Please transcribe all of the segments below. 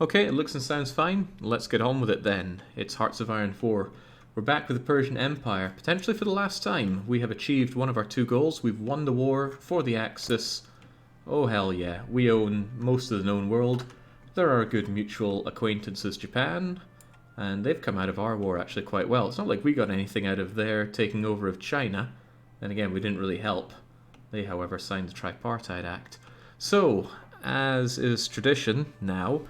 Okay, it looks and sounds fine. Let's get on with it then. It's Hearts of Iron 4. We're back with the Persian Empire, potentially for the last time. We have achieved one of our two goals. We've won the war for the Axis. Oh hell yeah, we own most of the known world. There are good mutual acquaintances, Japan, and they've come out of our war actually quite well. It's not like we got anything out of their taking over of China. Then again, we didn't really help. They, however, signed the Tripartite Act. So, as is tradition now,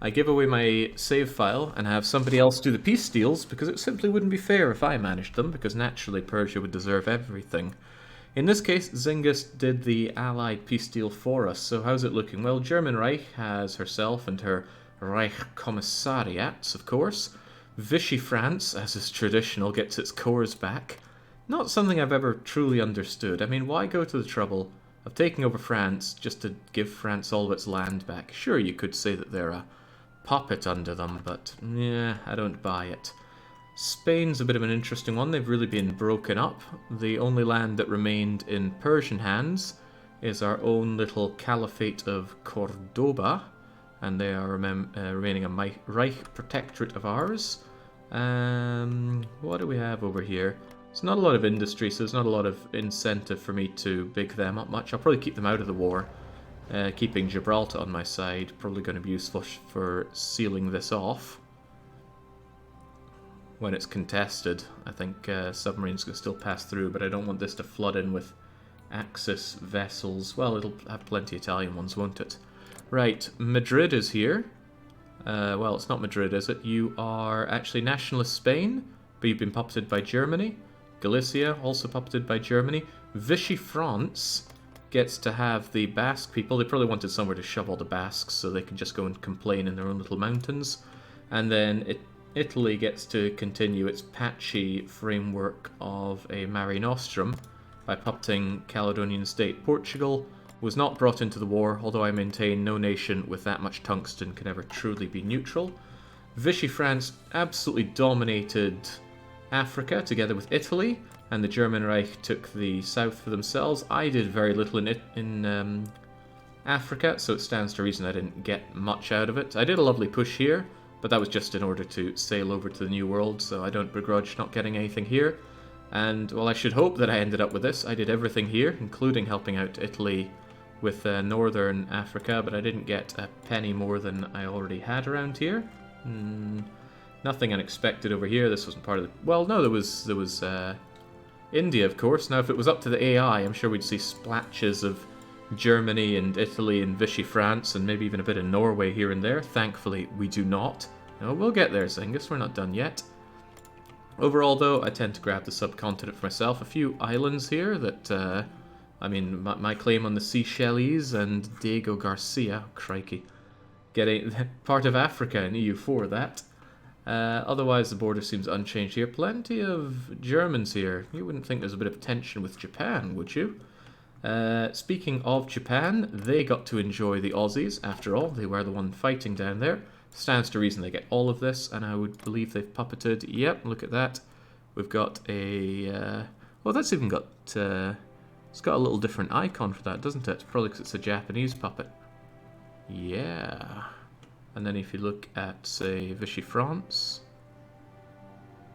I give away my save file and have somebody else do the peace deals because it simply wouldn't be fair if I managed them, because naturally Persia would deserve everything. In this case, Zingis did the Allied peace deal for us, so how's it looking? Well, German Reich has herself and her Reich Commissariats, of course. Vichy France, as is traditional, gets its cores back. Not something I've ever truly understood. I mean, why go to the trouble of taking over France just to give France all of its land back? Sure, you could say that they're a puppet under them, but yeah, I don't buy it. Spain's a bit of an interesting one. They've really been broken up. The only land that remained in Persian hands is our own little Caliphate of Cordoba, and they are remaining a Reich protectorate of ours. What do we have over here? There's not a lot of industry, so there's not a lot of incentive for me to big them up much. I'll probably keep them out of the war. Keeping Gibraltar on my side, probably going to be useful for sealing this off when it's contested. I think submarines can still pass through, but I don't want this to flood in with Axis vessels. Well, it'll have plenty of Italian ones, won't it? Right, Madrid is here. Well, it's not Madrid, is it? You are actually nationalist Spain, but you've been puppeted by Germany. Galicia, also puppeted by Germany. Vichy France gets to have the Basque people. They probably wanted somewhere to shove all the Basques so they can just go and complain in their own little mountains. And then Italy gets to continue its patchy framework of a Mare Nostrum by puppeting Caledonian state. Portugal was not brought into the war, although I maintain no nation with that much tungsten can ever truly be neutral. Vichy France absolutely dominated Africa together with Italy, and the German Reich took the south for themselves. I did very little in Africa, so it stands to reason I didn't get much out of it. I did a lovely push here, but that was just in order to sail over to the New World, so I don't begrudge not getting anything here. And, well, I should hope that I ended up with this. I did everything here, including helping out Italy with northern Africa, but I didn't get a penny more than I already had around here. Nothing unexpected over here. This wasn't part of the... Well, no, there was India, of course. Now, if it was up to the AI, I'm sure we'd see splatches of Germany and Italy and Vichy France and maybe even a bit of Norway here and there. Thankfully, we do not. No, we'll get there, Zingis. We're not done yet. Overall, though, I tend to grab the subcontinent for myself. A few islands here that, I mean, my claim on the Seychelles and Diego Garcia, crikey, getting part of Africa in EU4, that. Otherwise, the border seems unchanged here. Plenty of Germans here. You wouldn't think there's a bit of tension with Japan, would you? Speaking of Japan, they got to enjoy the Aussies. After all, they were the one fighting down there. Stands to reason they get all of this, and I would believe they've puppeted. Yep, look at that. We've got a... well, that's even got... it's got a little different icon for that, doesn't it? Probably because it's a Japanese puppet. Yeah. And then if you look at, say, Vichy France,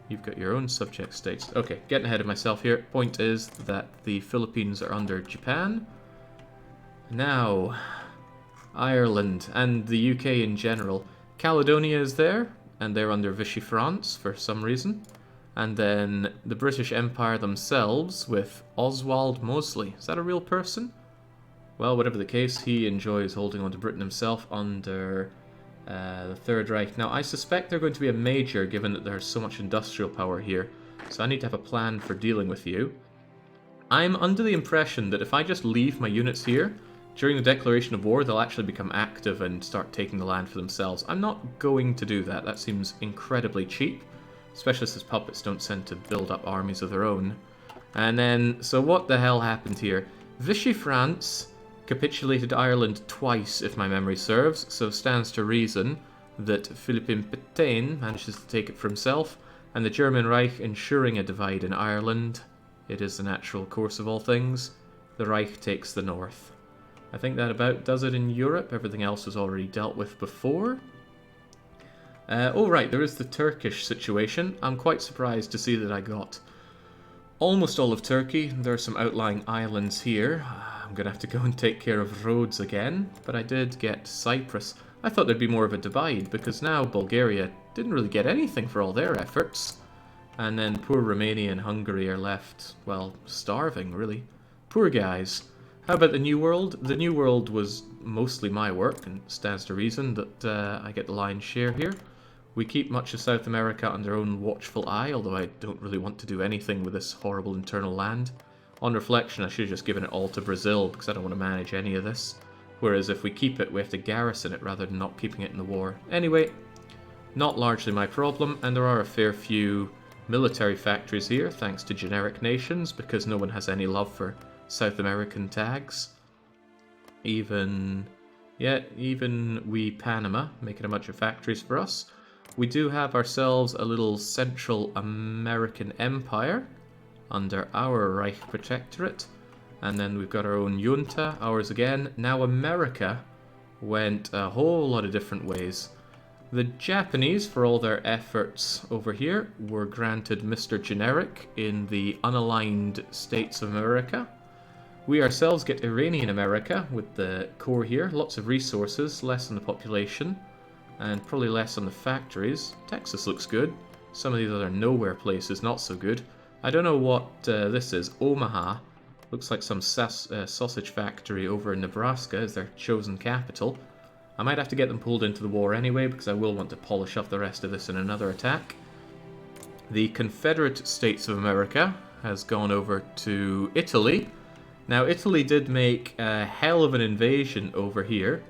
you've got your own subject states. Okay, getting ahead of myself here. Point is that the Philippines are under Japan. Now, Ireland and the UK in general. Caledonia is there, and they're under Vichy France for some reason. And then the British Empire themselves with Oswald Mosley. Is that a real person? Well, whatever the case, he enjoys holding on to Britain himself under... the Third Reich. Now, I suspect they're going to be a major, given that there's so much industrial power here. So I need to have a plan for dealing with you. I'm under the impression that if I just leave my units here, during the declaration of war, they'll actually become active and start taking the land for themselves. I'm not going to do that. That seems incredibly cheap, especially since puppets don't tend to build up armies of their own. And then, so what the hell happened here? Vichy France capitulated Ireland twice, if my memory serves, so stands to reason that Philippe Pétain manages to take it for himself, and the German Reich ensuring a divide in Ireland. It is the natural course of all things. The Reich takes the north. I think that about does it in Europe. Everything else was already dealt with before. Oh right, there is the Turkish situation. I'm quite surprised to see that I got almost all of Turkey. There are some outlying islands here. I'm going to have to go and take care of Rhodes again, but I did get Cyprus. I thought there'd be more of a divide, because now Bulgaria didn't really get anything for all their efforts. And then poor Romania and Hungary are left, well, starving, really. Poor guys. How about the New World? The New World was mostly my work, and stands to reason that I get the lion's share here. We keep much of South America under our own watchful eye, although I don't really want to do anything with this horrible internal land. On reflection, I should have just given it all to Brazil, because I don't want to manage any of this. Whereas if we keep it, we have to garrison it rather than not keeping it in the war. Anyway, not largely my problem, and there are a fair few military factories here, thanks to generic nations, because no one has any love for South American tags. Even we Panama making a bunch of factories for us. We do have ourselves a little Central American empire under our Reich Protectorate. And then we've got our own junta, ours again. Now America went a whole lot of different ways. The Japanese, for all their efforts over here, were granted Mr. Generic in the unaligned states of America. We ourselves get Iranian America with the core here. Lots of resources, less on the population, and probably less on the factories. Texas looks good. Some of these other nowhere places, not so good. I don't know what this is. Omaha. Looks like some sausage factory over in Nebraska is their chosen capital. I might have to get them pulled into the war anyway, because I will want to polish off the rest of this in another attack. The Confederate States of America has gone over to Italy. Now, Italy did make a hell of an invasion over here.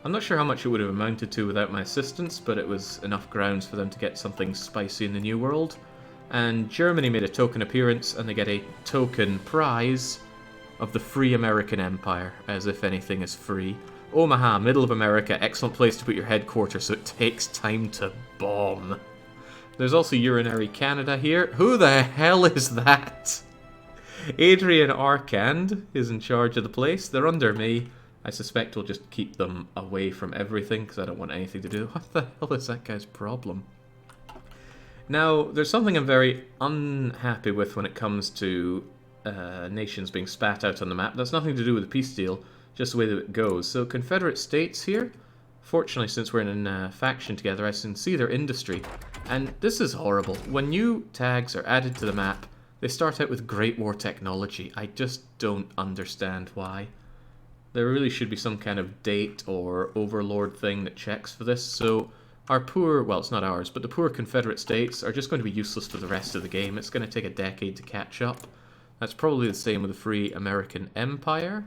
I'm not sure how much it would have amounted to without my assistance, but it was enough grounds for them to get something spicy in the New World. And Germany made a token appearance, and they get a token prize of the Free American Empire, as if anything is free. Omaha, middle of America, excellent place to put your headquarters, so it takes time to bomb. There's also Urinary Canada here. Who the hell is that? Adrian Arkand is in charge of the place. They're under me. I suspect we'll just keep them away from everything, because I don't want anything to do. What the hell is that guy's problem? Now, there's something I'm very unhappy with when it comes to nations being spat out on the map. That's nothing to do with the peace deal, just the way that it goes. So, Confederate States here, fortunately, since we're in a faction together, I can see their industry. And this is horrible. When new tags are added to the map, they start out with Great War technology. I just don't understand why. There really should be some kind of date or overlord thing that checks for this. So, our poor, well, it's not ours, but the poor Confederate States are just going to be useless for the rest of the game. It's going to take a decade to catch up. That's probably the same with the Free American Empire.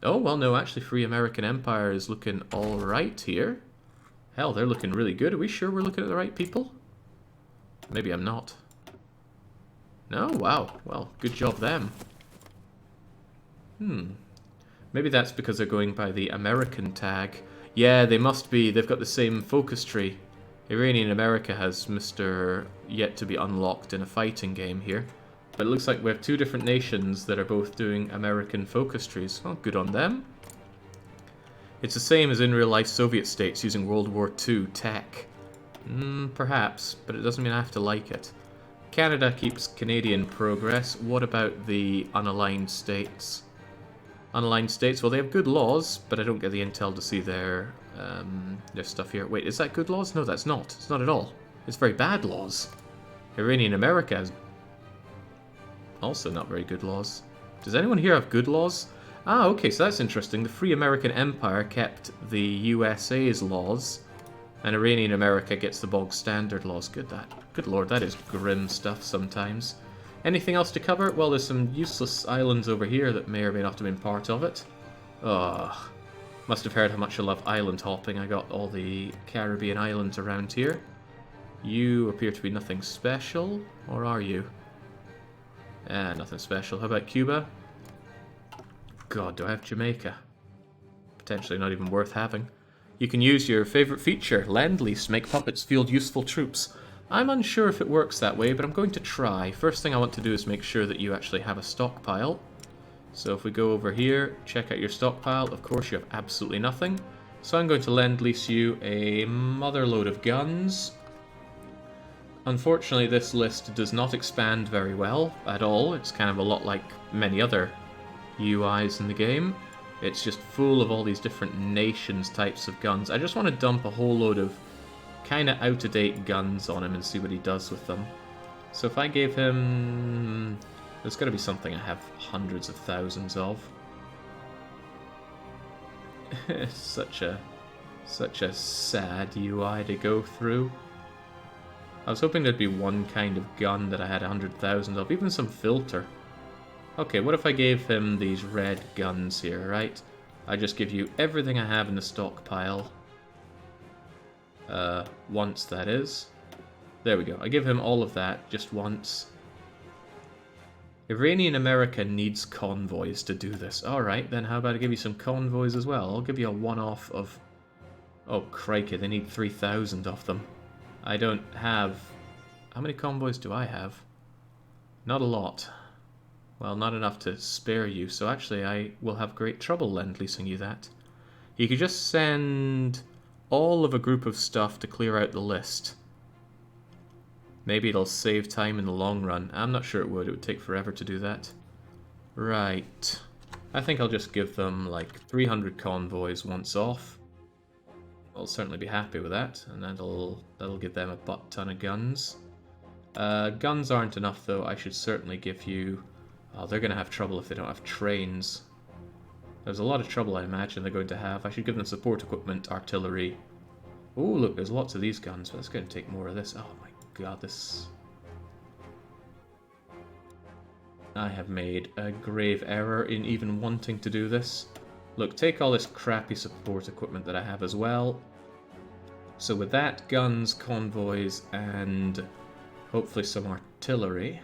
Oh, well, no, actually, Free American Empire is looking alright here. Hell, they're looking really good. Are we sure we're looking at the right people? Maybe I'm not. No? Wow. Well, good job them. Maybe that's because they're going by the American tag. Yeah, they must be. They've got the same focus tree. Iranian America has Mr. yet to be unlocked in a fighting game here. But it looks like we have two different nations that are both doing American focus trees. Oh, good on them. It's the same as in real life Soviet states using World War II tech. Perhaps, but it doesn't mean I have to like it. Canada keeps Canadian progress. What about the unaligned states? Unaligned states, well, they have good laws, but I don't get the intel to see their stuff here. Wait, is that good laws? No, that's not. It's not at all. It's very bad laws. Iranian America has also not very good laws. Does anyone here have good laws? Ah, okay, so that's interesting. The Free American Empire kept the USA's laws, and Iranian America gets the bog standard laws. Good lord, that is grim stuff sometimes. Anything else to cover? Well, there's some useless islands over here that may or may not have been part of it. Ugh. Must have heard how much I love island hopping. I got all the Caribbean islands around here. You appear to be nothing special, or are you? Nothing special. How about Cuba? God, do I have Jamaica? Potentially not even worth having. You can use your favorite feature, Lend-Lease, to make puppets field useful troops. I'm unsure if it works that way, but I'm going to try. First thing I want to do is make sure that you actually have a stockpile. So if we go over here, check out your stockpile, of course you have absolutely nothing. So I'm going to lend-lease you a motherload of guns. Unfortunately, this list does not expand very well at all. It's kind of a lot like many other UIs in the game. It's just full of all these different nations types of guns. I just want to dump a whole load of kind of out-of-date guns on him and see what he does with them. So if I gave him... There's got to be something I have hundreds of thousands of. such a sad UI to go through. I was hoping there'd be one kind of gun that I had 100,000 of, even some filter. Okay, what if I gave him these red guns here, right? I just give you everything I have in the stockpile. Once, that is. There we go. I give him all of that just once. Iranian America needs convoys to do this. Alright, then how about I give you some convoys as well? I'll give you a one-off of... Oh, crikey, they need 3,000 of them. I don't have... How many convoys do I have? Not a lot. Well, not enough to spare you, so actually I will have great trouble lend-leasing you that. You could just send all of a group of stuff to clear out the list. Maybe it'll save time in the long run. I'm not sure it would. It would take forever to do that. Right. I think I'll just give them like 300 convoys once off. I'll certainly be happy with that, and that'll give them a butt ton of guns. Guns aren't enough though. I should certainly give you... Oh, they're going to have trouble if they don't have trains. There's a lot of trouble I imagine they're going to have. I should give them support equipment, artillery. Oh, look, there's lots of these guns, but that's going to take more of this. Oh my god, this... I have made a grave error in even wanting to do this. Look, take all this crappy support equipment that I have as well. So with that, guns, convoys, and hopefully some artillery.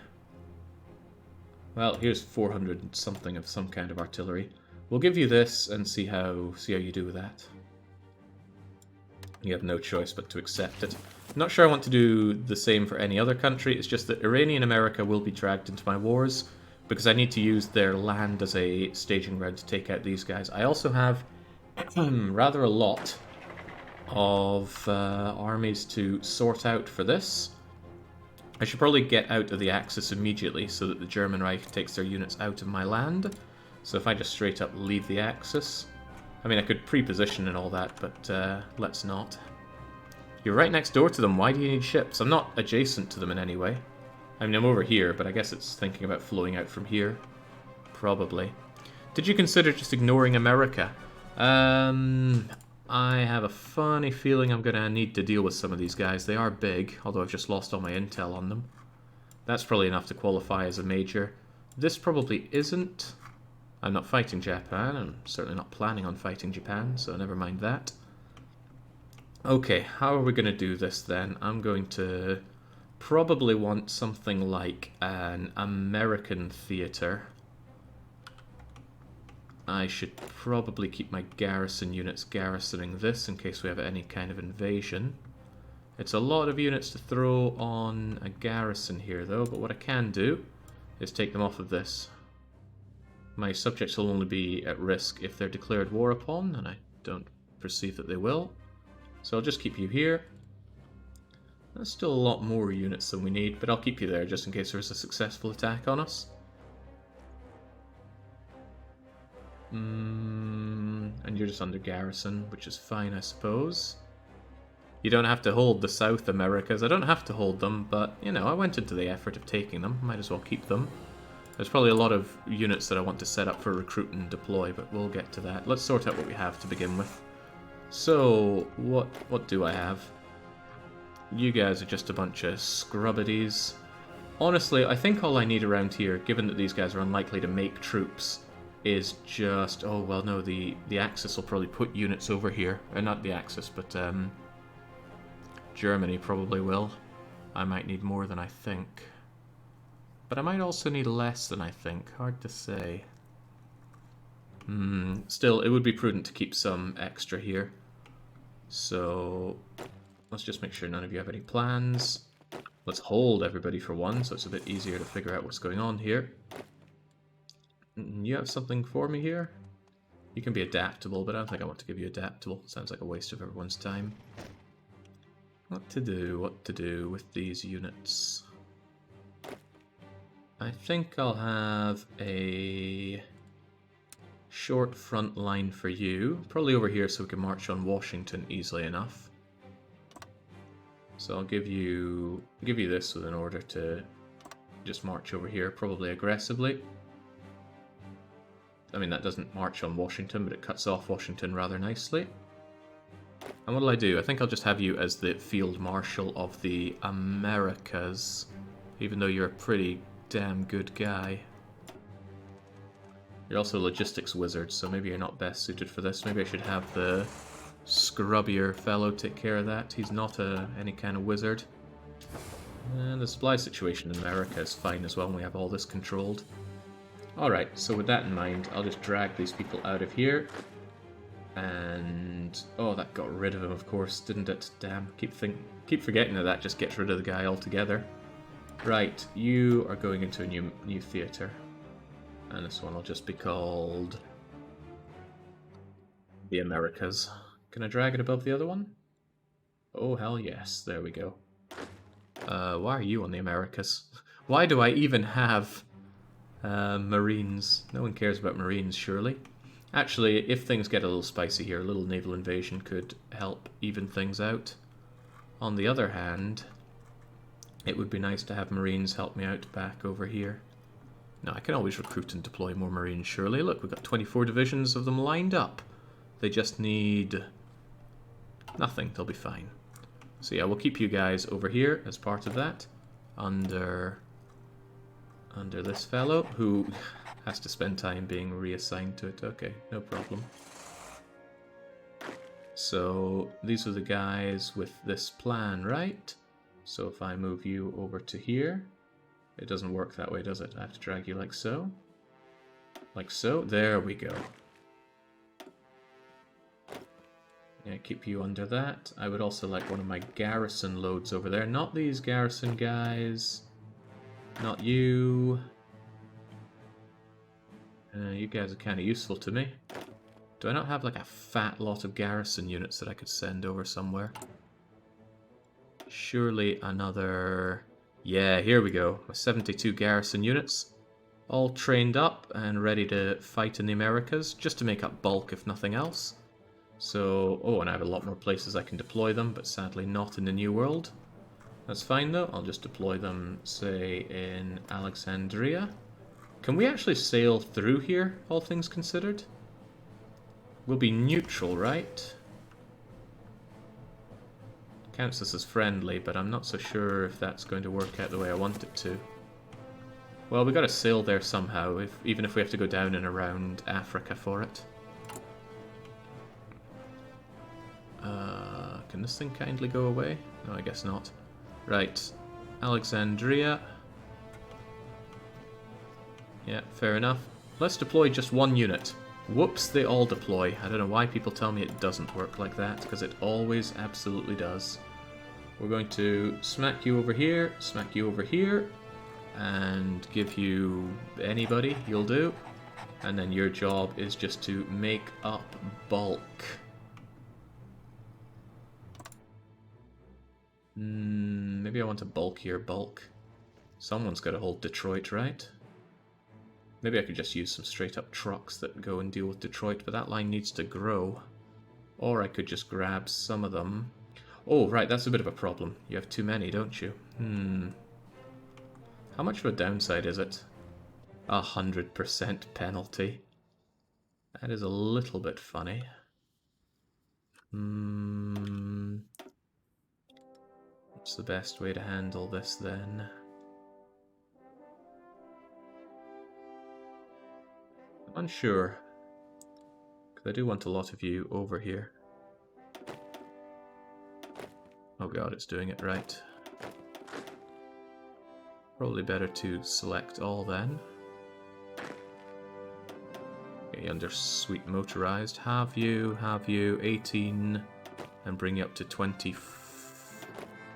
Well, here's 400 something of some kind of artillery. We'll give you this and see how you do with that. You have no choice but to accept it. I'm not sure I want to do the same for any other country. It's just that Iranian America will be dragged into my wars because I need to use their land as a staging ground to take out these guys. I also have rather a lot of armies to sort out for this. I should probably get out of the Axis immediately so that the German Reich takes their units out of my land. So if I just straight up leave the Axis... I mean, I could pre-position and all that, but let's not. You're right next door to them. Why do you need ships? I'm not adjacent to them in any way. I mean, I'm over here, but I guess it's thinking about flowing out from here. Probably. Did you consider just ignoring America? I have a funny feeling I'm going to need to deal with some of these guys. They are big, although I've just lost all my intel on them. That's probably enough to qualify as a major. This probably isn't. I'm not fighting Japan. I'm certainly not planning on fighting Japan, so never mind that. Okay, how are we going to do this then? I'm going to probably want something like an American theater. I should probably keep my garrison units garrisoning this in case we have any kind of invasion. It's a lot of units to throw on a garrison here though, but what I can do is take them off of this. My subjects will only be at risk if they're declared war upon, and I don't perceive that they will. So I'll just keep you here. That's still a lot more units than we need, but I'll keep you there just in case there's a successful attack on us. And you're just under garrison, which is fine, I suppose. You don't have to hold the South Americas. I don't have to hold them, but, you know, I went into the effort of taking them. Might as well keep them. There's probably a lot of units that I want to set up for recruit and deploy, but we'll get to that. Let's sort out what we have to begin with. So, what do I have? You guys are just a bunch of scrubbities. Honestly, I think all I need around here, given that these guys are unlikely to make troops, is just... Oh, well, no, the Axis will probably put units over here. Not the Axis, but Germany probably will. I might need more than I think. But I might also need less than I think. Hard to say. Still, it would be prudent to keep some extra here. So, let's just make sure none of you have any plans. Let's hold everybody for one, so it's a bit easier to figure out what's going on here. You have something for me here? You can be adaptable, but I don't think I want to give you adaptable. Sounds like a waste of everyone's time. What to do with these units? I think I'll have a short front line for you. Probably over here so we can march on Washington easily enough. So I'll give you this with an order to just march over here, probably aggressively. I mean, that doesn't march on Washington, but it cuts off Washington rather nicely. And what'll I do? I think I'll just have you as the Field Marshal of the Americas, even though you're a pretty damn good guy. You're also a logistics wizard, so maybe you're not best suited for this. Maybe I should have the scrubbier fellow take care of that. He's not any kind of wizard. And the supply situation in America is fine as well, and we have all this controlled. Alright, so with that in mind, I'll just drag these people out of here. And... oh, that got rid of him, of course, didn't it? Damn, keep forgetting that just gets rid of the guy altogether. Right, you are going into a new theatre. And this one will just be called... the Americas. Can I drag it above the other one? Oh, hell yes, there we go. Why are you on the Americas? Why do I even have Marines? No one cares about Marines, surely. Actually, if things get a little spicy here, a little naval invasion could help even things out. On the other hand, it would be nice to have Marines help me out back over here. Now, I can always recruit and deploy more Marines, surely. Look, we've got 24 divisions of them lined up. They just need nothing. They'll be fine. So yeah, we'll keep you guys over here as part of that. Under this fellow, who has to spend time being reassigned to it. Okay, no problem. So these are the guys with this plan, right? So if I move you over to here, it doesn't work that way, does it? I have to drag you like so. Like so. There we go. Yeah, keep you under that. I would also like one of my garrison loads over there. Not these garrison guys. Not you. You guys are kind of useful to me. Do I not have like a fat lot of garrison units that I could send over somewhere? Surely another... yeah, here we go. 72 garrison units. All trained up and ready to fight in the Americas, just to make up bulk if nothing else. So, oh, and I have a lot more places I can deploy them, but sadly not in the New World. That's fine though, I'll just deploy them, say, in Alexandria. Can we actually sail through here, all things considered? We'll be neutral, right? Counts this as friendly, but I'm not so sure if that's going to work out the way I want it to. Well, we gotta sail there somehow, even if we have to go down and around Africa for it. Can this thing kindly go away? No, I guess not. Right, Alexandria. Yeah, fair enough. Let's deploy just one unit. Whoops, they all deploy. I don't know why people tell me it doesn't work like that, because it always absolutely does. We're going to smack you over here, and give you anybody, you'll do. And then your job is just to make up bulk. Maybe I want a bulkier bulk. Someone's got to hold Detroit, right? Maybe I could just use some straight up trucks that go and deal with Detroit, but that line needs to grow. Or I could just grab some of them. Oh, right, that's a bit of a problem. You have too many, don't you? How much of a downside is it? 100% penalty. That is a little bit funny. What's the best way to handle this then? I'm unsure. Because I do want a lot of you over here. Oh god, it's doing it right. Probably better to select all then. Okay, under sweet motorized. Have you 18, and bring you up to 20.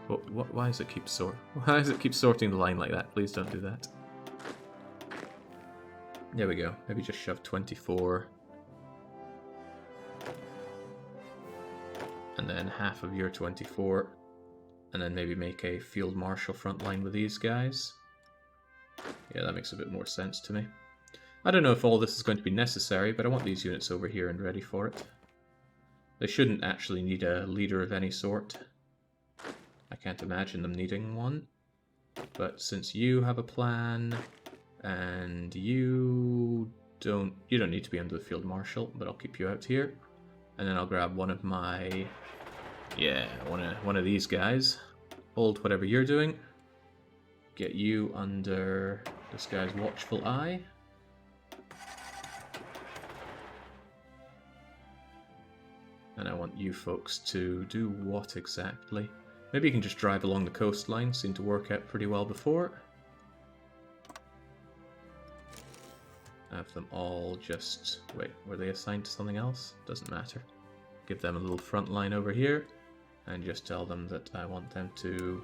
Why does it keep Why does it keep sorting the line like that? Please don't do that. There we go. Maybe just shove 24 and then half of your 24, and then maybe make a field marshal front line with these guys. Yeah, that makes a bit more sense to me. I don't know if all this is going to be necessary, but I want these units over here and ready for it. They shouldn't actually need a leader of any sort. I can't imagine them needing one. But since you have a plan, and you don't need to be under the field marshal, but I'll keep you out here. And then I'll grab one of my, yeah, one of these guys. Hold whatever you're doing. Get you under this guy's watchful eye. And I want you folks to do what exactly? Maybe you can just drive along the coastline. Seemed to work out pretty well before. Have them all just... Wait, were they assigned to something else? Doesn't matter. Give them a little front line over here. And just tell them that I want them to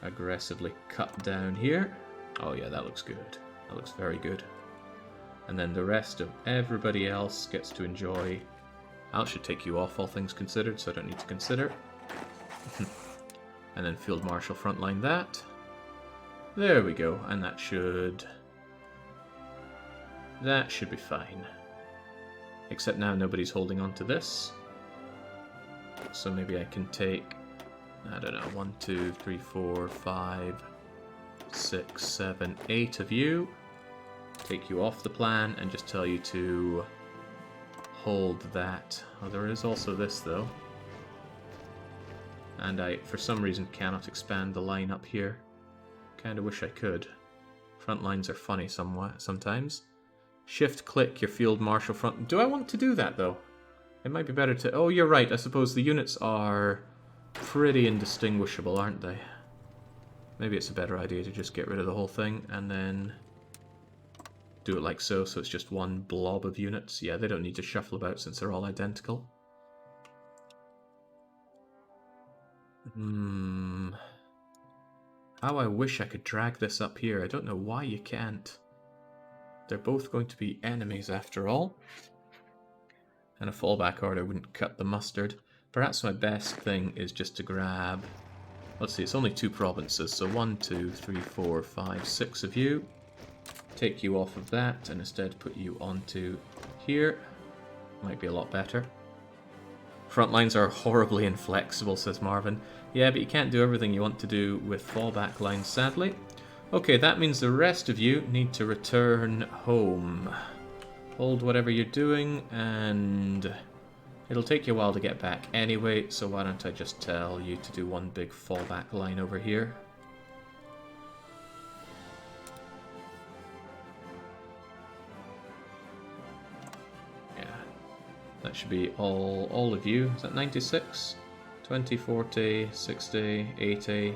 aggressively cut down here. Oh yeah, that looks good. That looks very good. And then the rest of everybody else gets to enjoy... I should take you off, all things considered, so I don't need to consider. And then Field Marshal frontline that. There we go, and that should be fine. Except now nobody's holding on to this. So maybe I can take, I don't know, 1, 2, 3, 4, 5, 6, 7, 8 of you. Take you off the plan and just tell you to hold that. Oh, there is also this though. And I, for some reason, cannot expand the line up here. Kinda wish I could. Front lines are funny sometimes. Shift-click your Field Marshal front... Do I want to do that, though? It might be better to... Oh, you're right. I suppose the units are pretty indistinguishable, aren't they? Maybe it's a better idea to just get rid of the whole thing and then do it like so it's just one blob of units. Yeah, they don't need to shuffle about since they're all identical. How I wish I could drag this up here. I don't know why you can't. They're both going to be enemies after all. And a fallback order wouldn't cut the mustard. Perhaps my best thing is just to grab... Let's see, it's only 2 provinces, so 1, 2, 3, 4, 5, 6 of you. Take you off of that and instead put you onto here. Might be a lot better. Front lines are horribly inflexible, says Marvin. Yeah, but you can't do everything you want to do with fallback lines, sadly. Okay, that means the rest of you need to return home. Hold whatever you're doing, and it'll take you a while to get back anyway, so why don't I just tell you to do one big fallback line over here. That should be all of you. Is that 96? 20, 40, 60, 80.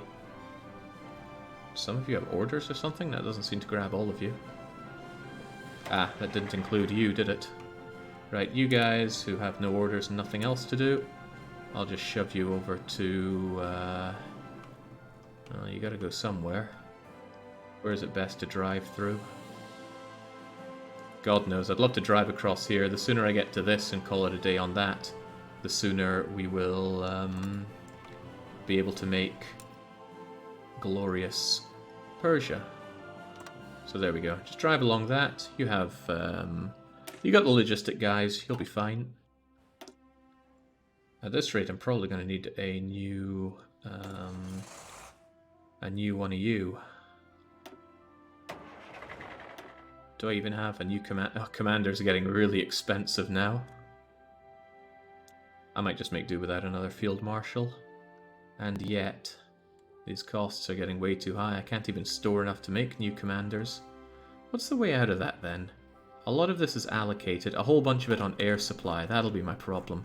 Some of you have orders or something? That doesn't seem to grab all of you. Ah, that didn't include you, did it? Right, you guys who have no orders and nothing else to do, I'll just shove you over to... oh, you gotta go somewhere. Where is it best to drive through? God knows, I'd love to drive across here. The sooner I get to this and call it a day on that, the sooner we will be able to make glorious Persia. So there we go. Just drive along that. You have, you got the logistic guys. You'll be fine. At this rate, I'm probably going to need a new one of you. Do I even have a new command? Oh, commanders are getting really expensive now. I might just make do without another field marshal. And yet, these costs are getting way too high. I can't even store enough to make new commanders. What's the way out of that then? A lot of this is allocated, a whole bunch of it on air supply. That'll be my problem.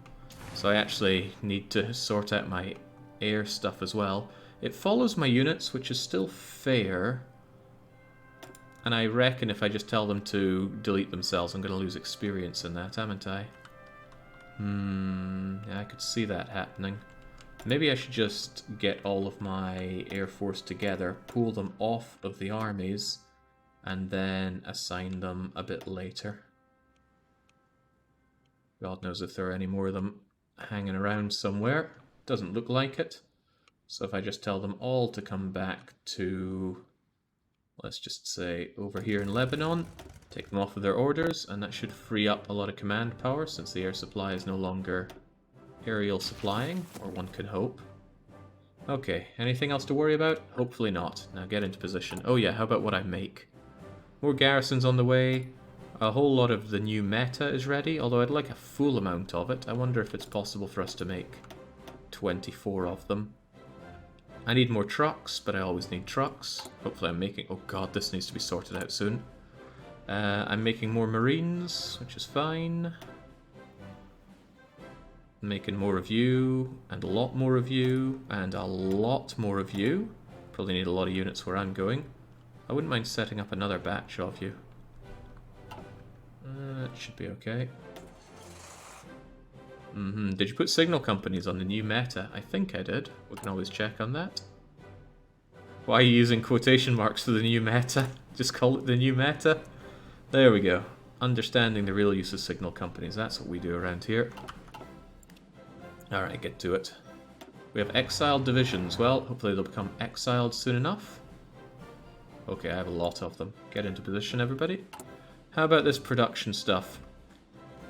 So I actually need to sort out my air stuff as well. It follows my units, which is still fair. And I reckon if I just tell them to delete themselves, I'm going to lose experience in that, haven't I? Yeah, I could see that happening. Maybe I should just get all of my air force together, pull them off of the armies, and then assign them a bit later. God knows if there are any more of them hanging around somewhere. Doesn't look like it. So if I just tell them all to come back to, let's just say, over here in Lebanon, take them off of their orders, and that should free up a lot of command power since the air supply is no longer aerial supplying, or one could hope. Okay, anything else to worry about? Hopefully not. Now get into position. Oh yeah, how about what I make? More garrisons on the way. A whole lot of the new meta is ready, although I'd like a full amount of it. I wonder if it's possible for us to make 24 of them. I need more trucks, but I always need trucks. Hopefully I'm making... Oh god, this needs to be sorted out soon. I'm making more marines, which is fine. I'm making more of you, and a lot more of you, and a lot more of you. Probably need a lot of units where I'm going. I wouldn't mind setting up another batch of you. It should be okay. Did you put signal companies on the new meta? I think I did. We can always check on that. Why are you using quotation marks for the new meta? Just call it the new meta. There we go. Understanding the real use of signal companies. That's what we do around here. Alright, get to it. We have exiled divisions. Well, hopefully they'll become exiled soon enough. Okay, I have a lot of them. Get into position, everybody. How about this production stuff?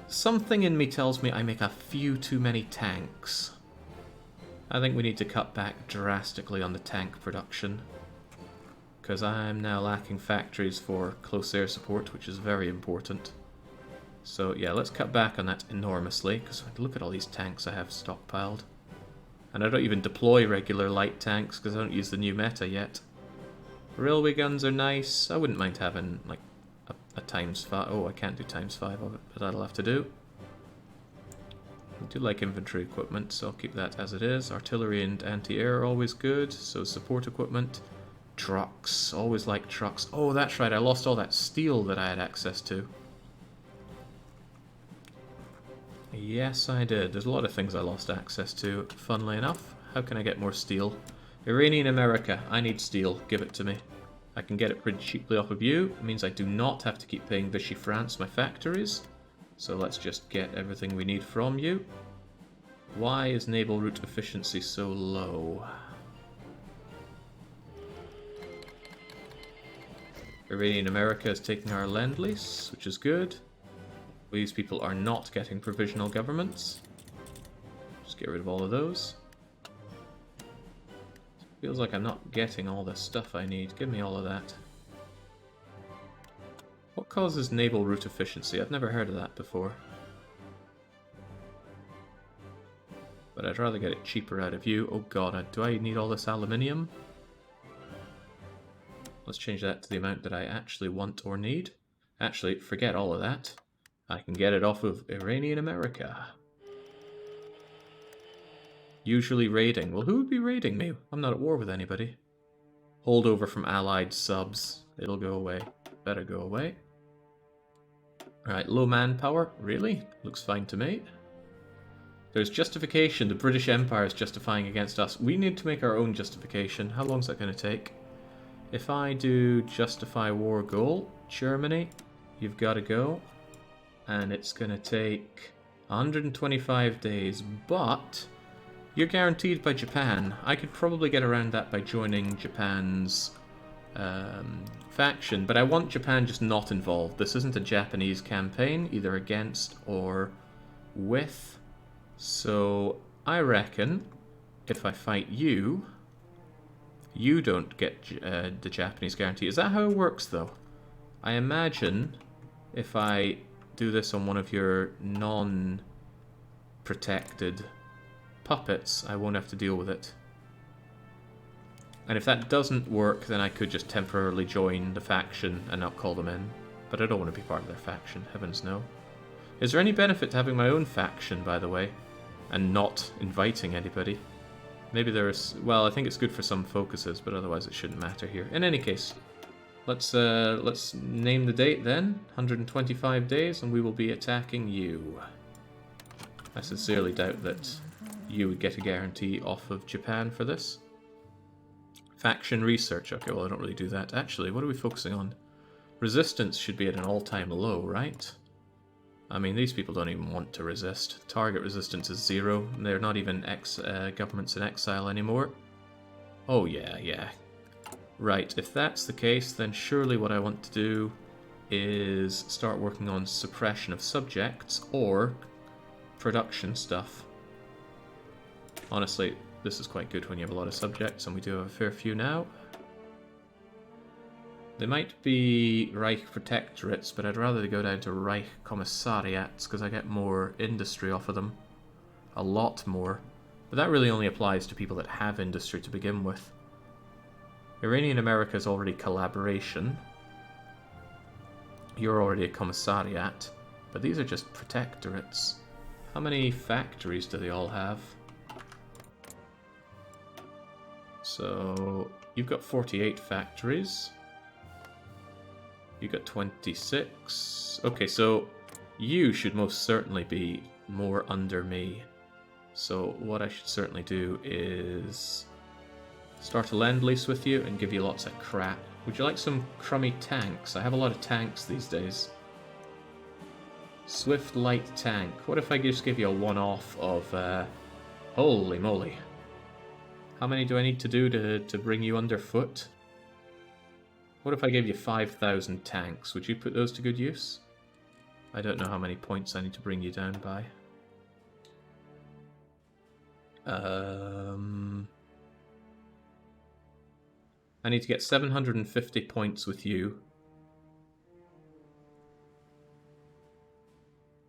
Something in me tells me I make a few too many tanks. I think we need to cut back drastically on the tank production. Because I'm now lacking factories for close air support, which is very important. So yeah, let's cut back on that enormously, because look at all these tanks I have stockpiled. And I don't even deploy regular light tanks, because I don't use the new meta yet. Railway guns are nice. I wouldn't mind having, like, a ×5. Oh, I can't do ×5 of it, but that'll have to do. I do like infantry equipment, so I'll keep that as it is. Artillery and anti-air are always good, so support equipment. Trucks, always like trucks. Oh, that's right, I lost all that steel that I had access to. Yes, I did. There's a lot of things I lost access to, funnily enough. How can I get more steel? Iranian America, I need steel, give it to me. I can get it pretty cheaply off of you. It means I do not have to keep paying Vichy France my factories. So let's just get everything we need from you. Why is naval route efficiency so low? Iranian America is taking our lend-lease, which is good. These people are not getting provisional governments. Just get rid of all of those. Feels like I'm not getting all the stuff I need. Give me all of that. What causes naval route efficiency? I've never heard of that before. But I'd rather get it cheaper out of you. Oh god, do I need all this aluminium? Let's change that to the amount that I actually want or need. Actually, forget all of that. I can get it off of Iranian America. Usually raiding. Well, who would be raiding me? I'm not at war with anybody. Holdover from allied subs. It'll go away. Better go away. Alright, low manpower. Really? Looks fine to me. There's justification. The British Empire is justifying against us. We need to make our own justification. How long is that going to take? If I do justify war goal, Germany, you've got to go. And it's going to take 125 days, but you're guaranteed by Japan. I could probably get around that by joining Japan's faction, but I want Japan just not involved. This isn't a Japanese campaign, either against or with. So I reckon if I fight you, you don't get the Japanese guarantee. Is that how it works, though? I imagine if I do this on one of your non-protected puppets, I won't have to deal with it. And if that doesn't work, then I could just temporarily join the faction and not call them in. But I don't want to be part of their faction, heavens no. Is there any benefit to having my own faction, by the way, and not inviting anybody? Maybe there is... Well, I think it's good for some focuses, but otherwise it shouldn't matter here. In any case, let's name the date then. 125 days, and we will be attacking you. I sincerely doubt that you would get a guarantee off of Japan for this. Faction research. Okay, well, I don't really do that. Actually, what are we focusing on? Resistance should be at an all-time low, right? I mean, these people don't even want to resist. Target resistance is 0. They're not even governments in exile anymore. Oh yeah, yeah. Right, if that's the case, then surely what I want to do is start working on suppression of subjects or production stuff. Honestly, this is quite good when you have a lot of subjects, and we do have a fair few now. They might be Reich protectorates, but I'd rather they go down to Reich commissariats because I get more industry off of them. A lot more. But that really only applies to people that have industry to begin with. Iranian America is already collaboration. You're already a commissariat, but these are just protectorates. How many factories do they all have? So, you've got 48 factories. You've got 26. Okay, so you should most certainly be more under me. So what I should certainly do is start a lend-lease with you and give you lots of crap. Would you like some crummy tanks? I have a lot of tanks these days. Swift light tank. What if I just give you a one-off of... holy moly. How many do I need to do to bring you underfoot? What if I gave you 5,000 tanks? Would you put those to good use? I don't know how many points I need to bring you down by. I need to get 750 points with you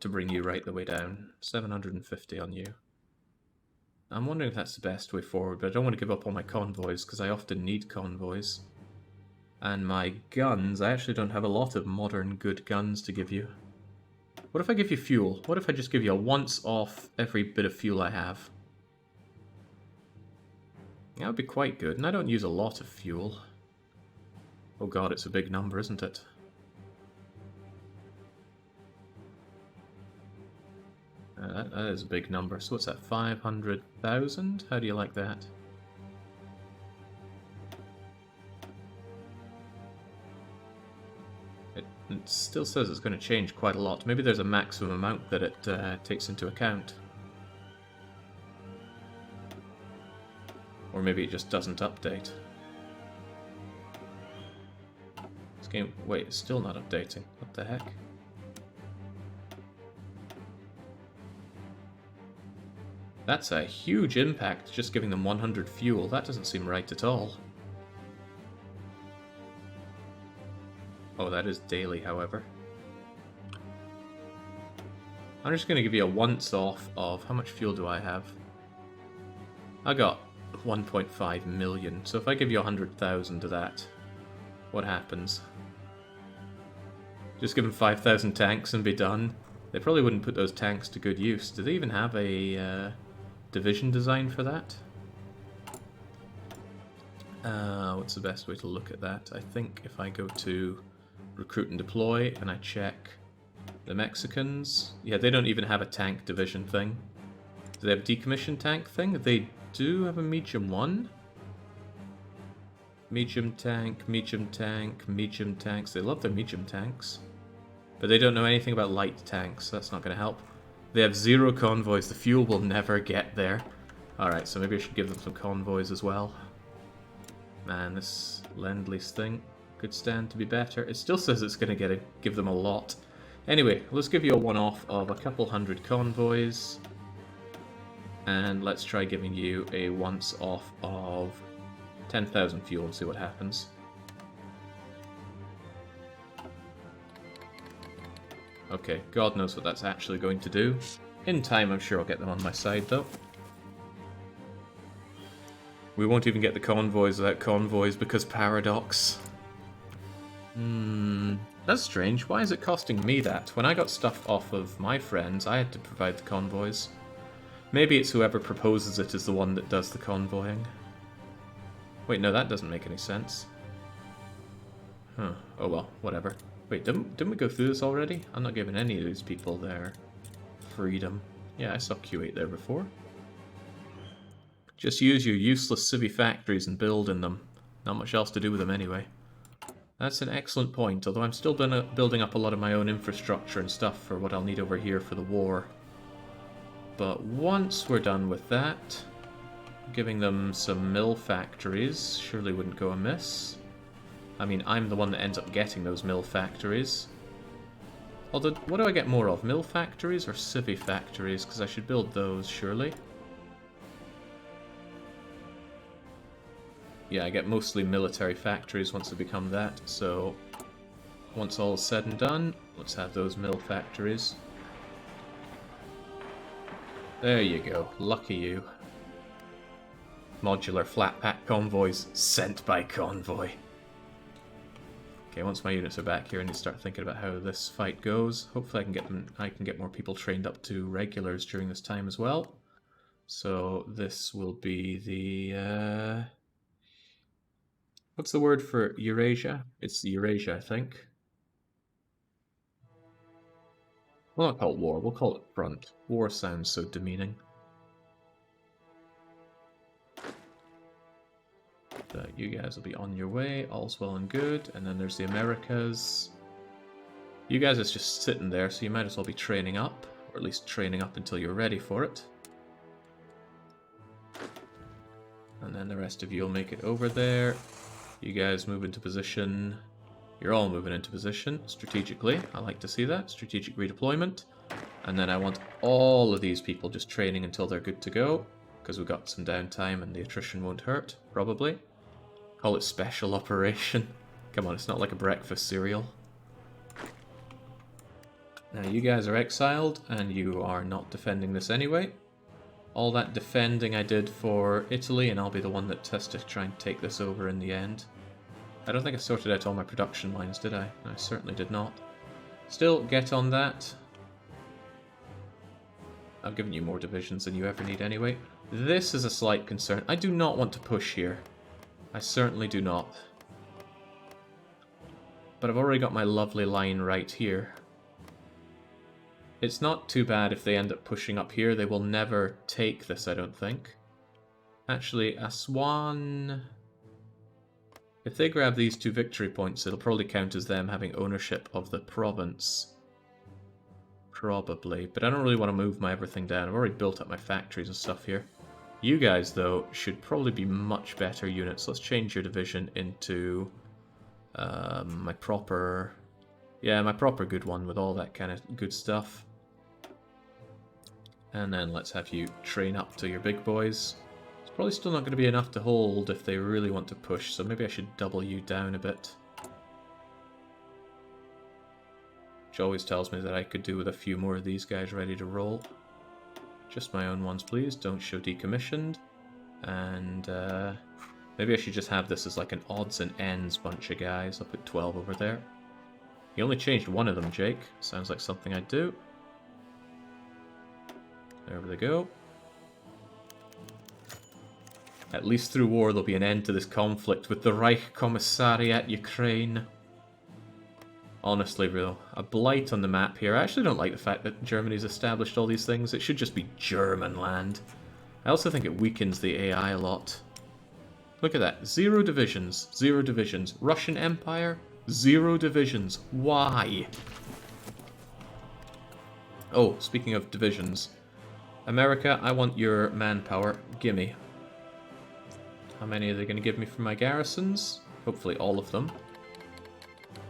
to bring you right the way down. 750 on you. I'm wondering if that's the best way forward, but I don't want to give up all my convoys because I often need convoys. And my guns, I actually don't have a lot of modern good guns to give you. What if I give you fuel? What if I just give you a once off every bit of fuel I have? That would be quite good, and I don't use a lot of fuel. Oh god, it's a big number, isn't it? That is a big number. So what's that, 500,000? How do you like that? It still says it's going to change quite a lot. Maybe there's a maximum amount that it takes into account. Or maybe it just doesn't update. This game... Wait, it's still not updating. What the heck? That's a huge impact, just giving them 100 fuel. That doesn't seem right at all. Oh, that is daily, however. I'm just going to give you a once-off of... How much fuel do I have? I got 1.5 million. So if I give you 100,000 to that, what happens? Just give them 5,000 tanks and be done? They probably wouldn't put those tanks to good use. Do they even have a division design for that? What's the best way to look at that? I think if I go to recruit and deploy and I check the Mexicans, yeah, they don't even have a tank division thing. Do they have a decommissioned tank thing? They do have a medium one. Medium tank, medium tank, medium tanks. They love their medium tanks. But they don't know anything about light tanks, so that's not going to help. They have 0 convoys. The fuel will never get there. Alright, so maybe I should give them some convoys as well. Man, this Lend-Lease thing could stand to be better. It still says it's going to give them a lot. Anyway, let's give you a one-off of a couple hundred convoys. And let's try giving you a once-off of 10,000 fuel and see what happens. Okay, God knows what that's actually going to do. In time, I'm sure I'll get them on my side, though. We won't even get the convoys without convoys because paradox. That's strange. Why is it costing me that? When I got stuff off of my friends, I had to provide the convoys. Maybe it's whoever proposes it is the one that does the convoying. Wait, no, that doesn't make any sense. Huh. Oh well, whatever. Wait, didn't we go through this already? I'm not giving any of these people their freedom. Yeah, I saw Q8 there before. Just use your useless civvy factories and build in them. Not much else to do with them anyway. That's an excellent point, although I'm still building up a lot of my own infrastructure and stuff for what I'll need over here for the war. But once we're done with that, giving them some mill factories surely wouldn't go amiss. I mean, I'm the one that ends up getting those mill factories. Although, what do I get more of? Mill factories or civvy factories? Because I should build those, surely. Yeah, I get mostly military factories once they become that, so once all is said and done, let's have those mill factories. There you go, lucky you. Modular flat pack convoys sent by convoy. Okay, once my units are back here, I need to start thinking about how this fight goes. Hopefully I can get more people trained up to regulars during this time as well. So this will be the what's the word for Eurasia? It's Eurasia, I think. We'll not call it war, we'll call it front. War sounds so demeaning. You guys will be on your way, all's well and good. And then there's the Americas. You guys are just sitting there, so you might as well be training up, or at least training up until you're ready for it. And then the rest of you will make it over there. You guys move into position. You're all moving into position strategically. I like to see that. Strategic redeployment. And then I want all of these people just training until they're good to go, because we've got some downtime and the attrition won't hurt, probably. Call it special operation. Come on, it's not like a breakfast cereal. Now you guys are exiled, and you are not defending this anyway. All that defending I did for Italy, and I'll be the one that has to try and take this over in the end. I don't think I sorted out all my production lines, did I? I certainly did not. Still, get on that. I've given you more divisions than you ever need anyway. This is a slight concern. I do not want to push here. I certainly do not. But I've already got my lovely line right here. It's not too bad if they end up pushing up here. They will never take this, I don't think. Actually, Aswan... If they grab these 2 victory points, it'll probably count as them having ownership of the province. Probably. But I don't really want to move my everything down. I've already built up my factories and stuff here. You guys, though, should probably be much better units. Let's change your division into my proper... Yeah, my proper good one with all that kind of good stuff. And then let's have you train up to your big boys. It's probably still not going to be enough to hold if they really want to push, so maybe I should double you down a bit. Which always tells me that I could do with a few more of these guys ready to roll. Just my own ones, please. Don't show decommissioned. And maybe I should just have this as like an odds and ends bunch of guys. I'll put 12 over there. You only changed one of them, Jake. Sounds like something I'd do. There they go. At least through war there'll be an end to this conflict with the Reich Commissariat Ukraine. Honestly, though, a blight on the map here. I actually don't like the fact that Germany's established all these things. It should just be German land. I also think it weakens the AI a lot. Look at that. 0 divisions. 0 divisions. Russian Empire, 0 divisions. Why? Oh, speaking of divisions. America, I want your manpower. Gimme. How many are they going to give me for my garrisons? Hopefully all of them.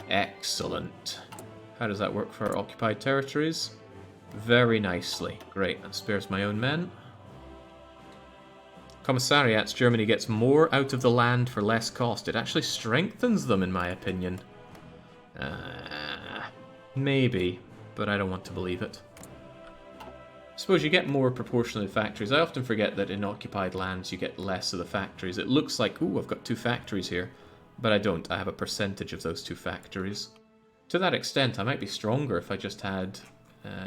Excellent. How does that work for our occupied territories? Very nicely. Great, that spares my own men. Commissariats, Germany gets more out of the land for less cost. It actually strengthens them, in my opinion. Maybe, but I don't want to believe it. I suppose you get more proportionally factories. I often forget that in occupied lands you get less of the factories. It looks like, ooh, I've got 2 factories here. But I don't. I have a percentage of those 2 factories. To that extent, I might be stronger if I just had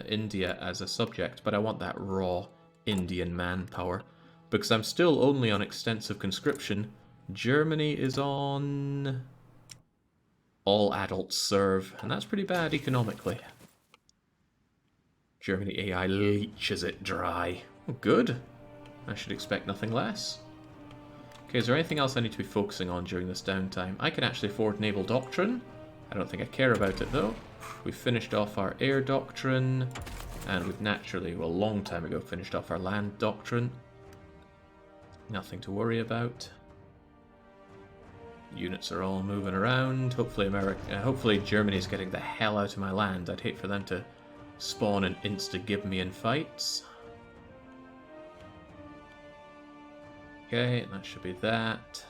India as a subject, but I want that raw Indian manpower. Because I'm still only on extensive conscription. Germany is on... all adults serve, and that's pretty bad economically. Germany AI leeches it dry. Oh, good. I should expect nothing less. Okay, is there anything else I need to be focusing on during this downtime? I can actually afford naval doctrine. I don't think I care about it though. We've finished off our air doctrine. And we've naturally, well, a long time ago, finished off our land doctrine. Nothing to worry about. Units are all moving around. Hopefully Germany's getting the hell out of my land. I'd hate for them to spawn and insta-give me in fights. Okay, that should be that.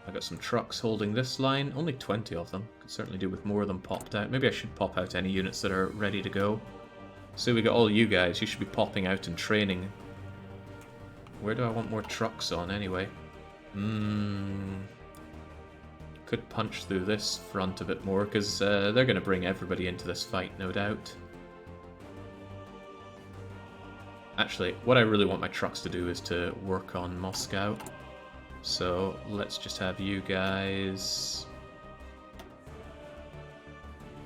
I got some trucks holding this line. Only 20 of them. Could certainly do with more of them popped out. Maybe I should pop out any units that are ready to go. So we got all you guys. You should be popping out and training. Where do I want more trucks on anyway? Could punch through this front a bit more, because they're going to bring everybody into this fight, no doubt. Actually, what I really want my trucks to do is to work on Moscow. So let's just have you guys...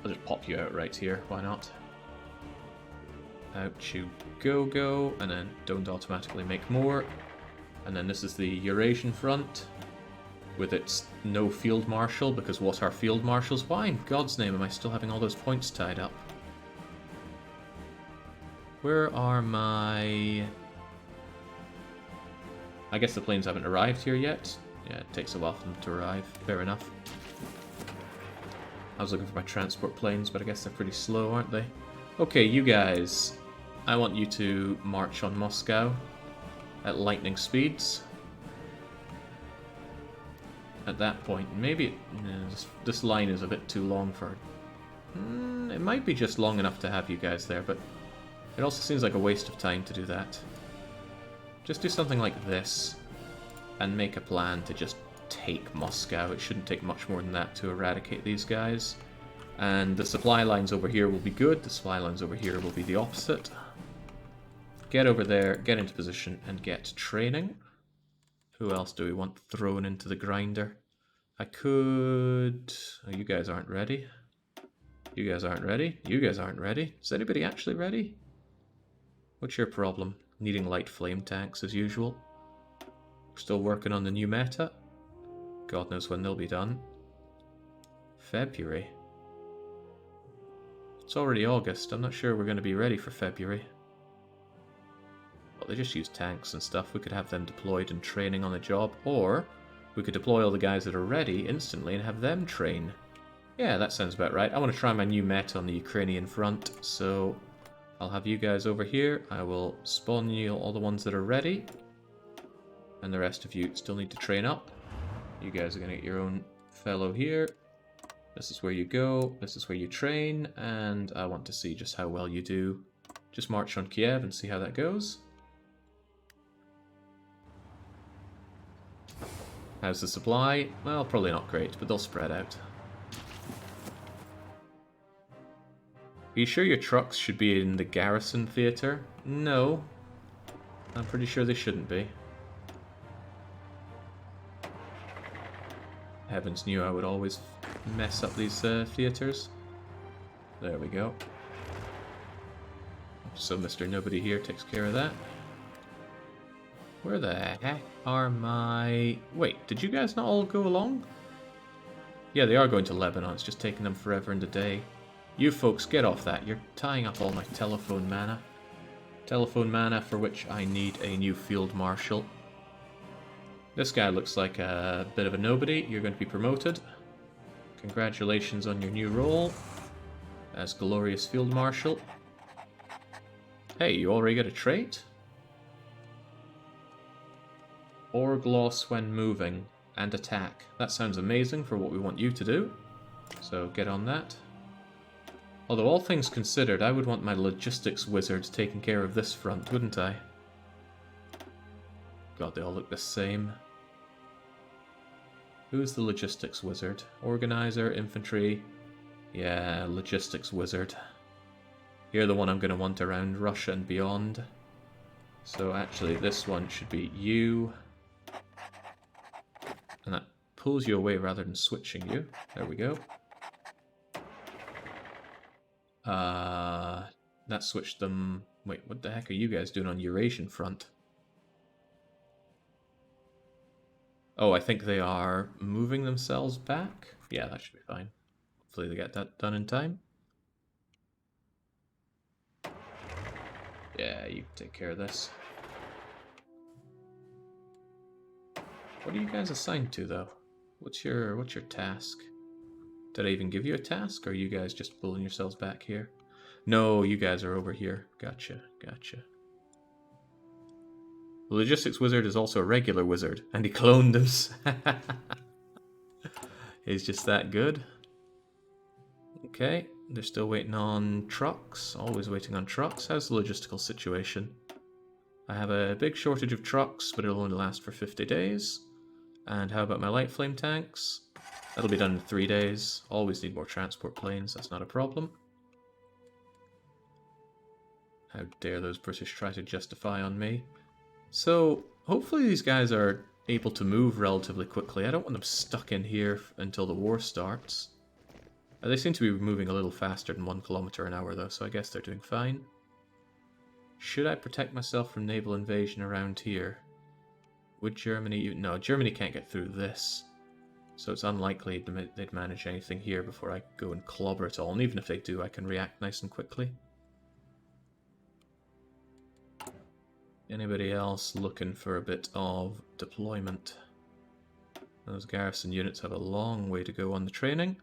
I'll just pop you out right here, why not? Out you go, and then don't automatically make more. And then this is the Eurasian front, with its no field marshal, because what are field marshals? Why in God's name am I still having all those points tied up? Where are my... I guess the planes haven't arrived here yet. Yeah, it takes a while for them to arrive. Fair enough. I was looking for my transport planes, but I guess they're pretty slow, aren't they? Okay, you guys. I want you to march on Moscow at lightning speeds. At that point, maybe this line is a bit too long for... it might be just long enough to have you guys there, but it also seems like a waste of time to do that. Just do something like this, and make a plan to just take Moscow. It shouldn't take much more than that to eradicate these guys. And the supply lines over here will be good, the supply lines over here will be the opposite. Get over there, get into position, and get training. Who else do we want thrown into the grinder? I could... Oh, you guys aren't ready. You guys aren't ready. You guys aren't ready. Is anybody actually ready? What's your problem? Needing light flame tanks as usual. We're still working on the new meta. God knows when they'll be done. February. It's already August. I'm not sure we're going to be ready for February. Well, they just use tanks and stuff. We could have them deployed and training on the job, or we could deploy all the guys that are ready instantly and have them train. Yeah, that sounds about right. I want to try my new meta on the Ukrainian front, so I'll have you guys over here. I will spawn you all the ones that are ready, and the rest of you still need to train up. You guys are going to get your own fellow here. This is where you go, this is where you train, and I want to see just how well you do. Just march on Kiev and see how that goes. How's the supply? Well, probably not great, but they'll spread out. Are you sure your trucks should be in the garrison theater? No. I'm pretty sure they shouldn't be. Heavens knew I would always mess up these theaters. There we go. So Mr. Nobody here takes care of that. Where the heck are my... Wait, did you guys not all go along? Yeah, they are going to Lebanon. It's just taking them forever and a day. You folks, get off that. You're tying up all my telephone mana. Telephone mana for which I need a new field marshal. This guy looks like a bit of a nobody. You're going to be promoted. Congratulations on your new role as glorious field marshal. Hey, you already got a trait? Or gloss when moving and attack. That sounds amazing for what we want you to do. So get on that. Although all things considered, I would want my logistics wizard taking care of this front, wouldn't I? God, they all look the same. Who's the logistics wizard? Organizer, infantry. Yeah, logistics wizard. You're the one I'm going to want around Russia and beyond. So actually, this one should be you. And that pulls you away rather than switching you. There we go. That switched them... Wait, what the heck are you guys doing on Eurasian front? Oh, I think they are moving themselves back. Yeah, that should be fine. Hopefully they get that done in time. Yeah, you can take care of this. What are you guys assigned to, though? What's your task? Did I even give you a task, or are you guys just pulling yourselves back here? No, you guys are over here. Gotcha, gotcha. The logistics wizard is also a regular wizard, and he cloned him. He's just that good. Okay, they're still waiting on trucks. Always waiting on trucks. How's the logistical situation? I have a big shortage of trucks, but it'll only last for 50 days. And how about my light flame tanks? That'll be done in 3 days. Always need more transport planes, that's not a problem. How dare those British try to justify on me. So, hopefully these guys are able to move relatively quickly. I don't want them stuck in here until the war starts. They seem to be moving a little faster than 1 kilometer an hour though, so I guess they're doing fine. Should I protect myself from naval invasion around here? Would Germany... No, Germany can't get through this. So it's unlikely they'd manage anything here before I go and clobber it all. And even if they do, I can react nice and quickly. Anybody else looking for a bit of deployment? Those garrison units have a long way to go on the training.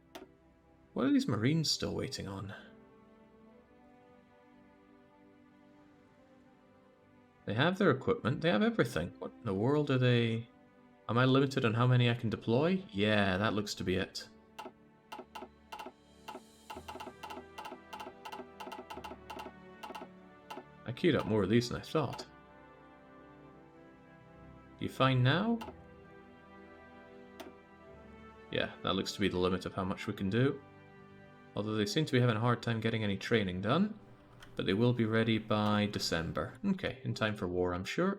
What are these Marines still waiting on? They have their equipment, they have everything. What in the world are they... Am I limited on how many I can deploy? Yeah, that looks to be it. I queued up more of these than I thought. You fine now? Yeah, that looks to be the limit of how much we can do. Although they seem to be having a hard time getting any training done. But they will be ready by December. Okay, in time for war, I'm sure.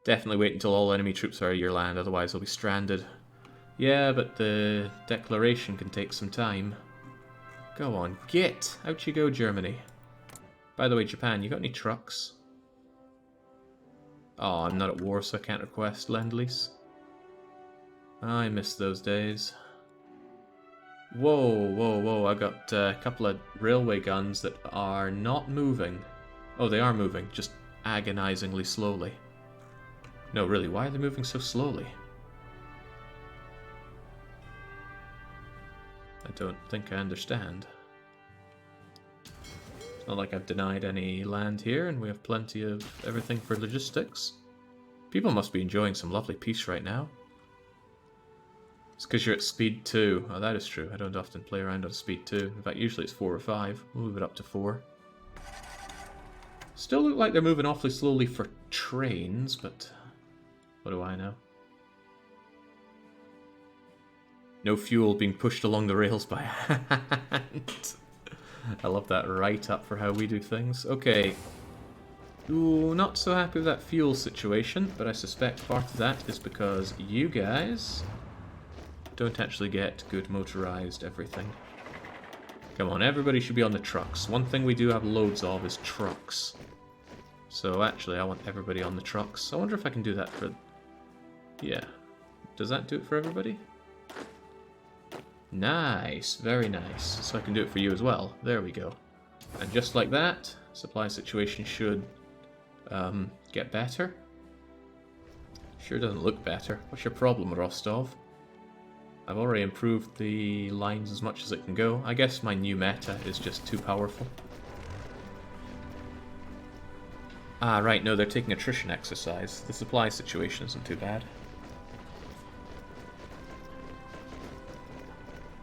Definitely wait until all enemy troops are at your land, otherwise they'll be stranded. Yeah, but the declaration can take some time. Go on, get! Out you go, Germany. By the way, Japan, you got any trucks? Oh, I'm not at war, so I can't request Lend-Lease. I miss those days. Whoa, whoa, whoa, I got a couple of railway guns that are not moving. Oh, they are moving, just agonizingly slowly. No, really, why are they moving so slowly? I don't think I understand. It's not like I've denied any land here, and we have plenty of everything for logistics. People must be enjoying some lovely peace right now. It's because you're at speed 2. Oh, that is true. I don't often play around on speed 2. In fact, usually it's 4 or 5. We'll move it up to 4. Still look like they're moving awfully slowly for trains, but what do I know? No fuel being pushed along the rails by hand. I love that write-up for how we do things. Okay. Ooh, not so happy with that fuel situation, but I suspect part of that is because you guys don't actually get good motorized everything. Come on, everybody should be on the trucks. One thing we do have loads of is trucks. So actually, I want everybody on the trucks. I wonder if I can do that for... Yeah. Does that do it for everybody? Nice, very nice. So I can do it for you as well. There we go. And just like that, supply situation should get better. Sure doesn't look better. What's your problem, Rostov? I've already improved the lines as much as it can go. I guess my new meta is just too powerful. Ah, right, no, they're taking attrition exercise. The supply situation isn't too bad.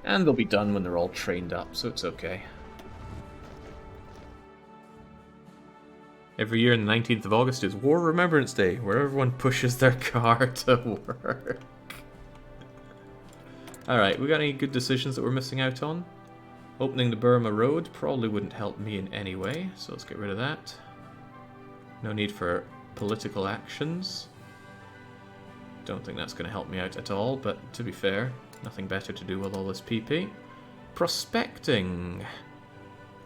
And they'll be done when they're all trained up, so it's okay. Every year on the 19th of August is War Remembrance Day, where everyone pushes their car to work. Alright, we got any good decisions that we're missing out on? Opening the Burma Road probably wouldn't help me in any way, so let's get rid of that. No need for political actions. Don't think that's going to help me out at all, but to be fair, nothing better to do with all this PP. Prospecting!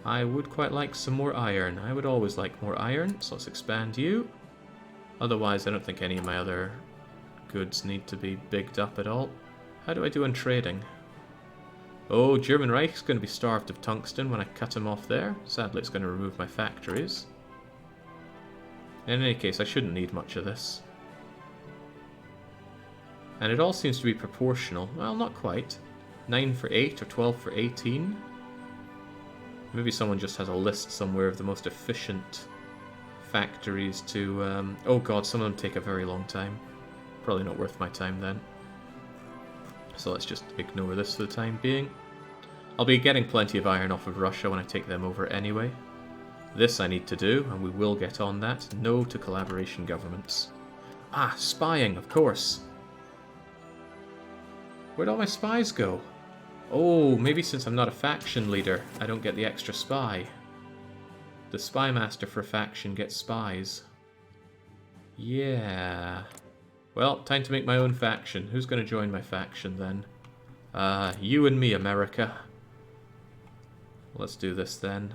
I would quite like some more iron. I would always like more iron, so let's expand you. Otherwise, I don't think any of my other goods need to be bigged up at all. How do I do on trading? Oh, German Reich's going to be starved of tungsten when I cut him off there. Sadly, it's going to remove my factories. In any case, I shouldn't need much of this. And it all seems to be proportional. Well, not quite. 9 for 8 or 12 for 18. Maybe someone just has a list somewhere of the most efficient factories to... oh god, some of them take a very long time. Probably not worth my time then. So let's just ignore this for the time being. I'll be getting plenty of iron off of Russia when I take them over anyway. This I need to do, and we will get on that. No to collaboration governments. Ah, spying, of course. Where'd all my spies go? Oh, maybe since I'm not a faction leader, I don't get the extra spy. The spy master for a faction gets spies. Yeah. Well, time to make my own faction. Who's going to join my faction then? You and me, America. Let's do this then.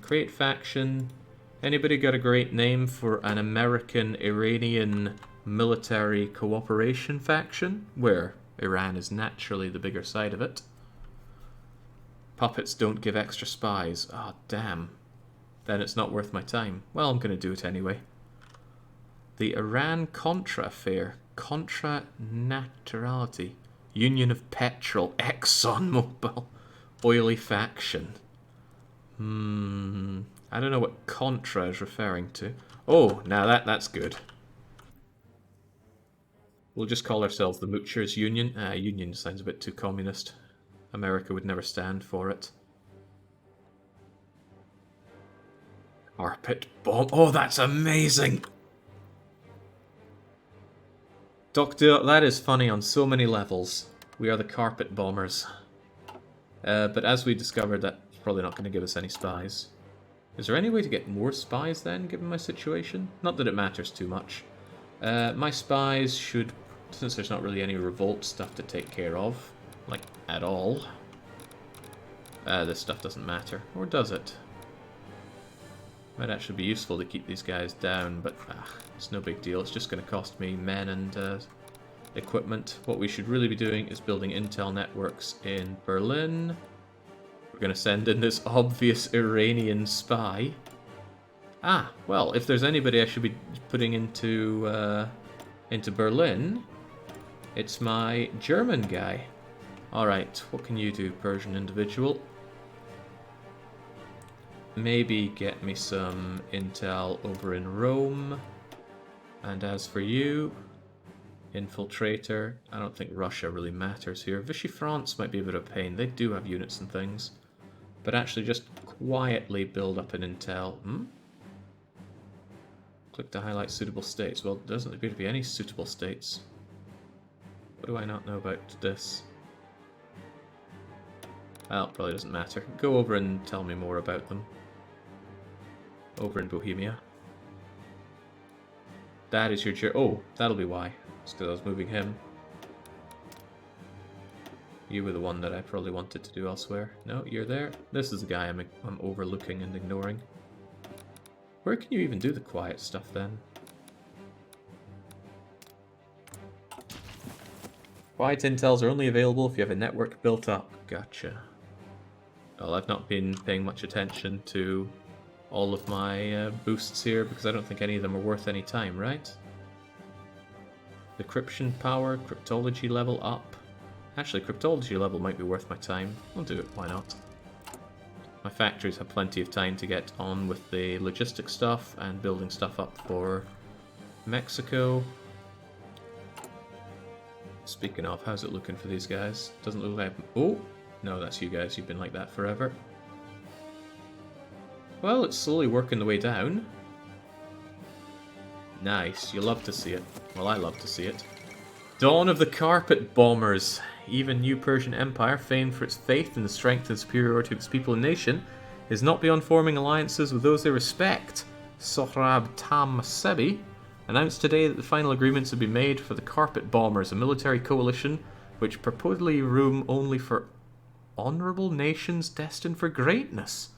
Create faction. Anybody got a great name for an American-Iranian military cooperation faction? Where Iran is naturally the bigger side of it. Puppets don't give extra spies. Ah, damn. Then it's not worth my time. Well, I'm going to do it anyway. The Iran-Contra affair. Contra Naturality. Union of Petrol. ExxonMobil. Oily faction. I don't know what Contra is referring to. Oh, now that's good. We'll just call ourselves the Moochers Union. Union sounds a bit too communist. America would never stand for it. Carpet bomb. Oh, that's amazing! Doctor, that is funny on so many levels. We are the carpet bombers. But as we discovered, that's probably not going to give us any spies. Is there any way to get more spies then, given my situation? Not that it matters too much. My spies should, since there's not really any revolt stuff to take care of, like, at all. This stuff doesn't matter. Or does it? Might actually be useful to keep these guys down, but it's no big deal. It's just going to cost me men and equipment. What we should really be doing is building intel networks in Berlin. We're going to send in this obvious Iranian spy. Ah, well, if there's anybody I should be putting into Berlin, it's my German guy. Alright, what can you do, Persian individual? Maybe get me some intel over in Rome. And as for you, infiltrator, I don't think Russia really matters here. Vichy France might be a bit of a pain. They do have units and things. But actually just quietly build up an intel. Click to highlight suitable states. Well, there doesn't appear to be any suitable states. What do I not know about this? Well, it probably doesn't matter. Go over and tell me more about them. Over in Bohemia. That is your... Oh, that'll be why. It's because I was moving him. You were the one that I probably wanted to do elsewhere. No, you're there. This is the guy I'm overlooking and ignoring. Where can you even do the quiet stuff then? Quiet intels are only available if you have a network built up. Gotcha. Well, I've not been paying much attention to all of my boosts here because I don't think any of them are worth any time, right? Decryption power, cryptology level up. Actually, cryptology level might be worth my time. I'll do it, why not? My factories have plenty of time to get on with the logistics stuff and building stuff up for Mexico. Speaking of, how's it looking for these guys? Doesn't look like... Oh! No, that's you guys. You've been like that forever. Well, it's slowly working the way down. Nice. You love to see it. Well, I love to see it. Dawn of the Carpet Bombers. Even new Persian Empire, famed for its faith in the strength and superiority of its people and nation, is not beyond forming alliances with those they respect. Sohrab Tam-Sebi announced today that the final agreements have been made for the Carpet Bombers, a military coalition which purportedly room only for honourable nations destined for greatness.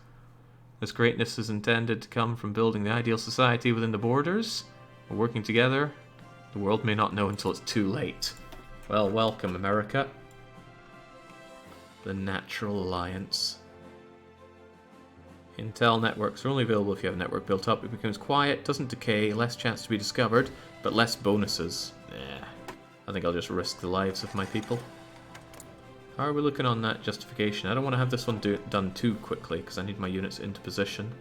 This greatness is intended to come from building the ideal society within the borders, working together The world may not know until it's too late. Well, welcome, America. The Natural Alliance. Intel networks are only available if you have a network built up. It becomes quiet, doesn't decay, less chance to be discovered, but less bonuses. Nah, I think I'll just risk the lives of my people. How are we looking on that justification? I don't want to have this one done too quickly because I need my units into position.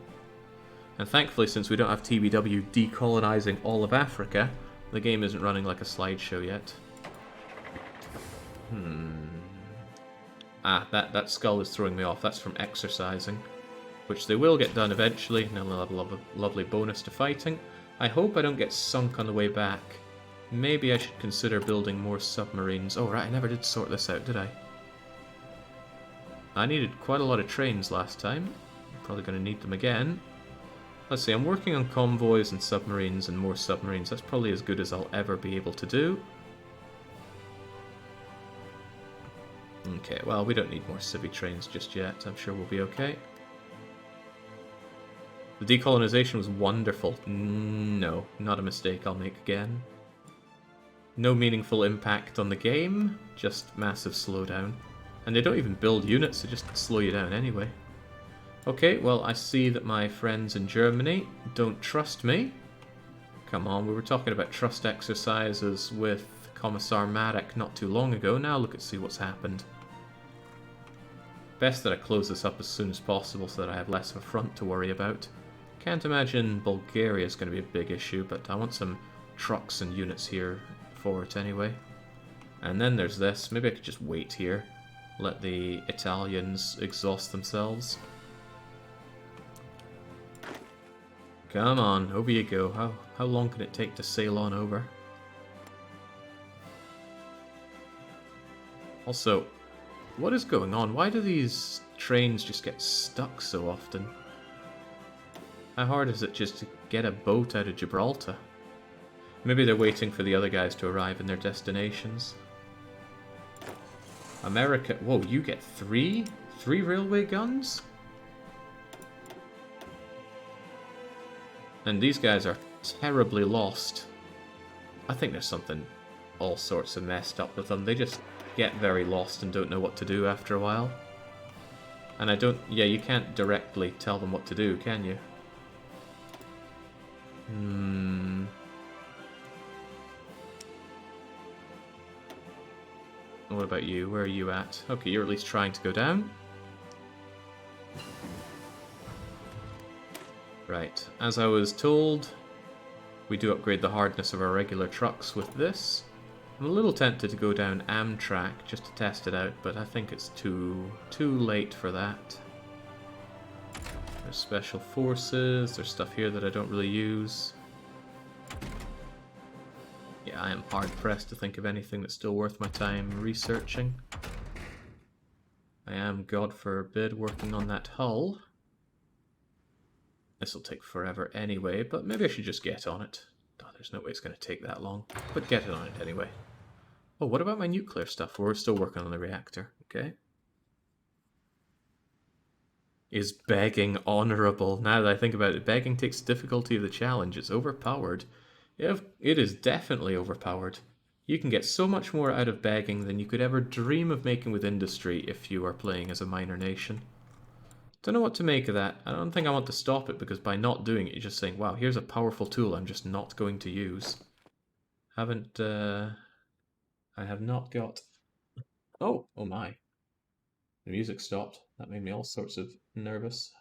And thankfully, since we don't have TBW decolonizing all of Africa, the game isn't running like a slideshow yet. Ah, that skull is throwing me off. That's from exercising. Which they will get done eventually, and they'll have a lovely bonus to fighting. I hope I don't get sunk on the way back. Maybe I should consider building more submarines. Oh right, I never did sort this out, did I? I needed quite a lot of trains last time. I'm probably going to need them again. Let's see, I'm working on convoys and submarines and more submarines. That's probably as good as I'll ever be able to do. Okay, well, we don't need more civvy trains just yet. I'm sure we'll be okay. The decolonization was wonderful. No, not a mistake I'll make again. No meaningful impact on the game, just massive slowdown. And they don't even build units, they just slow you down anyway. Okay, well, I see that my friends in Germany don't trust me. Come on, we were talking about trust exercises with Commissar Marek not too long ago. Now look at see what's happened. Best that I close this up as soon as possible so that I have less of a front to worry about. Can't imagine Bulgaria is going to be a big issue, but I want some trucks and units here for it anyway. And then there's this. Maybe I could just wait here. Let the Italians exhaust themselves. Come on, over you go. How long can it take to sail on over? Also, what is going on? Why do these trains just get stuck so often? How hard is it just to get a boat out of Gibraltar? Maybe they're waiting for the other guys to arrive in their destinations. America... Whoa, you get three? 3 railway guns? And these guys are terribly lost. I think there's something all sorts of messed up with them. They just get very lost and don't know what to do after a while. And I don't... Yeah, you can't directly tell them what to do, can you? What about you? Where are you at? Okay, you're at least trying to go down. Right, as I was told, we do upgrade the hardness of our regular trucks with this. I'm a little tempted to go down Amtrak just to test it out, but I think it's too late for that. There's special forces, there's stuff here that I don't really use. Yeah, I am hard-pressed to think of anything that's still worth my time researching. I am, God forbid, working on that hull. This will take forever anyway, but maybe I should just get on it. Oh, there's no way it's going to take that long, but get it on it anyway. Oh, what about my nuclear stuff? We're still working on the reactor, okay? Is begging honourable? Now that I think about it, begging takes difficulty of the challenge. It's overpowered. It is definitely overpowered. You can get so much more out of begging than you could ever dream of making with industry if you are playing as a minor nation. Don't know what to make of that. I don't think I want to stop it because by not doing it, you're just saying, wow, here's a powerful tool I'm just not going to use. I have not got... Oh my. The music stopped. That made me all sorts of nervous.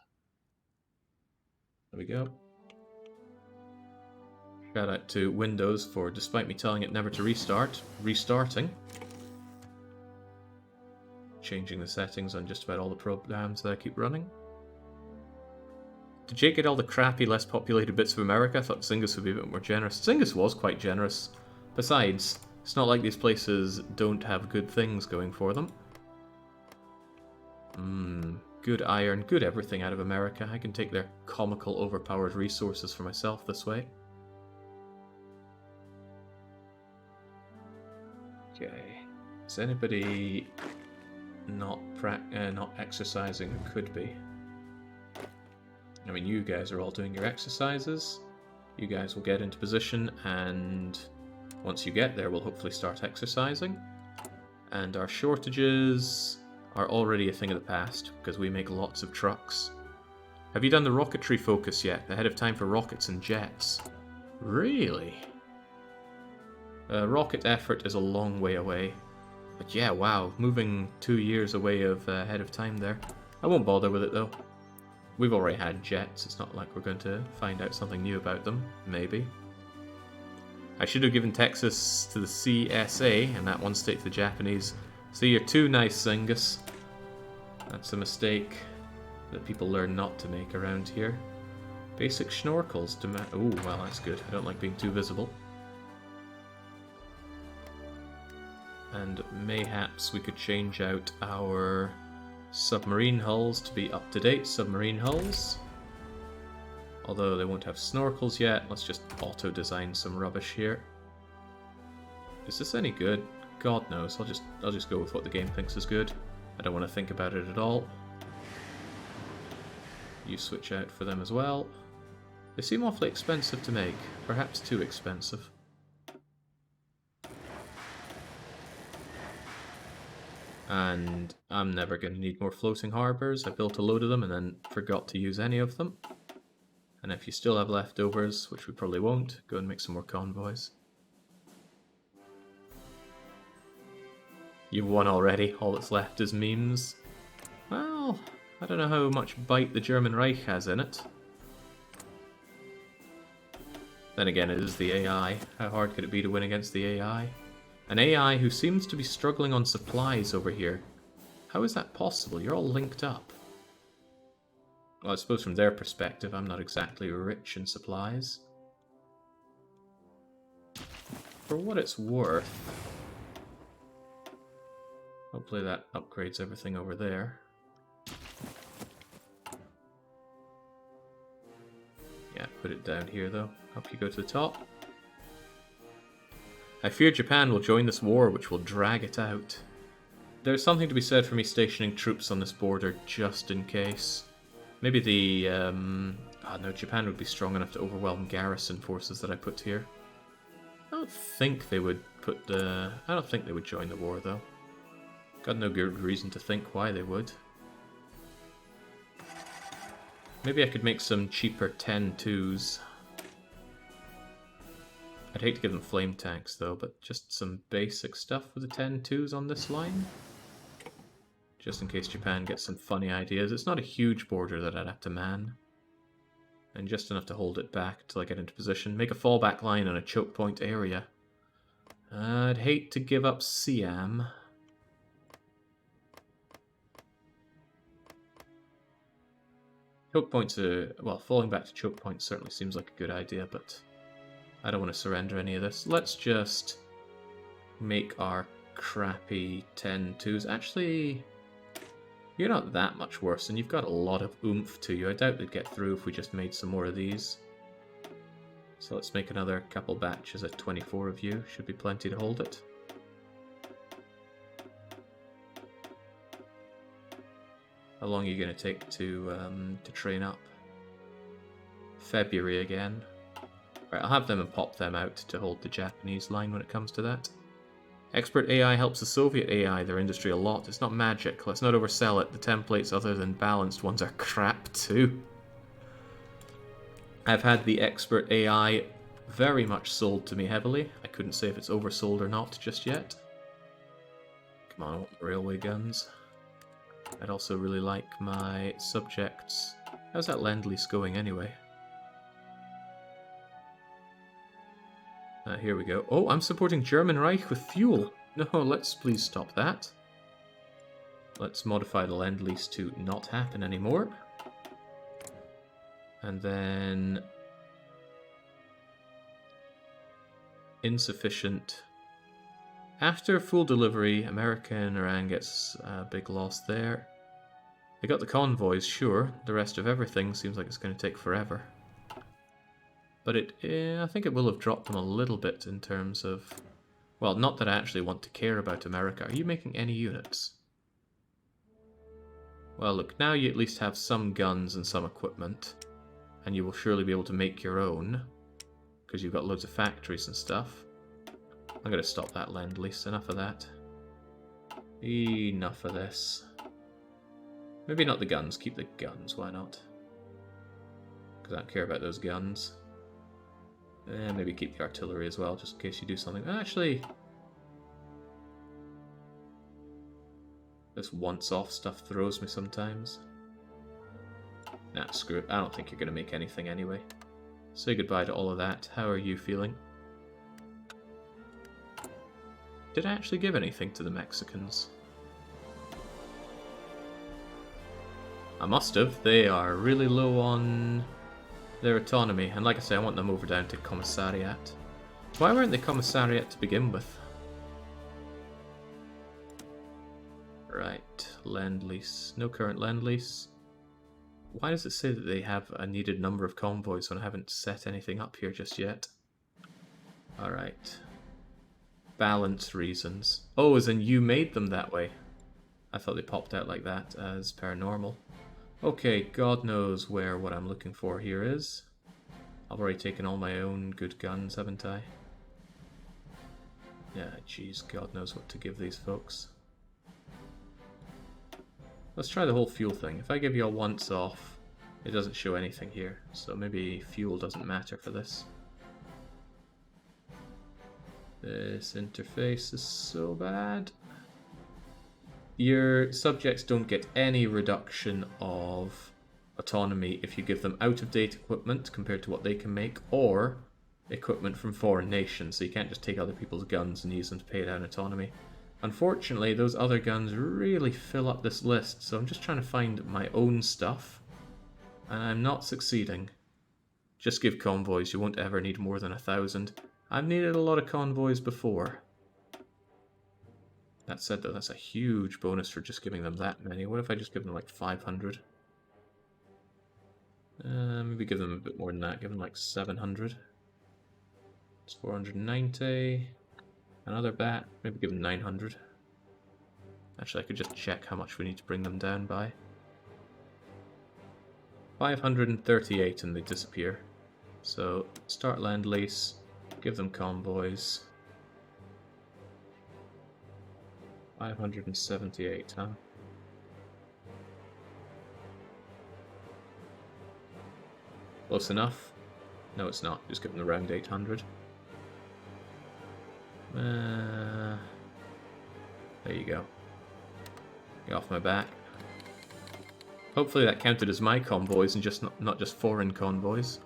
There we go. Shout out to Windows for, despite me telling it never to restart, restarting. Changing the settings on just about all the programs that I keep running. Did Jake get all the crappy, less populated bits of America? I thought Zingus would be a bit more generous. Zingus was quite generous. Besides, it's not like these places don't have good things going for them. Good iron, good everything out of America. I can take their comical, overpowered resources for myself this way. Okay. Is anybody not exercising who could be? I mean, you guys are all doing your exercises. You guys will get into position and Once you get there, we'll hopefully start exercising. And our shortages are already a thing of the past, because we make lots of trucks. Have you done the rocketry focus yet? Ahead of time for rockets and jets. Really? Rocket effort is a long way away. But yeah, wow, moving 2 years away of ahead of time there. I won't bother with it though. We've already had jets, it's not like we're going to find out something new about them. Maybe. I should have given Texas to the CSA, and that one stayed to the Japanese. So you're too nice, Zingus. That's a mistake that people learn not to make around here. Basic schnorkels. Oh, well, that's good. I don't like being too visible. And mayhaps we could change out our submarine hulls to be up-to-date submarine hulls. Although they won't have snorkels yet, let's just auto-design some rubbish here. Is this any good? God knows. I'll just go with what the game thinks is good. I don't want to think about it at all. You switch out for them as well. They seem awfully expensive to make. Perhaps too expensive. And I'm never going to need more floating harbours. I built a load of them and then forgot to use any of them. And if you still have leftovers, which we probably won't, go and make some more convoys. You've won already. All that's left is memes. Well, I don't know how much bite the German Reich has in it. Then again, it is the AI. How hard could it be to win against the AI? An AI who seems to be struggling on supplies over here. How is that possible? You're all linked up. Well, I suppose from their perspective, I'm not exactly rich in supplies. For what it's worth, hopefully that upgrades everything over there. Yeah, put it down here though. Help you go to the top. I fear Japan will join this war, which will drag it out. There's something to be said for me stationing troops on this border just in case. Maybe the, no, Japan would be strong enough to overwhelm garrison forces that I put here. I don't think they would I don't think they would join the war, though. Got no good reason to think why they would. Maybe I could make some cheaper 10-2s. I'd hate to give them flame tanks, though, but just some basic stuff with the 10-2s on this line. Just in case Japan gets some funny ideas. It's not a huge border that I'd have to man. And just enough to hold it back until I get into position. Make a fallback line on a choke point area. I'd hate to give up Siam. Choke points are... well, falling back to choke points certainly seems like a good idea, but I don't want to surrender any of this. Let's just make our crappy 10-2s. Actually... you're not that much worse, and you've got a lot of oomph to you. I doubt they'd get through if we just made some more of these. So let's make another couple batches at 24 of you. Should be plenty to hold it. How long are you going to take to train up? February again. Right, I'll have them and pop them out to hold the Japanese line when it comes to that. Expert AI helps the Soviet AI, their industry, a lot. It's not magic. Let's not oversell it. The templates other than balanced ones are crap too. I've had the expert AI very much sold to me heavily. I couldn't say if it's oversold or not just yet. Come on, I want railway guns. I'd also really like my subjects. How's that Lend-Lease going anyway? Here we go. Oh, I'm supporting German Reich with fuel. No, let's please stop that. Let's modify the Lend-Lease to not happen anymore. And then... insufficient. After full delivery, America and Iran gets a big loss there. They got the convoys, sure. The rest of everything seems like it's going to take forever. But I think it will have dropped them a little bit in terms of... well, not that I actually want to care about America. Are you making any units? Well, look, now you at least have some guns and some equipment. And you will surely be able to make your own. Because you've got loads of factories and stuff. I'm going to stop that lend-lease. Enough of that. Enough of this. Maybe not the guns. Keep the guns. Why not? Because I don't care about those guns. And maybe keep the artillery as well, just in case you do something. Actually, this once-off stuff throws me sometimes. Nah, screw it. I don't think you're going to make anything anyway. Say goodbye to all of that. How are you feeling? Did I actually give anything to the Mexicans? I must have. They are really low on their autonomy. And like I say, I want them over down to Commissariat. Why weren't they Commissariat to begin with? Right. Lend-lease. No current lend-lease. Why does it say that they have a needed number of convoys when I haven't set anything up here just yet? Alright. Balance reasons. Oh, as in you made them that way. I thought they popped out like that as paranormal. Okay, God knows where what I'm looking for here is. I've already taken all my own good guns, haven't I? Yeah, jeez, God knows what to give these folks. Let's try the whole fuel thing. If I give you a once off, it doesn't show anything here. So maybe fuel doesn't matter for this. This interface is so bad. Your subjects don't get any reduction of autonomy if you give them out-of-date equipment compared to what they can make, or equipment from foreign nations, so you can't just take other people's guns and use them to pay down autonomy. Unfortunately, those other guns really fill up this list, so I'm just trying to find my own stuff, and I'm not succeeding. Just give convoys, you won't ever need more than 1,000. I've needed a lot of convoys before. That said though, that's a huge bonus for just giving them that many. What if I just give them like 500? Maybe give them a bit more than that, give them like 700. It's 490. Another bat, maybe give them 900. Actually, I could just check how much we need to bring them down by. 538 and they disappear. So, start lend-lease, give them convoys. 578, huh? Close enough? No, it's not. Just give them around 800. There you go. Get off my back. Hopefully that counted as my convoys and just not just foreign convoys.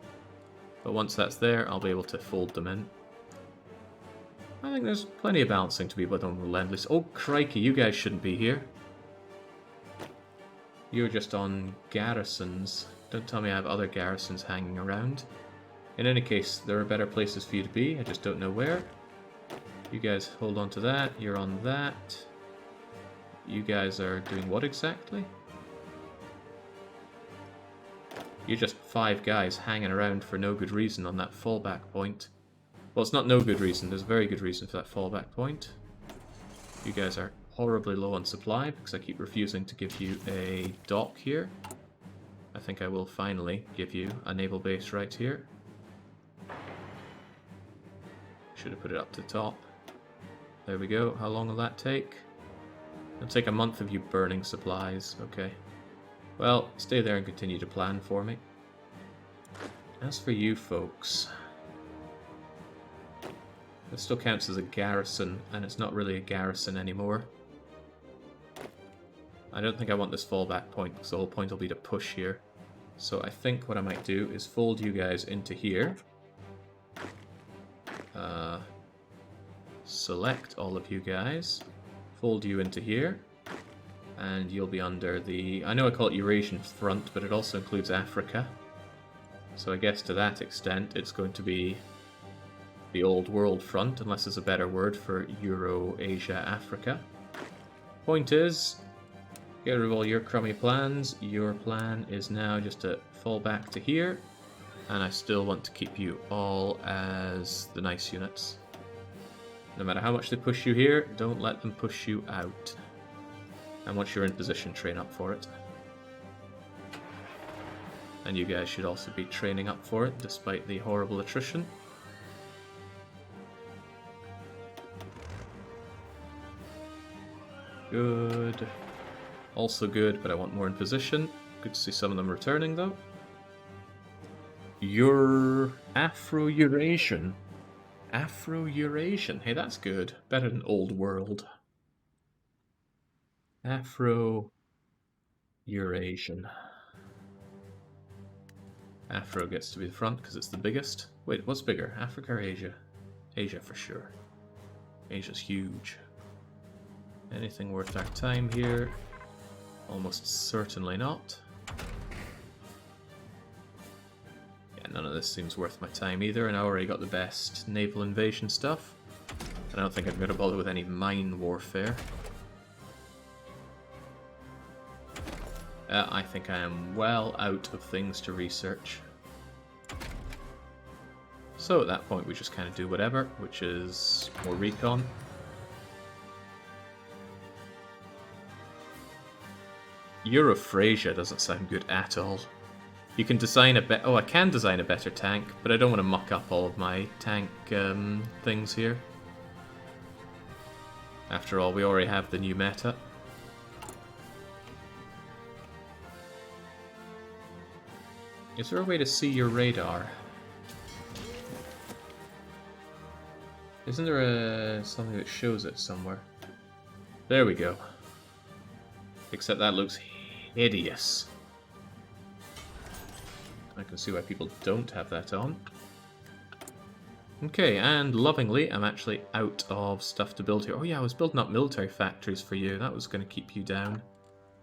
But once that's there, I'll be able to fold them in. I think there's plenty of balancing to be done with Lend-Lease. Oh, crikey, you guys shouldn't be here. You're just on garrisons. Don't tell me I have other garrisons hanging around. In any case, there are better places for you to be. I just don't know where. You guys hold on to that. You're on that. You guys are doing what exactly? You're just 5 guys hanging around for no good reason on that fallback point. Well, it's not no good reason. There's a very good reason for that fallback point. You guys are horribly low on supply because I keep refusing to give you a dock here. I think I will finally give you a naval base right here. Should have put it up to the top. There we go. How long will that take? It'll take a month of you burning supplies. Okay. Well, stay there and continue to plan for me. As for you folks, this still counts as a garrison, and it's not really a garrison anymore. I don't think I want this fallback point, because the whole point will be to push here. So I think what I might do is fold you guys into here. Select all of you guys. Fold you into here. And you'll be under the... I know I call it Eurasian front, but it also includes Africa. So I guess to that extent it's going to be the old world front, unless there's a better word for Euro, Asia, Africa. Point is, get rid of all your crummy plans. Your plan is now just to fall back to here. And I still want to keep you all as the nice units. No matter how much they push you here, don't let them push you out. And once you're in position, train up for it. And you guys should also be training up for it, despite the horrible attrition. Good. Also good, but I want more in position. Good to see some of them returning, though. You're Afro-Eurasian. Afro-Eurasian. Hey, that's good. Better than Old World. Afro-Eurasian. Afro gets to be the front because it's the biggest. Wait, what's bigger? Africa or Asia? Asia for sure. Asia's huge. Anything worth our time here? Almost certainly not. Yeah, none of this seems worth my time either, and I already got the best naval invasion stuff. I don't think I'm going to bother with any mine warfare. I think I am well out of things to research. So at that point we just kind of do whatever, which is more recon. Europhrasia doesn't sound good at all. You can design I can design a better tank, but I don't want to muck up all of my tank things here. After all, we already have the new meta. Is there a way to see your radar? Isn't there something that shows it somewhere? There we go. Except that looks hideous. I can see why people don't have that on. Okay, and lovingly, I'm actually out of stuff to build here. Oh yeah, I was building up military factories for you. That was going to keep you down.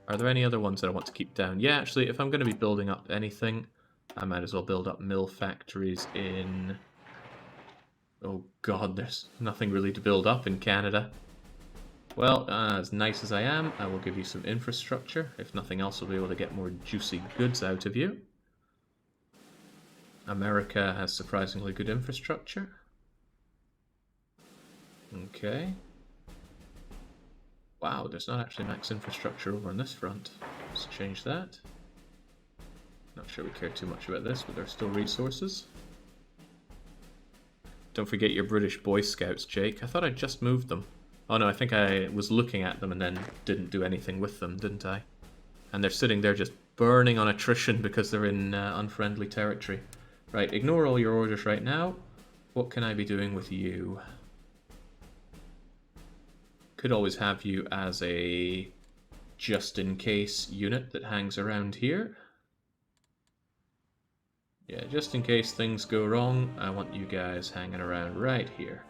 Are there any other ones that I want to keep down? Yeah, actually, if I'm going to be building up anything, I might as well build up mill factories in... Oh god, there's nothing really to build up in Canada. Well, as nice as I am, I will give you some infrastructure. If nothing else, we'll be able to get more juicy goods out of you. America has surprisingly good infrastructure. Okay. Wow, there's not actually max infrastructure over on this front. Let's change that. Not sure we care too much about this, but there are still resources. Don't forget your British Boy Scouts, Jake. I thought I just moved them. Oh no, I think I was looking at them and then didn't do anything with them, didn't I? And they're sitting there just burning on attrition because they're in unfriendly territory. Right, ignore all your orders right now. What can I be doing with you? Could always have you as a just-in-case unit that hangs around here. Yeah, just in case things go wrong, I want you guys hanging around right here.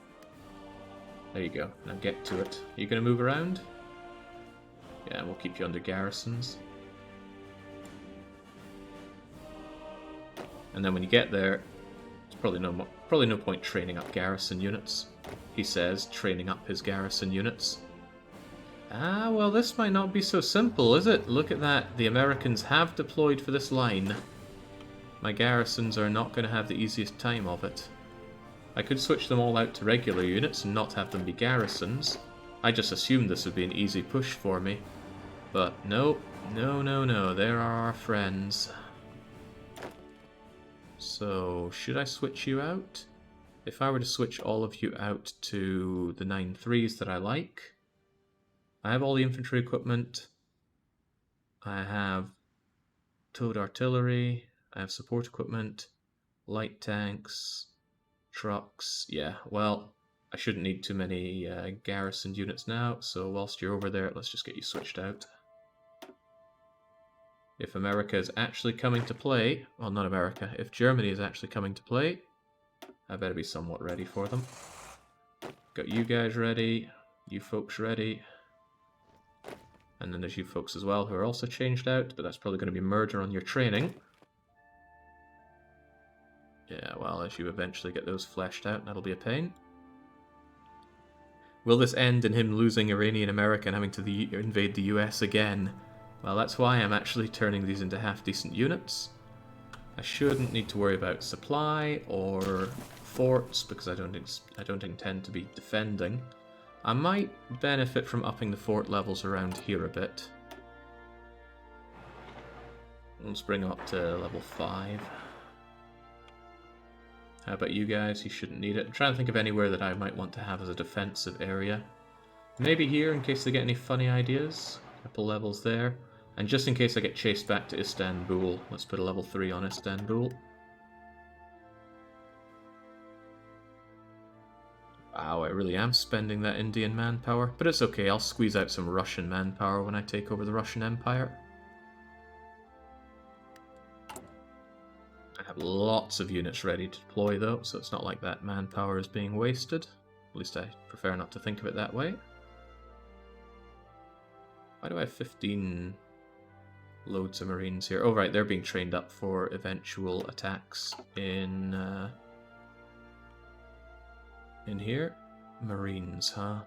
There you go. Now get to it. Are you going to move around? Yeah, we'll keep you under garrisons. And then when you get there, there's probably no point training up garrison units. He says, training up his garrison units. Ah, well, this might not be so simple, is it? Look at that. The Americans have deployed for this line. My garrisons are not going to have the easiest time of it. I could switch them all out to regular units and not have them be garrisons. I just assumed this would be an easy push for me. But no, no, there are our friends. So, should I switch you out? If I were to switch all of you out to the 9.3s that I like, I have all the infantry equipment, I have towed artillery, I have support equipment, light tanks, trucks. Yeah, well, I shouldn't need too many garrison units now, so whilst you're over there, let's just get you switched out. If America is actually coming to play, well, not America, if Germany is actually coming to play, I better be somewhat ready for them. Got you guys ready, you folks ready, and then there's you folks as well who are also changed out, but that's probably going to be murder on your training. Yeah, well, as you eventually get those fleshed out, that'll be a pain. Will this end in him losing Iranian America and having to invade the US again? Well, that's why I'm actually turning these into half-decent units. I shouldn't need to worry about supply or forts, because I don't intend to be defending. I might benefit from upping the fort levels around here a bit. Let's bring them up to level 5. How about you guys? You shouldn't need it. I'm trying to think of anywhere that I might want to have as a defensive area. Maybe here in case they get any funny ideas. A couple levels there. And just in case I get chased back to Istanbul, let's put a level 3 on Istanbul. Wow, I really am spending that Indian manpower. But it's okay, I'll squeeze out some Russian manpower when I take over the Russian Empire. I have lots of units ready to deploy though, so it's not like that manpower is being wasted. At least I prefer not to think of it that way. Why do I have 15 loads of Marines here? Oh right, they're being trained up for eventual attacks in here. Marines, huh?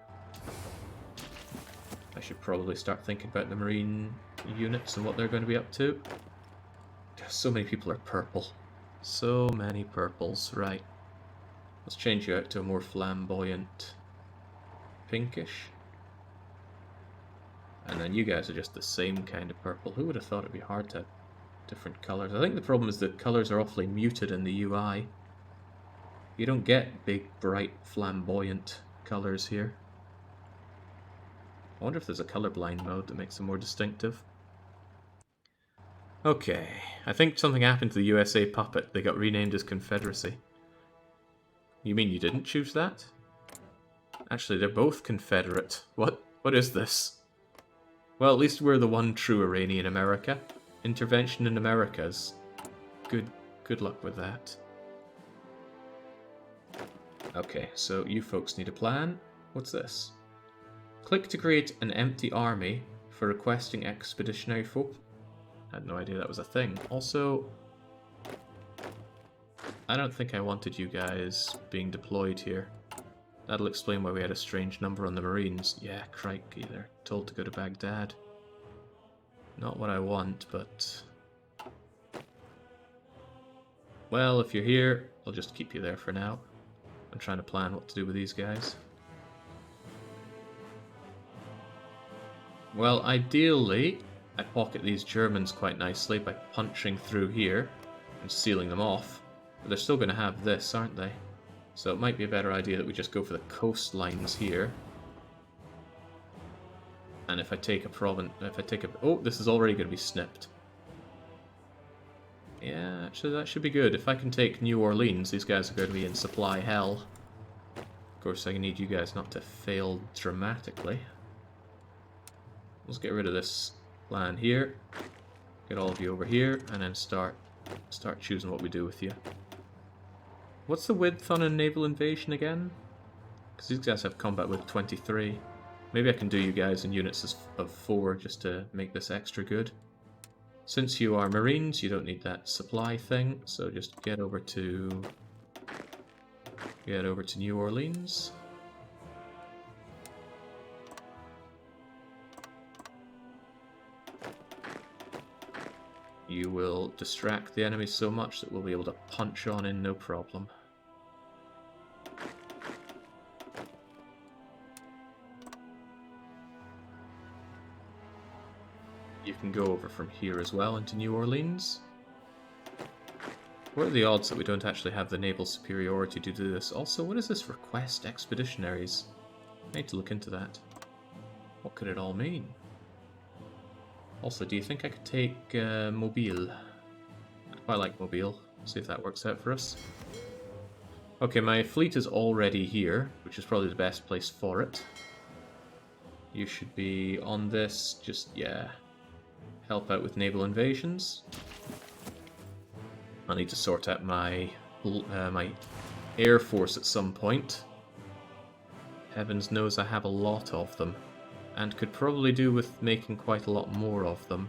I should probably start thinking about the Marine units and what they're going to be up to. So many people are purple. So many purples. Right. Let's change you out to a more flamboyant pinkish. And then you guys are just the same kind of purple. Who would have thought it'd be hard to have different colours? I think the problem is the colours are awfully muted in the UI. You don't get big, bright, flamboyant colours here. I wonder if there's a colorblind mode that makes them more distinctive. Okay, I think something happened to the USA puppet. They got renamed as Confederacy. You mean you didn't choose that? Actually, they're both Confederate. What is this? Well, at least we're the one true Iranian America. Intervention in Americas. Good luck with that. Okay, so you folks need a plan. What's this? Click to create an empty army for requesting expeditionary folk. I had no idea that was a thing. Also, I don't think I wanted you guys being deployed here. That'll explain why we had a strange number on the Marines. Yeah, crikey, they're told to go to Baghdad. Not what I want, but... well, if you're here, I'll just keep you there for now. I'm trying to plan what to do with these guys. Well, ideally, I pocket these Germans quite nicely by punching through here and sealing them off. But they're still going to have this, aren't they? So it might be a better idea that we just go for the coastlines here. And if I take a province, oh, this is already going to be snipped. Yeah, actually that should be good. If I can take New Orleans, these guys are going to be in supply hell. Of course, I need you guys not to fail dramatically. Let's get rid of this land here. Get all of you over here, and then start choosing what we do with you. What's the width on a naval invasion again? Because these guys have combat width 23. Maybe I can do you guys in units of 4 just to make this extra good. Since you are Marines, you don't need that supply thing, so just get over to New Orleans. You will distract the enemy so much that we'll be able to punch on in no problem. You can go over from here as well into New Orleans. What are the odds that we don't actually have the naval superiority to do this? Also, what is this request expeditionaries? I need to look into that. What could it all mean? Also, do you think I could take Mobile? I quite like Mobile. See if that works out for us. Okay, my fleet is already here, which is probably the best place for it. You should be on this, just, yeah, help out with naval invasions. I need to sort out my air force at some point. Heavens knows I have a lot of them. And could probably do with making quite a lot more of them.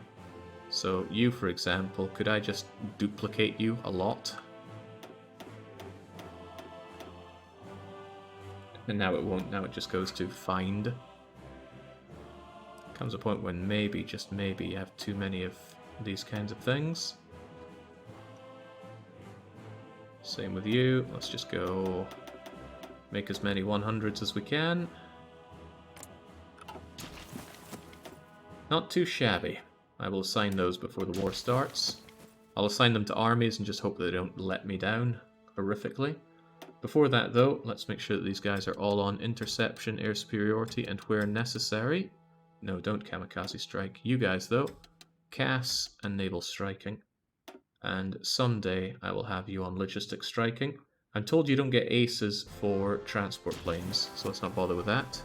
So you, for example, could I just duplicate you a lot? And now it won't, now it just goes to find. Comes a point when maybe, just maybe, you have too many of these kinds of things. Same with you, let's just go make as many 100s as we can. Not too shabby. I will assign those before the war starts. I'll assign them to armies and just hope they don't let me down horrifically. Before that, though, let's make sure that these guys are all on interception, air superiority, and where necessary. No, don't kamikaze strike. You guys, though, CAS and naval striking. And someday I will have you on logistic striking. I'm told you don't get aces for transport planes, so let's not bother with that.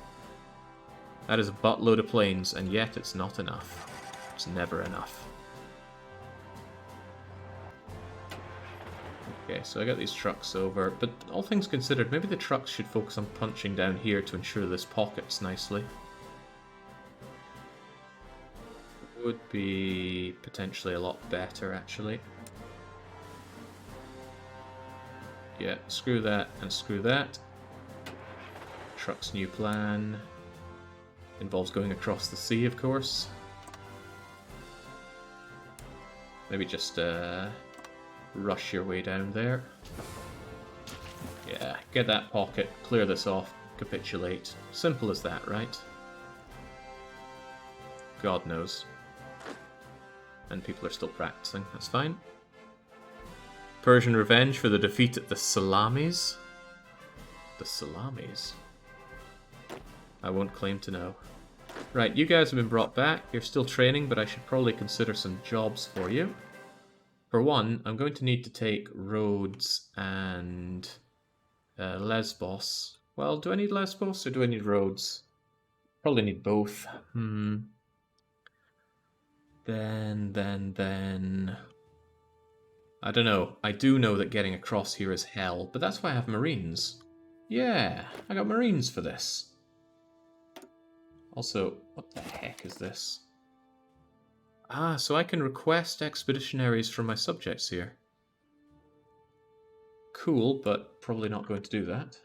That is a buttload of planes, and yet it's not enough. It's never enough. Okay, so I got these trucks over, but all things considered, maybe the trucks should focus on punching down here to ensure this pockets nicely. Would be potentially a lot better, actually. Yeah, screw that and screw that. Truck's new plan involves going across the sea, of course. Maybe just rush your way down there. Yeah, get that pocket, clear this off, capitulate. Simple as that, right? God knows. And people are still practicing, that's fine. Persian revenge for the defeat at the Salamis? The Salamis? I won't claim to know. Right, you guys have been brought back. You're still training, but I should probably consider some jobs for you. For one, I'm going to need to take Rhodes and Lesbos. Well, do I need Lesbos or do I need Rhodes? Probably need both. Then... I don't know. I do know that getting across here is hell, but that's why I have Marines. Yeah, I got Marines for this. Also, what the heck is this? Ah, so I can request expeditionaries from my subjects here. Cool, but probably not going to do that.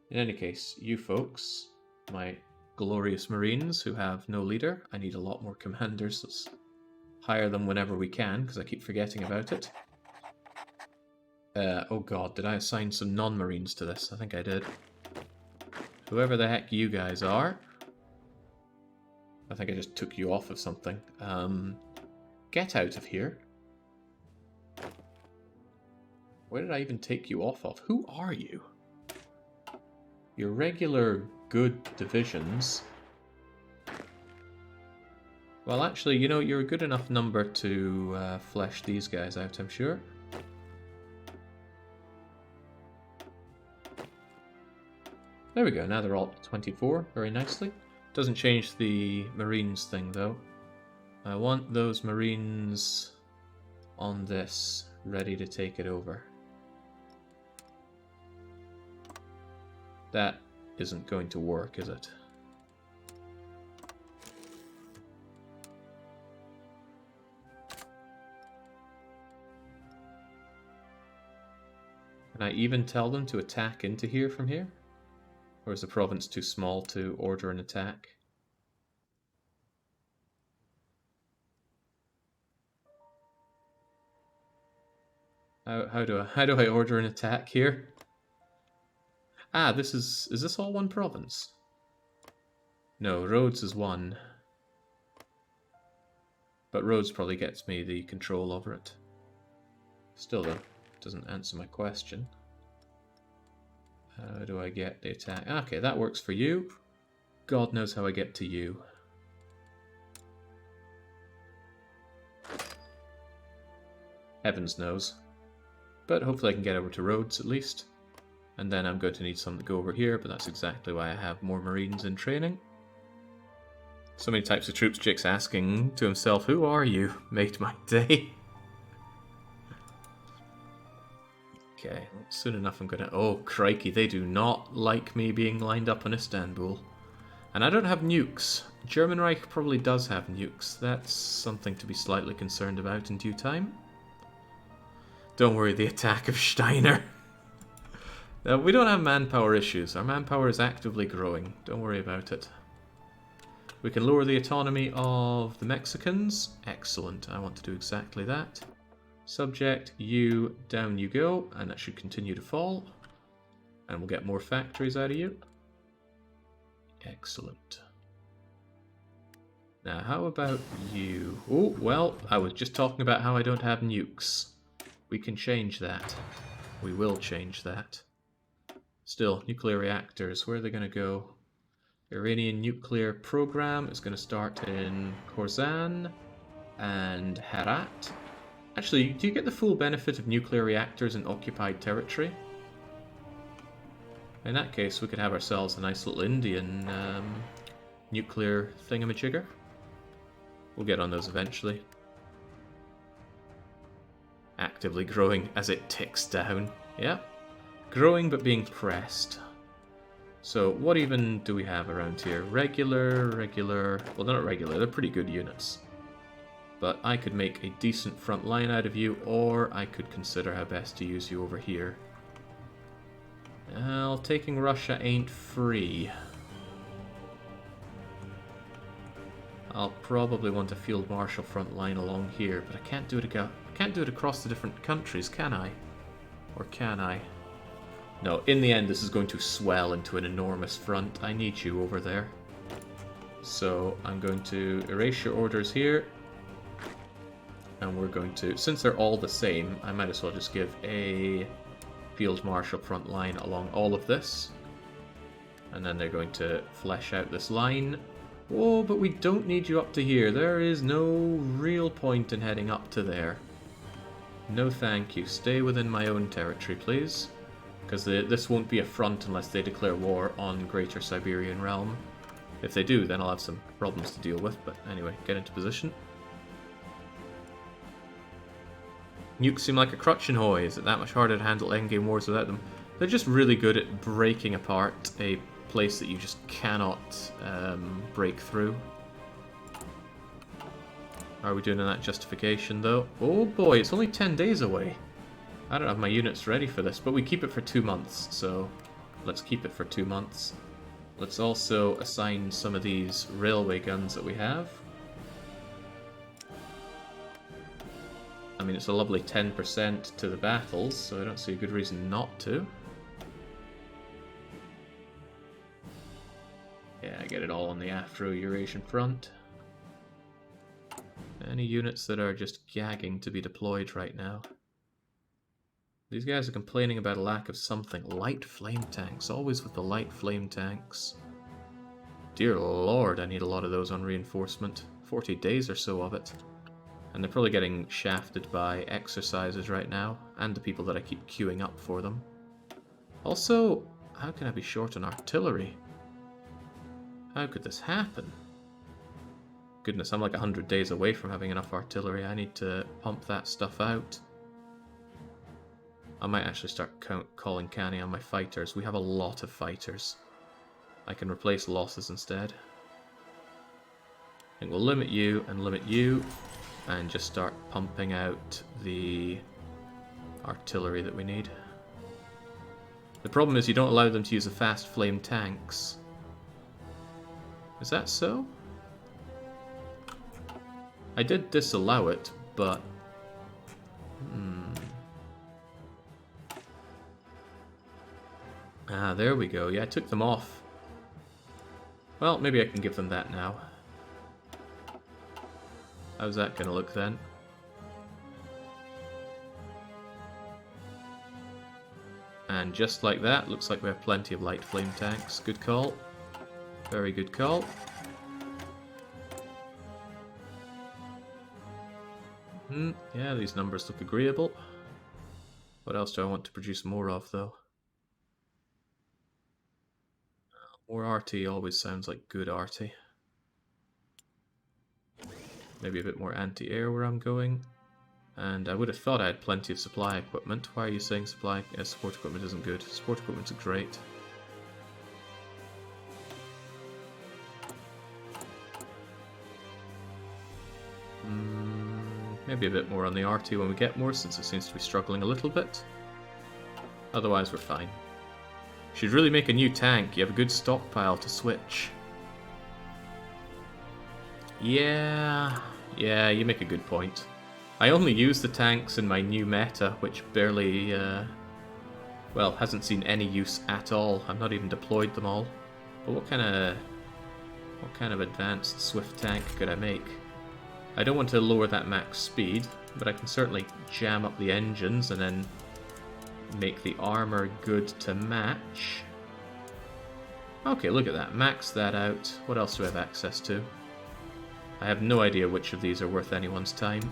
In any case, you folks, my glorious Marines who have no leader. I need a lot more commanders. Let's hire them whenever we can, because I keep forgetting about it. Oh god, did I assign some non-Marines to this? I think I did. Whoever the heck you guys are. I think I just took you off of something. Get out of here. Where did I even take you off of? Who are you? Your regular good divisions. Well, actually, you know, you're a good enough number to flesh these guys out, I'm sure. There we go, now they're all 24, very nicely. Doesn't change the Marines thing, though. I want those Marines on this, ready to take it over. That isn't going to work, is it? Can I even tell them to attack into here from here? Or is the province too small to order an attack? How do I order an attack here? Ah, is this all one province? No, Rhodes is one. But Rhodes probably gets me the control over it. Still though, doesn't answer my question. How do I get the attack? Okay, that works for you. God knows how I get to you. Heavens knows. But hopefully I can get over to Rhodes at least. And then I'm going to need some to go over here, but that's exactly why I have more Marines in training. So many types of troops. Jake's asking to himself, who are you? Made my day. Okay, soon enough I'm gonna... Oh, crikey, they do not like me being lined up on Istanbul. And I don't have nukes. German Reich probably does have nukes. That's something to be slightly concerned about in due time. Don't worry, the attack of Steiner. We don't have manpower issues. Our manpower is actively growing. Don't worry about it. We can lower the autonomy of the Mexicans. Excellent. I want to do exactly that. Subject, you, down you go, and that should continue to fall. And we'll get more factories out of you. Excellent. Now, how about you? Oh, well, I was just talking about how I don't have nukes. We can change that. We will change that. Still, nuclear reactors, where are they going to go? Iranian nuclear program is going to start in Khorasan and Herat. Actually, do you get the full benefit of nuclear reactors in occupied territory? In that case, we could have ourselves a nice little Indian nuclear thingamajigger. We'll get on those eventually. Actively growing as it ticks down. Yeah. Growing but being pressed. So what even do we have around here? Regular... Well, they're not regular. They're pretty good units. But I could make a decent front line out of you, or I could consider how best to use you over here. Well, taking Russia ain't free. I'll probably want a field marshal front line along here, but I can't do it across the different countries, can I? Or can I? No, in the end this is going to swell into an enormous front. I need you over there. So I'm going to erase your orders here. And we're going to, since they're all the same, I might as well just give a field marshal front line along all of this. And then they're going to flesh out this line. Oh, but we don't need you up to here. There is no real point in heading up to there. No thank you. Stay within my own territory, please. Because this won't be a front unless they declare war on Greater Siberian Realm. If they do, then I'll have some problems to deal with. But anyway, get into position. Nukes seem like a crutch in HoI. Is it that much harder to handle endgame wars without them? They're just really good at breaking apart a place that you just cannot break through. Are we doing that justification though? Oh boy, it's only 10 days away. I don't have my units ready for this, but we keep it for 2 months, so let's keep it for 2 months. Let's also assign some of these railway guns that we have. I mean, it's a lovely 10% to the battles, so I don't see a good reason not to. Yeah, I get it all on the Afro-Eurasian front. Any units that are just gagging to be deployed right now? These guys are complaining about a lack of something. Light flame tanks, always with the light flame tanks. Dear lord, I need a lot of those on reinforcement. 40 days or so of it. And they're probably getting shafted by exercises right now, and the people that I keep queuing up for them. Also, how can I be short on artillery? How could this happen? Goodness, I'm like 100 days away from having enough artillery. I need to pump that stuff out. I might actually start calling canny on my fighters. We have a lot of fighters. I can replace losses instead. I think we'll limit you, and just start pumping out the artillery that we need. The problem is you don't allow them to use the fast flame tanks. Is that so? I did disallow it, but... Ah, there we go. Yeah, I took them off. Well, maybe I can give them that now. How's that going to look then? And just like that, looks like we have plenty of light flame tanks. Good call. Very good call. Yeah, these numbers look agreeable. What else do I want to produce more of, though? More RT always sounds like good RT. Maybe a bit more anti-air where I'm going. And I would have thought I had plenty of supply equipment. Why are you saying support equipment isn't good? Support equipment's great. Maybe a bit more on the RT when we get more, since it seems to be struggling a little bit. Otherwise, we're fine. Should really make a new tank. You have a good stockpile to switch. Yeah, you make a good point. I only use the tanks in my new meta, which barely, well, hasn't seen any use at all. I've not even deployed them all. But what kind of advanced swift tank could I make? I don't want to lower that max speed, but I can certainly jam up the engines and then make the armor good to match. Okay, look at that. Max that out. What else do I have access to? I have no idea which of these are worth anyone's time.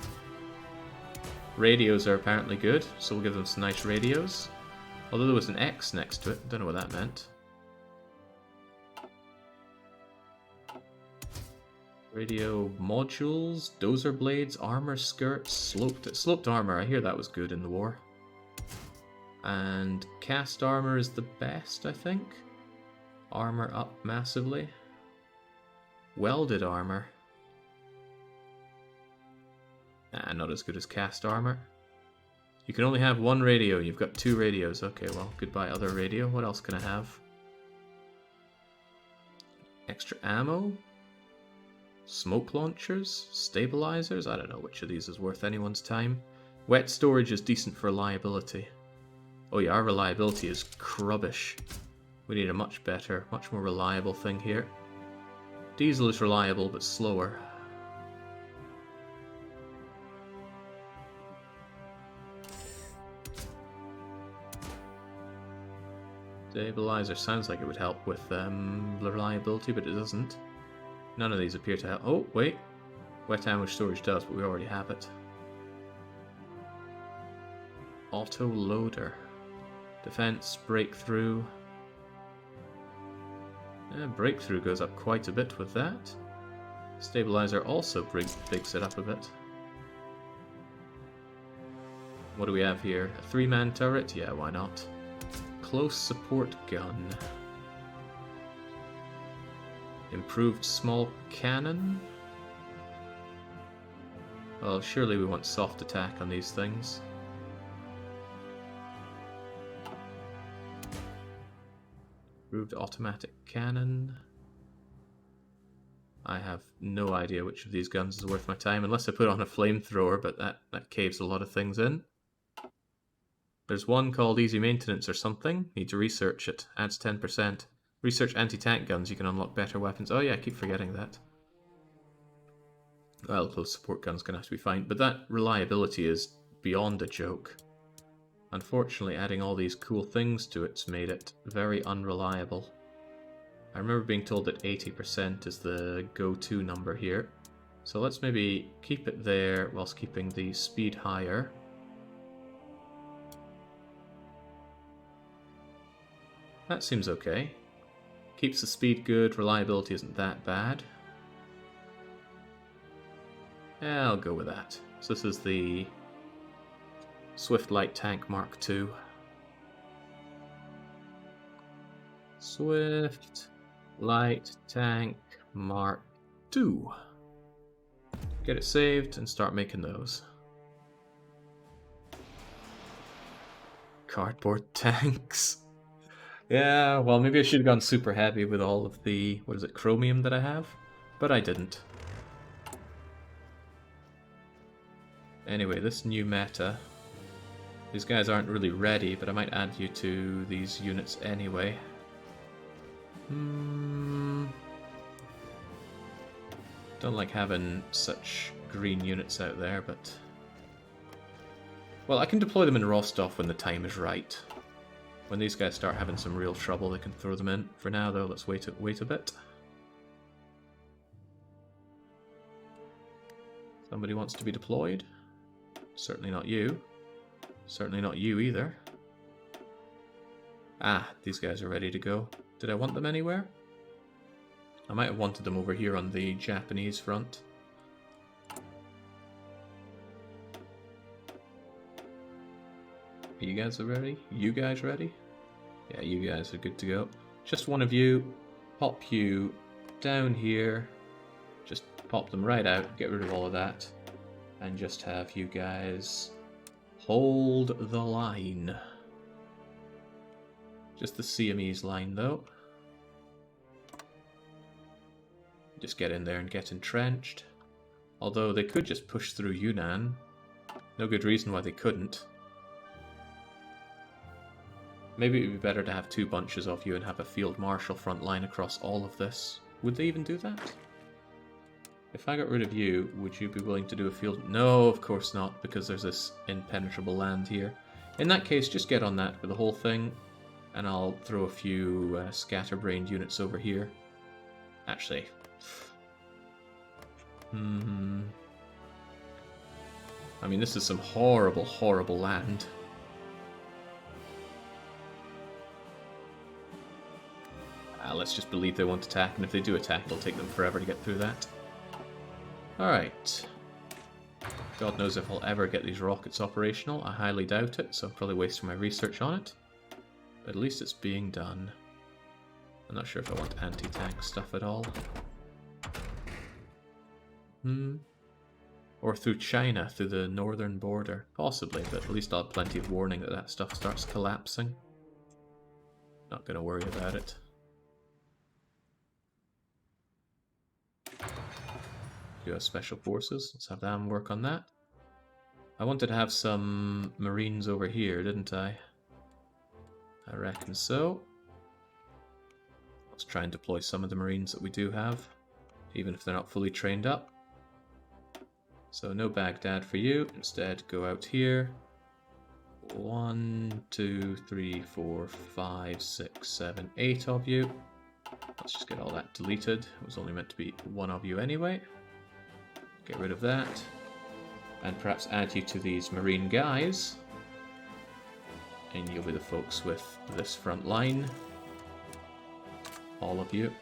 Radios are apparently good, so we'll give them some nice radios. Although there was an X next to it. Don't know what that meant. Radio modules, dozer blades, armor skirts, sloped armor. I hear that was good in the war. And cast armor is the best, I think. Armor up massively. Welded armor. Nah, not as good as cast armor. You can only have one radio. You've got 2 radios. Okay, well, goodbye other radio. What else can I have? Extra ammo? Smoke launchers? Stabilizers? I don't know which of these is worth anyone's time. Wet storage is decent for reliability. Oh yeah, our reliability is crubbish. We need a much better, much more reliable thing here. Diesel is reliable, but slower. Stabilizer sounds like it would help with reliability, but it doesn't. None of these appear to help. Oh, wait. Wet ammo storage does, but we already have it. Auto loader. Defense, breakthrough. Breakthrough goes up quite a bit with that. Stabilizer also bigs it up a bit. What do we have here? A 3-man turret? Yeah, why not? Close support gun. Improved small cannon? Well, surely we want soft attack on these things. Improved automatic cannon. I have no idea which of these guns is worth my time, unless I put on a flamethrower, but that caves a lot of things in. There's one called Easy Maintenance or something. Need to research it. Adds 10%. Research anti-tank guns. You can unlock better weapons. Oh yeah, I keep forgetting that. Well, close support guns gonna have to be fine. But that reliability is beyond a joke. Unfortunately, adding all these cool things to it's made it very unreliable. I remember being told that 80% is the go-to number here. So let's maybe keep it there whilst keeping the speed higher. That seems okay. Keeps the speed good, reliability isn't that bad. Yeah, I'll go with that. So this is the Swift Light Tank Mark II. Swift Light Tank Mark II. Get it saved and start making those. Cardboard tanks. Yeah, well, maybe I should have gone super heavy with all of the, what is it, chromium that I have? But I didn't. Anyway, this new meta. These guys aren't really ready, but I might add you to these units anyway. Don't like having such green units out there, but... Well, I can deploy them in Rostov when the time is right. When these guys start having some real trouble, they can throw them in. For now, though, let's wait a bit. Somebody wants to be deployed? Certainly not you. Certainly not you either. Ah, these guys are ready to go. Did I want them anywhere? I might have wanted them over here on the Japanese front. You guys are ready? You guys ready? Yeah, you guys are good to go. Just one of you, pop you down here. Just pop them right out, get rid of all of that. And just have you guys hold the line. Just the CME's line though. Just get in there and get entrenched. Although they could just push through Yunnan. No good reason why they couldn't. Maybe it would be better to have 2 bunches of you and have a field marshal front line across all of this. Would they even do that? If I got rid of you, would you be willing to do a field... No, of course not, because there's this impenetrable land here. In that case, just get on that for the whole thing, and I'll throw a few scatterbrained units over here. Actually, I mean, this is some horrible, horrible land. Let's just believe they won't attack, and if they do attack, it'll take them forever to get through that. Alright. God knows if I'll ever get these rockets operational. I highly doubt it, so I'm probably wasting my research on it. But at least it's being done. I'm not sure if I want anti-tank stuff at all. Or through China, through the northern border. Possibly, but at least I'll have plenty of warning that that stuff starts collapsing. Not going to worry about it. US Special Forces. Let's have them work on that. I wanted to have some Marines over here, didn't I? I reckon so. Let's try and deploy some of the Marines that we do have, even if they're not fully trained up. So no Baghdad for you. Instead, go out here. 1, 2, 3, 4, 5, 6, 7, 8 of you. Let's just get all that deleted. It was only meant to be 1 of you anyway. Get rid of that. And perhaps add you to these Marine guys. And you'll be the folks with this front line. All of you.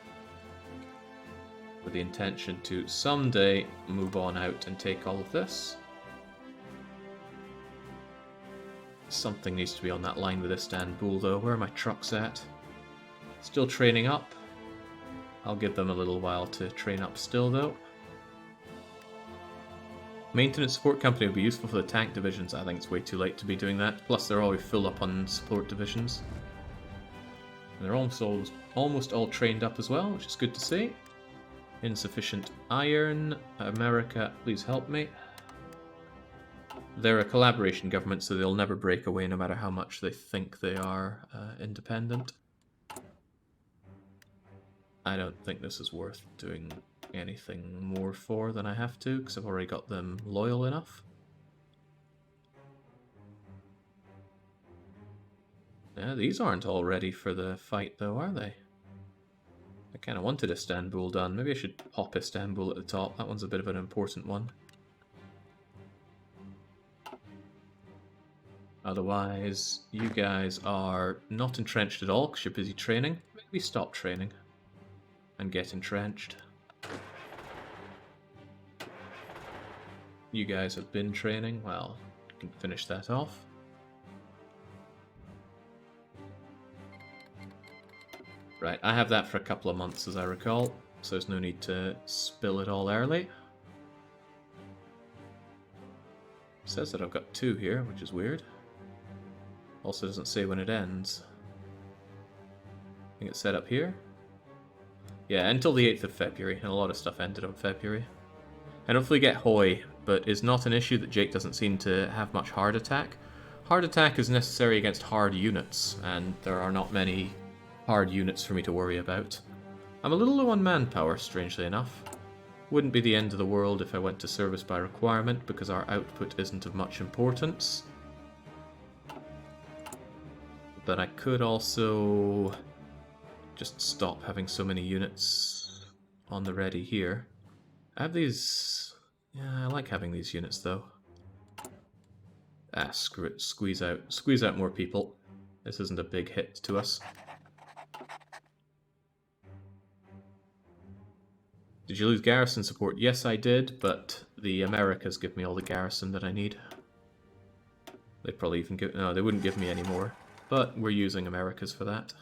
With the intention to someday move on out and take all of this. Something needs to be on that line with Istanbul though. Where are my trucks at? Still training up. I'll give them a little while to train up still though. Maintenance support company would be useful for the tank divisions. I think it's way too late to be doing that. Plus they're already full up on support divisions. And they're almost all trained up as well, which is good to see. Insufficient iron. America, please help me. They're a collaboration government, so they'll never break away no matter how much they think they are independent. I don't think this is worth doing anything more for than I have to, because I've already got them loyal enough. Yeah, these aren't all ready for the fight though, are they? I kind of wanted Istanbul done. Maybe I should pop Istanbul at the top. That one's a bit of an important one. Otherwise, you guys are not entrenched at all because you're busy training. Maybe stop training and get entrenched. You guys have been training. Well, you can finish that off. Right, I have that for a couple of months as I recall, so there's no need to spill it all early. It says that I've got 2 here, which is weird. Also doesn't say when it ends. I think it's set up here. Yeah, until the 8th of February, and a lot of stuff ended on February. And hopefully get HoI, but is not an issue that Jake doesn't seem to have much hard attack. Hard attack is necessary against hard units, and there are not many hard units for me to worry about. I'm a little low on manpower, strangely enough. Wouldn't be the end of the world if I went to service by requirement, because our output isn't of much importance. But I could also just stop having so many units on the ready here. I have these... yeah, I like having these units though. Ah, screw it. Squeeze out more people. This isn't a big hit to us. Did you lose garrison support? Yes, I did, but the Americas give me all the garrison that I need. They'd probably even give... no, they wouldn't give me any more. But we're using Americas for that.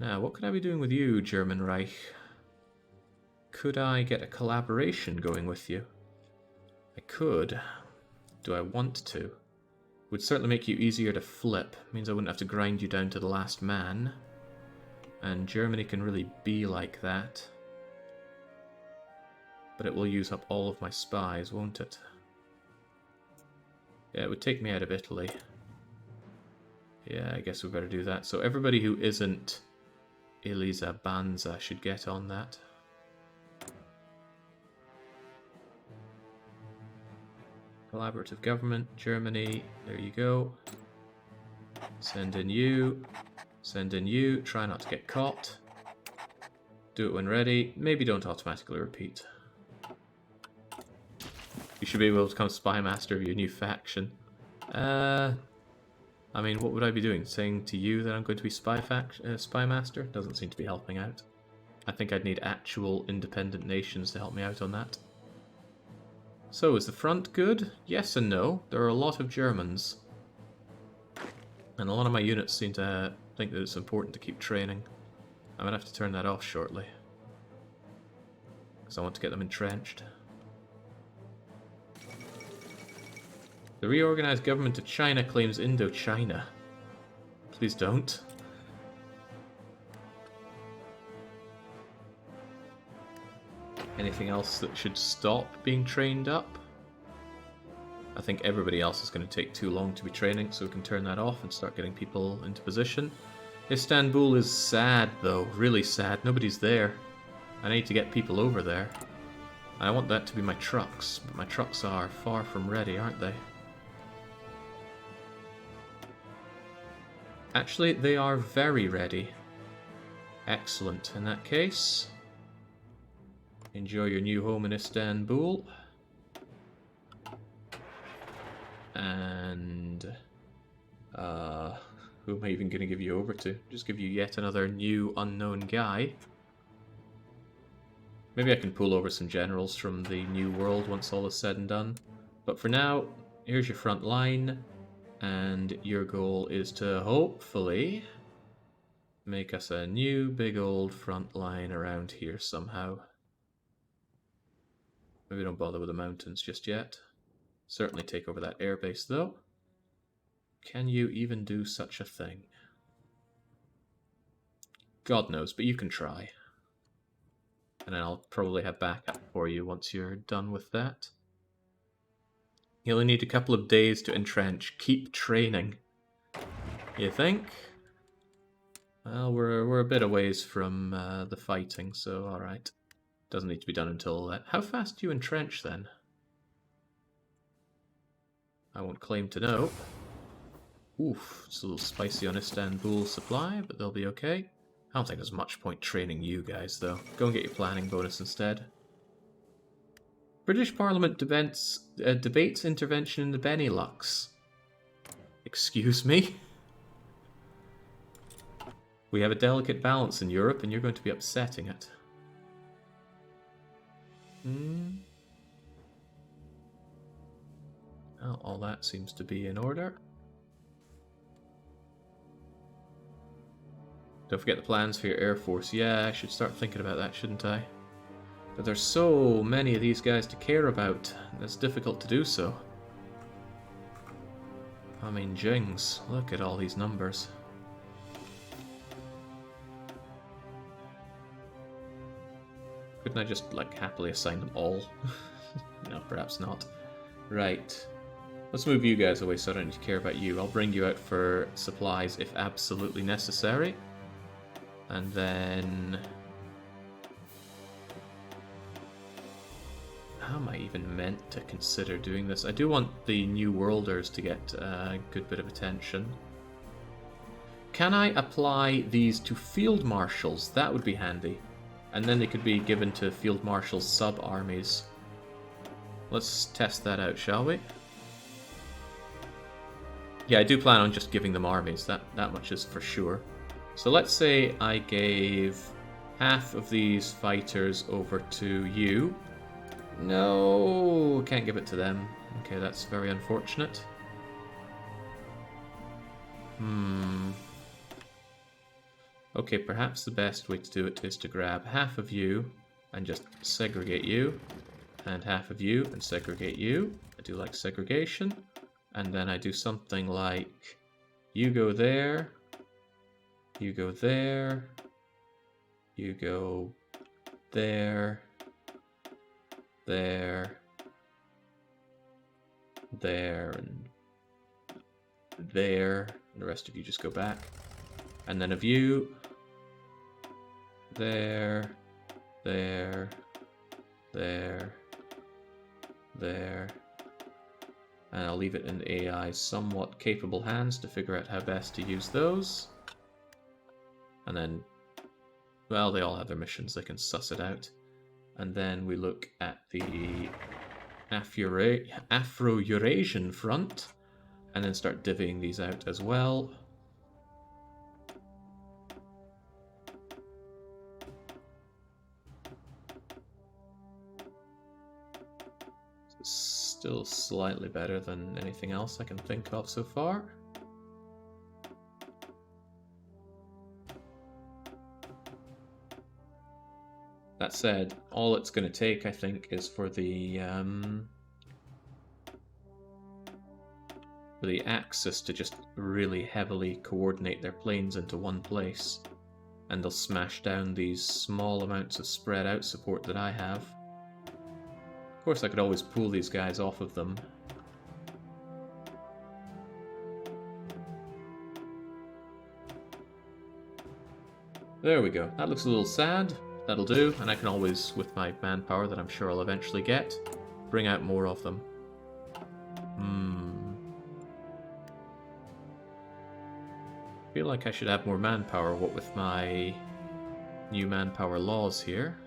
Now, what could I be doing with you, German Reich? Could I get a collaboration going with you? I could. Do I want to? Would certainly make you easier to flip. Means I wouldn't have to grind you down to the last man. And Germany can really be like that. But it will use up all of my spies, won't it? Yeah, it would take me out of Italy. Yeah, I guess we better do that. So everybody who isn't Elisa Banza should get on that. Collaborative government, Germany, there you go. Send in you. Send in you. Try not to get caught. Do it when ready. Maybe don't automatically repeat. You should be able to become Spy Master of your new faction. I mean, what would I be doing? Saying to you that I'm going to be Spy Master? Doesn't seem to be helping out. I think I'd need actual independent nations to help me out on that. So, is the front good? Yes and no. There are a lot of Germans. And a lot of my units seem to think that it's important to keep training. I'm going to have to turn that off shortly. Because I want to get them entrenched. The reorganized government of China claims Indochina. Please don't. Anything else that should stop being trained up? I think everybody else is going to take too long to be training, so we can turn that off and start getting people into position. Istanbul is sad, though. Really sad. Nobody's there. I need to get people over there. I want that to be my trucks, but my trucks are far from ready, aren't they? Actually, they are very ready. Excellent. In that case, enjoy your new home in Istanbul. And who am I even going to give you over to? Just give you yet another new unknown guy. Maybe I can pull over some generals from the New World once all is said and done. But for now, here's your front line. And your goal is to hopefully make us a new big old front line around here somehow. Maybe don't bother with the mountains just yet. Certainly take over that airbase though. Can you even do such a thing? God knows, but you can try. And I'll probably have backup for you once you're done with that. You only need a couple of days to entrench. Keep training. You think? Well, we're a bit a ways from the fighting, so alright. Doesn't need to be done until that. How fast do you entrench then? I won't claim to know. Oof, it's a little spicy on Istanbul supply, but they'll be okay. I don't think there's much point training you guys, though. Go and get your planning bonus instead. British Parliament debates intervention in the Benelux. Excuse me? We have a delicate balance in Europe, and you're going to be upsetting it. Well, all that seems to be in order. Don't forget the plans for your Air Force. Yeah, I should start thinking about that, shouldn't I? But there's so many of these guys to care about. It's difficult to do so. I mean, jings. Look at all these numbers. Couldn't I just, like, happily assign them all? No, perhaps not. Right. Let's move you guys away so I don't need to care about you. I'll bring you out for supplies if absolutely necessary. And then... how am I even meant to consider doing this? I do want the New Worlders to get a good bit of attention. Can I apply these to Field Marshals? That would be handy. And then they could be given to Field Marshals sub-armies. Let's test that out, shall we? Yeah, I do plan on just giving them armies. That much is for sure. So let's say I gave half of these fighters over to you. No, can't give it to them. Okay, that's very unfortunate. Okay, perhaps the best way to do it is to grab half of you and just segregate you, and half of you and segregate you. I do like segregation. And then I do something like, you go there, you go there, you go there, there, there, and there, and the rest of you just go back. And then of you, there, there, there, there, And I'll leave it in the AI's somewhat capable hands to figure out how best to use those. And then, well, they all have their missions, they can suss it out. And then we look at the Afro-Eurasian front, and then start divvying these out as well. Still slightly better than anything else I can think of so far. That said, all it's going to take, I think, is for the Axis to just really heavily coordinate their planes into one place, and they'll smash down these small amounts of spread out support that I have. Of course, I could always pull these guys off of them. There we go. That looks a little sad. That'll do, and I can always, with my manpower that I'm sure I'll eventually get, bring out more of them. I feel like I should have more manpower, what with my new manpower laws here.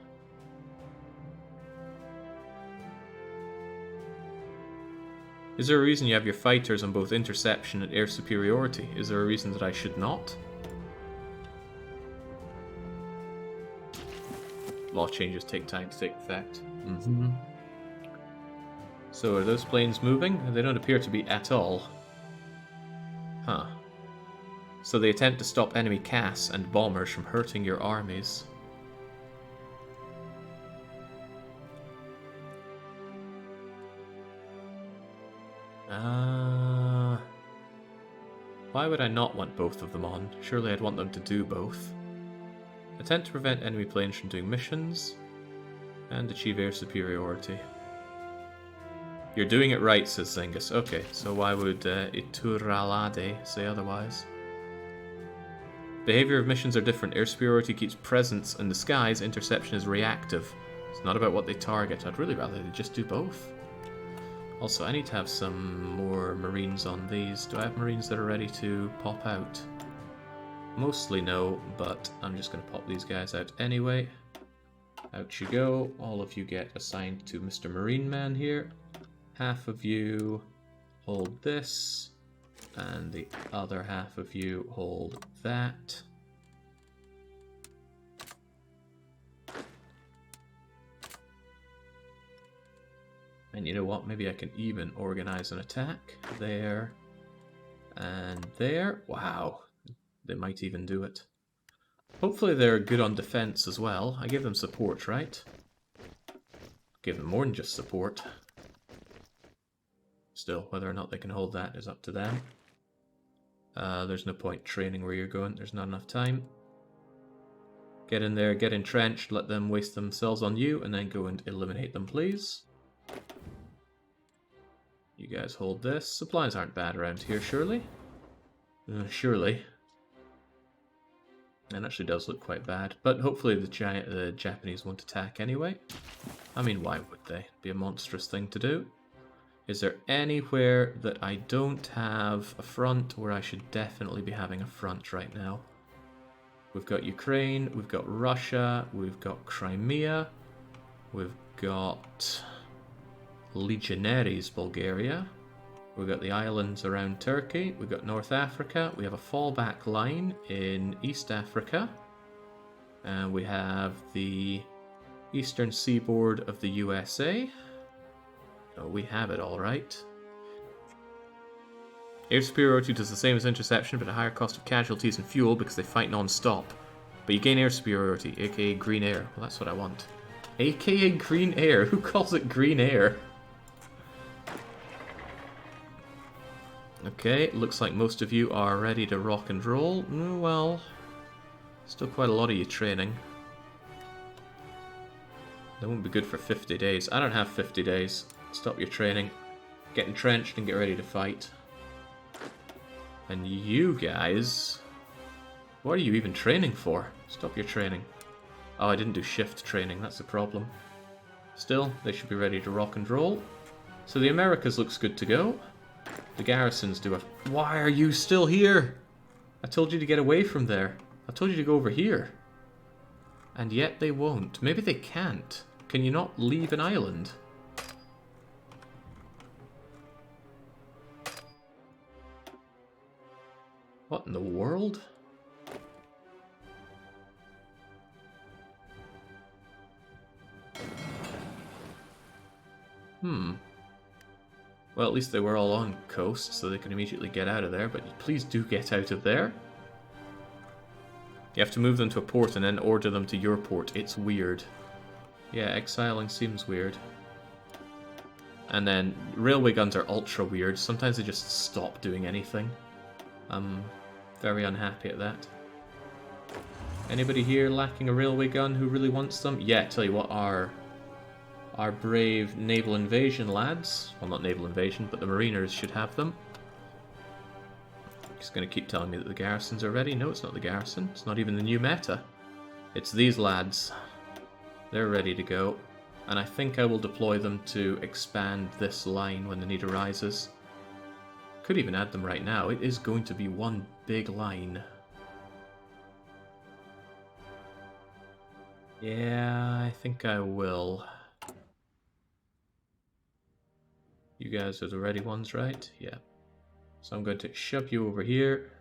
Is there a reason you have your fighters on both interception and air superiority? Is there a reason that I should not? Law changes take time to take effect. So are those planes moving? They don't appear to be at all. Huh. So they attempt to stop enemy CAS and bombers from hurting your armies. Why would I not want both of them on? Surely I'd want them to do both. Attempt to prevent enemy planes from doing missions, and achieve air superiority. You're doing it right, says Zengus. Okay, so why would Ituralade say otherwise? Behavior of missions are different. Air superiority keeps presence in the skies, interception is reactive. It's not about what they target. I'd really rather they just do both. Also, I need to have some more Marines on these. Do I have Marines that are ready to pop out? Mostly no, but I'm just going to pop these guys out anyway. Out you go. All of you get assigned to Mr. Marine Man here. Half of you hold this, and the other half of you hold that. And you know what? Maybe I can even organize an attack. There and there. Wow. They might even do it. Hopefully they're good on defense as well. I give them support, right? Give them more than just support. Still, whether or not they can hold that is up to them. There's no point training where you're going. There's not enough time. Get in there, get entrenched, let them waste themselves on you, and then go and eliminate them, please. You guys hold this. Supplies aren't bad around here, surely? Surely. It actually does look quite bad, but hopefully the Japanese won't attack anyway. I mean, why would they? It'd be a monstrous thing to do. Is there anywhere that I don't have a front where I should definitely be having a front right now? We've got Ukraine, we've got Russia, we've got Crimea, we've got Legionaries Bulgaria, we've got the islands around Turkey, we've got North Africa, we have a fallback line in East Africa, and we have the eastern seaboard of the USA. Oh, we have it all right. Air superiority does the same as interception, but a higher cost of casualties and fuel because they fight non-stop. But you gain air superiority, aka green air. Well, that's what I want. AKA green air? Who calls it green air? Okay, looks like most of you are ready to rock and roll. Well, still quite a lot of you training. That won't be good for 50 days. I don't have 50 days. Stop your training. Get entrenched and get ready to fight. And you guys... what are you even training for? Stop your training. Oh, I didn't do shift training. That's the problem. Still, they should be ready to rock and roll. So the Americas looks good to go. The garrisons do a... Why are you still here? I told you to get away from there. I told you to go over here. And yet they won't. Maybe they can't. Can you not leave an island? What in the world? Well, at least they were all on coast, so they can immediately get out of there, but please do get out of there. You have to move them to a port and then order them to your port. It's weird. Yeah, exiling seems weird. And then railway guns are ultra weird. Sometimes they just stop doing anything. I'm very unhappy at that. Anybody here lacking a railway gun who really wants them? Yeah, tell you what, our brave naval invasion lads, well, not naval invasion, but the mariners should have them. He's going to keep telling me that the garrisons are ready. No, it's not the garrison. It's not even the new meta. It's these lads. They're ready to go. And I think I will deploy them to expand this line when the need arises. Could even add them right now. It is going to be one big line. Yeah, I think I will. You guys are the ready ones, right? Yeah. So I'm going to shove you over here.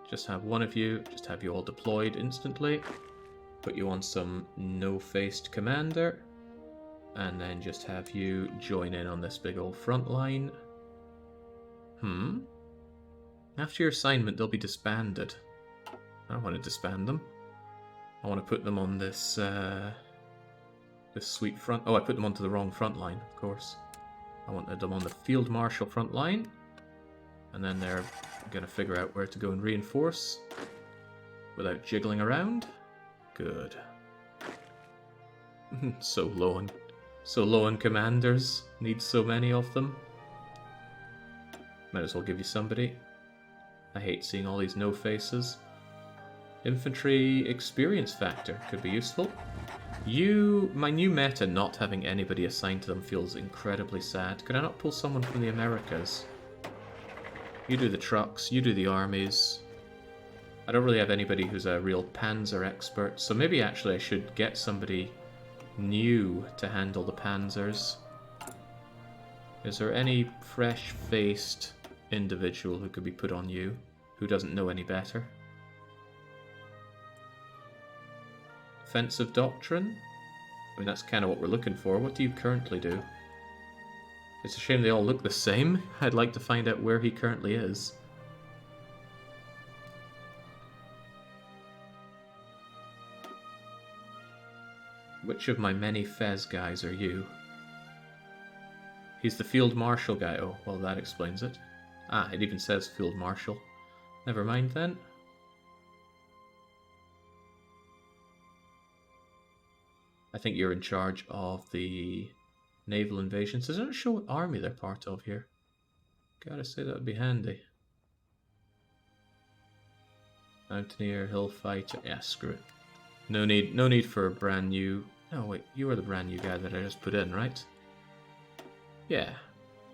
Just have one of you, just have you all deployed instantly. Put you on some no-faced commander. And then just have you join in on this big old front line. After your assignment, they'll be disbanded. I don't want to disband them. I want to put them on this this sweet front... Oh, I put them onto the wrong front line, of course. I wanted them on the Field Marshal front line. And then they're going to figure out where to go and reinforce without jiggling around. Good. So low on commanders. Need so many of them. Might as well give you somebody. I hate seeing all these no faces. Infantry experience factor could be useful. My new meta not having anybody assigned to them feels incredibly sad. Could I not pull someone from the Americas? You do the trucks, you do the armies. I don't really have anybody who's a real panzer expert, so maybe actually I should get somebody new to handle the panzers. Is there any fresh-faced individual who could be put on you, who doesn't know any better? Offensive doctrine? I mean, that's kind of what we're looking for. What do you currently do? It's a shame they all look the same. I'd like to find out where he currently is. Which of my many Fez guys are you? He's the Field Marshal guy. Oh, well, that explains it. Ah, it even says Field Marshal. Never mind then. I think you're in charge of the naval invasions. Does it show what army they're part of here? Gotta say that would be handy. Mountaineer, hill fighter. Yeah, screw it. No need for a brand new... No, wait, you are the brand new guy that I just put in, right? Yeah.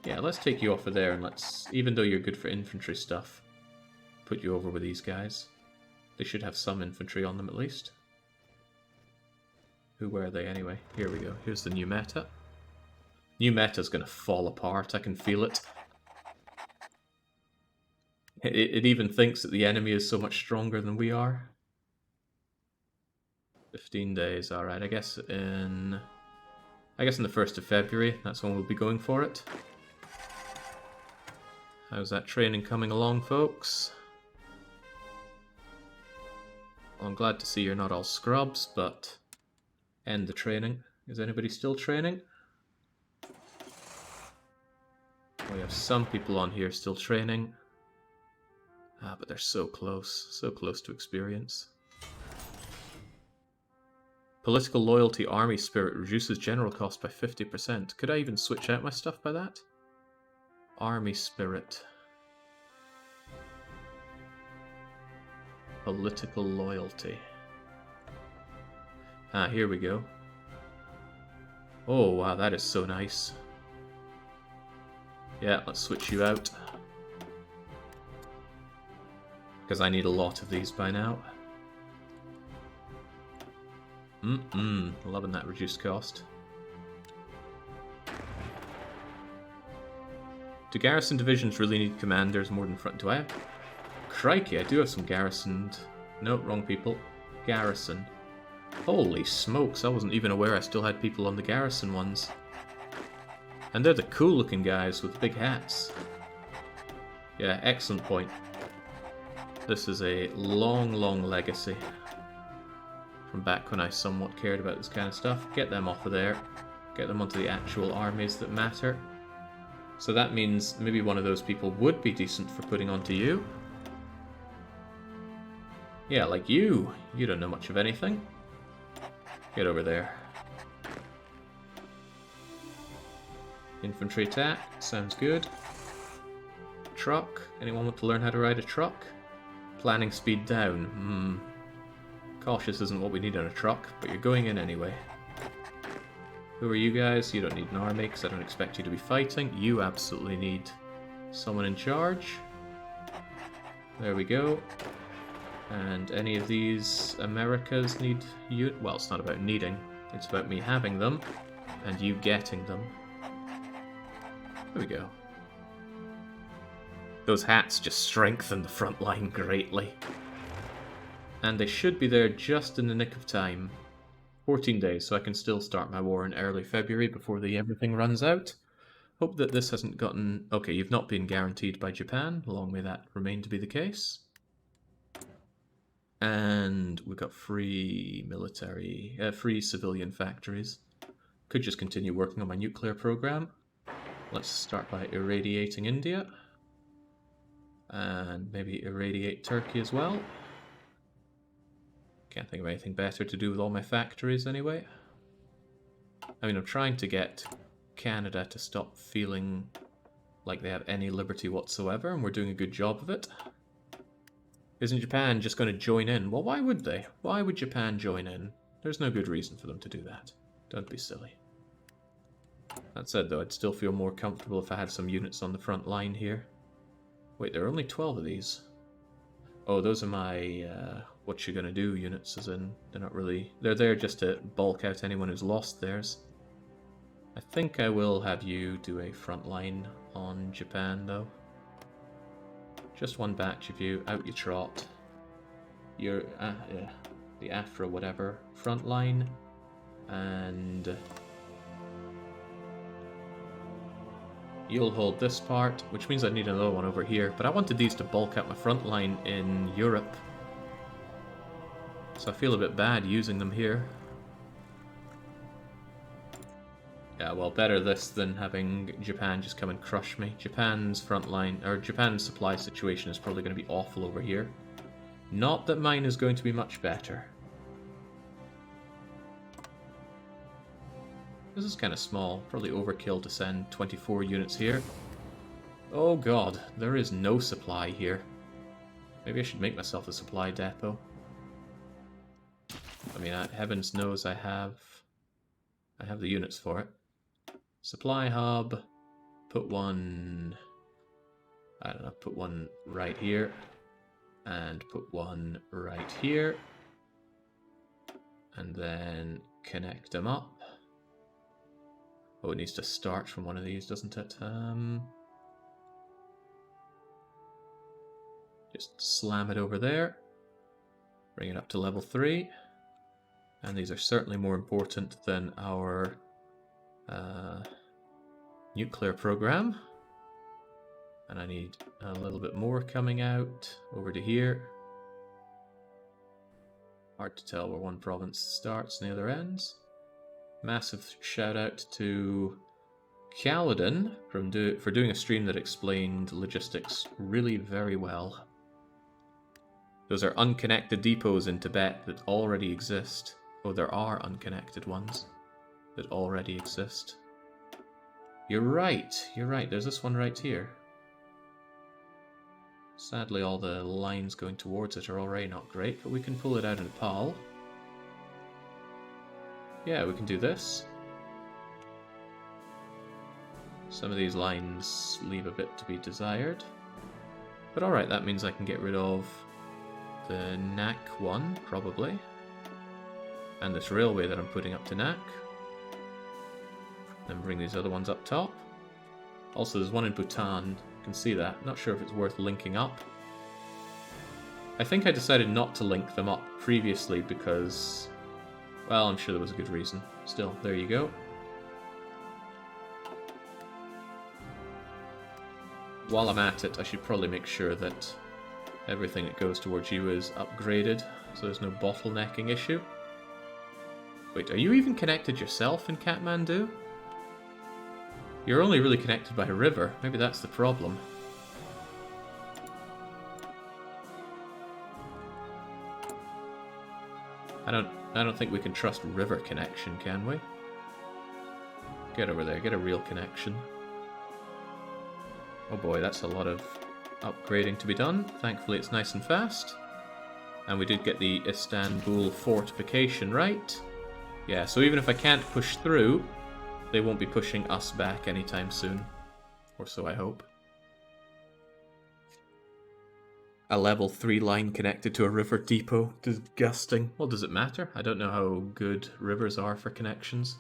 Yeah, let's take you off of there and let's, even though you're good for infantry stuff, put you over with these guys. They should have some infantry on them at least. Who were they anyway? Here we go. Here's the new meta. New meta's gonna fall apart. I can feel it. It even thinks that the enemy is so much stronger than we are. 15 days, alright. I guess in the 1st of February, that's when we'll be going for it. How's that training coming along, folks? Well, I'm glad to see you're not all scrubs, but end the training. Is anybody still training? We have some people on here still training. Ah, but they're so close to experience. Political loyalty, army spirit reduces general cost by 50%. Could I even switch out my stuff by that? Army spirit. Political loyalty. Ah, here we go. Oh, wow, that is so nice. Yeah, let's switch you out. Because I need a lot of these by now. Loving that reduced cost. Do garrison divisions really need commanders more than front? Do I have... Crikey, I do have some garrisoned... Nope, wrong people. Garrison. Holy smokes, I wasn't even aware I still had people on the garrison ones. And they're the cool looking guys with big hats. Yeah, excellent point. This is a long, long legacy. From back when I somewhat cared about this kind of stuff. Get them off of there. Get them onto the actual armies that matter. So that means maybe one of those people would be decent for putting onto you. Yeah, like you. You don't know much of anything. Get over there. Infantry attack. Sounds good. Truck. Anyone want to learn how to ride a truck? Planning speed down. Cautious isn't what we need on a truck, but you're going in anyway. Who are you guys? You don't need an army, because I don't expect you to be fighting. You absolutely need someone in charge. There we go. And any of these Americas need you? Well, it's not about needing. It's about me having them, and you getting them. There we go. Those hats just strengthen the front line greatly. And they should be there just in the nick of time. 14 days, so I can still start my war in early February before everything runs out. Hope that this hasn't gotten... Okay, you've not been guaranteed by Japan. Long may that remain to be the case. And we've got free military... free civilian factories. Could just continue working on my nuclear program. Let's start by irradiating India. And maybe irradiate Turkey as well. Can't think of anything better to do with all my factories anyway. I mean, I'm trying to get Canada to stop feeling like they have any liberty whatsoever, and we're doing a good job of it. Isn't Japan just going to join in? Well, why would they? Why would Japan join in? There's no good reason for them to do that. Don't be silly. That said, though, I'd still feel more comfortable if I had some units on the front line here. Wait, there are only 12 of these. Oh, those are my what you gonna do units, as in, they're not really... They're there just to bulk out anyone who's lost theirs. I think I will have you do a front line on Japan, though. Just one batch of you, out you trot. You're, the Afra whatever, front line, and... You'll hold this part, which means I need another one over here, but I wanted these to bulk out my front line in Europe. So I feel a bit bad using them here. Yeah, well, better this than having Japan just come and crush me. Japan's front line, or Japan's supply situation is probably going to be awful over here. Not that mine is going to be much better. This is kind of small. Probably overkill to send 24 units here. Oh god, there is no supply here. Maybe I should make myself a supply depot. I mean, heavens knows I have the units for it. Supply hub. Put one... I don't know, put one right here. And put one right here. And then connect them up. Oh, it needs to start from one of these, doesn't it? Just slam it over there. Bring it up to level 3. And these are certainly more important than our nuclear program. And I need a little bit more coming out over to here. Hard to tell where one province starts and the other ends. Massive shout out to Kaladin for doing a stream that explained logistics really very well. Those are unconnected depots in Tibet that already exist. Oh, there are unconnected ones that already exist. You're right, there's this one right here. Sadly, all the lines going towards it are already not great, but we can pull it out in Nepal. Yeah, we can do this. Some of these lines leave a bit to be desired. But alright, that means I can get rid of the Knack one, probably. And this railway that I'm putting up to Knack. Then bring these other ones up top. Also, there's one in Bhutan. You can see that. Not sure if it's worth linking up. I think I decided not to link them up previously because, well, I'm sure there was a good reason. Still, there you go. While I'm at it, I should probably make sure that everything that goes towards you is upgraded, so there's no bottlenecking issue. Wait, are you even connected yourself in Kathmandu? You're only really connected by a river. Maybe that's the problem. I don't think we can trust river connection, can we? Get over there, get a real connection. Oh boy, that's a lot of upgrading to be done. Thankfully it's nice and fast. And we did get the Istanbul fortification right. Yeah, so even if I can't push through, they won't be pushing us back anytime soon. Or so I hope. A level 3 line connected to a river depot. Disgusting. Well, does it matter? I don't know how good rivers are for connections.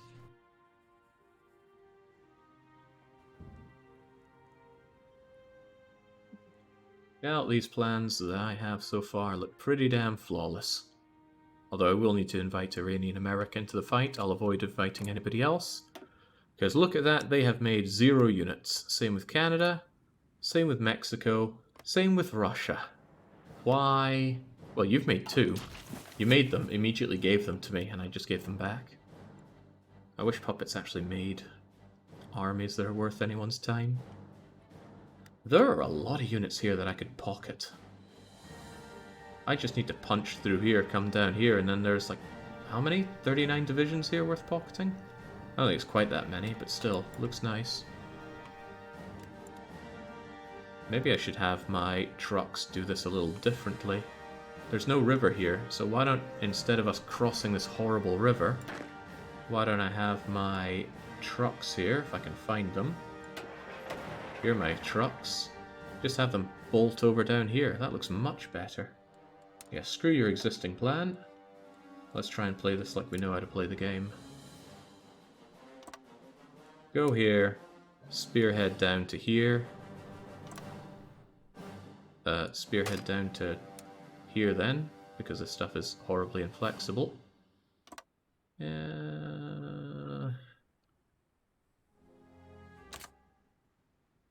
Yeah, these plans that I have so far look pretty damn flawless. Although I will need to invite Iranian America into the fight. I'll avoid inviting anybody else. Because look at that, they have made 0 units. Same with Canada, same with Mexico, same with Russia. Why? Well, you've made 2. You made them, immediately gave them to me, and I just gave them back. I wish puppets actually made armies that are worth anyone's time. There are a lot of units here that I could pocket. I just need to punch through here, come down here, and then there's like, how many? 39 divisions here worth pocketing? I don't think it's quite that many, but still, looks nice. Maybe I should have my trucks do this a little differently. There's no river here, so why don't, instead of us crossing this horrible river, why don't I have my trucks here, if I can find them. Here are my trucks. Just have them bolt over down here. That looks much better. Yeah, screw your existing plan. Let's try and play this like we know how to play the game. Go here. Spearhead down to here. Spearhead down to here then, because this stuff is horribly inflexible.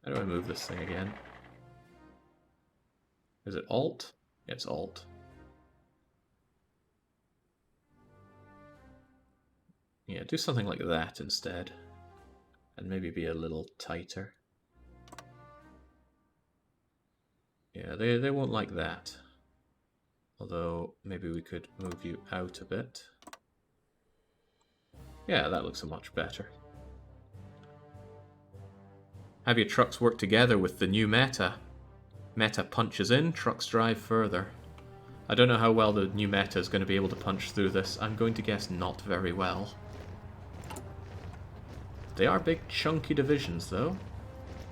How do I move this thing again? Is it Alt? Yeah, it's Alt. Yeah, do something like that instead. And maybe be a little tighter. Yeah, they won't like that. Although, maybe we could move you out a bit. Yeah, that looks much better. Have your trucks work together with the new meta. Meta punches in, trucks drive further. I don't know how well the new meta is going to be able to punch through this. I'm going to guess not very well. They are big chunky divisions though.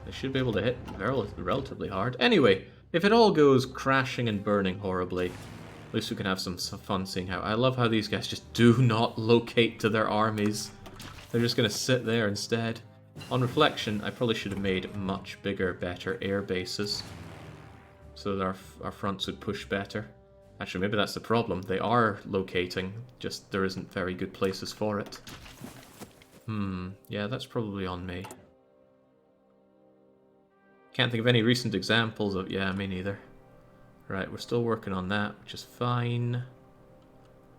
They should be able to hit relatively hard. Anyway, if it all goes crashing and burning horribly, at least we can have some fun seeing how... I love how these guys just do not locate to their armies. They're just going to sit there instead. On reflection, I probably should have made much bigger, better air bases, so that our fronts would push better. Actually, maybe that's the problem. They are locating, just there isn't very good places for it. Yeah, that's probably on me. Can't think of any recent examples of... Yeah, me neither. Right, we're still working on that, which is fine.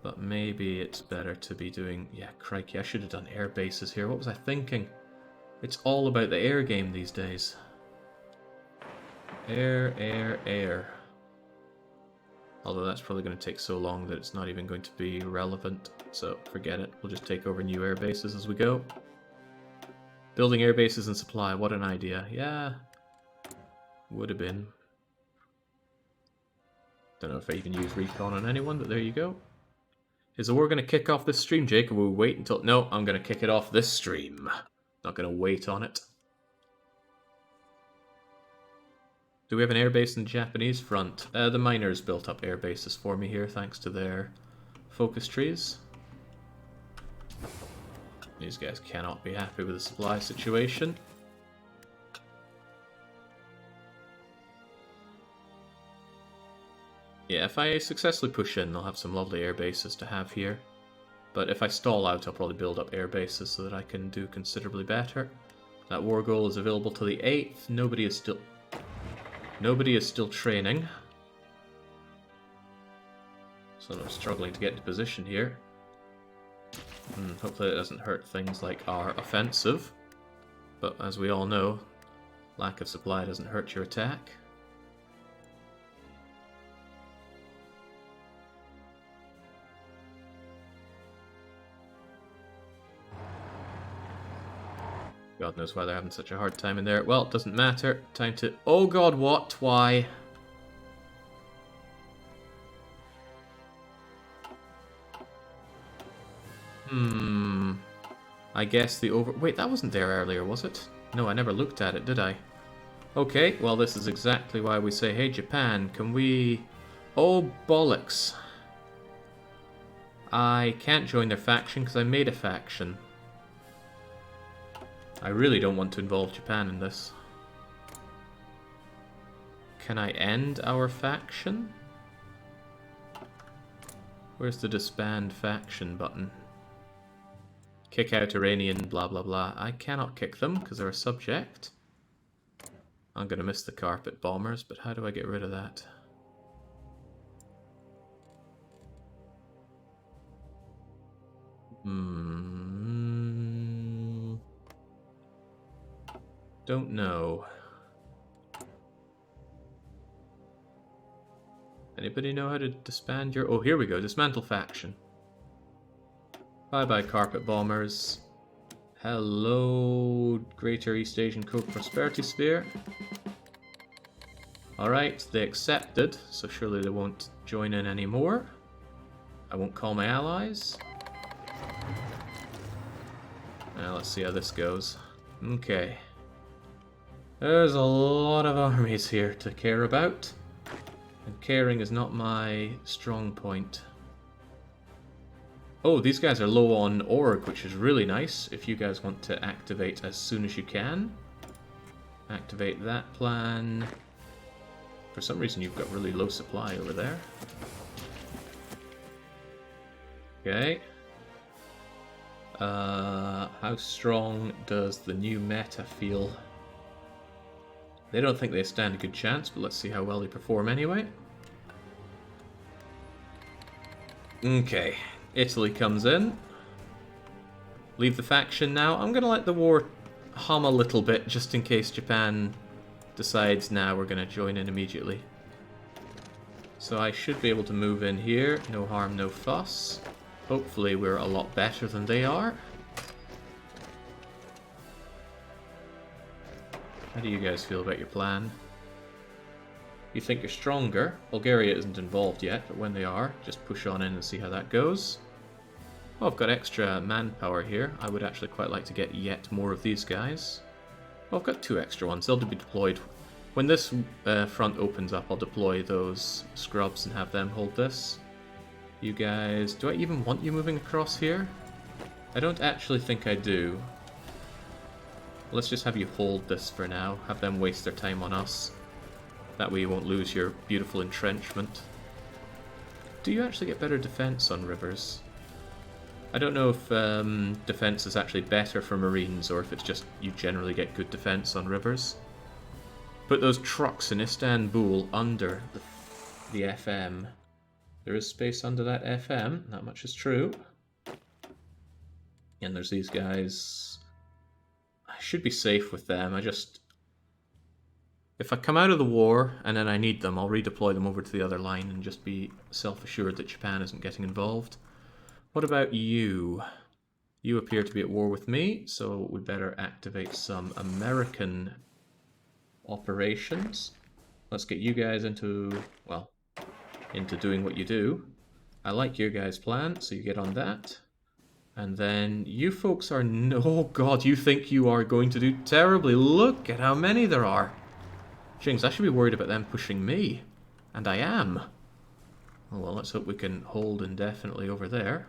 But maybe it's better to be doing... Yeah, crikey, I should have done air bases here. What was I thinking? It's all about the air game these days. Air, air, air. Although that's probably going to take so long that it's not even going to be relevant. So forget it. We'll just take over new air bases as we go. Building air bases and supply. What an idea. Yeah. Would have been. Don't know if I even use recon on anyone, but there you go. Is the war going to kick off this stream, Jake, or will we wait until... No, I'm going to kick it off this stream. Not going to wait on it. Do we have an airbase in the Japanese front? The miners built up air bases for me here, thanks to their focus trees. These guys cannot be happy with the supply situation. Yeah, if I successfully push in, they'll have some lovely air bases to have here. But if I stall out, I'll probably build up air bases so that I can do considerably better. That war goal is available till the 8th. Nobody is still training. So I'm struggling to get into position here. Hopefully it doesn't hurt things like our offensive. But as we all know, lack of supply doesn't hurt your attack. God knows why they're having such a hard time in there. Well, it doesn't matter. Time to... Oh god, what? Why? I guess the over... Wait, that wasn't there earlier, was it? No, I never looked at it, did I? Okay, well this is exactly why we say, hey Japan, can we... Oh, bollocks. I can't join their faction because I made a faction. I really don't want to involve Japan in this. Can I end our faction? Where's the disband faction button? Kick out Iranian blah blah blah. I cannot kick them because they're a subject. I'm gonna miss the carpet bombers, but how do I get rid of that? Don't know. Anybody know how to disband your... Oh, here we go. Dismantle faction. Bye-bye, carpet bombers. Hello, Greater East Asian Co-Prosperity Sphere. Alright, they accepted, so surely they won't join in anymore. I won't call my allies. Now, let's see how this goes. Okay. There's a lot of armies here to care about. And caring is not my strong point. Oh, these guys are low on org, which is really nice. If you guys want to activate as soon as you can. Activate that plan. For some reason you've got really low supply over there. Okay. How strong does the new meta feel? They don't think they stand a good chance, but let's see how well they perform anyway. Okay, Italy comes in. Leave the faction now. I'm going to let the war hum a little bit, just in case Japan decides now we're going to join in immediately. So I should be able to move in here. No harm, no fuss. Hopefully we're a lot better than they are. How do you guys feel about your plan? You think you're stronger. Bulgaria isn't involved yet, but when they are, just push on in and see how that goes. Oh, I've got extra manpower here. I would actually quite like to get yet more of these guys. Oh, I've got 2 extra ones. They'll be deployed. When this front opens up, I'll deploy those scrubs and have them hold this. You guys... Do I even want you moving across here? I don't actually think I do. Let's just have you hold this for now. Have them waste their time on us. That way you won't lose your beautiful entrenchment. Do you actually get better defense on rivers? I don't know if defense is actually better for Marines or if it's just you generally get good defense on rivers. Put those trucks in Istanbul under the FM. There is space under that FM, that much is true. And there's these guys. I should be safe with them. If I come out of the war and then I need them, I'll redeploy them over to the other line and just be self-assured that Japan isn't getting involved. What about you? You appear to be at war with me, so we'd better activate some American operations. Let's get you guys into, well, into doing what you do. I like your guys' plan, so you get on that. And then you folks are... Oh god, you think you are going to do terribly. Look at how many there are. Jings, I should be worried about them pushing me. And I am. Oh well, let's hope we can hold indefinitely over there.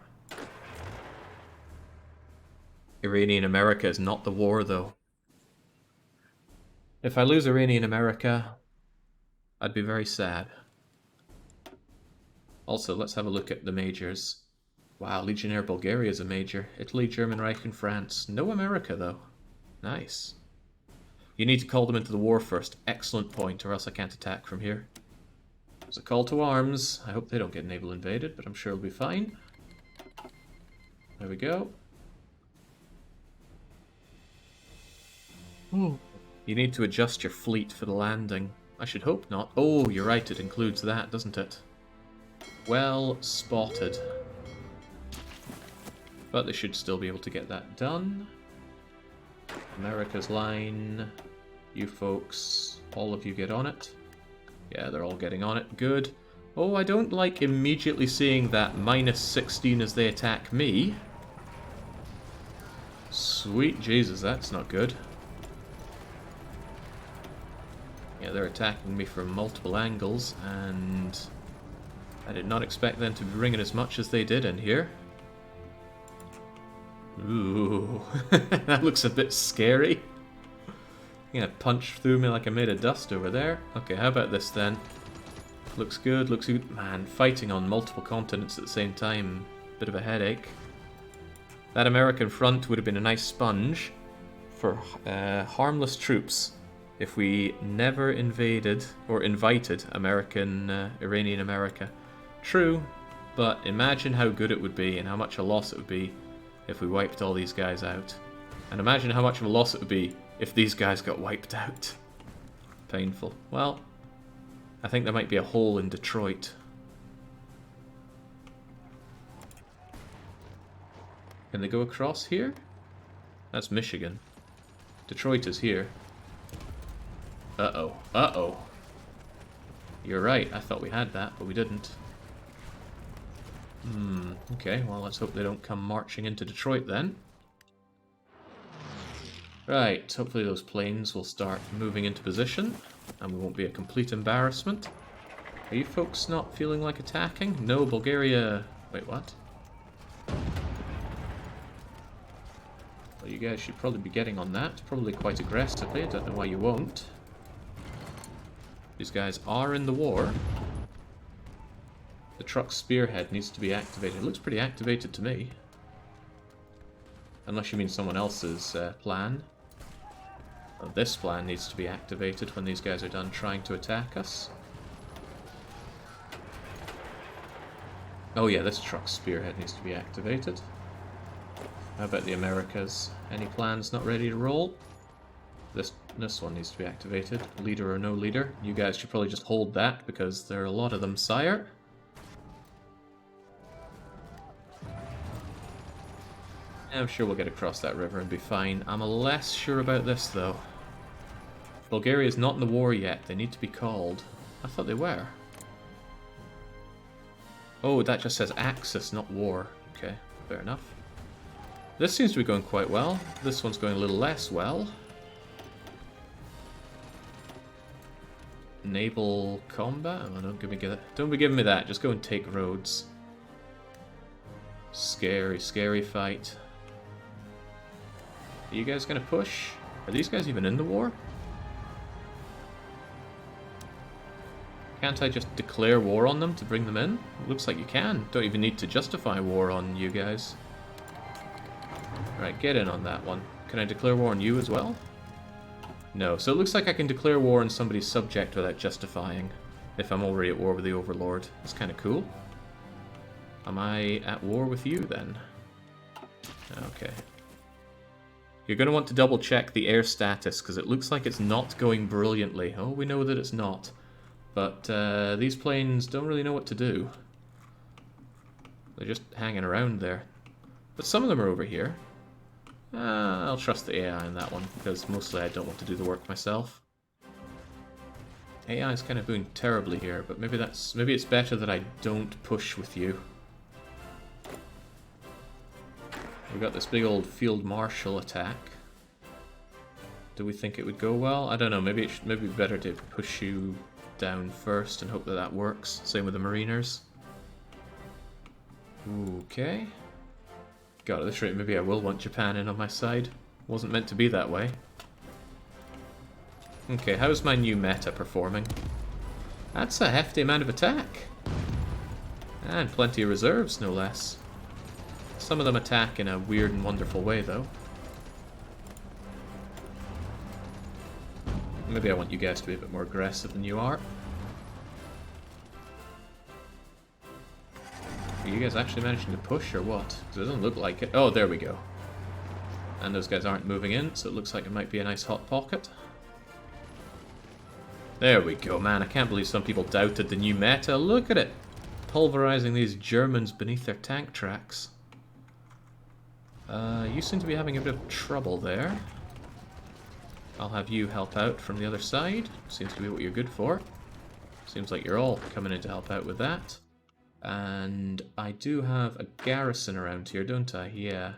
Iranian America is not the war, though. If I lose Iranian America, I'd be very sad. Also, let's have a look at the majors. Wow, Legionnaire Bulgaria is a major. Italy, German Reich, and France. No America, though. Nice. You need to call them into the war first. Excellent point, or else I can't attack from here. There's a call to arms. I hope they don't get naval invaded, but I'm sure it'll be fine. There we go. Ooh. You need to adjust your fleet for the landing. I should hope not. Oh, you're right, it includes that, doesn't it? Well spotted. But they should still be able to get that done. America's line. You folks, all of you get on it. Yeah, they're all getting on it. Good. Oh, I don't like immediately seeing that -16 as they attack me. Sweet Jesus, that's not good. Yeah, they're attacking me from multiple angles, and I did not expect them to be bringing as much as they did in here. Ooh, that looks a bit scary. You're gonna punch through me like I made a dust over there. Okay, how about this then? Looks good, looks good. Man, fighting on multiple continents at the same time. Bit of a headache. That American front would have been a nice sponge for harmless troops if we never invaded or invited Iranian America. True, but imagine how good it would be and how much a loss it would be if we wiped all these guys out. And imagine how much of a loss it would be if these guys got wiped out. Painful. Well, I think there might be a hole in Detroit. Can they go across here? That's Michigan. Detroit is here. Uh-oh. Uh-oh. You're right, I thought we had that, but we didn't. Okay, well, let's hope they don't come marching into Detroit then. Right, hopefully those planes will start moving into position, and we won't be a complete embarrassment. Are you folks not feeling like attacking? No, Bulgaria... Wait, what? Well, you guys should probably be getting on that, probably quite aggressively. I don't know why you won't. These guys are in the war. The truck spearhead needs to be activated. It looks pretty activated to me. Unless you mean someone else's plan. Well, this plan needs to be activated when these guys are done trying to attack us. Oh yeah, this truck spearhead needs to be activated. How about the Americas? Any plans not ready to roll? This one needs to be activated. Leader or no leader. You guys should probably just hold that because there are a lot of them, sire. I'm sure we'll get across that river and be fine. I'm less sure about this, though. Bulgaria's not in the war yet. They need to be called. I thought they were. Oh, that just says Axis, not war. Okay, fair enough. This seems to be going quite well. This one's going a little less well. Naval combat? Oh, don't be giving me that. Just go and take roads. Scary, scary fight. Are you guys gonna push? Are these guys even in the war? Can't I just declare war on them to bring them in? It looks like you can. Don't even need to justify war on you guys. Right, get in on that one. Can I declare war on you as well? No, so it looks like I can declare war on somebody's subject without justifying if I'm already at war with the Overlord. It's kind of cool. Am I at war with you then? Okay. You're going to want to double check the air status because it looks like it's not going brilliantly. Oh, we know that it's not. But these planes don't really know what to do. They're just hanging around there. But some of them are over here. I'll trust the AI in that one because mostly I don't want to do the work myself. AI is kind of doing terribly here, but maybe it's better that I don't push with you. We've got this big old field marshal attack. Do we think it would go well? I don't know. Maybe maybe better to push you down first and hope that that works. Same with the mariners. Okay. God, at this rate, maybe I will want Japan in on my side. Wasn't meant to be that way. Okay, how's my new meta performing? That's a hefty amount of attack. And plenty of reserves, no less. Some of them attack in a weird and wonderful way, though. Maybe I want you guys to be a bit more aggressive than you are. Are you guys actually managing to push, or what? Because it doesn't look like it. Oh, there we go. And those guys aren't moving in, so it looks like it might be a nice hot pocket. There we go, man. I can't believe some people doubted the new meta. Look at it! Pulverizing these Germans beneath their tank tracks. You seem to be having a bit of trouble there. I'll have you help out from the other side. Seems to be what you're good for. Seems like you're all coming in to help out with that. And I do have a garrison around here, don't I? Yeah.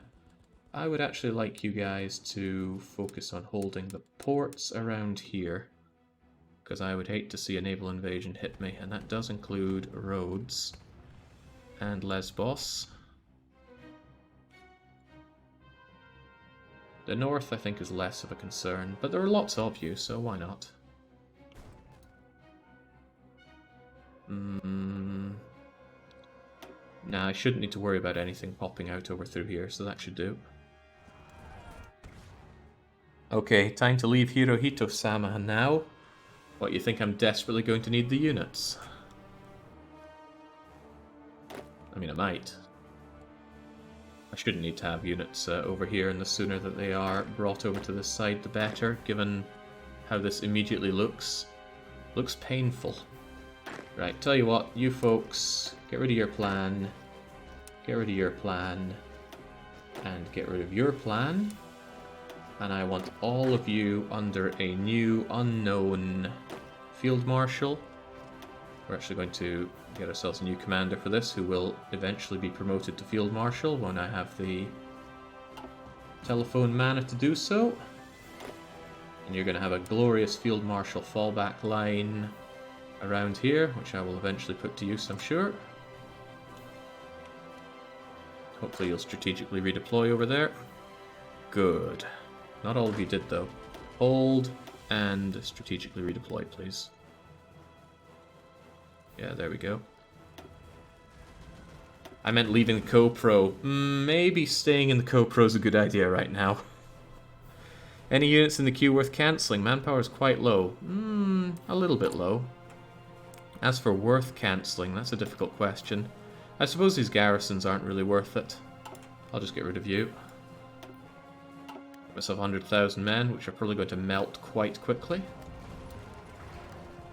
I would actually like you guys to focus on holding the ports around here, because I would hate to see a naval invasion hit me, and that does include Rhodes and Lesbos. The north, I think, is less of a concern, but there are lots of you, so why not? Nah, I shouldn't need to worry about anything popping out over through here, so that should do. Okay, time to leave Hirohito-sama now. What, you think I'm desperately going to need the units? I mean, I might. I shouldn't need to have units over here, and the sooner that they are brought over to this side, the better, given how this immediately looks. Looks painful. Right, tell you what, you folks, get rid of your plan, get rid of your plan, and get rid of your plan. And I want all of you under a new, unknown field marshal. We're actually going to get ourselves a new commander for this, who will eventually be promoted to field marshal when I have the telephone mana to do so. And you're going to have a glorious field marshal fallback line around here, which I will eventually put to use, I'm sure. Hopefully you'll strategically redeploy over there. Good. Not all of you did, though. Hold and strategically redeploy, please. Yeah, there we go. I meant leaving the co-pro. Maybe staying in the co-pro is a good idea right now. Any units in the queue worth cancelling? Manpower is quite low. A little bit low. As for worth cancelling, that's a difficult question. I suppose these garrisons aren't really worth it. I'll just get rid of you. Get myself 100,000 men, which are probably going to melt quite quickly.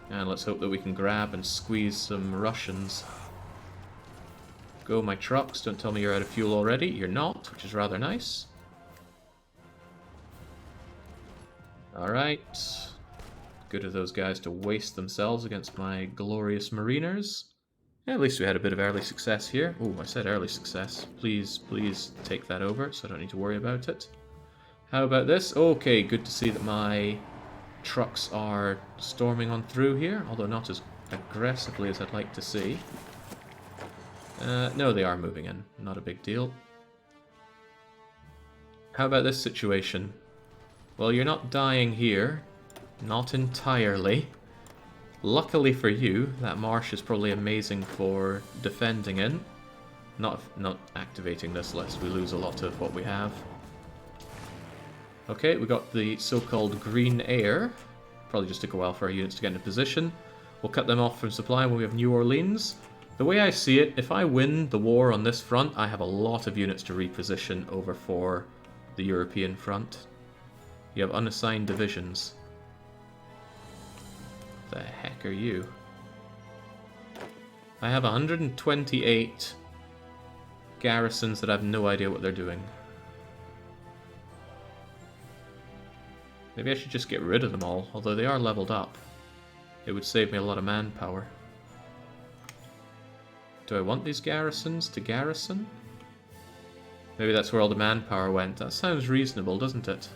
And let's hope that we can grab and squeeze some Russians. Go, my trucks. Don't tell me you're out of fuel already. You're not, which is rather nice. Alright. Good of those guys to waste themselves against my glorious mariners. Yeah, at least we had a bit of early success here. Oh, I said early success. Please, please take that over so I don't need to worry about it. How about this? Okay, good to see that my trucks are storming on through here, although not as aggressively as I'd like to see. No, they are moving in. Not a big deal. How about this situation? Well, you're not dying here. Not entirely. Luckily for you, that marsh is probably amazing for defending in. Not activating this lest we lose a lot of what we have. Okay, we got the so-called green air. Probably just took a while for our units to get into position. We'll cut them off from supply when we have New Orleans. The way I see it, if I win the war on this front, I have a lot of units to reposition over for the European front. You have unassigned divisions. The heck are you? I have 128 garrisons that have no idea what they're doing. Maybe I should just get rid of them all, although they are leveled up. It would save me a lot of manpower. Do I want these garrisons to garrison? Maybe that's where all the manpower went. That sounds reasonable, doesn't it?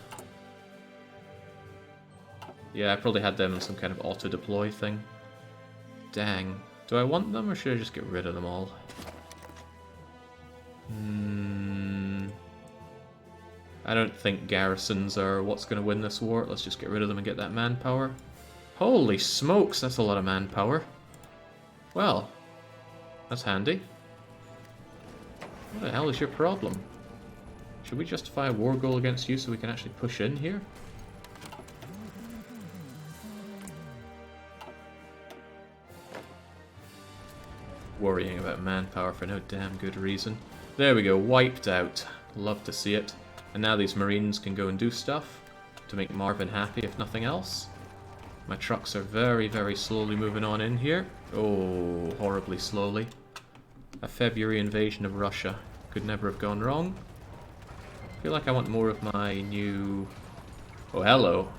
Yeah, I probably had them in some kind of auto-deploy thing. Dang. Do I want them, or should I just get rid of them all? I don't think garrisons are what's going to win this war. Let's just get rid of them and get that manpower. Holy smokes, that's a lot of manpower. Well, that's handy. What the hell is your problem? Should we justify a war goal against you so we can actually push in here? Worrying about manpower for no damn good reason. There we go, wiped out. Love to see it. And now these Marines can go and do stuff to make Marvin happy, if nothing else. My trucks are very, very slowly moving on in here. Oh, horribly slowly. A February invasion of Russia. Could never have gone wrong. I feel like I want more of my new... Oh, hello.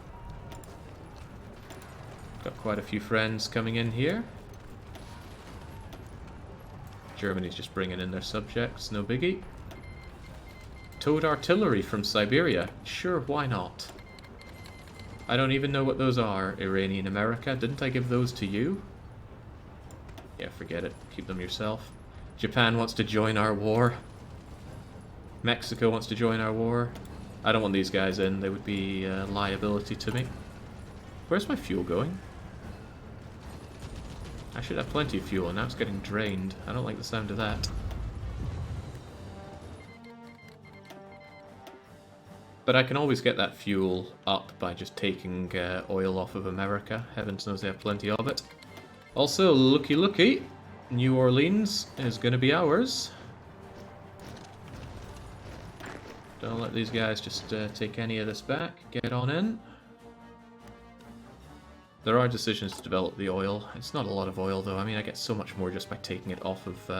Got quite a few friends coming in here. Germany's just bringing in their subjects, no biggie. Towed artillery from Siberia. Sure, why not? I don't even know what those are, Iranian America. Didn't I give those to you? Yeah, forget it. Keep them yourself. Japan wants to join our war. Mexico wants to join our war. I don't want these guys in. They would be a liability to me. Where's my fuel going? I should have plenty of fuel, and now it's getting drained. I don't like the sound of that. But I can always get that fuel up by just taking oil off of America. Heavens knows they have plenty of it. Also, looky looky, New Orleans is going to be ours. Don't let these guys just take any of this back. Get on in. There are decisions to develop the oil. It's not a lot of oil though. I mean, I get so much more just by taking it off of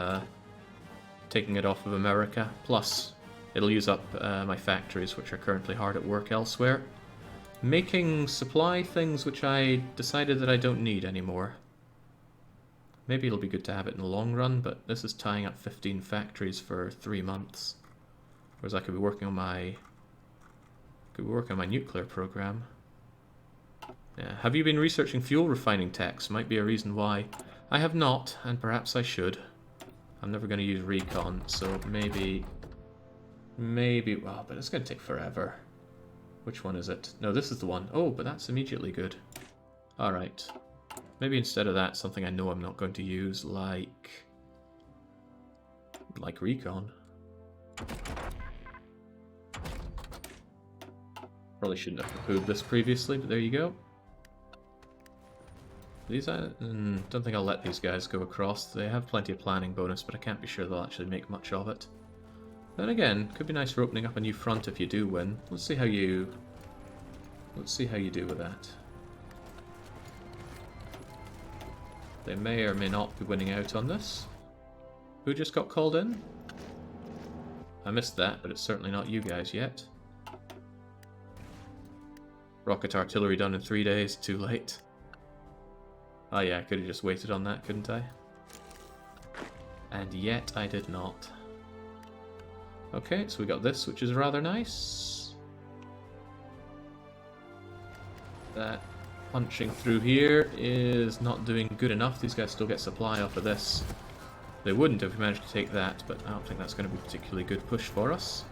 America. Plus, it'll use up my factories, which are currently hard at work elsewhere, making supply things which I decided that I don't need anymore. Maybe it'll be good to have it in the long run, but this is tying up 15 factories for 3 months. Whereas I could be working on my nuclear program. Yeah. Have you been researching fuel refining techs? Might be a reason why. I have not, and perhaps I should. I'm never going to use recon, so maybe, well, but it's going to take forever. Which one is it? No, this is the one. Oh, but that's immediately good. Alright. Maybe instead of that, something I know I'm not going to use, like recon. Probably shouldn't have poo-pooed this previously, but there you go. These, don't think I'll let these guys go across. They have plenty of planning bonus, but I can't be sure they'll actually make much of it. Then again, could be nice for opening up a new front if you do win. Let's see how you do with that. They may or may not be winning out on this. Who just got called in? I missed that, but it's certainly not you guys yet. Rocket artillery done in 3 days, too late. Oh yeah, I could have just waited on that, couldn't I? And yet I did not. Okay, so we got this, which is rather nice. That punching through here is not doing good enough. These guys still get supply off of this. They wouldn't if we managed to take that, but I don't think that's going to be a particularly good push for us.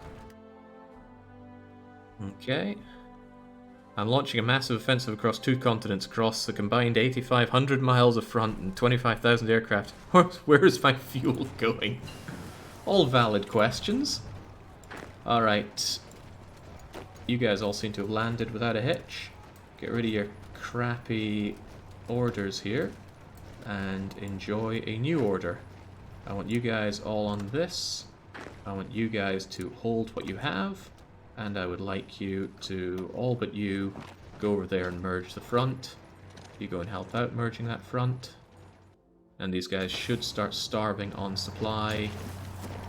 Okay. I'm launching a massive offensive across 2 continents, across a combined 8,500 miles of front and 25,000 aircraft. Where is my fuel going? All valid questions. Alright. You guys all seem to have landed without a hitch. Get rid of your crappy orders here and enjoy a new order. I want you guys all on this. I want you guys to hold what you have. And I would like you to, all but you, go over there and merge the front. You go and help out merging that front. And these guys should start starving on supply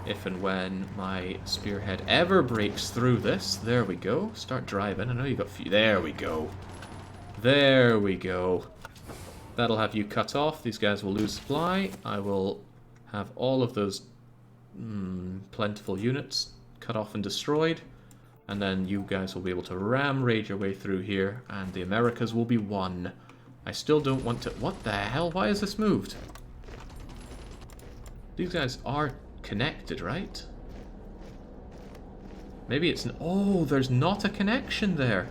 if and when my spearhead ever breaks through this. There we go. Start driving. I know you got few. There we go. There we go. That'll have you cut off. These guys will lose supply. I will have all of those plentiful units cut off and destroyed. And then you guys will be able to ram raid your way through here, and the Americas will be won. I still don't want to... What the hell? Why is this moved? These guys are connected, right? Maybe it's... Oh, there's not a connection there.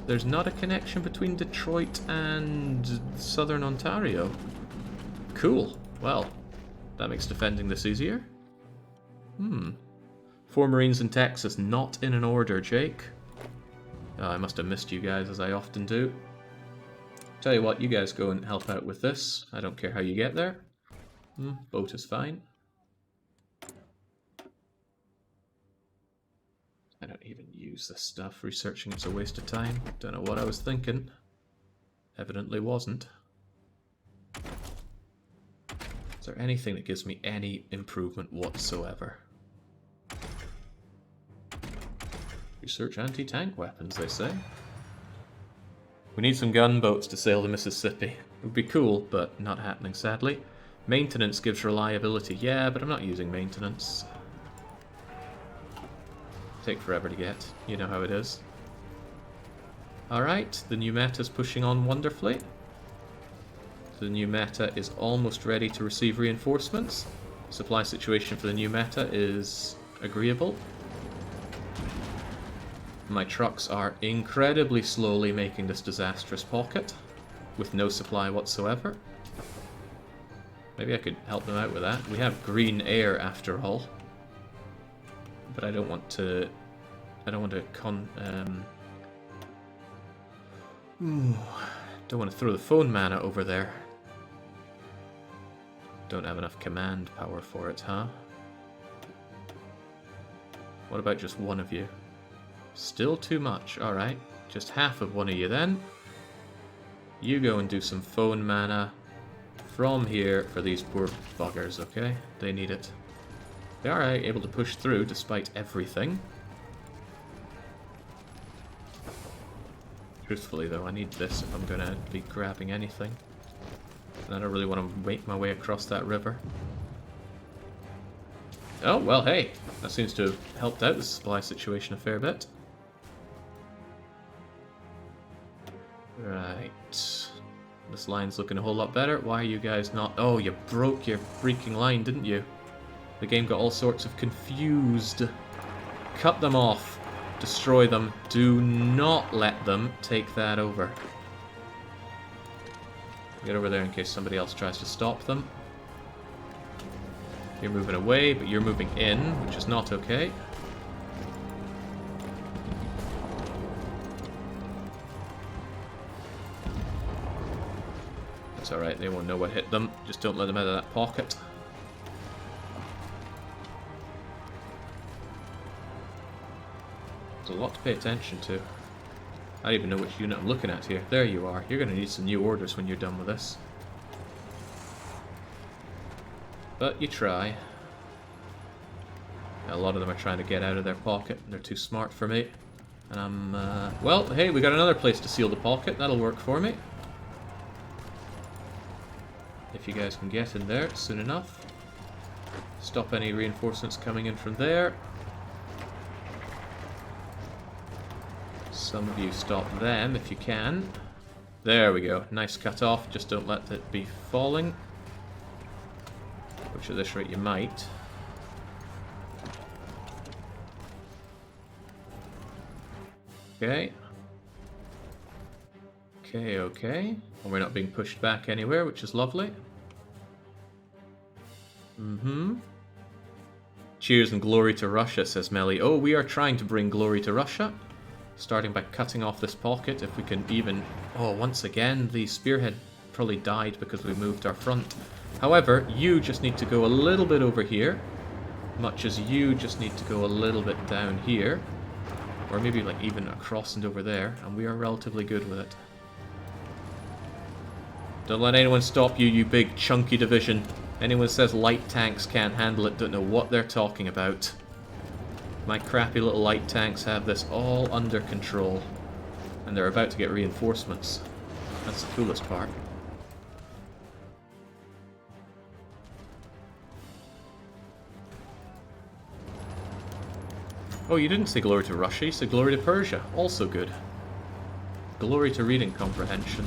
There's not a connection between Detroit and Southern Ontario. Cool. Well, that makes defending this easier. 4 Marines in Texas, not in an order, Jake. Oh, I must have missed you guys, as I often do. Tell you what, you guys go and help out with this. I don't care how you get there. Boat is fine. I don't even use this stuff. Researching it's a waste of time. Don't know what I was thinking. Evidently wasn't. Is there anything that gives me any improvement whatsoever? Research anti-tank weapons, they say. We need some gunboats to sail the Mississippi. It would be cool, but not happening, sadly. Maintenance gives reliability. Yeah, but I'm not using maintenance. Take forever to get. You know how it is. Alright, the new meta is pushing on wonderfully. The new meta is almost ready to receive reinforcements. Supply situation for the new meta is agreeable. My trucks are incredibly slowly making this disastrous pocket, with no supply whatsoever. Maybe I could help them out with that. We have green air after all. But I don't want to... don't want to throw the phone mana over there. Don't have enough command power for it, huh? What about just one of you? Still too much. Alright. Just half of one of you then. You go and do some phone mana from here for these poor buggers, okay? They need it. They are able to push through despite everything. Truthfully though, I need this if I'm going to be grabbing anything. And I don't really want to make my way across that river. Oh, well hey, that seems to have helped out the supply situation a fair bit. Right. This line's looking a whole lot better. Why are you guys not... Oh, you broke your freaking line, didn't you? The game got all sorts of confused. Cut them off. Destroy them. Do not let them take that over. Get over there in case somebody else tries to stop them. You're moving away, but you're moving in, which is not okay. It's alright, they won't know what hit them. Just don't let them out of that pocket. There's a lot to pay attention to. I don't even know which unit I'm looking at here. There you are. You're going to need some new orders when you're done with this. But you try. A lot of them are trying to get out of their pocket. They're too smart for me. And I'm... well, hey, we got another place to seal the pocket. That'll work for me. If you guys can get in there soon enough. Stop any reinforcements coming in from there. Some of you stop them if you can. There we go. Nice cut off. Just don't let it be falling. Which at this rate you might. Okay. Okay. And we're not being pushed back anywhere, which is lovely. Cheers and glory to Russia, says Melly. Oh, we are trying to bring glory to Russia. Starting by cutting off this pocket, if we can even... Oh, once again, the spearhead probably died because we moved our front. However, you just need to go a little bit over here. Much as you just need to go a little bit down here. Or maybe like even across and over there. And we are relatively good with it. Don't let anyone stop you, you big chunky division. Anyone says light tanks can't handle it, don't know what they're talking about. My crappy little light tanks have this all under control. And they're about to get reinforcements. That's the coolest part. Oh, you didn't say glory to Russia, you said glory to Persia. Also good. Glory to reading comprehension.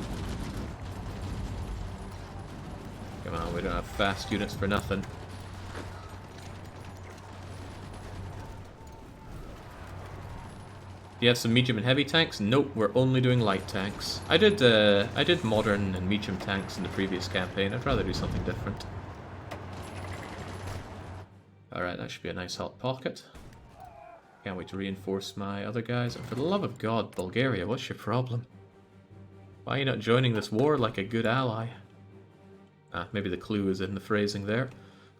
Come on, we don't have fast units for nothing. Do you have some medium and heavy tanks? Nope, we're only doing light tanks. I did modern and medium tanks in the previous campaign. I'd rather do something different. Alright, that should be a nice hot pocket. Can't wait to reinforce my other guys. And for the love of God, Bulgaria, what's your problem? Why are you not joining this war like a good ally? Ah, maybe the clue is in the phrasing there.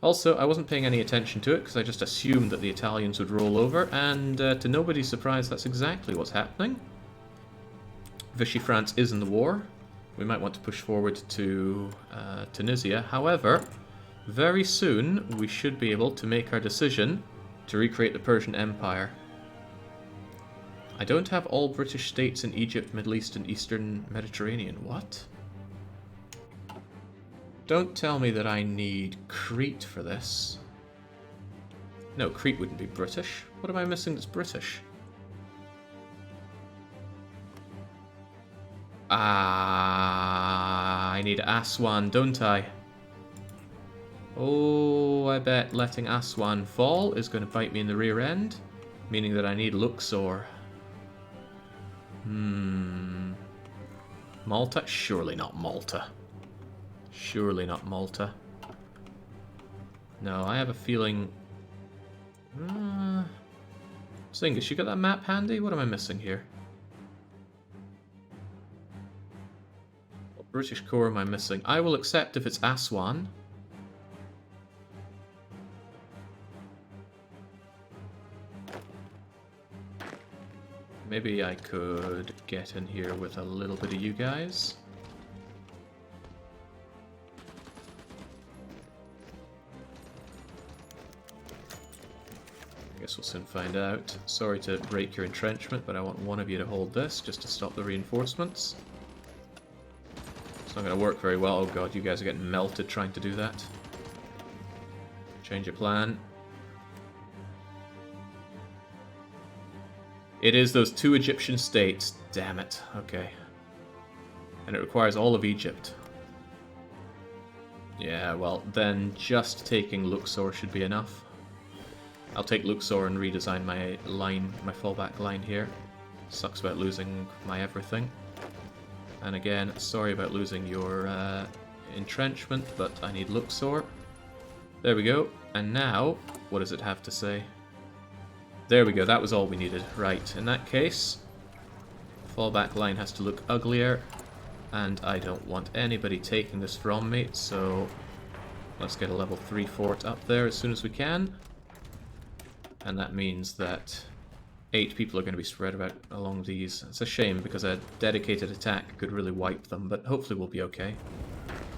Also, I wasn't paying any attention to it because I just assumed that the Italians would roll over, and to nobody's surprise, that's exactly what's happening. Vichy France is in the war. We might want to push forward to Tunisia. However, very soon we should be able to make our decision to recreate the Persian Empire. I don't have all British states in Egypt, Middle East, and Eastern Mediterranean. What? Don't tell me that I need Crete for this. No, Crete wouldn't be British. What am I missing that's British? Ah, I need Aswan, don't I? Oh, I bet letting Aswan fall is going to bite me in the rear end, meaning that I need Luxor. Malta? Surely not Malta. Surely not Malta. No, I have a feeling... Singus, you got that map handy? What am I missing here? What British Corps am I missing? I will accept if it's Aswan. Maybe I could get in here with a little bit of you guys. I guess we'll soon find out. Sorry to break your entrenchment, but I want one of you to hold this just to stop the reinforcements. It's not going to work very well. Oh god, you guys are getting melted trying to do that. Change your plan. It is those two Egyptian states. Damn it. Okay. And it requires all of Egypt. Yeah, well, then just taking Luxor should be enough. I'll take Luxor and redesign my line, my fallback line here. Sucks about losing my everything. And again, sorry about losing your entrenchment, but I need Luxor. There we go. And now, what does it have to say? There we go, that was all we needed. Right, in that case, fallback line has to look uglier, and I don't want anybody taking this from me, so let's get a level 3 fort up there as soon as we can. And that means that 8 people are going to be spread about along these. It's a shame, because a dedicated attack could really wipe them, but hopefully we'll be okay.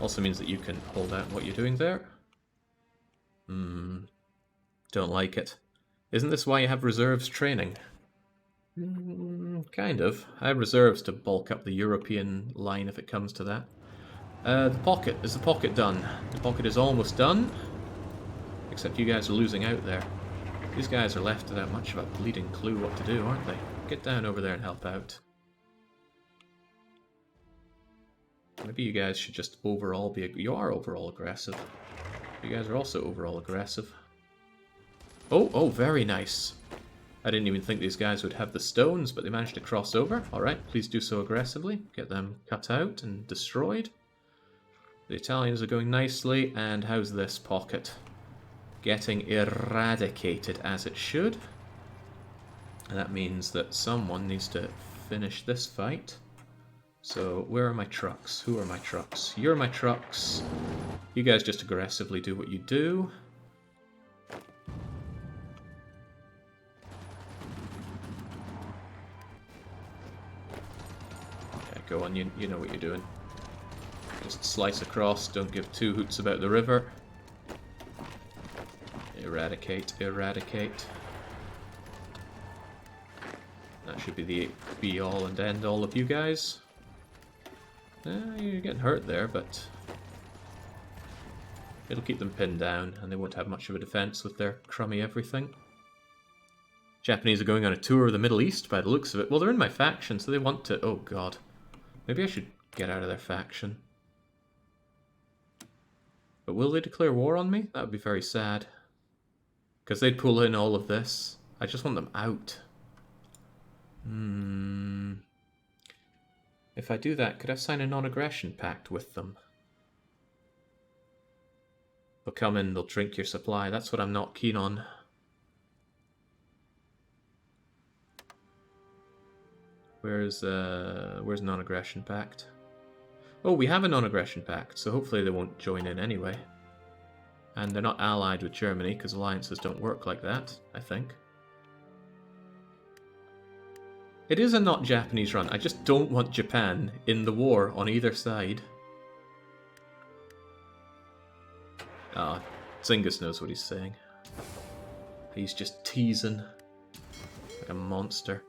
Also means that you can hold out what you're doing there. Don't like it. Isn't this why you have reserves training? Kind of. I have reserves to bulk up the European line if it comes to that. The pocket. Is the pocket done? The pocket is almost done. Except you guys are losing out there. These guys are left without much of a bleeding clue what to do, aren't they? Get down over there and help out. Maybe you guys should just overall be... You are overall aggressive. You guys are also overall aggressive. Oh, very nice. I didn't even think these guys would have the stones, but they managed to cross over. Alright, please do so aggressively. Get them cut out and destroyed. The Italians are going nicely, and how's this pocket? Getting eradicated as it should. And that means that someone needs to finish this fight. So, where are my trucks? Who are my trucks? You're my trucks. You guys just aggressively do what you do. Go on, you know what you're doing. Just slice across, don't give two hoots about the river. Eradicate, eradicate. That should be the be-all and end-all of you guys. You're getting hurt there, but it'll keep them pinned down, and they won't have much of a defense with their crummy everything. Japanese are going on a tour of the Middle East by the looks of it. Well, they're in my faction, so they want to... Oh, God. Maybe I should get out of their faction. But will they declare war on me? That would be very sad. Because they'd pull in all of this. I just want them out. If I do that, could I sign a non-aggression pact with them? They'll come in, they'll drink your supply. That's what I'm not keen on. Where's non-aggression pact? Oh, we have a non-aggression pact, so hopefully they won't join in anyway. And they're not allied with Germany, because alliances don't work like that, I think. It is a not Japanese run. I just don't want Japan in the war on either side. Ah, Zingus knows what he's saying. He's just teasing. Like a monster.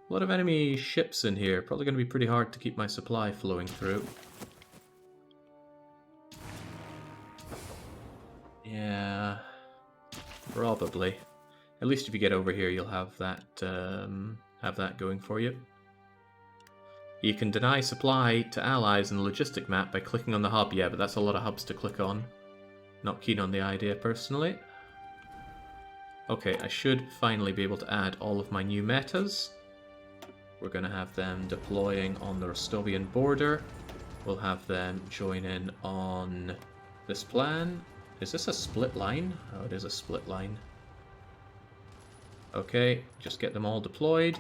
A lot of enemy ships in here. Probably going to be pretty hard to keep my supply flowing through. Yeah, probably. At least if you get over here, you'll have that going for you. You can deny supply to allies in the logistic map by clicking on the hub. Yeah, but that's a lot of hubs to click on. Not keen on the idea, personally. Okay, I should finally be able to add all of my new metas. We're going to have them deploying on the Rostovian border. We'll have them join in on this plan. Is this a split line? Oh, it is a split line. Okay, just get them all deployed.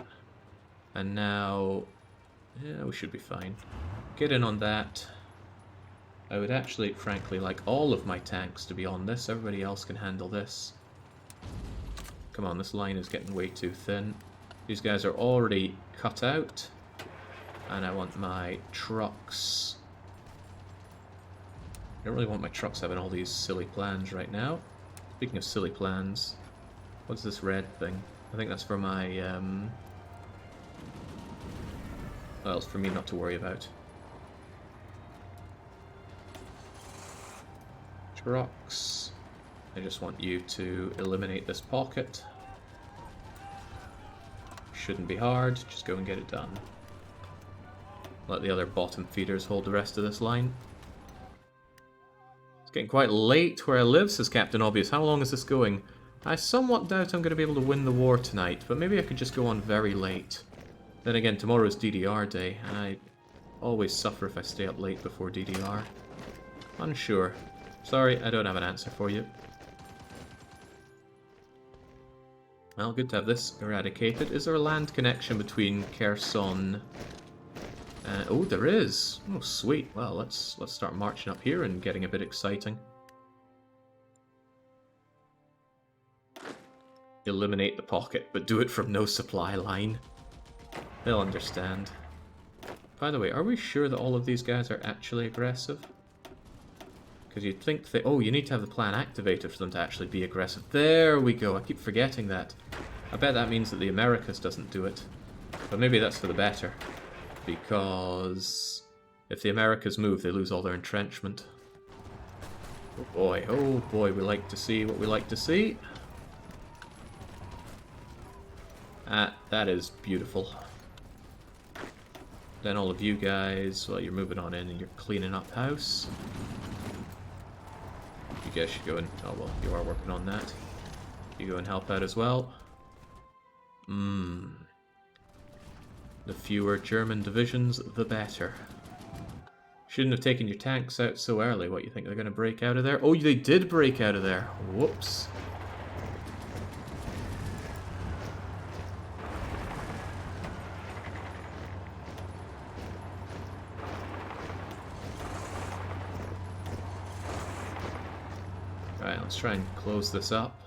And now... yeah, we should be fine. Get in on that. I would actually, frankly, like all of my tanks to be on this. Everybody else can handle this. Come on, this line is getting way too thin. These guys are already cut out. And I want my trucks... I don't really want my trucks having all these silly plans right now. Speaking of silly plans, what's this red thing? I think that's for my, well, it's for me not to worry about. Trucks. I just want you to eliminate this pocket. Shouldn't be hard, just go and get it done. Let the other bottom feeders hold the rest of this line. It's getting quite late where I live, says Captain Obvious. How long is this going? I somewhat doubt I'm going to be able to win the war tonight, but maybe I could just go on very late. Then again, tomorrow's DDR day, and I always suffer if I stay up late before DDR. Unsure. Sorry, I don't have an answer for you. Well, good to have this eradicated. Is there a land connection between Kherson... oh, there is. Oh, sweet. Well, let's start marching up here and getting a bit exciting. Eliminate the pocket, but do it from no supply line. They'll understand. By the way, are we sure that all of these guys are actually aggressive? Because you'd think they... oh, you need to have the plan activated for them to actually be aggressive. There we go. I keep forgetting that. I bet that means that the Americas doesn't do it. But maybe that's for the better. Because if the Americas move, they lose all their entrenchment. Oh boy, we like to see what we like to see. That is beautiful. Then all of you guys, well, you're moving on in and you're cleaning up house. You guys should go and... oh, well, you are working on that. You go and help out as well. The fewer German divisions, the better. Shouldn't have taken your tanks out so early. What, you think they're going to break out of there? Oh, they did break out of there. Whoops. Right, let's try and close this up.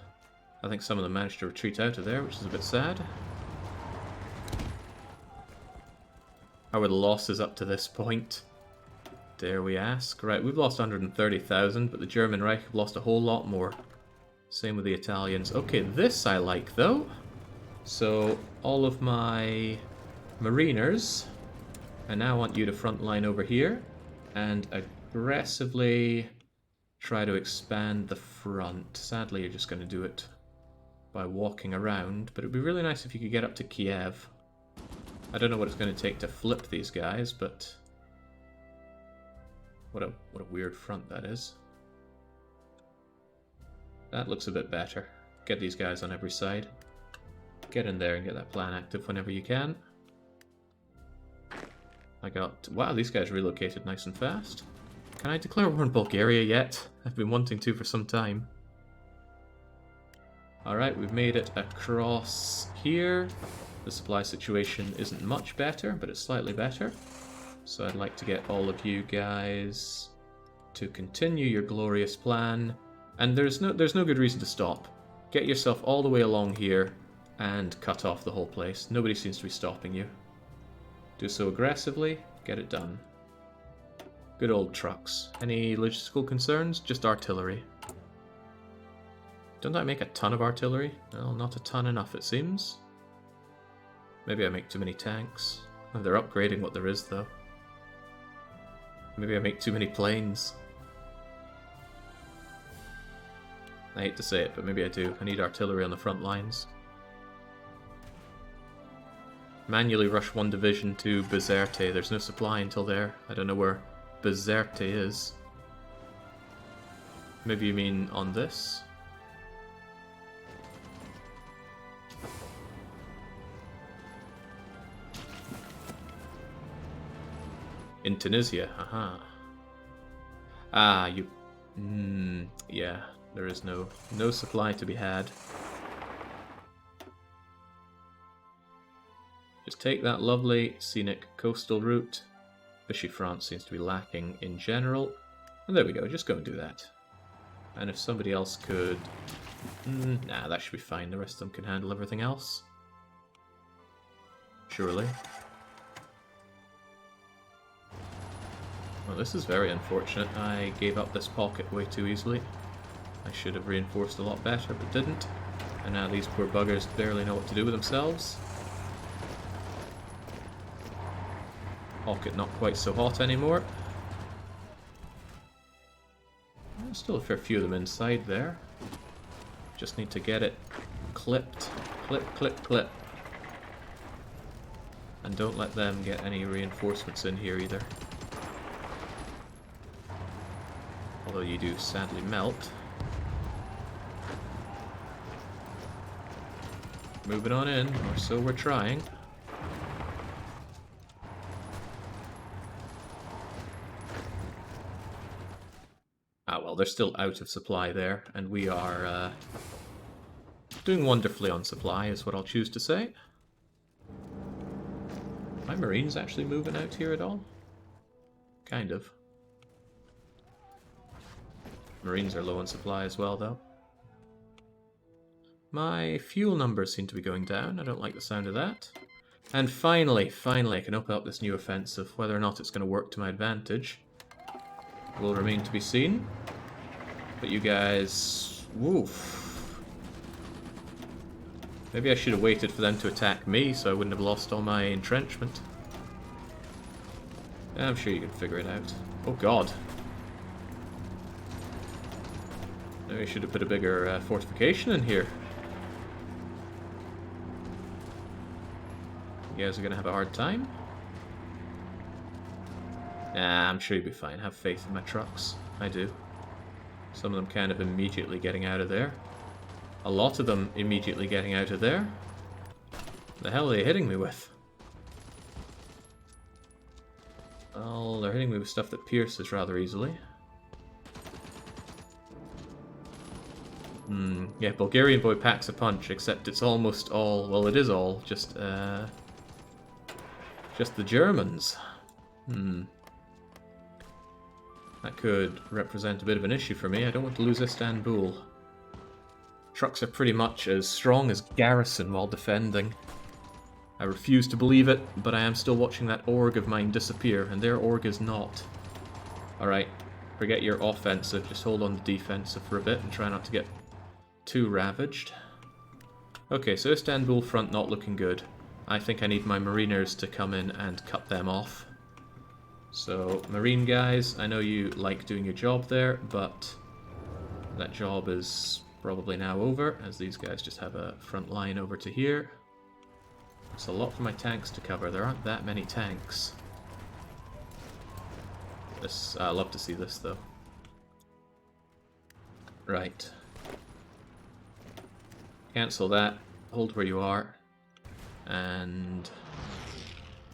I think some of them managed to retreat out of there, which is a bit sad. How are the losses up to this point? Dare we ask? Right, we've lost 130,000, but the German Reich have lost a whole lot more. Same with the Italians. Okay, this I like, though. So, all of my mariners, I now want you to frontline over here, and aggressively try to expand the front. Sadly, you're just going to do it by walking around, but it'd be really nice if you could get up to Kiev. I don't know what it's going to take to flip these guys, but what a weird front that is. That looks a bit better. Get these guys on every side. Get in there and get that plan active whenever you can. Wow, these guys relocated nice and fast. Can I declare war on Bulgaria yet? I've been wanting to for some time. Alright, we've made it across here. The supply situation isn't much better, but it's slightly better. So I'd like to get all of you guys to continue your glorious plan. And there's no good reason to stop. Get yourself all the way along here and cut off the whole place. Nobody seems to be stopping you. Do so aggressively, get it done. Good old trucks. Any logistical concerns? Just artillery. Don't I make a ton of artillery? Well, not a ton enough it seems. Maybe I make too many tanks. Oh, they're upgrading what there is though. Maybe I make too many planes. I hate to say it, but maybe I do. I need artillery on the front lines. Manually rush one division to Bizerte. There's no supply until there. I don't know where Bizerte is. Maybe you mean on this? In Tunisia, haha. Ah, you... yeah, there is no supply to be had. Just take that lovely, scenic coastal route. Vichy France seems to be lacking in general. And there we go, just go and do that. And if somebody else could... nah, that should be fine. The rest of them can handle everything else. Surely. Well, this is very unfortunate. I gave up this pocket way too easily. I should have reinforced a lot better, but didn't. And now these poor buggers barely know what to do with themselves. Pocket not quite so hot anymore. There's still a fair few of them inside there. Just need to get it clipped. Clip, clip, clip. And don't let them get any reinforcements in here either. Although you do sadly melt. Moving on in, or so we're trying. Ah well, they're still out of supply there, and we are doing wonderfully on supply, is what I'll choose to say. Are my Marines actually moving out here at all? Kind of. Marines are low on supply as well, though. My fuel numbers seem to be going down. I don't like the sound of that. And finally, I can open up this new offensive. Whether or not it's going to work to my advantage will remain to be seen. But you guys... woof. Maybe I should have waited for them to attack me so I wouldn't have lost all my entrenchment. I'm sure you can figure it out. Oh god. Maybe I should have put a bigger fortification in here. You guys are going to have a hard time? Nah, I'm sure you'll be fine. Have faith in my trucks. I do. Some of them kind of immediately getting out of there. A lot of them immediately getting out of there. The hell are they hitting me with? Well, they're hitting me with stuff that pierces rather easily. Yeah, Bulgarian boy packs a punch, except it's almost all... well, it is all just the Germans. That could represent a bit of an issue for me. I don't want to lose Istanbul. Trucks are pretty much as strong as garrison while defending. I refuse to believe it, but I am still watching that org of mine disappear, and their org is not. Alright, forget your offensive, just hold on to defensive for a bit and try not to get too ravaged. Okay, so Istanbul front not looking good. I think I need my mariners to come in and cut them off. So, marine guys, I know you like doing your job there, but that job is probably now over, as these guys just have a front line over to here. It's a lot for my tanks to cover. There aren't that many tanks. I love to see this, though. Right. Cancel that. Hold where you are. And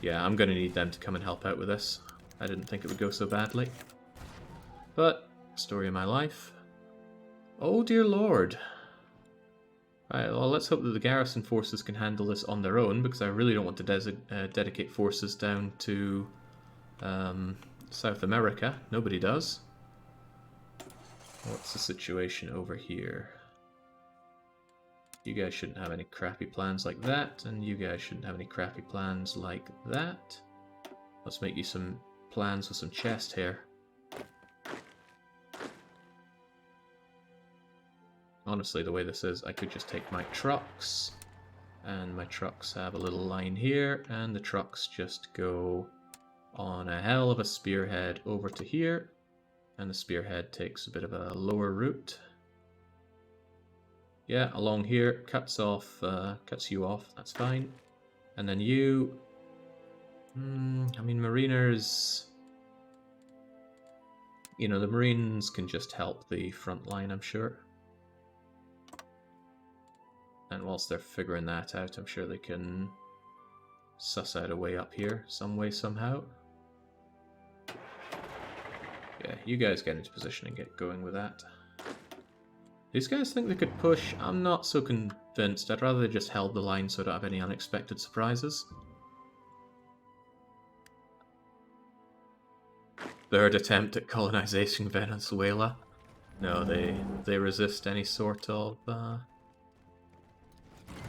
yeah, I'm going to need them to come and help out with this. I didn't think it would go so badly. But, story of my life. Oh dear lord. Right, well, let's hope that the garrison forces can handle this on their own, because I really don't want to dedicate forces down to South America. Nobody does. What's the situation over here? You guys shouldn't have any crappy plans like that, and you guys shouldn't have any crappy plans like that. Let's make you some plans with some chest hair. Honestly, the way this is, I could just take my trucks, and my trucks have a little line here, and the trucks just go on a hell of a spearhead over to here, and the spearhead takes a bit of a lower route. Yeah, along here, cuts you off, that's fine. And then you... I mean, mariners... You know, the marines can just help the front line, I'm sure. And whilst they're figuring that out, I'm sure they can suss out a way up here, some way, somehow. Yeah, you guys get into position and get going with that. These guys think they could push. I'm not so convinced. I'd rather they just held the line so I don't have any unexpected surprises. Third attempt at colonization Venezuela. No, they resist any sort of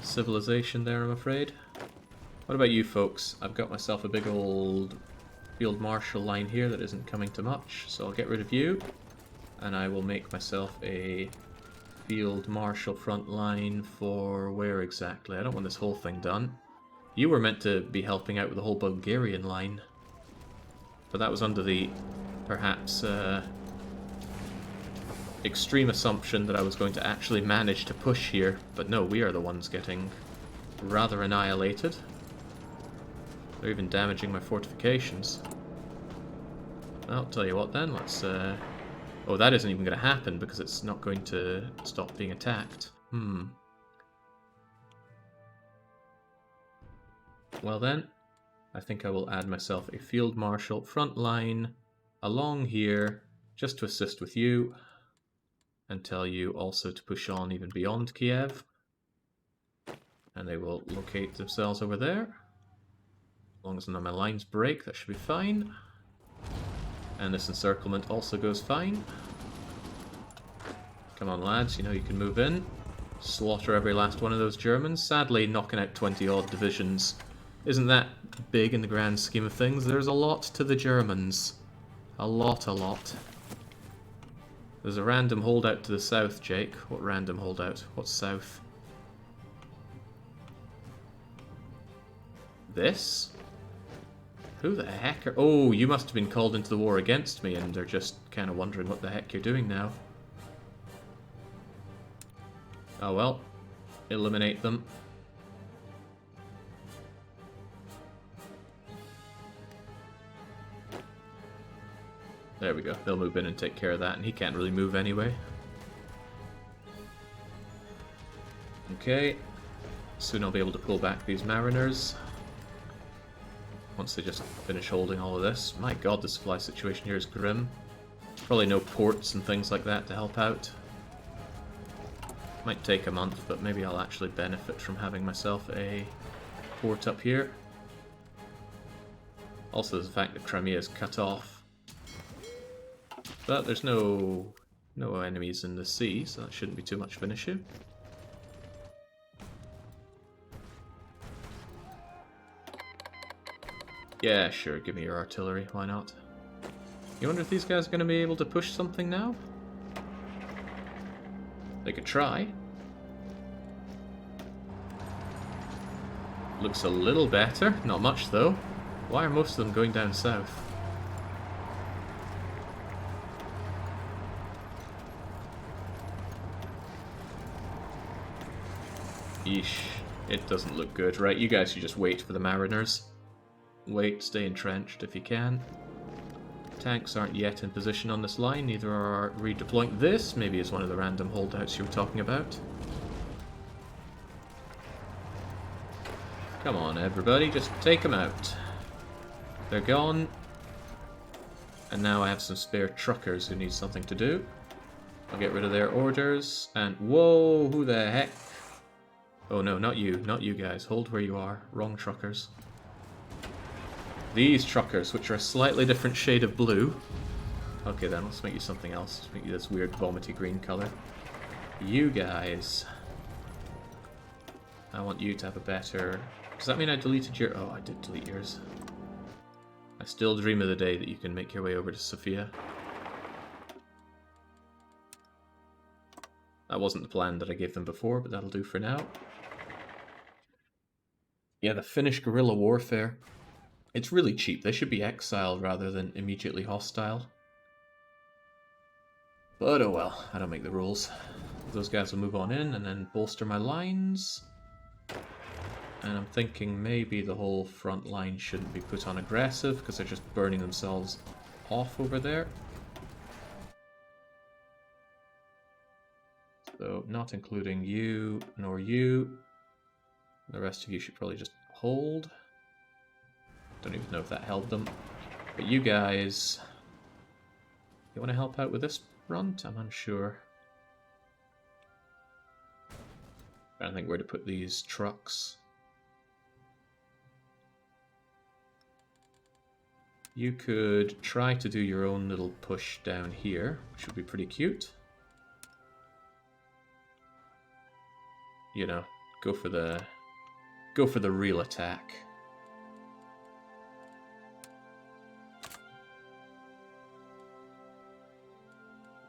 civilization there, I'm afraid. What about you folks? I've got myself a big old field marshal line here that isn't coming to much, so I'll get rid of you, and I will make myself a field marshal front line for where exactly? I don't want this whole thing done. You were meant to be helping out with the whole Bulgarian line, but that was under the perhaps extreme assumption that I was going to actually manage to push here, but no, we are the ones getting rather annihilated. They're even damaging my fortifications. Well, I'll tell you what then, let's... Oh, that isn't even going to happen because it's not going to stop being attacked. Well then, I think I will add myself a field marshal front line along here just to assist with you and tell you also to push on even beyond Kiev. And they will locate themselves over there. As long as none of my lines break, that should be fine. And this encirclement also goes fine. Come on, lads, you know you can move in. Slaughter every last one of those Germans. Sadly, knocking out 20-odd divisions isn't that big in the grand scheme of things. There's a lot to the Germans. A lot. There's a random holdout to the south, Jake. What random holdout? What's south? This? Who the heck are... Oh, you must have been called into the war against me and they're just kind of wondering what the heck you're doing now. Oh well. Eliminate them. There we go. They'll move in and take care of that, and he can't really move anyway. Okay. Soon I'll be able to pull back these mariners. Once they just finish holding all of this. My god, the supply situation here is grim. Probably no ports and things like that to help out. Might take a month, but maybe I'll actually benefit from having myself a port up here. Also, there's the fact that Crimea is cut off. But there's no enemies in the sea, so that shouldn't be too much of an issue. Yeah, sure, give me your artillery, why not? You wonder if these guys are going to be able to push something now? They could try. Looks a little better, not much though. Why are most of them going down south? Yeesh. It doesn't look good. Right, you guys should just wait for the mariners. Wait, stay entrenched if you can. Tanks aren't yet in position on this line, neither are redeploying. This maybe is one of the random holdouts you were talking about. Come on, everybody, just take them out. They're gone. And now I have some spare truckers who need something to do. I'll get rid of their orders. And whoa, who the heck? Oh no, not you guys. Hold where you are. Wrong truckers. These truckers, which are a slightly different shade of blue. Okay then, let's make you something else. Let's make you this weird vomity green color. You guys. I want you to have a better... Does that mean I deleted your... Oh, I did delete yours. I still dream of the day that you can make your way over to Sofia. That wasn't the plan that I gave them before, but that'll do for now. Yeah, the Finnish guerrilla warfare. It's really cheap. They should be exiled rather than immediately hostile. But oh well, I don't make the rules. Those guys will move on in and then bolster my lines. And I'm thinking maybe the whole front line shouldn't be put on aggressive because they're just burning themselves off over there. So not including you nor you. The rest of you should probably just hold. Don't even know if that helped them. But you guys... You want to help out with this front? I'm unsure. I don't think where to put these trucks. You could try to do your own little push down here, which would be pretty cute. You know, go for the real attack.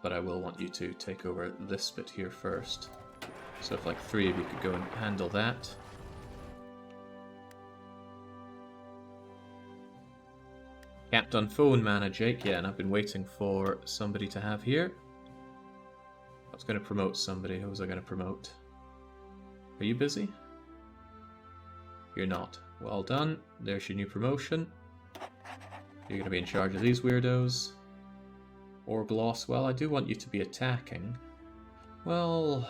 But I will want you to take over this bit here first. So if like 3 of you could go and handle that. Capped on phone mana, Jake. Yeah, and I've been waiting for somebody to have here. I was going to promote somebody. Who was I going to promote? Are you busy? You're not. Well done. There's your new promotion. You're going to be in charge of these weirdos. Or Gloss. Well, I do want you to be attacking. Well,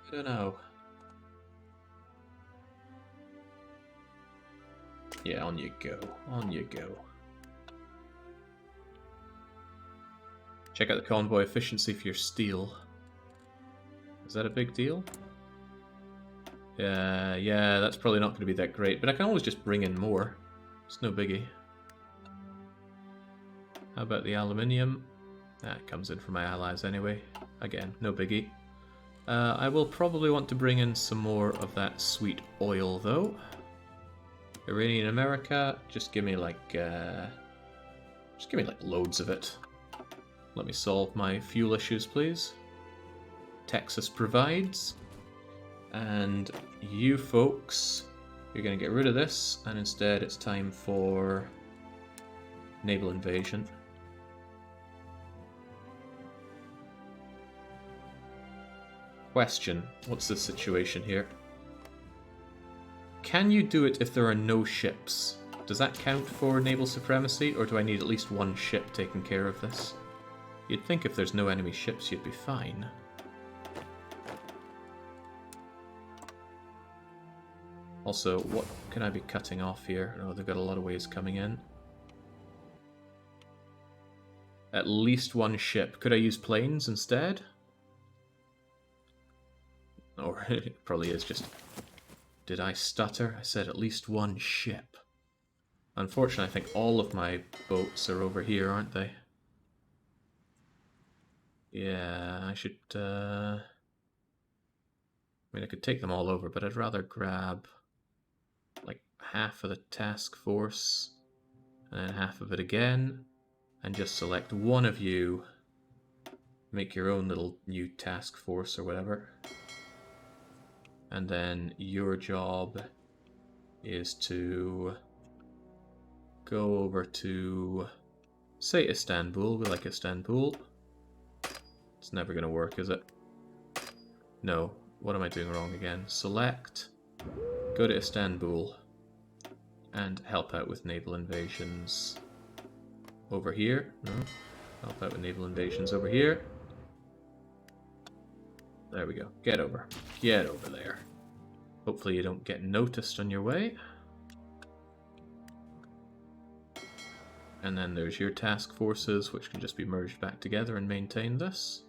I don't know. Yeah, on you go. On you go. Check out the convoy efficiency for your steel. Is that a big deal? Yeah, that's probably not going to be that great, but I can always just bring in more. It's no biggie. How about the aluminium? That comes in from my allies anyway. Again, no biggie. I will probably want to bring in some more of that sweet oil, though. Iranian America, just give me like loads of it. Let me solve my fuel issues, please. Texas provides. And you folks, you're going to get rid of this, and instead it's time for naval invasion. Question, what's the situation here? Can you do it if there are no ships? Does that count for naval supremacy, or do I need at least one ship taking care of this? You'd think if there's no enemy ships, you'd be fine. Also, what can I be cutting off here? Oh, they've got a lot of ways coming in. At least one ship. Could I use planes instead? Or it probably is just... Did I stutter? I said at least one ship. Unfortunately, I think all of my boats are over here, aren't they? Yeah, I should... I mean, I could take them all over, but I'd rather grab... like half of the task force and then half of it again, and just select one of you, make your own little new task force or whatever, and then your job is to go over to, say, Istanbul. We like Istanbul. It's never going to work, is it? No. what am I doing wrong again? Select, go to Istanbul, and help out with naval invasions over here. No, help out with naval invasions over here. There we go. Get over. Get over there. Hopefully you don't get noticed on your way. And then there's your task forces, which can just be merged back together and maintain this.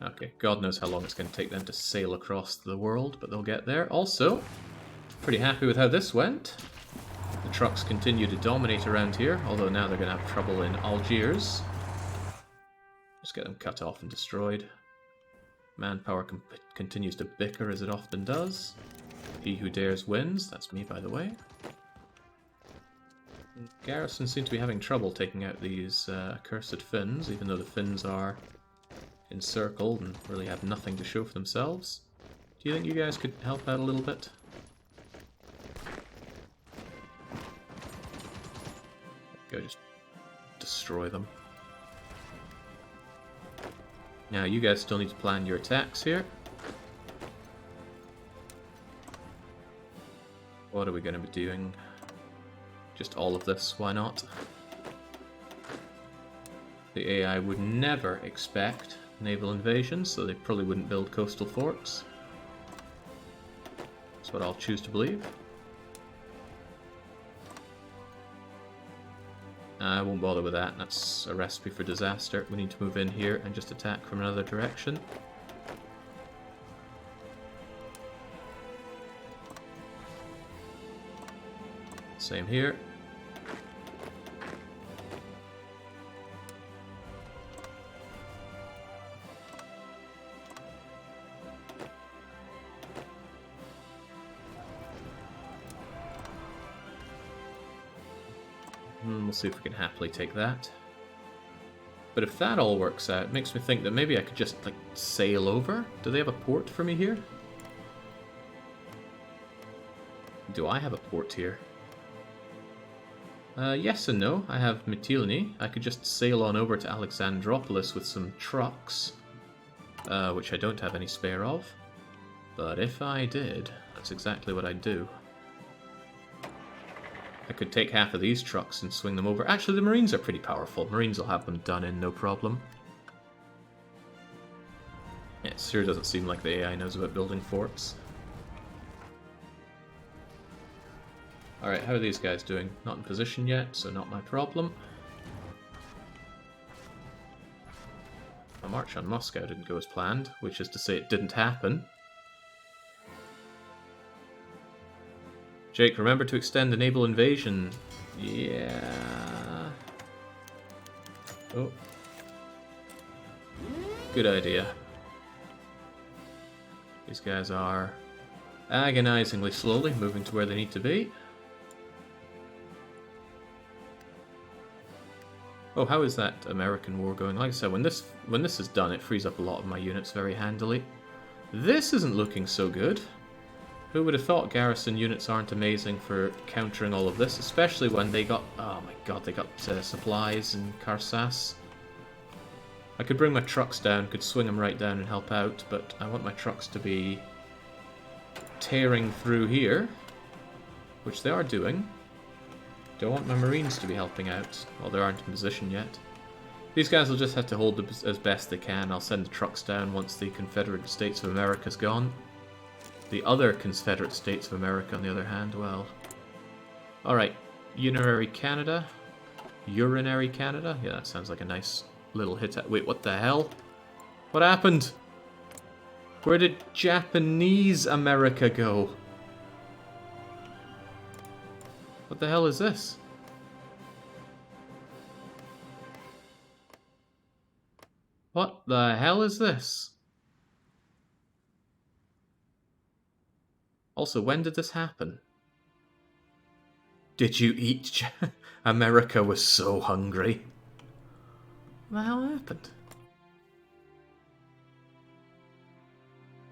Okay, God knows how long it's going to take them to sail across the world, but they'll get there. Also, pretty happy with how this went. The trucks continue to dominate around here, although now they're going to have trouble in Algiers. Just get them cut off and destroyed. Manpower continues to bicker as it often does. He who dares wins. That's me, by the way. Garrison seem to be having trouble taking out these accursed Finns, even though the Finns are encircled and really have nothing to show for themselves. Do you think you guys could help out a little bit? Go just destroy them. Now you guys still need to plan your attacks here. What are we going to be doing? Just all of this, why not? The AI would never expect naval invasions, so they probably wouldn't build coastal forts. That's what I'll choose to believe. I won't bother with that, that's a recipe for disaster. We need to move in here and just attack from another direction. Same here. We'll see if we can happily take that. But if that all works out, it makes me think that maybe I could just, like, sail over? Do they have a port for me here? Do I have a port here? Yes and no. I have Mytilene. I could just sail on over to Alexandropolis with some trucks, which I don't have any spare of. But if I did, that's exactly what I'd do. I could take half of these trucks and swing them over. Actually, the Marines are pretty powerful. Marines will have them done in, no problem. Yeah, it sure doesn't seem like the AI knows about building forts. Alright, how are these guys doing? Not in position yet, so not my problem. My march on Moscow didn't go as planned, which is to say it didn't happen. Jake, remember to extend the naval invasion. Yeah. Oh. Good idea. These guys are agonizingly slowly moving to where they need to be. Oh, how is that American war going? Like I said, when this is done, it frees up a lot of my units very handily. This isn't looking so good. Who would have thought garrison units aren't amazing for countering all of this, especially when they got... Oh my god, they got supplies in Karsas. I could bring my trucks down, could swing them right down and help out, but I want my trucks to be tearing through here, which they are doing. Don't want my Marines to be helping out. Well, they aren't in position yet. These guys will just have to hold as best they can. I'll send the trucks down once the Confederate States of America's gone. The other Confederate States of America, on the other hand, well... Alright, Urinary Canada. Urinary Canada? Yeah, that sounds like a nice little hit. Wait, what the hell? What happened? Where did Japanese America go? What the hell is this? What the hell is this? Also, when did this happen? Did you eat? America was so hungry. What the hell happened?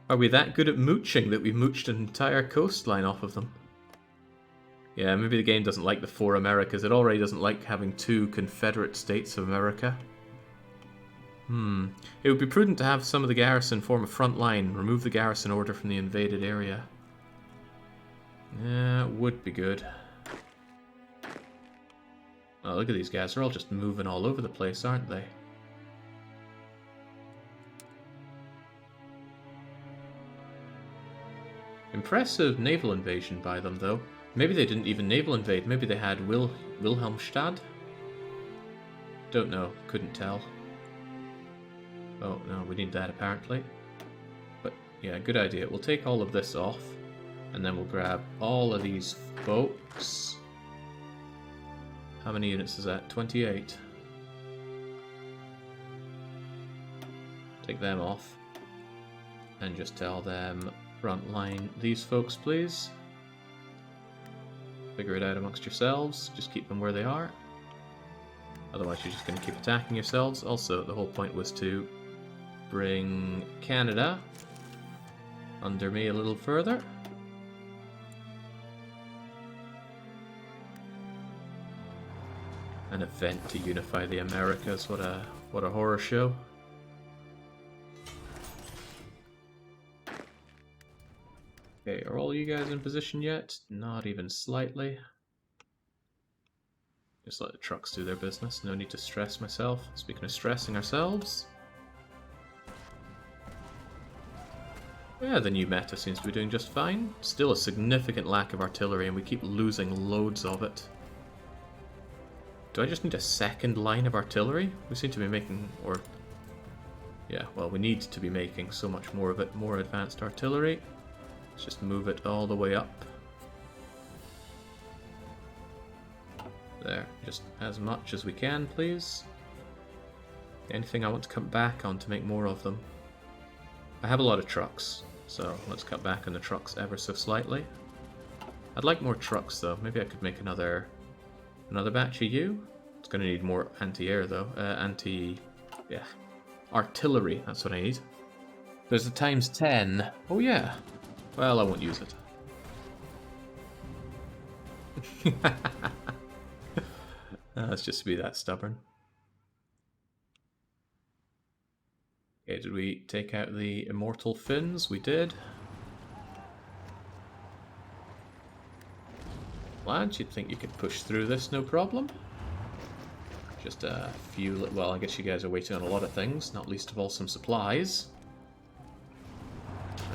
Are we that good at mooching that we mooched an entire coastline off of them? Yeah, maybe the game doesn't like the 4 Americas. It already doesn't like having 2 Confederate States of America. It would be prudent to have some of the garrison form a front line. Remove the garrison order from the invaded area. Yeah, it would be good. Oh, look at these guys. They're all just moving all over the place, aren't they? Impressive naval invasion by them, though. Maybe they didn't even naval invade. Maybe they had Wilhelmstad? Don't know. Couldn't tell. Oh, no, we need that, apparently. But, yeah, good idea. We'll take all of this off, and then we'll grab all of these folks. How many units is that? 28. Take them off, and just tell them, front line these folks, please. Figure it out amongst yourselves. Just keep them where they are. Otherwise, you're just going to keep attacking yourselves. Also, the whole point was to bring Canada under me a little further. An event to unify the Americas. What a horror show. Okay, are all you guys in position yet? Not even slightly. Just let the trucks do their business. No need to stress myself. Speaking of stressing ourselves. Yeah, the new meta seems to be doing just fine. Still a significant lack of artillery and we keep losing loads of it. Do I just need a second line of artillery? We seem to be making, or... yeah, well, we need to be making so much more of it. More advanced artillery. Let's just move it all the way up. There, just as much as we can, please. Anything I want to cut back on to make more of them. I have a lot of trucks, so let's cut back on the trucks ever so slightly. I'd like more trucks, though. Maybe I could make another batch of you. It's going to need more anti-air, though. Yeah. Artillery, that's what I need. There's a times 10. Oh, yeah. Well, I won't use it. Let's just be that stubborn. Okay, did we take out the immortal Finns? We did. Lads, you'd think you could push through this, no problem. Just a few... well, I guess you guys are waiting on a lot of things, not least of all some supplies.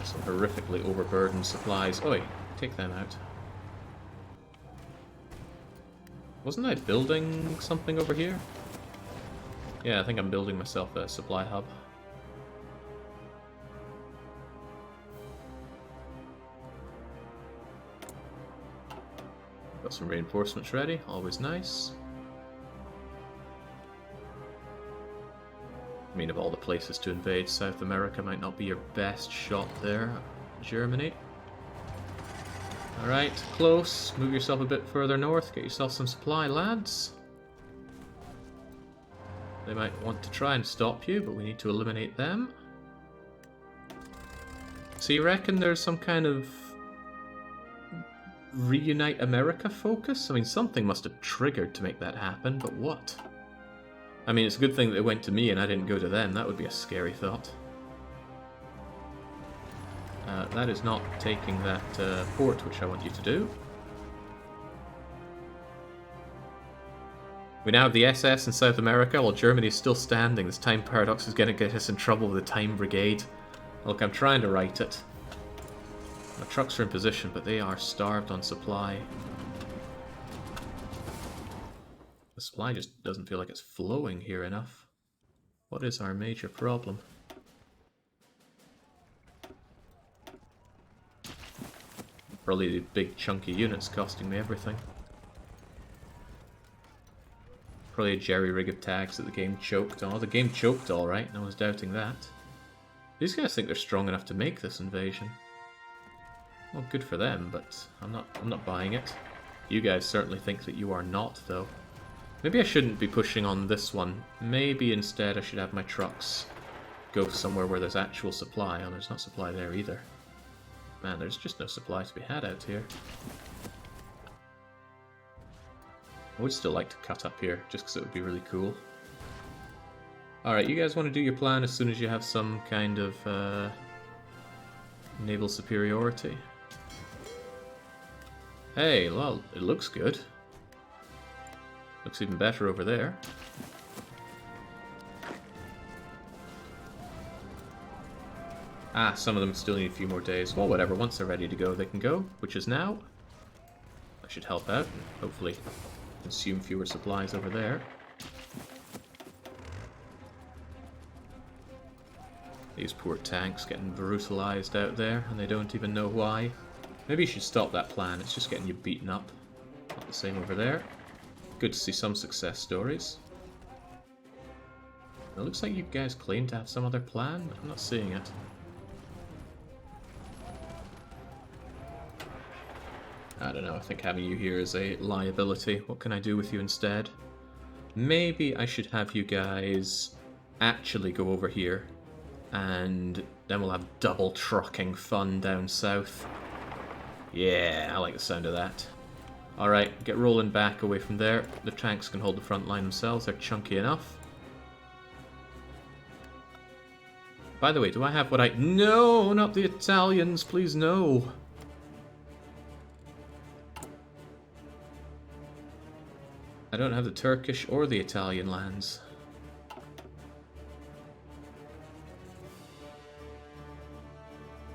Some horrifically overburdened supplies. Oi, take them out. Wasn't I building something over here? Yeah, I think I'm building myself a supply hub. Got some reinforcements ready, always nice. I mean, of all the places to invade, South America might not be your best shot there, Germany. Alright, close. Move yourself a bit further north, get yourself some supply, lads. They might want to try and stop you, but we need to eliminate them. So you reckon there's some kind of Reunite America focus? I mean, something must have triggered to make that happen, but what? I mean, it's a good thing that they went to me and I didn't go to them. That would be a scary thought. That is not taking that port, which I want you to do. We now have the SS in South America, while Germany is still standing. This time paradox is going to get us in trouble with the Time Brigade. Look, I'm trying to write it. My trucks are in position, but they are starved on supply. The supply just doesn't feel like it's flowing here enough. What is our major problem? Probably the big chunky units costing me everything. Probably a jerry-rig of tags that the game choked. Oh, the game choked alright, no one's doubting that. These guys think they're strong enough to make this invasion. Well, good for them, but I'm not buying it. You guys certainly think that you are not, though. Maybe I shouldn't be pushing on this one. Maybe instead I should have my trucks go somewhere where there's actual supply. Oh, there's not supply there either. Man, there's just no supply to be had out here. I would still like to cut up here, just because it would be really cool. Alright, you guys want to do your plan as soon as you have some kind of naval superiority? Hey, well, it looks good. Looks even better over there. Ah, some of them still need a few more days. Well, whatever. Once they're ready to go, they can go, which is now. I should help out and hopefully consume fewer supplies over there. These poor tanks getting brutalized out there, and they don't even know why. Maybe you should stop that plan. It's just getting you beaten up. Not the same over there. Good to see some success stories. It looks like you guys claim to have some other plan, but I'm not seeing it. I don't know, I think having you here is a liability. What can I do with you instead? Maybe I should have you guys actually go over here, and then we'll have double trucking fun down south. Yeah, I like the sound of that. Alright, get rolling back away from there. The tanks can hold the front line themselves, they're chunky enough. By the way, do I have what I... No, not the Italians, please no. I don't have the Turkish or the Italian lands.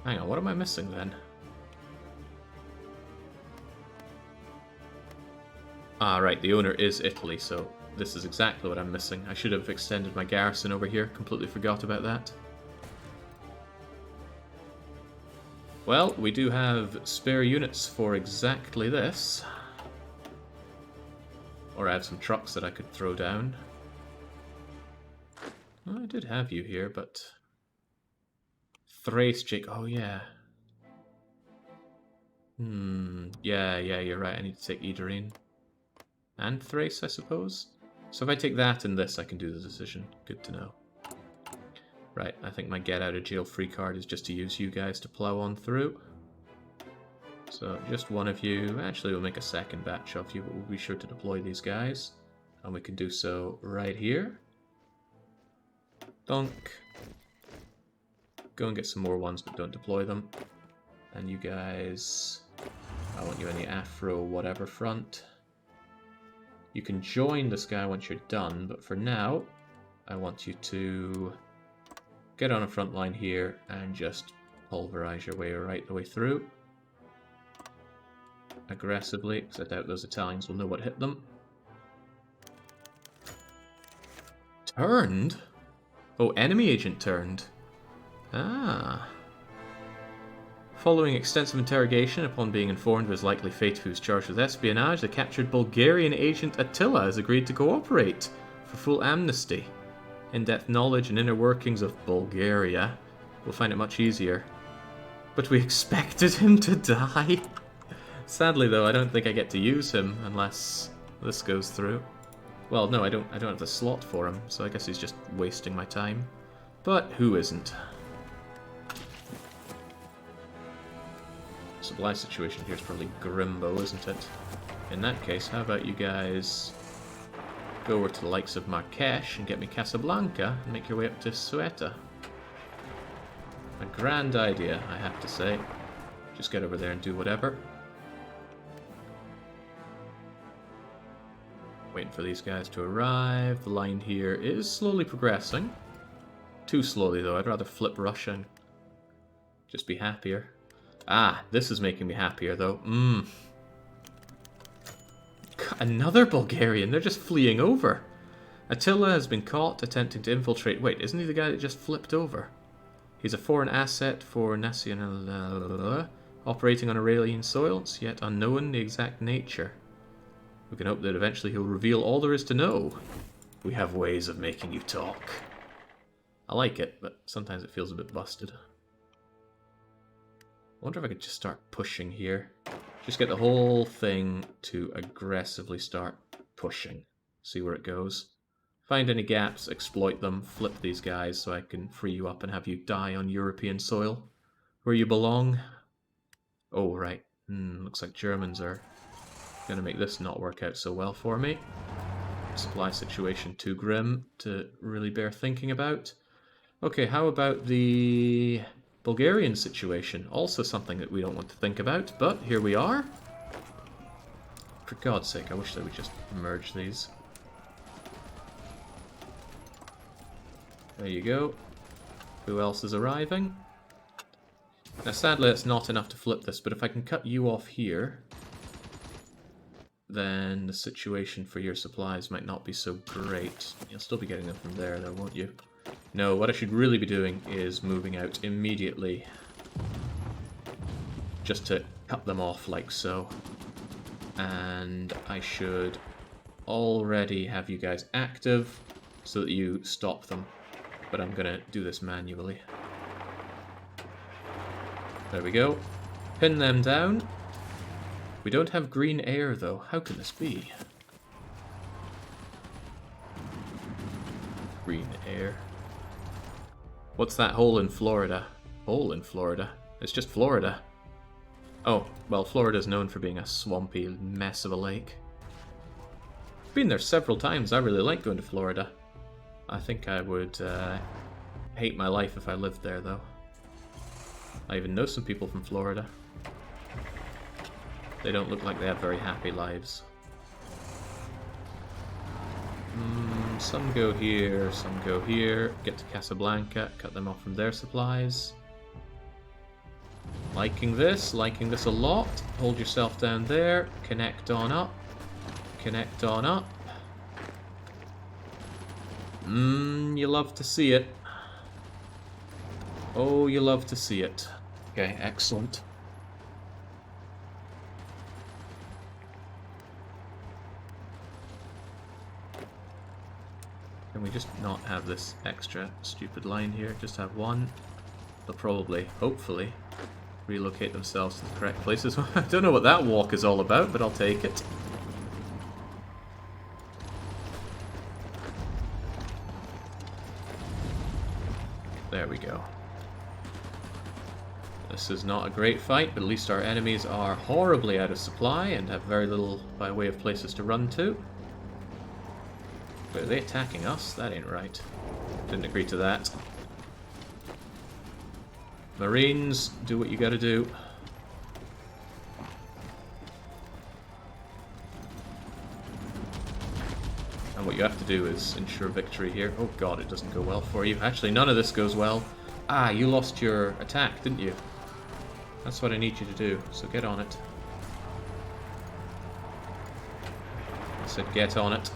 Hang on, what am I missing then? Ah, right, the owner is Italy, so this is exactly what I'm missing. I should have extended my garrison over here, completely forgot about that. Well, we do have spare units for exactly this. Or I have some trucks that I could throw down. Well, I did have you here, but... Thrace, Jake. Oh, yeah. Yeah, you're right. I need to take Idarine. And Thrace, I suppose? So if I take that and this, I can do the decision. Good to know. Right, I think my get out of jail free card is just to use you guys to plow on through. So just one of you. Actually, we'll make a second batch of you, but we'll be sure to deploy these guys. And we can do so right here. Dunk. Go and get some more ones, but don't deploy them. And you guys... I want you in the Afro whatever front. You can join this guy once you're done, but for now, I want you to get on a front line here and just pulverize your way right the way through. Aggressively, because I doubt those Italians will know what hit them. Turned? Oh, enemy agent turned. Ah. Following extensive interrogation, upon being informed of his likely fate if he was charged with espionage, the captured Bulgarian agent Attila has agreed to cooperate for full amnesty. In-depth knowledge and inner workings of Bulgaria will find it much easier. But we expected him to die? Sadly, though, I don't think I get to use him unless this goes through. Well, no, I don't have the slot for him, so I guess he's just wasting my time. But who isn't? Supply situation here is probably grimbo, isn't it? In that case, how about you guys go over to the likes of Marrakesh and get me Casablanca and make your way up to Ceuta? A grand idea, I have to say. Just get over there and do whatever. Waiting for these guys to arrive. The line here is slowly progressing. Too slowly, though. I'd rather flip Russia and just be happier. Ah, this is making me happier, though. Another Bulgarian. They're just fleeing over. Attila has been caught attempting to infiltrate... Wait, isn't he the guy that just flipped over? He's a foreign asset for National... operating on Iranian soil. It's yet unknown the exact nature. We can hope that eventually he'll reveal all there is to know. We have ways of making you talk. I like it, but sometimes it feels a bit busted. I wonder if I could just start pushing here. Just get the whole thing to aggressively start pushing. See where it goes. Find any gaps, exploit them, flip these guys so I can free you up and have you die on European soil. Where you belong. Oh, right. Looks like Germans are going to make this not work out so well for me. supply situation too grim to really bear thinking about. Okay, how about the Bulgarian situation? Also something that we don't want to think about, but here we are. For God's sake, I wish they would just merge these. There you go. Who else is arriving? Now sadly it's not enough to flip this, but if I can cut you off here, then the situation for your supplies might not be so great. You'll still be getting them from there though, won't you? No, what I should really be doing is moving out immediately. Just to cut them off like so. And I should already have you guys active so that you stop them. But I'm gonna do this manually. There we go. Pin them down. We don't have green air though. How can this be? Green air. What's that hole in Florida? Hole in Florida? It's just Florida. Oh, well, Florida's known for being a swampy mess of a lake. Been there several times. I really like going to Florida. I think I would hate my life if I lived there, though. I even know some people from Florida. They don't look like they have very happy lives. Some go here, some go here. Get to Casablanca, cut them off from their supplies. Liking this a lot. Hold yourself down there. Connect on up. Connect on up. You love to see it. Oh, you love to see it. Okay, excellent. Can we just not have this extra stupid line here? Just have one. They'll probably, hopefully, relocate themselves to the correct places. I don't know what that walk is all about, but I'll take it. There we go. This is not a great fight, but at least our enemies are horribly out of supply and have very little by way of places to run to. But are they attacking us? That ain't right. Didn't agree to that. Marines, do what you gotta do. And what you have to do is ensure victory here. Oh god, it doesn't go well for you. Actually, none of this goes well. Ah, you lost your attack, didn't you? That's what I need you to do, so get on it. I said get on it.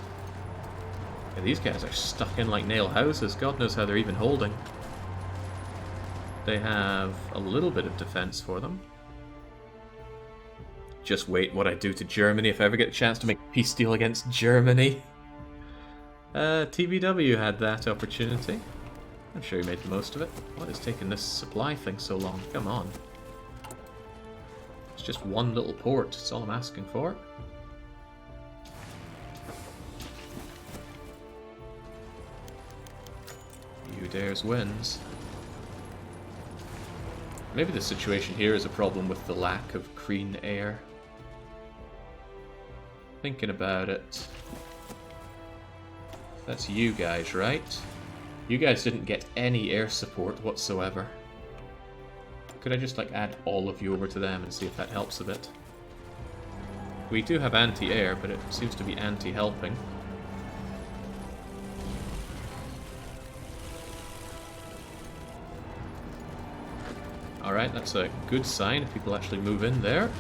Yeah, these guys are stuck in like nail houses. God knows how they're even holding. They have a little bit of defense for them. Just wait what I do to Germany if I ever get a chance to make a peace deal against Germany. TBW had that opportunity. I'm sure he made the most of it. What is taking this supply thing so long? Come on. It's just one little port. That's all I'm asking for. He who dares wins. Maybe the situation here is a problem with the lack of green air. Thinking about it. That's you guys, right? You guys didn't get any air support whatsoever. Could I just like add all of you over to them and see if that helps a bit? We do have anti-air, but it seems to be anti-helping. Alright, that's a good sign if people actually move in there.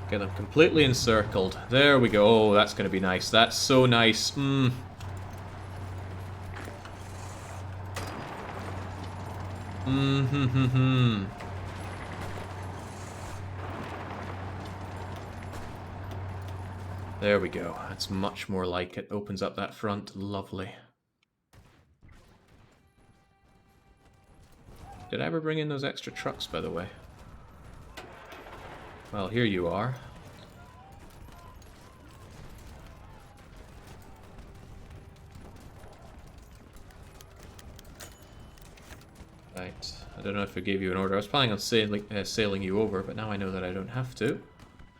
Get them completely encircled. There we go. Oh, that's going to be nice. That's so nice. There we go. That's much more like it. Opens up that front. Lovely. Did I ever bring in those extra trucks, by the way? Well, here you are. Right. I don't know if I gave you an order. I was planning on sailing you over, but now I know that I don't have to.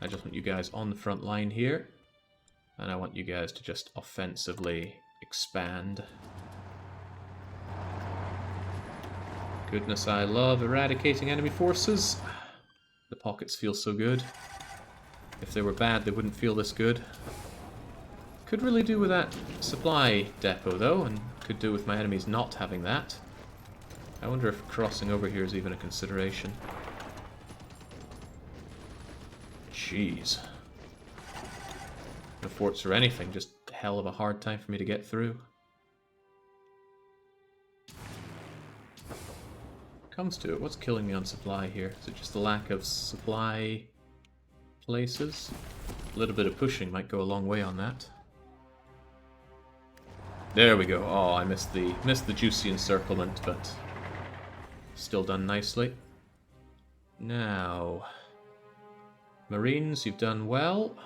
I just want you guys on the front line here. And I want you guys to just offensively expand. Goodness, I love eradicating enemy forces. The pockets feel so good. If they were bad, they wouldn't feel this good. Could really do with that supply depot, though, and could do with my enemies not having that. I wonder if crossing over here is even a consideration. Jeez. No forts or anything, just a hell of a hard time for me to get through. Comes to it, what's killing me on supply here? Is it just the lack of supply places? A little bit of pushing might go a long way on that. There we go. Oh, I missed the juicy encirclement, but still done nicely. Now, Marines, you've done well.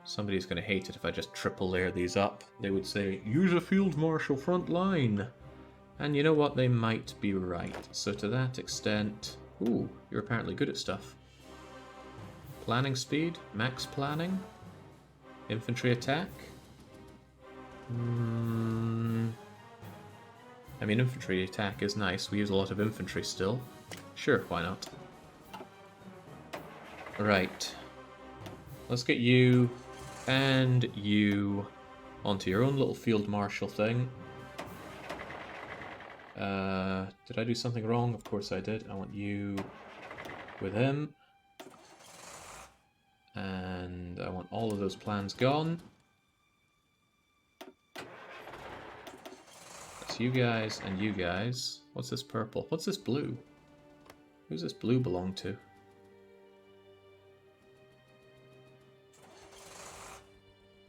Somebody's going to hate it if I just triple layer these up. They would say, use a field marshal front line. And you know what? They might be right. So to that extent... Ooh, you're apparently good at stuff. Planning speed, max planning, infantry attack. I mean, infantry attack is nice. We use a lot of infantry still. Sure, why not? Right. Let's get you and you onto your own little field marshal thing. Did I do something wrong? Of course I did. I want you with him. And I want all of those plans gone. That's you guys and you guys. What's this purple? What's this blue? Who's this blue belong to?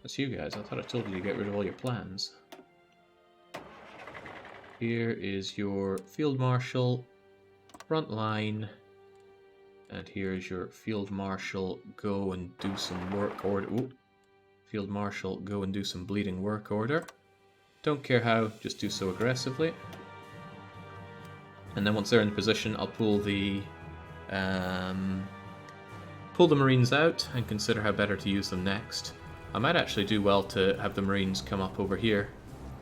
That's you guys. I thought I told you to get rid of all your plans. Here is your field marshal front line, and here is your field marshal go and do some work order. Ooh. Field marshal go and do some bleeding work order. Don't care how, just do so aggressively. And then once they're in position, I'll pull the Marines out and consider how better to use them next. I might actually do well to have the Marines come up over here.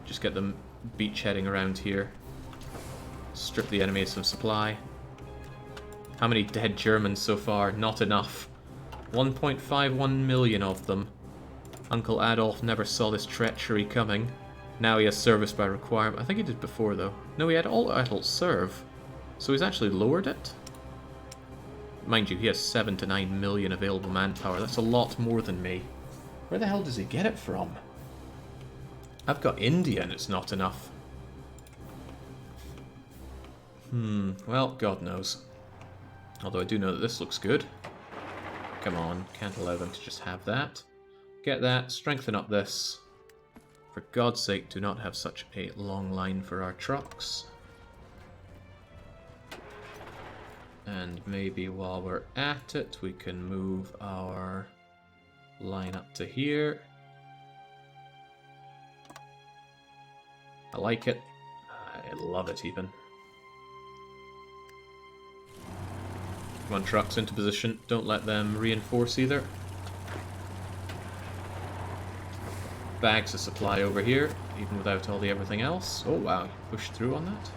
Just get them beachheading around here. Strip the enemy of some supply. How many dead Germans so far? Not enough. 1.51 million of them. Uncle Adolf never saw this treachery coming. Now he has service by requirement. I think he did before, though. No, he had all adults serve. So he's actually lowered it. Mind you, he has 7 to 9 million available manpower. That's a lot more than me. Where the hell does he get it from? I've got India and it's not enough. Well, God knows. Although I do know that this looks good. Come on, can't allow them to just have that. Get that, strengthen up this. For God's sake, do not have such a long line for our trucks. And maybe while we're at it, we can move our line up to here. I like it. I love it even. Come on, trucks into position. Don't let them reinforce either. Bags of supply over here, even without all the everything else. Oh wow, you pushed through on that?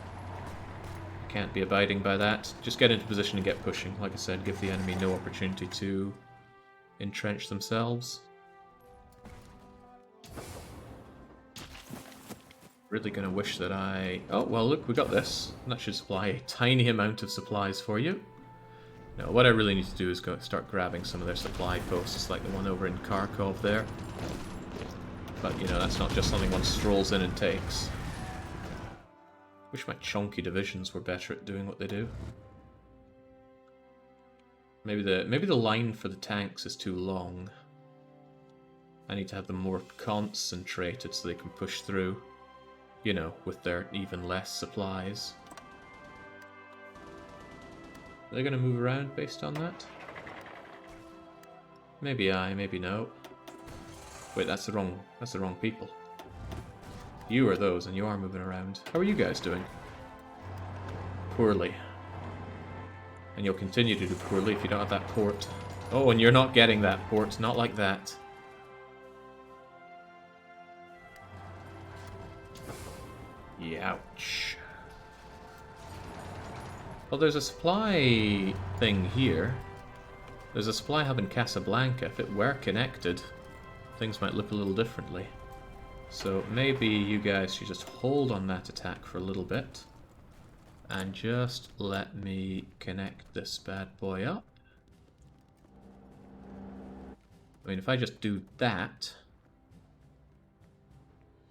Can't be abiding by that. Just get into position and get pushing. Like I said, give the enemy no opportunity to entrench themselves. Really gonna wish that I... Oh, well look, we got this. That should supply a tiny amount of supplies for you. No, what I really need to do is go start grabbing some of their supply posts, like the one over in Kharkov there. But, you know, that's not just something one strolls in and takes. Wish my chunky divisions were better at doing what they do. Maybe the line for the tanks is too long. I need to have them more concentrated so they can push through. You know, with their even less supplies. Are they going to move around based on that? Maybe aye, maybe no. Wait, that's the wrong people. You are those, and you are moving around. How are you guys doing? Poorly. And you'll continue to do poorly if you don't have that port. Oh, and you're not getting that port, not like that. Youch. Well, there's a supply thing here. There's a supply hub in Casablanca. If it were connected, things might look a little differently. So maybe you guys should just hold on that attack for a little bit. And just let me connect this bad boy up. I mean, if I just do that,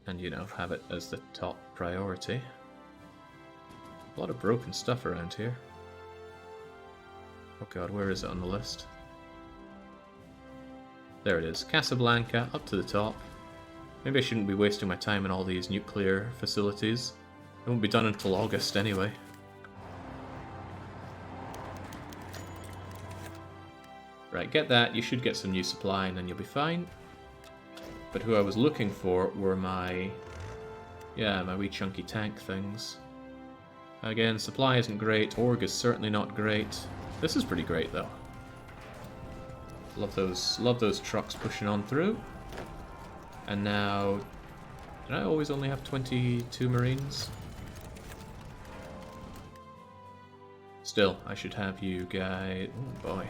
and, you know, have it as the top priority. A lot of broken stuff around here. Oh god, where is it on the list? There it is. Casablanca, up to the top. Maybe I shouldn't be wasting my time in all these nuclear facilities. It won't be done until August anyway. Right, get that. You should get some new supply and then you'll be fine. But who I was looking for were my... yeah, my wee chunky tank things. Again, supply isn't great. Org is certainly not great. This is pretty great, though. Love those trucks pushing on through. And now... did I always only have 22 Marines? Still, I should have you guys... oh boy.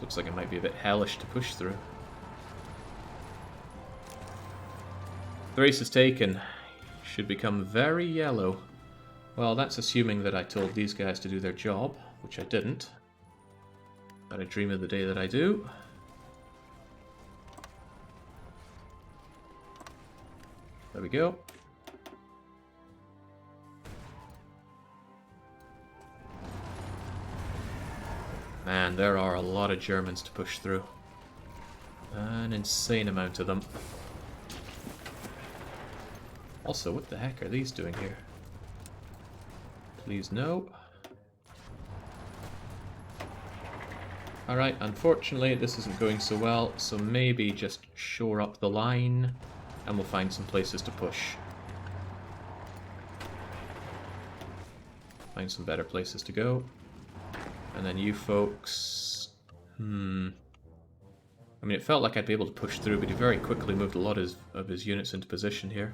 Looks like it might be a bit hellish to push through. Thrace is taken. Should become very yellow. Well, that's assuming that I told these guys to do their job, which I didn't. But I dream of the day that I do. There we go. Man, there are a lot of Germans to push through. An insane amount of them. Also, what the heck are these doing here? Please no. Alright, unfortunately this isn't going so well, so maybe just shore up the line and we'll find some places to push. Find some better places to go. And then you folks... I mean, it felt like I'd be able to push through, but he very quickly moved a lot of his units into position here.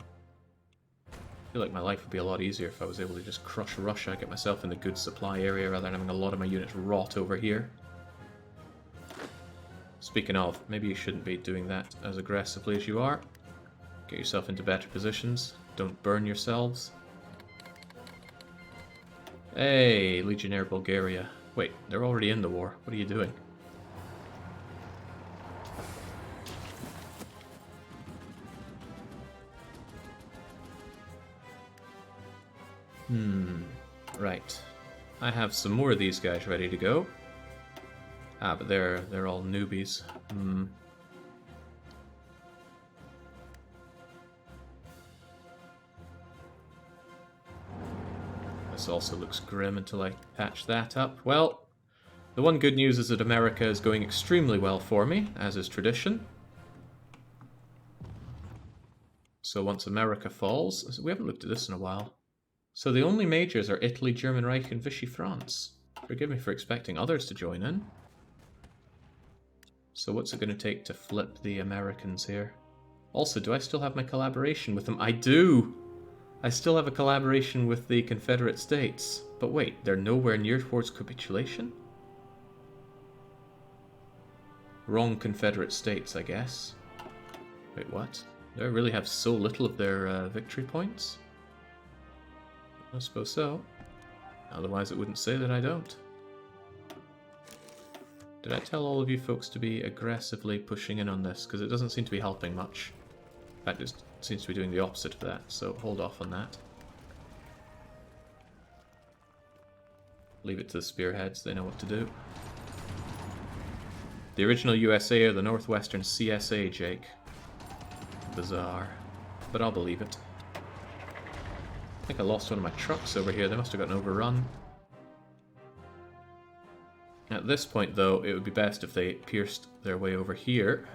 I feel like my life would be a lot easier if I was able to just crush Russia, get myself in the good supply area rather than having a lot of my units rot over here. Speaking of, maybe you shouldn't be doing that as aggressively as you are. Get yourself into better positions. Don't burn yourselves. Hey, Legionnaire Bulgaria. Wait, they're already in the war. What are you doing? Right. I have some more of these guys ready to go. Ah, but they're all newbies. This also looks grim until I patch that up. Well, the one good news is that America is going extremely well for me, as is tradition. So once America falls... we haven't looked at this in a while. So the only majors are Italy, German Reich, and Vichy France. Forgive me for expecting others to join in. So what's it going to take to flip the Americans here? Also, do I still have my collaboration with them? I do! I still have a collaboration with the Confederate States. But wait, they're nowhere near towards capitulation? Wrong Confederate States, I guess. Wait, what? Do I really have so little of their victory points? I suppose so. Otherwise it wouldn't say that I don't. Did I tell all of you folks to be aggressively pushing in on this? Because it doesn't seem to be helping much. In fact, it seems to be doing the opposite of that, so hold off on that. Leave it to the spearheads, they know what to do. The original USA or the Northwestern CSA, Jake. Bizarre. But I'll believe it. I think I lost one of my trucks over here. They must have gotten overrun. At this point, though, it would be best if they pierced their way over here.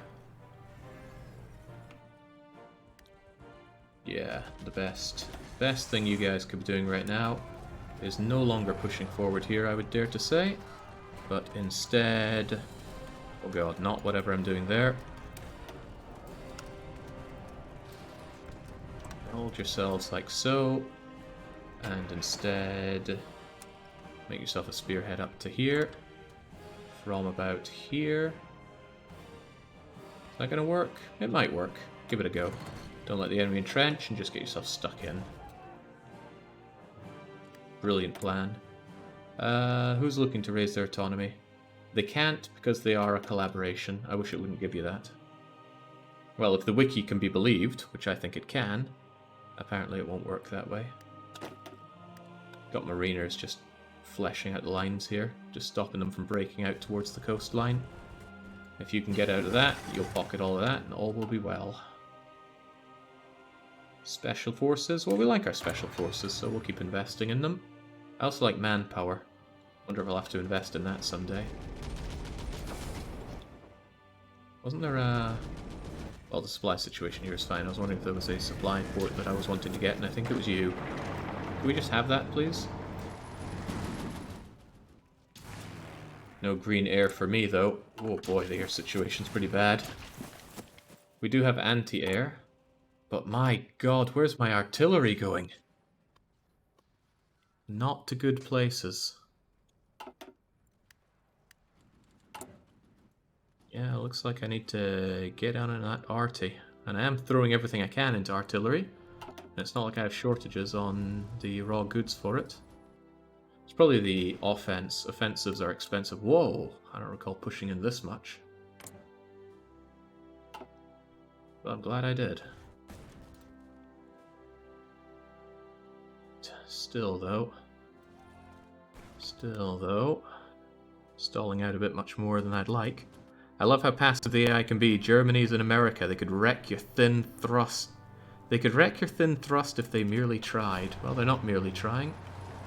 Yeah, the best thing you guys could be doing right now is no longer pushing forward here, I would dare to say. But instead... oh god, not whatever I'm doing there. Hold yourselves like so. And instead, make yourself a spearhead up to here. From about here. Is that going to work? It might work. Give it a go. Don't let the enemy entrench and just get yourself stuck in. Brilliant plan. Who's looking to raise their autonomy? They can't because they are a collaboration. I wish it wouldn't give you that. Well, if the wiki can be believed, which I think it can, apparently it won't work that way. Got mariners just fleshing out the lines here, just stopping them from breaking out towards the coastline. If you can get out of that, you'll pocket all of that, and all will be well. Special forces? Well, we like our special forces, so we'll keep investing in them. I also like manpower. Wonder if I'll have to invest in that someday. Wasn't there a... Well, the supply situation here is fine. I was wondering if there was a supply port that I was wanting to get, and I think it was you. Can we just have that, please? No green air for me, though. Oh boy, the air situation's pretty bad. We do have anti-air. But my god, where's my artillery going? Not to good places. Yeah, looks like I need to get on that arty. And I am throwing everything I can into artillery. And it's not like I have shortages on the raw goods for it. It's probably the offense. Offensives are expensive. Whoa, I don't recall pushing in this much. But I'm glad I did. Still though, stalling out a bit much more than I'd like. I love how passive the AI can be. Germany's in America. They could wreck your thin thrust. They could wreck your thin thrust if they merely tried. Well, they're not merely trying.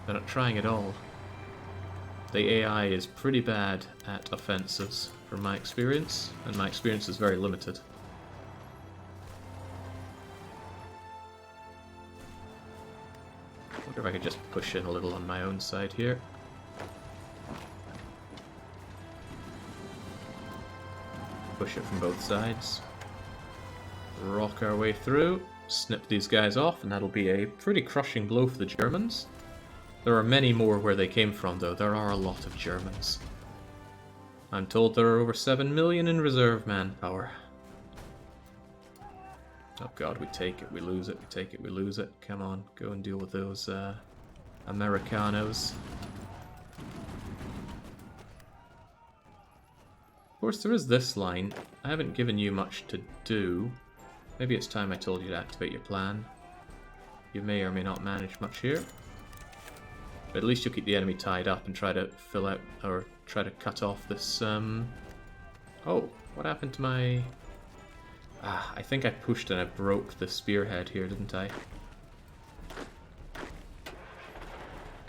They're not trying at all. The AI is pretty bad at offensives, from my experience, and my experience is very limited. I wonder if I could just push in a little on my own side here. Push it from both sides. Rock our way through, snip these guys off, and that'll be a pretty crushing blow for the Germans. There are many more where they came from, though. There are a lot of Germans. I'm told there are over 7 million in reserve manpower. Oh god, we take it, we lose it, we take it, we lose it. Come on, go and deal with those Americanos. Of course, there is this line. I haven't given you much to do. Maybe it's time I told you to activate your plan. You may or may not manage much here. But at least you'll keep the enemy tied up and try to fill out, or try to cut off this, Oh, what happened to my... Ah, I think I pushed and I broke the spearhead here, didn't I?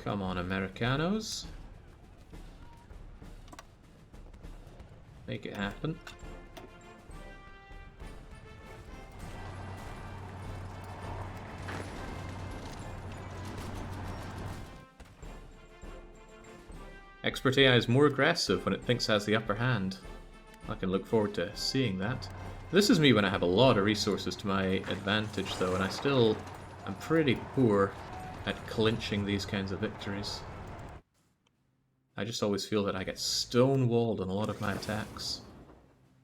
Come on, Americanos. Make it happen. Expert AI is more aggressive when it thinks it has the upper hand. I can look forward to seeing that. This is me when I have a lot of resources to my advantage, though, and I still am pretty poor at clinching these kinds of victories. I just always feel that I get stonewalled on a lot of my attacks.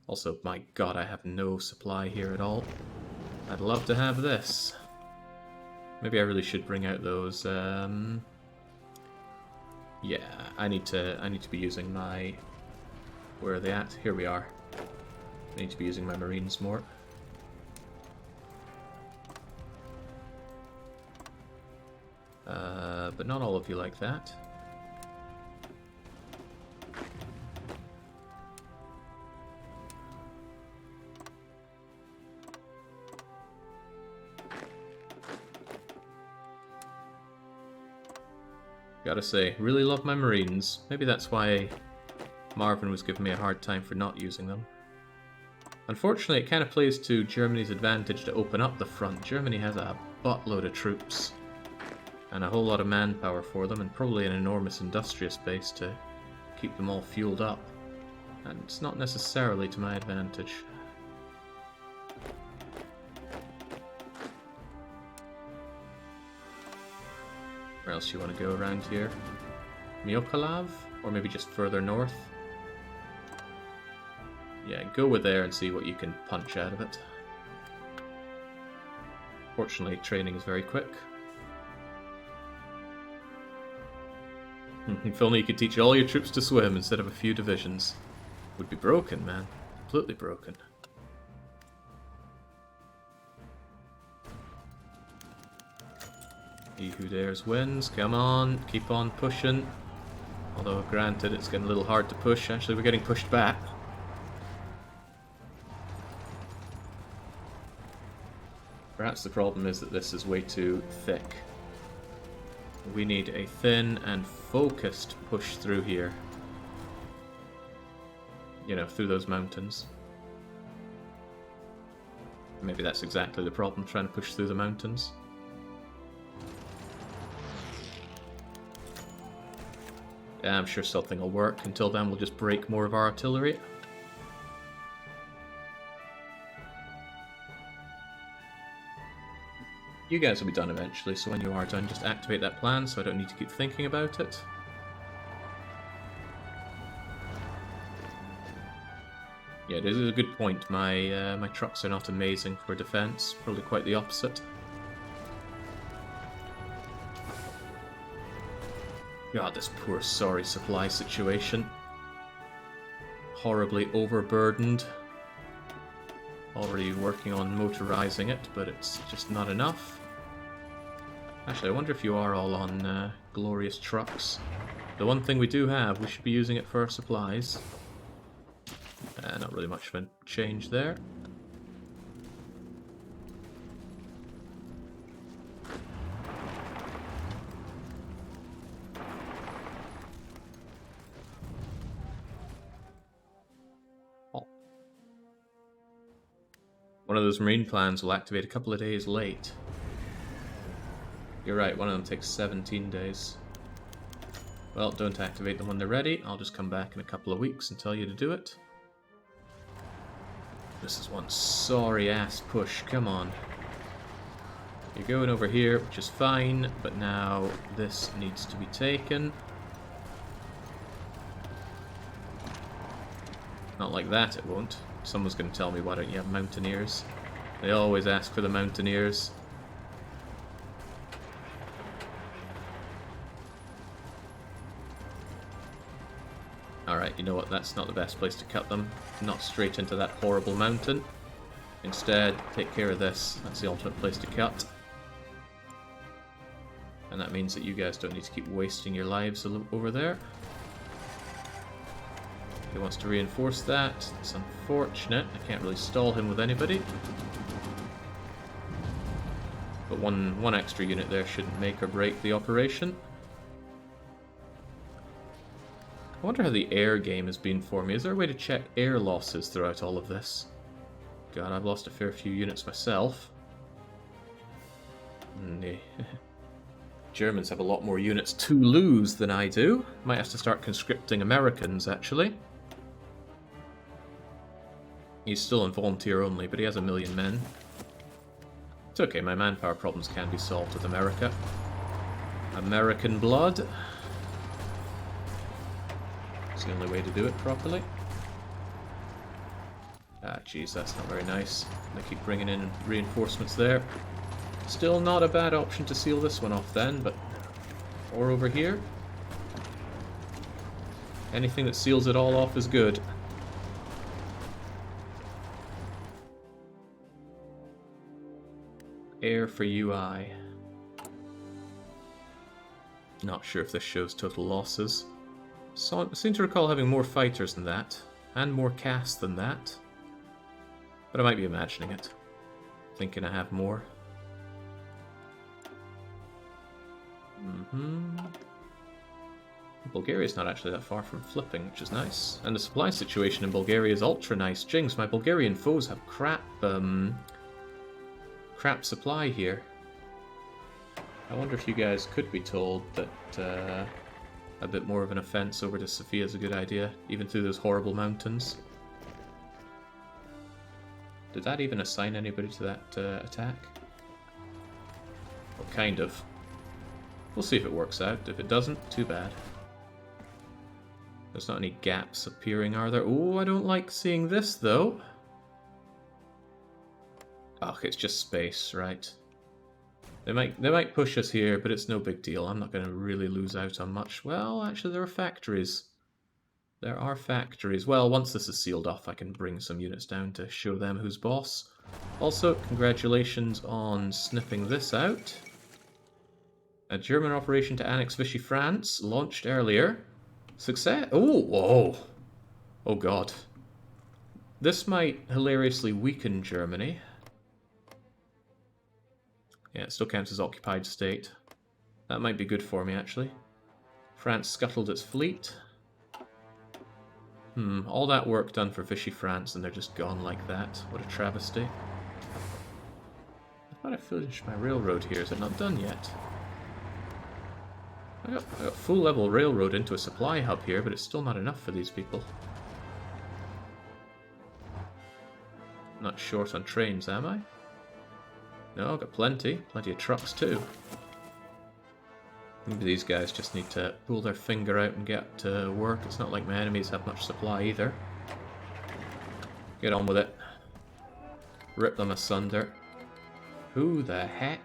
Also, my god, I have no supply here at all. I'd love to have this. Maybe I really should bring out those, yeah, I need to be using my... Where are they at? Here we are. I need to be using my Marines more. But not all of you like that. Gotta say, really love my Marines. Maybe that's why Marvin was giving me a hard time for not using them. Unfortunately, it kind of plays to Germany's advantage to open up the front. Germany has a buttload of troops and a whole lot of manpower for them, and probably an enormous industrious base to keep them all fueled up. And it's not necessarily to my advantage. Where else do you want to go around here? Myokolav? Or maybe just further north? Yeah, go with there and see what you can punch out of it. Fortunately, training is very quick. If only you could teach all your troops to swim instead of a few divisions. Would be broken, man. Completely broken. He who dares wins. Come on, keep on pushing. Although, granted, it's getting a little hard to push. Actually, we're getting pushed back. Perhaps the problem is that this is way too thick. We need a thin and focused push through here. You know, through those mountains. Maybe that's exactly the problem, trying to push through the mountains. Yeah, I'm sure something will work. Until then, we'll just break more of our artillery. You guys will be done eventually, so when you are done, just activate that plan so I don't need to keep thinking about it. Yeah, this is a good point. My trucks are not amazing for defense. Probably quite the opposite. God, this poor sorry supply situation. Horribly overburdened. Already working on motorizing it, but it's just not enough. Actually, I wonder if you are all on glorious trucks. The one thing we do have, we should be using it for our supplies. Not really much of a change there. Oh. One of those marine plans will activate a couple of days late. You're right, one of them takes 17 days. Well, don't activate them when they're ready. I'll just come back in a couple of weeks and tell you to do it. This is one sorry-ass push, come on. You're going over here, which is fine, but now this needs to be taken. Not like that, it won't. Someone's going to tell me, why don't you have mountaineers? They always ask for the mountaineers. Alright, you know what, that's not the best place to cut them. Not straight into that horrible mountain. Instead, take care of this. That's the ultimate place to cut. And that means that you guys don't need to keep wasting your lives over there. He wants to reinforce that. It's unfortunate. I can't really stall him with anybody. But one extra unit there shouldn't make or break the operation. I wonder how the air game has been for me. Is there a way to check air losses throughout all of this? God, I've lost a fair few units myself. Nah. Germans have a lot more units to lose than I do. Might have to start conscripting Americans, actually. He's still on volunteer only, but he has 1 million men. It's okay, my manpower problems can be solved with America. American blood. It's the only way to do it properly. Ah, jeez, that's not very nice. They keep bringing in reinforcements there. Still not a bad option to seal this one off then, but... Or over here. Anything that seals it all off is good. Air for UI. Not sure if this shows total losses. So, I seem to recall having more fighters than that, and more cast than that. But I might be imagining it. Thinking I have more. Bulgaria's not actually that far from flipping, which is nice. And the supply situation in Bulgaria is ultra nice. Jinx, my Bulgarian foes have crap supply here. I wonder if you guys could be told that a bit more of an offense over to Sofia is a good idea, even through those horrible mountains. Did that even assign anybody to that attack? Well, kind of. We'll see if it works out. If it doesn't, too bad. There's not any gaps appearing, are there? Oh, I don't like seeing this, though. Oh, it's just space, right. They might push us here, but it's no big deal. I'm not going to really lose out on much. Well, actually, there are factories. There are factories. Well, once this is sealed off, I can bring some units down to show them who's boss. Also, congratulations on snipping this out. A German operation to annex Vichy France, launched earlier. Success! Oh, whoa! Oh god. This might hilariously weaken Germany. Yeah, it still counts as occupied state. That might be good for me, actually. France scuttled its fleet. All that work done for Vichy France and they're just gone like that. What a travesty. I thought I finished my railroad here. Is it not done yet? I got full level railroad into a supply hub here, but it's still not enough for these people. Not short on trains, am I? No, I've got plenty. Plenty of trucks too. Maybe these guys just need to pull their finger out and get to work. It's not like my enemies have much supply either. Get on with it. Rip them asunder. Who the heck?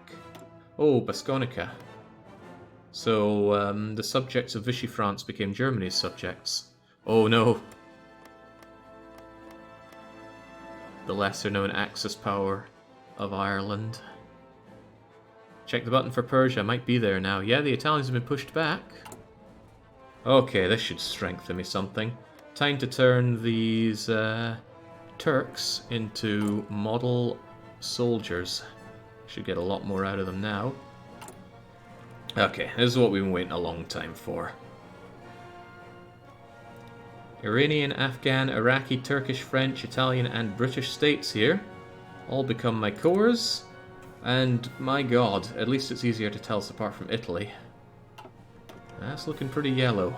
Oh, Basconica. So, the subjects of Vichy France became Germany's subjects. Oh no. The lesser known Axis power of Ireland. Check the button for Persia, might be there now. Yeah, the Italians have been pushed back. Okay, this should strengthen me something. Time to turn these Turks into model soldiers. Should get a lot more out of them now. Okay, this is what we've been waiting a long time for. Iranian, Afghan, Iraqi, Turkish, French, Italian and British states here. All become my cores. And my god, at least it's easier to tell us apart from Italy. That's looking pretty yellow.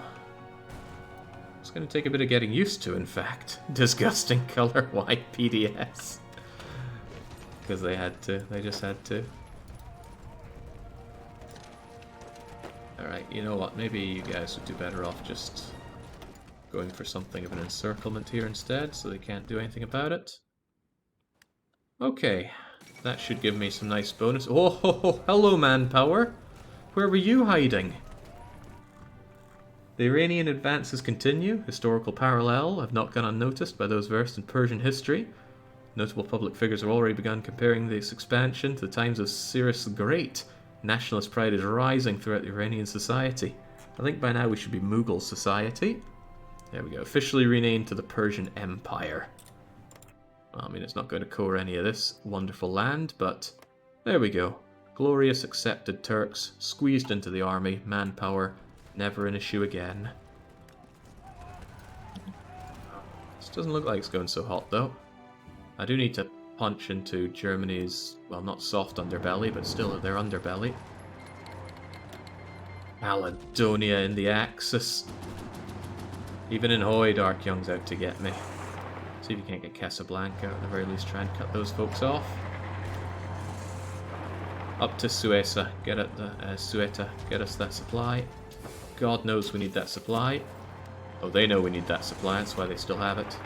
It's going to take a bit of getting used to, in fact. Disgusting color, white PDS. Because they had to, they just had to. Alright, you know what, maybe you guys would do better off just going for something of an encirclement here instead, so they can't do anything about it. Okay, that should give me some nice bonus. Oh, hello manpower! Where were you hiding? The Iranian advances continue. Historical parallel have not gone unnoticed by those versed in Persian history. Notable public figures have already begun comparing this expansion to the times of Cyrus the Great. Nationalist pride is rising throughout the Iranian society. I think by now we should be Mughal society. There we go, officially renamed to the Persian Empire. Well, I mean, it's not going to core any of this wonderful land, but there we go. Glorious accepted Turks, squeezed into the army, manpower, never an issue again. This doesn't look like it's going so hot, though. I do need to punch into Germany's, well, not soft underbelly, but still their underbelly. Aledonia in the Axis. Even in HoI, Dark Young's out to get me. See if you can't get Casablanca, or at the very least try and cut those folks off. Up to Sueza, get at the Sueta, get us that supply. God knows we need that supply. Oh, they know we need that supply, that's why they still have it.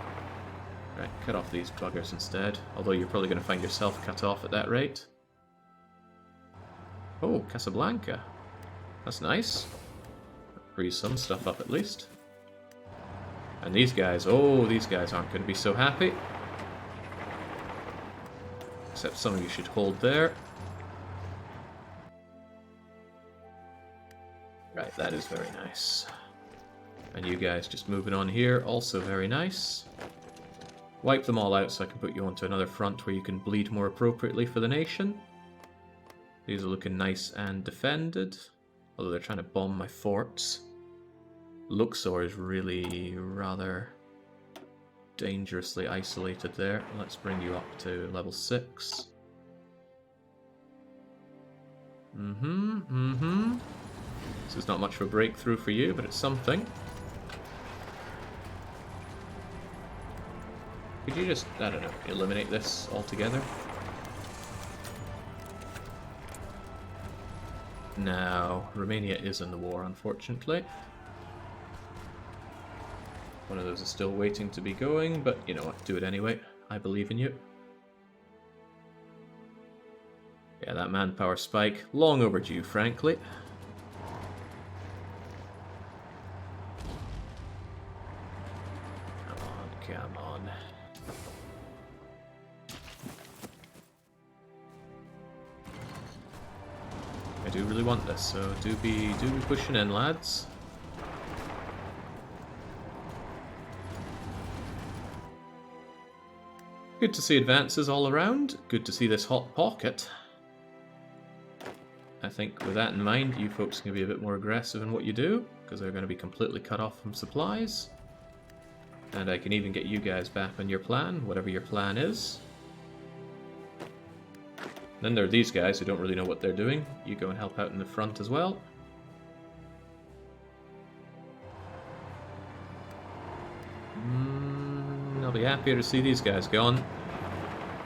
Right, cut off these buggers instead. Although you're probably going to find yourself cut off at that rate. Oh, Casablanca. That's nice. Free some stuff up at least. And these guys, oh, these guys aren't going to be so happy. Except some of you should hold there. Right, that is very nice. And you guys just moving on here, also very nice. Wipe them all out so I can put you onto another front where you can bleed more appropriately for the nation. These are looking nice and defended. Although they're trying to bomb my forts. Luxor is really rather dangerously isolated there. Let's bring you up to level 6. This is not much of a breakthrough for you, but it's something. Could you just, I don't know, eliminate this altogether? Now, Romania is in the war, unfortunately. One of those is still waiting to be going, but you know what, do it anyway. I believe in you. Yeah, that manpower spike, long overdue, frankly. Come on, come on. I do really want this, so do be pushing in, lads. Good to see advances all around. Good to see this hot pocket. I think with that in mind, you folks can be a bit more aggressive in what you do, because they're going to be completely cut off from supplies. And I can even get you guys back on your plan, whatever your plan is. Then there are these guys who don't really know what they're doing. You go and help out in the front as well. I'll be happier to see these guys gone.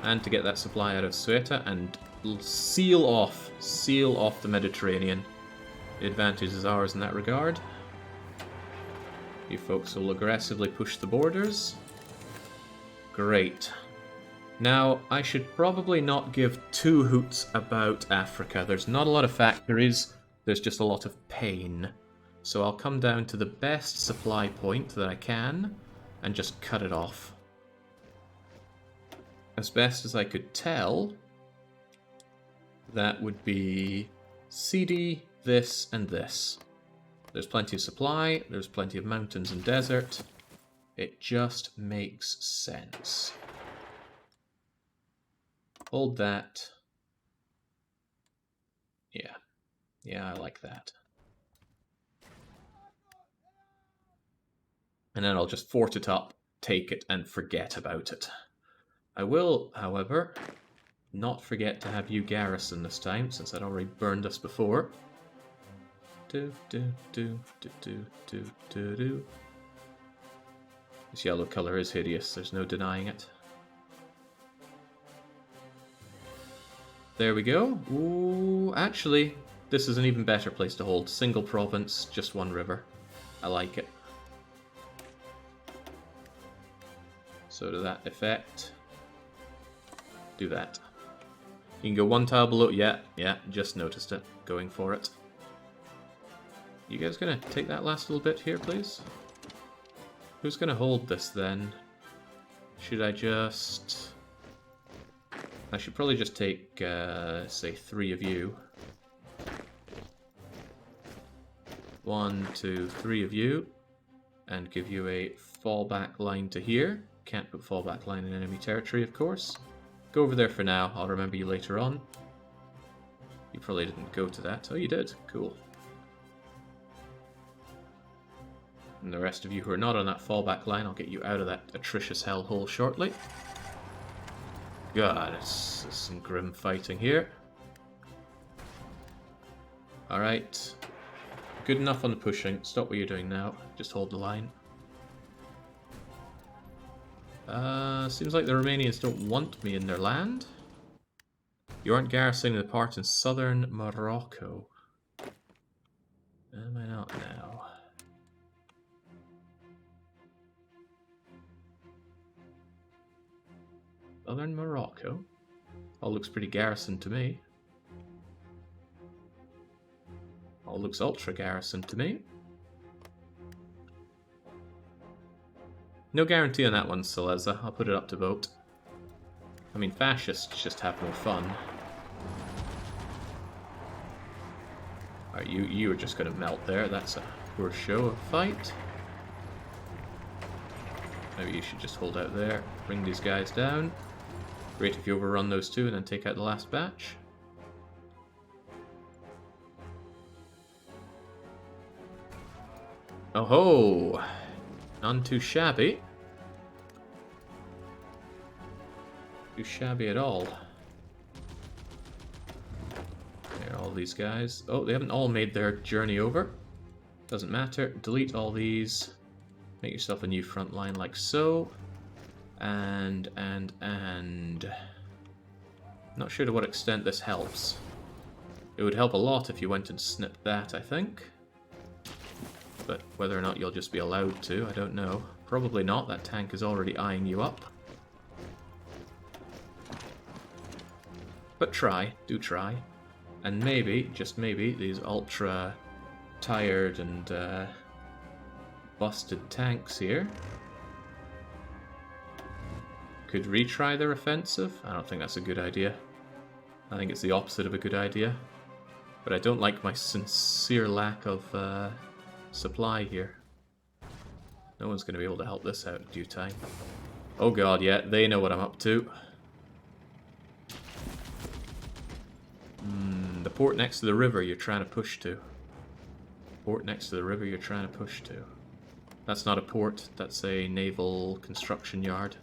And to get that supply out of Ceuta and seal off the Mediterranean. The advantage is ours in that regard. You folks will aggressively push the borders. Great. Now, I should probably not give two hoots about Africa. There's not a lot of factories, there's just a lot of pain. So I'll come down to the best supply point that I can and just cut it off. As best as I could tell, that would be CD, this, and this. There's plenty of supply, there's plenty of mountains and desert. It just makes sense. Hold that. Yeah, I like that. And then I'll just fort it up, take it, and forget about it. I will, however, not forget to have you garrison this time, since I'd already burned us before. This yellow color is hideous, there's no denying it. There we go. Ooh, actually, this is an even better place to hold. Single province, just one river. I like it. So to that effect, do that. You can go one tile below. Yeah, just noticed it. Going for it. You guys gonna take that last little bit here, please? Who's gonna hold this then? Should I just... I should probably just take, say, 3 of you. 1, 2, 3 of you. And give you a fallback line to here. Can't put fallback line in enemy territory, of course. Go over there for now. I'll remember you later on. You probably didn't go to that. Oh, you did. Cool. And the rest of you who are not on that fallback line, I'll get you out of that atrocious hellhole shortly. God, it's some grim fighting here. Alright. Good enough on the pushing. Stop what you're doing now. Just hold the line. Seems like the Romanians don't want me in their land. You aren't garrisoning the part in southern Morocco. Am I not now? Southern Morocco? All looks pretty garrisoned to me. All looks ultra garrisoned to me. No guarantee on that one, Sileza. I'll put it up to vote. I mean, fascists just have more fun. Alright, you are just going to melt there. That's a poor show of fight. Maybe you should just hold out there. Bring these guys down. Great if you overrun those two and then take out the last batch. Oh ho! None too shabby. Too shabby at all. There are all these guys. Oh, they haven't all made their journey over. Doesn't matter. Delete all these. Make yourself a new front line like so. And... Not sure to what extent this helps. It would help a lot if you went and snipped that, I think. But whether or not you'll just be allowed to, I don't know. Probably not, that tank is already eyeing you up. But try, do try. And maybe, just maybe, these ultra tired and busted tanks here could retry their offensive. I don't think that's a good idea. I think it's the opposite of a good idea. But I don't like my sincere lack of supply here. No one's going to be able to help this out in due time. Oh god, yeah, they know what I'm up to. The port next to the river you're trying to push to. Port next to the river you're trying to push to. That's not a port, that's a naval construction yard.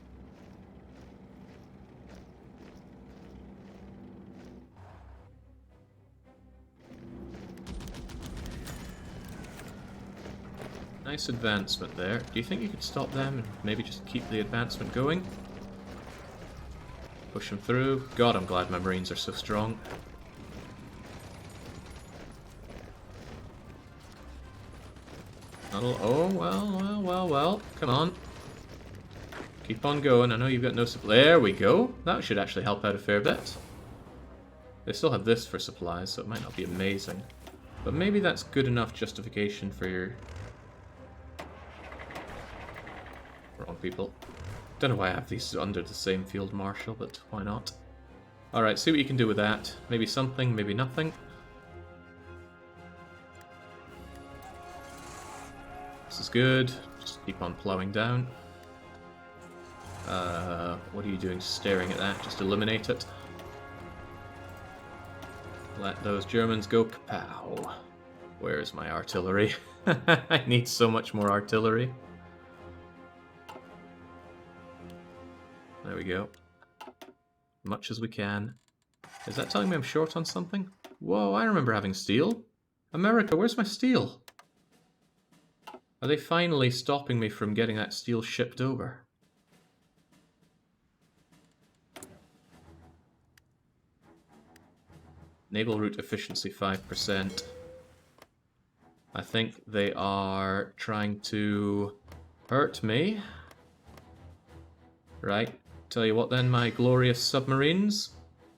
Nice advancement there. Do you think you could stop them and maybe just keep the advancement going? Push them through. God, I'm glad my Marines are so strong. Oh, well. Come on. Keep on going. I know you've got no supply. There we go. That should actually help out a fair bit. They still have this for supplies, so it might not be amazing. But maybe that's good enough justification for your... Wrong people. Don't know why I have these under the same field marshal, but why not? Alright, see what you can do with that. Maybe something, maybe nothing. This is good. Just keep on plowing down. What are you doing staring at that? Just eliminate it. Let those Germans go kapow. Where is my artillery? I need so much more artillery. There we go. Much as we can. Is that telling me I'm short on something? Whoa, I remember having steel. America, where's my steel? Are they finally stopping me from getting that steel shipped over? Naval route efficiency 5%. I think they are trying to hurt me. Right. Tell you what then, my glorious submarines.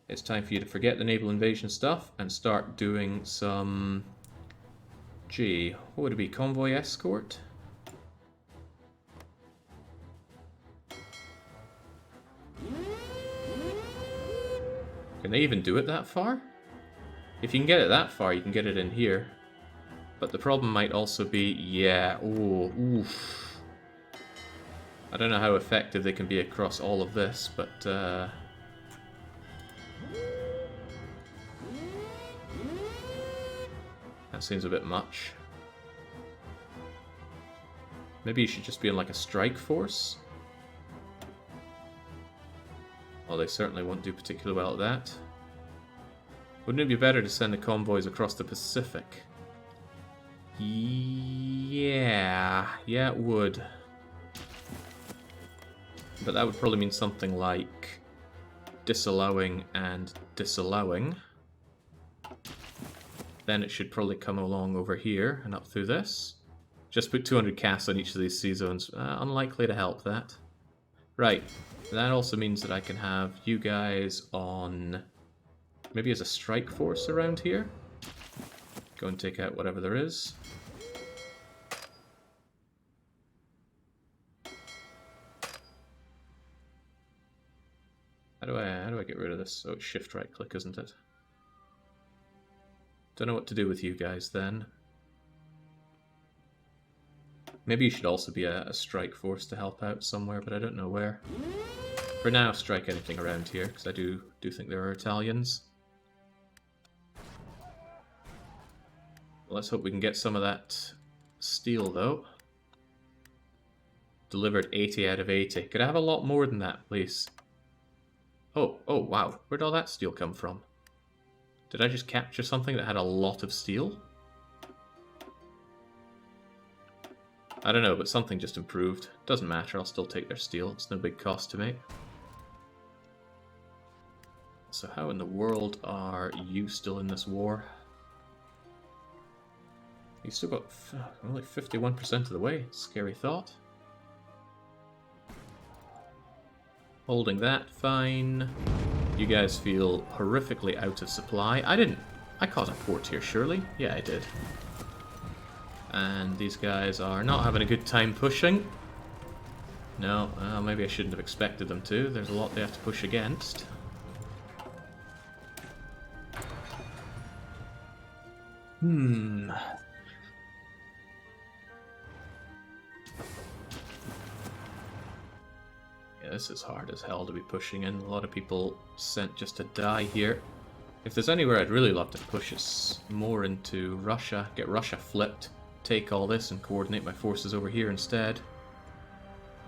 It's time for you to forget the naval invasion stuff and start doing some... Gee, what would it be? Convoy escort? Can they even do it that far? If you can get it that far, you can get it in here. But the problem might also be, yeah, ooh, oof. I don't know how effective they can be across all of this, but that seems a bit much. Maybe you should just be in like a strike force? Well, they certainly won't do particularly well at that. Wouldn't it be better to send the convoys across the Pacific? Yeah, it would. But that would probably mean something like disallowing and disallowing. Then it should probably come along over here and up through this. Just put 200 casts on each of these sea zones. Unlikely to help that. Right. That also means that I can have you guys on... maybe as a strike force around here. Go and take out whatever there is. How do I get rid of this? Oh, it's shift right click, isn't it? Don't know what to do with you guys then. Maybe you should also be a strike force to help out somewhere, but I don't know where. For now, strike anything around here, because I do think there are Italians. Let's hope we can get some of that steel, though. Delivered 80 out of 80. Could I have a lot more than that, please? Oh, wow. Where'd all that steel come from? Did I just capture something that had a lot of steel? I don't know, but something just improved. Doesn't matter, I'll still take their steel. It's no big cost to me. so how in the world are you still in this war? You still got only 51% of the way. Scary thought. Holding that, fine. You guys feel horrifically out of supply. I caught a port here, surely? Yeah, I did. And these guys are not having a good time pushing. No, maybe I shouldn't have expected them to. There's a lot they have to push against. Yeah, this is hard as hell to be pushing in. A lot of people sent just to die here. If there's anywhere I'd really love to push, it's more into Russia. Get Russia flipped. Take all this and coordinate my forces over here instead.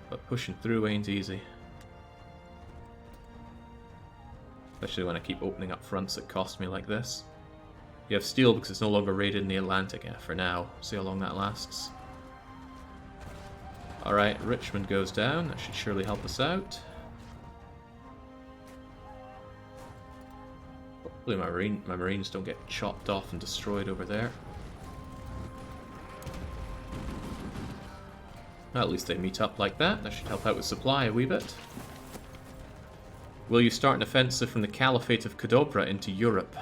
But pushing through ain't easy. Especially when I keep opening up fronts that cost me like this. You have steel because it's no longer raided in the Atlantic for now. See how long that lasts. Alright, Richmond goes down. That should surely help us out. Hopefully my marines don't get chopped off and destroyed over there. Well, at least they meet up like that. That should help out with supply a wee bit. Will you start an offensive from the Caliphate of Kadobra into Europe?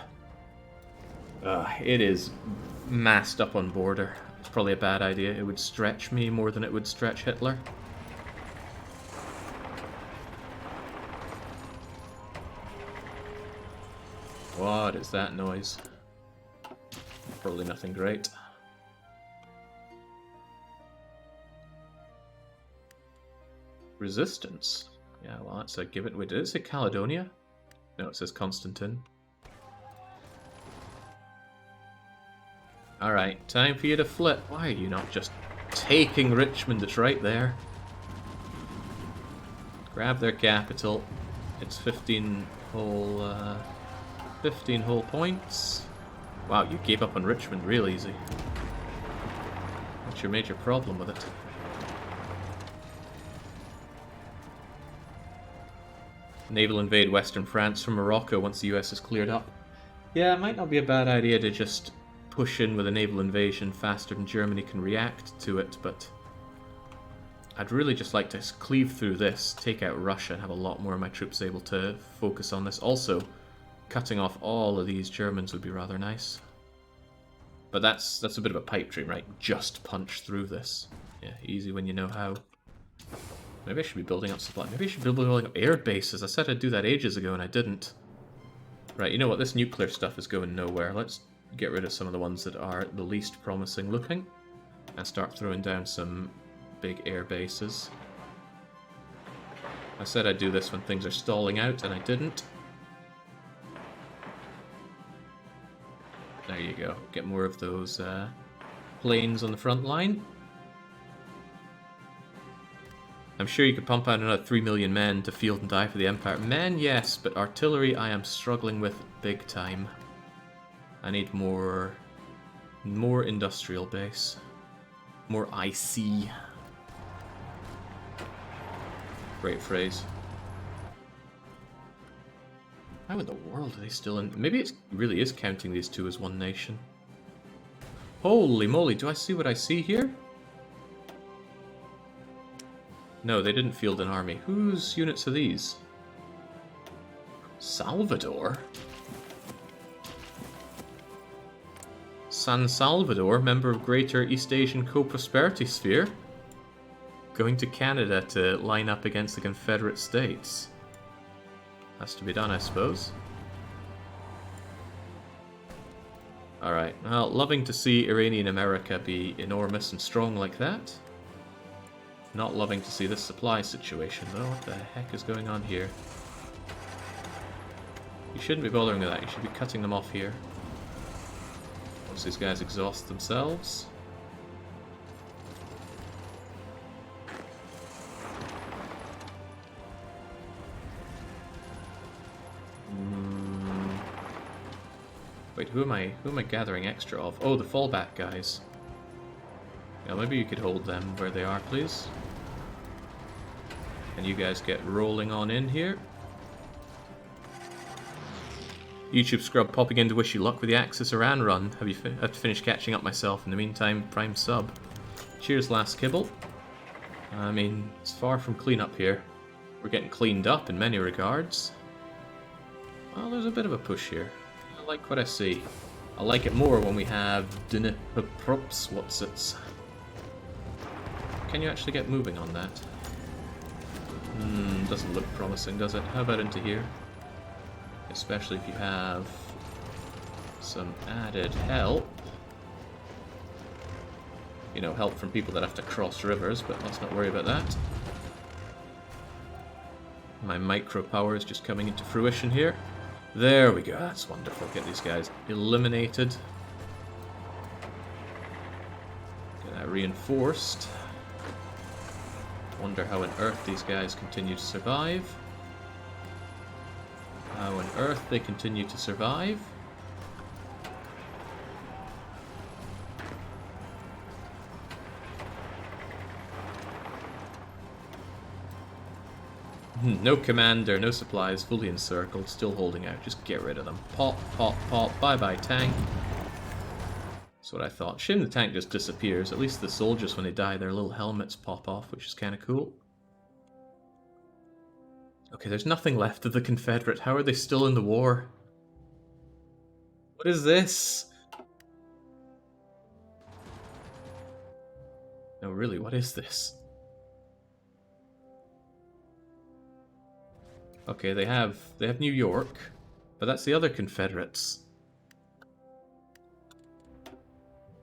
It is massed up on border. It's probably a bad idea. It would stretch me more than it would stretch Hitler. What is that noise? Probably nothing great. Resistance. Yeah, well, that's a give it. Wait, did it say Caledonia? No, it says Constantine. Alright, time for you to flip. Why are you not just taking Richmond? It's right there. Grab their capital. It's 15 whole points. Wow, you gave up on Richmond real easy. What's your major problem with it? Naval invade Western France from Morocco once the US is cleared up. Yeah, it might not be a bad idea to just push in with a naval invasion faster than Germany can react to it, but I'd really just like to cleave through this, take out Russia, and have a lot more of my troops able to focus on this. Also, cutting off all of these Germans would be rather nice. But that's a bit of a pipe dream, right? Just punch through this. Yeah, easy when you know how. Maybe I should be building up supply. Maybe I should be building up air bases. I said I'd do that ages ago and I didn't. Right, you know what? This nuclear stuff is going nowhere. Let's get rid of some of the ones that are the least promising looking and start throwing down some big air bases. I said I'd do this when things are stalling out and I didn't. There you go. Get more of those planes on the front line. I'm sure you could pump out another 3 million men to field and die for the Empire. Men, yes, but artillery I am struggling with big time. I need more industrial base. More IC. Great phrase. How in the world are they still in? Maybe it really is counting these two as one nation. Holy moly, do I see what I see here? No, they didn't field an army. Whose units are these? Salvador? San Salvador, member of Greater East Asian Co-Prosperity Sphere. Going to Canada to line up against the Confederate States. Has to be done, I suppose. Alright, well, loving to see Iranian America be enormous and strong like that. Not loving to see this supply situation, though. What the heck is going on here? You shouldn't be bothering with that. You should be cutting them off here. Once these guys exhaust themselves. Wait, who am I gathering extra of? Oh, the fallback guys. Yeah, maybe you could hold them where they are, please. And you guys get rolling on in here. YouTube scrub popping in to wish you luck with the Axis Iran run. Have to finish catching up myself. In the meantime, prime sub. Cheers, last kibble. I mean, it's far from clean up here. We're getting cleaned up in many regards. Well, there's a bit of a push here. I like what I see. I like it more when we have props. What's it? Can you actually get moving on that? Doesn't look promising, does it? How about into here? Especially if you have some added help. You know, help from people that have to cross rivers, but let's not worry about that. My micro power is just coming into fruition here. There we go, that's wonderful. Get these guys eliminated. Get that reinforced. Wonder how on earth these guys continue to survive. How on earth they continue to survive. No commander, no supplies, fully encircled, still holding out. Just get rid of them. Pop, pop, pop, bye-bye tank. That's what I thought. Shame the tank just disappears. At least the soldiers, when they die, their little helmets pop off, which is kind of cool. Okay, there's nothing left of the Confederate. How are they still in the war? What is this? No, really, what is this? Okay, they have New York, but that's the other Confederates.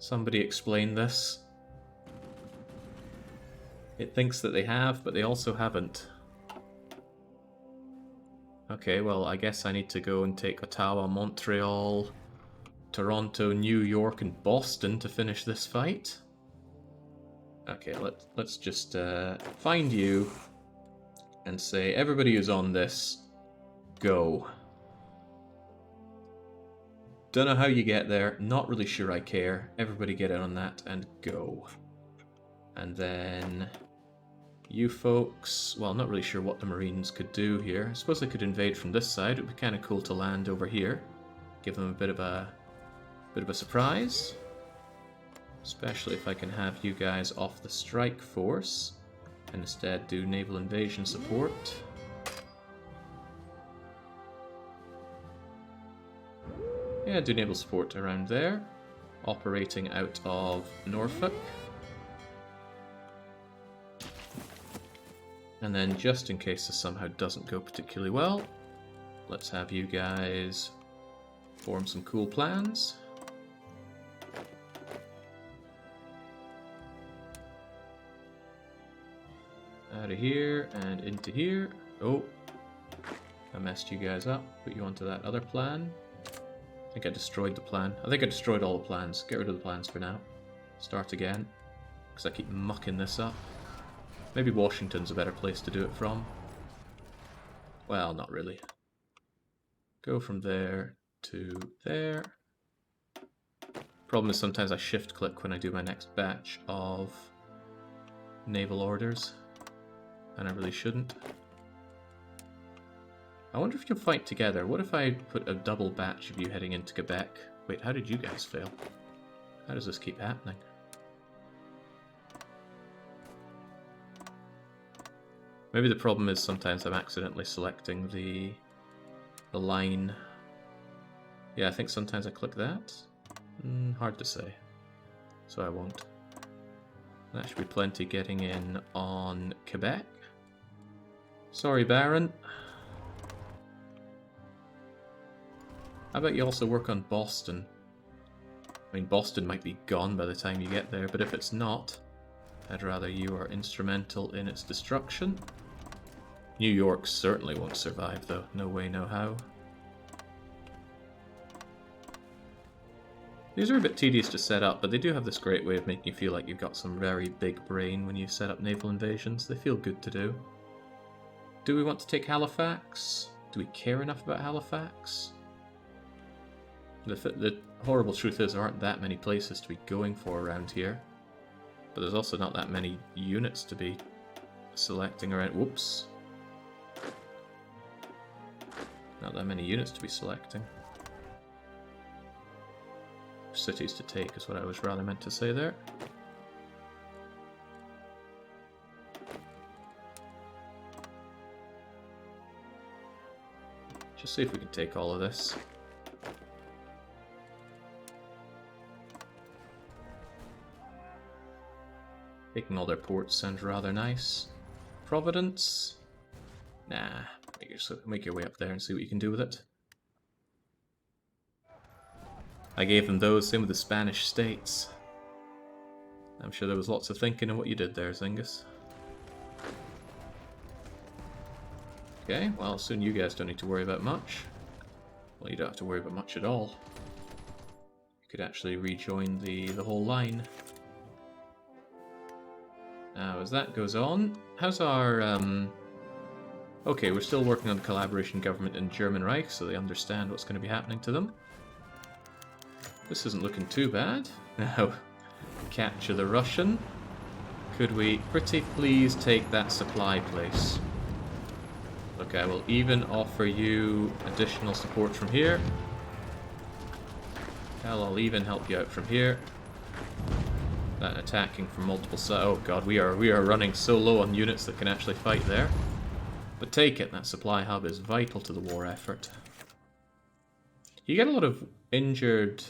Somebody explain this. It thinks that they have, but they also haven't. Okay, well, I guess I need to go and take Ottawa, Montreal, Toronto, New York, and Boston to finish this fight. Okay, let's just find you and say, everybody who's on this, go. Don't know how you get there, not really sure I care. Everybody get in on that and go. And then you folks, well, not really sure what the Marines could do here. I suppose they could invade from this side. It would be kind of cool to land over here. Give them a bit of a surprise. Especially if I can have you guys off the strike force and instead do naval invasion support. Yeah, do naval support around there. Operating out of Norfolk. And then just in case this somehow doesn't go particularly well, let's have you guys form some cool plans. Out of here and into here. Oh, I messed you guys up. Put you onto that other plan. I think I destroyed the plan. I think I destroyed all the plans. Get rid of the plans for now. Start again, because I keep mucking this up. Maybe Washington's a better place to do it from. Well, not really. Go from there to there. Problem is sometimes I shift click when I do my next batch of naval orders. And I really shouldn't. I wonder if you'll fight together. What if I put a double batch of you heading into Quebec? Wait, how did you guys fail? How does this keep happening? Maybe the problem is sometimes I'm accidentally selecting the line. Yeah, I think sometimes I click that. Hard to say. So I won't. That should be plenty getting in on Quebec. Sorry, Baron. How about you also work on Boston? I mean, Boston might be gone by the time you get there, but if it's not, I'd rather you are instrumental in its destruction. New York certainly won't survive, though. No way, no how. These are a bit tedious to set up, but they do have this great way of making you feel like you've got some very big brain when you set up naval invasions. They feel good to do. Do we want to take Halifax? Do we care enough about Halifax? The horrible truth is there aren't that many places to be going for around here. But there's also not that many units to be selecting around. Whoops. Not that many units to be selecting. cities to take is what I was rather meant to say there. Just see if we can take all of this. Taking all their ports sounds rather nice. Providence? Nah, make your way up there and see what you can do with it. I gave them those, same with the Spanish states. I'm sure there was lots of thinking in what you did there, Zingus. Okay, well, soon you guys don't need to worry about much. Well, you don't have to worry about much at all. You could actually rejoin the whole line. Now, as that goes on, how's our... Okay, we're still working on collaboration government in German Reich, so they understand what's going to be happening to them. This isn't looking too bad. Now, capture the Russian. Could we pretty please take that supply place? Look, I will even offer you additional support from here. Hell, I'll even help you out from here. That attacking from multiple sides. Oh god, we are running so low on units that can actually fight there. But take it, that supply hub is vital to the war effort. You get a lot of injured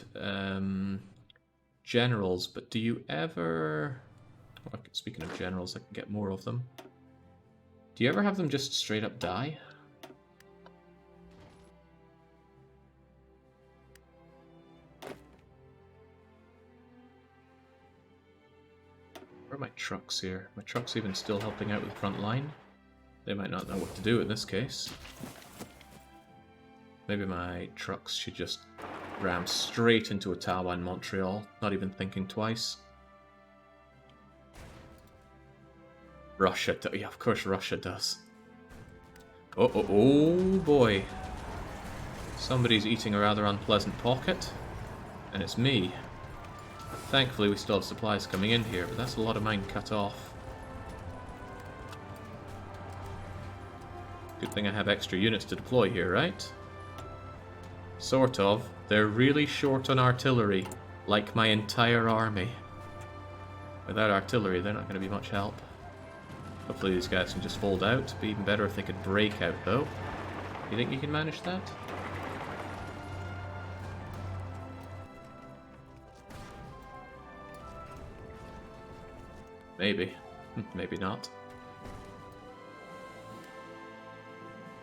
generals, but do you ever... Well, speaking of generals, I can get more of them. Do you ever have them just straight up die? Where are my trucks here? My trucks even still helping out with the front line? They might not know what to do in this case. Maybe my trucks should just ram straight into Ottawa and Montreal, not even thinking twice. Russia, yeah, of course Russia does. Oh boy. Somebody's eating a rather unpleasant pocket, and it's me. Thankfully we still have supplies coming in here, but that's a lot of mine cut off. Good thing I have extra units to deploy here, right? Sort of. They're really short on artillery, like my entire army. Without artillery, they're not going to be much help. Hopefully these guys can just fold out. It'd be even better if they could break out, though. You think you can manage that? Maybe. Maybe not.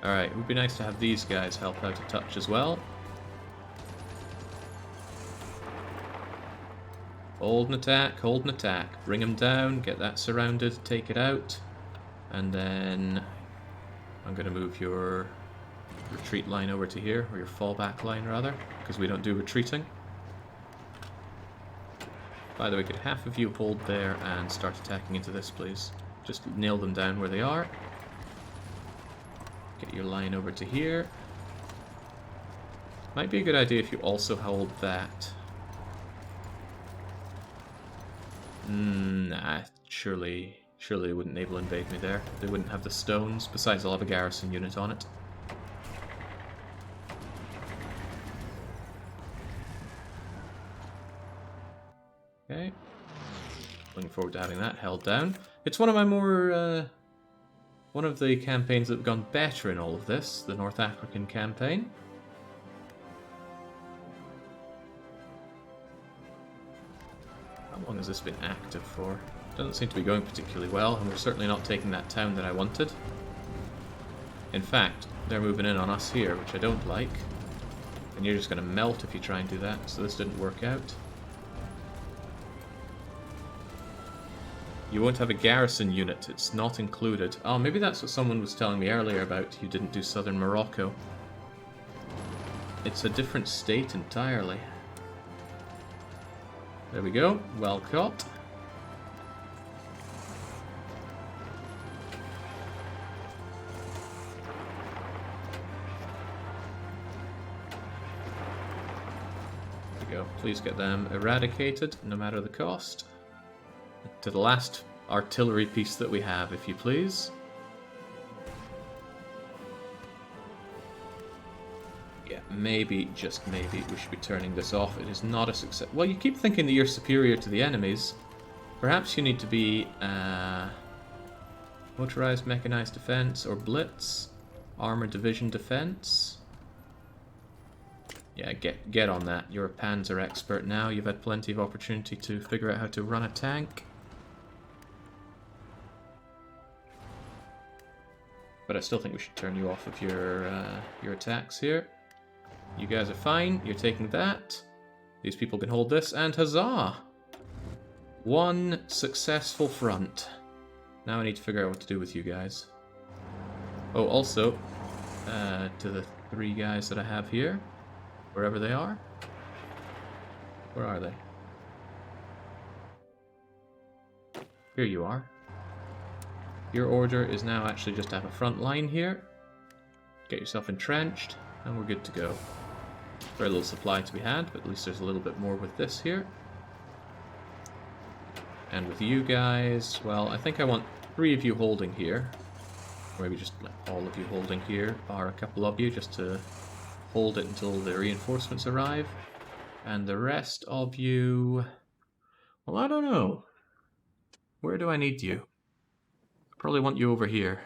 Alright, it would be nice to have these guys help out a touch as well. Hold an attack, hold an attack. Bring them down, get that surrounded, take it out. And then I'm going to move your retreat line over to here, or your fallback line rather, because we don't do retreating. By the way, could half of you hold there and start attacking into this, please? Just nail them down where they are. Get your line over to here. Might be a good idea if you also hold that. Nah, surely they wouldn't naval invade me there. They wouldn't have the stones. Besides, I'll have a garrison unit on it. Okay. Looking forward to having that held down. It's one of my more... one of the campaigns that have gone better in all of this, the North African campaign. How long has this been active for? Doesn't seem to be going particularly well, and we're certainly not taking that town that I wanted. In fact, they're moving in on us here, which I don't like. And you're just going to melt if you try and do that, so this didn't work out. You won't have a garrison unit, it's not included. Oh, maybe that's what someone was telling me earlier about you didn't do southern Morocco. It's a different state entirely. There we go, well caught. There we go, please get them eradicated, no matter the cost. To the last artillery piece that we have, if you please. Yeah, maybe, just maybe, we should be turning this off. It is not a success. Well, you keep thinking that you're superior to the enemies. Perhaps you need to be motorized mechanized defense or blitz, armored division defense. Yeah, get on that. You're a Panzer expert now. You've had plenty of opportunity to figure out how to run a tank. But I still think we should turn you off of your attacks here. You guys are fine. You're taking that. These people can hold this, and huzzah! One successful front. Now I need to figure out what to do with you guys. Oh, also, to the 3 guys that I have here, wherever they are. Where are they? Here you are. Your order is now actually just to have a front line here. Get yourself entrenched, and we're good to go. Very little supply to be had, but at least there's a little bit more with this here. And with you guys, well, I think I want 3 of you holding here. Or maybe just like all of you holding here, or a couple of you, just to hold it until the reinforcements arrive. And the rest of you... well, I don't know. Where do I need you? Probably want you over here.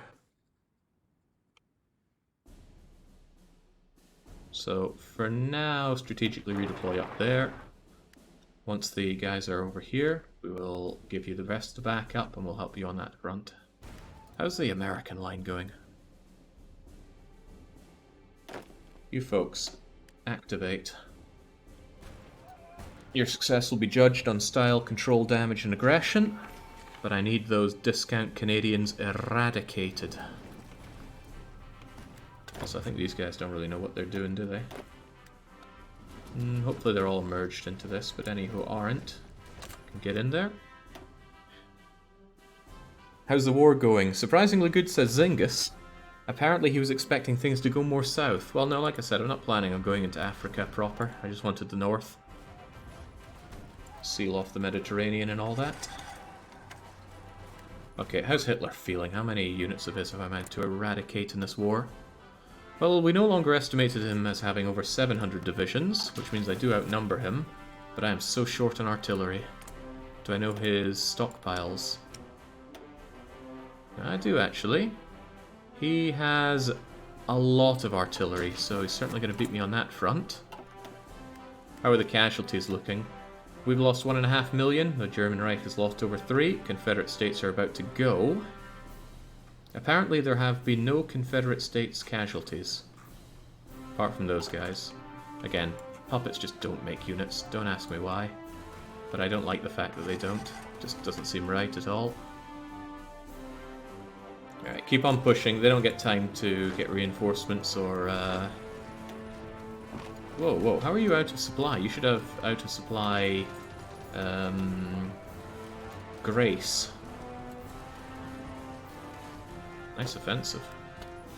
So for now, strategically redeploy up there. Once the guys are over here, we will give you the rest to back up and we'll help you on that front. How's the American line going? You folks, activate. Your success will be judged on style, control, damage, and aggression. But I need those discount Canadians eradicated. Also, I think these guys don't really know what they're doing, do they? Hopefully they're all merged into this, but any who aren't can get in there. How's the war going? Surprisingly good, says Zingis. Apparently he was expecting things to go more south. Well, no, like I said, I'm not planning on going into Africa proper. I just wanted the north. Seal off the Mediterranean and all that. Okay, how's Hitler feeling? How many units of his have I managed to eradicate in this war? Well, we no longer estimated him as having over 700 divisions, which means I do outnumber him, but I am so short on artillery. Do I know his stockpiles? I do, actually. He has a lot of artillery, so he's certainly going to beat me on that front. How are the casualties looking? We've lost 1.5 million, the German Reich has lost over 3, Confederate States are about to go. Apparently there have been no Confederate States casualties, apart from those guys. Again, puppets just don't make units, don't ask me why. But I don't like the fact that they don't, just doesn't seem right at all. Alright, keep on pushing, they don't get time to get reinforcements or... Whoa, how are you out of supply? You should have out of supply... Grace. Nice offensive.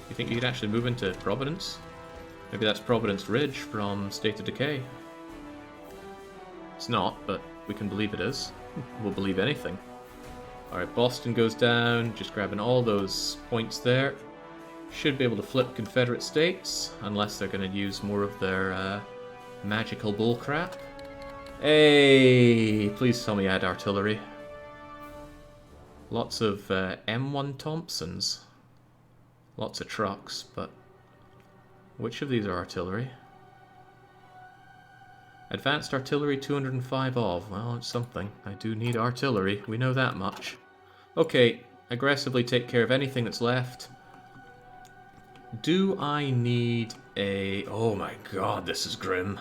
You think you could actually move into Providence? Maybe that's Providence Ridge from State of Decay. It's not, but we can believe it is. We'll believe anything. Alright, Boston goes down, just grabbing all those points there. Should be able to flip Confederate States, unless they're going to use more of their magical bullcrap. Hey, please tell me I had artillery. Lots of M1 Thompsons. Lots of trucks, but which of these are artillery? Advanced artillery 205 of. Well, it's something. I do need artillery, we know that much. Okay, aggressively take care of anything that's left. Do I need a... oh my god, this is grim.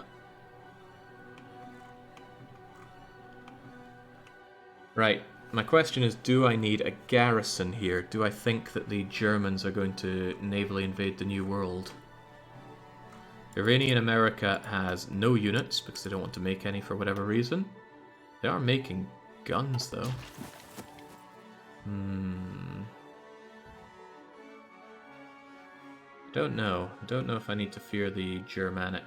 Right, my question is, do I need a garrison here? Do I think that the Germans are going to navally invade the New World? Iranian America has no units, because they don't want to make any for whatever reason. They are making guns, though. Don't know. Don't know if I need to fear the Germanic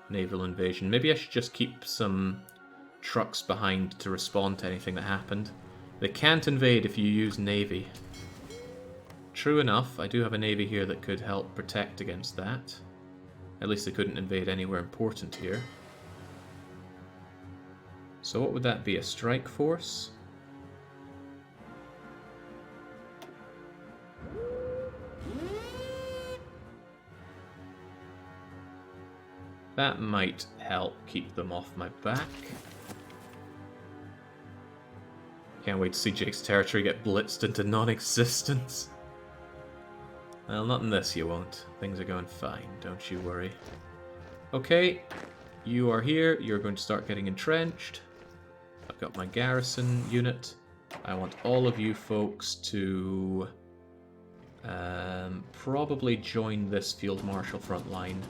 naval invasion. Maybe I should just keep some trucks behind to respond to anything that happened. They can't invade if you use navy. True enough, I do have a navy here that could help protect against that. At least they couldn't invade anywhere important here. So what would that be? A strike force? That might help keep them off my back. Can't wait to see Jake's territory get blitzed into non-existence. Well, not in this you won't. Things are going fine, don't you worry. Okay, you are here. You're going to start getting entrenched. I've got my garrison unit. I want all of you folks to probably join this field marshal front line.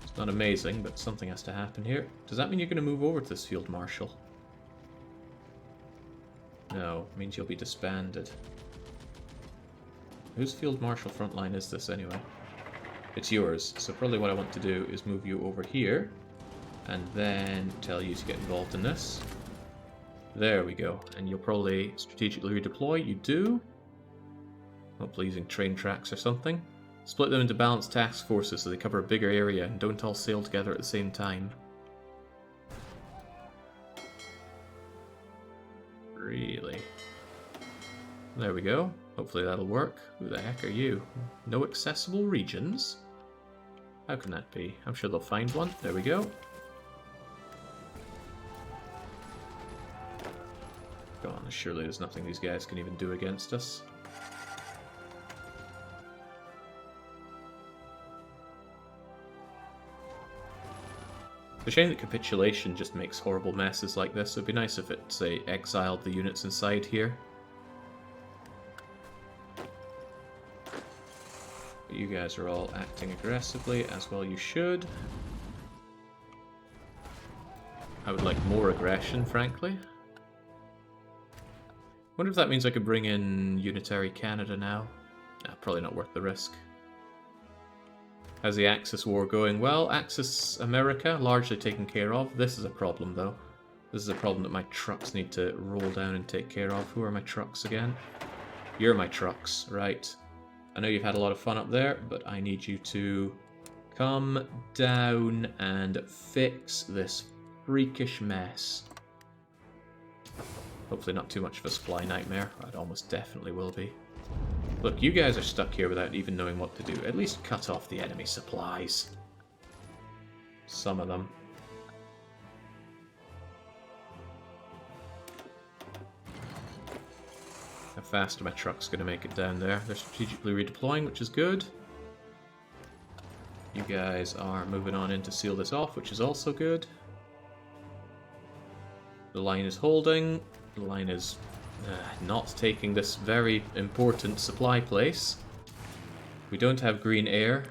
It's not amazing, but something has to happen here. Does that mean you're going to move over to this field marshal? No, it means you'll be disbanded. Whose field marshal front line is this anyway? It's yours, so probably what I want to do is move you over here and then tell you to get involved in this. There we go, and you'll probably strategically redeploy. You do. Hopefully using train tracks or something. Split them into balanced task forces so they cover a bigger area and don't all sail together at the same time. Really? There we go. Hopefully that'll work. Who the heck are you? No accessible regions? How can that be? I'm sure they'll find one. There we go. Go on, surely there's nothing these guys can even do against us. It's a shame that capitulation just makes horrible messes like this. It'd be nice if it, say, exiled the units inside here. But you guys are all acting aggressively, as well you should. I would like more aggression, frankly. Wonder if that means I could bring in Unitary Canada now. Nah, probably not worth the risk. How's the Axis War going? Well, Axis America, largely taken care of. This is a problem, though. This is a problem that my trucks need to roll down and take care of. Who are my trucks again? You're my trucks, right. I know you've had a lot of fun up there, but I need you to come down and fix this freakish mess. Hopefully not too much of a supply nightmare. It almost definitely will be. Look, you guys are stuck here without even knowing what to do. At least cut off the enemy supplies. Some of them. How fast are my trucks going to make it down there? They're strategically redeploying, which is good. You guys are moving on in to seal this off, which is also good. The line is holding. The line is not taking this very important supply place. We don't have green air.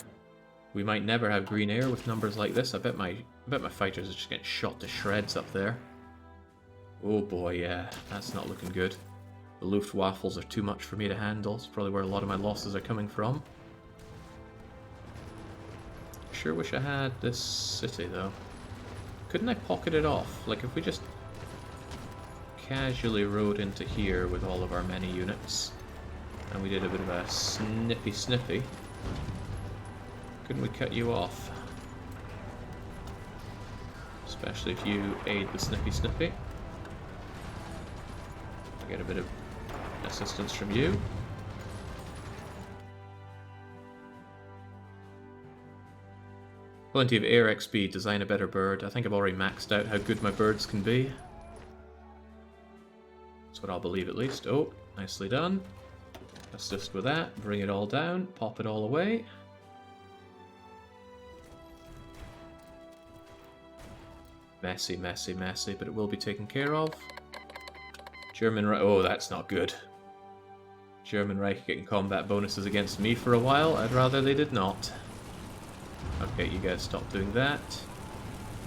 We might never have green air with numbers like this. I bet my fighters are just getting shot to shreds up there. Oh boy, yeah, that's not looking good. The Luftwaffles are too much for me to handle. It's probably where a lot of my losses are coming from. Sure wish I had this city though. Couldn't I pocket it off? Like if we just casually rode into here with all of our many units and we did a bit of a snippy. Couldn't we cut you off? Especially if you aid the snippy. I get a bit of assistance from you. Plenty of air XP, design a better bird. I think I've already maxed out how good my birds can be. That's what I'll believe at least. Oh, nicely done. Assist with that, bring it all down, pop it all away. Messy, but it will be taken care of. German Reich, oh that's not good. German Reich getting combat bonuses against me for a while, I'd rather they did not. Okay, you guys stop doing that.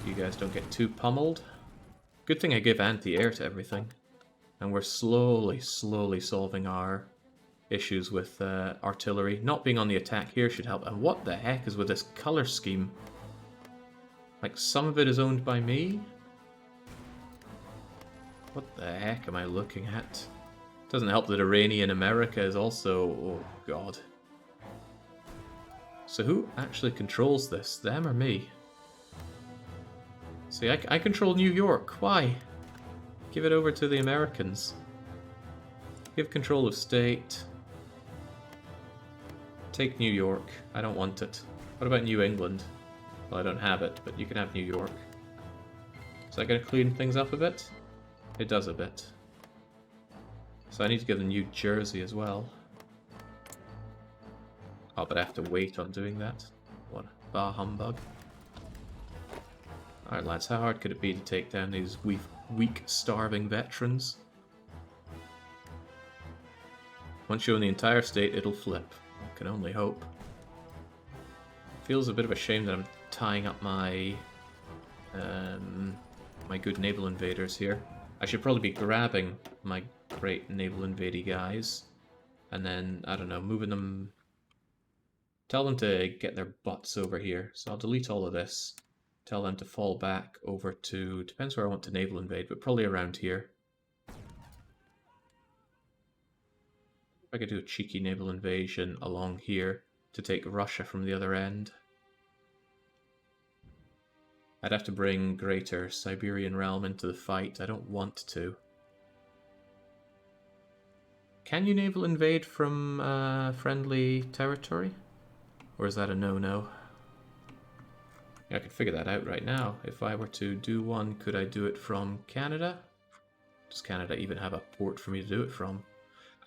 You guys don't get too pummeled. Good thing I give anti-air to everything. And we're slowly solving our issues with artillery. Not being on the attack here should help. And what the heck is with this color scheme? Like, some of it is owned by me? What the heck am I looking at? Doesn't help that Iranian America is also... oh god. So who actually controls this? Them or me? See, I control New York. Why? Give it over to the Americans. Give control of state. Take New York. I don't want it. What about New England? Well, I don't have it, but you can have New York. Is that going to clean things up a bit? It does a bit. So I need to give them New Jersey as well. Oh, but I have to wait on doing that. What a bah humbug. Alright lads, how hard could it be to take down these weak, starving veterans? Once you own the entire state, it'll flip. I can only hope. Feels a bit of a shame that I'm tying up my my good naval invaders here. I should probably be grabbing my great naval invadey guys and then, I don't know, moving them. Tell them to get their butts over here. So I'll delete all of this. Tell them to fall back over to, depends where I want to naval invade, but probably around here. I could do a cheeky naval invasion along here to take Russia from the other end. I'd have to bring Greater Siberian Realm into the fight. I don't want to. Can you naval invade from friendly territory? Or is that a no-no? Yeah, I could figure that out right now. If I were to do one, could I do it from Canada? Does Canada even have a port for me to do it from?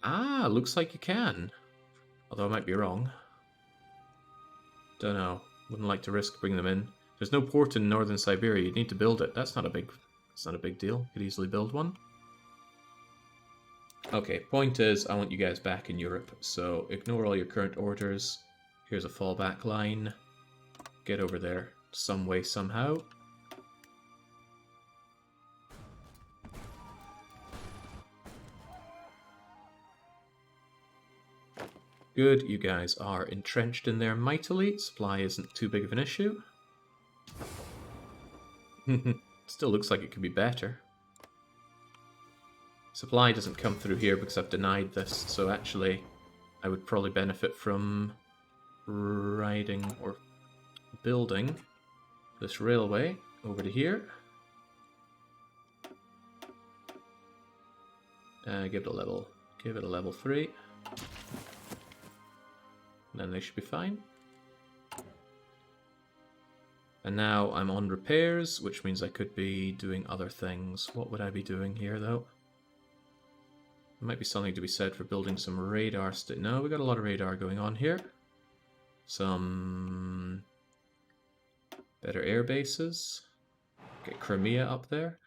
Ah, looks like you can. Although I might be wrong. Don't know. Wouldn't like to risk bringing them in. There's no port in northern Siberia. You'd need to build it. That's not a big deal. Could easily build one. Okay, point is, I want you guys back in Europe. So ignore all your current orders. Here's a fallback line. Get over there some way, somehow. Good, you guys are entrenched in there mightily. Supply isn't too big of an issue. Still looks like it could be better. Supply doesn't come through here because I've denied this, so actually I would probably benefit from riding or building this railway over to here. Give it a level 3. And then they should be fine. And now I'm on repairs, which means I could be doing other things. What would I be doing here, though? There might be something to be said for building some radar. No, we got a lot of radar going on here. Some better air bases. Get Crimea up there.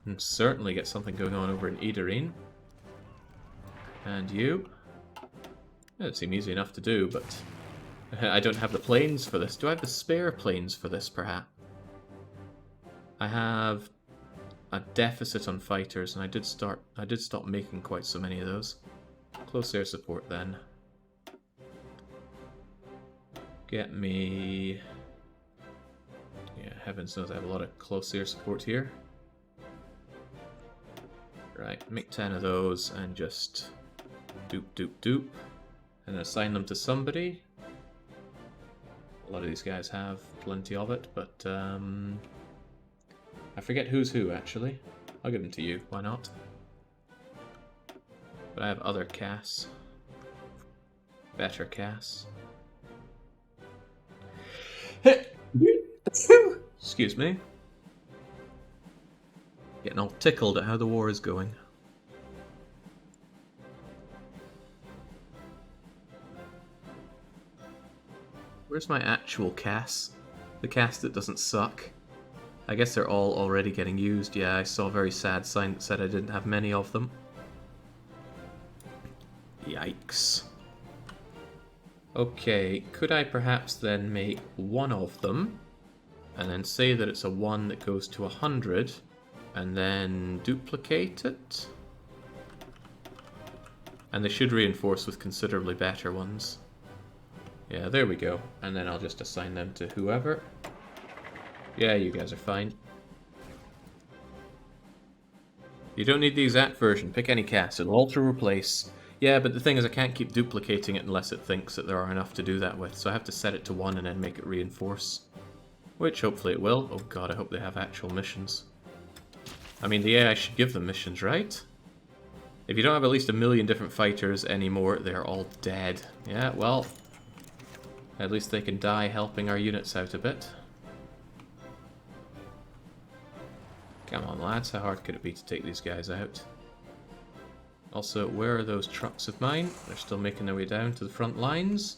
And certainly get something going on over in Idarine. And you. Yeah, it seemed easy enough to do, but I don't have the planes for this. Do I have the spare planes for this, perhaps? I have a deficit on fighters, and I did stop making quite so many of those. Close air support, then. Get me... Yeah, heavens knows I have a lot of close air support here. Right, make 10 of those, and just... doop, doop, doop. And assign them to somebody. A lot of these guys have plenty of it, but I forget who's who, actually. I'll give them to you, why not? But I have other Cass. Better Cass. Excuse me. Getting all tickled at how the war is going. Where's my actual Cass? The Cass that doesn't suck. I guess they're all already getting used. Yeah, I saw a very sad sign that said I didn't have many of them. Yikes. Okay, could I perhaps then make one of them, and then say that it's a 1 that goes to 100, and then duplicate it? And they should reinforce with considerably better ones. Yeah, there we go. And then I'll just assign them to whoever. Yeah, you guys are fine. You don't need the exact version. Pick any cast. It'll alter or replace Yeah, but the thing is I can't keep duplicating it unless it thinks that there are enough to do that with. So I have to set it to 1 and then make it reinforce. Which hopefully it will. Oh god, I hope they have actual missions. I mean, the AI should give them missions, right? If you don't have at least 1 million different fighters anymore, they're all dead. Yeah, well, at least they can die helping our units out a bit. Come on, lads, how hard could it be to take these guys out? Also, where are those trucks of mine? They're still making their way down to the front lines.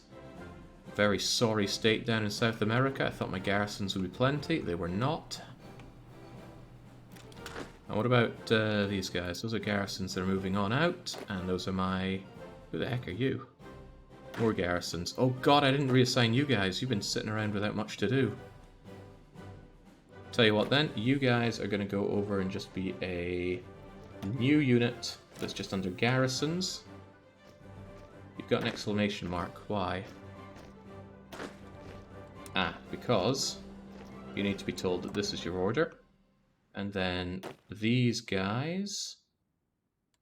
Very sorry state down in South America. I thought my garrisons would be plenty. They were not. And what about these guys? Those are garrisons that are moving on out. And those are my... Who the heck are you? More garrisons. Oh god, I didn't reassign you guys. You've been sitting around without much to do. Tell you what then, you guys are going to go over and just be a new unit that's just under garrisons. You've got an exclamation mark. Why? Ah, because you need to be told that this is your order. And then these guys...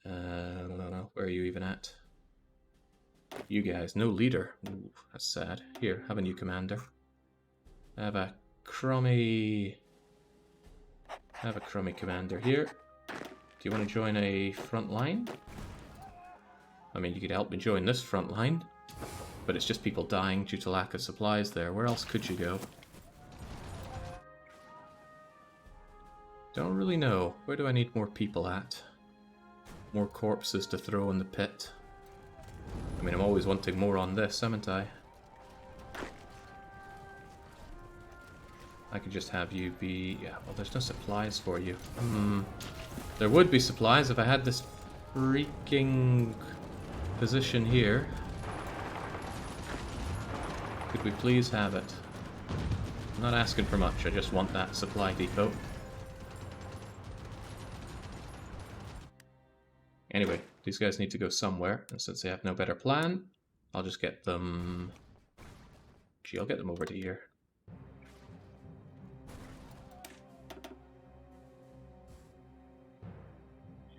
where are you even at? You guys, no leader. Ooh, that's sad. Here, have a new commander. Have a crummy commander here. Do you want to join a front line? I mean, you could help me join this front line, but it's just people dying due to lack of supplies there. Where else could you go? Don't really know. Where do I need more people at? More corpses to throw in the pit. I mean, I'm always wanting more on this, haven't I? I could just have you be... Yeah, well, there's no supplies for you. There would be supplies if I had this freaking position here. Could we please have it? I'm not asking for much, I just want that supply depot. Anyway, these guys need to go somewhere, and since they have no better plan, I'll just get them... Gee, I'll get them over to here.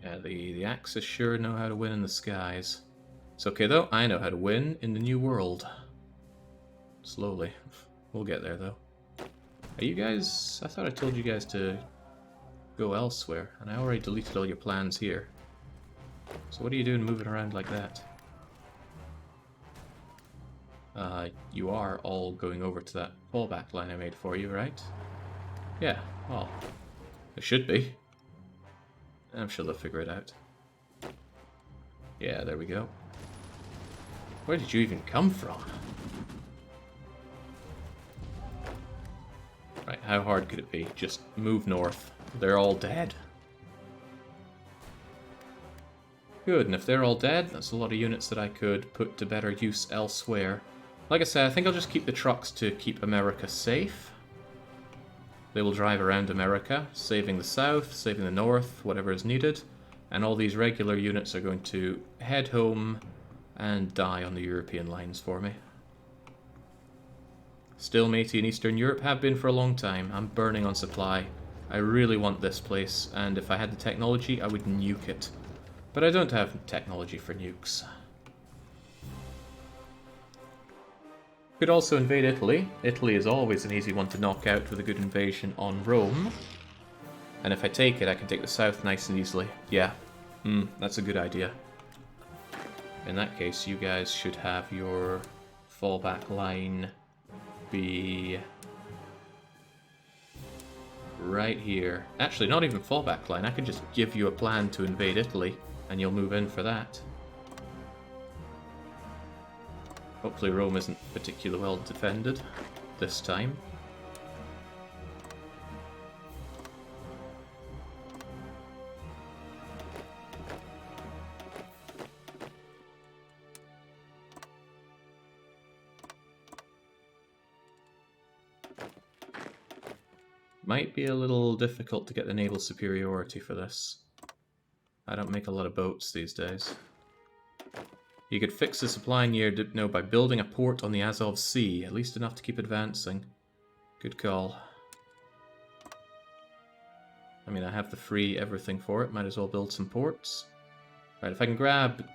Yeah, the Axis sure know how to win in the skies. It's okay though, I know how to win in the New World. Slowly. We'll get there though. Are you guys... I thought I told you guys to go elsewhere, and I already deleted all your plans here. So what are you doing moving around like that? You are all going over to that fallback line I made for you, right? Yeah, well, it should be. I'm sure they'll figure it out. Yeah, there we go. Where did you even come from? Right, how hard could it be? Just move north. They're all dead. Good, and if they're all dead, that's a lot of units that I could put to better use elsewhere. Like I said, I think I'll just keep the trucks to keep America safe. They will drive around America, saving the south, saving the north, whatever is needed. And all these regular units are going to head home and die on the European lines for me. Still matey in Eastern Europe, have been for a long time. I'm burning on supply. I really want this place, and if I had the technology, I would nuke it. But I don't have technology for nukes. Could also invade Italy. Italy is always an easy one to knock out with a good invasion on Rome. And if I take it, I can take the south nice and easily. Yeah, that's a good idea. In that case, you guys should have your fallback line be right here. Actually, not even fallback line. I could just give you a plan to invade Italy, and you'll move in for that. Hopefully Rome isn't particularly well defended this time. Might be a little difficult to get the naval superiority for this. I don't make a lot of boats these days. You could fix the supply near by building a port on the Azov Sea, at least enough to keep advancing. Good call. I mean, I have the free everything for it, might as well build some ports. Right, if I can grab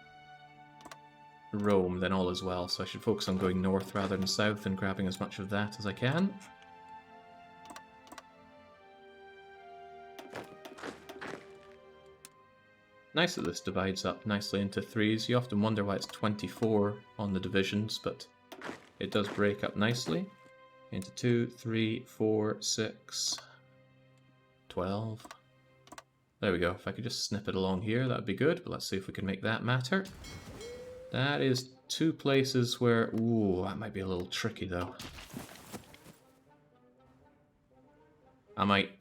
Rome, then all is well. So I should focus on going north rather than south and grabbing as much of that as I can. Nice that this divides up nicely into threes. You often wonder why it's 24 on the divisions, but it does break up nicely into 2, 3, 4, 6, 12. There we go. If I could just snip it along here, that would be good. But let's see if we can make that matter. That is 2 places where... Ooh, that might be a little tricky, though. I might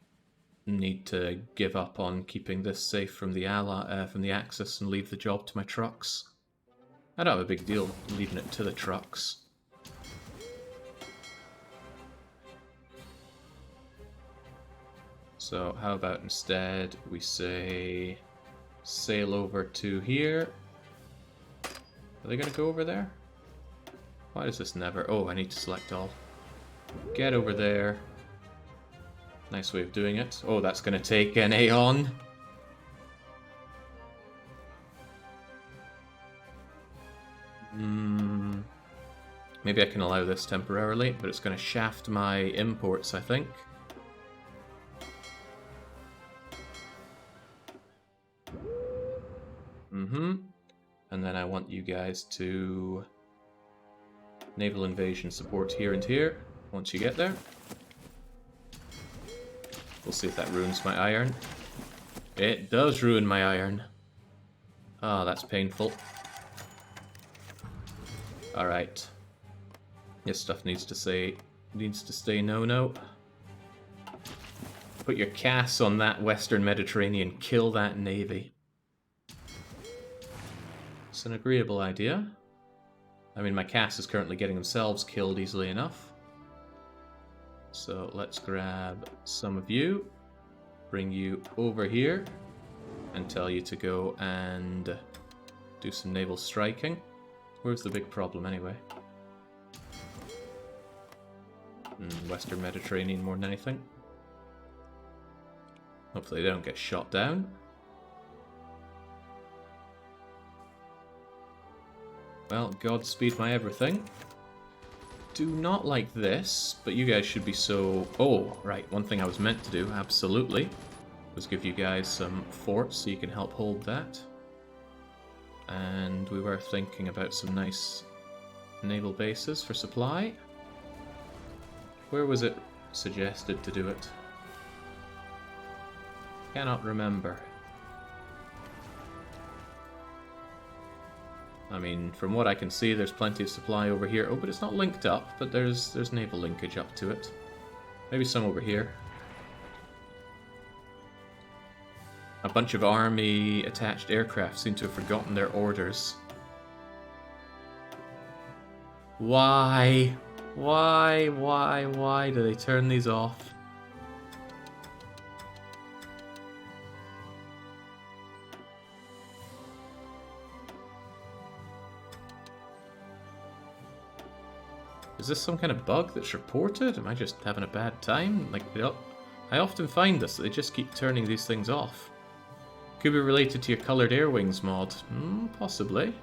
need to give up on keeping this safe from the from the Axis and leave the job to my trucks. I don't have a big deal leaving it to the trucks. So how about instead we say sail over to here. Are they going to go over there? Why does this never... Oh, I need to select all. Get over there. Nice way of doing it. Oh, that's going to take an aeon. Maybe I can allow this temporarily, but it's going to shaft my imports, I think. And then I want you guys to naval invasion support here and here once you get there. We'll see if that ruins my iron. It does ruin my iron. Ah, that's painful. Alright. This stuff needs to stay no-no. Put your CAS on that Western Mediterranean. Kill that navy. It's an agreeable idea. I mean, my CAS is currently getting themselves killed easily enough. So let's grab some of you, bring you over here, and tell you to go and do some naval striking. Where's the big problem anyway? Western Mediterranean more than anything. Hopefully they don't get shot down. Well, Godspeed my everything. Do not like this, but you guys should be so... Oh, right, one thing I was meant to do, absolutely, was give you guys some forts so you can help hold that. And we were thinking about some nice naval bases for supply. Where was it suggested to do it? Cannot remember. I mean, from what I can see, there's plenty of supply over here. Oh, but it's not linked up, but there's naval linkage up to it. Maybe some over here. A bunch of army-attached aircraft seem to have forgotten their orders. Why? Why do they turn these off? Is this some kind of bug that's reported? Am I just having a bad time? Like, I often find this, they just keep turning these things off. Could be related to your coloured air wings mod. Possibly.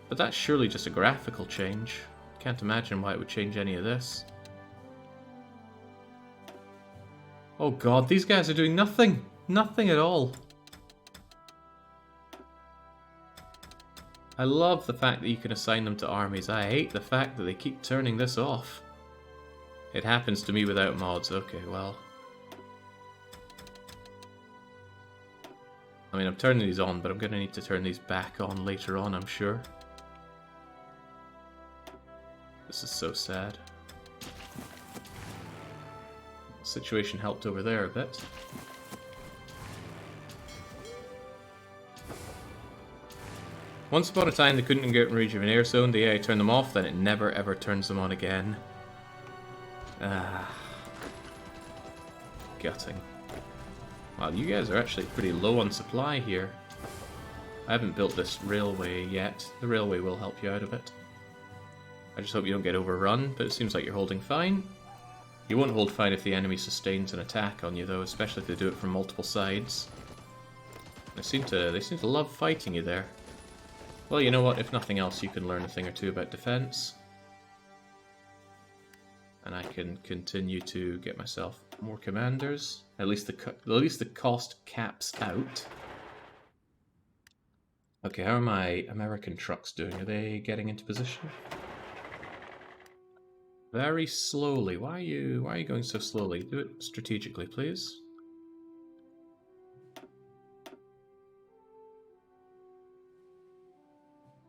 But that's surely just a graphical change. Can't imagine why it would change any of this. Oh god, these guys are doing nothing! Nothing at all! I love the fact that you can assign them to armies. I hate the fact that they keep turning this off. It happens to me without mods. Okay, well. I mean, I'm turning these on, but I'm going to need to turn these back on later on, I'm sure. This is so sad. The situation helped over there a bit. Once upon a time, they couldn't get in range of an air zone. The AI turned them off, then it never ever turns them on again. Gutting. Wow, you guys are actually pretty low on supply here. I haven't built this railway yet. The railway will help you out a bit. I just hope you don't get overrun, but it seems like you're holding fine. You won't hold fine if the enemy sustains an attack on you, though, especially if they do it from multiple sides. They seem to love fighting you there. Well, you know what? If nothing else, you can learn a thing or two about defense. And I can continue to get myself more commanders. At least the cost caps out. Okay, how are my American trucks doing? Are they getting into position? Very slowly. Why are you going so slowly? Do it strategically, please.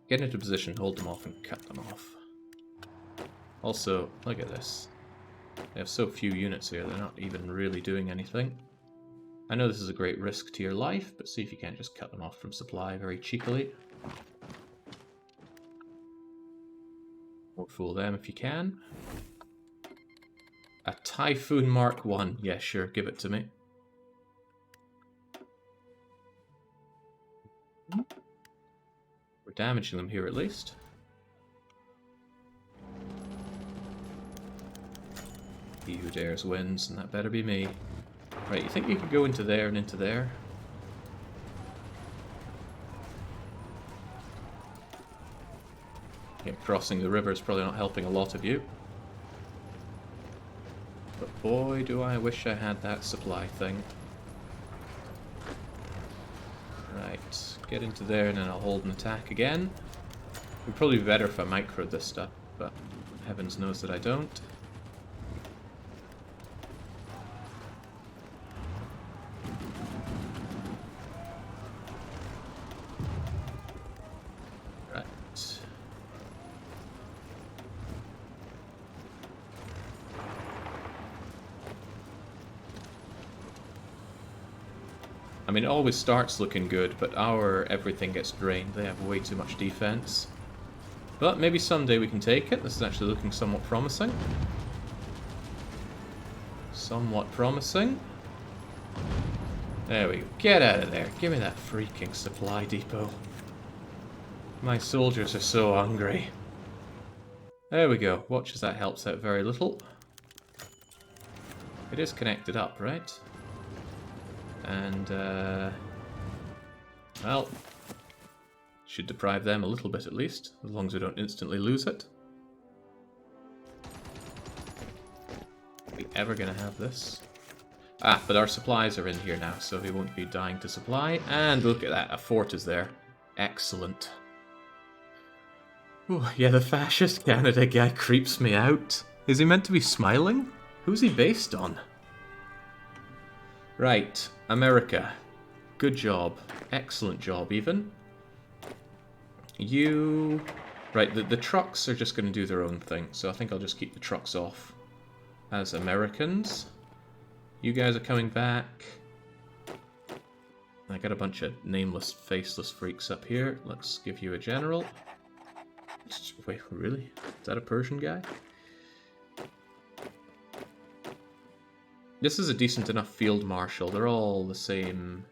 Get into position, hold them off, and cut them off. Also, look at this. They have so few units here, they're not even really doing anything. I know this is a great risk to your life, but see if you can't just cut them off from supply very cheekily. Or fool them if you can. A Typhoon Mark 1. Yeah, sure, give it to me. We're damaging them here at least. He who dares wins, and that better be me. Right, you think you could go into there and into there? Yeah, crossing the river is probably not helping a lot of you. But boy, do I wish I had that supply thing. Right, get into there and then I'll hold an attack again. It would probably be better if I microed this stuff, but heavens knows that I don't. I mean, it always starts looking good, but our everything gets drained. They have way too much defense. But maybe someday we can take it. This is actually looking somewhat promising. Somewhat promising. There we go. Get out of there. Give me that freaking supply depot. My soldiers are so hungry. There we go. Watch as that helps out very little. It is connected up, right? And, well, should deprive them a little bit at least, as long as we don't instantly lose it. Are we ever going to have this? Ah, but our supplies are in here now, so we won't be dying to supply. And look at that, a fort is there. Excellent. Oh, yeah, the fascist Canada guy creeps me out. Is he meant to be smiling? Who's he based on? Right, America. Good job. Excellent job, even. You... Right, the trucks are just going to do their own thing, so I think I'll just keep the trucks off as Americans. You guys are coming back. I got a bunch of nameless, faceless freaks up here. Let's give you a general. Wait, really? Is that a Persian guy? This is a decent enough field marshal. They're all the same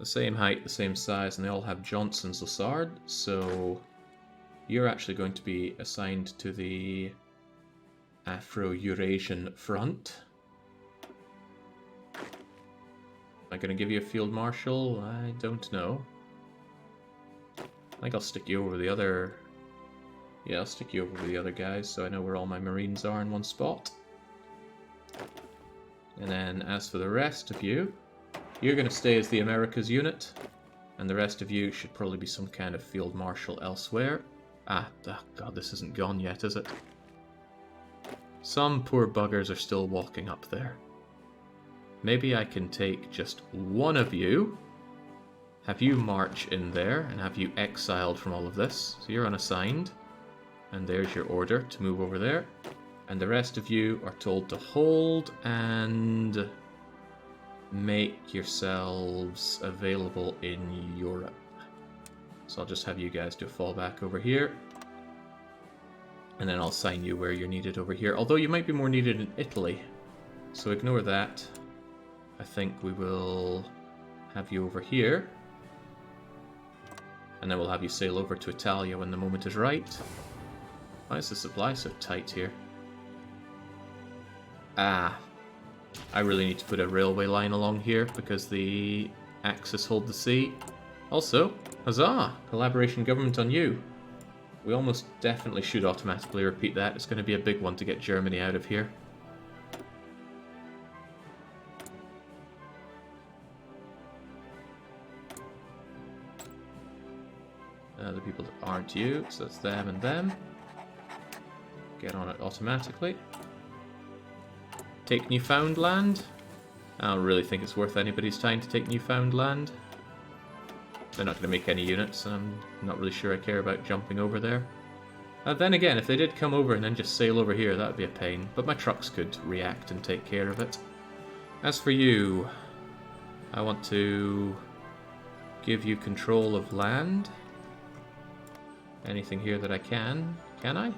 height, the same size, and they all have Johnson's Lassard. So you're actually going to be assigned to the Afro-Eurasian Front. Am I going to give you a field marshal? I don't know. I think I'll stick you over the other... Yeah, I'll stick you over the other guys so I know where all my Marines are in one spot. And then as for the rest of you, you're going to stay as the Americas unit, and the rest of you should probably be some kind of field marshal elsewhere. Ah, oh god, this isn't gone yet, is it? Some poor buggers are still walking up there. Maybe I can take just one of you, have you march in there, and have you exiled from all of this. So you're unassigned, and there's your order to move over there. And the rest of you are told to hold and make yourselves available in Europe. So I'll just have you guys do a fallback over here. And then I'll assign you where you're needed over here. Although you might be more needed in Italy. So ignore that. I think we will have you over here. And then we'll have you sail over to Italia when the moment is right. Why is the supply so tight here? Ah, I really need to put a railway line along here because the Axis hold the sea. Also, huzzah! Collaboration government on you. We almost definitely should automatically repeat that. It's going to be a big one to get Germany out of here. The people that aren't you, so that's them and them. Get on it automatically. Take Newfoundland. I don't really think it's worth anybody's time to take Newfoundland. They're not going to make any units, and I'm not really sure I care about jumping over there. Then again, if they did come over and then just sail over here, that would be a pain. But my trucks could react and take care of it. As for you, I want to give you control of land. Anything here that I can. Can I?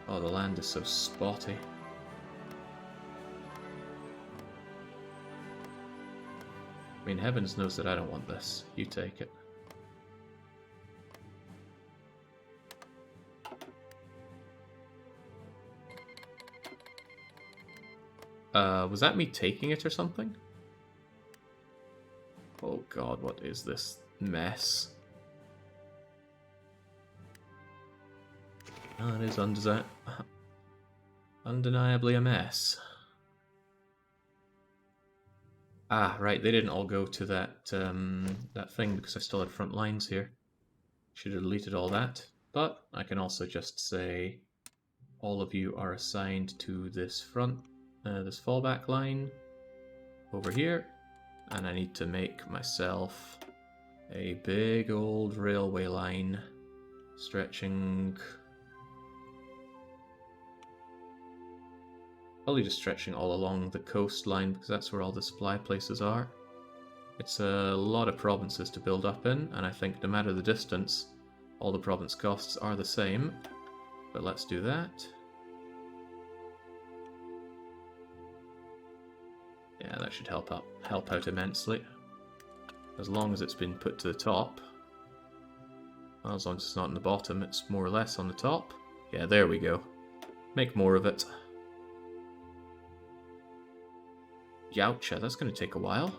Oh, the land is so spotty. I mean, heavens knows that I don't want this. You take it. Was that me taking it or something? Oh god, what is this mess? Oh, it is undeniably a mess. Ah, right, they didn't all go to that that thing because I still had front lines here. Should have deleted all that. But I can also just say all of you are assigned to this this fallback line over here. And I need to make myself a big old railway line stretching... Probably just stretching all along the coastline because that's where all the supply places are. It's a lot of provinces to build up in, and I think no matter the distance, all the province costs are the same. But let's do that. Yeah, that should help out immensely. As long as it's been put to the top. Well, as long as it's not in the bottom, it's more or less on the top. Yeah, there we go. Make more of it. Yowcha, that's going to take a while.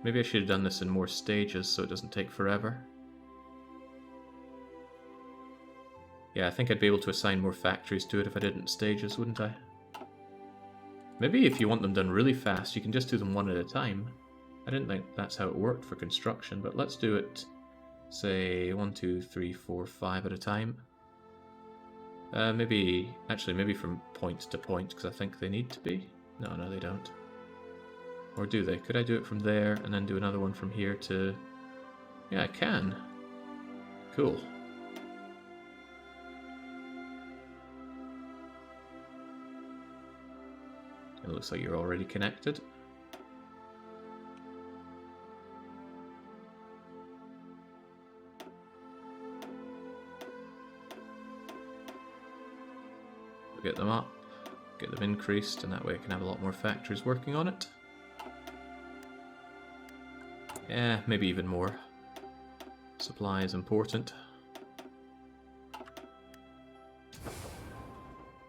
Maybe I should have done this in more stages so it doesn't take forever. Yeah, I think I'd be able to assign more factories to it if I did it in stages, wouldn't I? Maybe if you want them done really fast, you can just do them one at a time. I didn't think that's how it worked for construction, but let's do it, say, 1, 2, 3, 4, 5 at a time. Maybe from point to point, because I think they need to be. No, they don't. Or do they? Could I do it from there and then do another one from here to... Yeah, I can. Cool. It looks like you're already connected. We'll get them up. Get them increased, and that way I can have a lot more factories working on it. Yeah, maybe even more. Supply is important.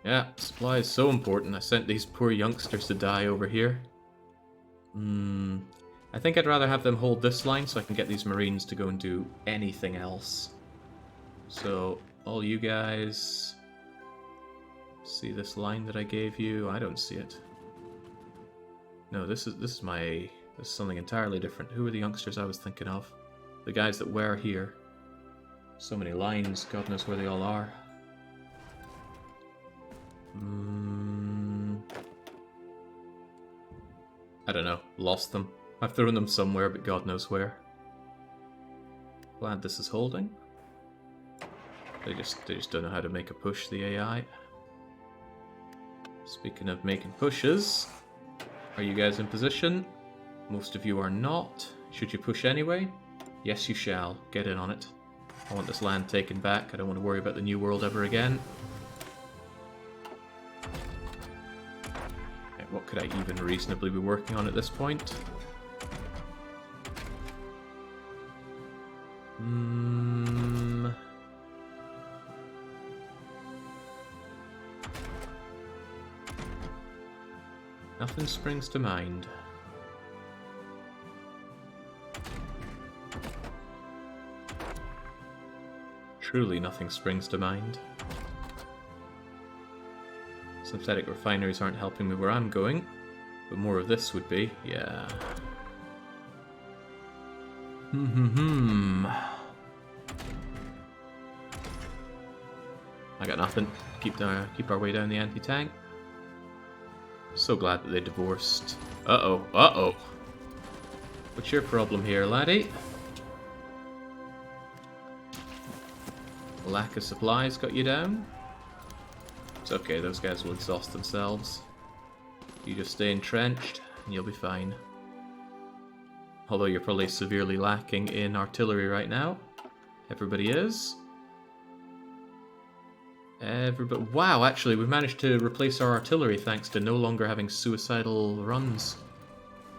Yeah, supply is so important. I sent these poor youngsters to die over here. I think I'd rather have them hold this line so I can get these Marines to go and do anything else. So, all you guys... See this line that I gave you? I don't see it. No, this is something entirely different. Who are the youngsters I was thinking of? The guys that were here. So many lines, God knows where they all are. I don't know. Lost them. I've thrown them somewhere, but God knows where. Glad this is holding. They just don't know how to make a push, the AI. Speaking of making pushes, are you guys in position? Most of you are not. Should you push anyway? Yes, you shall. Get in on it. I want this land taken back. I don't want to worry about the New World ever again. Okay, what could I even reasonably be working on at this point? Nothing springs to mind. Truly nothing springs to mind. Synthetic refineries aren't helping me where I'm going, but more of this would be, yeah. I got nothing. Keep our way down the anti-tank. So glad that they divorced. Uh-oh, uh-oh. What's your problem here, laddie? Lack of supplies got you down? It's okay, those guys will exhaust themselves. You just stay entrenched, and you'll be fine. Although you're probably severely lacking in artillery right now. Everybody is. Wow, actually, we've managed to replace our artillery thanks to no longer having suicidal runs.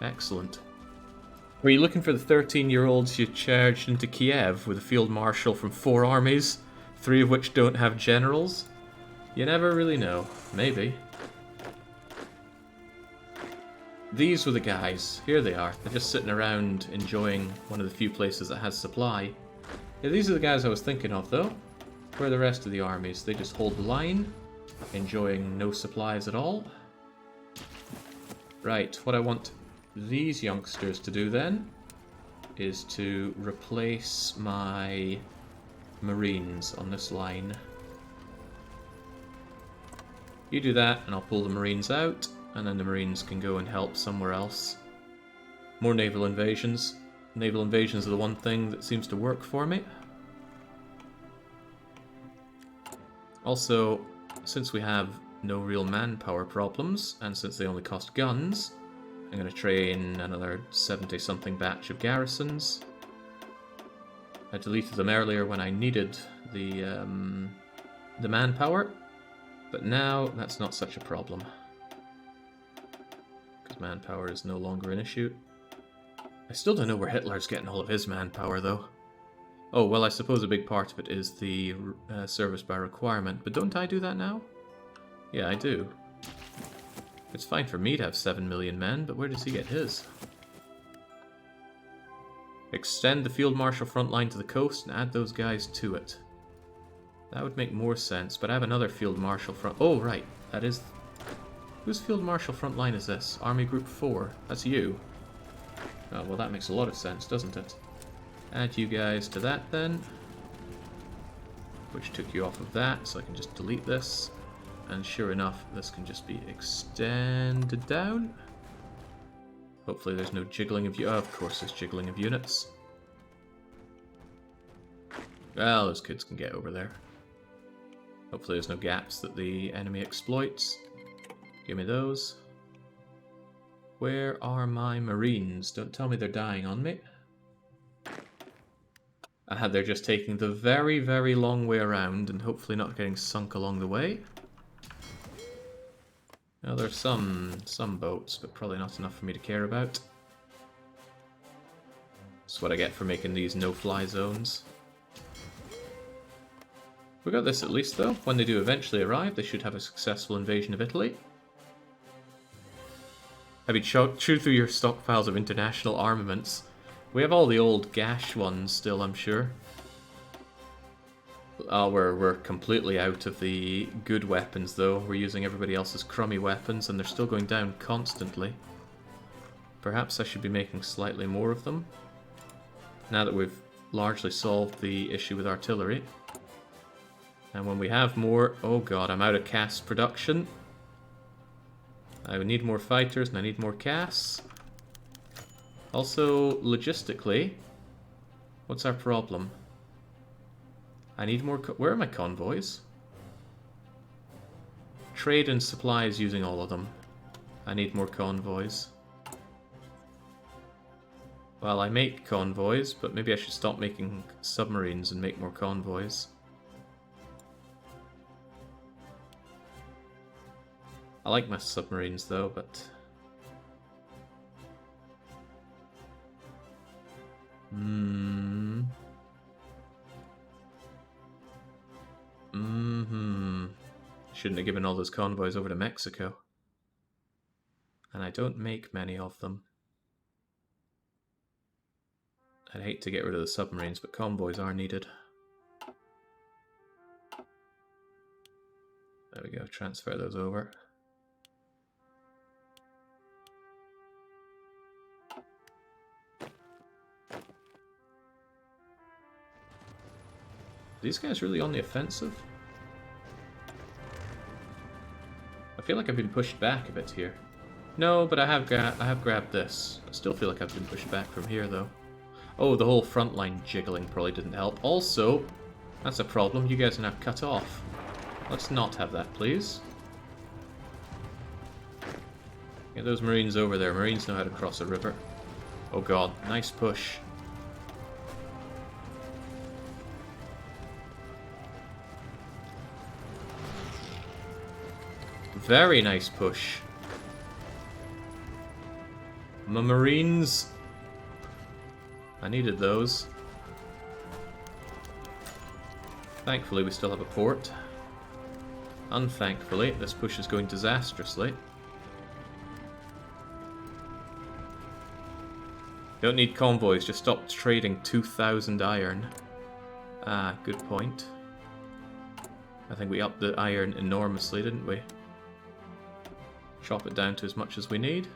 Excellent. Were you looking for the 13-year-olds you charged into Kiev with a field marshal from 4 armies, 3 of which don't have generals? You never really know. Maybe. These were the guys. Here they are. They're just sitting around enjoying one of the few places that has supply. Yeah, these are the guys I was thinking of, though. Where are the rest of the armies? They just hold the line, enjoying no supplies at all. Right, what I want these youngsters to do then is to replace my Marines on this line. You do that, and I'll pull the Marines out, and then the Marines can go and help somewhere else. More naval invasions. Naval invasions are the one thing that seems to work for me. Also, since we have no real manpower problems, and since they only cost guns, I'm going to train another 70-something batch of garrisons. I deleted them earlier when I needed the manpower, but now that's not such a problem. Because manpower is no longer an issue. I still don't know where Hitler's getting all of his manpower, though. Oh, well, I suppose a big part of it is the service by requirement, but don't I do that now? Yeah, I do. It's fine for me to have 7 million men, but where does he get his? Extend the Field Marshal front line to the coast and add those guys to it. That would make more sense, but I have another Field Marshal front... Oh, right, that is... Whose Field Marshal front line is this? Army Group 4. That's you. Oh, well, that makes a lot of sense, doesn't it? Add you guys to that then, which took you off of that, so I can just delete this. And sure enough, this can just be extended down. Hopefully there's no jiggling of... Oh, of course there's jiggling of units. Well, those kids can get over there. Hopefully there's no gaps that the enemy exploits. Give me those. Where are my Marines? Don't tell me they're dying on me. They're just taking the very, very long way around and hopefully not getting sunk along the way. Now, there's some boats, but probably not enough for me to care about. That's what I get for making these no-fly zones. We got this at least, though. When they do eventually arrive, they should have a successful invasion of Italy. Have you chewed through your stockpiles of international armaments? We have all the old Gash ones still, I'm sure. Oh, we're completely out of the good weapons, though. We're using everybody else's crummy weapons, and they're still going down constantly. Perhaps I should be making slightly more of them, now that we've largely solved the issue with artillery. And when we have more... Oh god, I'm out of CAS production. I need more fighters, and I need more CAS. Also, logistically, what's our problem? I need more... Where are my convoys? Trade and supplies using all of them. I need more convoys. Well, I make convoys, but maybe I should stop making submarines and make more convoys. I like my submarines, though, but... Shouldn't have given all those convoys over to Mexico. And I don't make many of them. I'd hate to get rid of the submarines, but convoys are needed. we'll transfer those over. These guys really on the offensive? I feel like I've been pushed back a bit here. No, but I have grabbed this. I still feel like I've been pushed back from here, though. Oh, the whole front line jiggling probably didn't help. Also, that's a problem. You guys are now cut off. Let's not have that, please. Get those Marines over there. Marines know how to cross a river. Oh god, nice push. Very nice push. My Marines. I needed those. Thankfully, we still have a port. Unthankfully, this push is going disastrously. Don't need convoys, just stop trading 2,000 iron. Ah, good point. I think we upped the iron enormously, didn't we? Chop it down to as much as we need.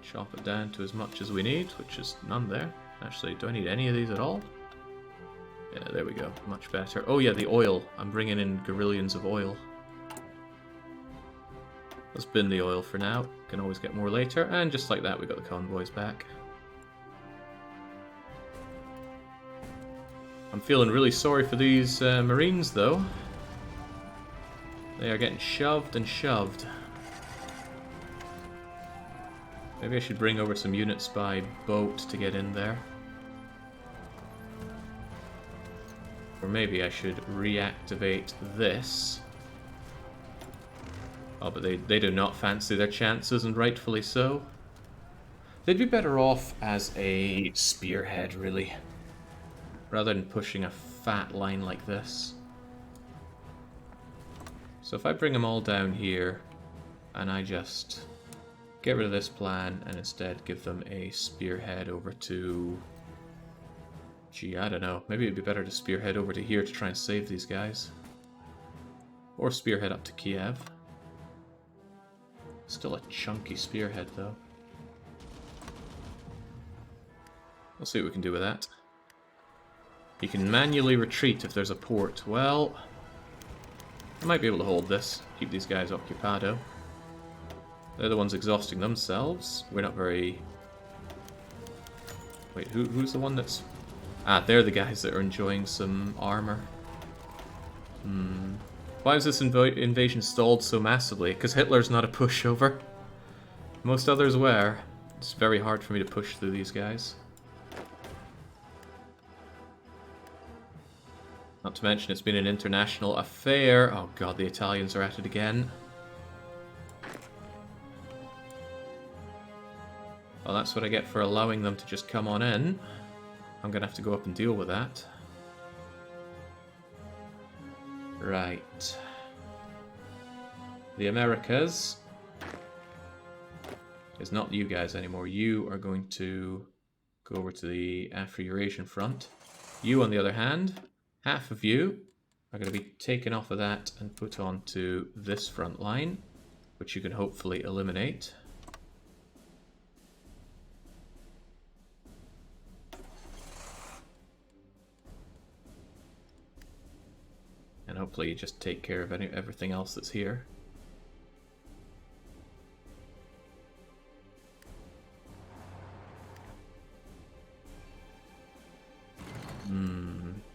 Chop it down to as much as we need, which is none there. Actually, do I need any of these at all? Yeah, there we go. Much better. Oh yeah, the oil. I'm bringing in guerrillions of oil. Let's bin the oil for now. Can always get more later. And just like that, we got the convoys back. I'm feeling really sorry for these Marines, though. They are getting shoved and shoved. Maybe I should bring over some units by boat to get in there. Or maybe I should reactivate this. Oh, but they do not fancy their chances, and rightfully so. They'd be better off as a spearhead, really. Rather than pushing a fat line like this. So if I bring them all down here, and I just get rid of this plan, and instead give them a spearhead over to... Gee, I don't know. Maybe it'd be better to spearhead over to here to try and save these guys. Or spearhead up to Kiev. Still a chunky spearhead, though. We'll see what we can do with that. You can manually retreat if there's a port. Well, I might be able to hold this. Keep these guys occupado. They're the ones exhausting themselves. We're not very... Wait, who's the one that's... Ah, they're the guys that are enjoying some armor. Why was this invasion stalled so massively? Because Hitler's not a pushover. Most others were. It's very hard for me to push through these guys. Not to mention it's been an international affair. Oh god, the Italians are at it again. Well, that's what I get for allowing them to just come on in. I'm gonna have to go up and deal with that. Right. The Americas is not you guys anymore. You are going to go over to the Afro-Eurasian front. You, on the other hand, half of you are going to be taken off of that and put onto this front line, which you can hopefully eliminate. And hopefully you just take care of everything else that's here.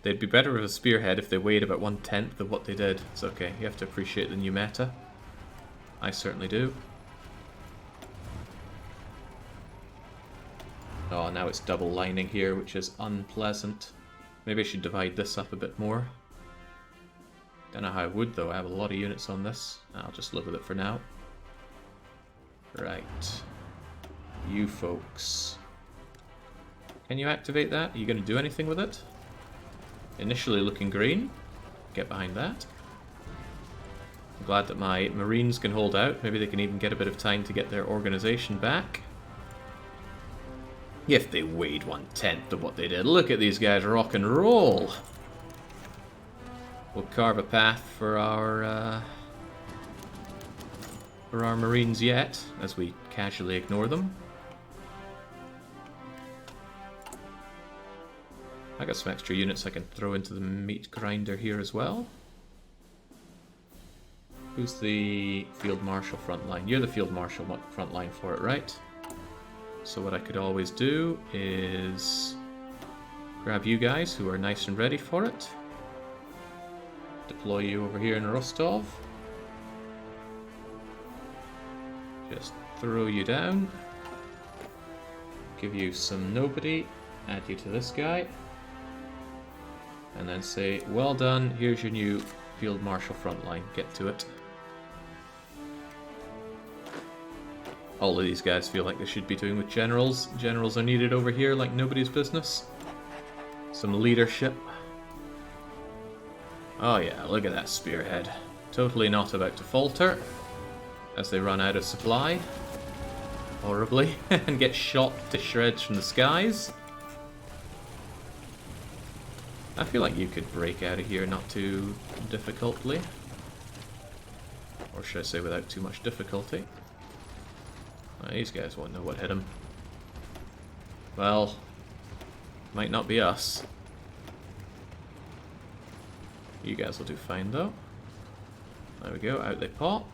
They'd be better with a spearhead if they weighed about 1/10 of what they did. It's okay, you have to appreciate the new meta. I certainly do. Oh, now it's double lining here, which is unpleasant. Maybe I should divide this up a bit more. Don't know how I would, though. I have a lot of units on this. I'll just live with it for now. Right. You folks. Can you activate that? Are you going to do anything with it? Initially looking green. Get behind that. I'm glad that my Marines can hold out. Maybe they can even get a bit of time to get their organization back. If they weighed 1/10 of what they did. Look at these guys rock and roll. We'll carve a path for our for our Marines yet, as we casually ignore them. I got some extra units I can throw into the meat grinder here as well. Who's the Field Marshal front line? You're the Field Marshal front line for it, right? So what I could always do is grab you guys who are nice and ready for it. Deploy you over here in Rostov. Just throw you down. Give you some nobody. Add you to this guy. And then say, well done, here's your new Field Marshal front line. Get to it. All of these guys feel like they should be doing with generals. Generals are needed over here like nobody's business. Some leadership. Oh yeah, look at that spearhead. Totally not about to falter as they run out of supply. Horribly. And get shot to shreds from the skies. I feel like you could break out of here not too difficultly. Or should I say without too much difficulty. These guys won't know what hit them. Well, might not be us. You guys will do fine though. There we go, out they pop.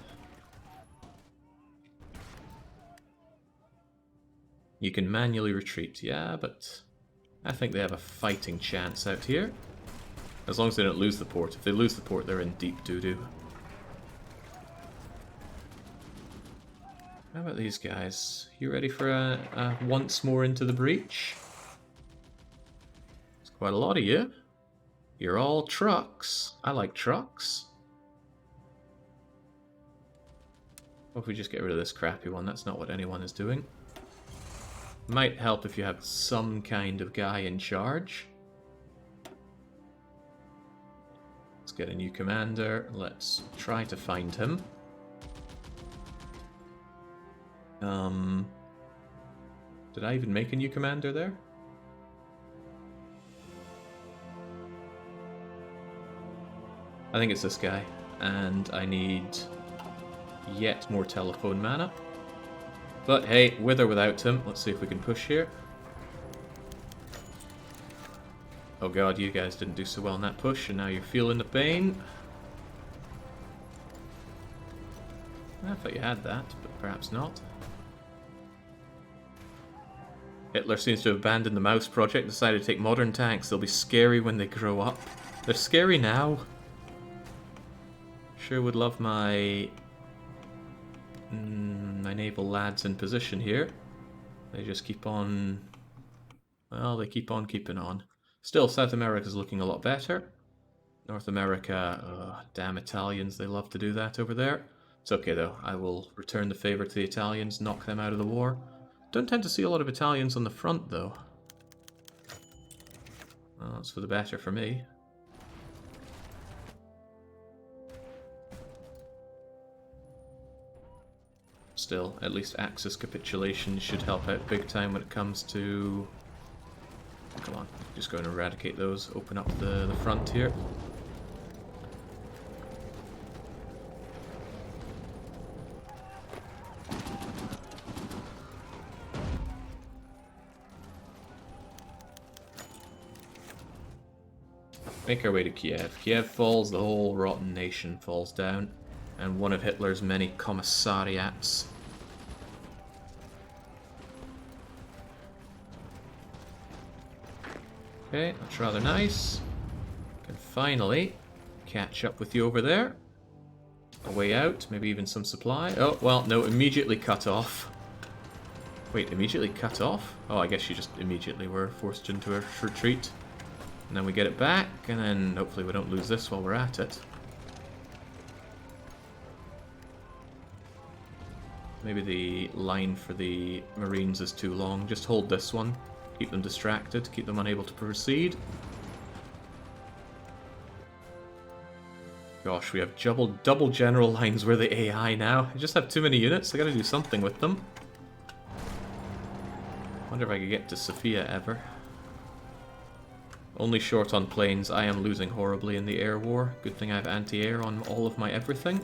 You can manually retreat, yeah, but I think they have a fighting chance out here. As long as they don't lose the port. If they lose the port, they're in deep doo-doo. How about these guys? You ready for a once more into the breach? It's quite a lot of you. You're all trucks. I like trucks. What if we just get rid of this crappy one? That's not what anyone is doing. Might help if you have some kind of guy in charge. Let's get a new commander. Let's try to find him. Did I even make a new commander there? I think it's this guy, and I need yet more telephone mana. But hey, with or without him, let's see if we can push here. Oh god, you guys didn't do so well in that push, and now you're feeling the pain. I thought you had that, but perhaps not. Hitler seems to have abandoned the mouse project, decided to take modern tanks. They'll be scary when they grow up. They're scary now. Sure would love my naval lads in position here. They just keep on... Well, they keep on keeping on. Still, South America's looking a lot better. North America, damn Italians, they love to do that over there. It's okay though, I will return the favor to the Italians, knock them out of the war. Don't tend to see a lot of Italians on the front though. Well, that's for the better for me. Still, at least Axis capitulation should help out big time when it comes to... Come on, just go and eradicate those, open up the front here. Make our way to Kiev. Kiev falls, the whole rotten nation falls down. And one of Hitler's many commissariats. Okay, that's rather nice. Can finally catch up with you over there. A way out, maybe even some supply. Oh, well, no, immediately cut off. Wait, immediately cut off? Oh, I guess you just immediately were forced into a retreat. And then we get it back, and then hopefully we don't lose this while we're at it. Maybe the line for the Marines is too long. Just hold this one. Keep them distracted, keep them unable to proceed. Gosh, we have double general lines. We're the AI now. I just have too many units, I gotta do something with them. Wonder if I could get to Sofia ever. Only short on planes. I am losing horribly in the air war. Good thing I have anti-air on all of my everything.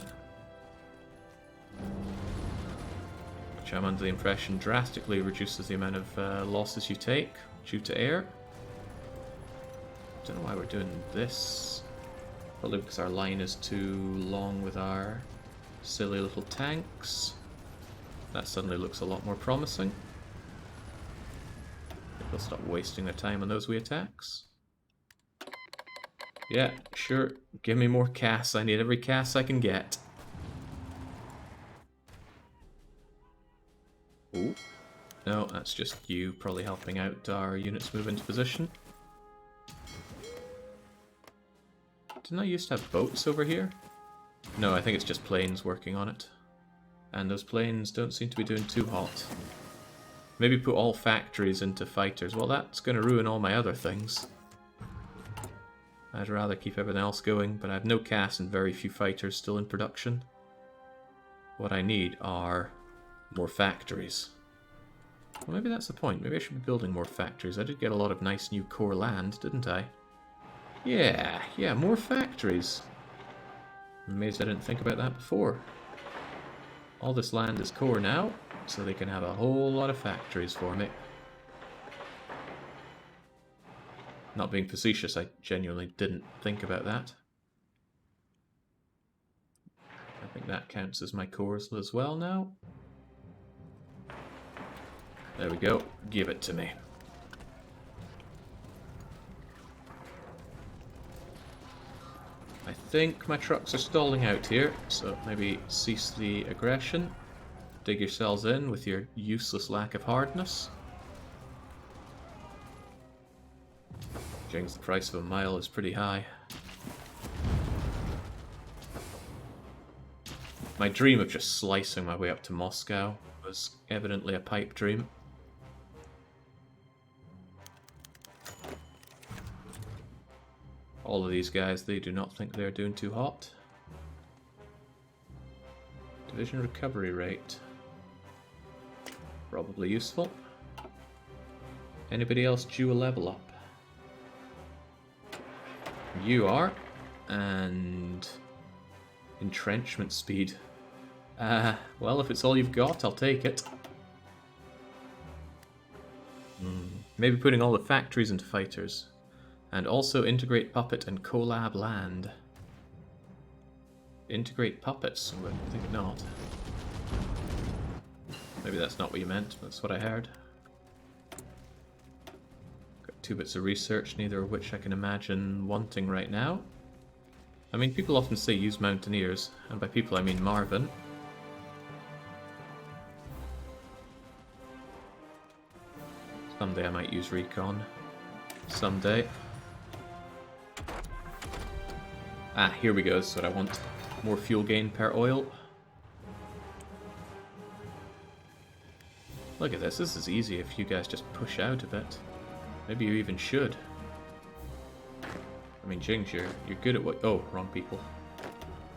which I'm under the impression drastically reduces the amount of losses you take due to air. Don't know why we're doing this. Probably because our line is too long with our silly little tanks. That suddenly looks a lot more promising. I think they'll stop wasting their time on those wee attacks. Yeah, sure. Give me more casts. I need every cast I can get. Ooh. No, that's just you probably helping out our units move into position. Didn't I used to have boats over here? No, I think it's just planes working on it. And those planes don't seem to be doing too hot. Maybe put all factories into fighters. Well, that's going to ruin all my other things. I'd rather keep everything else going, but I have no cast and very few fighters still in production. What I need are more factories. Well, maybe that's the point. Maybe I should be building more factories. I did get a lot of nice new core land, didn't I? Yeah, more factories. I'm amazed I didn't think about that before. All this land is core now, so they can have a whole lot of factories for me. Not being facetious, I genuinely didn't think about that. I think that counts as my cores as well now. There we go. Give it to me. I think my trucks are stalling out here, so maybe cease the aggression. Dig yourselves in with your useless lack of hardness. Jings, the price of a mile is pretty high. My dream of just slicing my way up to Moscow was evidently a pipe dream. All of these guys, they do not think they're doing too hot. Division recovery rate. Probably useful. Anybody else due a level up? You are. And entrenchment speed. Well, if it's all you've got, I'll take it. Maybe putting all the factories into fighters. And also integrate puppet and collab land. Integrate puppets? Well, I think not. Maybe that's not what you meant, that's what I heard. Got 2 bits of research, neither of which I can imagine wanting right now. I mean, people often say use mountaineers, and by people I mean Marvin. Someday I might use recon. Someday. Ah, here we go, that's what I want. More fuel gain per oil. Look at this is easy if you guys just push out a bit. Maybe you even should. I mean, Jings, you're good at what... Oh, wrong people.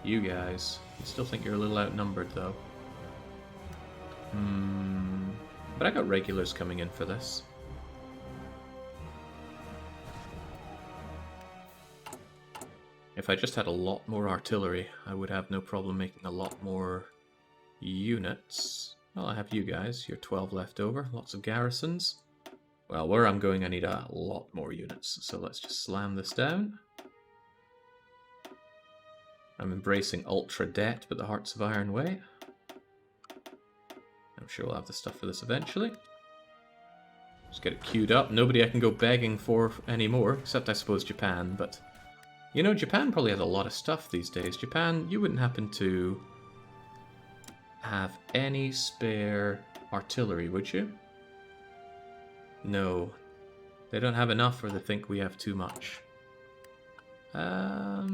You guys. I still think you're a little outnumbered, though. But I got regulars coming in for this. If I just had a lot more artillery, I would have no problem making a lot more units. Well, I have you guys. You're 12 left over. Lots of garrisons. Well, where I'm going, I need a lot more units. So let's just slam this down. I'm embracing ultra debt, but the Hearts of Iron way. I'm sure we'll have the stuff for this eventually. Just get it queued up. Nobody I can go begging for anymore, except I suppose Japan, but... You know, Japan probably has a lot of stuff these days. Japan, you wouldn't happen to have any spare artillery, would you? No. They don't have enough, or they think we have too much. I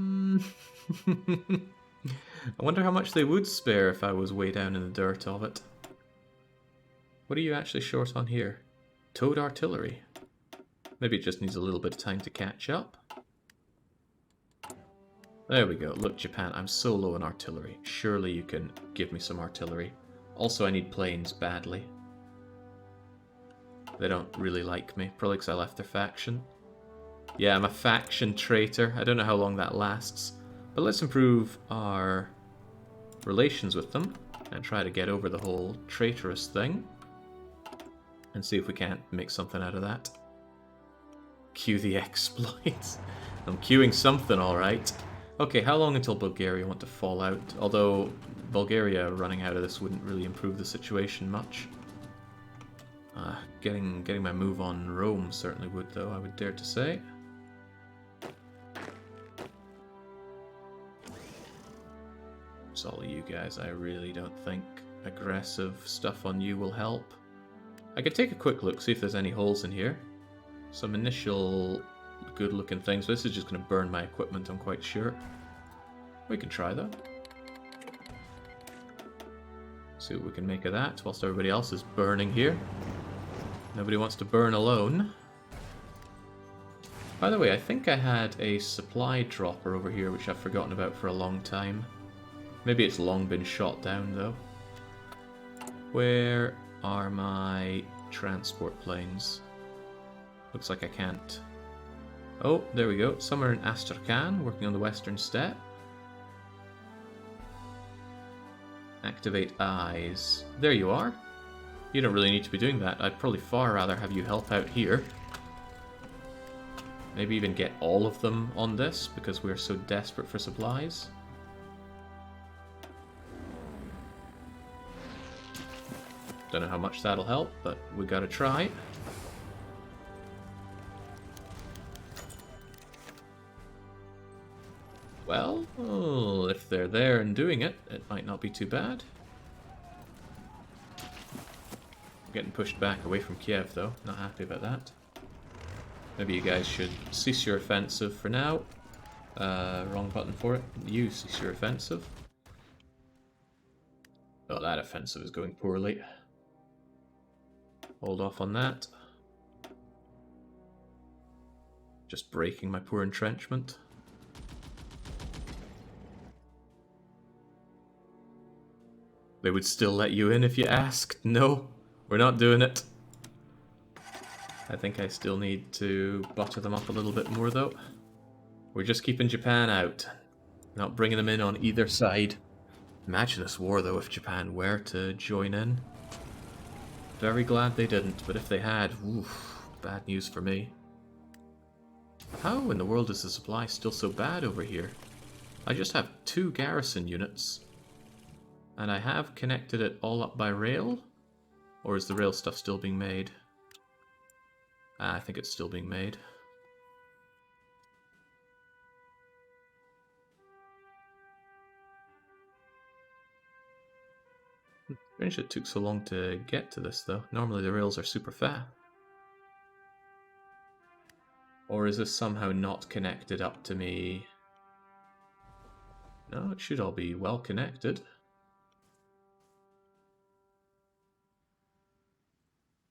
wonder how much they would spare if I was way down in the dirt of it. What are you actually short on here? Towed artillery. Maybe it just needs a little bit of time to catch up. There we go. Look, Japan, I'm so low on artillery. Surely you can give me some artillery. Also, I need planes badly. They don't really like me. Probably because I left their faction. Yeah, I'm a faction traitor. I don't know how long that lasts. But let's improve our relations with them. and try to get over the whole traitorous thing. And see if we can't make something out of that. Cue the exploits. I'm queuing something, alright. Okay, how long until Bulgaria want to fall out? Although Bulgaria running out of this wouldn't really improve the situation much. Getting my move on Rome certainly would, though, I would dare to say. It's all of you guys. I really don't think aggressive stuff on you will help. I could take a quick look, see if there's any holes in here. Some initial good-looking things. This is just going to burn my equipment, I'm quite sure. We can try, though. See what we can make of that, whilst everybody else is burning here. Nobody wants to burn alone. By the way, I think I had a supply dropper over here, which I've forgotten about for a long time. Maybe it's long been shot down, though. Where are my transport planes? Looks like I can't. Oh, there we go. Somewhere in Astrakhan, working on the western steppe. Activate eyes. There you are. You don't really need to be doing that. I'd probably far rather have you help out here. Maybe even get all of them on this, because we're so desperate for supplies. Don't know how much that'll help, but we gotta try. Well, oh, if they're there and doing it, it might not be too bad. Getting pushed back away from Kiev, though. Not happy about that. Maybe you guys should cease your offensive for now. Wrong button for it. You cease your offensive. Oh, that offensive is going poorly. Hold off on that. Just breaking my poor entrenchment. They would still let you in if you asked. No, we're not doing it. I think I still need to butter them up a little bit more, though. We're just keeping Japan out. Not bringing them in on either side. Imagine this war, though, if Japan were to join in. Very glad they didn't, but if they had, oof, bad news for me. How in the world is the supply still so bad over here? I just have 2 garrison units. And I have connected it all up by rail? Or is the rail stuff still being made? I think it's still being made. Strange it took so long to get to this, though. Normally the rails are super fast. Or is this somehow not connected up to me? No, it should all be well connected.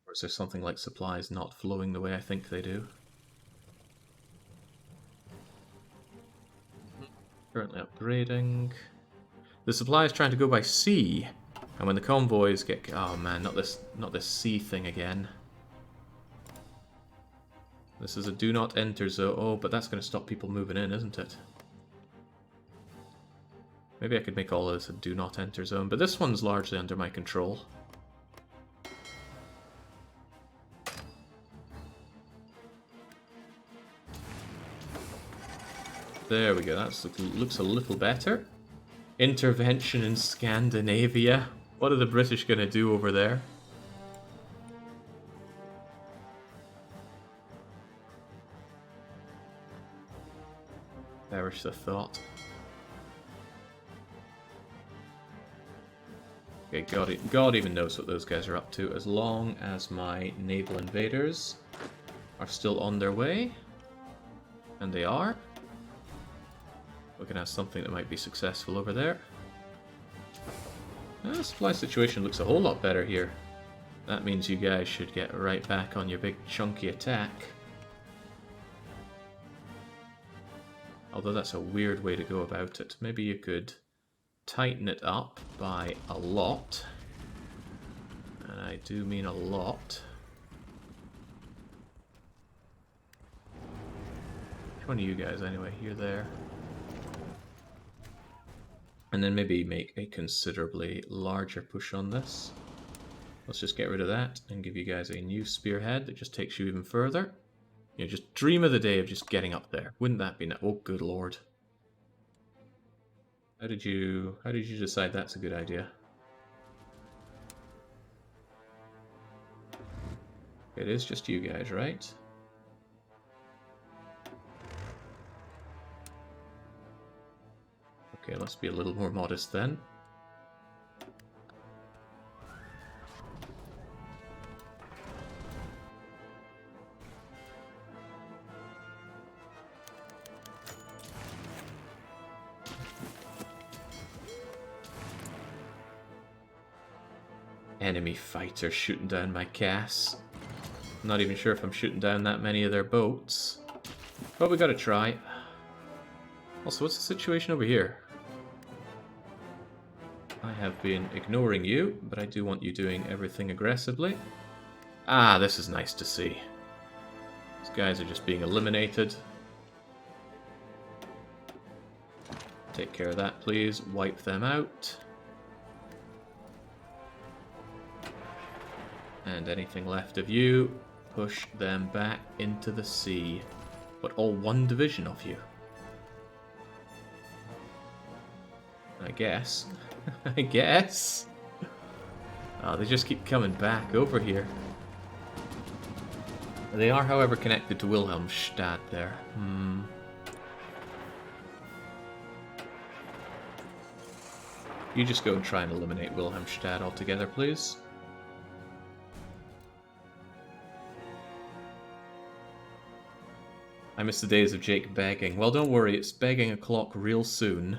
Or is there something like supplies not flowing the way I think they do? Currently upgrading. The supply is trying to go by sea. And when the convoys get... Oh man, not this sea thing again. This is a do not enter zone. Oh, but that's going to stop people moving in, isn't it? Maybe I could make all of this a do not enter zone, but this one's largely under my control. There we go, that looks a little better. Intervention in Scandinavia. What are the British going to do over there? Perish the thought. Okay, God even knows what those guys are up to, as long as my naval invaders are still on their way. And they are. We can have something that might be successful over there. The supply situation looks a whole lot better here. That means you guys should get right back on your big chunky attack. Although that's a weird way to go about it. Maybe you could tighten it up by a lot. And I do mean a lot. Which one of you guys anyway? You're there. And then maybe make a considerably larger push on this. Let's just get rid of that and give you guys a new spearhead that just takes you even further. You know, just dream of the day of just getting up there. Wouldn't that be nice? Oh, good lord. How did you decide that's a good idea? It is just you guys, right? Okay, let's be a little more modest then. Enemy fighter shooting down my Cass. I'm not even sure if I'm shooting down that many of their boats. But we gotta try. Also, what's the situation over here? I have been ignoring you, but I do want you doing everything aggressively. Ah, this is nice to see. These guys are just being eliminated. Take care of that, please. Wipe them out. And anything left of you, push them back into the sea. But all one division of you. I guess. I guess. Oh, they just keep coming back over here. They are, however, connected to Wilhelmstadt there. You just go and try and eliminate Wilhelmstadt altogether, please. I miss the days of Jake begging. Well, don't worry, it's begging o'clock real soon.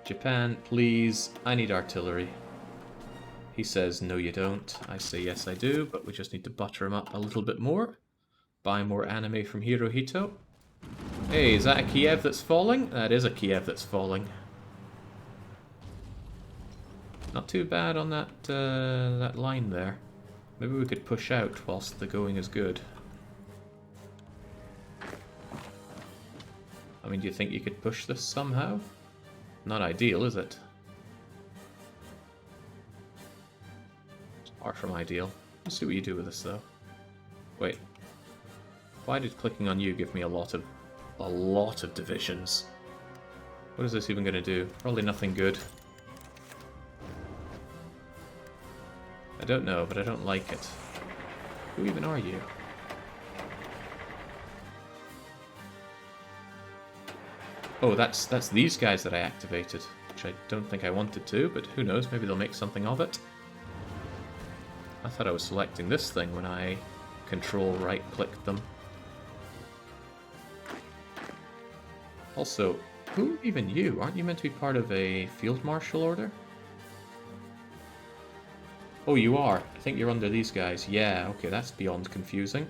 Japan, please, I need artillery. He says, no you don't. I say, yes I do, but we just need to butter him up a little bit more. Buy more anime from Hirohito. Hey, is that a Kiev that's falling? That is a Kiev that's falling. Not too bad on that, that line there. Maybe we could push out whilst the going is good. I mean, do you think you could push this somehow? Not ideal, is it? It's far from ideal. Let's see what you do with this, though. Wait. Why did clicking on you give me a lot of divisions? What is this even going to do? Probably nothing good. I don't know, but I don't like it. Who even are you? Oh, that's these guys that I activated, which I don't think I wanted to, but who knows, maybe they'll make something of it. I thought I was selecting this thing when I control right-clicked them. Also, who even you? Aren't you meant to be part of a field marshal order? Oh, you are. I think you're under these guys. Yeah, okay, that's beyond confusing.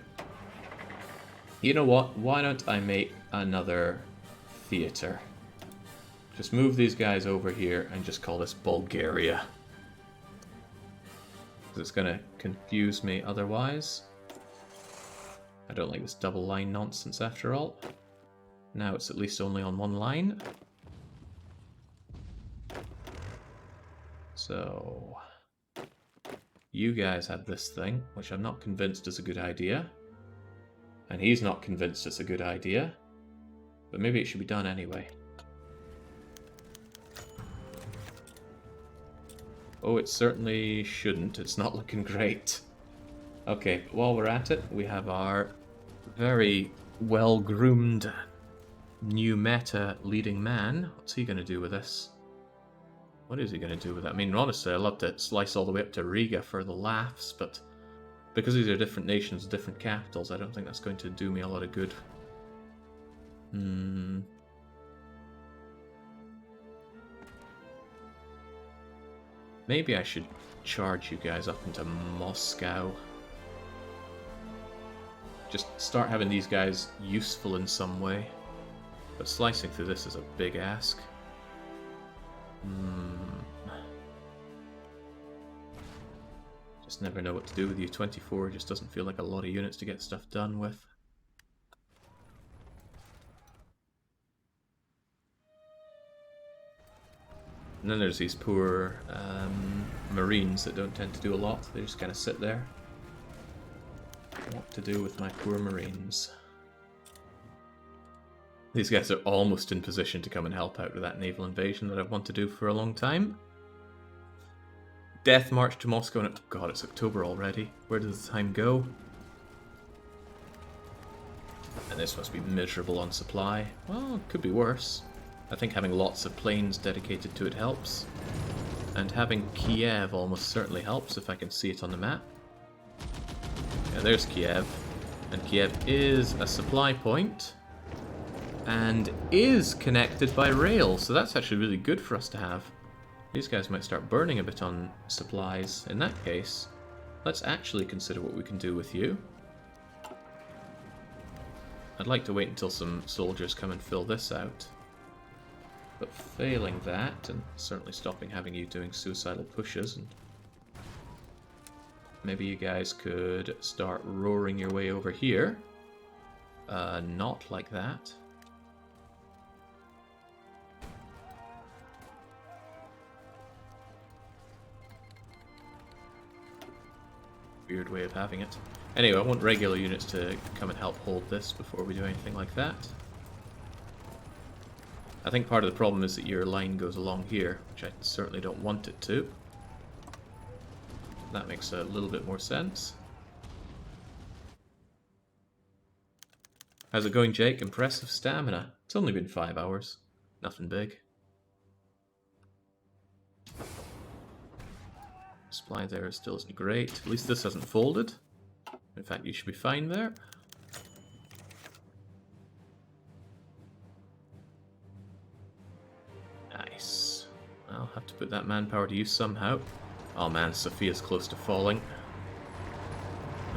You know what? Why don't I make another theater? Just move these guys over here and just call this Bulgaria. Because it's going to confuse me otherwise. I don't like this double line nonsense after all. Now it's at least only on one line. So you guys have this thing, which I'm not convinced is a good idea. And he's not convinced it's a good idea. But maybe it should be done anyway. Oh, it certainly shouldn't. It's not looking great. Okay, but while we're at it, we have our very well-groomed new meta leading man. What's he going to do with this? What is he going to do with it? I mean, honestly, I'd love to slice all the way up to Riga for the laughs, but because these are different nations, different capitals, I don't think that's going to do me a lot of good. Maybe I should charge you guys up into Moscow. Just start having these guys useful in some way. But slicing through this is a big ask. Just never know what to do with you. 24 just doesn't feel like a lot of units to get stuff done with. And then there's these poor Marines that don't tend to do a lot. They just kind of sit there. What to do with my poor Marines? These guys are almost in position to come and help out with that naval invasion that I've wanted to do for a long time. Death March to Moscow, and God, it's October already. Where does the time go? And this must be miserable on supply. Well, it could be worse. I think having lots of planes dedicated to it helps. And having Kiev almost certainly helps if I can see it on the map. Yeah, there's Kiev. And Kiev is a supply point. And is connected by rail, so that's actually really good for us to have. These guys might start burning a bit on supplies. In that case, let's actually consider what we can do with you. I'd like to wait until some soldiers come and fill this out. But failing that, and certainly stopping having you doing suicidal pushes, and maybe you guys could start roaring your way over here. Not like that. Weird way of having it. Anyway, I want regular units to come and help hold this before we do anything like that. I think part of the problem is that your line goes along here, which I certainly don't want it to. That makes a little bit more sense. How's it going, Jake? Impressive stamina. It's only been 5 hours. Nothing big. Supply there still isn't great. At least this hasn't folded. In fact, you should be fine there. Nice. I'll have to put that manpower to use somehow. Oh man, Sophia's close to falling.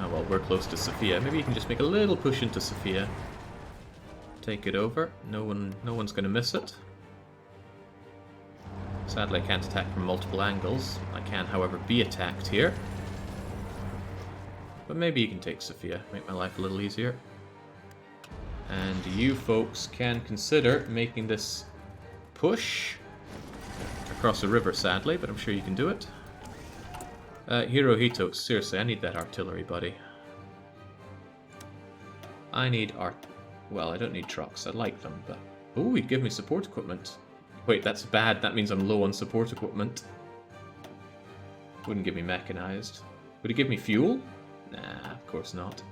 Oh well, we're close to Sophia. Maybe you can just make a little push into Sophia. Take it over. No one's going to miss it. Sadly, I can't attack from multiple angles. I can, however, be attacked here. But maybe you can take Sophia, make my life a little easier. And you folks can consider making this push across the river, sadly, but I'm sure you can do it. Hirohito, seriously, I need that artillery, buddy. I need well, I don't need trucks. I like them, but... Ooh, he'd give me support equipment. Wait, that's bad. That means I'm low on support equipment. Wouldn't give me mechanized. Would he give me fuel? Nah, of course not.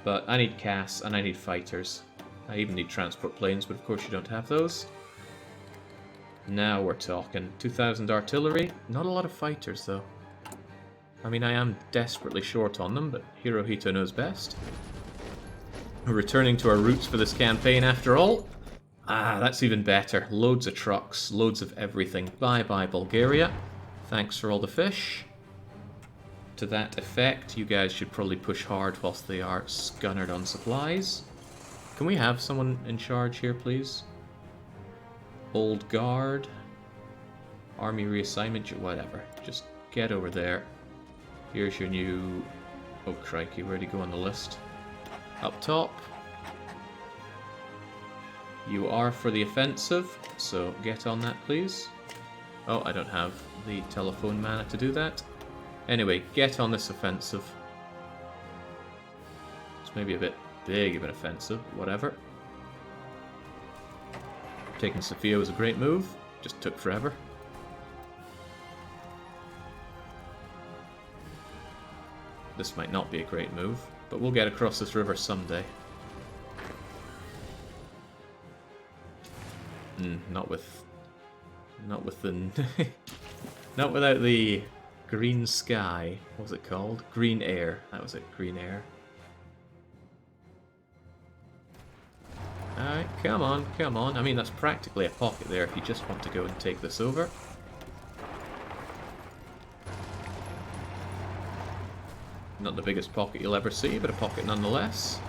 But I need CAS and I need fighters. I even need transport planes, but of course you don't have those. Now we're talking. 2,000 artillery. Not a lot of fighters, though. I mean, I am desperately short on them, but Hirohito knows best. We're returning to our roots for this campaign after all. Ah, that's even better. Loads of trucks, loads of everything. Bye-bye, Bulgaria. Thanks for all the fish. To that effect, you guys should probably push hard whilst they are scunnered on supplies. Can we have someone in charge here, please? Old Guard. Army reassignment, whatever. Just get over there. Here's your new... Oh, crikey, where'd he go on the list? Up top. You are for the offensive, so get on that, please. Oh, I don't have the telephone mana to do that. Anyway, get on this offensive. It's maybe a bit big of an offensive, whatever. Taking Sophia was a great move, just took forever. This might not be a great move, but we'll get across this river someday. Not with the... not without the green sky. What was it called? Green air. That was it, green air. Alright, come on, come on. I mean, that's practically a pocket there if you just want to go and take this over. Not the biggest pocket you'll ever see, but a pocket nonetheless.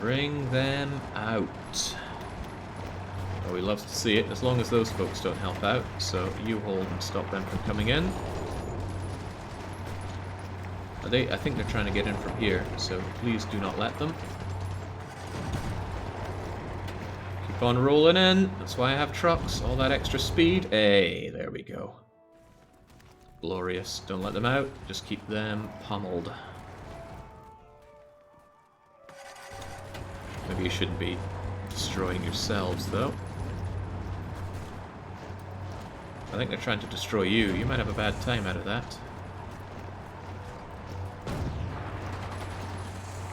Bring them out. Oh, he loves to see it, as long as those folks don't help out. So you hold and stop them from coming in. I think they're trying to get in from here, so please do not let them. Keep on rolling in. That's why I have trucks. All that extra speed. Hey, there we go. Glorious. Don't let them out. Just keep them pummeled. Maybe you shouldn't be destroying yourselves, though. I think they're trying to destroy you. You might have a bad time out of that.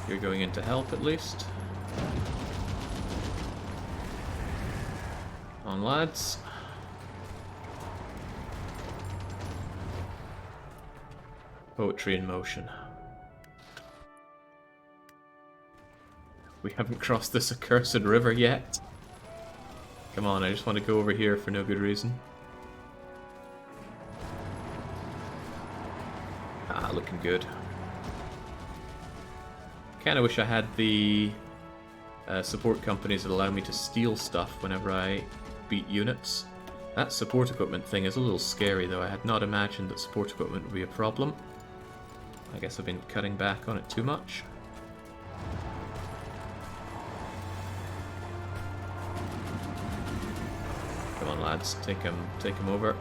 You're going in to help, at least. On, lads. Poetry in motion. We haven't crossed this accursed river yet. Come on, I just want to go over here for no good reason. Ah, looking good. Kinda wish I had the support companies that allow me to steal stuff whenever I beat units. That support equipment thing is a little scary though. I had not imagined that support equipment would be a problem. I guess I've been cutting back on it too much. Come on lads, take them over.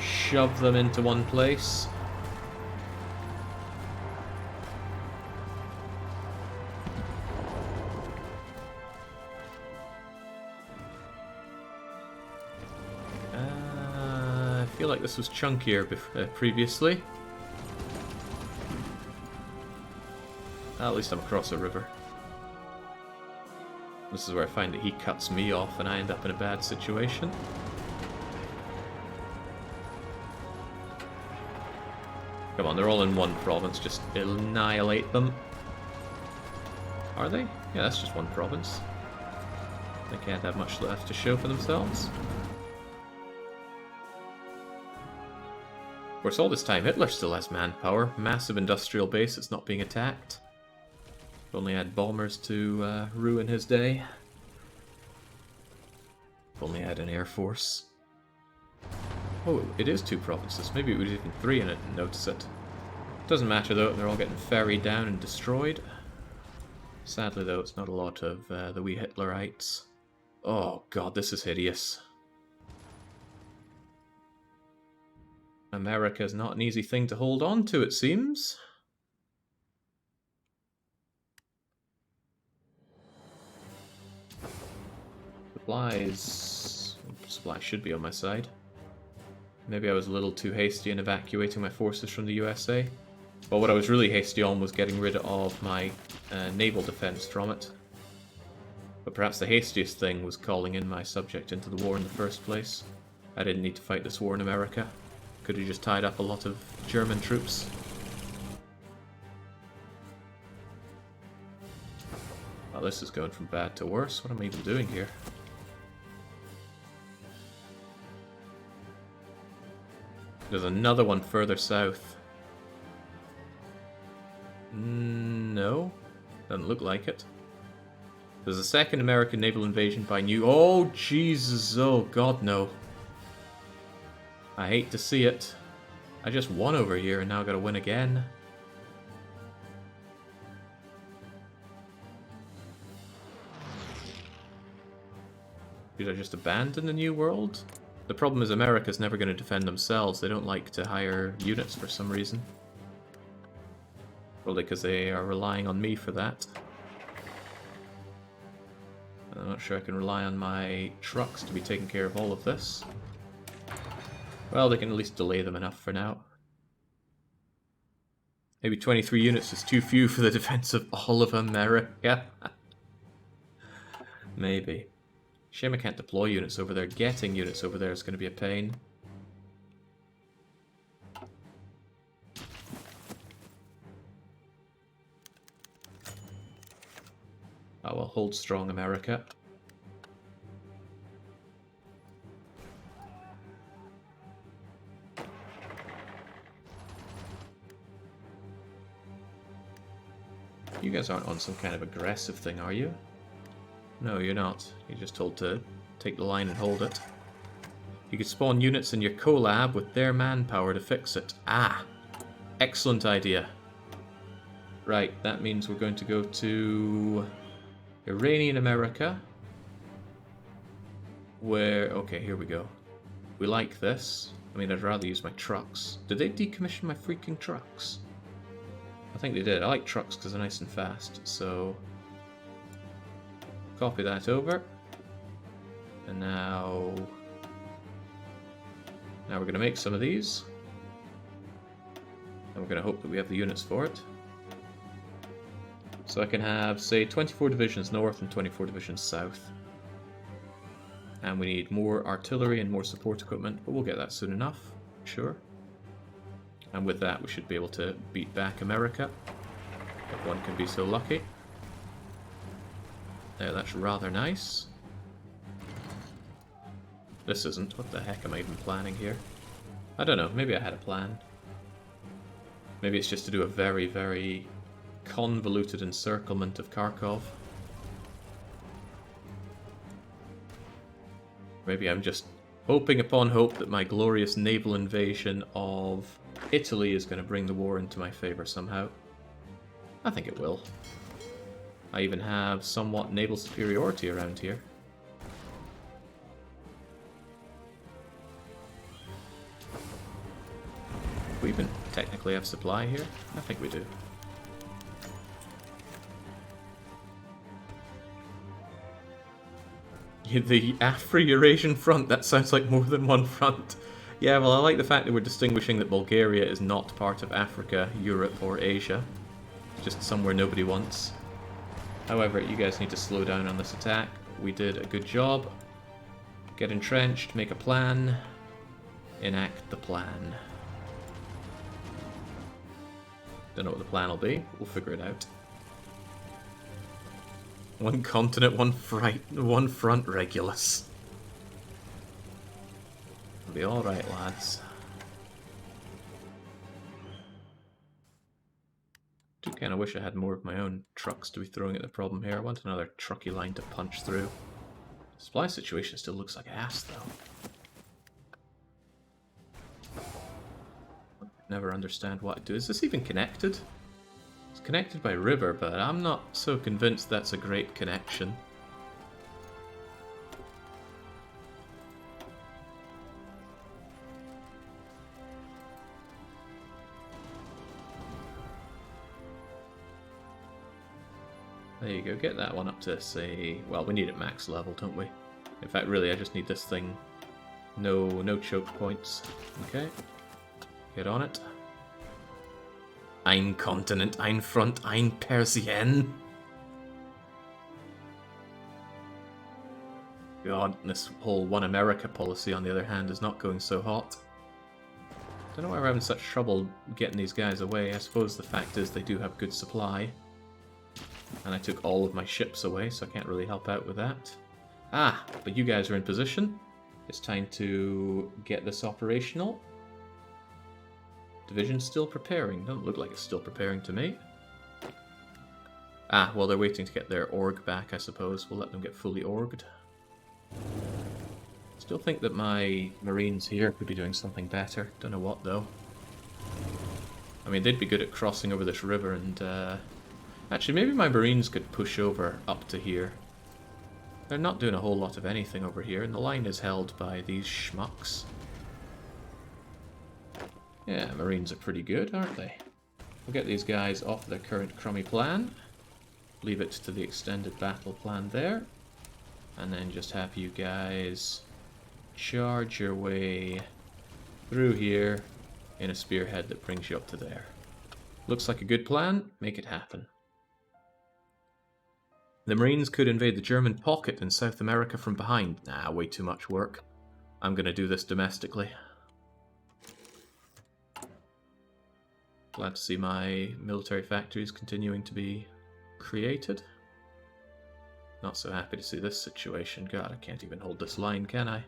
Shove them into one place. I feel like this was chunkier previously. At least I'm across a river. This is where I find that he cuts me off and I end up in a bad situation. Come on, they're all in one province, just annihilate them. Are they? Yeah, that's just one province. They can't have much left to show for themselves. Of course, all this time Hitler still has manpower. Massive industrial base that's not being attacked. If only had bombers to ruin his day. If only had an air force. Oh, it is 2 provinces. Maybe it was even 3 and I didn't notice it. Doesn't matter though, they're all getting ferried down and destroyed. Sadly though, it's not a lot of the wee Hitlerites. Oh god, this is hideous. America is not an easy thing to hold on to, it seems. Supplies should be on my side. Maybe I was a little too hasty in evacuating my forces from the USA. But what I was really hasty on was getting rid of my naval defense from it. But perhaps the hastiest thing was calling in my subject into the war in the first place. I didn't need to fight this war in America. Could have just tied up a lot of German troops. Well, this is going from bad to worse. What am I even doing here? There's another one further south. No, doesn't look like it. There's a second American naval invasion by New... Oh, Jesus. Oh, God, no. I hate to see it. I just won over here and now I've got to win again. Did I just abandon the New World? The problem is America's never going to defend themselves. They don't like to hire units for some reason. Probably because they are relying on me for that. I'm not sure I can rely on my trucks to be taking care of all of this. Well, they can at least delay them enough for now. Maybe 23 units is too few for the defense of all of America. Maybe. Shame I can't deploy units over there. Getting units over there is going to be a pain. Oh well, hold strong, America. You guys aren't on some kind of aggressive thing, are you? No, you're not. You're just told to take the line and hold it. You could spawn units in your collab with their manpower to fix it. Ah! Excellent idea. Right, that means we're going to go to Iranian America. Where... Okay, here we go. We like this. I mean, I'd rather use my trucks. Did they decommission my freaking trucks? I think they did. I like trucks because they're nice and fast, so... Copy that over. And now... Now we're going to make some of these. And we're going to hope that we have the units for it. So I can have, say, 24 divisions north and 24 divisions south. And we need more artillery and more support equipment, but we'll get that soon enough, sure. And with that we should be able to beat back America, if one can be so lucky. There, that's rather nice. This isn't. What the heck am I even planning here? I don't know, maybe I had a plan. Maybe it's just to do a very, very convoluted encirclement of Kharkov. Maybe I'm just hoping upon hope that my glorious naval invasion of Italy is going to bring the war into my favor somehow. I think it will. I even have somewhat naval superiority around here. We even technically have supply here? I think we do. The Afro-Eurasian front, that sounds like more than one front. Yeah, well, I like the fact that we're distinguishing that Bulgaria is not part of Africa, Europe, or Asia. Just somewhere nobody wants. However, you guys need to slow down on this attack. We did a good job. Get entrenched, make a plan, enact the plan. Don't know what the plan will be. We'll figure it out. One continent, one front, Regulus. It'll be alright, lads. Do kind of wish I had more of my own trucks to be throwing at the problem here. I want another trucky line to punch through. Supply situation still looks like ass, though. Never understand what to do. Is this even connected? It's connected by river, but I'm not so convinced that's a great connection. There you go, get that one up to, say... Well, we need it max level, don't we? In fact, really, I just need this thing. No choke points. Okay. Get on it. Ein Kontinent, ein Front, ein Persien. God, this whole One America policy, on the other hand, is not going so hot. Don't know why we're having such trouble getting these guys away. I suppose the fact is they do have good supply. And I took all of my ships away, so I can't really help out with that. Ah, but you guys are in position. It's time to get this operational. Division still preparing. Don't look like it's still preparing to me. Ah, well, they're waiting to get their org back, I suppose. We'll let them get fully orged. Still think that my Marines here could be doing something better. Don't know what, though. I mean, they'd be good at crossing over this river and... Actually, maybe my Marines could push over up to here. They're not doing a whole lot of anything over here, and the line is held by these schmucks. Yeah, Marines are pretty good, aren't they? We'll get these guys off their current crummy plan. Leave it to the extended battle plan there. And then just have you guys charge your way through here in a spearhead that brings you up to there. Looks like a good plan. Make it happen. The Marines could invade the German pocket in South America from behind. Nah, way too much work. I'm gonna do this domestically. Glad to see my military factories continuing to be created. Not so happy to see this situation. God, I can't even hold this line, can I?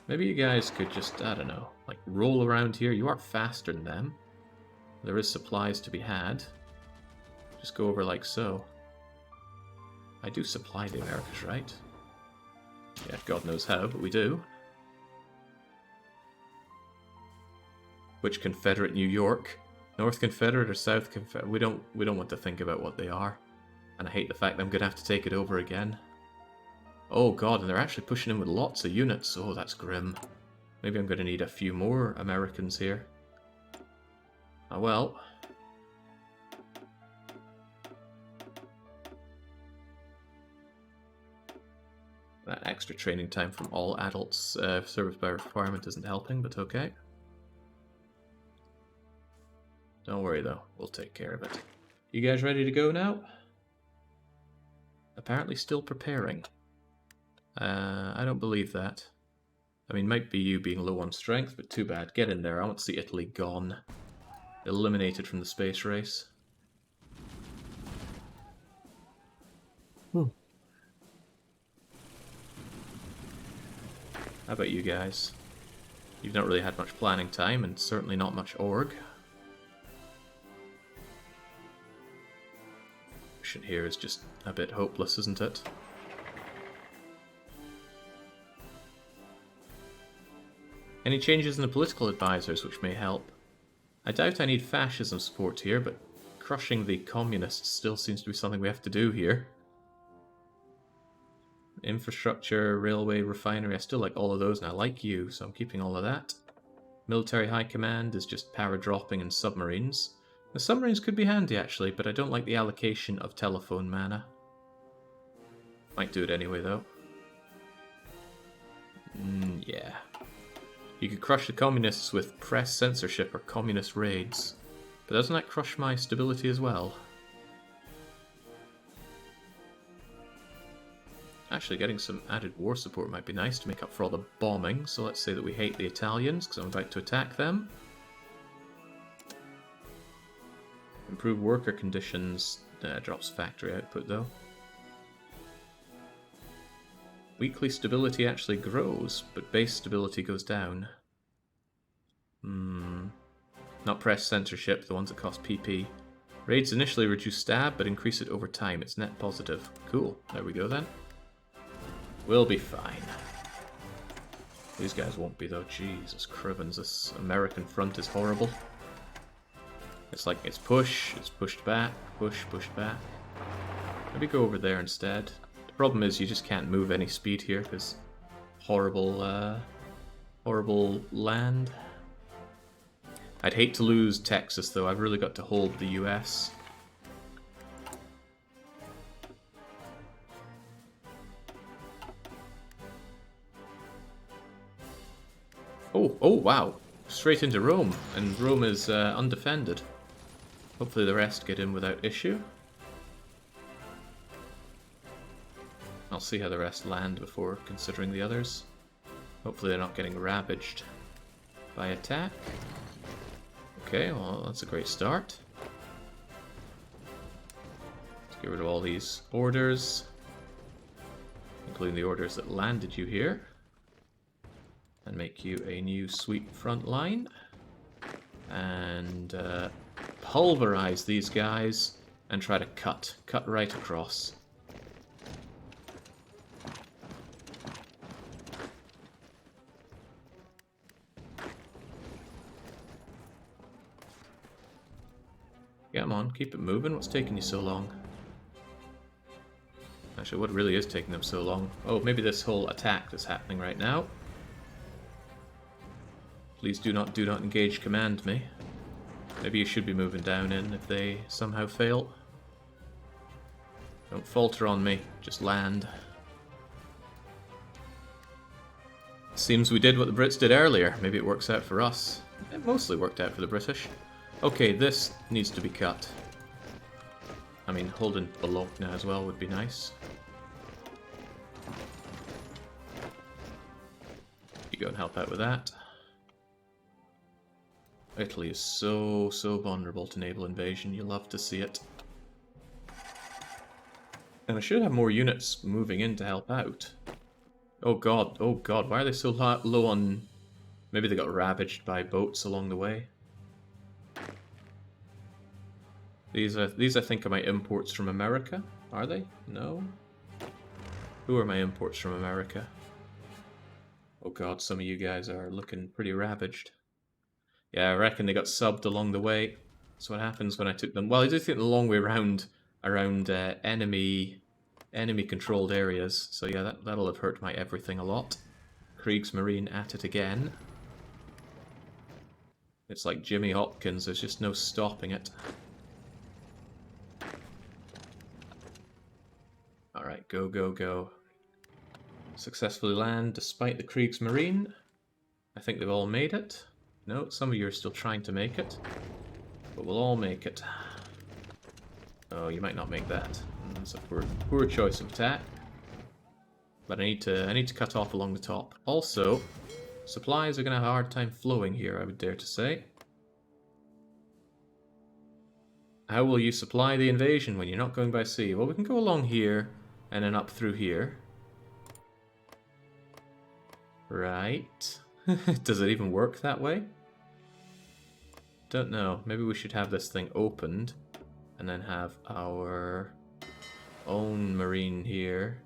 Maybe you guys could just, I don't know, like roll around here. You are faster than them. There is supplies to be had. Just go over like so. I do supply the Americas, right? Yeah, God knows how, but we do. Which Confederate New York? North Confederate or South Confederate? We don't want to think about what they are. And I hate the fact that I'm going to have to take it over again. Oh god, and they're actually pushing in with lots of units. Oh, that's grim. Maybe I'm going to need a few more Americans here. Ah, well. That extra training time from all adults service by requirement isn't helping, but okay. Don't worry though, we'll take care of it. You guys ready to go now? Apparently still preparing. I don't believe that. I mean, might be you being low on strength, but too bad. Get in there. I want to see Italy gone. Eliminated from the space race. How about you guys? You've not really had much planning time, and certainly not much org. Mission here is just a bit hopeless, isn't it? Any changes in the political advisors which may help? I doubt I need fascism support here, but crushing the communists still seems to be something we have to do here. Infrastructure, railway, refinery, I still like all of those, and I like you, so I'm keeping all of that. Military high command is just para-dropping and submarines. The submarines could be handy, actually, but I don't like the allocation of telephone mana. Might do it anyway, though. Yeah. You could crush the communists with press censorship or communist raids. But doesn't that crush my stability as well? Actually, getting some added war support might be nice to make up for all the bombing. So let's say that we hate the Italians, because I'm about to attack them. Improve worker conditions. Drops factory output, though. Weekly stability actually grows, but base stability goes down. Not press censorship, the ones that cost PP. Raids initially reduce stab, but increase it over time. It's net positive. Cool. There we go then. We'll be fine. These guys won't be though. Jesus Crivens, this American front is horrible. It's like it's pushed back, pushed back. Maybe go over there instead. The problem is you just can't move any speed here because horrible land. I'd hate to lose Texas though. I've really got to hold the US. Oh wow. Straight into Rome, and Rome is undefended. Hopefully the rest get in without issue. I'll see how the rest land before considering the others. Hopefully they're not getting ravaged by attack. Okay, well that's a great start. Let's get rid of all these orders, including the orders that landed you here. And make you a new sweep front line. And pulverize these guys and try to cut right across. Come on, keep it moving. What's taking you so long? Actually, what really is taking them so long? Oh, maybe this whole attack that's happening right now. Please do not engage command me. Maybe you should be moving down in if they somehow fail. Don't falter on me, just land. Seems we did what the Brits did earlier. Maybe it works out for us. It mostly worked out for the British. Okay, this needs to be cut. I mean, holding Bologna as well would be nice. You go and help out with that. Italy is so vulnerable to naval invasion. You love to see it. And I should have more units moving in to help out. Oh god, why are they so low on... Maybe they got ravaged by boats along the way. These I think are my imports from America. Are they? No? Who are my imports from America? Oh god, some of you guys are looking pretty ravaged. Yeah, I reckon they got subbed along the way. That's what happens when I took them. Well, I did think the long way around enemy enemy-controlled areas. So yeah, that'll have hurt my everything a lot. Kriegsmarine at it again. It's like Jimmy Hopkins, there's just no stopping it. Alright, go, go, go. Successfully land despite the Kriegsmarine. I think they've all made it. No, some of you are still trying to make it. But we'll all make it. Oh, you might not make that. That's a poor choice of attack. But I need to cut off along the top. Also, supplies are going to have a hard time flowing here, I would dare to say. How will you supply the invasion when you're not going by sea? Well, we can go along here and then up through here. Right. Does it even work that way? Don't know. Maybe we should have this thing opened and then have our own marine here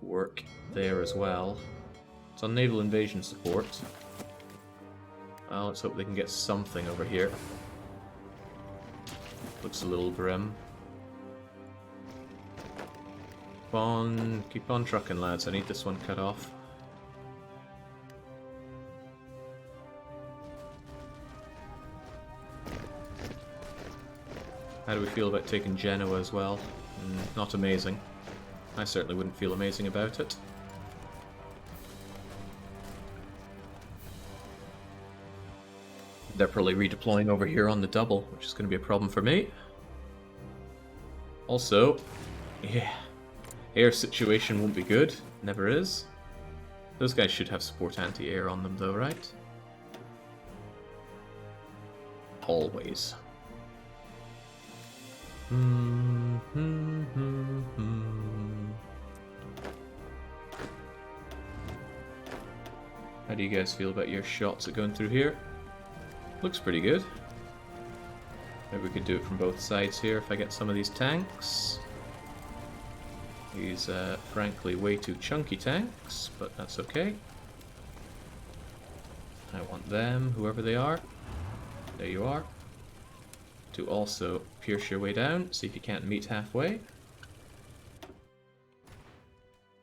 work there as well. It's on naval invasion support. Well, let's hope they can get something over here. Looks a little grim. Keep on trucking, lads. I need this one cut off. How do we feel about taking Genoa as well? Not amazing. I certainly wouldn't feel amazing about it. They're probably redeploying over here on the double, which is going to be a problem for me. Also, yeah, air situation won't be good. Never is. Those guys should have support anti-air on them though, right? Always. How do you guys feel about your shots at going through here? Looks pretty good. Maybe we could do it from both sides here if I get some of these tanks. These, frankly, way too chunky tanks, but that's okay. I want them, whoever they are. There you are. To also pierce your way down, see if you can't meet halfway.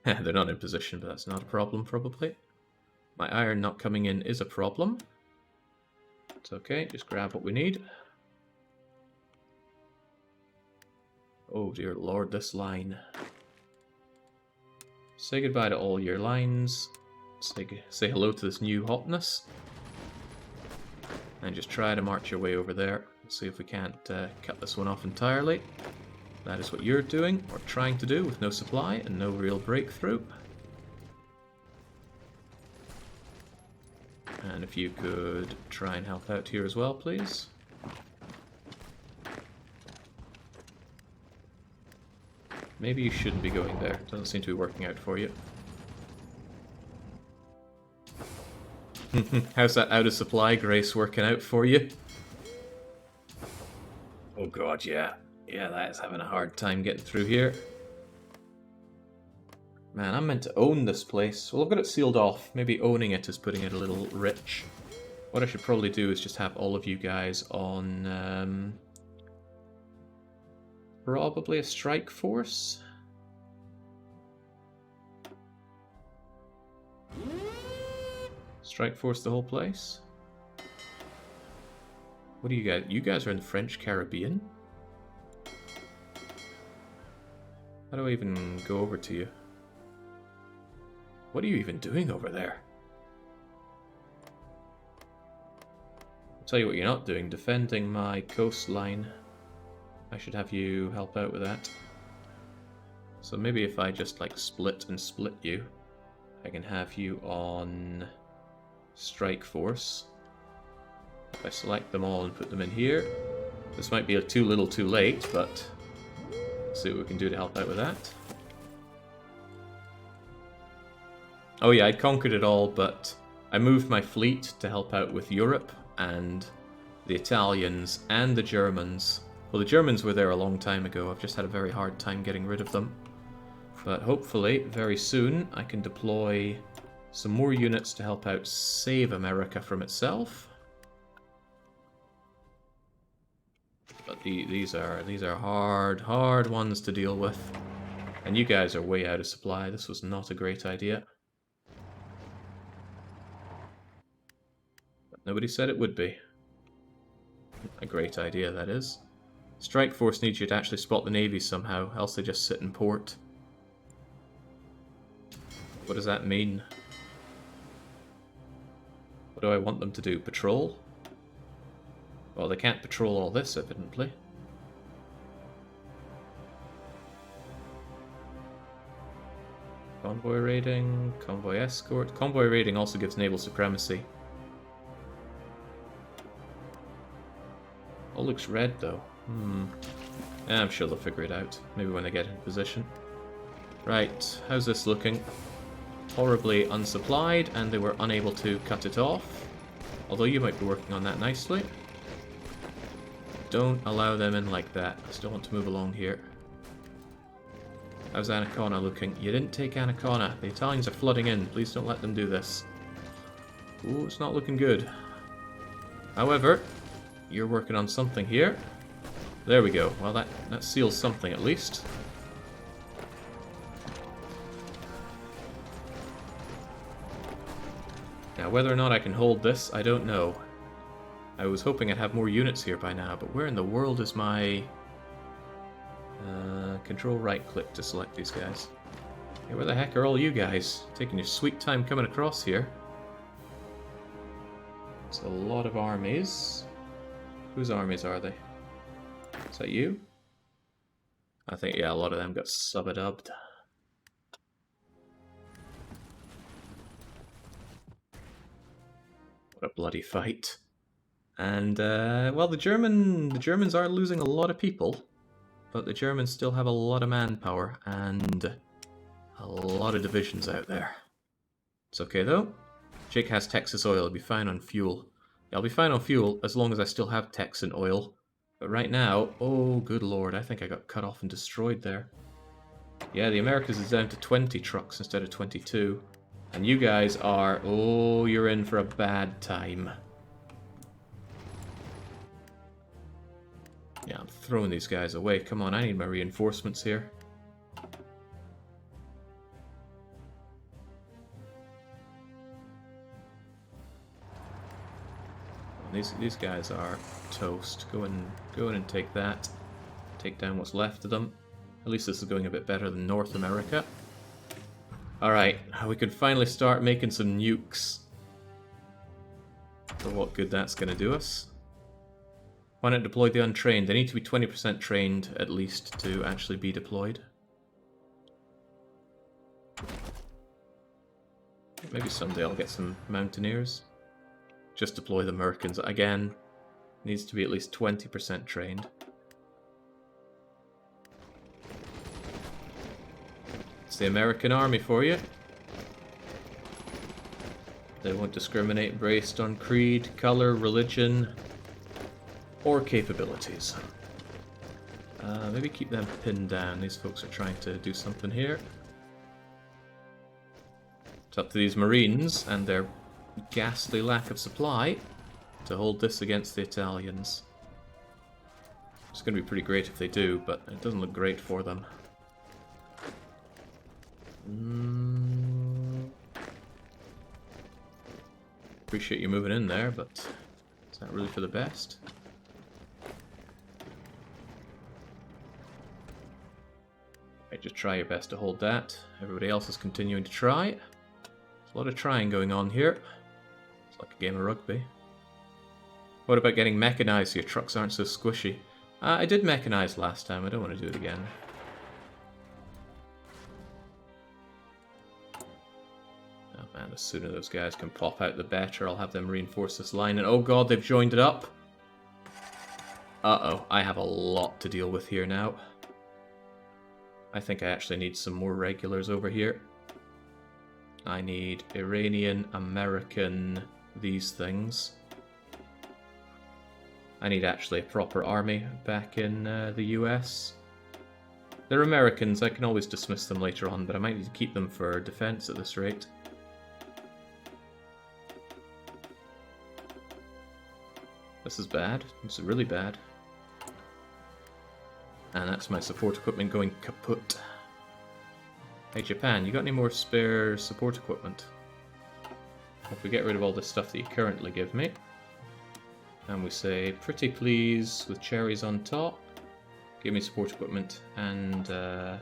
They're not in position, but that's not a problem, probably. My iron not coming in is a problem. It's okay, just grab what we need. Oh dear lord, this line. Say goodbye to all your lines. Say hello to this new hotness. And just try to march your way over there. See if we can't cut this one off entirely. That is what you're doing, or trying to do, with no supply and no real breakthrough. And if you could try and help out here as well, please. Maybe you shouldn't be going there. Doesn't seem to be working out for you. How's that out of supply grace working out for you? Oh god, yeah. Yeah, that is having a hard time getting through here. Man, I'm meant to own this place. Well, I've got it sealed off. Maybe owning it is putting it a little rich. What I should probably do is just have all of you guys on... probably a strike force? Strike force the whole place? What do you guys... You guys are in the French Caribbean? How do I even go over to you? What are you even doing over there? I'll tell you what you're not doing. Defending my coastline. I should have you help out with that. So maybe if I just like split and split you, I can have you on strike force. If I select them all and put them in here. This might be too little too late, but let's see what we can do to help out with that. Oh yeah, I conquered it all, but I moved my fleet to help out with Europe and the Italians and the Germans. Well, the Germans were there a long time ago. I've just had a very hard time getting rid of them. But hopefully, very soon, I can deploy some more units to help out save America from itself. But these are hard ones to deal with. And you guys are way out of supply. This was not a great idea. But nobody said it would be. A great idea, that is. Strike Force needs you to actually spot the Navy somehow, else they just sit in port. What does that mean? What do I want them to do? Patrol? Well, they can't patrol all this, evidently. Convoy raiding, convoy escort. Convoy raiding also gives naval supremacy. All looks red, though. Yeah, I'm sure they'll figure it out. Maybe when they get in position. Right, how's this looking? Horribly unsupplied, and they were unable to cut it off. Although you might be working on that nicely. Don't allow them in like that. I still want to move along here. How's Ancona looking? You didn't take Ancona. The Italians are flooding in. Please don't let them do this. Ooh, it's not looking good. However, you're working on something here. There we go. Well, that seals something at least. Now, whether or not I can hold this, I don't know. I was hoping I'd have more units here by now, but where in the world is my... control right-click to select these guys. Hey, where the heck are all you guys? Taking your sweet time coming across here. It's a lot of armies. Whose armies are they? Is that you? I think, yeah, a lot of them got sub-dubbed. What a bloody fight. And, well, the Germans are losing a lot of people, but the Germans still have a lot of manpower and a lot of divisions out there. It's okay, though. Jake has Texas oil. I'll be fine on fuel. I'll be fine on fuel as long as I still have Texan oil. But right now, oh, good lord, I think I got cut off and destroyed there. Yeah, the Americas is down to 20 trucks instead of 22. And you guys are, oh, you're in for a bad time. Yeah, I'm throwing these guys away. Come on, I need my reinforcements here. These guys are toast. Go in and take that. Take down what's left of them. At least this is going a bit better than North America. Alright, we can finally start making some nukes. For what good that's going to do us. Why not deploy the untrained? They need to be 20% trained, at least, to actually be deployed. Maybe someday I'll get some mountaineers. Just deploy the Merkins. Again, needs to be at least 20% trained. It's the American army for you. They won't discriminate based on creed, color, religion, or capabilities. Maybe keep them pinned down. These folks are trying to do something here. It's up to these Marines and their ghastly lack of supply to hold this against the Italians. It's going to be pretty great if they do, but it doesn't look great for them. Appreciate you moving in there, but it's not really for the best. Right, just try your best to hold that. Everybody else is continuing to try. There's a lot of trying going on here. It's like a game of rugby. What about getting mechanized so your trucks aren't so squishy? I did mechanize last time. I don't want to do it again. Oh man, the sooner those guys can pop out, the better. I'll have them reinforce this line. And oh god, they've joined it up. Uh-oh, I have a lot to deal with here now. I think I actually need some more regulars over here. I need Iranian, American, these things. I need actually a proper army back in the US. They're Americans, I can always dismiss them later on, but I might need to keep them for defense at this rate. This is bad. This is really bad. And that's my support equipment going kaput. Hey Japan, you got any more spare support equipment? If we get rid of all this stuff that you currently give me, and we say, pretty please, with cherries on top, give me support equipment, and I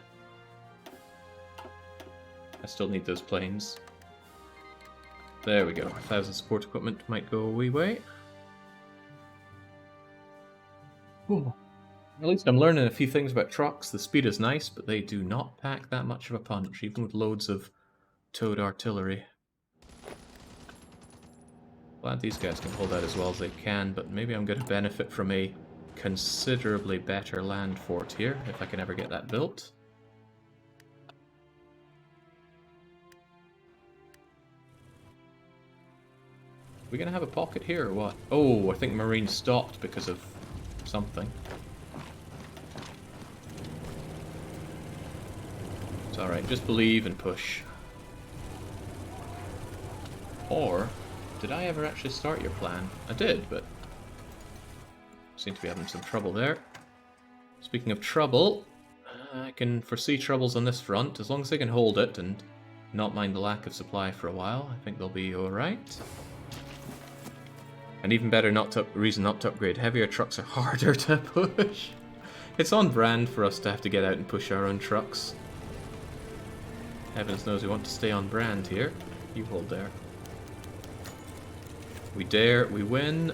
still need those planes. There we go, 1,000 support equipment might go a wee way. Ooh. At least I'm learning a few things about trucks. The speed is nice, but they do not pack that much of a punch, even with loads of towed artillery. Glad these guys can hold out as well as they can, but maybe I'm going to benefit from a considerably better land fort here, if I can ever get that built. Are we going to have a pocket here or what? Oh, I think Marine stopped because of something. It's alright, just believe and push. Or, did I ever actually start your plan? I did, but seem to be having some trouble there. Speaking of trouble, I can foresee troubles on this front. As long as they can hold it and not mind the lack of supply for a while, I think they'll be alright. And even better, reason not to upgrade. Heavier trucks are harder to push. It's on brand for us to have to get out and push our own trucks. Heavens knows we want to stay on brand here. You hold there. We dare, we win.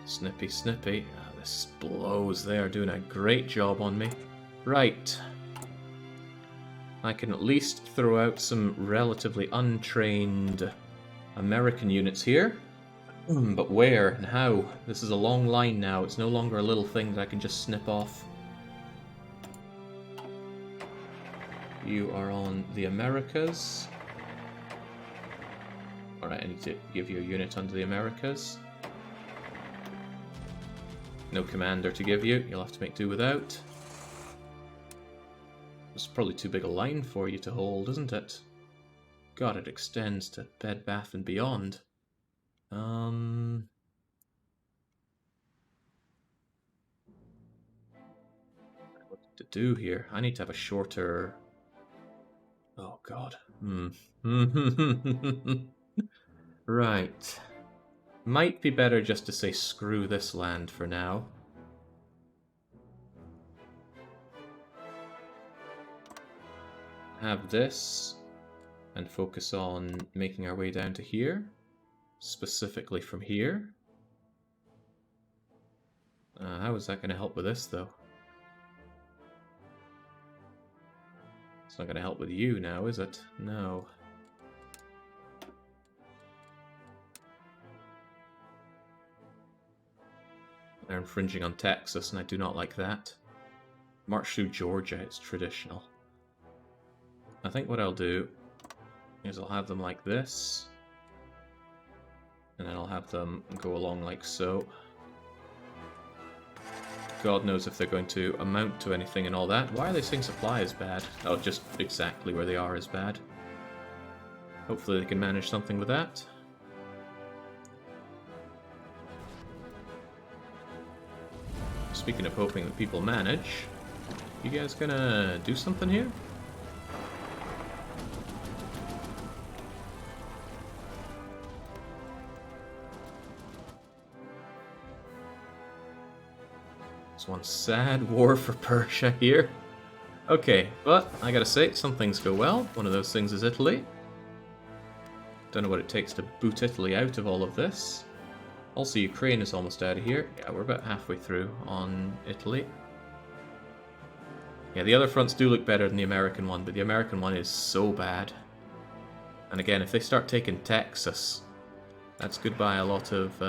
Snippy, snippy. Oh, this blows. They are doing a great job on me. Right. I can at least throw out some relatively untrained American units here. But where and how? This is a long line now. It's no longer a little thing that I can just snip off. You are on the Americas. Alright, I need to give you a unit under the Americas. No commander to give you. You'll have to make do without. It's probably too big a line for you to hold, isn't it? God, it extends to Bed Bath and Beyond. What to do here? I need to have a shorter... Oh god. Right. Might be better just to say screw this land for now. Have this, and focus on making our way down to here. Specifically from here. How is that going to help with this, though? It's not going to help with you now, is it? No. They're infringing on Texas, and I do not like that. March through Georgia, it's traditional. I think what I'll do is I'll have them like this. And then I'll have them go along like so. God knows if they're going to amount to anything and all that. Why are they saying supply is bad? Oh, just exactly where they are is bad. Hopefully they can manage something with that. Speaking of hoping that people manage, you guys gonna do something here? It's one sad war for Persia here. Okay, but I gotta say, some things go well. One of those things is Italy. Don't know what it takes to boot Italy out of all of this. Also, Ukraine is almost out of here. Yeah, we're about halfway through on Italy. Yeah, the other fronts do look better than the American one, but the American one is so bad. And again, if they start taking Texas, that's goodbye a lot of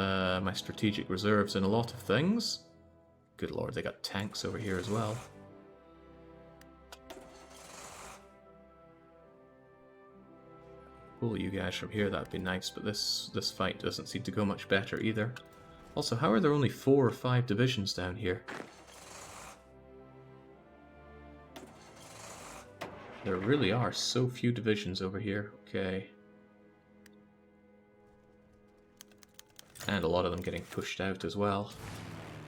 my strategic reserves and a lot of things. Good lord, they got tanks over here as well. Pull you guys from here, that'd be nice, but this fight doesn't seem to go much better either. Also, how are there only 4 or 5 divisions down here? There really are so few divisions over here. Okay. And a lot of them getting pushed out as well.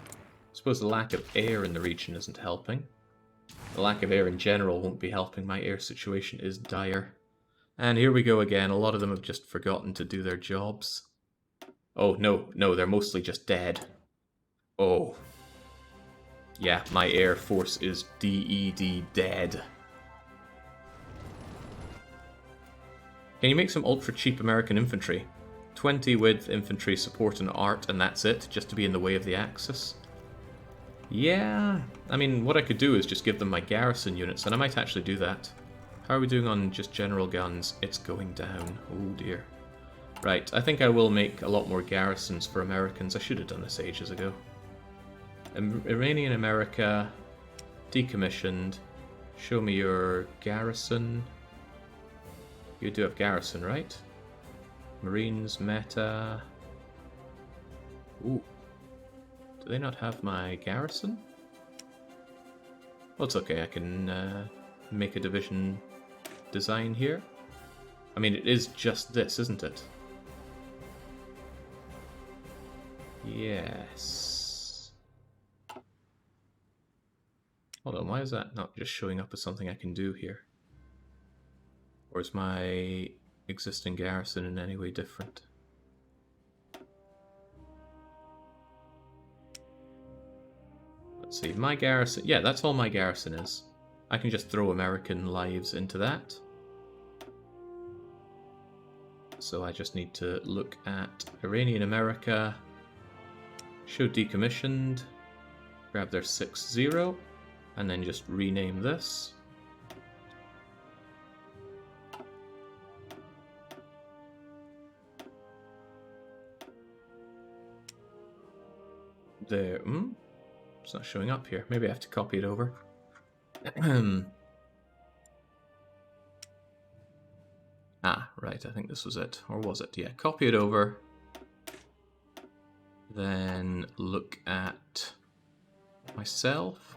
I suppose the lack of air in the region isn't helping. The lack of air in general won't be helping. My air situation is dire. And here we go again. A lot of them have just forgotten to do their jobs. Oh, no, they're mostly just dead. Oh. Yeah, my air force is DED dead. Can you make some ultra cheap American infantry? 20 with infantry support and art, and that's it, just to be in the way of the Axis? Yeah, I mean, what I could do is just give them my garrison units, and I might actually do that. How are we doing on just general guns? It's going down. Oh dear. Right, I think I will make a lot more garrisons for Americans. I should have done this ages ago. Iranian America, decommissioned. Show me your garrison. You do have garrison, right? Marines, meta. Ooh. Do they not have my garrison? Well, it's okay. I can make a division design here. I mean, it is just this, isn't it? Yes. Hold on, why is that not just showing up as something I can do here? Or is my existing garrison in any way different? Let's see, my garrison... Yeah, that's all my garrison is. I can just throw American lives into that. So I just need to look at Iranian America, show decommissioned, grab their 6-0, and then just rename this. There, it's not showing up here. Maybe I have to copy it over. Ah, right, I think this was it. Or was it? Yeah, copy it over. Then look at myself.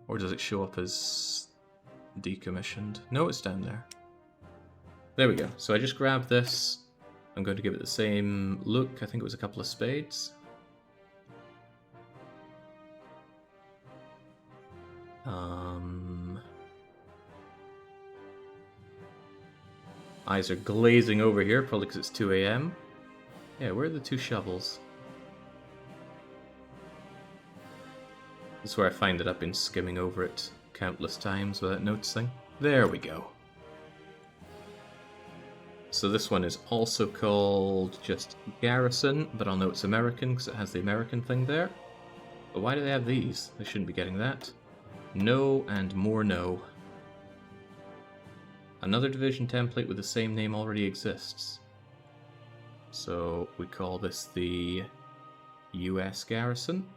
Or does it show up as decommissioned? No, it's down there. There we go. So I just grabbed this. I'm going to give it the same look. I think it was a couple of spades. Eyes are glazing over here, probably because it's 2 AM. Yeah, where are the 2 shovels? This is where I find that I've been skimming over it countless times without noticing. There we go. So this one is also called just Garrison, but I'll know it's American because it has the American thing there. But why do they have these? They shouldn't be getting that. No and more no. Another division template with the same name already exists. So we call this the US Garrison.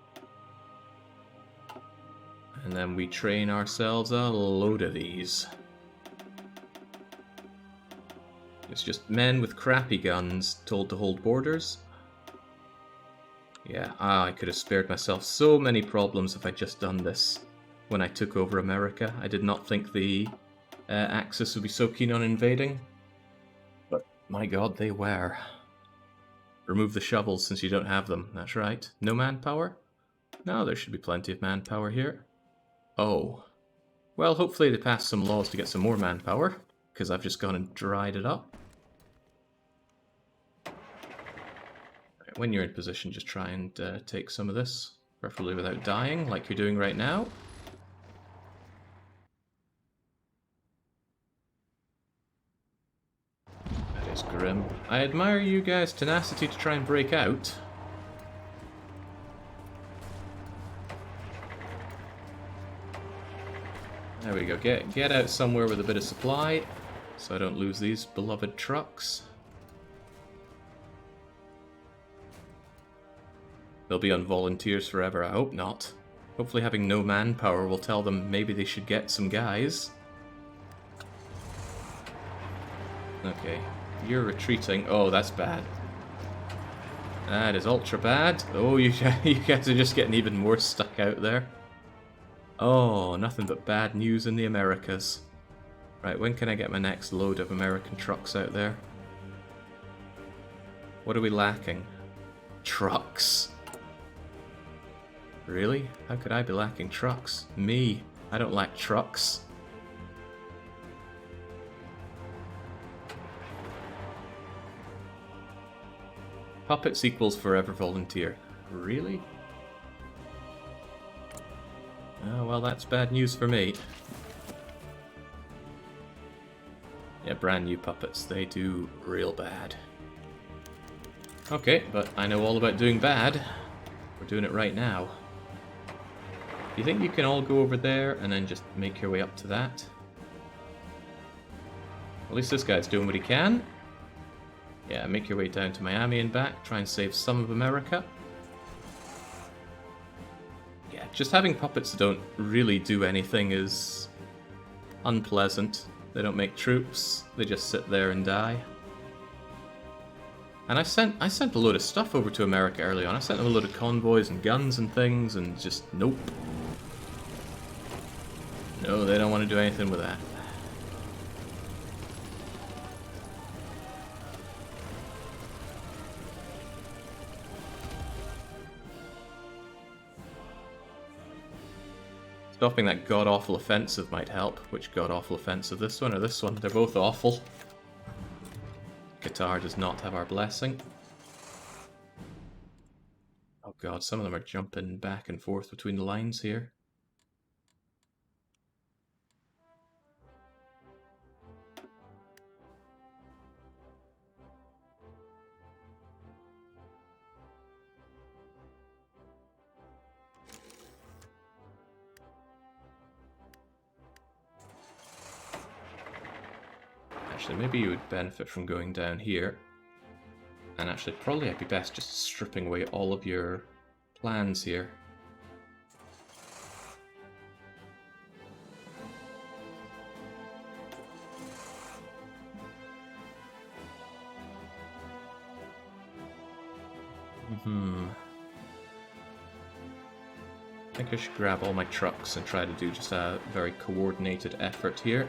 And then we train ourselves a load of these. It's just men with crappy guns told to hold borders. Yeah, I could have spared myself so many problems if I'd just done this when I took over America. I did not think the Axis would be so keen on invading. But my god, they were. Remove the shovels since you don't have them. That's right. No manpower? No, there should be plenty of manpower here. Oh. Well, hopefully they pass some laws to get some more manpower, because I've just gone and dried it up. Right, when you're in position, just try and take some of this, preferably without dying, like you're doing right now. That is grim. I admire you guys' tenacity to try and break out. There we go, get out somewhere with a bit of supply, so I don't lose these beloved trucks. They'll be on volunteers forever, I hope not. Hopefully having no manpower will tell them maybe they should get some guys. Okay, you're retreating. Oh, that's bad. That is ultra bad. Oh, you guys are just getting even more stuck out there. Oh, nothing but bad news in the Americas. Right, when can I get my next load of American trucks out there? What are we lacking? Trucks. Really? How could I be lacking trucks? Me. I don't lack trucks. Puppets equals forever volunteer. Really? Oh, well, that's bad news for me. Yeah, brand new puppets. They do real bad. Okay, but I know all about doing bad. We're doing it right now. Do you think you can all go over there and then just make your way up to that? At least this guy's doing what he can. Yeah, make your way down to Miami and back. Try and save some of America. Yeah, just having puppets that don't really do anything is unpleasant. They don't make troops. They just sit there and die. And I sent a load of stuff over to America early on. I sent them a load of convoys and guns and things, and just nope. No, they don't want to do anything with that. Stopping that god-awful offensive might help. Which god-awful offensive? This one or this one? They're both awful. Qatar does not have our blessing. Oh god, some of them are jumping back and forth between the lines here. Actually, maybe you would benefit from going down here. And actually, probably I'd be best just stripping away all of your plans here. I think I should grab all my trucks and try to do just a very coordinated effort here.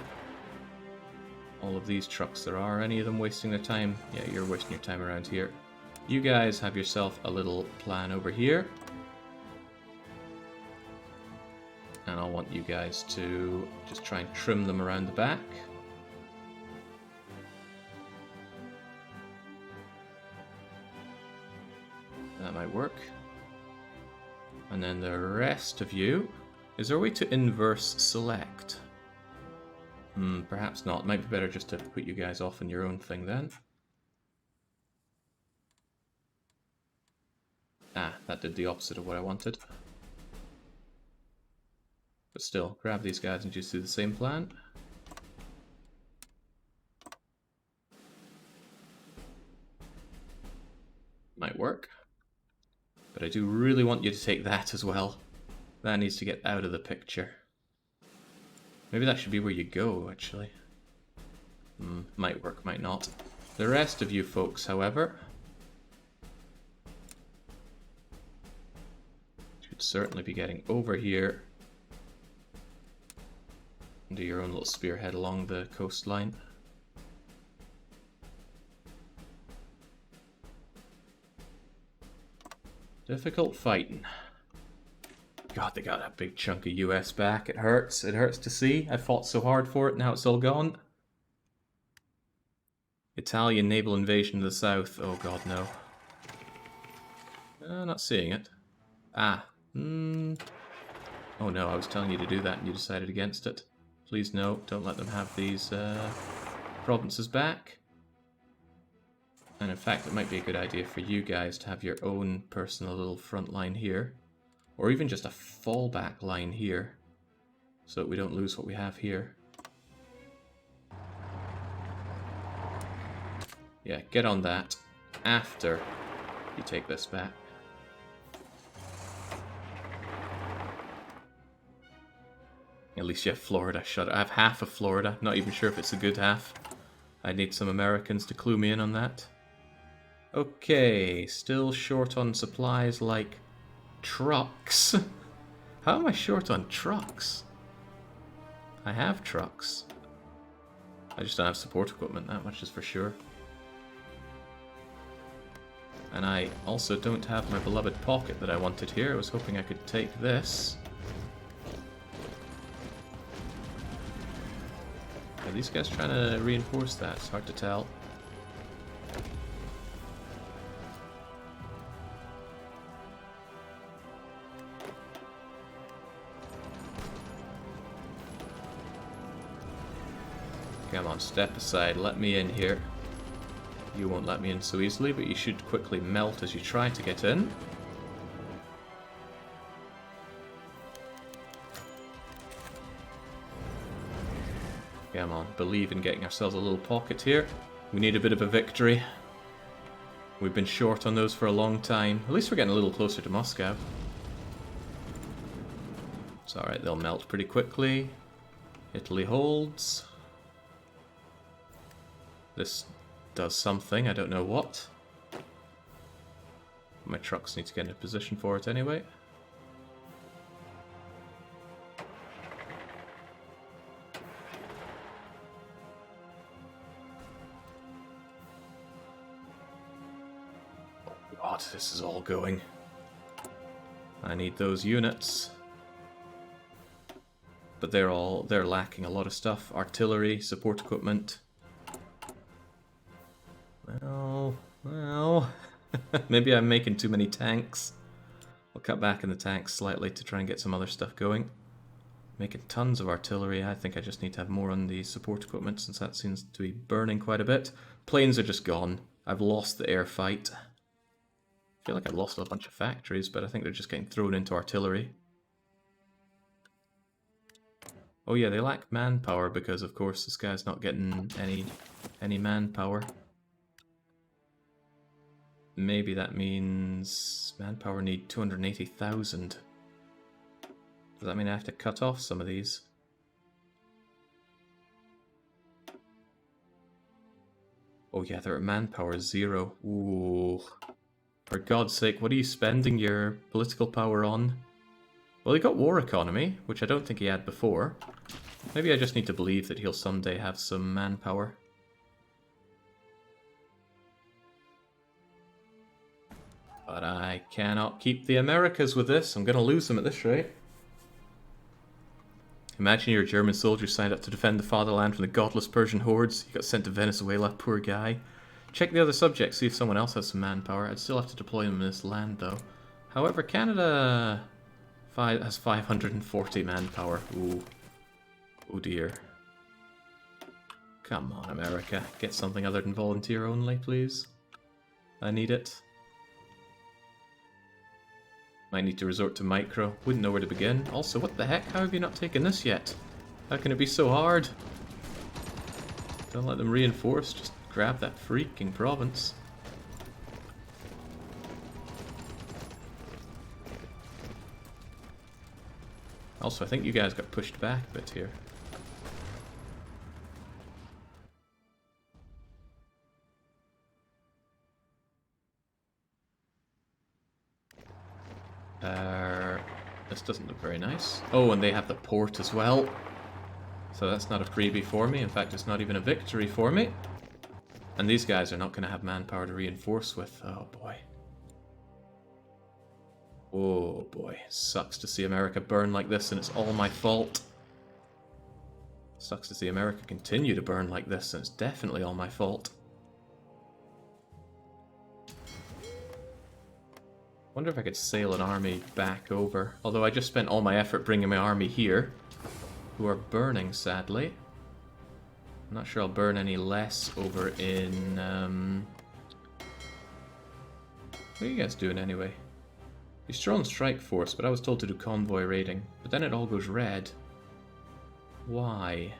All of these trucks there are. Any of them wasting their time? Yeah, you're wasting your time around here. You guys have yourself a little plan over here. And I'll want you guys to just try and trim them around the back. That might work. And then the rest of you... Is there a way to inverse select? Perhaps not. It might be better just to put you guys off on your own thing then. Ah, that did the opposite of what I wanted. But still, grab these guys and just do the same plan. Might work. But I do really want you to take that as well. That needs to get out of the picture. Maybe that should be where you go, actually. Might work, might not. The rest of you folks, however, should certainly be getting over here and do your own little spearhead along the coastline. Difficult fighting. God, they got a big chunk of US back. It hurts. It hurts to see. I fought so hard for it. Now it's all gone. Italian naval invasion of the south. Oh god, no. Not seeing it. Ah. Oh no, I was telling you to do that and you decided against it. Please no, don't let them have these provinces back. And in fact, it might be a good idea for you guys to have your own personal little front line here. Or even just a fallback line here, so that we don't lose what we have here. Yeah, get on that after you take this back. At least you have Florida. I have half of Florida. Not even sure if it's a good half. I need some Americans to clue me in on that. Okay, still short on supplies like trucks. How am I short on trucks? I have trucks. I just don't have support equipment, that much is for sure. And I also don't have my beloved pocket that I wanted here. I was hoping I could take this. Are these guys trying to reinforce that? It's hard to tell. Come on, step aside. Let me in here. You won't let me in so easily, but you should quickly melt as you try to get in. Come on, believe in getting ourselves a little pocket here. We need a bit of a victory. We've been short on those for a long time. At least we're getting a little closer to Moscow. It's alright, they'll melt pretty quickly. Italy holds. This does something, I don't know what. My trucks need to get in a position for it anyway. God, this is all going. I need those units. But they're lacking a lot of stuff. Artillery, support equipment. Well, maybe I'm making too many tanks. I'll cut back in the tanks slightly to try and get some other stuff going. Making tons of artillery. I think I just need to have more on the support equipment since that seems to be burning quite a bit. Planes are just gone. I've lost the air fight. I feel like I've lost a bunch of factories, but I think they're just getting thrown into artillery. Oh yeah, they lack manpower because, of course, this guy's not getting any manpower. Maybe that means manpower need 280,000. Does that mean I have to cut off some of these? Oh yeah, they're at manpower 0. Ooh. For God's sake, what are you spending your political power on? Well, he got war economy, which I don't think he had before. Maybe I just need to believe that he'll someday have some manpower. But I cannot keep the Americas with this. I'm going to lose them at this rate. Imagine you're a German soldier signed up to defend the fatherland from the godless Persian hordes. You got sent to Venezuela, poor guy. Check the other subjects, see if someone else has some manpower. I'd still have to deploy them in this land, though. However, Canada has 540 manpower. Ooh. Oh dear. Come on, America. Get something other than volunteer only, please. I need it. Might need to resort to micro. Wouldn't know where to begin. Also, what the heck? How have you not taken this yet? How can it be so hard? Don't let them reinforce. Just grab that freaking province. Also, I think you guys got pushed back a bit here. This doesn't look very nice. Oh, and they have the port as well. So that's not a freebie for me. In fact, it's not even a victory for me. And these guys are not going to have manpower to reinforce with. Oh, boy. Oh, boy. Sucks to see America burn like this, and it's all my fault. Sucks to see America continue to burn like this, and it's definitely all my fault. Wonder if I could sail an army back over. Although I just spent all my effort bringing my army here, who are burning, sadly. I'm not sure I'll burn any less over in... What are you guys doing anyway? You're still on strike force, but I was told to do convoy raiding. But then it all goes red. Why?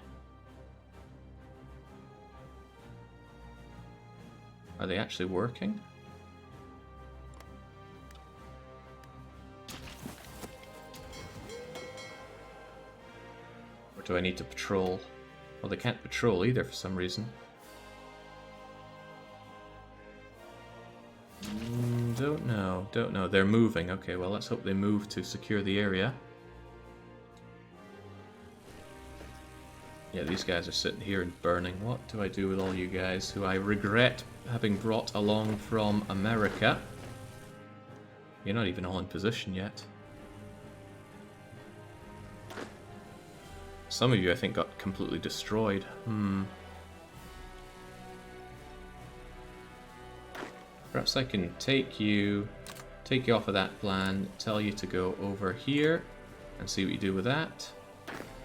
Are they actually working? Or do I need to patrol? Well, they can't patrol either for some reason. Don't know. They're moving. Okay, well, let's hope they move to secure the area. Yeah, these guys are sitting here and burning. What do I do with all you guys who I regret having brought along from America? You're not even all in position yet. Some of you, I think, got completely destroyed. Perhaps I can take you off of that plan, tell you to go over here, and see what you do with that.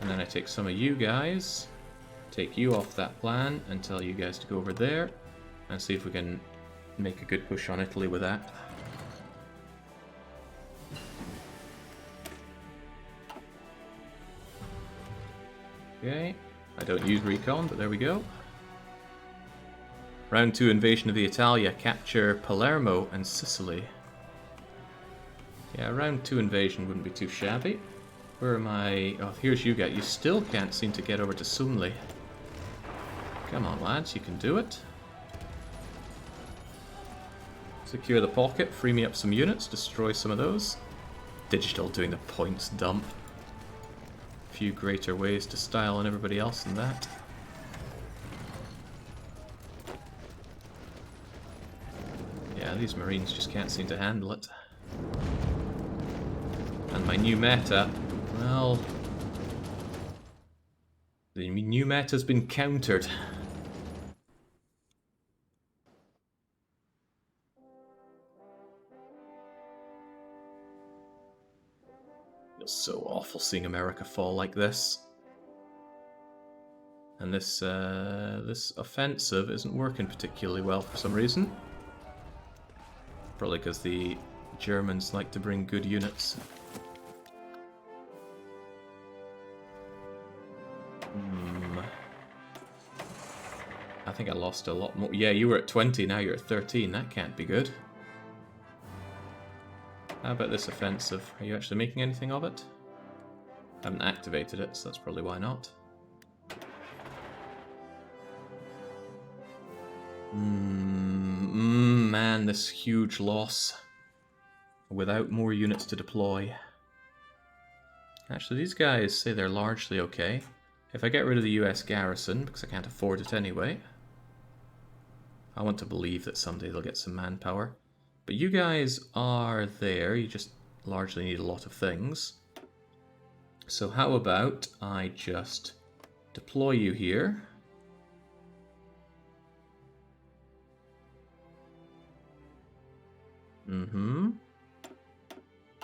And then I take some of you guys, take you off that plan, and tell you guys to go over there, and see if we can make a good push on Italy with that. Okay, I don't use recon, but there we go. Round 2 invasion of the Italia, capture Palermo and Sicily. Yeah, round 2 invasion wouldn't be too shabby. Where am I? Oh, here's you guys. You still can't seem to get over to Sumli. Come on, lads, you can do it. Secure the pocket, free me up some units, destroy some of those. Digital doing the points dump. Few greater ways to style on everybody else than that. Yeah, these Marines just can't seem to handle it. And my new meta, well, the new meta's been countered. Feels so awful seeing America fall like this. And this offensive isn't working particularly well for some reason. Probably because the Germans like to bring good units. I think I lost a lot more. Yeah, you were at 20, now you're at 13. That can't be good. How about this offensive? Are you actually making anything of it? I haven't activated it, so that's probably why not. Man, this huge loss. Without more units to deploy. Actually, these guys say they're largely okay. If I get rid of the US garrison, because I can't afford it anyway, I want to believe that someday they'll get some manpower. But you guys are there, you just largely need a lot of things. So how about I just deploy you here.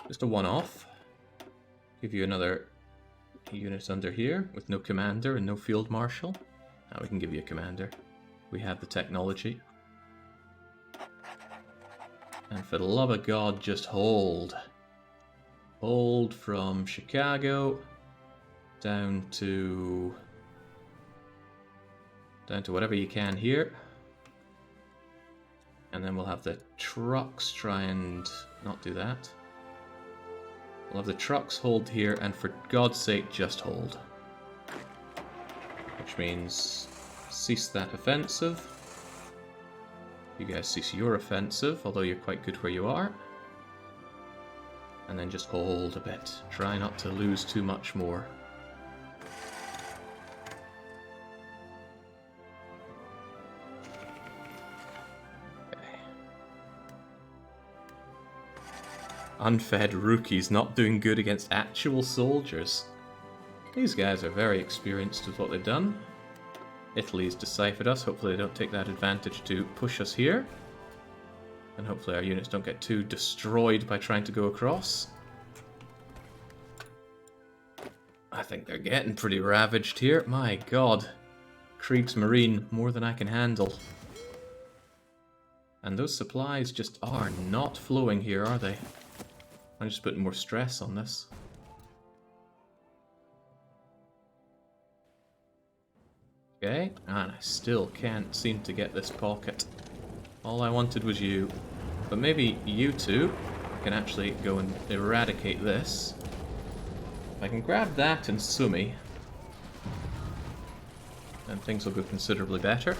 Just a one-off. Give you another unit under here with no commander and no field marshal. Now we can give you a commander. We have the technology. And for the love of God, just hold. Hold from Chicago down to whatever you can here. And then we'll have the trucks try and not do that. We'll have the trucks hold here, and for God's sake, just hold. Which means cease that offensive. You guys cease your offensive, although you're quite good where you are. And then just hold a bit. Try not to lose too much more. Unfed rookies not doing good against actual soldiers. These guys are very experienced with what they've done. Italy's deciphered us. Hopefully they don't take that advantage to push us here. And hopefully our units don't get too destroyed by trying to go across. I think they're getting pretty ravaged here. My God. Kriegsmarine, more than I can handle. And those supplies just are not flowing here, are they? I'm just putting more stress on this. Okay, and I still can't seem to get this pocket. All I wanted was you. But maybe you two can actually go and eradicate this. If I can grab that and Sumi, then things will go considerably better.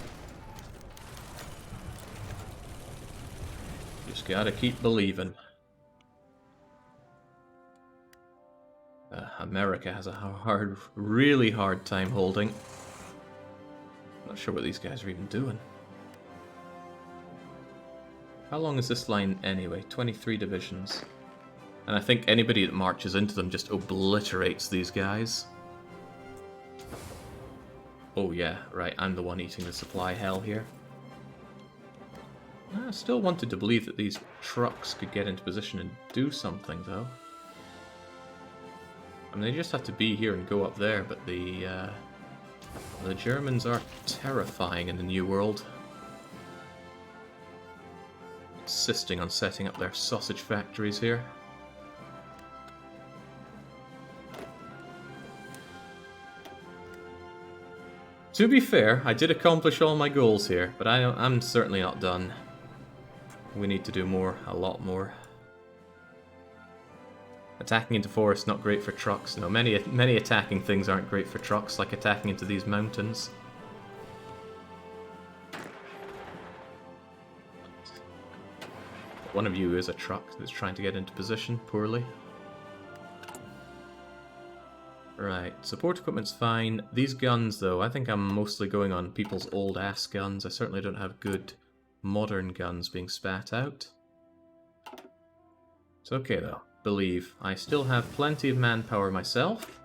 Just gotta keep believing. America has a really hard time holding. Not sure what these guys are even doing. How long is this line anyway? 23 divisions. And I think anybody that marches into them just obliterates these guys. Oh yeah, right, I'm the one eating the supply hell here. I still wanted to believe that these trucks could get into position and do something, though. I mean, they just have to be here and go up there, but the Germans are terrifying in the New World. Insisting on setting up their sausage factories here. To be fair, I did accomplish all my goals here, but I'm certainly not done. We need to do more, a lot more. Attacking into forests, not great for trucks. No, many attacking things aren't great for trucks, like attacking into these mountains. One of you is a truck that's trying to get into position poorly. Right, support equipment's fine. These guns, though, I think I'm mostly going on people's old-ass guns. I certainly don't have good modern guns being spat out. It's okay, though. Believe. I still have plenty of manpower myself.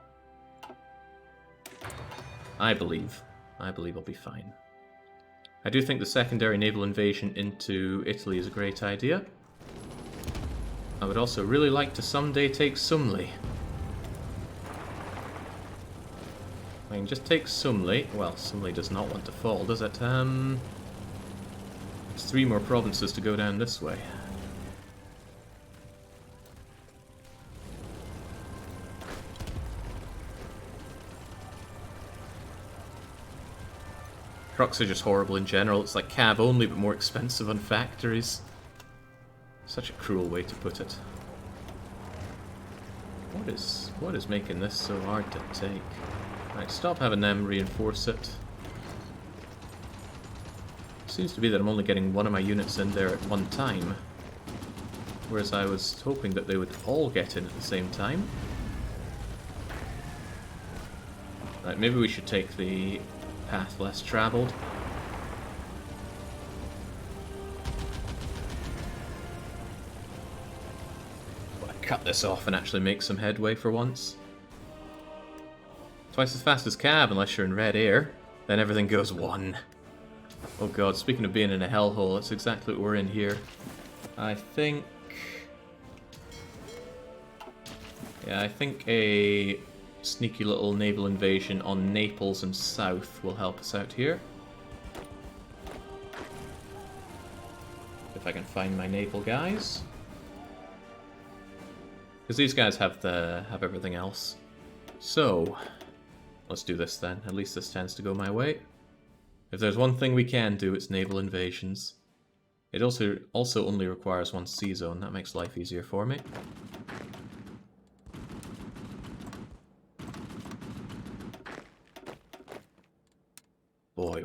I believe. I believe I'll be fine. I do think the secondary naval invasion into Italy is a great idea. I would also really like to someday take Sumli. I can just take Sumli. Well, Sumli does not want to fall, does it? There's 3 more provinces to go down this way. Trucks are just horrible in general. It's like cav only, but more expensive on factories. Such a cruel way to put it. What is making this so hard to take? Right, stop having them reinforce it. Seems to be that I'm only getting one of my units in there at one time. Whereas I was hoping that they would all get in at the same time. Right, maybe we should take the path less traveled. Cut this off and actually make some headway for once. Twice as fast as cab unless you're in red air. Then everything goes 1. Oh god, speaking of being in a hellhole, that's exactly what we're in here. I think... yeah, I think a sneaky little naval invasion on Naples and south will help us out here. If I can find my naval guys. Because these guys have everything else. So, let's do this then. At least this tends to go my way. If there's one thing we can do, it's naval invasions. It also only requires 1 sea zone. That makes life easier for me. Boy,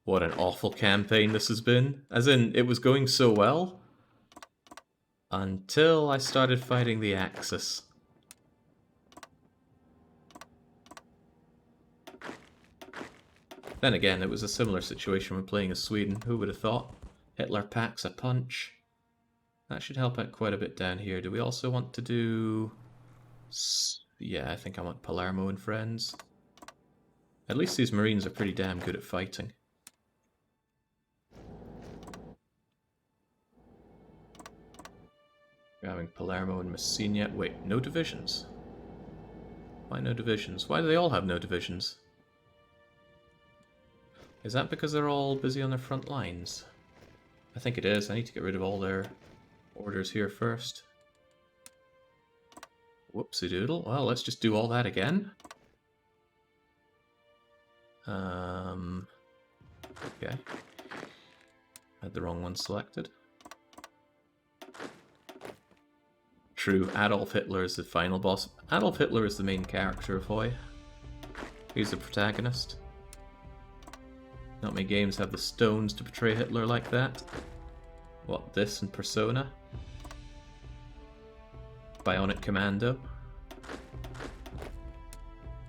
what an awful campaign this has been. As in, it was going so well. Until I started fighting the Axis. Then again, it was a similar situation when playing as Sweden. Who would have thought? Hitler packs a punch. That should help out quite a bit down here. Do we also want to do... yeah, I think I want Palermo and friends. At least these Marines are pretty damn good at fighting. Grabbing Palermo and Messina. Wait, no divisions? Why no divisions? Why do they all have no divisions? Is that because they're all busy on their front lines? I think it is. I need to get rid of all their orders here first. Whoopsie doodle. Well, let's just do all that again. Okay. Had the wrong one selected. True, Adolf Hitler is the final boss. Adolf Hitler is the main character of HoI. He's the protagonist. Not many games have the stones to portray Hitler like that. What, this and Persona? Bionic Commando?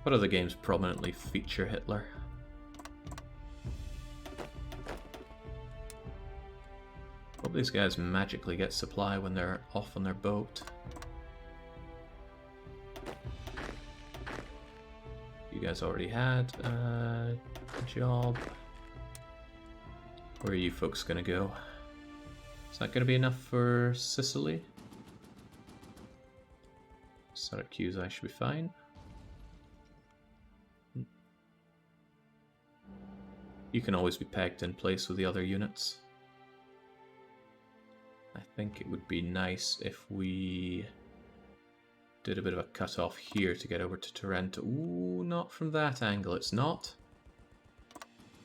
What other games prominently feature Hitler? these guys magically get supply when they're off on their boat. You guys already had a job. Where are you folks gonna go? Is that gonna be enough for Sicily? Syracuse, I should be fine. You can always be pegged in place with the other units. I think it would be nice if we did a bit of a cut-off here to get over to Taranto. Ooh, not from that angle, it's not.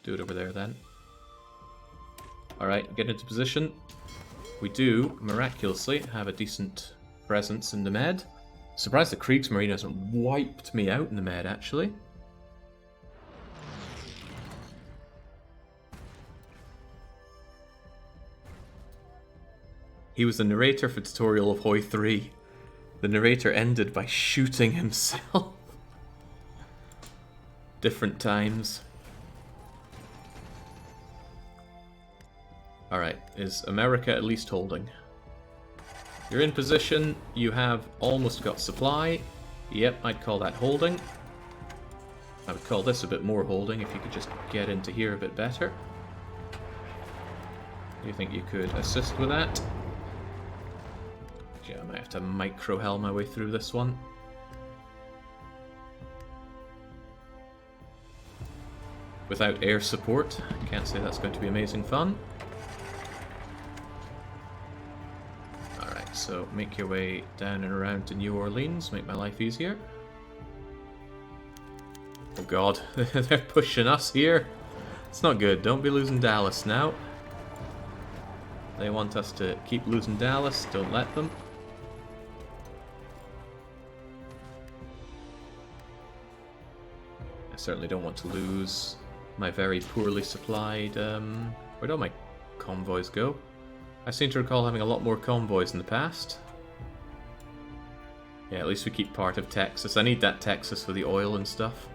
Do it over there then. Alright, get into position. We do, miraculously, have a decent presence in the Med. Surprised the Kriegsmarine hasn't wiped me out in the Med, actually. He was the narrator for tutorial of HoI4. The narrator ended by shooting himself. Different times. Alright, is America at least holding? You're in position, you have almost got supply. Yep, I'd call that holding. I would call this a bit more holding if you could just get into here a bit better. Do you think you could assist with that? Yeah, I might have to micro-hell my way through this one. Without air support, I can't say that's going to be amazing fun. Alright, so make your way down and around to New Orleans, make my life easier. Oh god, they're pushing us here. It's not good, don't be losing Dallas now. They want us to keep losing Dallas, don't let them. I certainly don't want to lose my very poorly supplied... where'd all my convoys go? I seem to recall having a lot more convoys in the past. Yeah, at least we keep part of Texas. I need that Texas for the oil and stuff.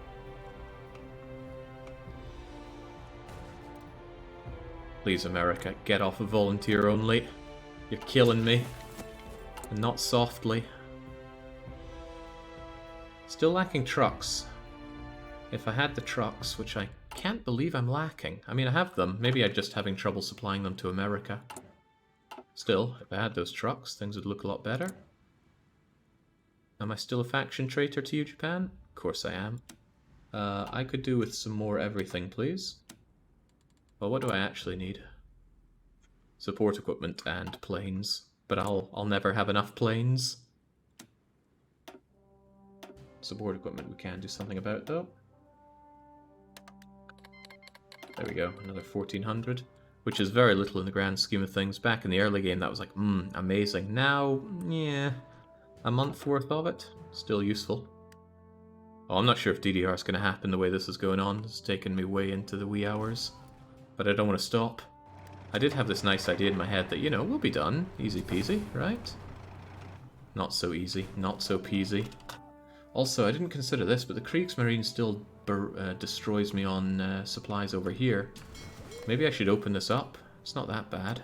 Please, America, get off of volunteer only. You're killing me. And not softly. Still lacking trucks. If I had the trucks, which I can't believe I'm lacking. I mean, I have them. Maybe I'm just having trouble supplying them to America. Still, if I had those trucks, things would look a lot better. Am I still a faction traitor to you, Japan? Of course I am. I could do with some more everything, please. Well, what do I actually need? Support equipment and planes. But I'll never have enough planes. Support equipment we can do something about, though. There we go, another 1400, which is very little in the grand scheme of things. Back in the early game, that was like, amazing. Now, yeah, a month worth of it, still useful. Oh, I'm not sure if DDR is going to happen the way this is going on. It's taken me way into the wee hours, but I don't want to stop. I did have this nice idea in my head that, you know, we'll be done, easy peasy, right? Not so easy, not so peasy. Also, I didn't consider this, but the Kriegsmarine still destroys me on supplies over here. Maybe I should open this up. It's not that bad.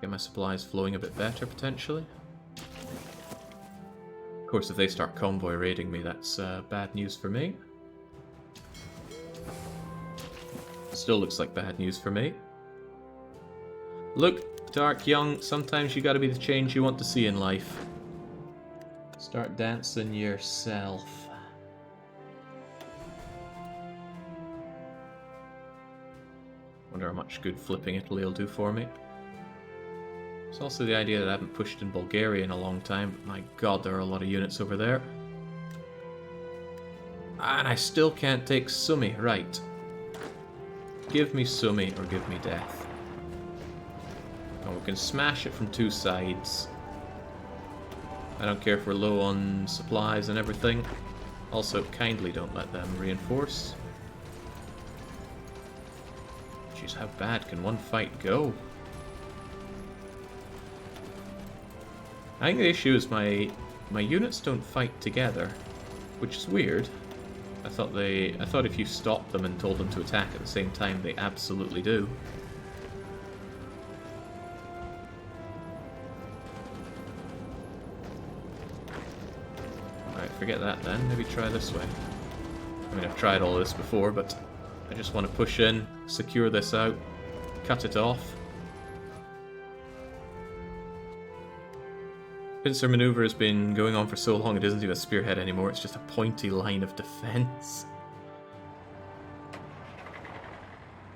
Get my supplies flowing a bit better, potentially. Of course, if they start convoy raiding me, that's bad news for me. Still looks like bad news for me. Look, Dark Young, sometimes you gotta be the change you want to see in life. Start dancing yourself. Wonder how much good flipping Italy will do for me. There's also the idea that I haven't pushed in Bulgaria in a long time, but my god, there are a lot of units over there. And I still can't take Sumy, right. Give me Sumy or give me death. And we can smash it from two sides. I don't care if we're low on supplies and everything. Also, kindly don't let them reinforce. Jeez, how bad can one fight go? I think the issue is my units don't fight together, which is weird. I thought if you stopped them and told them to attack at the same time, they absolutely do. forget that then. Maybe try this way. I mean, I've tried all this before, but I just want to push in, secure this out, cut it off. Pincer maneuver has been going on for so long it isn't even a spearhead anymore, it's just a pointy line of defense.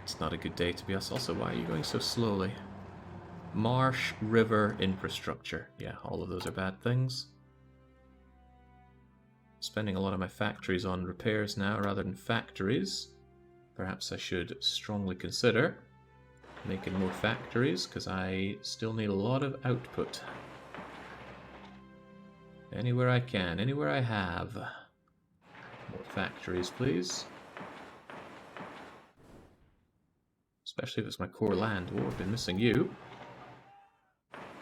It's not a good day to be us. Also, why are you going so slowly? Marsh, river, infrastructure. Yeah, all of those are bad things. Spending a lot of my factories on repairs now rather than factories. Perhaps I should strongly consider making more factories, because I still need a lot of output. Anywhere I can, anywhere I have. More factories, please. Especially if it's my core land. Oh, I've been missing you.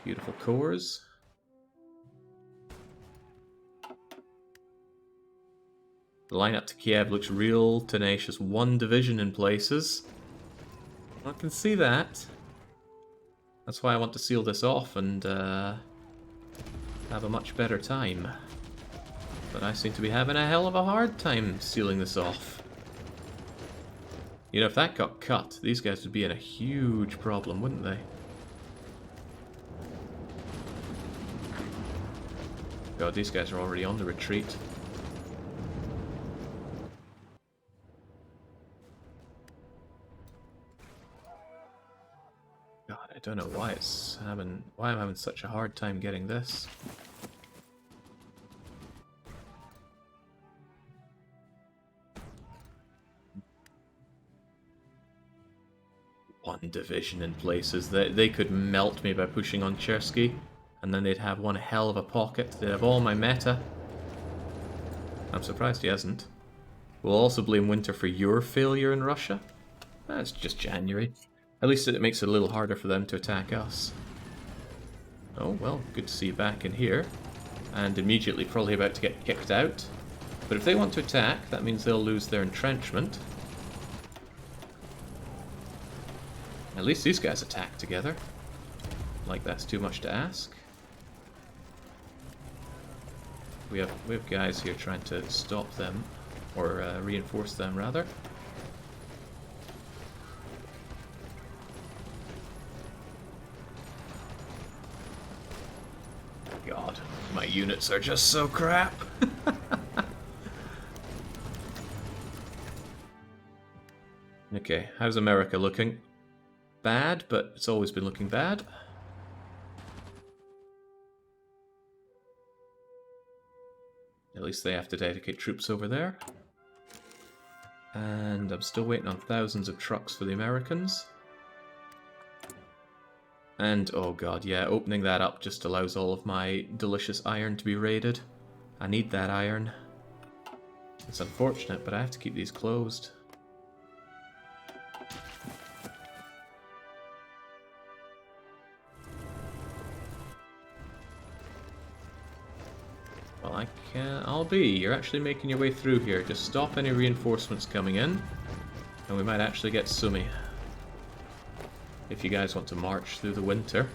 Beautiful cores. The line up to Kiev looks real tenacious. 1 division in places. I can see that. That's why I want to seal this off and have a much better time. But I seem to be having a hell of a hard time sealing this off. You know, if that got cut, these guys would be in a huge problem, wouldn't they? God, these guys are already on the retreat. God, I don't know why why I'm having such a hard time getting this. One division in places. They could melt me by pushing on Chersky, and then they'd have one hell of a pocket. They'd have all my meta. I'm surprised he hasn't. We'll also blame Winter for your failure in Russia. That's just January. At least it makes it a little harder for them to attack us. Oh, well, good to see you back in here. And immediately probably about to get kicked out. But if they want to attack, that means they'll lose their entrenchment. At least these guys attack together. Like that's too much to ask. We have guys here trying to stop them, or reinforce them rather. God, my units are just so crap. Okay, how's America looking? Bad, but it's always been looking bad. At least they have to dedicate troops over there. And I'm still waiting on thousands of trucks for the Americans. And, oh god, yeah, opening that up just allows all of my delicious iron to be raided. I need that iron. It's unfortunate, but I have to keep these closed. Well, I can't... I'll be. You're actually making your way through here. Just stop any reinforcements coming in, and we might actually get Sumi. If you guys want to march through the winter.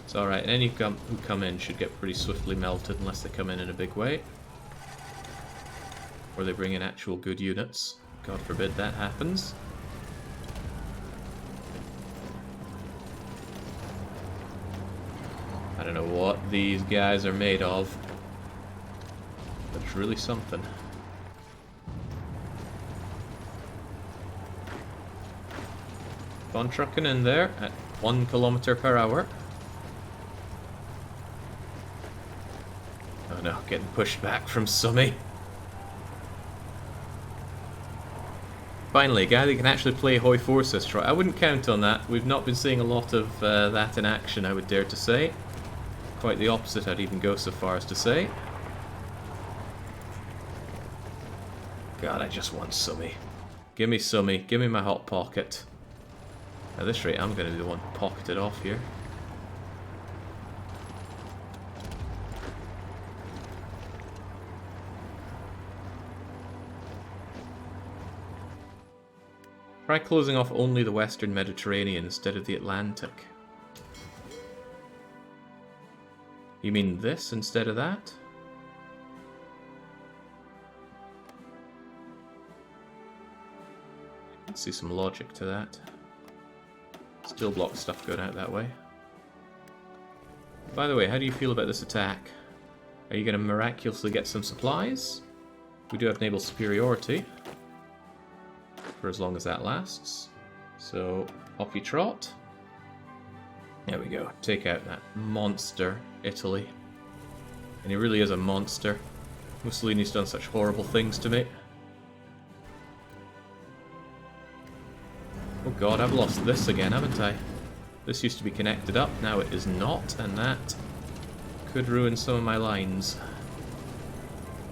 It's alright, any who come in should get pretty swiftly melted unless they come in a big way. Or they bring in actual good units. God forbid that happens. I don't know what these guys are made of, but it's really something. Gone trucking in there at 1 kilometer per hour. Oh no, getting pushed back from Sumi. Finally, a guy that can actually play HoI4 says Troy. I wouldn't count on that. We've not been seeing a lot of that in action, I would dare to say. Quite the opposite, I'd even go so far as to say. God, I just want Sumi. Give me Sumi. Give me my hot pocket. At this rate, I'm going to be the one pocketed off here. Try closing off only the Western Mediterranean instead of the Atlantic. You mean this instead of that? I can see some logic to that. Still block stuff going out that way. By the way, how do you feel about this attack? Are you going to miraculously get some supplies? We do have naval superiority. For as long as that lasts. So, off you trot. There we go. Take out that monster, Italy. And he really is a monster. Mussolini's done such horrible things to me. Oh god, I've lost this again, haven't I? This used to be connected up, now it is not, and that could ruin some of my lines.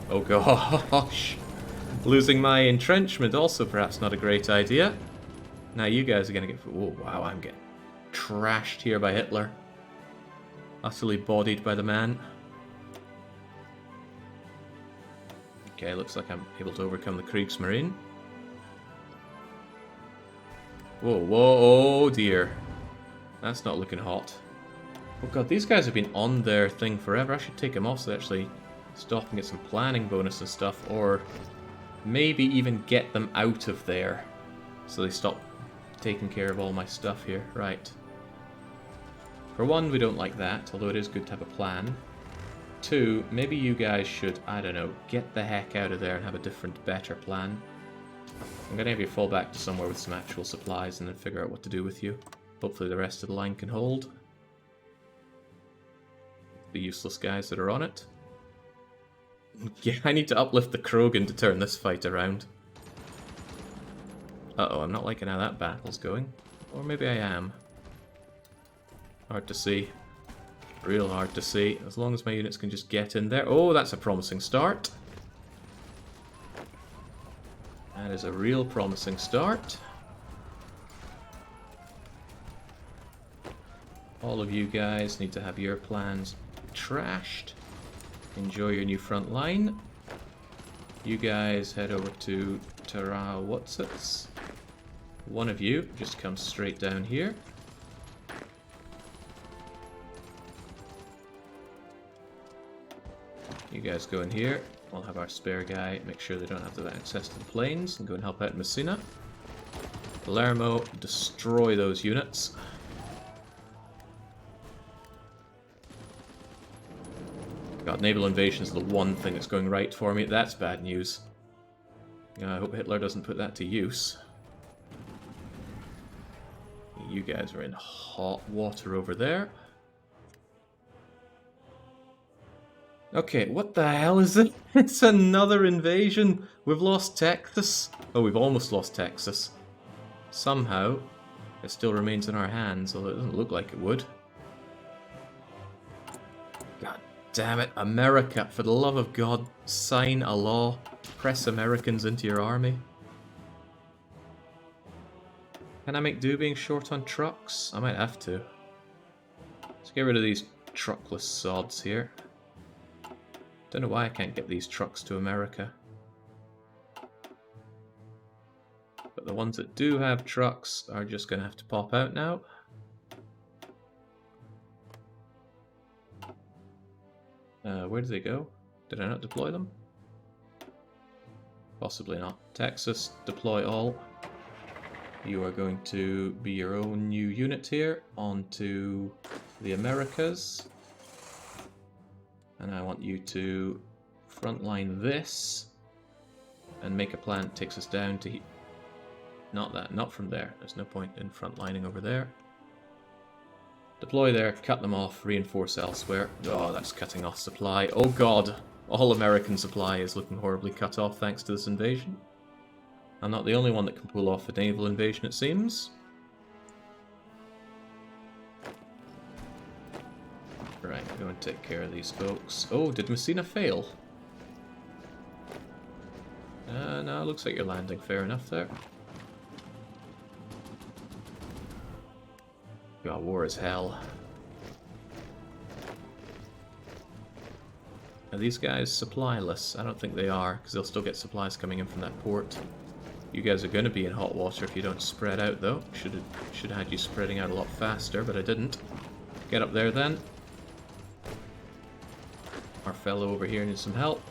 Oh gosh! Losing my entrenchment also perhaps not a great idea. Now you guys are gonna get... Oh wow, I'm getting trashed here by Hitler. Utterly bodied by the man. Okay, looks like I'm able to overcome the Kriegsmarine. Whoa, whoa, oh dear. That's not looking hot. Oh god, these guys have been on their thing forever. I should take them off so they actually stop and get some planning bonus and stuff, or maybe even get them out of there so they stop taking care of all my stuff here. Right. For one, we don't like that, although it is good to have a plan. Two, maybe you guys should, I don't know, get the heck out of there and have a different, better plan. I'm going to have you fall back to somewhere with some actual supplies and then figure out what to do with you. Hopefully the rest of the line can hold. The useless guys that are on it. Yeah, I need to uplift the Krogan to turn this fight around. Uh-oh, I'm not liking how that battle's going. Or maybe I am. Hard to see. Real hard to see. As long as my units can just get in there. Oh, that's a promising start. That is a real promising start. All of you guys need to have your plans trashed. Enjoy your new front line. You guys head over to Tarawatsits. One of you just comes straight down here. You guys go in here. We'll have our spare guy make sure they don't have the access to the planes and go and help out Messina. Palermo, destroy those units. God, naval invasion is the one thing that's going right for me. That's bad news. I hope Hitler doesn't put that to use. You guys are in hot water over there. Okay, what the hell is it? It's another invasion! We've lost Texas. Oh, we've almost lost Texas. Somehow, it still remains in our hands, although it doesn't look like it would. God damn it, America, for the love of God, sign a law. Press Americans into your army. Can I make do being short on trucks? I might have to. Let's get rid of these truckless sods here. Don't know why I can't get these trucks to America. But the ones that do have trucks are just going to have to pop out now. Where did they go? Did I not deploy them? Possibly not. Texas, deploy all. You are going to be your own new unit here onto the Americas. And I want you to frontline this and make a plan that takes us down to... Not from there. There's no point in frontlining over there. Deploy there, cut them off, reinforce elsewhere. Oh, that's cutting off supply. Oh god, all American supply is looking horribly cut off thanks to this invasion. I'm not the only one that can pull off a naval invasion, it seems. Right, go and take care of these folks. Oh, did Messina fail? No, looks like you're landing fair enough there. God, war is hell. Are these guys supplyless? I don't think they are, because they'll still get supplies coming in from that port. You guys are going to be in hot water if you don't spread out, though. Should have had you spreading out a lot faster, but I didn't. Get up there, then. Our fellow over here needs some help.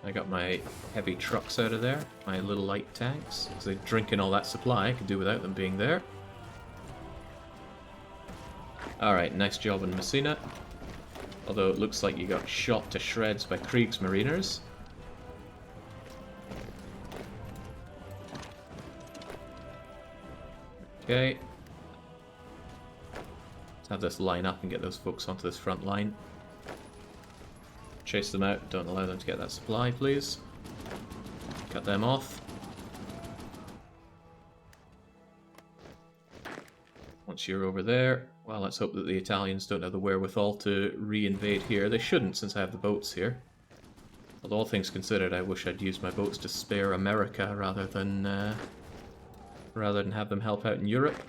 I got my heavy trucks out of there, my little light tanks. Because they're drinking all that supply, I could do without them being there. Alright, nice job in Messina. Although it looks like you got shot to shreds by Kriegsmariners. Okay. Let's have this line up and get those folks onto this front line. Chase them out, don't allow them to get that supply, please. Cut them off. Once you're over there, well, let's hope that the Italians don't have the wherewithal to re-invade here. They shouldn't, since I have the boats here. Although all things considered, I wish I'd used my boats to spare America rather than have them help out in Europe.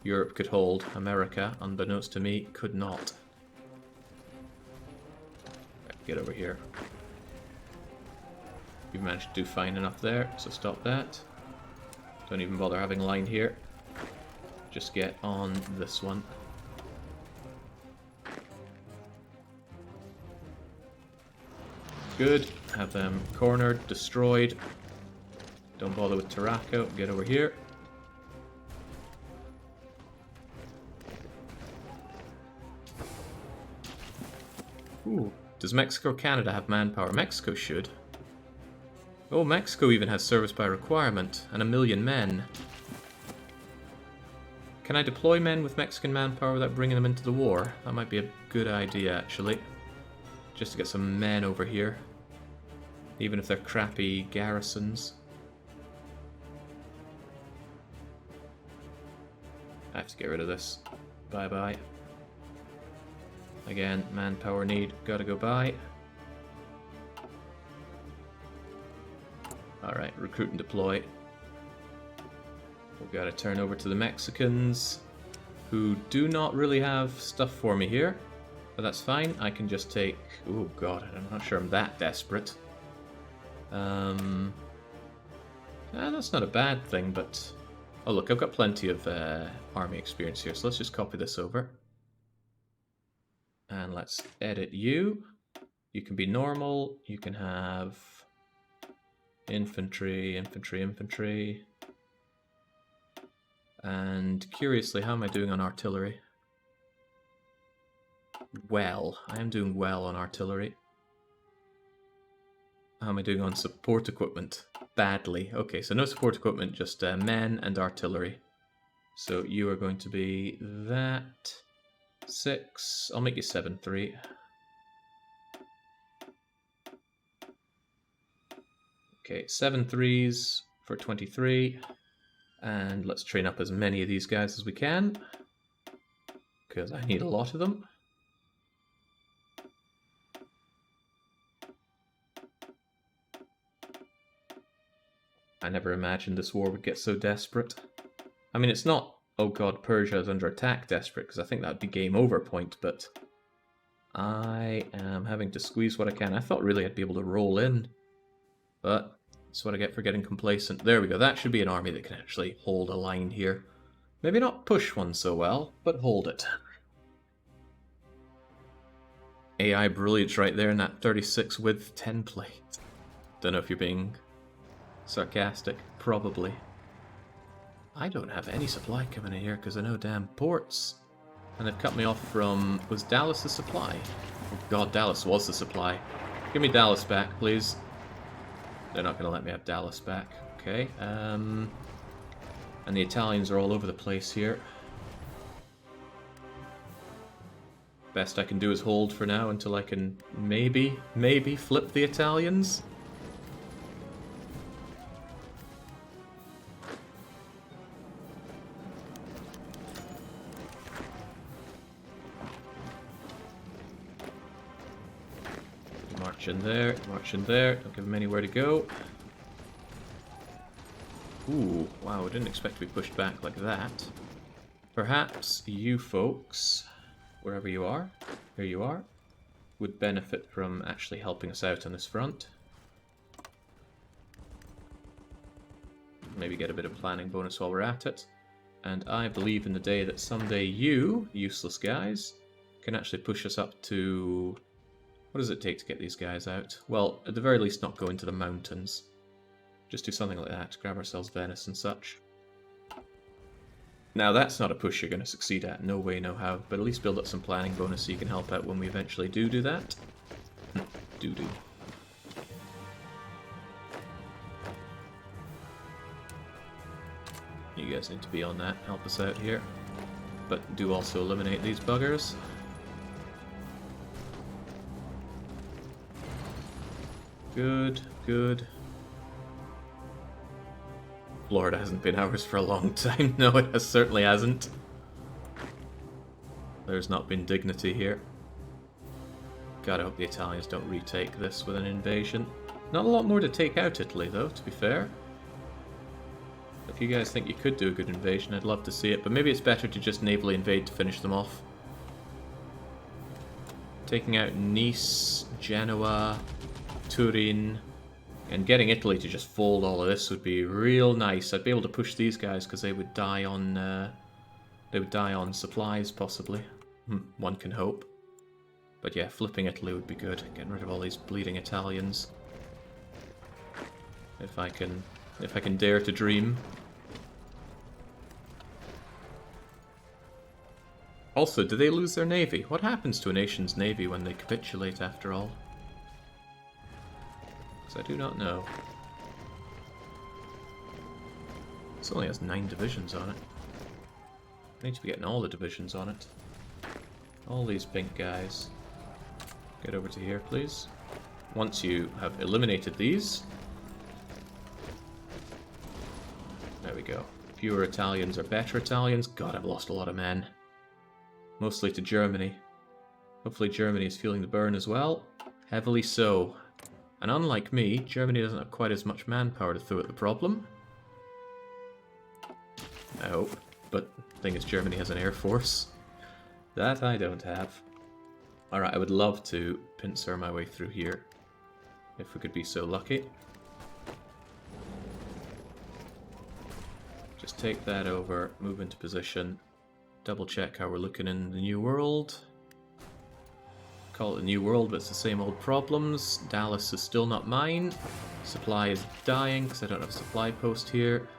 Europe could hold, America, unbeknownst to me, could not. Get over here. You've managed to do fine enough there, so stop that. Don't even bother having a line here. Just get on this one. Good. Have them cornered, destroyed. Don't bother with Tarraco. Get over here. Ooh. Does Mexico or Canada have manpower? Mexico should. Oh, Mexico even has service by requirement, and 1 million men. Can I deploy men with Mexican manpower without bringing them into the war? That might be a good idea, actually. Just to get some men over here. Even if they're crappy garrisons. I have to get rid of this. Bye-bye. Again, manpower need, gotta go by. Alright, recruit and deploy. We've got to turn over to the Mexicans, who do not really have stuff for me here. But that's fine, I can just take... Oh god, I'm not sure I'm that desperate. That's not a bad thing, but... Oh look, I've got plenty of army experience here, so let's just copy this over. And let's edit you. You can be normal. You can have infantry, infantry, infantry. And curiously, how am I doing on artillery? Well, I am doing well on artillery. How am I doing on support equipment? Badly. Okay, so no support equipment, just men and artillery. So you are going to be that... 6. I'll make you 7-3. Okay, 7-3s for 23. And let's train up as many of these guys as we can, because I need a lot of them. I never imagined this war would get so desperate. I mean, it's not... Oh god, Persia is under attack desperate, because I think that would be game over point, but I am having to squeeze what I can. I thought really I'd be able to roll in, but that's what I get for getting complacent. There we go, that should be an army that can actually hold a line here. Maybe not push one so well, but hold it. AI brilliance right there in that 36 width template. Don't know if you're being sarcastic, probably. I don't have any supply coming in here because I know damn ports. And they've cut me off from... Was Dallas the supply? Oh god, Dallas was the supply. Give me Dallas back, please. They're not going to let me have Dallas back. Okay. And the Italians are all over the place here. Best I can do is hold for now until I can maybe flip the Italians. March in there, march in there. Don't give them anywhere to go. Ooh, wow, I didn't expect to be pushed back like that. Perhaps you folks, wherever you are, here you are, would benefit from actually helping us out on this front. Maybe get a bit of planning bonus while we're at it. And I believe in the day that someday you, useless guys, can actually push us up to... What does it take to get these guys out? Well, at the very least not go into the mountains. Just do something like that, grab ourselves Venice and such. Now that's not a push you're going to succeed at, no way, no how, but at least build up some planning bonus so you can help out when we eventually do that. do. You guys need to be on that, help us out here. But do also eliminate these buggers. Good, good. Florida hasn't been ours for a long time. No, it certainly hasn't. There's not been dignity here. God, I hope the Italians don't retake this with an invasion. Not a lot more to take out Italy, though, to be fair. If you guys think you could do a good invasion, I'd love to see it, but maybe it's better to just navally invade to finish them off. Taking out Nice, Genoa, Turin, and getting Italy to just fold all of this would be real nice. I'd be able to push these guys because they would die on supplies, possibly. One can hope. But yeah, flipping Italy would be good. Getting rid of all these bleeding Italians. If I can dare to dream. Also, do they lose their navy? What happens to a nation's navy when they capitulate, after all? Because I do not know. This only has 9 divisions on it. I need to be getting all the divisions on it. All these pink guys. Get over to here, please. Once you have eliminated these... There we go. Fewer Italians are better Italians. God, I've lost a lot of men. Mostly to Germany. Hopefully Germany is feeling the burn as well. Heavily so. And unlike me, Germany doesn't have quite as much manpower to throw at the problem. I hope. But the thing is, Germany has an air force. That I don't have. Alright, I would love to pincer my way through here. If we could be so lucky. Just take that over, move into position. Double check how we're looking in the New World. Call it the New World, but it's the same old problems. Dallas is still not mine. Supply is dying because I don't have a supply post here.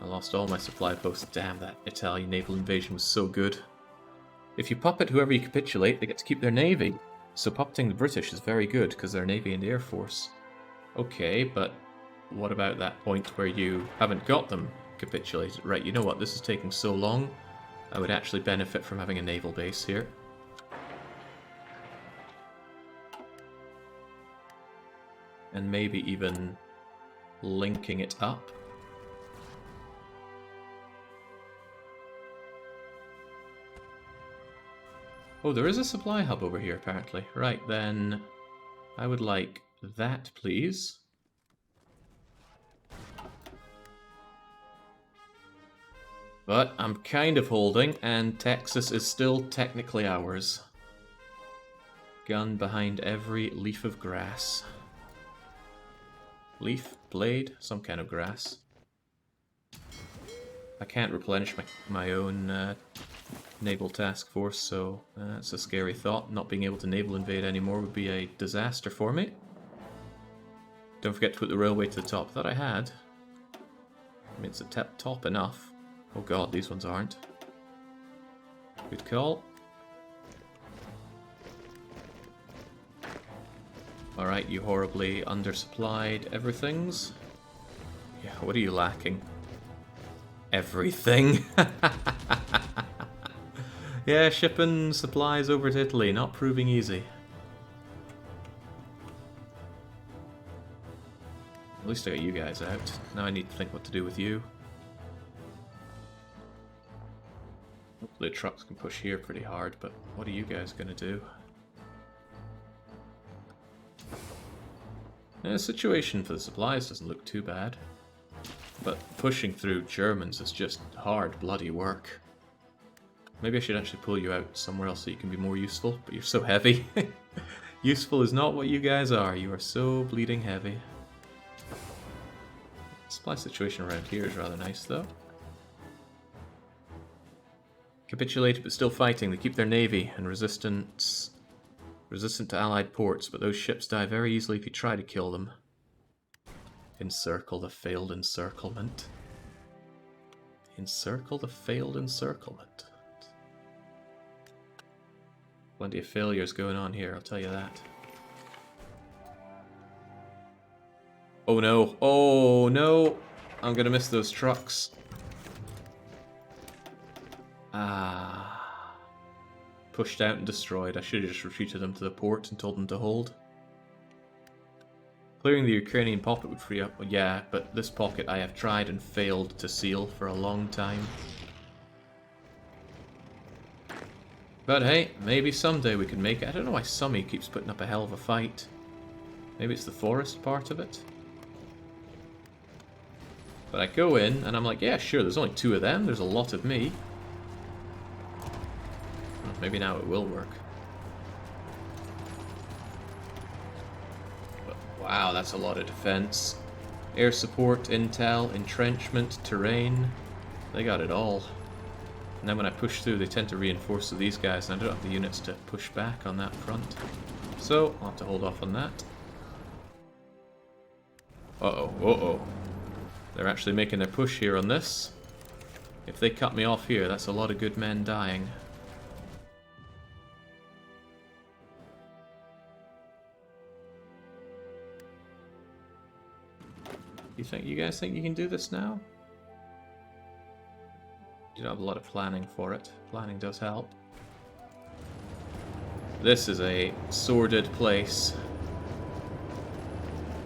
I lost all my supply posts. Damn, that Italian naval invasion was so good. If you puppet whoever you capitulate, they get to keep their navy. So puppeting the British is very good because they're navy and air force. Okay, but what about that point where you haven't got them capitulated? Right, you know what? This is taking so long. I would actually benefit from having a naval base here. And maybe even linking it up. Oh, there is a supply hub over here, apparently. Right, then I would like that, please. But I'm kind of holding, and Texas is still technically ours. Gun behind every leaf of grass. Leaf? Blade? Some kind of grass. I can't replenish my own naval task force, so that's a scary thought. Not being able to naval invade anymore would be a disaster for me. Don't forget to put the railway to the top. That I had. I mean, it's a top enough. Oh god, these ones aren't. Good call. Alright, you horribly undersupplied everything's. Yeah, what are you lacking? Everything. Yeah, shipping supplies over to Italy, not proving easy. At least I got you guys out. Now I need to think what to do with you. Hopefully the trucks can push here pretty hard, but what are you guys gonna do? The situation for the supplies doesn't look too bad. But pushing through Germans is just hard, bloody work. Maybe I should actually pull you out somewhere else so you can be more useful, but you're so heavy. Useful is not what you guys are. You are so bleeding heavy. Supply situation around here is rather nice, though. Capitulated but still fighting. They keep their navy and resistant to allied ports, but those ships die very easily if you try to kill them. Encircle the failed encirclement. Encircle the failed encirclement. Plenty of failures going on here, I'll tell you that. Oh no, oh no! I'm gonna miss those trucks. Ah. Pushed out and destroyed. I should have just retreated them to the port and told them to hold. Clearing the Ukrainian pocket would free up... Yeah, but this pocket I have tried and failed to seal for a long time. But hey, maybe someday we can make it. I don't know why Summy keeps putting up a hell of a fight. Maybe it's the forest part of it. But I go in and I'm like, yeah, sure, there's only 2 of them. There's a lot of me. Well, maybe now it will work. But wow, that's a lot of defense. Air support, intel, entrenchment, terrain. They got it all. And then when I push through, they tend to reinforce with these guys, and I don't have the units to push back on that front. So, I'll have to hold off on that. Uh-oh, uh-oh. They're actually making their push here on this. If they cut me off here, that's a lot of good men dying. You guys think you can do this now? You don't have a lot of planning for it. Planning does help. This is a sordid place.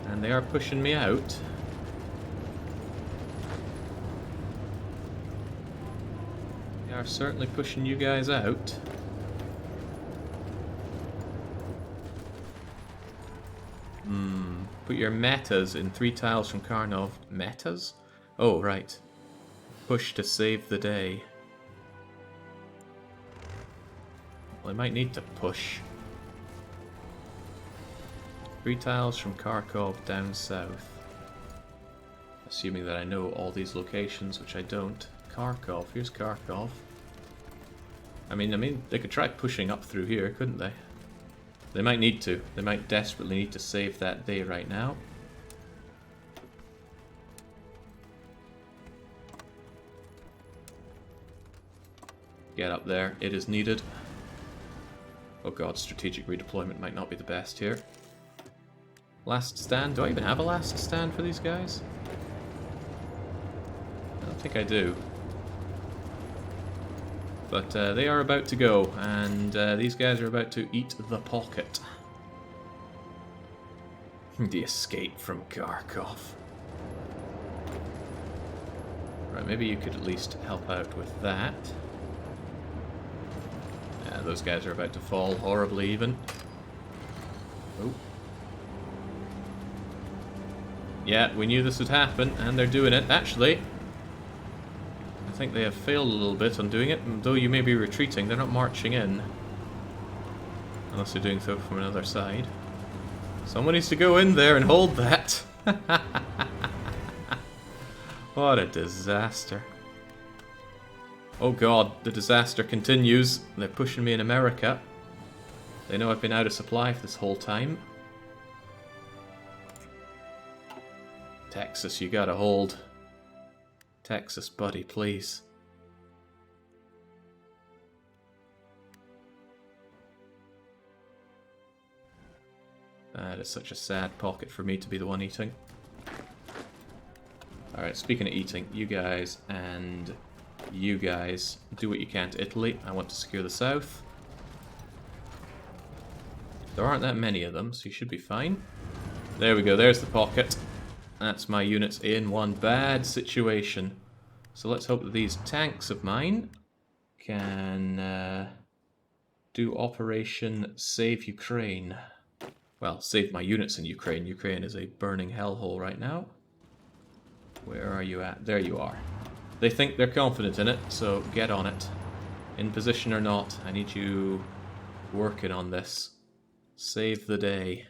And they are pushing me out. They are certainly pushing you guys out. Put your metas in 3 tiles from Karnov. Metas? Oh, right. Push to save the day. Well, I might need to push. 3 tiles from Kharkov down south. Assuming that I know all these locations, which I don't. Kharkov, here's Kharkov. I mean, they could try pushing up through here, couldn't they? They might need to. They might desperately need to save that day right now. Get up there. It is needed. Oh god, strategic redeployment might not be the best here. Last stand? Do I even have a last stand for these guys? I don't think I do. But they are about to go, and these guys are about to eat the pocket. The escape from Kharkov. Right, maybe you could at least help out with that. Yeah, those guys are about to fall horribly even. Oh. Yeah, we knew this would happen, and they're doing it. Actually, I think they have failed a little bit on doing it, and though you may be retreating, they're not marching in. Unless they're doing so from another side. Someone needs to go in there and hold that. What a disaster. Oh god, the disaster continues. They're pushing me in America. They know I've been out of supply for this whole time. Texas, you gotta hold. Texas, buddy, please. That is such a sad pocket for me to be the one eating. Alright, speaking of eating, you guys and you guys do what you can to Italy. I want to secure the south. There aren't that many of them, so you should be fine. There we go, there's the pocket. That's my units in one bad situation. So let's hope that these tanks of mine can do Operation Save Ukraine. Well, save my units in Ukraine. Ukraine is a burning hellhole right now. Where are you at? There you are. They think they're confident in it, so get on it. In position or not, I need you working on this. Save the day.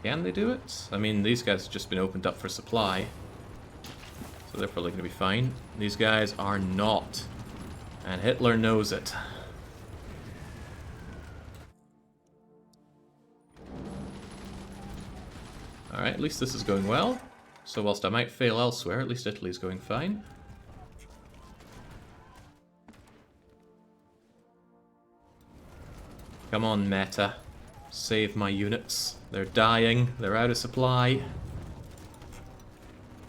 Can they do it? I mean, these guys have just been opened up for supply. So they're probably going to be fine. These guys are not. And Hitler knows it. Alright, at least this is going well. So whilst I might fail elsewhere, at least Italy's going fine. Come on, Meta. Save my units. They're dying. They're out of supply.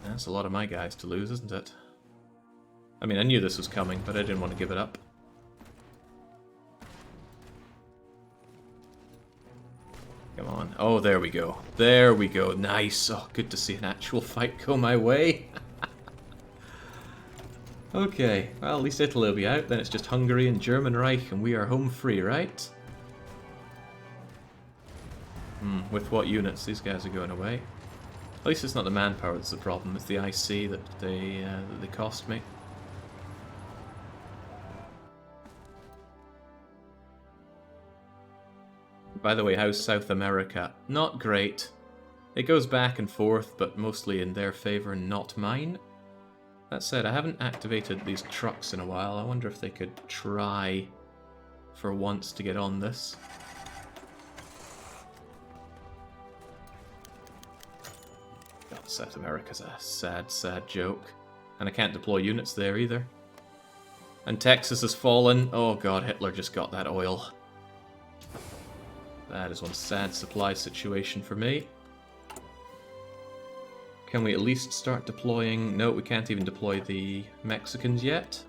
That's a lot of my guys to lose, isn't it? I mean, I knew this was coming, but I didn't want to give it up. Come on. Oh, there we go. There we go. Nice. Oh, good to see an actual fight go my way. Okay. Well, at least Italy will be out. Then it's just Hungary and German Reich, and we are home free, right? With what units? These guys are going away. At least it's not the manpower that's the problem. It's the IC that they cost me. By the way, how's South America? Not great. It goes back and forth, but mostly in their favor, not mine. That said, I haven't activated these trucks in a while. I wonder if they could try for once to get on this. God, South America's a sad, sad joke. And I can't deploy units there either. And Texas has fallen. Oh god, Hitler just got that oil. That is one sad supply situation for me. Can we at least start deploying... No, we can't even deploy the Mexicans yet.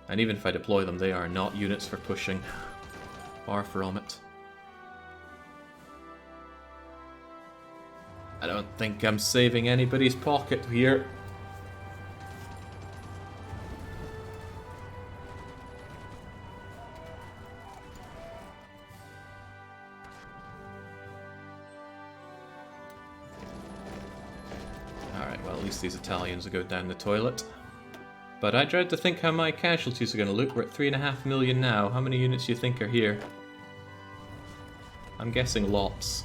And even if I deploy them, they are not units for pushing. Far from it. I don't think I'm saving anybody's pocket here. These Italians will go down the toilet. But I dread to think how my casualties are going to look. We're at 3.5 million now. How many units do you think are here? I'm guessing lots.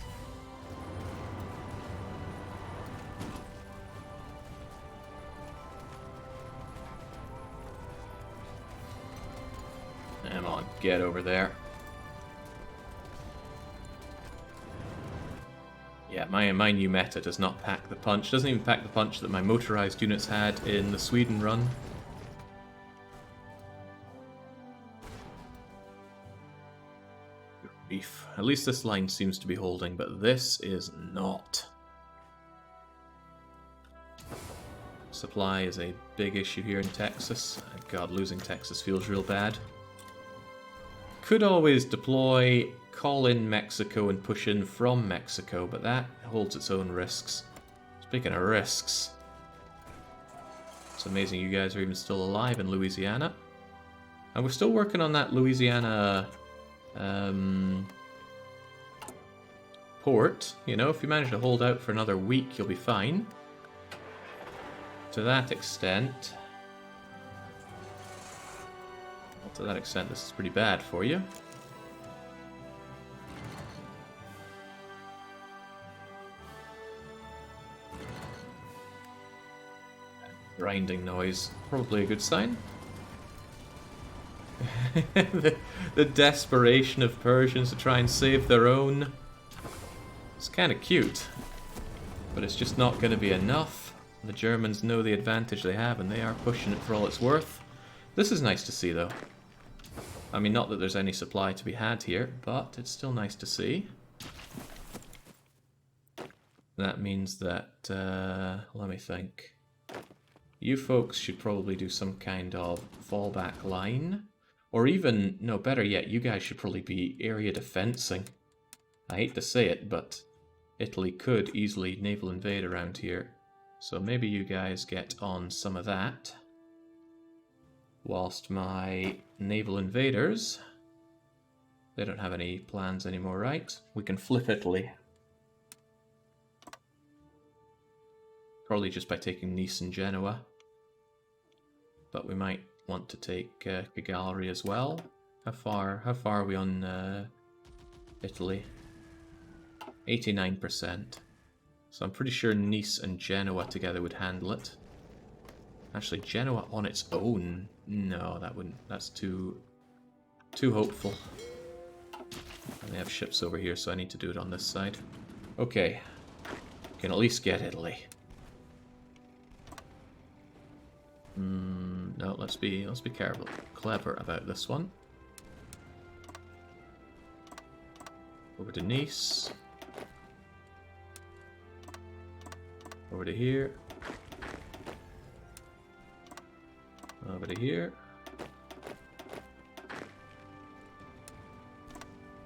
Come on, get over there. Yeah, my new meta does not pack the punch. Doesn't even pack the punch that my motorized units had in the Sweden run. Grief. At least this line seems to be holding, but this is not. Supply is a big issue here in Texas. God, losing Texas feels real bad. Could always deploy... call in Mexico and push in from Mexico, but that holds its own risks. Speaking of risks, it's amazing you guys are even still alive in Louisiana. And we're still working on that Louisiana port. You know, if you manage to hold out for another week, you'll be fine. To that extent... well, to that extent, this is pretty bad for you. Grinding noise, probably a good sign. the desperation of Persians to try and save their own. It's kind of cute, but it's just not going to be enough. The Germans know the advantage they have, and they are pushing it for all it's worth. This is nice to see, though. I mean, not that there's any supply to be had here, but it's still nice to see. That means that, let me think. You folks should probably do some kind of fallback line. Or even, no, better yet, you guys should probably be area defensing. I hate to say it, but Italy could easily naval invade around here. So maybe you guys get on some of that. Whilst my naval invaders... they don't have any plans anymore, right? We can flip Italy. Probably just by taking Nice and Genoa. But we might want to take Cagliari as well. How far are we on Italy? 89%. So I'm pretty sure Nice and Genoa together would handle it. Actually, Genoa on its own? No, that wouldn't. That's too hopeful. And they have ships over here, so I need to do it on this side. Okay. Can at least get Italy. No, let's be careful, clever about this one. Over to Nice. Over to here. Over to here.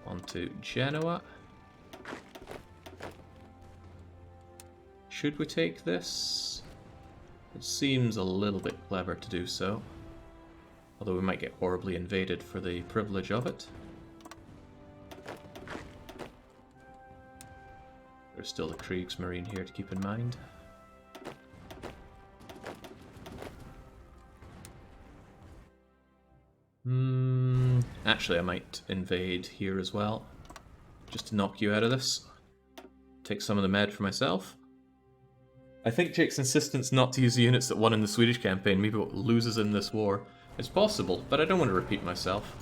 Onto Genoa. Should we take this? It seems a little bit clever to do so. Although we might get horribly invaded for the privilege of it. There's still the Kriegsmarine here to keep in mind. Actually, I might invade here as well. Just to knock you out of this. Take some of the med for myself. I think Jake's insistence not to use the units that won in the Swedish campaign, maybe what loses in this war. It's possible, but I don't want to repeat myself.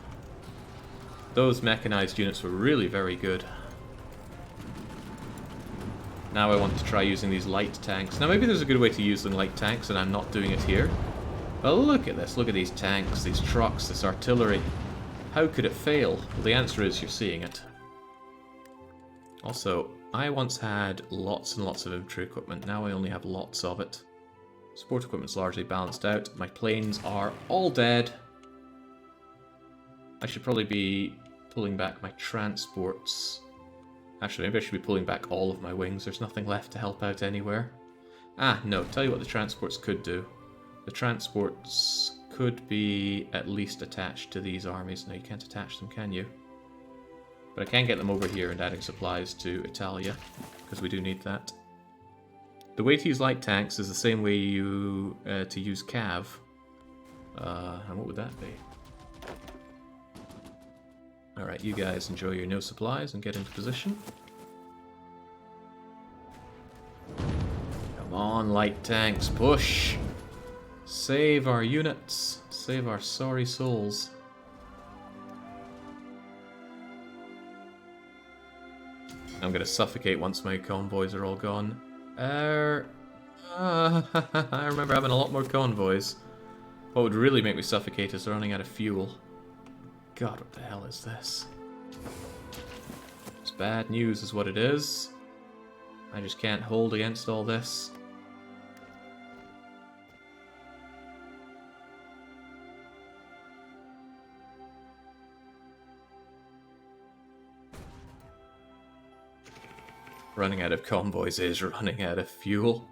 Those mechanized units were really very good. Now I want to try using these light tanks. Now maybe there's a good way to use the light tanks and I'm not doing it here. But look at this, look at these tanks, these trucks, this artillery. How could it fail? Well, the answer is you're seeing it. Also, I once had lots and lots of infantry equipment, now I only have lots of it. Support equipment's largely balanced out, my planes are all dead. I should probably be pulling back my transports. Actually, maybe I should be pulling back all of my wings, there's nothing left to help out anywhere. Ah, no, tell you what the transports could do. The transports could be at least attached to these armies. No, you can't attach them, can you? But I can get them over here and adding supplies to Italia, because we do need that. The way to use light tanks is the same way you to use cav. And what would that be? Alright, you guys enjoy your no supplies and get into position. Come on, light tanks, push! Save our units, save our sorry souls. I'm gonna suffocate once my convoys are all gone. I remember having a lot more convoys. What would really make me suffocate is running out of fuel. God, what the hell is this? It's bad news is what it is. I just can't hold against all this. Running out of convoys is running out of fuel.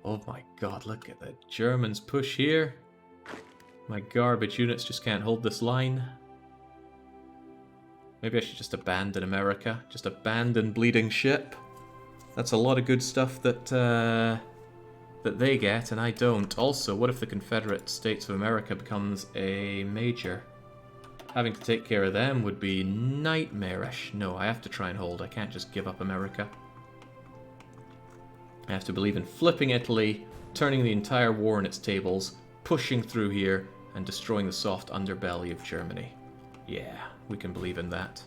Oh my god, look at the Germans push here. My garbage units just can't hold this line. Maybe I should just abandon America. Just abandon bleeding ship. That's a lot of good stuff that that they get and I don't. Also, what if the Confederate States of America becomes a major? Having to take care of them would be nightmarish. No, I have to try and hold. I can't just give up America. I have to believe in flipping Italy, turning the entire war on its tables, pushing through here, and destroying the soft underbelly of Germany. Yeah, we can believe in that.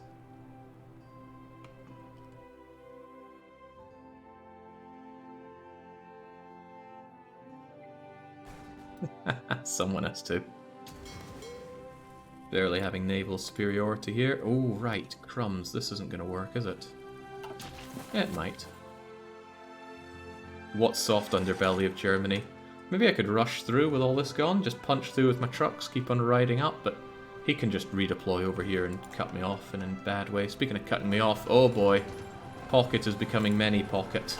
Someone has to. Barely having naval superiority here. Oh, right, crumbs. This isn't going to work, is it? Yeah, it might. What soft underbelly of Germany? Maybe I could rush through with all this gone, just punch through with my trucks, keep on riding up, but he can just redeploy over here and cut me off in a bad way. Speaking of cutting me off, oh boy, Pocket is becoming many Pocket.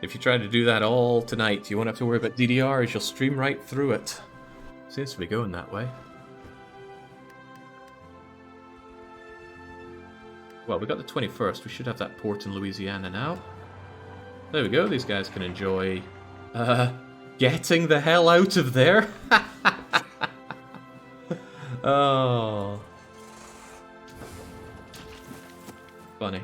If you try to do that all tonight, you won't have to worry about DDRs, you'll stream right through it. Seems to be going that way. Well, we got the 21st. We should have that port in Louisiana now. There we go. These guys can enjoy getting the hell out of there. Oh. Funny.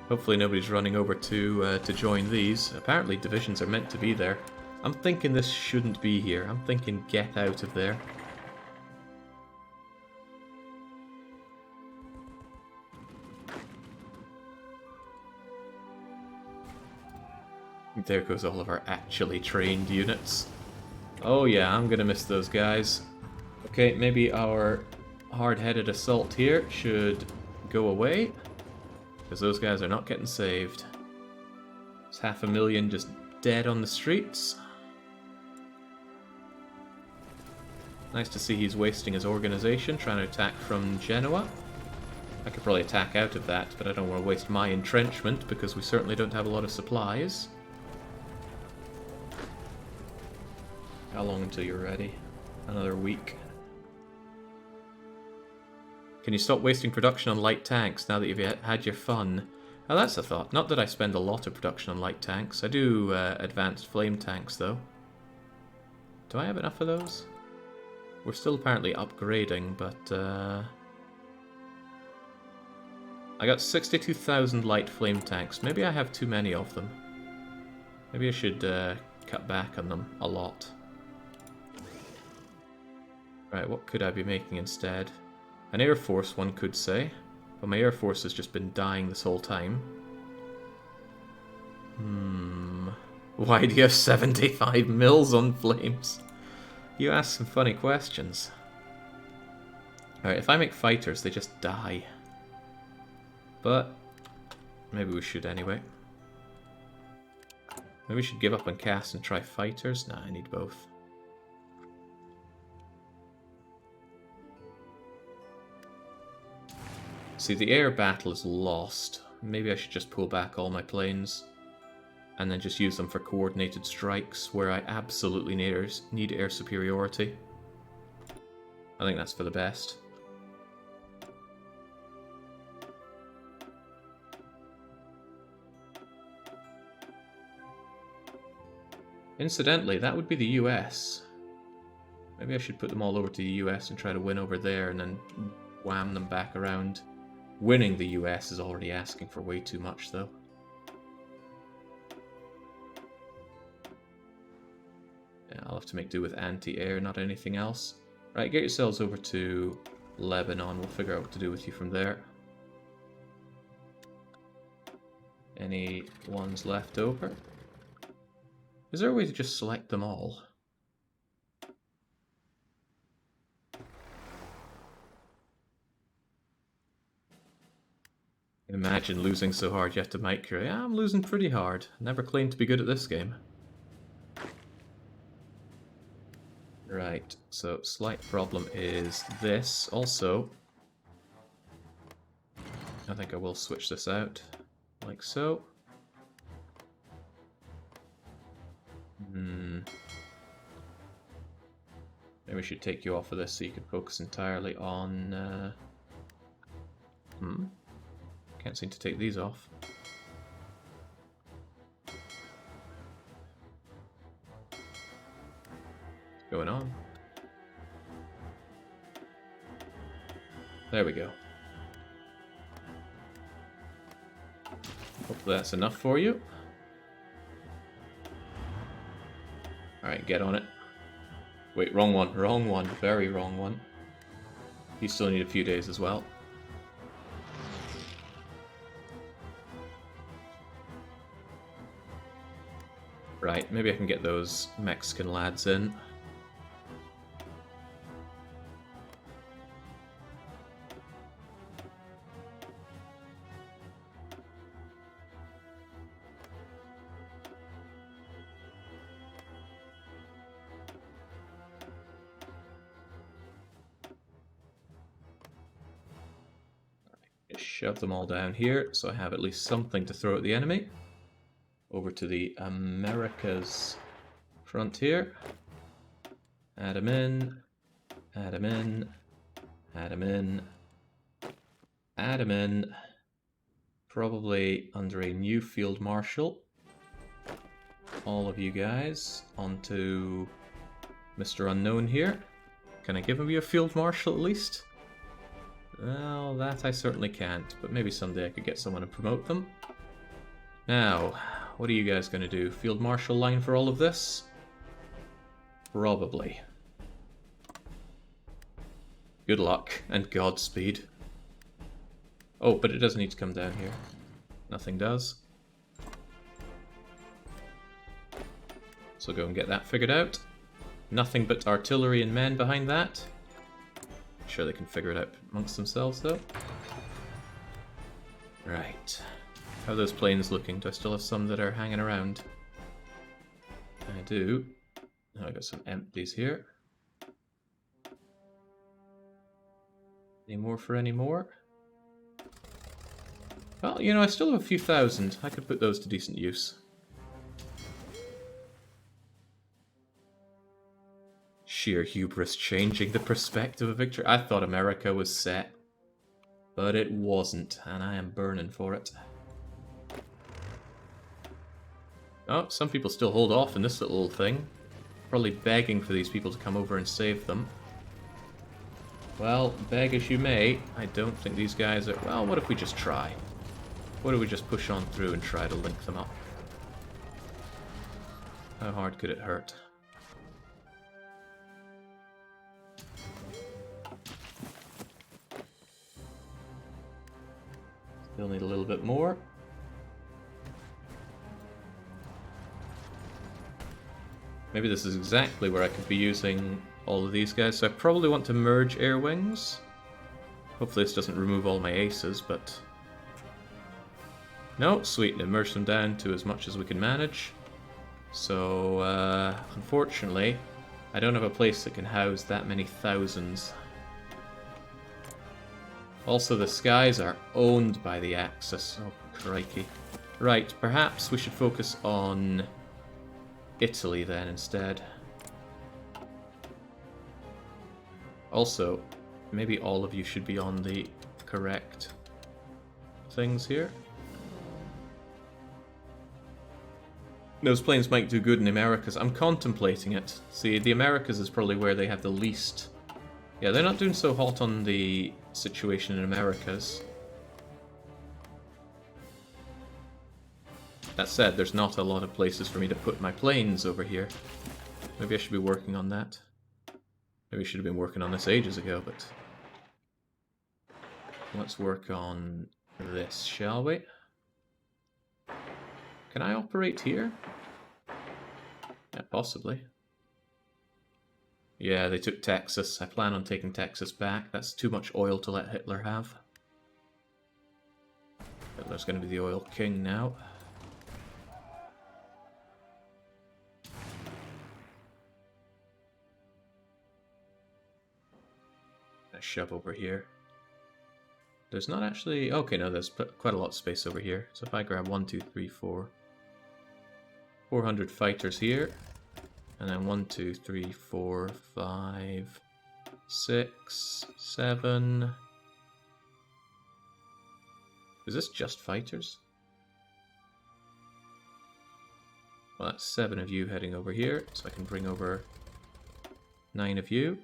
Hopefully nobody's running over to join these. Apparently divisions are meant to be there. I'm thinking this shouldn't be here. I'm thinking get out of there. There goes all of our actually trained units. Oh yeah, I'm gonna miss those guys. Okay, maybe our hard-headed assault here should go away, because those guys are not getting saved. There's 500,000 just dead on the streets. Nice to see he's wasting his organization trying to attack from Genoa. I could probably attack out of that, but I don't want to waste my entrenchment because we certainly don't have a lot of supplies. How long until you're ready? Another week. Can you stop wasting production on light tanks now that you've had your fun? Oh, that's a thought. Not that I spend a lot of production on light tanks. I do advanced flame tanks, though. Do I have enough of those? We're still apparently upgrading, but... I got 62,000 light flame tanks. Maybe I have too many of them. Maybe I should cut back on them a lot. Right, what could I be making instead? An Air Force, one could say. But my Air Force has just been dying this whole time. Why do you have 75 mils on flames? You ask some funny questions. Alright, if I make fighters, they just die. But maybe we should anyway. Maybe we should give up on cast and try fighters. Nah, I need both. See, the air battle is lost. Maybe I should just pull back all my planes and then just use them for coordinated strikes where I absolutely need air superiority. I think that's for the best. Incidentally, that would be the US. Maybe I should put them all over to the US and try to win over there and then wham them back around. Winning the US is already asking for way too much, though. Yeah, I'll have to make do with anti-air, not anything else. Right, get yourselves over to Lebanon. We'll figure out what to do with you from there. Any ones left over? Is there a way to just select them all? Imagine losing so hard you have to micro. Yeah, I'm losing pretty hard. Never claimed to be good at this game. Right, so slight problem is this. Also, I think I will switch this out, like so. Maybe we should take you off of this so you can focus entirely on... Can't seem to take these off. What's going on? There we go. Hopefully that's enough for you. Alright, get on it. Wait, wrong one, very wrong one. You still need a few days as well. Right, maybe I can get those Mexican lads in. Just shove them all down here so I have at least something to throw at the enemy. Over to the Americas frontier. Add them in. Add them in. Add them in. Add them in. Probably under a new field marshal. All of you guys onto Mr. Unknown here. Can I give him a field marshal at least? Well, that I certainly can't, but maybe someday I could get someone to promote them. Now, what are you guys going to do? Field Marshal line for all of this? Probably. Good luck, and Godspeed. Oh, but it does need to come down here. Nothing does. So go and get that figured out. Nothing but artillery and men behind that. I'm sure they can figure it out amongst themselves, though. Right. How are those planes looking? Do I still have some that are hanging around? I do. Oh, I got some empties here. Any more for any more? Well, you know, I still have a few thousand. I could put those to decent use. Sheer hubris changing the perspective of victory. I thought America was set, but it wasn't, and I am burning for it. Oh, some people still hold off in this little thing. Probably begging for these people to come over and save them. Well, beg as you may, I don't think these guys are... Well, what if we just try? What if we just push on through and try to link them up? How hard could it hurt? Still need a little bit more. Maybe this is exactly where I could be using all of these guys. So I probably want to merge air wings. Hopefully this doesn't remove all my aces, but... No, sweet, and merge them down to as much as we can manage. So, unfortunately, I don't have a place that can house that many thousands. Also, the skies are owned by the Axis. Oh, crikey. Right, perhaps we should focus on Italy then instead. Also, maybe all of you should be on the correct things here. Those planes might do good in the Americas. I'm contemplating it. See, the Americas is probably where they have the least... Yeah, they're not doing so hot on the situation in Americas. That said, there's not a lot of places for me to put my planes over here. Maybe I should be working on that. Maybe I should have been working on this ages ago, but... Let's work on this, shall we? Can I operate here? Yeah, possibly. Yeah, they took Texas. I plan on taking Texas back. That's too much oil to let Hitler have. Hitler's going to be the oil king now. I shove over here. There's not actually... Okay, no, there's quite a lot of space over here. So if I grab 1, 2, 3, 4... 400 fighters here. And then 1, 2, 3, 4, 5, 6, 7... Is this just fighters? Well, that's 7 of you heading over here. So I can bring over 9 of you.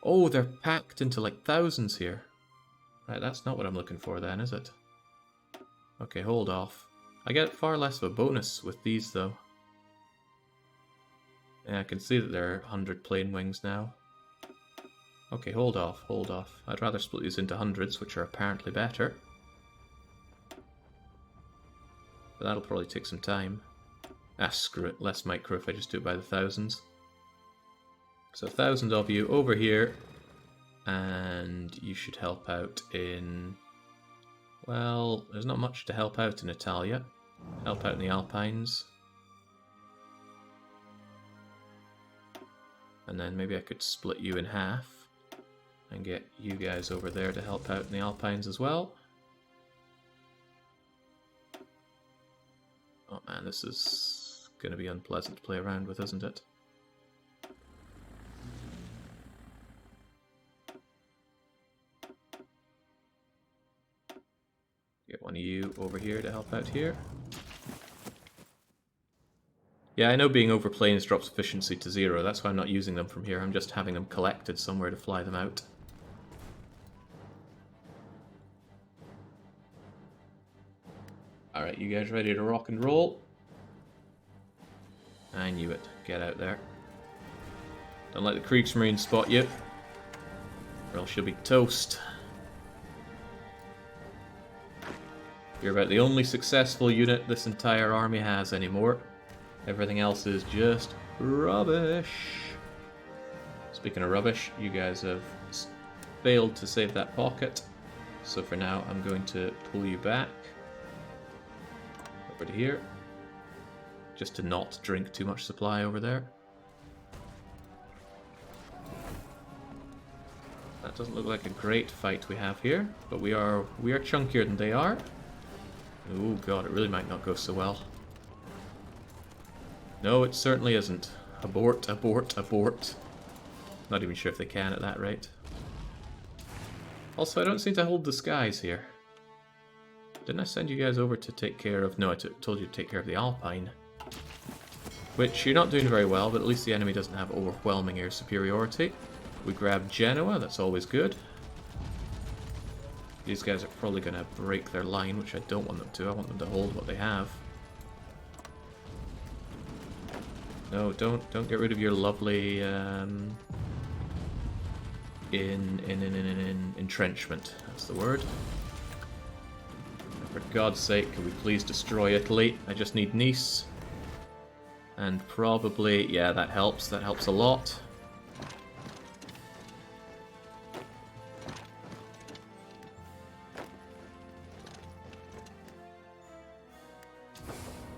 Oh, they're packed into like thousands here. Right, that's not what I'm looking for then, is it? Okay, hold off. I get far less of a bonus with these, though. Yeah, I can see that there are 100 plane wings now. Okay, hold off, hold off. I'd rather split these into hundreds, which are apparently better. But that'll probably take some time. Ah, screw it. Less micro if I just do it by the thousands. So 1,000 of you over here. And you should help out in... Well, there's not much to help out in Italia. Help out in the Alpines. And then maybe I could split you in half. And get you guys over there to help out in the Alpines as well. Oh man, this is going to be unpleasant to play around with, isn't it? Get one of you over here to help out here. Yeah, I know being over planes drops efficiency to 0. That's why I'm not using them from here. I'm just having them collected somewhere to fly them out. Right, you guys ready to rock and roll? I knew it. Get out there. Don't let the Kriegsmarine spot you, or else you'll be toast. You're about the only successful unit this entire army has anymore. Everything else is just rubbish. Speaking of rubbish, you guys have failed to save that pocket. So for now, I'm going to pull you back over to here, just to not drink too much supply over there. That doesn't look like a great fight we have here, but we are chunkier than they are. Oh god, it really might not go so well. No, it certainly isn't. Abort, abort, abort. Not even sure if they can at that rate. Also, I don't seem to hold the skies here. Didn't I send you guys over to take care of... No, I told you to take care of the Alpine. Which you're not doing very well, but at least the enemy doesn't have overwhelming air superiority. We grab Genoa, that's always good. These guys are probably going to break their line, which I don't want them to. I want them to hold what they have. No, don't get rid of your lovely entrenchment. That's the word. For God's sake, can we please destroy Italy? I just need Nice. And probably, yeah, that helps. That helps a lot.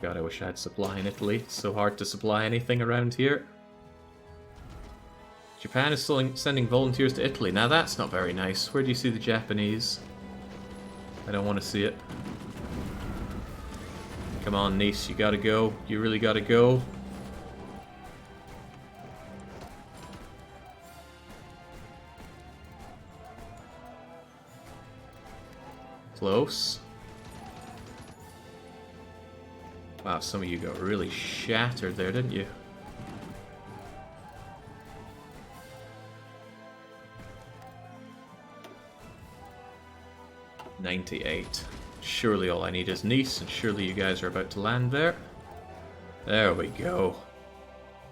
God, I wish I had supply in Italy. It's so hard to supply anything around here. Japan is sending volunteers to Italy. Now that's not very nice. Where do you see the Japanese? I don't want to see it. Come on, Nice, you gotta go. You really gotta go. Close. Wow, some of you got really shattered there, didn't you? $98. Surely all I need is Nice, and surely you guys are about to land there. There we go.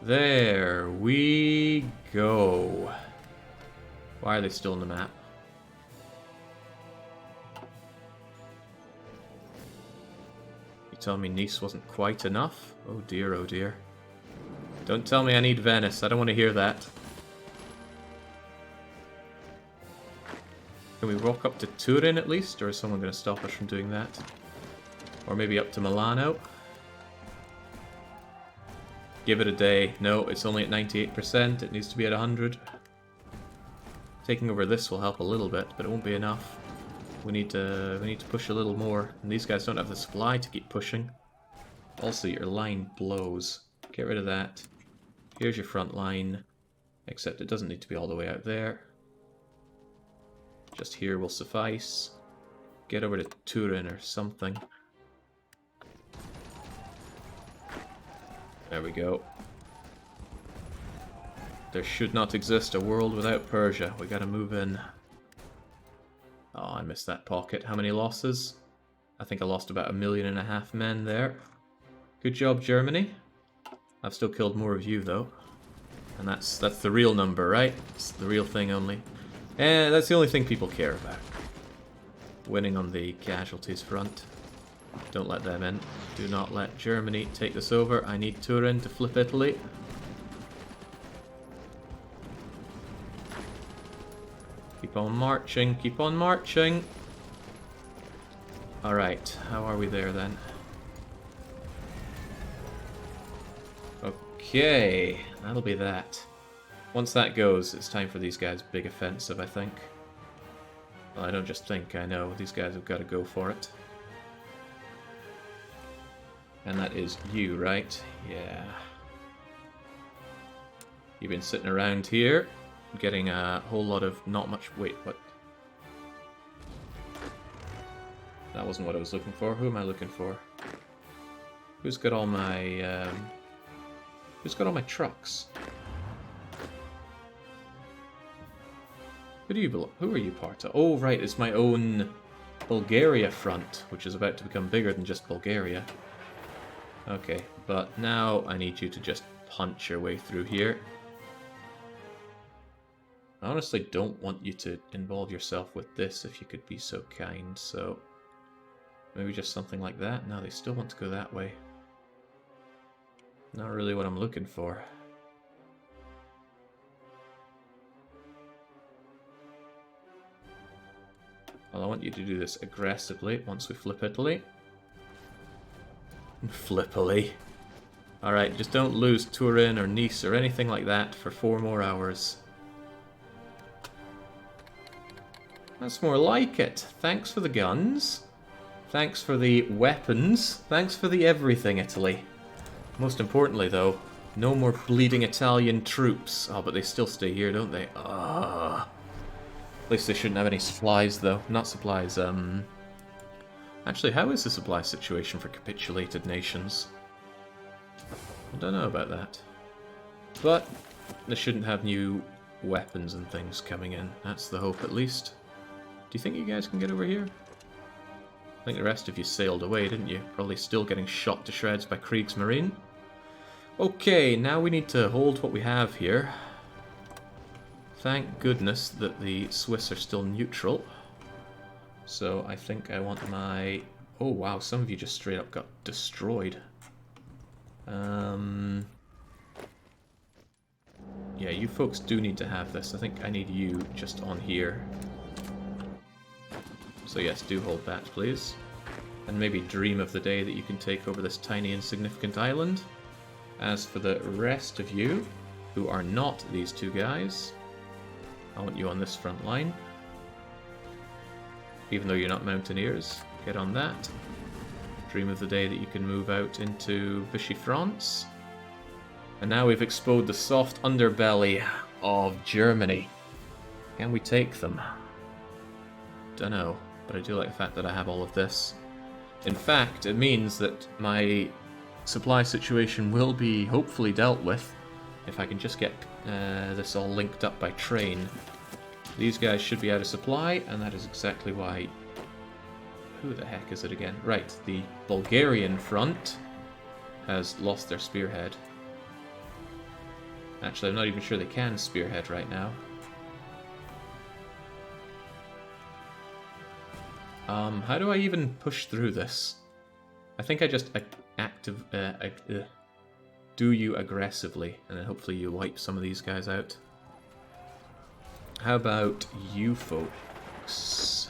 There we go. Why are they still on the map? You telling me Nice wasn't quite enough? Oh dear, oh dear. Don't tell me I need Venice. I don't want to hear that. Can we walk up to Turin at least, or is someone going to stop us from doing that? Or maybe up to Milano? Give it a day. No, it's only at 98%. It needs to be at 100. Taking over this will help a little bit, but it won't be enough. We need to push a little more. And these guys don't have the supply to keep pushing. Also, your line blows. Get rid of that. Here's your front line. Except it doesn't need to be all the way out there. Just here will suffice. Get over to Turin or something. There we go. There should not exist a world without Persia. We gotta move in. Oh, I missed that pocket. How many losses? I think I lost about 1.5 million men there. Good job, Germany. I've still killed more of you, though. And that's the real number, right? It's the real thing only. And that's the only thing people care about. Winning on the casualties front. Don't let them in. Do not let Germany take this over. I need Turin to flip Italy. Keep on marching, keep on marching. Alright, how are we there then? Okay, that'll be that. Once that goes, it's time for these guys' big offensive, I think. Well, I don't just think, I know. These guys have got to go for it. And that is you, right? Yeah. You've been sitting around here, getting a whole lot of not much... Wait, what? That wasn't what I was looking for. Who am I looking for? Who's got all my... Who's got all my trucks? Who do you belong? Who are you part of? Oh, right, it's my own Bulgaria front, which is about to become bigger than just Bulgaria. Okay, but now I need you to just punch your way through here. I honestly don't want you to involve yourself with this if you could be so kind, so maybe just something like that. No, they still want to go that way. Not really what I'm looking for. Well, I want you to do this aggressively once we flip Italy. Flippily. Alright, just don't lose Turin or Nice or anything like that for 4 more hours. That's more like it. Thanks for the guns. Thanks for the weapons. Thanks for the everything, Italy. Most importantly, though, no more bleeding Italian troops. Oh, but they still stay here, don't they? Ah. At least they shouldn't have any supplies, though. Not supplies, Actually, how is the supply situation for capitulated nations? I don't know about that. But they shouldn't have new weapons and things coming in. That's the hope, at least. Do you think you guys can get over here? I think the rest of you sailed away, didn't you? Probably still getting shot to shreds by Kriegsmarine. Okay, now we need to hold what we have here. Thank goodness that the Swiss are still neutral. So I think I want my... Oh wow, some of you just straight up got destroyed. Yeah, you folks do need to have this. I think I need you just on here. So yes, do hold that, please. And maybe dream of the day that you can take over this tiny insignificant island. As for the rest of you, who are not these two guys, I want you on this front line. Even though you're not mountaineers, get on that. Dream of the day that you can move out into Vichy France. And now we've exposed the soft underbelly of Germany. Can we take them? Dunno, but I do like the fact that I have all of this. In fact, it means that my supply situation will be hopefully dealt with if I can just get this all linked up by train. These guys should be out of supply, and that is exactly why... Who the heck is it again? Right, the Bulgarian front has lost their spearhead. Actually, I'm not even sure they can spearhead right now. How do I even push through this? I think I just do you aggressively, and then hopefully you wipe some of these guys out. How about you folks?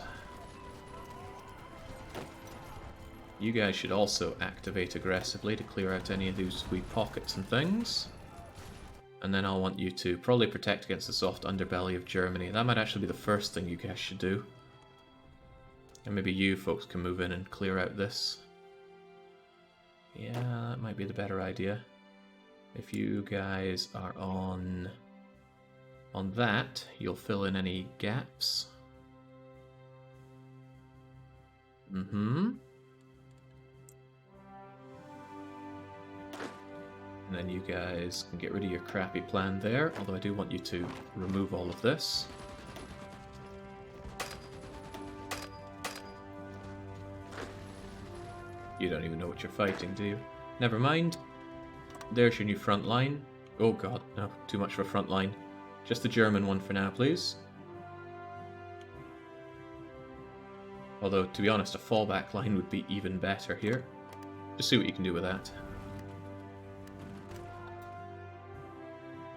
You guys should also activate aggressively to clear out any of these wee pockets and things. And then I'll want you to probably protect against the soft underbelly of Germany. That might actually be the first thing you guys should do. And maybe you folks can move in and clear out this. Yeah, that might be the better idea. If you guys are on that, you'll fill in any gaps. And then you guys can get rid of your crappy plan there, although I do want you to remove all of this. You don't even know what you're fighting, do you? Never mind. There's your new front line. Oh god, no, too much of a front line. Just the German one for now, please. Although, to be honest, a fallback line would be even better here. Just see what you can do with that.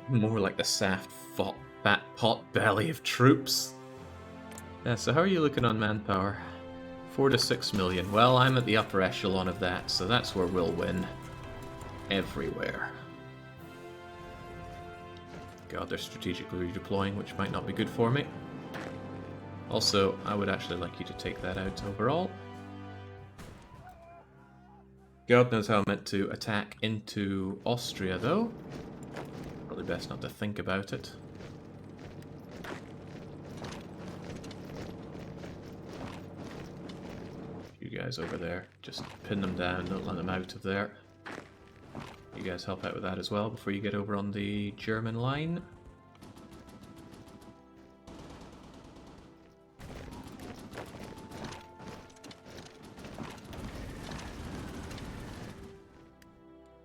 More like the soft fat pot belly of troops. Yeah, so how are you looking on manpower? 4 to 6 million. Well, I'm at the upper echelon of that, so that's where we'll win. Everywhere. God, they're strategically redeploying, which might not be good for me. Also, I would actually like you to take that out overall. God knows how I'm meant to attack into Austria, though. Probably best not to think about it. You guys over there, just pin them down, don't let them out of there. You guys help out with that as well before you get over on the German line.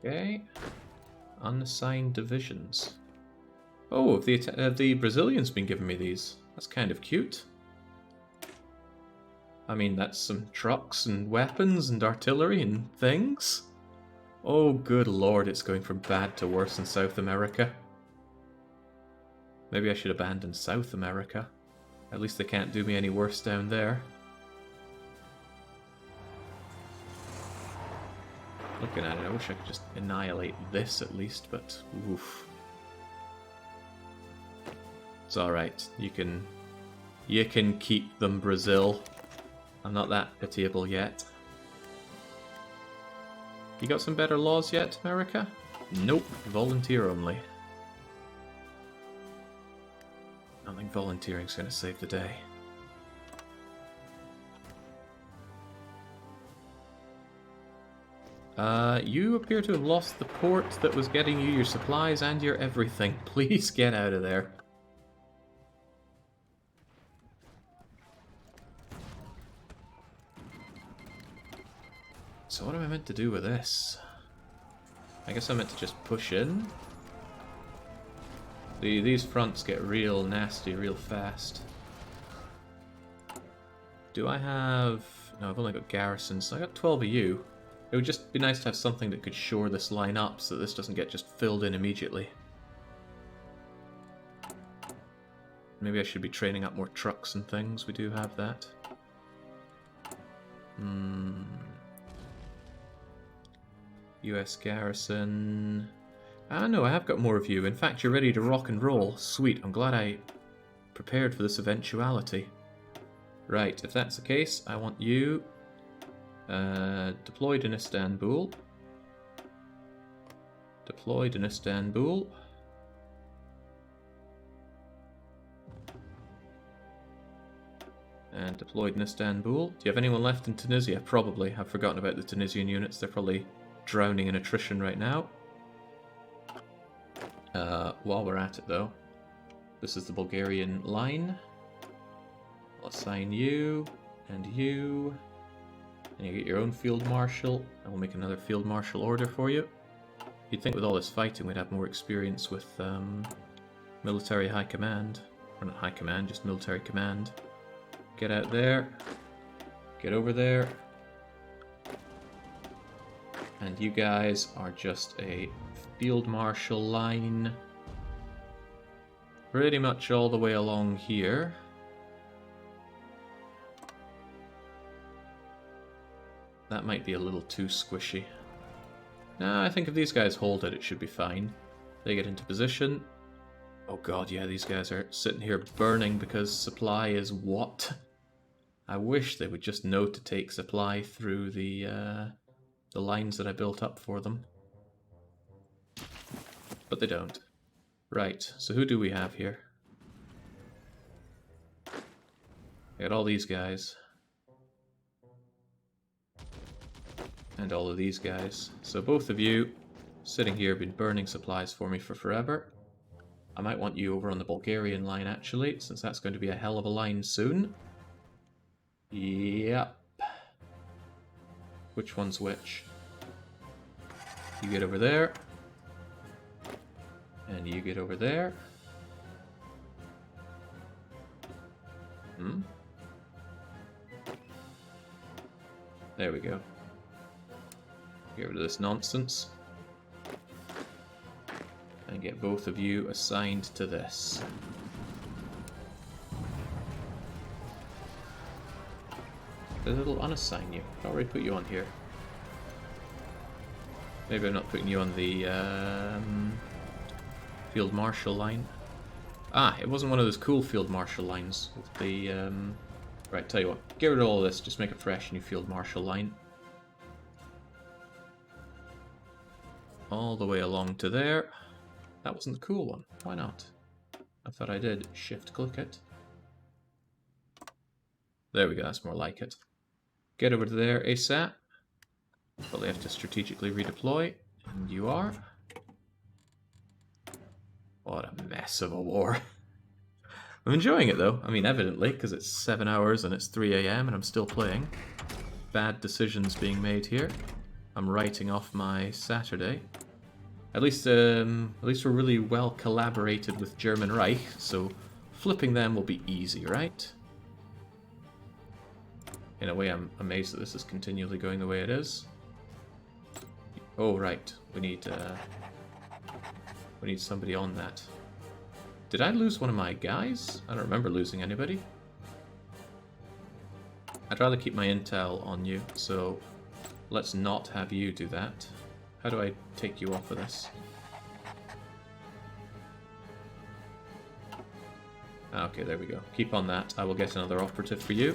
Okay. Unassigned divisions. Oh, have the Brazilians been giving me these? That's kind of cute. I mean, that's some trucks and weapons and artillery and things. Oh, good lord, it's going from bad to worse in South America. Maybe I should abandon South America. At least they can't do me any worse down there. Looking at it, I wish I could just annihilate this at least, but oof. It's alright. You can keep them, Brazil. I'm not that pitiable yet. You got some better laws yet, America? Nope, volunteer only. I don't think volunteering's going to save the day. You appear to have lost the port that was getting you your supplies and your everything. Please get out of there. So what am I meant to do with this? I guess I'm meant to just push in. These fronts get real nasty real fast. Do I have... No, I've only got garrisons. So I got 12 of you. It would just be nice to have something that could shore this line up so that this doesn't get just filled in immediately. Maybe I should be training up more trucks and things. We do have that. US garrison... Ah, no, I have got more of you. In fact, you're ready to rock and roll. Sweet, I'm glad I prepared for this eventuality. Right, if that's the case, I want you deployed in Istanbul. Deployed in Istanbul. And deployed in Istanbul. Do you have anyone left in Tunisia? Probably. I've forgotten about the Tunisian units. They're probably drowning in attrition right now. While we're at it, though, this is the Bulgarian line. I'll assign you, and you get your own field marshal, and we'll make another field marshal order for you. You'd think with all this fighting we'd have more experience with military high command. Or not high command, just military command. Get out there. Get over there. And you guys are just a field marshal line. Pretty much all the way along here. That might be a little too squishy. Nah, I think if these guys hold it, it should be fine. They get into position. Oh god, yeah, these guys are sitting here burning because supply is what? I wish they would just know to take supply through the lines that I built up for them. But they don't. Right, so who do we have here? We got all these guys. And all of these guys. So both of you sitting here have been burning supplies for me for forever. I might want you over on the Bulgarian line actually, since that's going to be a hell of a line soon. Yep. Which one's which? You get over there. And you get over there. There we go. Get rid of this nonsense. And get both of you assigned to this. It'll unassign you. I'll already put you on here. Maybe I'm not putting you on the field marshal line. Ah, it wasn't one of those cool field marshal lines with the right, tell you what, get rid of all this, just make a fresh new field marshal line. All the way along to there. That wasn't the cool one. Why not? I thought I did. Shift click it. There we go, that's more like it. Get over to there ASAP. Probably have to strategically redeploy. And you are. What a mess of a war. I'm enjoying it though. I mean, evidently, because it's 7 hours and it's 3 AM and I'm still playing. Bad decisions being made here. I'm writing off my Saturday. At least we're really well collaborated with German Reich, so flipping them will be easy, right? In a way, I'm amazed that this is continually going the way it is. Oh, right. We need somebody on that. Did I lose one of my guys? I don't remember losing anybody. I'd rather keep my intel on you, so let's not have you do that. How do I take you off of this? Okay, there we go. Keep on that. I will get another operative for you.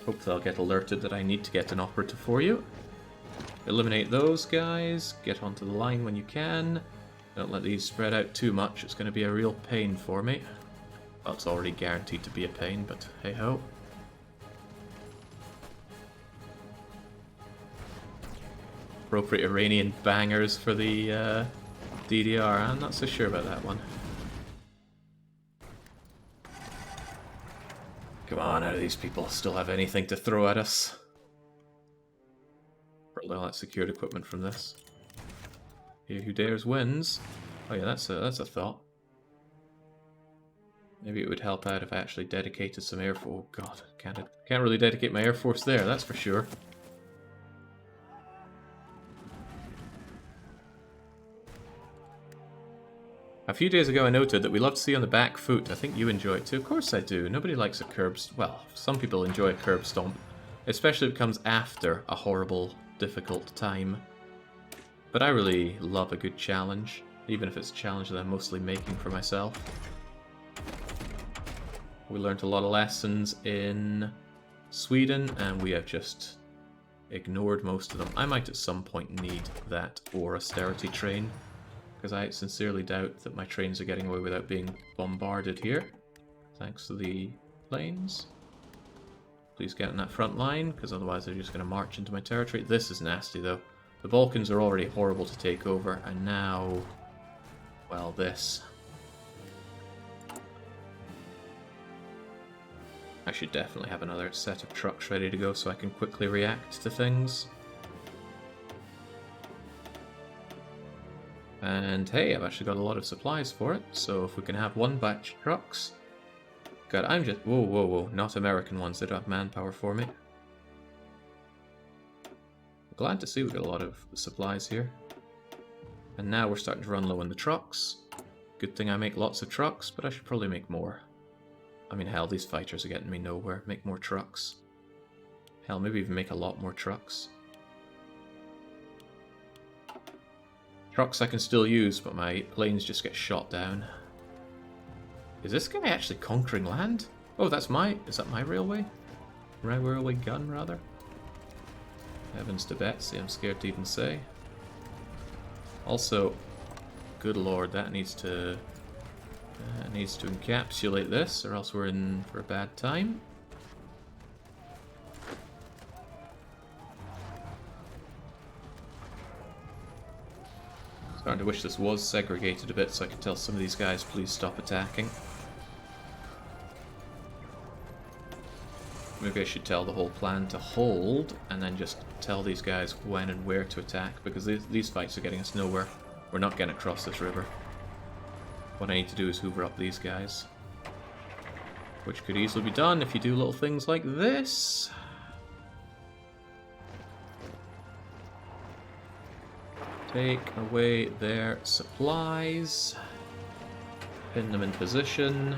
Hopefully I'll get alerted that I need to get an operative for you. Eliminate those guys. Get onto the line when you can. Don't let these spread out too much. It's going to be a real pain for me. Well, it's already guaranteed to be a pain, but hey-ho. Appropriate Iranian bangers for the DDR. I'm not so sure about that one. Come on, how do these people still have anything to throw at us? Probably all that secured equipment from this. He who dares wins. Oh yeah, that's a thought. Maybe it would help out if I actually dedicated some air force. Oh god, can't really dedicate my air force there, that's for sure. A few days ago I noted that we love to see on the back foot. I think you enjoy it too. Of course I do. Nobody likes a curb... Well, some people enjoy a curb stomp. Especially if it comes after a horrible, difficult time. But I really love a good challenge. Even if it's a challenge that I'm mostly making for myself. We learned a lot of lessons in Sweden, and we have just ignored most of them. I might at some point need that or austerity train. Because I sincerely doubt that my trains are getting away without being bombarded here. Thanks to the planes. Please get in that front line, because otherwise they're just going to march into my territory. This is nasty, though. The Balkans are already horrible to take over, and now... well, this. I should definitely have another set of trucks ready to go so I can quickly react to things. And hey, I've actually got a lot of supplies for it, so if we can have one batch of trucks... God, I'm just... Whoa, whoa, whoa, not American ones, they don't have manpower for me. Glad to see we've got a lot of supplies here. And now we're starting to run low on the trucks. Good thing I make lots of trucks, but I should probably make more. I mean, hell, these fighters are getting me nowhere. Make more trucks. Hell, maybe even make a lot more trucks. Trucks I can still use, but my planes just get shot down. Is this guy actually conquering land? Oh, that's my... Is that my railway? My railway gun, rather? Heavens to Betsy, I'm scared to even say. Also, good lord, that needs to encapsulate this, or else we're in for a bad time. Starting to wish this was segregated a bit so I could tell some of these guys, please stop attacking. Maybe I should tell the whole plan to hold, and then just tell these guys when and where to attack, because these fights are getting us nowhere. We're not getting across this river. What I need to do is hoover up these guys. Which could easily be done if you do little things like this. Take away their supplies. Pin them in position.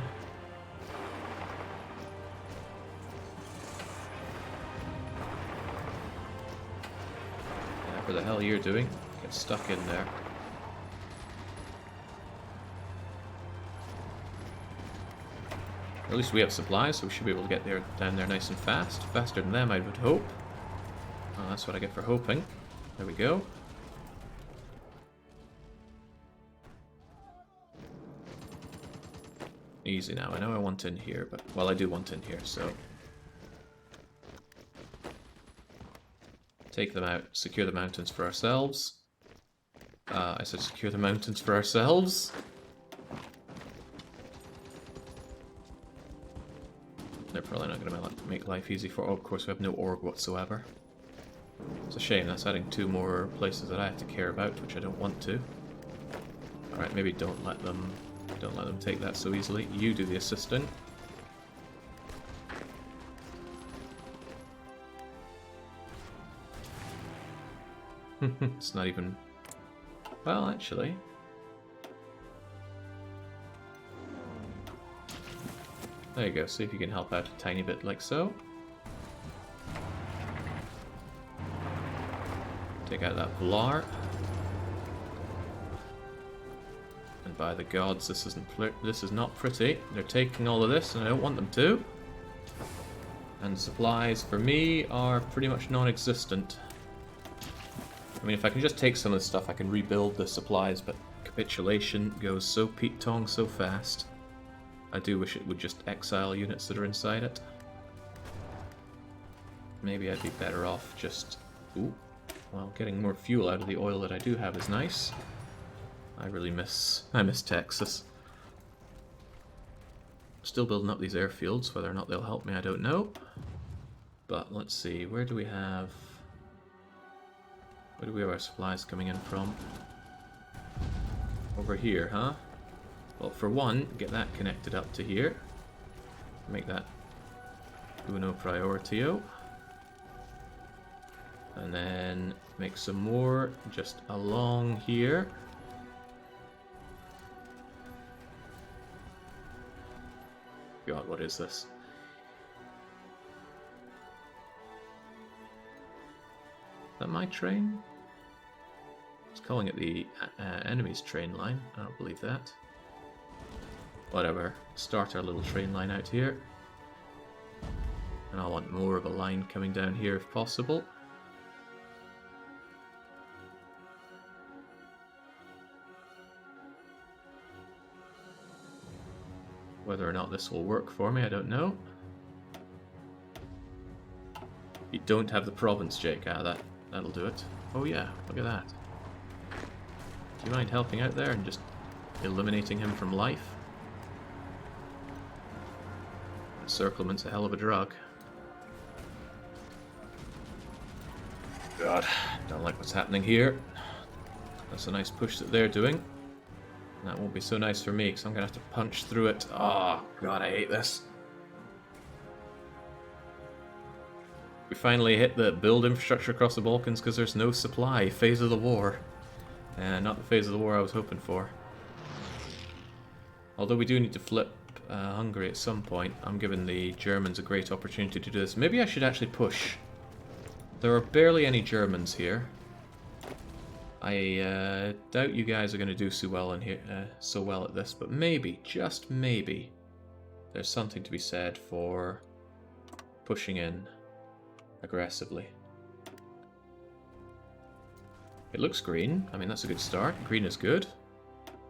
Whatever the hell you're doing, get stuck in there. At least we have supplies, so we should be able to get down there nice and fast. Faster than them, I would hope. Oh, that's what I get for hoping. There we go. Easy now. I know I want in here, but... well, I do want in here, so... take them out. Secure the mountains for ourselves. I said secure the mountains for ourselves. They're probably not going to make life easy for... oh, of course, we have no org whatsoever. It's a shame, that's adding 2 more places that I have to care about, which I don't want to. Alright, maybe don't let them take that so easily. You do the assisting. It's not even... Well, actually... There you go, see if you can help out a tiny bit like so. Take out that Vlar. And by the gods, this is not pretty. They're taking all of this, and I don't want them to. And supplies for me are pretty much non-existent. I mean, if I can just take some of this stuff, I can rebuild the supplies, but capitulation goes so Pete-tong so fast. I do wish it would just exile units that are inside it. Maybe I'd be better off just... Ooh. Well, getting more fuel out of the oil that I do have is nice. I miss Texas. Still building up these airfields, whether or not they'll help me, I don't know. But let's see, where do we have our supplies coming in from? Over here, huh? Well, for one, get that connected up to here. Make that uno prioritio. And then make some more just along here. God, what is this? Is that my train? It's calling it the enemy's train line. I don't believe that. Whatever. Start our little train line out here. And I want more of a line coming down here if possible. Whether or not this will work for me, I don't know. You don't have the province, Jake. Ah, that'll do it. Oh yeah, look at that. Do you mind helping out there and just eliminating him from life? Encirclement's a hell of a drug. God, don't like what's happening here. That's a nice push that they're doing. That won't be so nice for me, because I'm going to have to punch through it. Oh, God, I hate this. We finally hit the build infrastructure across the Balkans because there's no supply. Phase of the war. Not the phase of the war I was hoping for. Although we do need to flip Hungary at some point. I'm giving the Germans a great opportunity to do this. Maybe I should actually push. There are barely any Germans here. I doubt you guys are going to do so well in here, so well at this, but maybe, just maybe, there's something to be said for pushing in aggressively. It looks green. I mean, that's a good start. Green is good.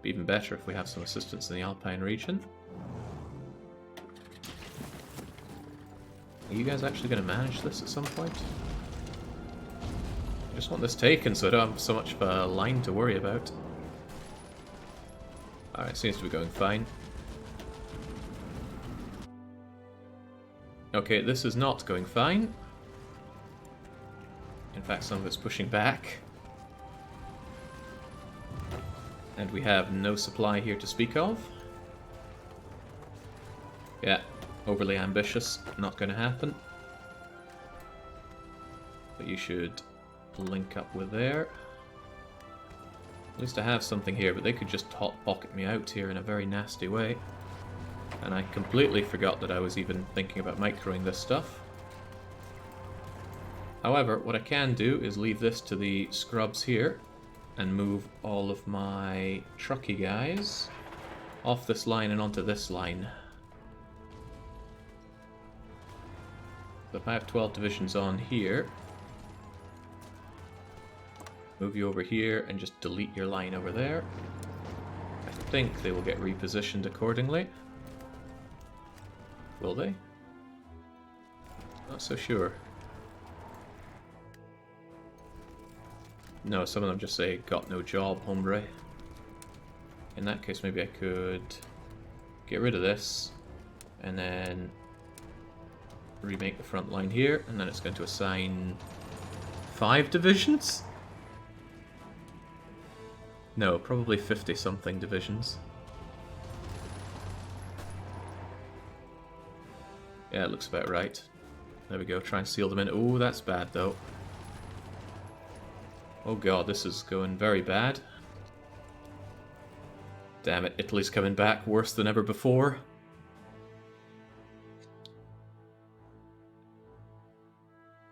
Be even better if we have some assistance in the Alpine region. Are you guys actually going to manage this at some point? I just want this taken so I don't have so much of a line to worry about. Alright, seems to be going fine. Okay, this is not going fine. In fact, some of it's pushing back. And we have no supply here to speak of. Yeah, overly ambitious, not going to happen. But you should link up with there. At least I have something here, but they could just hot pocket me out here in a very nasty way. And I completely forgot that I was even thinking about microing this stuff. However, what I can do is leave this to the scrubs here and move all of my trucky guys off this line and onto this line. So if I have 12 divisions on here, move you over here and just delete your line over there. I think they will get repositioned accordingly. Will they? Not so sure. No, some of them just say, got no job, hombre. In that case, maybe I could get rid of this and then remake the front line here, and then it's going to assign 5 divisions? No, probably 50-something divisions. Yeah, it looks about right. There we go, try and seal them in. Oh, that's bad, though. Oh god, this is going very bad. Damn it, Italy's coming back worse than ever before.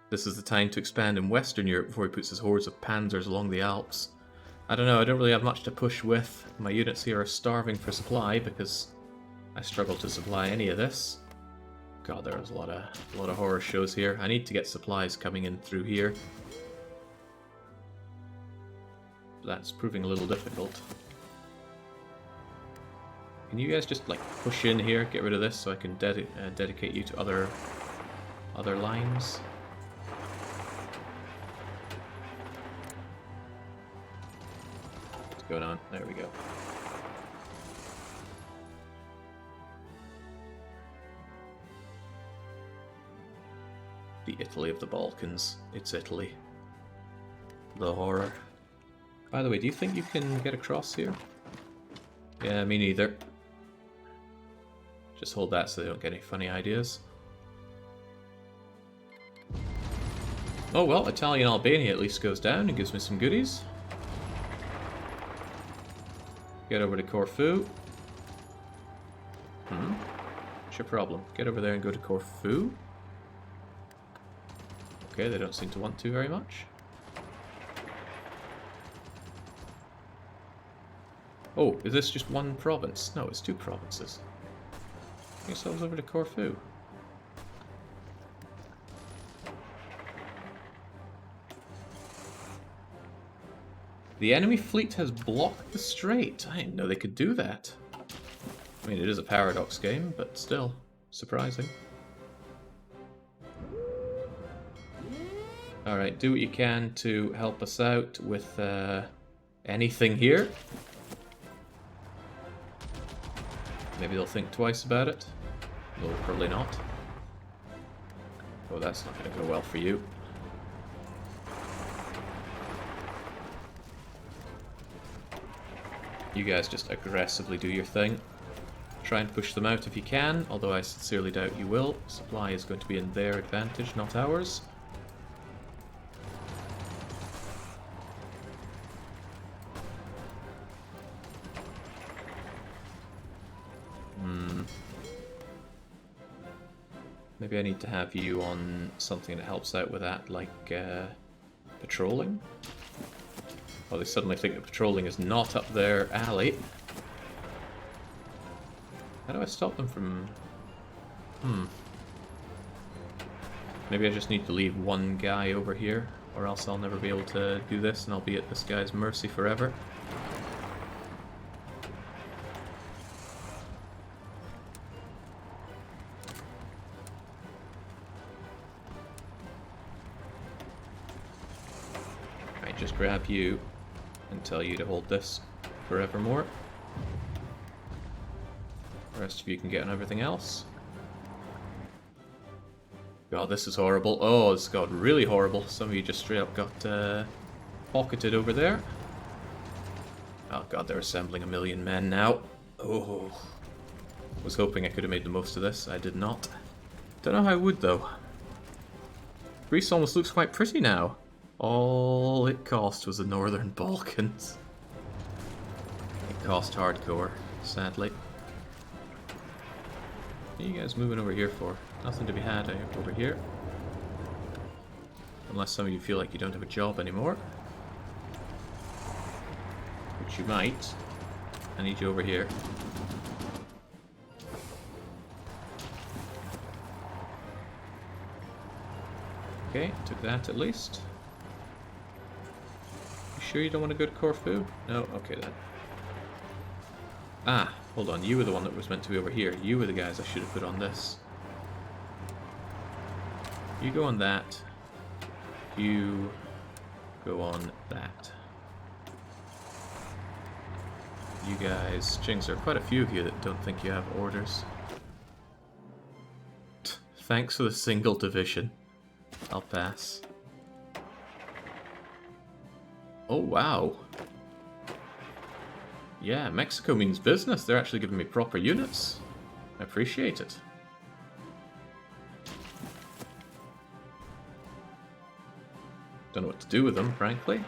This is the time to expand in Western Europe before he puts his hordes of panzers along the Alps. I don't know, I don't really have much to push with. My units here are starving for supply because I struggle to supply any of this. God, there's a lot of horror shows here. I need to get supplies coming in through here. That's proving a little difficult. Can you guys just like push in here, get rid of this, so I can dedicate you to other lines? What's going on? There we go. The Italy of the Balkans. It's Italy. The horror. By the way, do you think you can get across here? Yeah, me neither. Just hold that so they don't get any funny ideas. Oh well, Italian Albania at least goes down and gives me some goodies. Get over to Corfu. What's your problem? Get over there and go to Corfu. Okay, they don't seem to want to very much. Oh, is this just one province? No, it's 2 provinces. Get yourselves over to Corfu. The enemy fleet has blocked the strait. I didn't know they could do that. I mean, it is a paradox game, but still, surprising. Alright, do what you can to help us out with anything here. Maybe they'll think twice about it. No, probably not. Oh, that's not going to go well for you. You guys just aggressively do your thing. Try and push them out if you can, although I sincerely doubt you will. Supply is going to be in their advantage, not ours. Maybe I need to have you on something that helps out with that, like patrolling. Oh, they suddenly think that patrolling is not up their alley. How do I stop them from... Maybe I just need to leave one guy over here, or else I'll never be able to do this, and I'll be at this guy's mercy forever. Just grab you and tell you to hold this forevermore. The rest of you can get on everything else. God, this is horrible. Oh, this got really horrible. Some of you just straight up got pocketed over there. Oh god, they're assembling 1,000,000 men now. Oh, was hoping I could have made the most of this. I did not. Don't know how I would though. Greece almost looks quite pretty now. All it cost was the Northern Balkans. It cost hardcore, sadly. What are you guys moving over here for? Nothing to be had over here. Unless some of you feel like you don't have a job anymore. Which you might. I need you over here. Okay, took that at least. Sure you don't want to go to Corfu? No? Okay then. Ah, hold on. You were the one that was meant to be over here. You were the guys I should have put on this. You go on that. You go on that. You guys... Jings, there are quite a few of you that don't think you have orders. Thanks for the single division. I'll pass. Oh, wow. Yeah, Mexico means business. They're actually giving me proper units. I appreciate it. Don't know what to do with them, frankly.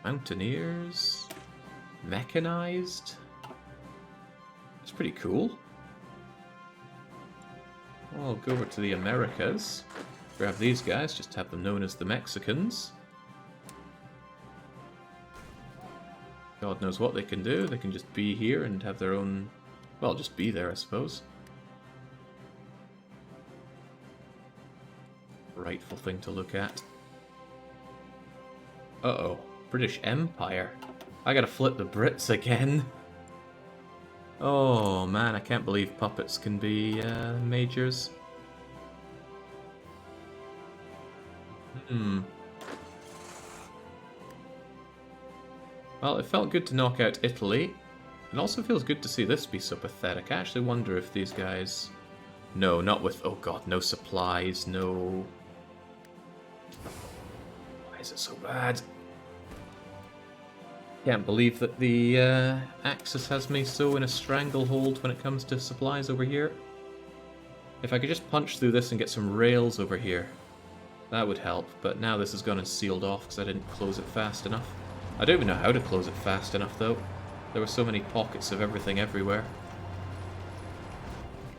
Mountaineers. Mechanized. It's pretty cool. I'll go over to the Americas. Grab these guys, just have them known as the Mexicans. God knows what they can do. They can just be here and have their own... well, just be there, I suppose. Rightful thing to look at. Uh-oh. British Empire. I gotta flip the Brits again. Oh man, I can't believe puppets can be majors. Well, it felt good to knock out Italy. It also feels good to see this be so pathetic. I actually wonder if these guys... no, not with... oh god, no supplies, no... why is it so bad? Can't believe that the Axis has me so in a stranglehold when it comes to supplies over here. If I could just punch through this and get some rails over here, that would help. But now this has gone and sealed off because I didn't close it fast enough. I don't even know how to close it fast enough though. There were so many pockets of everything everywhere.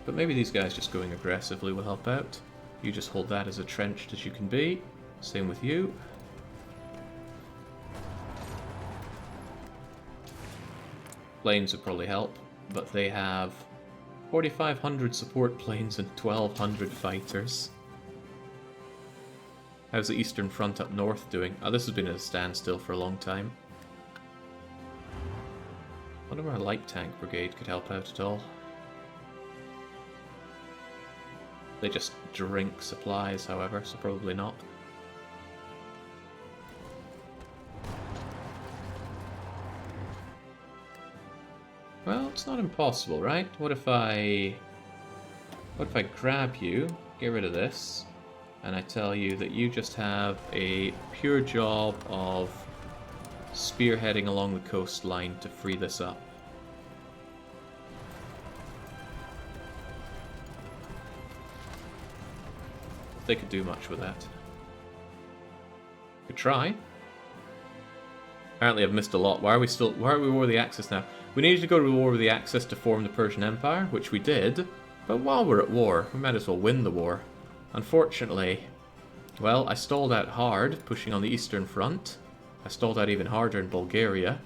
But maybe these guys just going aggressively will help out. You just hold that as entrenched as you can be. Same with you. Planes would probably help, but they have 4,500 support planes and 1,200 fighters. How's the Eastern Front up north doing? Oh, this has been at a standstill for a long time. I wonder where a light tank brigade could help out at all. They just drink supplies, however, so probably not. Well, it's not impossible, right? What if I grab you, get rid of this, and I tell you that you just have a pure job of spearheading along the coastline to free this up? If they could do much with that. Could try. Apparently I've missed a lot. Why are we war with the Axis now? We needed to go to war with the Axis to form the Persian Empire, which we did. But while we're at war, we might as well win the war. Unfortunately, well, I stalled out hard, pushing on the Eastern Front. I stalled out even harder in Bulgaria.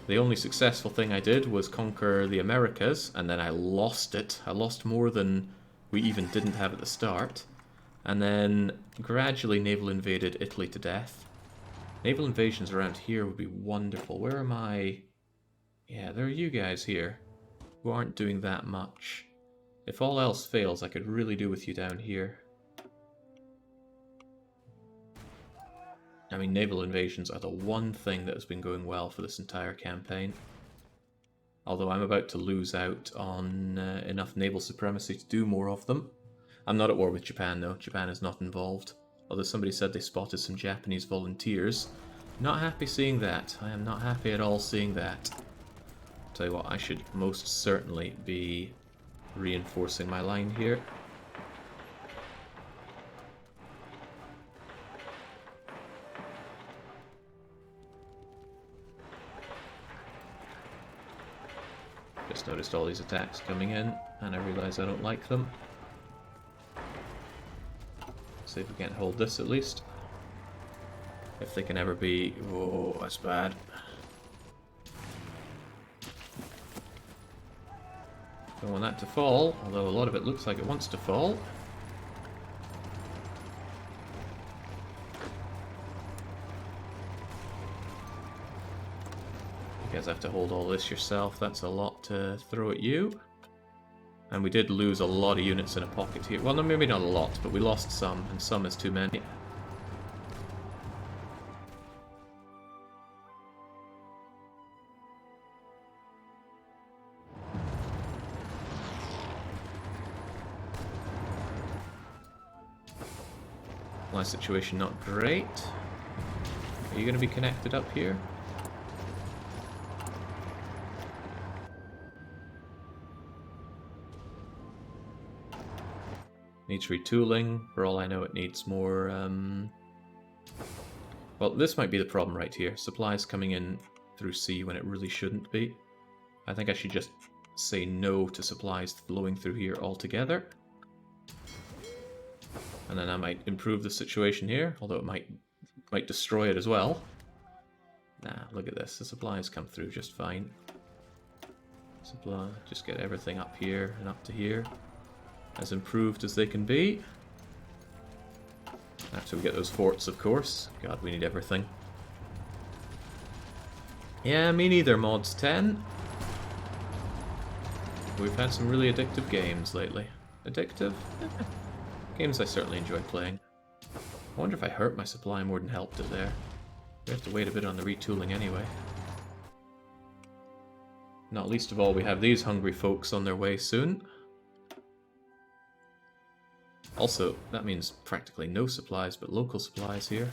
The only successful thing I did was conquer the Americas, and then I lost it. I lost more than we even didn't have at the start. And then gradually naval invaded Italy to death. Naval invasions around here would be wonderful. Where am I? Yeah, there are you guys here who aren't doing that much. If all else fails, I could really do with you down here. I mean, naval invasions are the one thing that has been going well for this entire campaign. Although I'm about to lose out on enough naval supremacy to do more of them. I'm not at war with Japan, though. Japan is not involved. Although somebody said they spotted some Japanese volunteers. Not happy seeing that. I am not happy at all seeing that. Tell you what, I should most certainly be reinforcing my line here. Just noticed all these attacks coming in, and I realise I don't like them. See if we can't hold this at least. If they can ever be... oh, that's bad. Don't want that to fall, although a lot of it looks like it wants to fall. You guys have to hold all this yourself, that's a lot to throw at you. And we did lose a lot of units in a pocket here. Well, no, maybe not a lot, but we lost some, and some is too many. My situation not great. Are you going to be connected up here? Needs retooling. For all I know, it needs more... Well, this might be the problem right here. Supplies coming in through sea when it really shouldn't be. I think I should just say no to supplies flowing through here altogether. And then I might improve the situation here, although it might destroy it as well. Nah, look at this. The supplies come through just fine. Supply, just get everything up here and up to here. As improved as they can be. After we get those forts, of course. God, we need everything. Yeah, me neither, Mods 10. We've had some really addictive games lately. Addictive? Games I certainly enjoy playing. I wonder if I hurt my supply more than helped it there. We have to wait a bit on the retooling anyway. Not least of all, we have these hungry folks on their way soon. Also, that means practically no supplies, but local supplies here.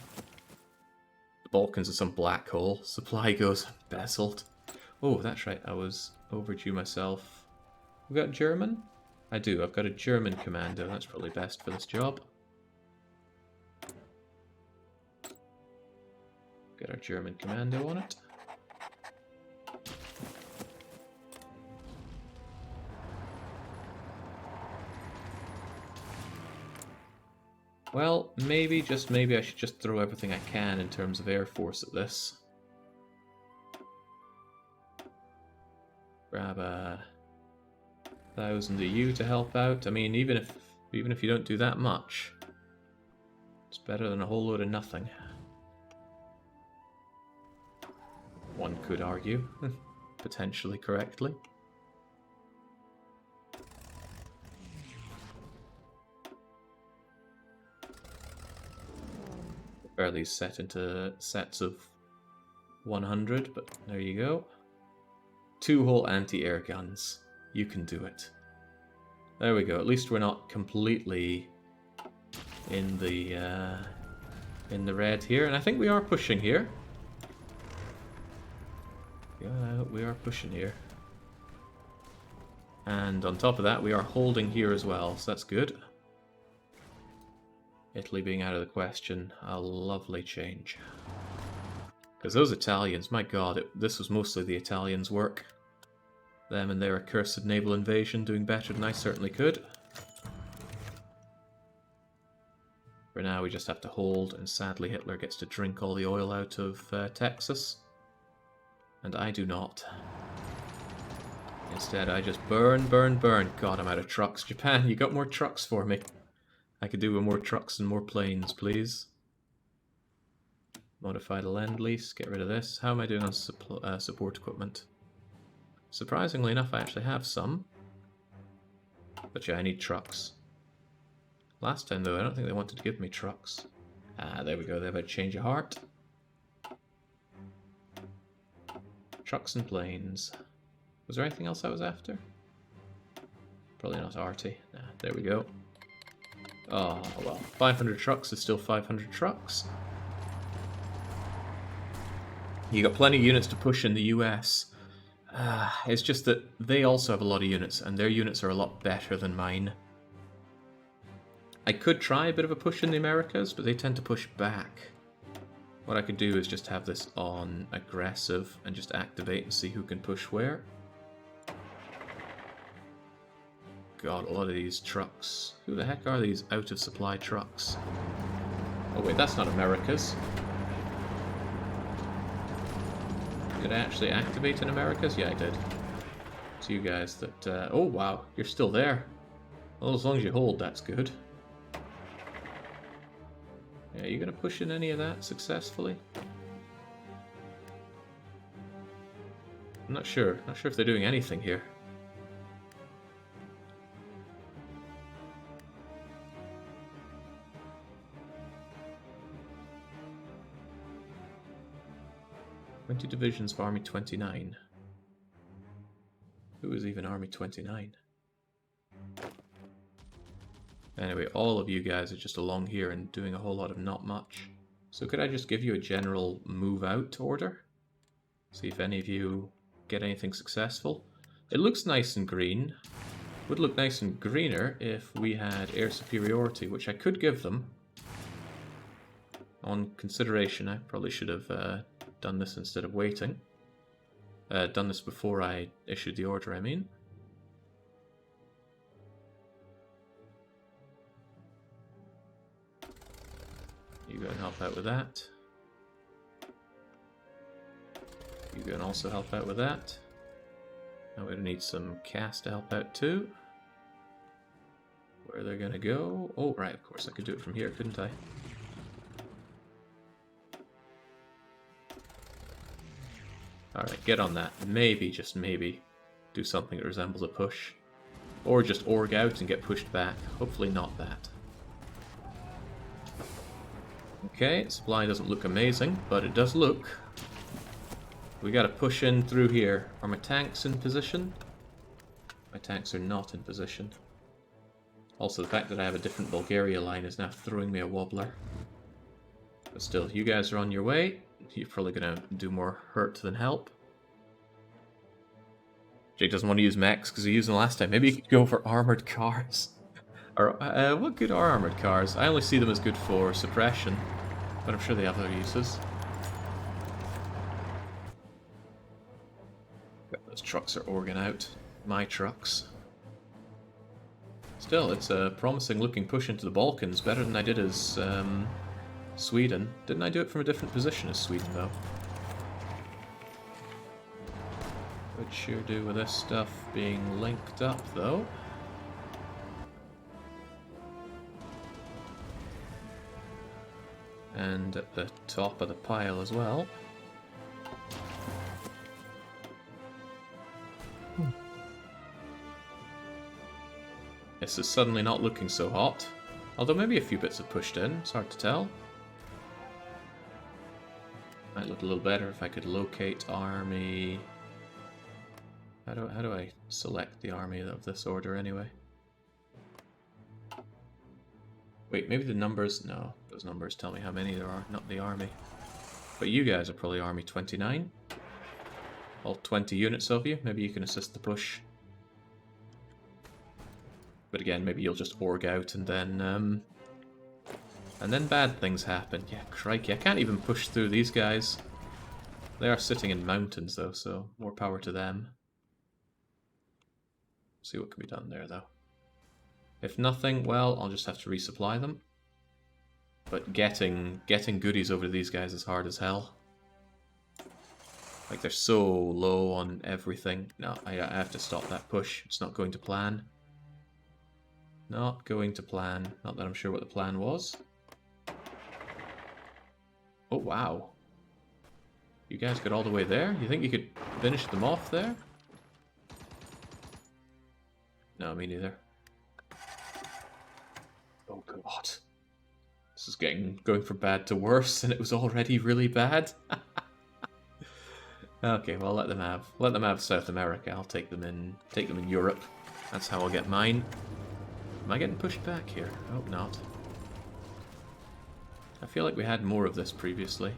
The Balkans are some black hole. Supply goes embezzled. Oh, that's right, I was overdue myself. We got German? I do, I've got a German commando. That's probably best for this job. Get our German commando on it. Well, maybe, just maybe, I should just throw everything I can in terms of Air Force at this. Grab a 1,000 EU to help out. I mean, even if you don't do that much, it's better than a whole load of nothing. One could argue, potentially correctly. Barely set into sets of 100, but there you go. 2 whole anti-air guns. You can do it. There we go. At least we're not completely in the red here, and I think we are pushing here. Yeah, we are pushing here. And on top of that, we are holding here as well, so that's good. Italy being out of the question, a lovely change. Because those Italians, my god, this was mostly the Italians' work. Them and their accursed naval invasion doing better than I certainly could. For now, we just have to hold, and sadly Hitler gets to drink all the oil out of Texas. And I do not. Instead, I just burn, burn, burn. God, I'm out of trucks. Japan, you got more trucks for me. I could do with more trucks and more planes, please. Modify the Lend-Lease, get rid of this. How am I doing on support equipment? Surprisingly enough, I actually have some. But yeah, I need trucks. Last time, though, I don't think they wanted to give me trucks. Ah, there we go, they have a change of heart. Trucks and planes. Was there anything else I was after? Probably not arty. Nah, there we go. Oh, well, 500 trucks is still 500 trucks. You got plenty of units to push in the US. It's just that they also have a lot of units, and their units are a lot better than mine. I could try a bit of a push in the Americas, but they tend to push back. What I could do is just have this on aggressive and just activate and see who can push where. God, a lot of these trucks. Who the heck are these out of supply trucks? Oh wait, that's not America's. Did I actually activate in America's? Yeah, I did. It's you guys that... oh wow, you're still there. Well, as long as you hold, that's good. Yeah, are you going to push in any of that successfully? I'm not sure. Not sure if they're doing anything here. "20 divisions of Army 29. Who is even Army 29? Anyway, all of you guys are just along here and doing a whole lot of not much. So could I just give you a general move out order? See if any of you get anything successful. It looks nice and green. Would look nice and greener if we had air superiority, which I could give them. On consideration, I probably should have done this instead of waiting. Done this before I issued the order, I mean. You go and help out with that. You go and also help out with that. Now we're going to need some cast to help out too. Where are they going to go? Oh, right, of course I could do it from here, couldn't I? Alright, get on that. Maybe, just maybe, do something that resembles a push. Or just org out and get pushed back. Hopefully not that. Okay, supply doesn't look amazing, but it does look. We gotta push in through here. Are my tanks in position? My tanks are not in position. Also, the fact that I have a different Bulgaria line is now throwing me a wobbler. But still, you guys are on your way. You're probably gonna do more hurt than help. Jake doesn't want to use mechs because he used them last time. Maybe he could go for armored cars. Or, what good are armored cars? I only see them as good for suppression, but I'm sure they have other uses. Those trucks are organ out. My trucks. Still, it's a promising looking push into the Balkans. Better than I did as Sweden. Didn't I do it from a different position as Sweden, though? Would sure do with this stuff being linked up, though. And at the top of the pile as well. This is suddenly not looking so hot. Although maybe a few bits have pushed in, it's hard to tell. Might look a little better if I could locate army. How do I select the army of this order anyway? Wait, maybe the numbers... No, those numbers tell me how many there are, not the army. But you guys are probably army 29. All 20 units of you. Maybe you can assist the push. But again, maybe you'll just org out and then bad things happen. Yeah, crikey, I can't even push through these guys. They are sitting in mountains though, so more power to them. See what can be done there though. If nothing, well, I'll just have to resupply them. But getting goodies over to these guys is hard as hell. Like, they're so low on everything. No, I have to stop that push. It's not going to plan. Not going to plan. Not that I'm sure what the plan was. Oh, wow. You guys got all the way there? You think you could finish them off there? No, me neither. Oh, God. This is going from bad to worse, and it was already really bad. Okay, well, let them have South America. I'll take them in Europe. That's how I'll get mine. Am I getting pushed back here? I hope not. I feel like we had more of this previously.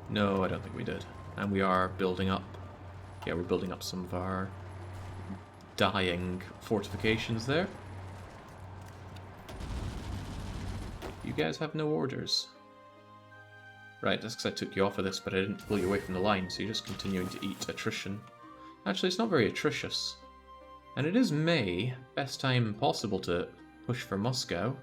No, I don't think we did. And we are building up. Yeah, we're building up some of our dying fortifications there. You guys have no orders. Right, that's because I took you off of this, but I didn't pull you away from the line, so you're just continuing to eat attrition. Actually, it's not very atricious. And it is May, best time possible to push for Moscow.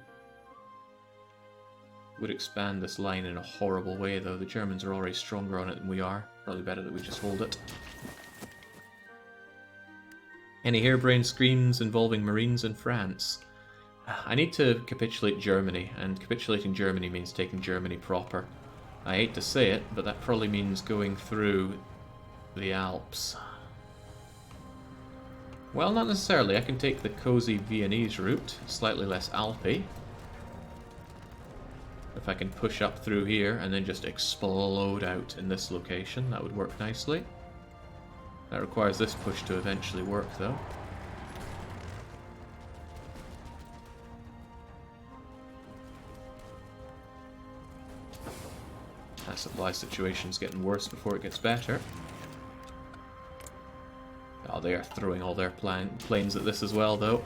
Would expand this line in a horrible way, though. The Germans are already stronger on it than we are. Probably better that we just hold it. Any harebrained screams involving Marines in France? I need to capitulate Germany, and capitulating Germany means taking Germany proper. I hate to say it, but that probably means going through the Alps. Well, not necessarily. I can take the cozy Viennese route, slightly less Alpy. If I can push up through here and then just explode out in this location, that would work nicely. That requires this push to eventually work, though. supply situation's getting worse before it gets better. Oh, they are throwing all their planes at this as well, though.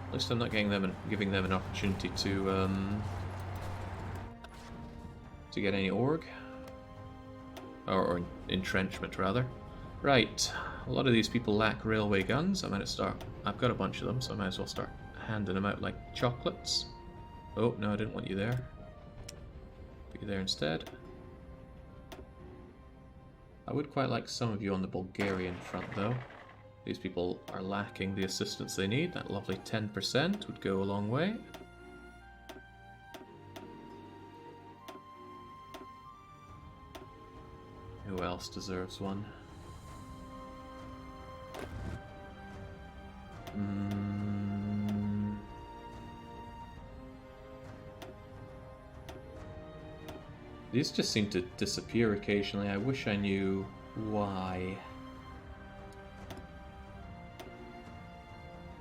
At least I'm not giving them an opportunity to get any org. Or entrenchment, rather. Right, a lot of these people lack railway guns. I might start. I've got a bunch of them, so I might as well start handing them out like chocolates. Oh, no, I didn't want you there. Put you there instead. I would quite like some of you on the Bulgarian front, though. These people are lacking the assistance they need. That lovely 10% would go a long way. Who else deserves one? These just seem to disappear occasionally. I wish I knew why.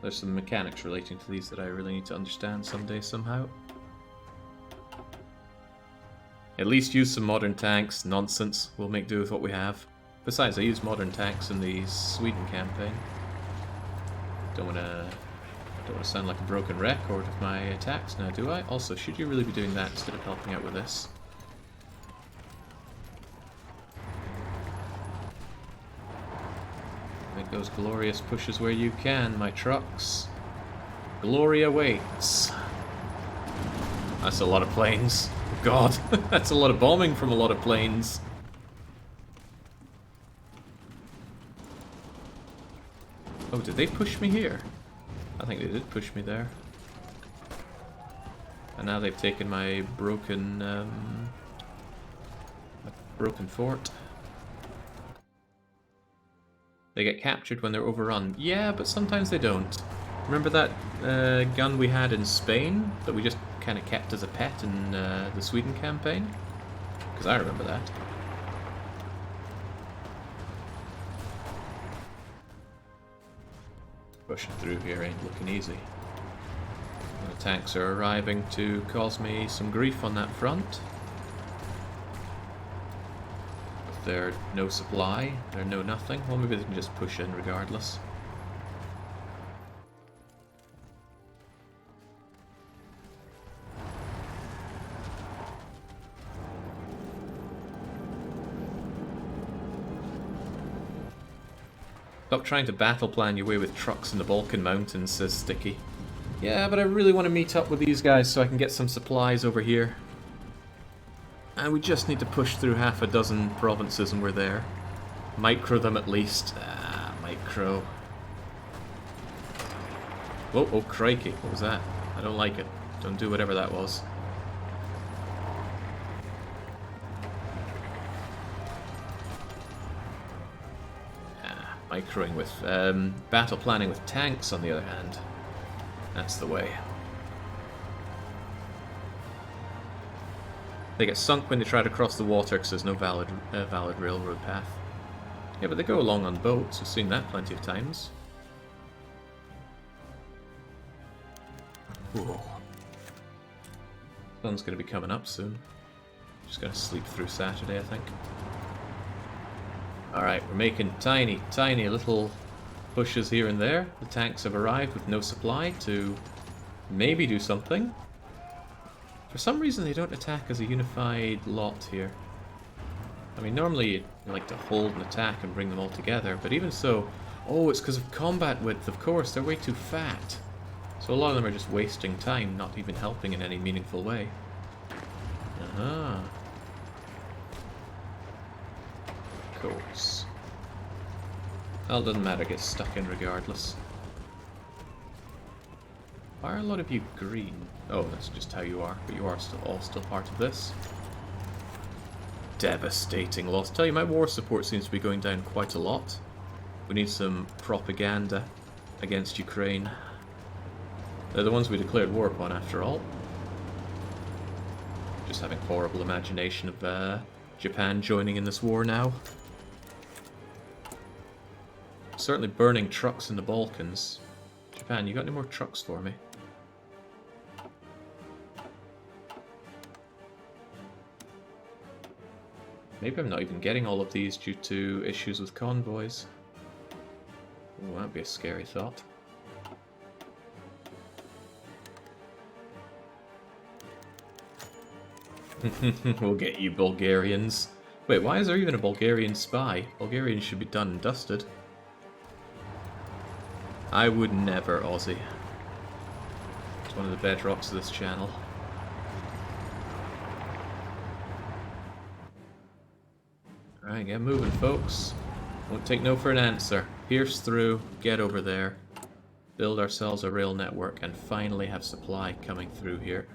There's some mechanics relating to these that I really need to understand someday somehow. At least use some modern tanks. Nonsense. We'll make do with what we have. Besides, I used modern tanks in the Sweden campaign. Don't want to sound like a broken record with my attacks now, do I? Also, should you really be doing that instead of helping out with this? Make those glorious pushes where you can, my trucks. Glory awaits. That's a lot of planes. God, that's a lot of bombing from a lot of planes. Oh, did they push me here? I think they did push me there. And now they've taken my broken fort. They get captured when they're overrun. Yeah, but sometimes they don't. Remember that gun we had in Spain that we just kind of kept as a pet in the Sweden campaign? Because I remember that. Pushing through here ain't looking easy. The tanks are arriving to cause me some grief on that front. If they're no supply, they're no nothing. Well, maybe they can just push in regardless. Stop trying to battle plan your way with trucks in the Balkan Mountains, says Sticky. Yeah, but I really want to meet up with these guys so I can get some supplies over here. And we just need to push through half a dozen provinces and we're there. Micro them at least. Ah, micro. Whoa, oh crikey, what was that? I don't like it. Don't do whatever that was. Microing with battle planning with tanks, on the other hand. That's the way. They get sunk when they try to cross the water because there's no valid railroad path. Yeah, but they go along on boats. We've seen that plenty of times. Whoa. Sun's going to be coming up soon. Just going to sleep through Saturday, I think. Alright, we're making tiny, tiny little pushes here and there. The tanks have arrived with no supply to maybe do something. For some reason they don't attack as a unified lot here. I mean, normally you like to hold an attack and bring them all together, but even so... Oh, it's because of combat width, of course, they're way too fat. So a lot of them are just wasting time, not even helping in any meaningful way. Aha. Course. Well, it doesn't matter, it gets stuck in regardless. Why are a lot of you green? Oh, that's just how you are, but you are all still part of this. Devastating loss. Tell you, my war support seems to be going down quite a lot. We need some propaganda against Ukraine. They're the ones we declared war upon, after all. Just having horrible imagination of Japan joining in this war now. certainly burning trucks in the Balkans. Japan, you got any more trucks for me? Maybe I'm not even getting all of these due to issues with convoys. Ooh, that'd be a scary thought. We'll get you Bulgarians. Wait, why is there even a Bulgarian spy? Bulgarians should be done and dusted. I would never, Aussie. It's one of the bedrocks of this channel. Alright, get moving, folks. Won't take no for an answer. Pierce through, get over there, build ourselves a rail network, and finally have supply coming through here.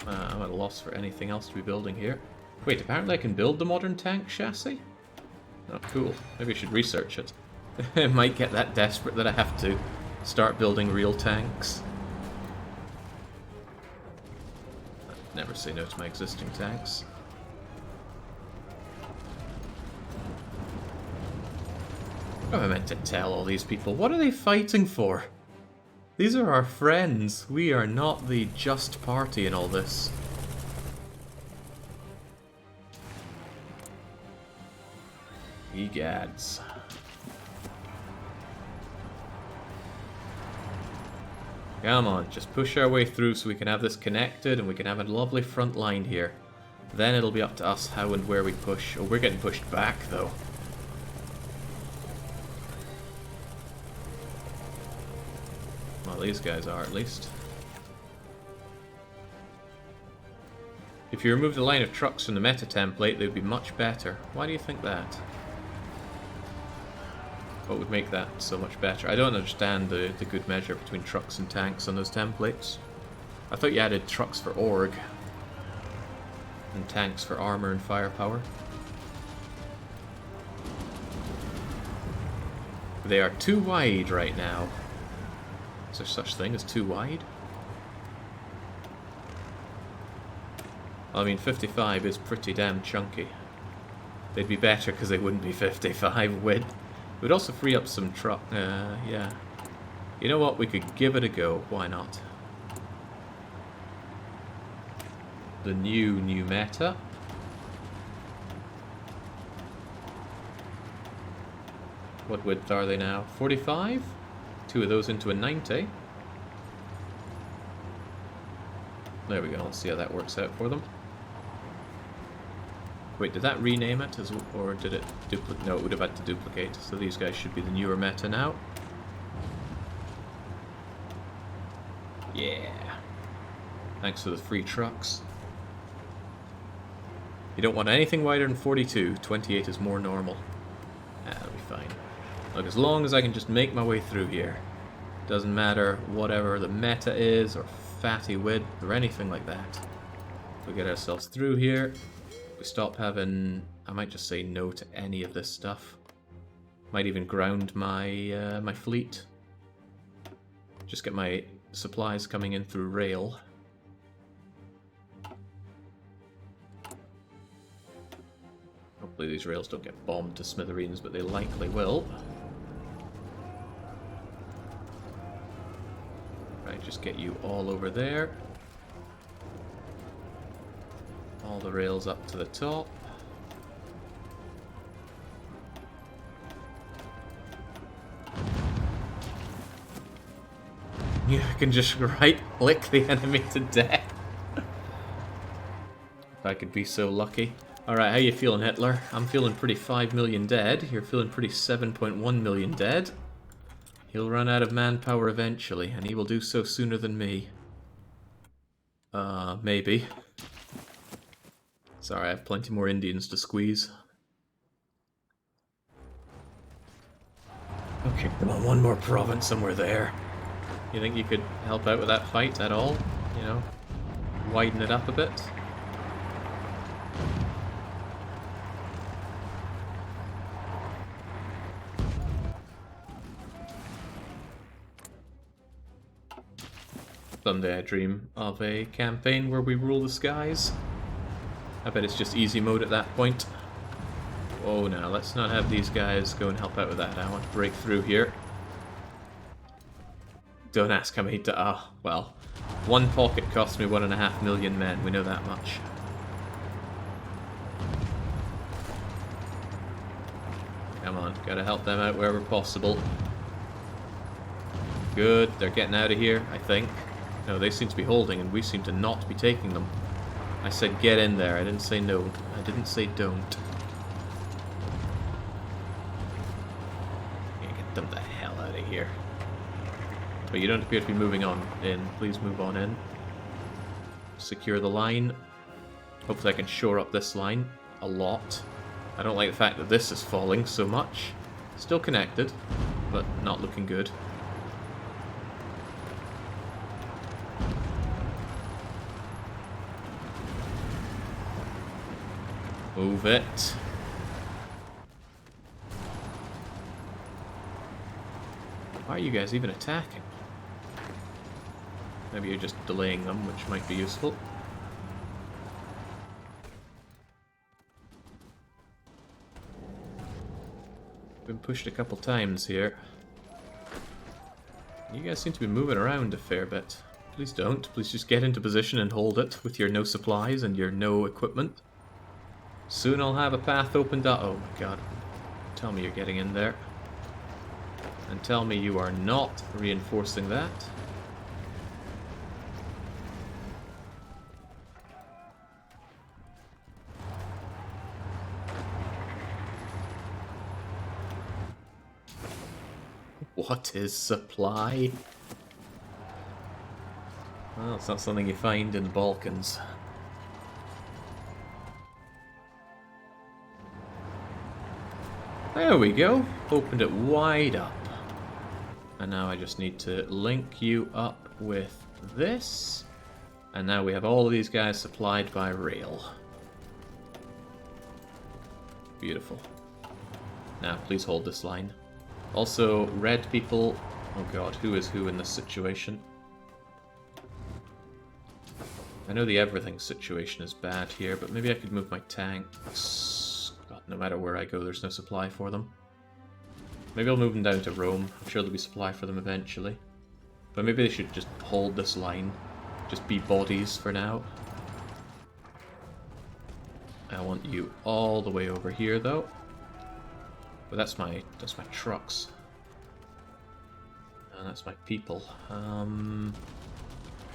I'm at a loss for anything else to be building here. Wait, apparently I can build the modern tank chassis? Oh, cool. Maybe I should research it. It might get that desperate that I have to start building real tanks. I'd never say no to my existing tanks. What am I meant to tell all these people? What are they fighting for? These are our friends. We are not the just party in all this. Egads. Come on, just push our way through so we can have this connected and we can have a lovely front line here. Then it'll be up to us how and where we push. Oh, we're getting pushed back though. Well, these guys are at least. If you remove the line of trucks from the meta template, they would be much better. Why do you think that? What would make that so much better? I don't understand the good measure between trucks and tanks on those templates. I thought you added trucks for org and tanks for armor and firepower. They are too wide right now. Is there such thing as too wide? I mean, 55 is pretty damn chunky. They'd be better because they wouldn't be 55 width. It would also free up some truck. Yeah. You know what? We could give it a go. Why not? The new meta. What width are they now? 45? Two of those into a 90. There we go. Let's see how that works out for them. Wait, did that rename it, or did it duplicate? No, it would have had to duplicate. So these guys should be the newer meta now. Yeah. Thanks for the free trucks. You don't want anything wider than 42. 28 is more normal. That'll be fine. Look, as long as I can just make my way through here. Doesn't matter whatever the meta is, or fatty width, or anything like that. We get ourselves through here. We stop having... I might just say no to any of this stuff. Might even ground my my fleet. Just get my supplies coming in through rail. Hopefully these rails don't get bombed to smithereens, but they likely will. Right, just get you all over there. All the rails up to the top. You can just right-click the enemy to death. If I could be so lucky. Alright, how you feeling, Hitler? I'm feeling pretty 5 million dead. You're feeling pretty 7.1 million dead. He'll run out of manpower eventually, and he will do so sooner than me. Maybe. Sorry, I have plenty more Indians to squeeze. Okay, come on, one more province somewhere there. You think you could help out with that fight at all? You know, widen it up a bit? Someday I dream of a campaign where we rule the skies. I bet it's just easy mode at that point. Oh no, let's not have these guys go and help out with that. I want to break through here. Don't ask how many well, one pocket cost me 1.5 million men, we know that much. Come on, gotta help them out wherever possible. Good, they're getting out of here, I think. No, they seem to be holding and we seem to not be taking them. I said get in there, I didn't say no. I didn't say don't. Yeah, get them the hell out of here. But you don't appear to be moving on in. Please move on in. Secure the line. Hopefully I can shore up this line a lot. I don't like the fact that this is falling so much. Still connected, but not looking good. Move it. Why are you guys even attacking? Maybe you're just delaying them, which might be useful. Been pushed a couple times here. You guys seem to be moving around a fair bit. Please don't. Please just get into position and hold it with your no supplies and your no equipment. Soon I'll have a path opened up. Oh my god. Tell me you're getting in there. And tell me you are not reinforcing that. What is supply? Well, it's not something you find in the Balkans. There we go. Opened it wide up. And now I just need to link you up with this. And now we have all of these guys supplied by rail. Beautiful. Now, please hold this line. Also, red people... Oh god, who is who in this situation? I know the everything situation is bad here, but maybe I could move my tanks. God, no matter where I go, there's no supply for them. Maybe I'll move them down to Rome. I'm sure there'll be supply for them eventually. But maybe they should just hold this line. Just be bodies for now. I want you all the way over here, though. But that's my trucks. And that's my people.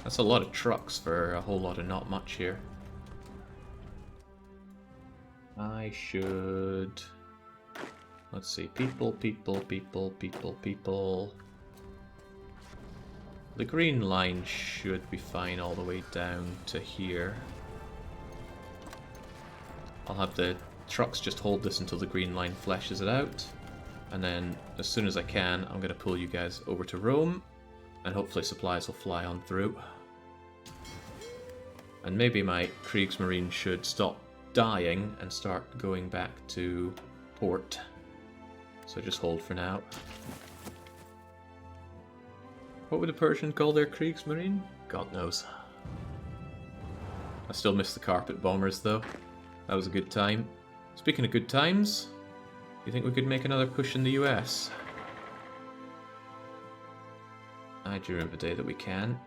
That's a lot of trucks for a whole lot of not much here. I should... Let's see. People. The green line should be fine all the way down to here. I'll have the trucks just hold this until the green line fleshes it out. And then, as soon as I can, I'm going to pull you guys over to Rome. And hopefully supplies will fly on through. And maybe my Kriegsmarine should stop dying and start going back to port. So just hold for now. What would the Persian call their Kriegsmarine? God knows. I still miss the carpet bombers though. That was a good time. Speaking of good times, do you think we could make another push in the US? I dream of a day that we can.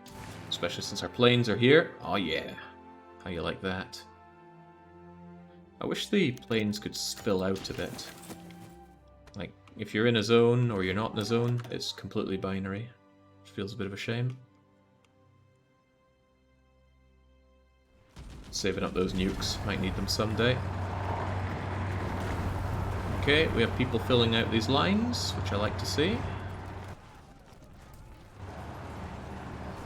Especially since our planes are here. Oh yeah. How you like that? I wish the planes could spill out a bit. Like, if you're in a zone or you're not in a zone, it's completely binary. Which feels a bit of a shame. Saving up those nukes. Might need them someday. Okay, we have people filling out these lines, which I like to see.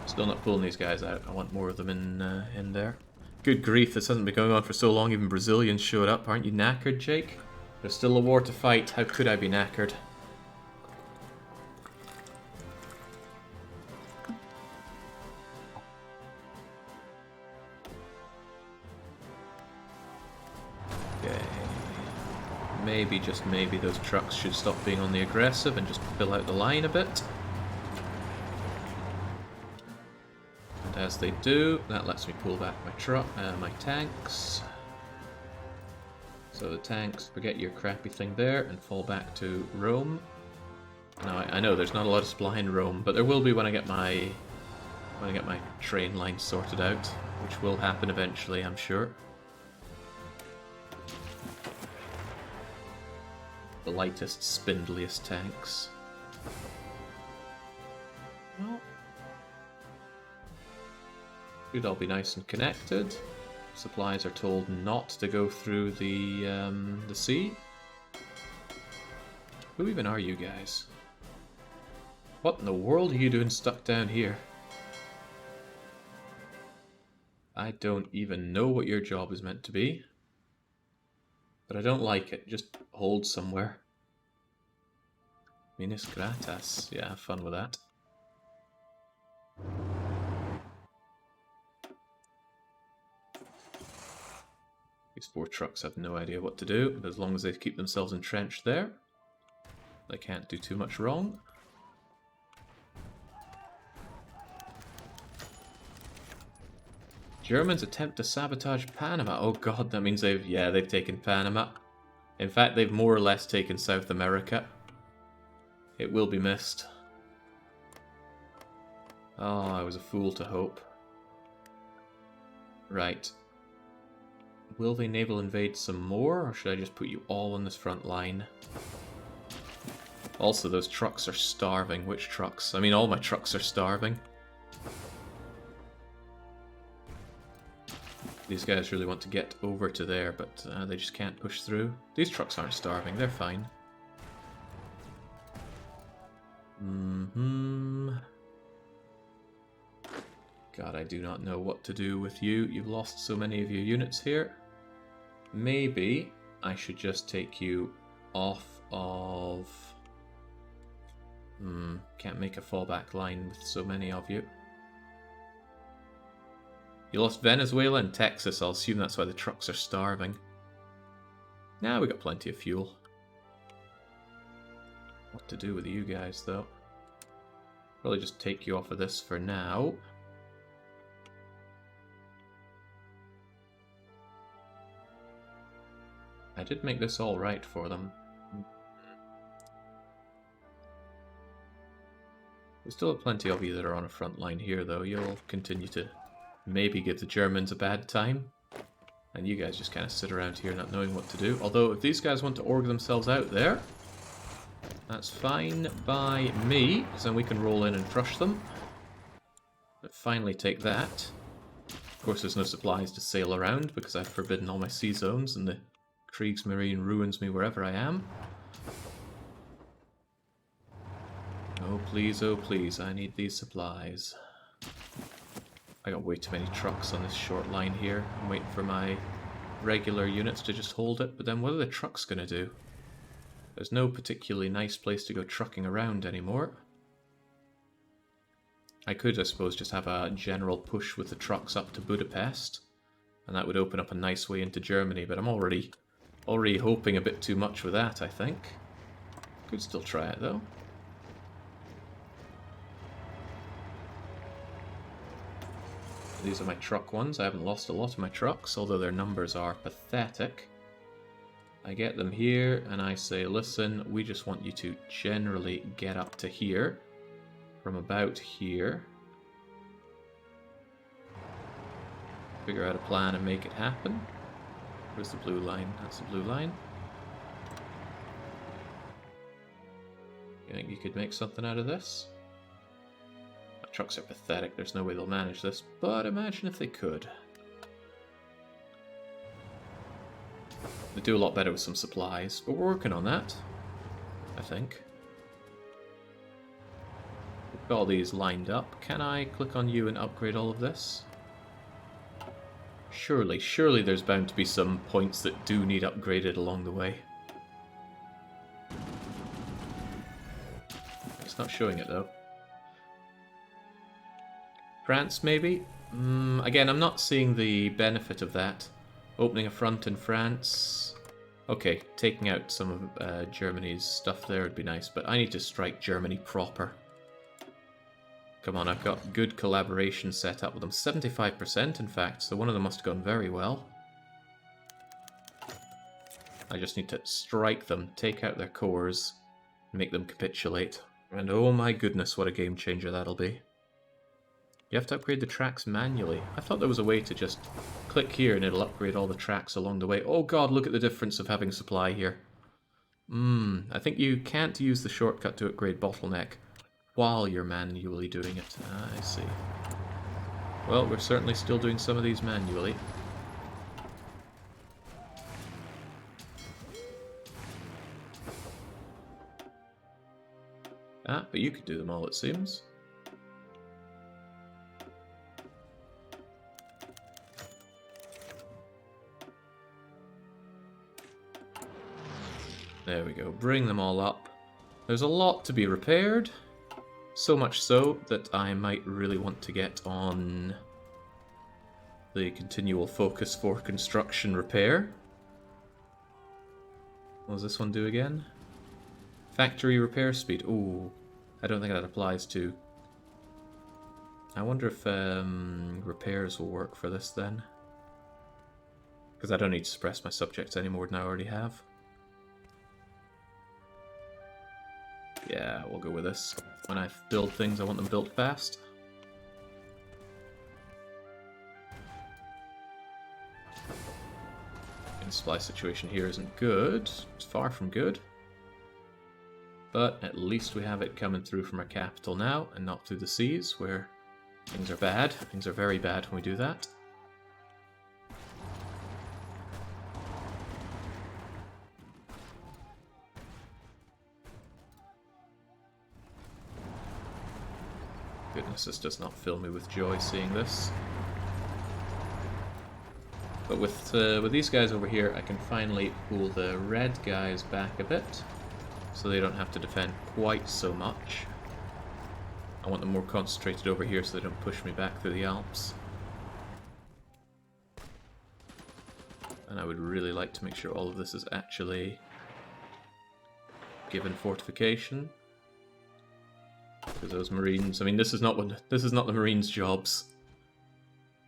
Still not pulling these guys out. I want more of them in there. Good grief, this hasn't been going on for so long. Even Brazilians showed up. Aren't you knackered, Jake? There's still a war to fight. How could I be knackered? Okay. Maybe, just maybe, those trucks should stop being on the aggressive and just fill out the line a bit. And as they do, that lets me pull back my tanks. So the tanks, forget your crappy thing there and fall back to Rome. Now I know there's not a lot of supply in Rome, but there will be when I get my train line sorted out, which will happen eventually, I'm sure. The lightest, spindliest tanks. Well, should all be nice and connected. Supplies are told not to go through the sea. Who even are you guys? What in the world are you doing stuck down here? I don't even know what your job is meant to be. But I don't like it. Just hold somewhere. Minus gratas. Yeah, have fun with that. These 4 trucks have no idea what to do, but as long as they keep themselves entrenched there, they can't do too much wrong. Germans attempt to sabotage Panama. Oh god, that means they've taken Panama. In fact, they've more or less taken South America. It will be missed. Oh, I was a fool to hope. Right. Will they naval invade some more, or should I just put you all on this front line? Also, those trucks are starving. Which trucks? I mean, all my trucks are starving. These guys really want to get over to there, but they just can't push through. These trucks aren't starving, they're fine. God, I do not know what to do with you. You've lost so many of your units here. Maybe I should just take you off of... can't make a fallback line with so many of you. You lost Venezuela and Texas. I'll assume that's why the trucks are starving. Nah, we got plenty of fuel. What to do with you guys, though? Probably just take you off of this for now. I did make this all right for them. We still have plenty of you that are on a front line here, though. You'll continue to maybe give the Germans a bad time. And you guys just kind of sit around here not knowing what to do. Although, if these guys want to org themselves out there, that's fine by me, because then we can roll in and crush them. But finally take that. Of course, there's no supplies to sail around, because I've forbidden all my sea zones, and the Kriegsmarine ruins me wherever I am. Oh please, I need these supplies. I got way too many trucks on this short line here. I'm waiting for my regular units to just hold it, but then what are the trucks going to do? There's no particularly nice place to go trucking around anymore. I could, I suppose, just have a general push with the trucks up to Budapest, and that would open up a nice way into Germany, but I'm already hoping a bit too much with that, I think. Could still try it, though. These are my truck ones. I haven't lost a lot of my trucks, although their numbers are pathetic. I get them here, and I say, listen, we just want you to generally get up to here, from about here. Figure out a plan and make it happen. Where's the blue line? That's the blue line. You think you could make something out of this? My trucks are pathetic, there's no way they'll manage this, but imagine if they could. They do a lot better with some supplies, but we're working on that, I think. We've got all these lined up. Can I click on you and upgrade all of this? Surely there's bound to be some points that do need upgraded along the way. It's not showing it though. France, maybe? Again, I'm not seeing the benefit of that. Opening a front in France. Okay, taking out some of Germany's stuff there would be nice, but I need to strike Germany proper. Come on, I've got good collaboration set up with them. 75%, in fact, so one of them must have gone very well. I just need to strike them, take out their cores, make them capitulate. And oh my goodness, what a game changer that'll be. You have to upgrade the tracks manually. I thought there was a way to just click here and it'll upgrade all the tracks along the way. Oh god, look at the difference of having supply here. I think you can't use the shortcut to upgrade bottleneck while you're manually doing it. I see. Well, we're certainly still doing some of these manually. Ah, but you could do them all, it seems. There we go, bring them all up. There's a lot to be repaired. So much so that I might really want to get on the continual focus for construction repair. What does this one do again? Factory repair speed. Ooh, I don't think that applies to. I wonder if repairs will work for this then. Because I don't need to suppress my subjects any more than I already have. Yeah, we'll go with this. When I build things, I want them built fast. The supply situation here isn't good. It's far from good. But at least we have it coming through from our capital now, and not through the seas, where things are bad. Things are very bad when we do that. Goodness, this does not fill me with joy seeing this. But with these guys over here, I can finally pull the red guys back a bit, so they don't have to defend quite so much. I want them more concentrated over here so they don't push me back through the Alps. And I would really like to make sure all of this is actually given fortification. Because those Marines, I mean, this is not the Marines' jobs.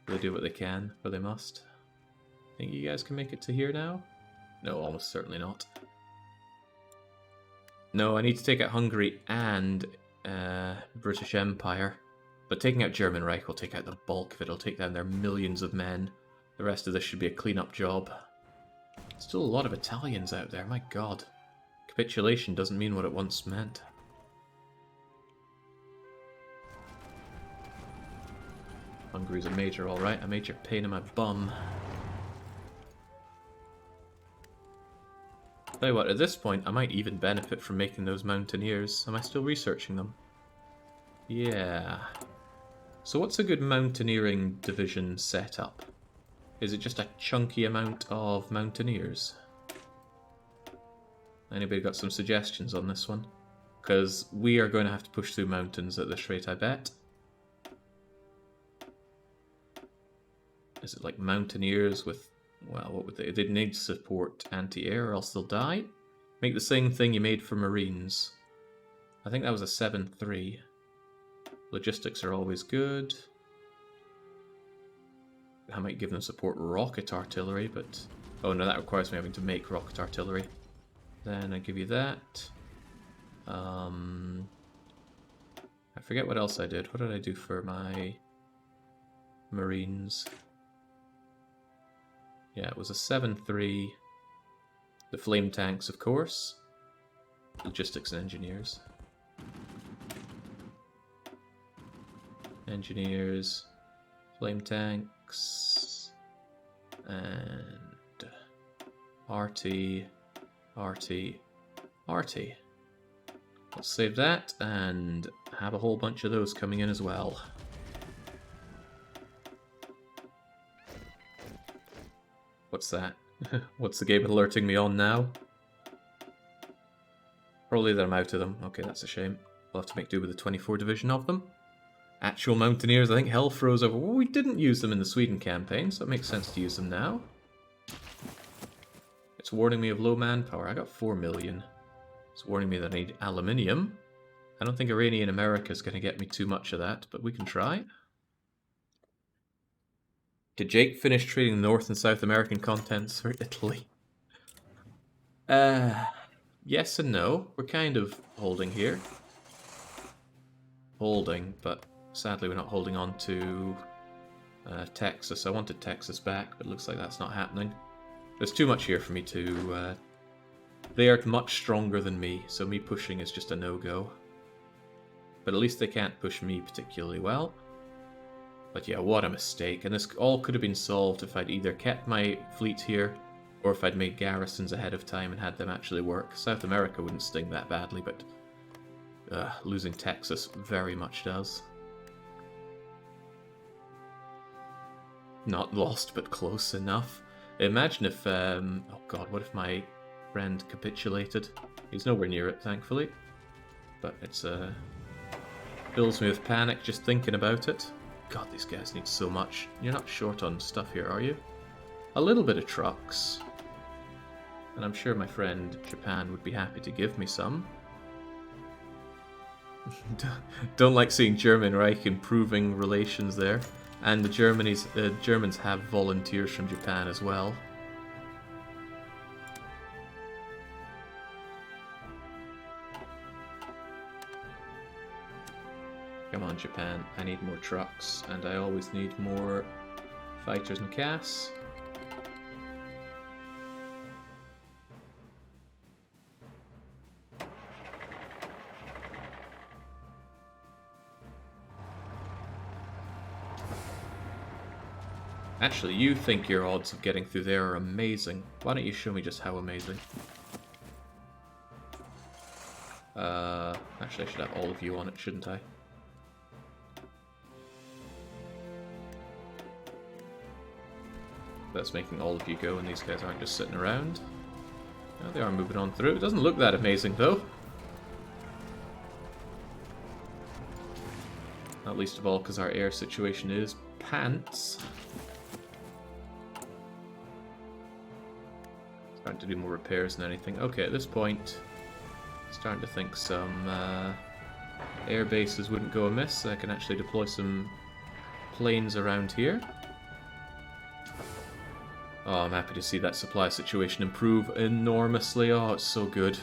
They do what they can, but they must. Think you guys can make it to here now? No, almost certainly not. No, I need to take out Hungary and British Empire. But taking out German Reich will take out the bulk of it. It'll take down their millions of men. The rest of this should be a clean-up job. Still a lot of Italians out there, my god. Capitulation doesn't mean what it once meant. Hungary's a major, alright. A major pain in my bum. Tell you what, at this point, I might even benefit from making those mountaineers. Am I still researching them? Yeah. So what's a good mountaineering division setup? Is it just a chunky amount of mountaineers? Anybody got some suggestions on this one? Because we are going to have to push through mountains at this rate, I bet. Is it like mountaineers with... Well, what would they... They'd need to support anti-air or else they'll die. Make the same thing you made for Marines. I think that was a 7-3. Logistics are always good. I might give them support rocket artillery, but... Oh no, that requires me having to make rocket artillery. Then I give you that. I forget what else I did. What did I do for my Marines? Yeah, it was a 7-3. The flame tanks, of course. Logistics and engineers. Engineers, flame tanks, and RT. Let's save that and have a whole bunch of those coming in as well. What's that? What's the game alerting me on now? Probably that I'm out of them. Okay, that's a shame. We'll have to make do with the 24 division of them. Actual mountaineers, I think hell froze over. Well, we didn't use them in the Sweden campaign, so it makes sense to use them now. It's warning me of low manpower. I got 4 million. It's warning me that I need aluminium. I don't think Iranian America is going to get me too much of that, but we can try. Did Jake finish trading North and South American contents for Italy? Yes and no. We're kind of holding here. Holding, but sadly we're not holding on to Texas. I wanted Texas back, but it looks like that's not happening. There's too much here for me to... They are much stronger than me, so me pushing is just a no-go. But at least they can't push me particularly well. But yeah, what a mistake. And this all could have been solved if I'd either kept my fleet here, or if I'd made garrisons ahead of time and had them actually work. South America wouldn't sting that badly, but losing Texas very much does. Not lost, but close enough. Imagine if, oh god, what if my friend capitulated? He's nowhere near it, thankfully. But it's, fills me with panic just thinking about it. God, these guys need so much. You're not short on stuff here, are you? A little bit of trucks. And I'm sure my friend Japan would be happy to give me some. Don't like seeing German Reich improving relations there. And the Germans have volunteers from Japan as well. Come on, Japan. I need more trucks, and I always need more fighters and CAS. Actually, you think your odds of getting through there are amazing. Why don't you show me just how amazing? Actually, I should have all of you on it, shouldn't I? That's making all of you go, and these guys aren't just sitting around. Oh, they are moving on through. It doesn't look that amazing, though. Not least of all because our air situation is pants. Starting to do more repairs than anything. Okay, at this point, starting to think some air bases wouldn't go amiss. I can actually deploy some planes around here. Oh, I'm happy to see that supply situation improve enormously. Oh, it's so good.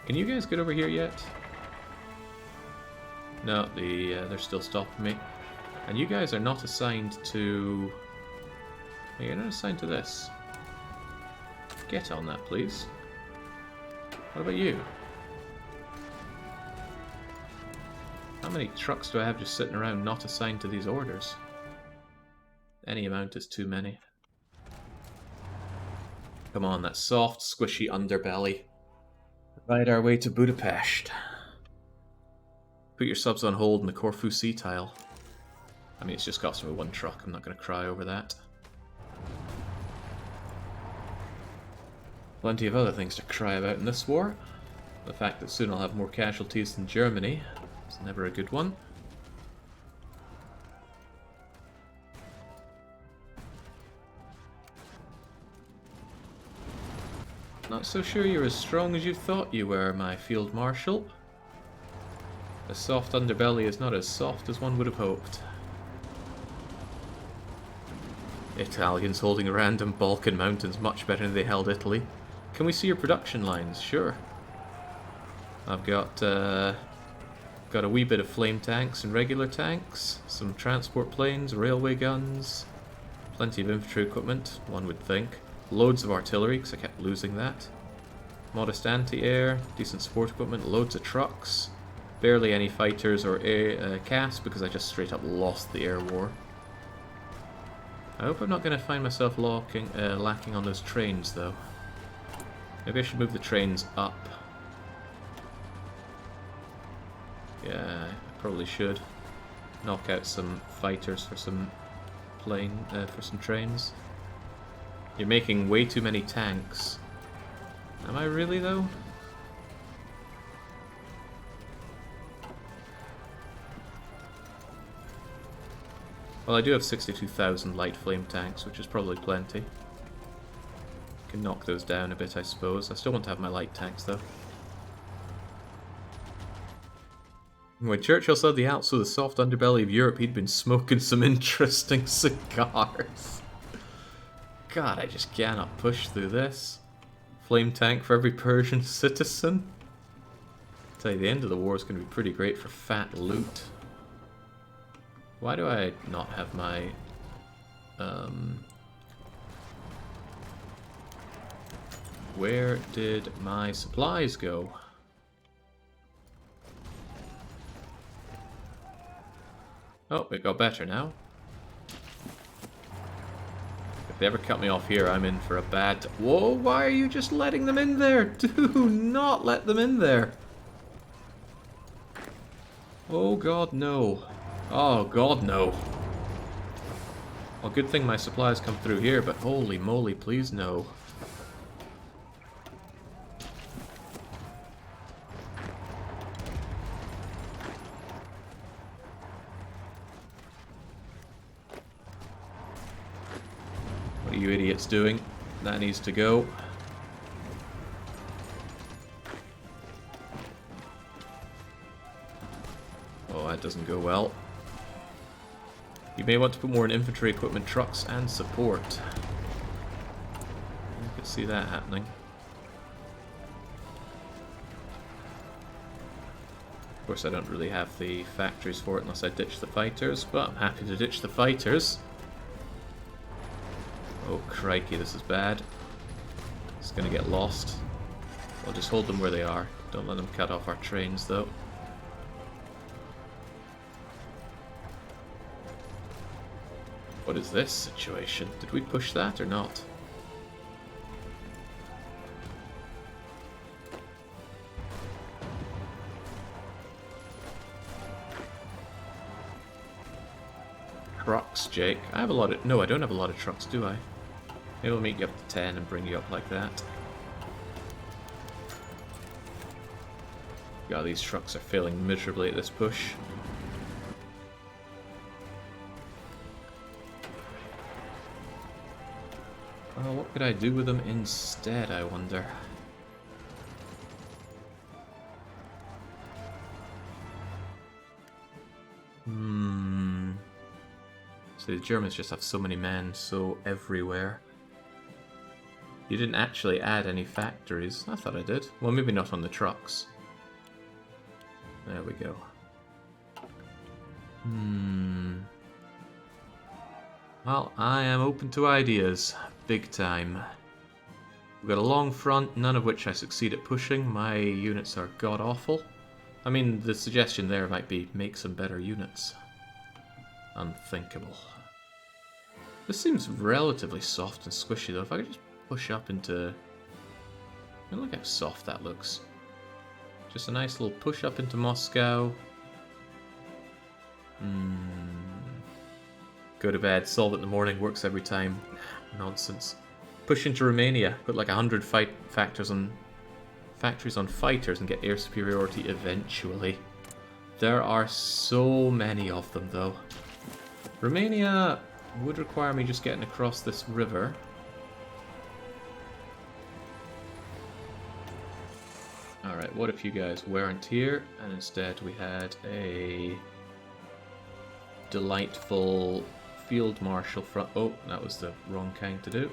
Can you guys get over here yet? No, they're still stopping me. And you guys are not assigned to... You're not assigned to this. Get on that, please. What about you? How many trucks do I have just sitting around not assigned to these orders? Any amount is too many. Come on, that soft, squishy underbelly. Ride our way to Budapest. Put your subs on hold in the Corfu Sea tile. I mean, it's just costing me one truck. I'm not going to cry over that. Plenty of other things to cry about in this war. The fact that soon I'll have more casualties than Germany is never a good one. Not so sure you're as strong as you thought you were, my Field Marshal. The soft underbelly is not as soft as one would have hoped. Italians holding a random Balkan mountains much better than they held Italy. Can we see your production lines? Sure. I've got a wee bit of flame tanks and regular tanks, some transport planes, railway guns, plenty of infantry equipment, one would think. Loads of artillery, because I kept losing that. Modest anti-air, decent support equipment, loads of trucks. Barely any fighters or air, CAS, because I just straight up lost the air war. I hope I'm not going to find myself lacking on those trains, though. Maybe I should move the trains up. Yeah, I probably should. Knock out some fighters for some for some trains. You're making way too many tanks. Am I really, though? Well, I do have 62,000 light flame tanks, which is probably plenty. Can knock those down a bit, I suppose. I still want to have my light tanks, though. When Churchill said the Alps were the soft underbelly of Europe, he'd been smoking some interesting cigars. God, I just cannot push through this. Flame tank for every Persian citizen. I tell you, the end of the war is going to be pretty great for fat loot. Why do I not have my... Where did my supplies go? Oh, it got better now. If they ever cut me off here, I'm in for a bad... Whoa, why are you just letting them in there? Do not let them in there. Oh god, no. Oh god, no. Well, good thing my supplies come through here, but holy moly, please no. What are you idiots doing? That needs to go. Oh, that doesn't go well. You may want to put more in infantry equipment, trucks, and support. You could see that happening. Of course, I don't really have the factories for it unless I ditch the fighters, but I'm happy to ditch the fighters. Oh, crikey, this is bad. It's going to get lost. I'll just hold them where they are. Don't let them cut off our trains, though. What is this situation? Did we push that or not? Trucks, Jake. I have a lot of... No, I don't have a lot of trucks, do I? Maybe I'll make you up to 10 and bring you up like that. God, these trucks are failing miserably at this push. What could I do with them instead, I wonder? So the Germans just have so many men, so everywhere. You didn't actually add any factories. I thought I did. Well, maybe not on the trucks. There we go. Well, I am open to ideas. Big time. We've got a long front, none of which I succeed at pushing. My units are god-awful. I mean, the suggestion there might be make some better units. Unthinkable. This seems relatively soft and squishy, though. If I could just push up into... Look how soft that looks. Just a nice little push up into Moscow. Go to bed, solve it in the morning, works every time. Nonsense. Push into Romania, put like 100 factories on fighters and get air superiority eventually. There are so many of them, though. Romania would require me just getting across this river. Alright, what if you guys weren't here, and instead we had a delightful field marshal front... Oh, that was the wrong kind to do.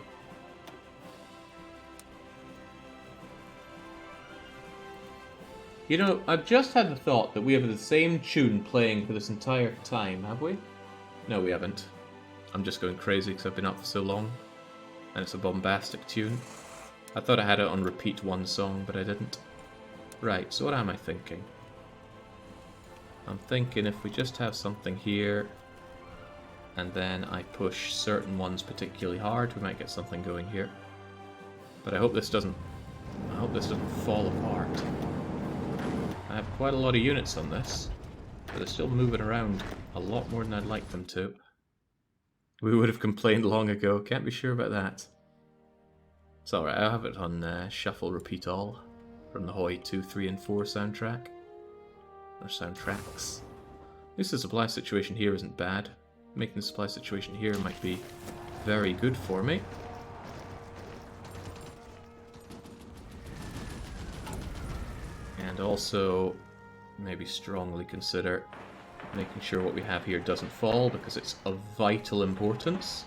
You know, I've just had the thought that we have the same tune playing for this entire time, have we? No, we haven't. I'm just going crazy because I've been up for so long. And it's a bombastic tune. I thought I had it on repeat one song, but I didn't. Right, so what am I thinking? I'm thinking if we just have something here, and then I push certain ones particularly hard, we might get something going here. But I hope this doesn't fall apart. I have quite a lot of units on this, but they're still moving around a lot more than I'd like them to. We would have complained long ago, can't be sure about that. It's alright, I'll have it on Shuffle Repeat All from the HoI 2, 3, and 4 soundtrack. Or soundtracks. At least the supply situation here isn't bad. Making the supply situation here might be very good for me. And also, maybe strongly consider making sure what we have here doesn't fall, because it's of vital importance.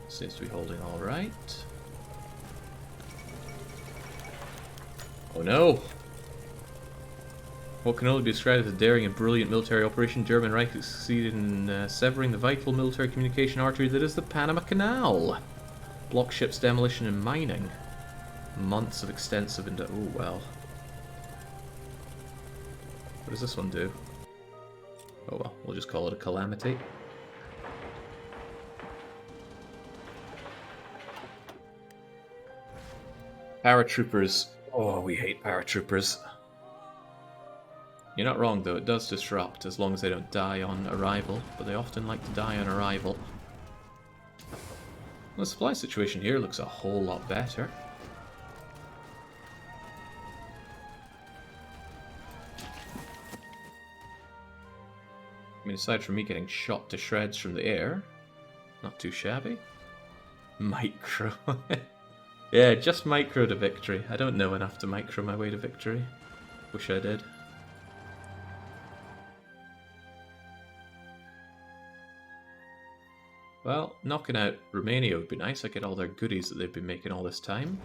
Seems to be holding all right. Oh no! What can only be described as a daring and brilliant military operation, German Reich succeeded in severing the vital military communication artery that is the Panama Canal. Block ships demolition and mining. Months of extensive oh well. What does this one do? Oh well, we'll just call it a calamity. Paratroopers. Oh, we hate paratroopers. You're not wrong though, it does disrupt as long as they don't die on arrival, but they often like to die on arrival. The supply situation here looks a whole lot better. I mean, aside from me getting shot to shreds from the air, not too shabby. Micro. Yeah, just micro to victory. I don't know enough to micro my way to victory. Wish I did. Well, knocking out Romania would be nice. I get all their goodies that they've been making all this time.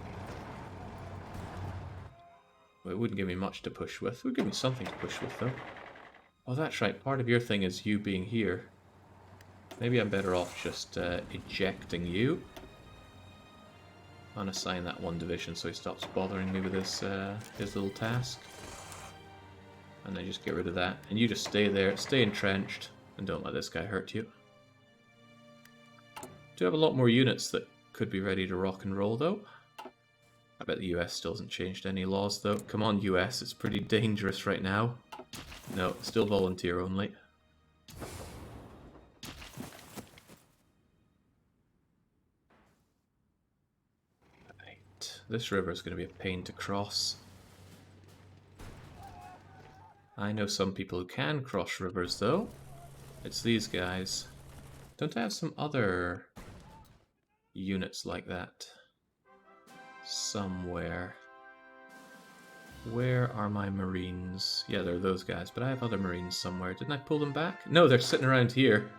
Well, it wouldn't give me much to push with. It would give me something to push with, though. Oh, that's right. Part of your thing is you being here. Maybe I'm better off just ejecting you. Unassign that one division so he stops bothering me with his little task. And then just get rid of that. And you just stay there, stay entrenched, and don't let this guy hurt you. Do have a lot more units that could be ready to rock and roll, though. I bet the US still hasn't changed any laws, though. Come on, US, it's pretty dangerous right now. No, still volunteer only. Right, this river is going to be a pain to cross. I know some people who can cross rivers, though. It's these guys. Don't I have some other units like that somewhere? Where are my marines? Yeah, they're those guys, but I have other marines somewhere. Didn't I pull them back? No, they're sitting around here.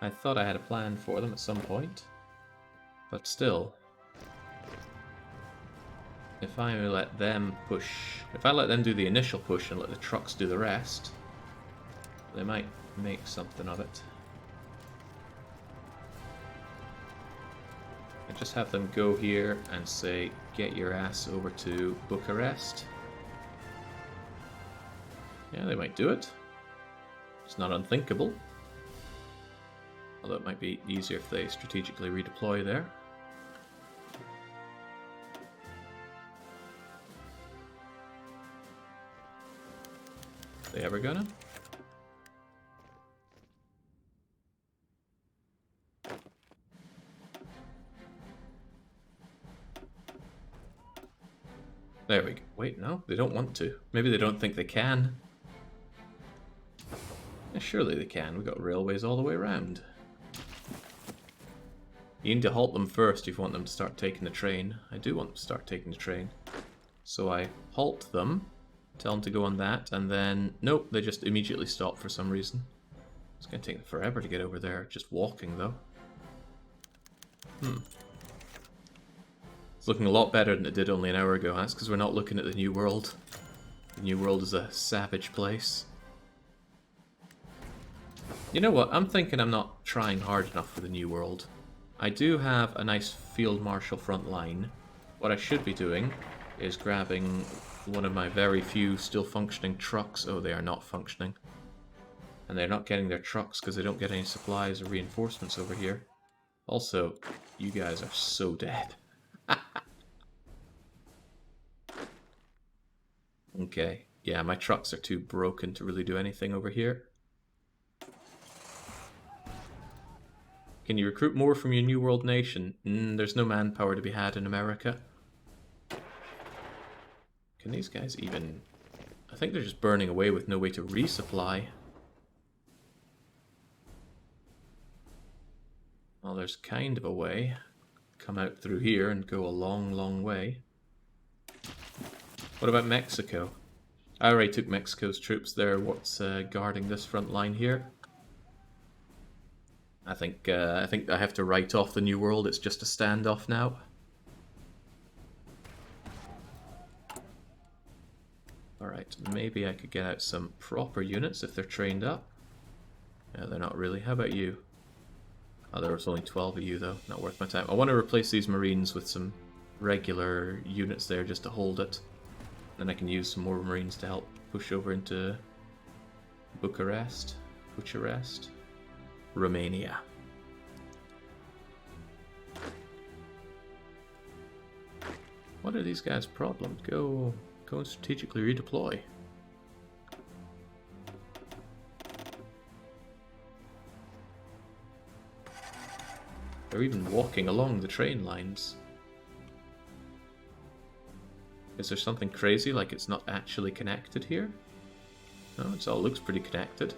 I thought I had a plan for them at some point. But still. If I let them push... If I let them do the initial push and let the trucks do the rest, they might make something of it. I just have them go here and say, get your ass over to Bucharest. Yeah, they might do it. It's not unthinkable. Although it might be easier if they strategically redeploy there. They ever gonna? There we go. Wait, no, they don't want to. Maybe they don't think they can. Yeah, surely they can. We've got railways all the way around. You need to halt them first if you want them to start taking the train. I do want them to start taking the train. So I halt them, tell them to go on that, and then... Nope, they just immediately stop for some reason. It's going to take them forever to get over there, just walking though. It's looking a lot better than it did only an hour ago. That's because we're not looking at the New World. The New World is a savage place. You know what? I'm thinking I'm not trying hard enough for the New World. I do have a nice Field Marshal front line. What I should be doing is grabbing one of my very few still functioning trucks. Oh, they are not functioning. And they're not getting their trucks because they don't get any supplies or reinforcements over here. Also, you guys are so dead. Okay, yeah, my trucks are too broken to really do anything over here. Can you recruit more from your New World nation? There's no manpower to be had in America. Can these guys even... I think they're just burning away with no way to resupply. Well, there's kind of a way. Come out through here and go a long, long way. What about Mexico? I already took Mexico's troops there. What's guarding this front line here? I think I have to write off the New World. It's just a standoff now. Alright, maybe I could get out some proper units if they're trained up. Yeah, they're not really. How about you? Oh, there was only 12 of you, though. Not worth my time. I want to replace these Marines with some regular units there just to hold it. Then I can use some more Marines to help push over into Bucharest, Romania. What are these guys' problems? Go and strategically redeploy. They're even walking along the train lines. Is there something crazy, like it's not actually connected here? No, it all looks pretty connected.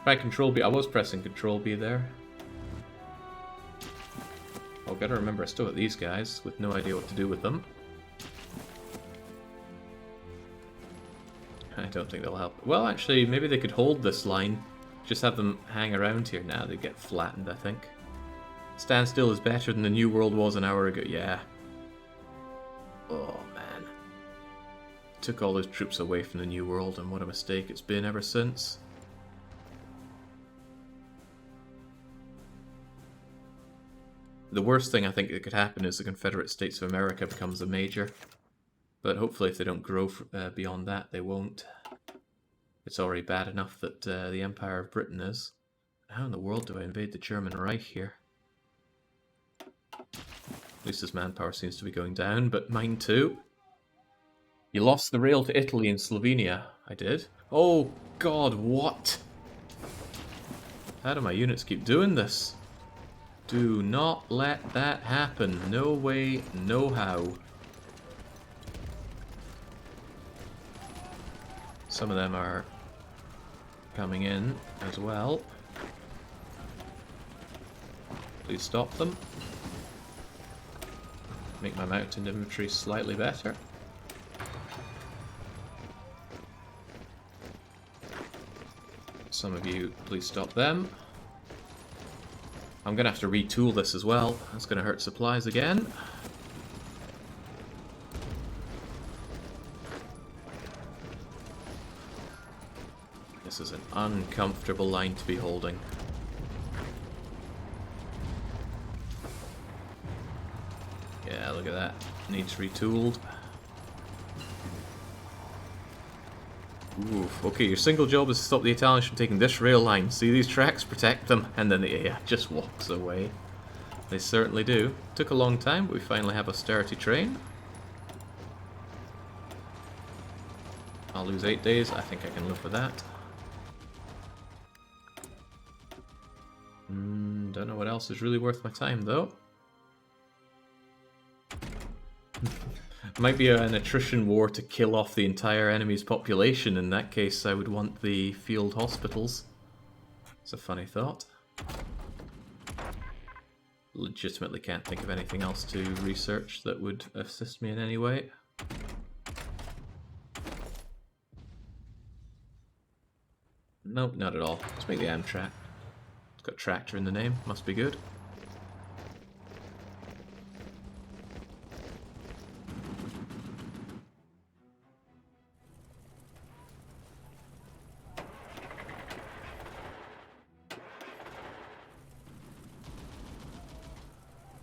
Try Control B. I was pressing Control B there. Oh, gotta remember I still got these guys with no idea what to do with them. I don't think they'll help. Well, actually, maybe they could hold this line. Just have them hang around here now. They get flattened, I think. Standstill is better than the New World was an hour ago. Yeah. Oh, man. Took all those troops away from the New World, and what a mistake it's been ever since. The worst thing I think that could happen is the Confederate States of America becomes a major. But hopefully if they don't grow beyond that, they won't. It's already bad enough that the Empire of Britain is. How in the world do I invade the German Reich here? At least his manpower seems to be going down, but mine too. You lost the rail to Italy and Slovenia. I did. Oh god, what? How do my units keep doing this? Do not let that happen. No way, no how. Some of them are coming in as well. Please stop them. Make my mountain infantry slightly better. Some of you, please stop them. I'm gonna have to retool this as well. That's gonna hurt supplies again. This is an uncomfortable line to be holding. Yeah, look at that. Needs retooled. Oof. Okay, your single job is to stop the Italians from taking this rail line. See these tracks? Protect them. And then the AI just walks away. They certainly do. Took a long time, but we finally have austerity train. I'll lose 8 days. I think I can live with that. Don't know what else is really worth my time, though. Might be an attrition war to kill off the entire enemy's population. In that case, I would want the field hospitals. It's a funny thought. Legitimately can't think of anything else to research that would assist me in any way. Nope, not at all. Let's make the Amtrak. It's got tractor in the name, must be good.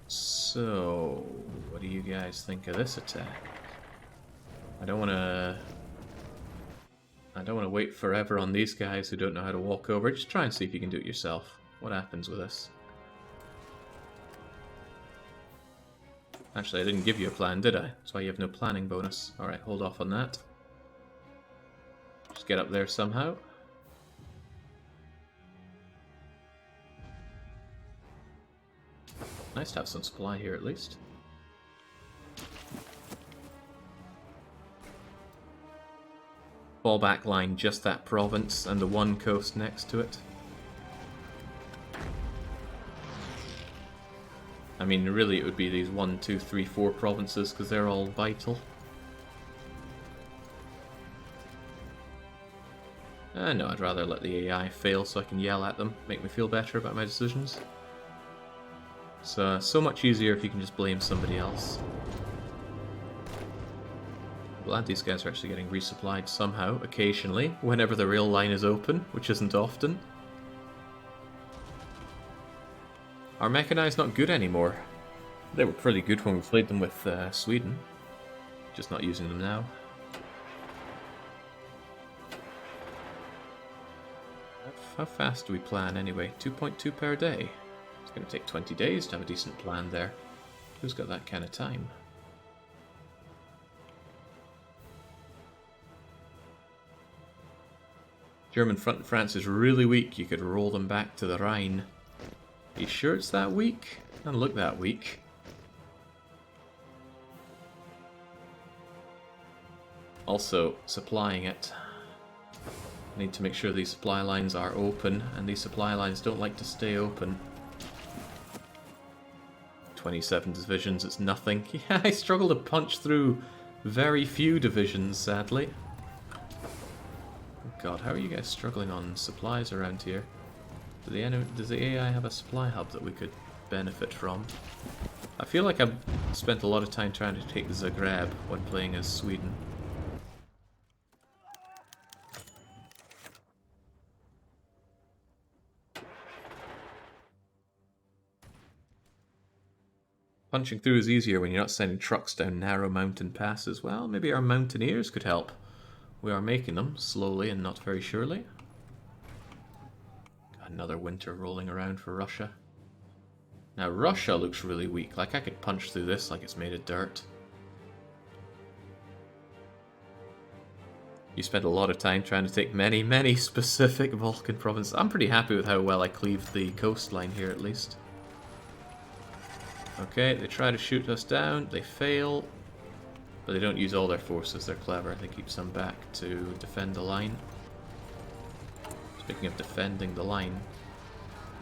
So, what do you guys think of this attack? I don't want to wait forever on these guys who don't know how to walk over. Just try and see if you can do it yourself. What happens with this? Actually, I didn't give you a plan, did I? That's why you have no planning bonus. Alright, hold off on that. Just get up there somehow. Nice to have some supply here at least. Fallback line, just that province and the one coast next to it. mean, really it would be these 1, 2, 3, 4 provinces, because they're all vital. No, I'd rather let the AI fail so I can yell at them, make me feel better about my decisions. So much easier if you can just blame somebody else. Glad these guys are actually getting resupplied somehow, occasionally, whenever the rail line is open, which isn't often. Our mechanized not good anymore. They were pretty good when we played them with Sweden. Just not using them now. How fast do we plan anyway? 2.2 per day. It's going to take 20 days to have a decent plan there. Who's got that kind of time? German front in France is really weak. You could roll them back to the Rhine. Are you sure it's that weak? Doesn't look that weak. Also, supplying it. I need to make sure these supply lines are open, and these supply lines don't like to stay open. 27 divisions, it's nothing. Yeah, I struggle to punch through very few divisions, sadly. Oh God, how are you guys struggling on supplies around here? Does the AI have a supply hub that we could benefit from? I feel like I've spent a lot of time trying to take Zagreb when playing as Sweden. Punching through is easier when you're not sending trucks down narrow mountain passes. Well, maybe our mountaineers could help. We are making them, slowly and not very surely. Another winter rolling around for Russia. Now, Russia looks really weak. Like, I could punch through this like it's made of dirt. You spent a lot of time trying to take many, many specific Balkan provinces. I'm pretty happy with how well I cleaved the coastline here, at least. Okay, they try to shoot us down. They fail. But they don't use all their forces. They're clever. They keep some back to defend the line. Speaking of defending the line,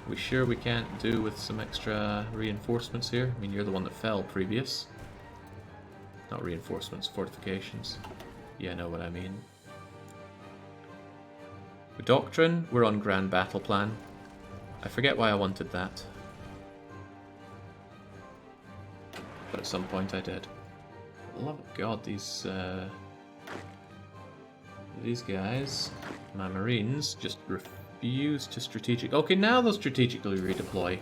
we sure we can't do with some extra reinforcements here? I mean, you're the one that fell previous. Not reinforcements, fortifications. Yeah, I know what I mean. With Doctrine, we're on Grand Battle Plan. I forget why I wanted that. But at some point I did. Love God, these guys, my Marines, just refuse to strategic. Okay, now they'll strategically redeploy.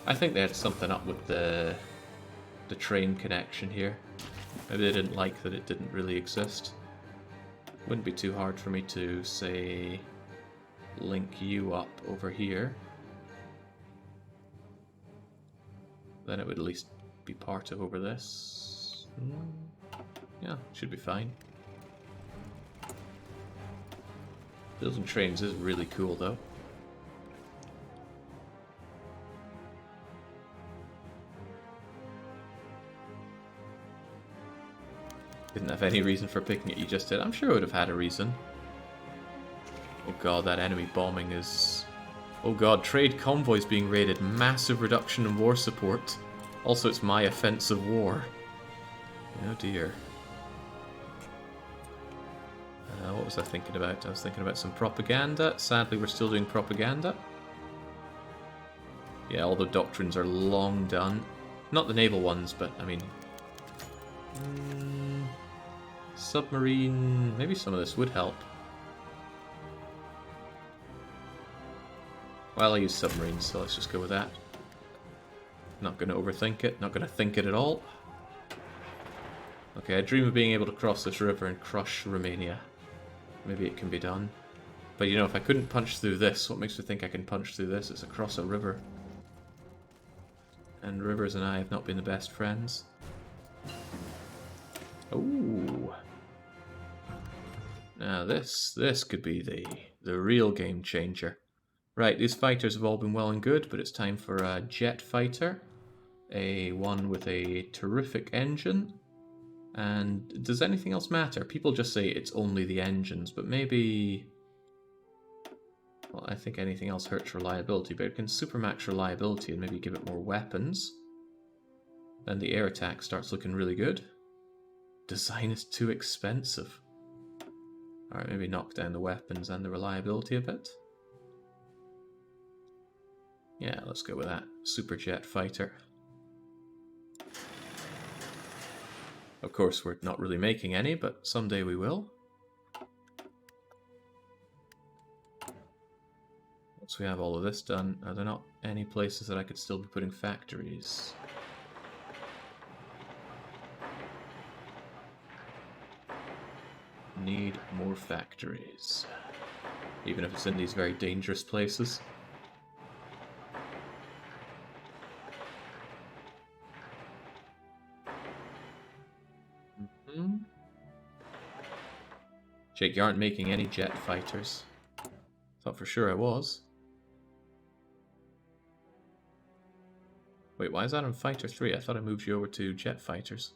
I think they had something up with the train connection here. Maybe they didn't like that it didn't really exist. Wouldn't be too hard for me to, say, link you up over here. Then it would at least be part of over this. Yeah, should be fine. Building trains is really cool, though. Didn't have any reason for picking it, you just did. I'm sure it would have had a reason. Oh god, that enemy bombing is... Oh god, trade convoys being raided. Massive reduction in war support. Also, it's my offensive war. Oh dear. What was I thinking about? I was thinking about some propaganda. Sadly, we're still doing propaganda. Yeah, all the doctrines are long done. Not the naval ones, but, I mean... submarine... Maybe some of this would help. Well, I use submarines, so let's just go with that. Not going to overthink it. Not going to think it at all. Okay, I dream of being able to cross this river and crush Romania. Maybe it can be done. But you know, if I couldn't punch through this, what makes me think I can punch through this? It's across a river. And rivers and I have not been the best friends. Ooh. Now this could be the real game changer. Right, these fighters have all been well and good, but it's time for a jet fighter. A one with a terrific engine. And does anything else matter? People just say it's only the engines, but maybe... Well, I think anything else hurts reliability, but it can supermax reliability and maybe give it more weapons. Then the air attack starts looking really good. Design is too expensive. Alright, maybe knock down the weapons and the reliability a bit. Yeah, let's go with that. Super jet fighter. Of course, we're not really making any, but someday we will. Once we have all of this done, are there not any places that I could still be putting factories? Need more factories. Even if it's in these very dangerous places. Jake, you aren't making any jet fighters. Thought for sure I was. Wait, why is that on Fighter 3? I thought I moved you over to jet fighters.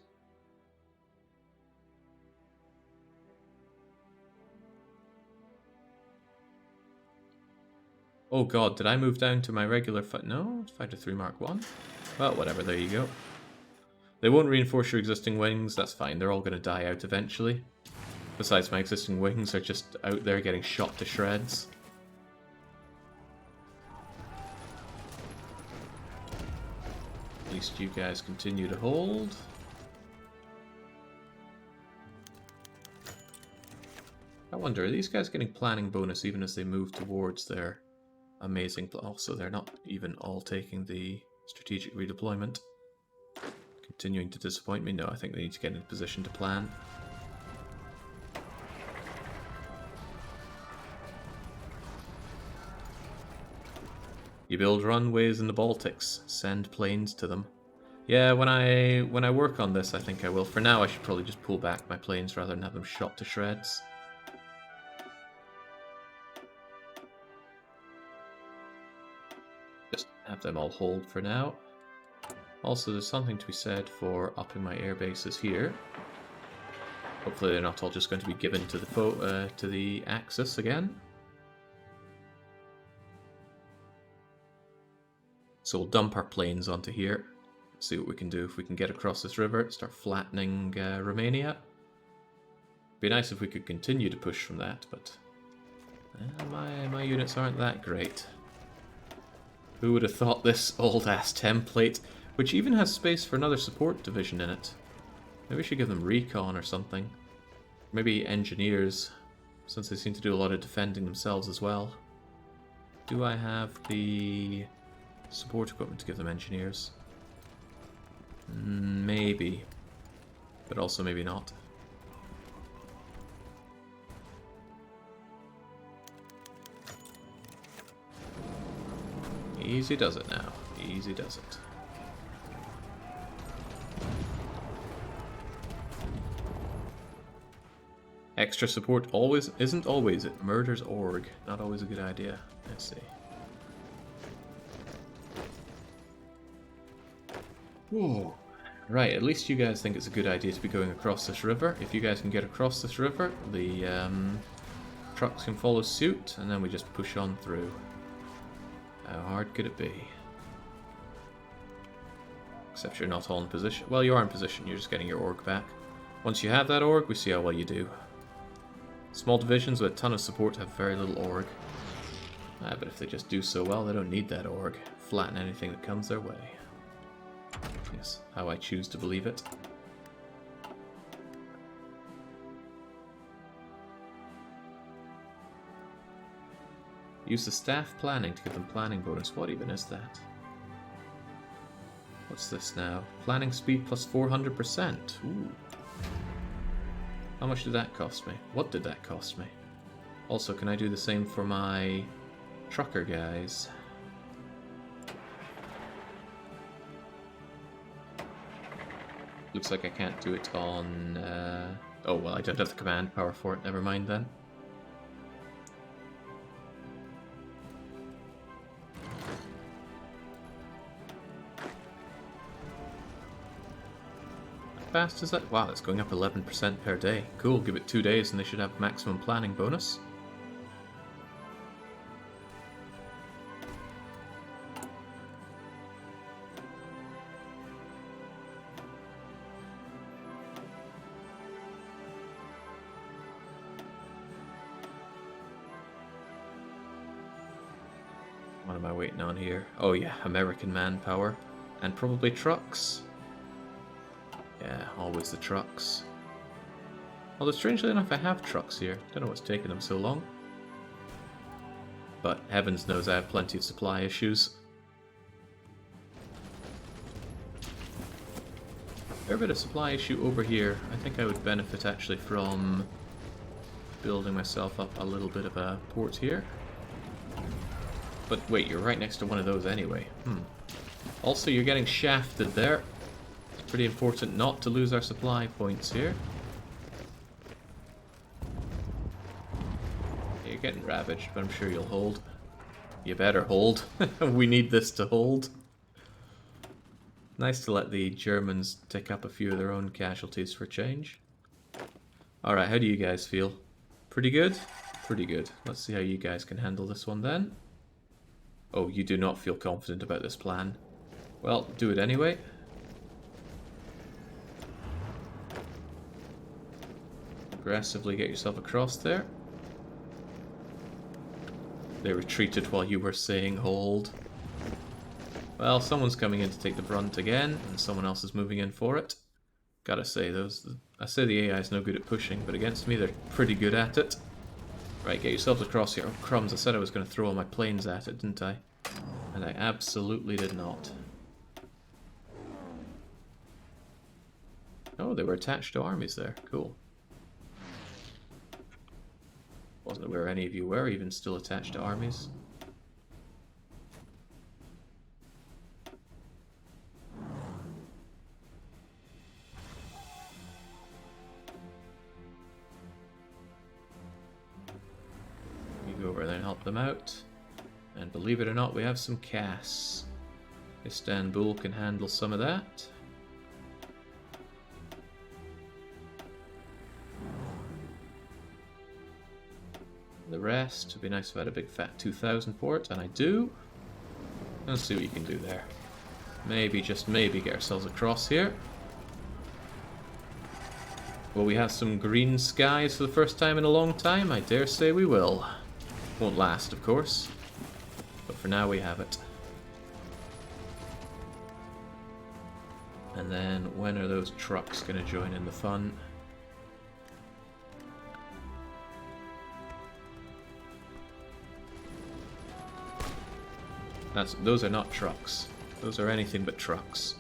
Oh god, did I move down to my regular No, Fighter 3 Mark 1. Well, whatever, there you go. They won't reinforce your existing wings, that's fine. They're all going to die out eventually. Besides, my existing wings are just out there getting shot to shreds. At least you guys continue to hold. I wonder, are these guys getting planning bonus even as they move towards their amazing... Also, they're not even all taking the strategic redeployment. Continuing to disappoint me? No, I think they need to get in a position to plan. You build runways in the Baltics. Send planes to them. Yeah, when I work on this, I think I will. For now, I should probably just pull back my planes rather than have them shot to shreds. Just have them all hold for now. Also, there's something to be said for upping my air bases here. Hopefully they're not all just going to be given to the Axis again. So we'll dump our planes onto here. See what we can do if we can get across this river. Start flattening Romania. Be nice if we could continue to push from that, but my units aren't that great. Who would have thought this old-ass template, which even has space for another support division in it. Maybe we should give them recon or something. Maybe engineers, since they seem to do a lot of defending themselves as well. Do I have the support equipment to give them engineers? Maybe. But also maybe not. Easy does it now. Easy does it. Extra support isn't always. It murders org. Not always a good idea. Let's see. Whoa. Right, at least you guys think it's a good idea to be going across this river. If you guys can get across this river, the trucks can follow suit, and then we just push on through. How hard could it be? Except you're not all in position. Well, you are in position, you're just getting your org back. Once you have that org, we see how well you do. Small divisions with a ton of support have very little org. But if they just do so well, they don't need that org. Flatten anything that comes their way. Yes, how I choose to believe it. Use the staff planning to give them planning bonus. What even is that? What's this now? Planning speed plus 400%. Ooh. How much did that cost me? What did that cost me? Also, can I do the same for my trucker guys? Looks like I can't do it on... Oh, well, I don't have the command power for it. Never mind then. How fast is that? Wow, that's going up 11% per day. Cool, give it 2 days and they should have maximum planning bonus. What am I waiting on here? Oh yeah, American manpower. And probably trucks. Yeah, always the trucks. Although strangely enough I have trucks here. Don't know what's taking them so long. But heavens knows I have plenty of supply issues. Fair bit of supply issue over here. I think I would benefit actually from building myself up a little bit of a port here. But wait, you're right next to one of those anyway. Also, you're getting shafted there. It's pretty important not to lose our supply points here. You're getting ravaged, but I'm sure you'll hold. You better hold. We need this to hold. Nice to let the Germans take up a few of their own casualties for change. Alright, how do you guys feel? Pretty good? Pretty good. Let's see how you guys can handle this one then. Oh, you do not feel confident about this plan. Well, do it anyway. Aggressively get yourself across there. They retreated while you were saying hold. Well, someone's coming in to take the brunt again, and someone else is moving in for it. Gotta say, I say the AI is no good at pushing, but against me they're pretty good at it. Right, get yourselves across here. Oh, crumbs, I said I was going to throw all my planes at it, didn't I? And I absolutely did not. Oh, they were attached to armies there. Cool. Wasn't aware any of you were even still attached to armies. You go over there and help them out. And believe it or not, we have some CAS. Istanbul can handle some of that. The rest, it'd be nice if I had a big fat 2000 port, and I do. Let's see what you can do there. Maybe, just maybe, get ourselves across here. Will we have some green skies for the first time in a long time? I dare say we will. Won't last, of course. But for now we have it. And then, when are those trucks going to join in the fun? Those are not trucks. Those are anything but trucks.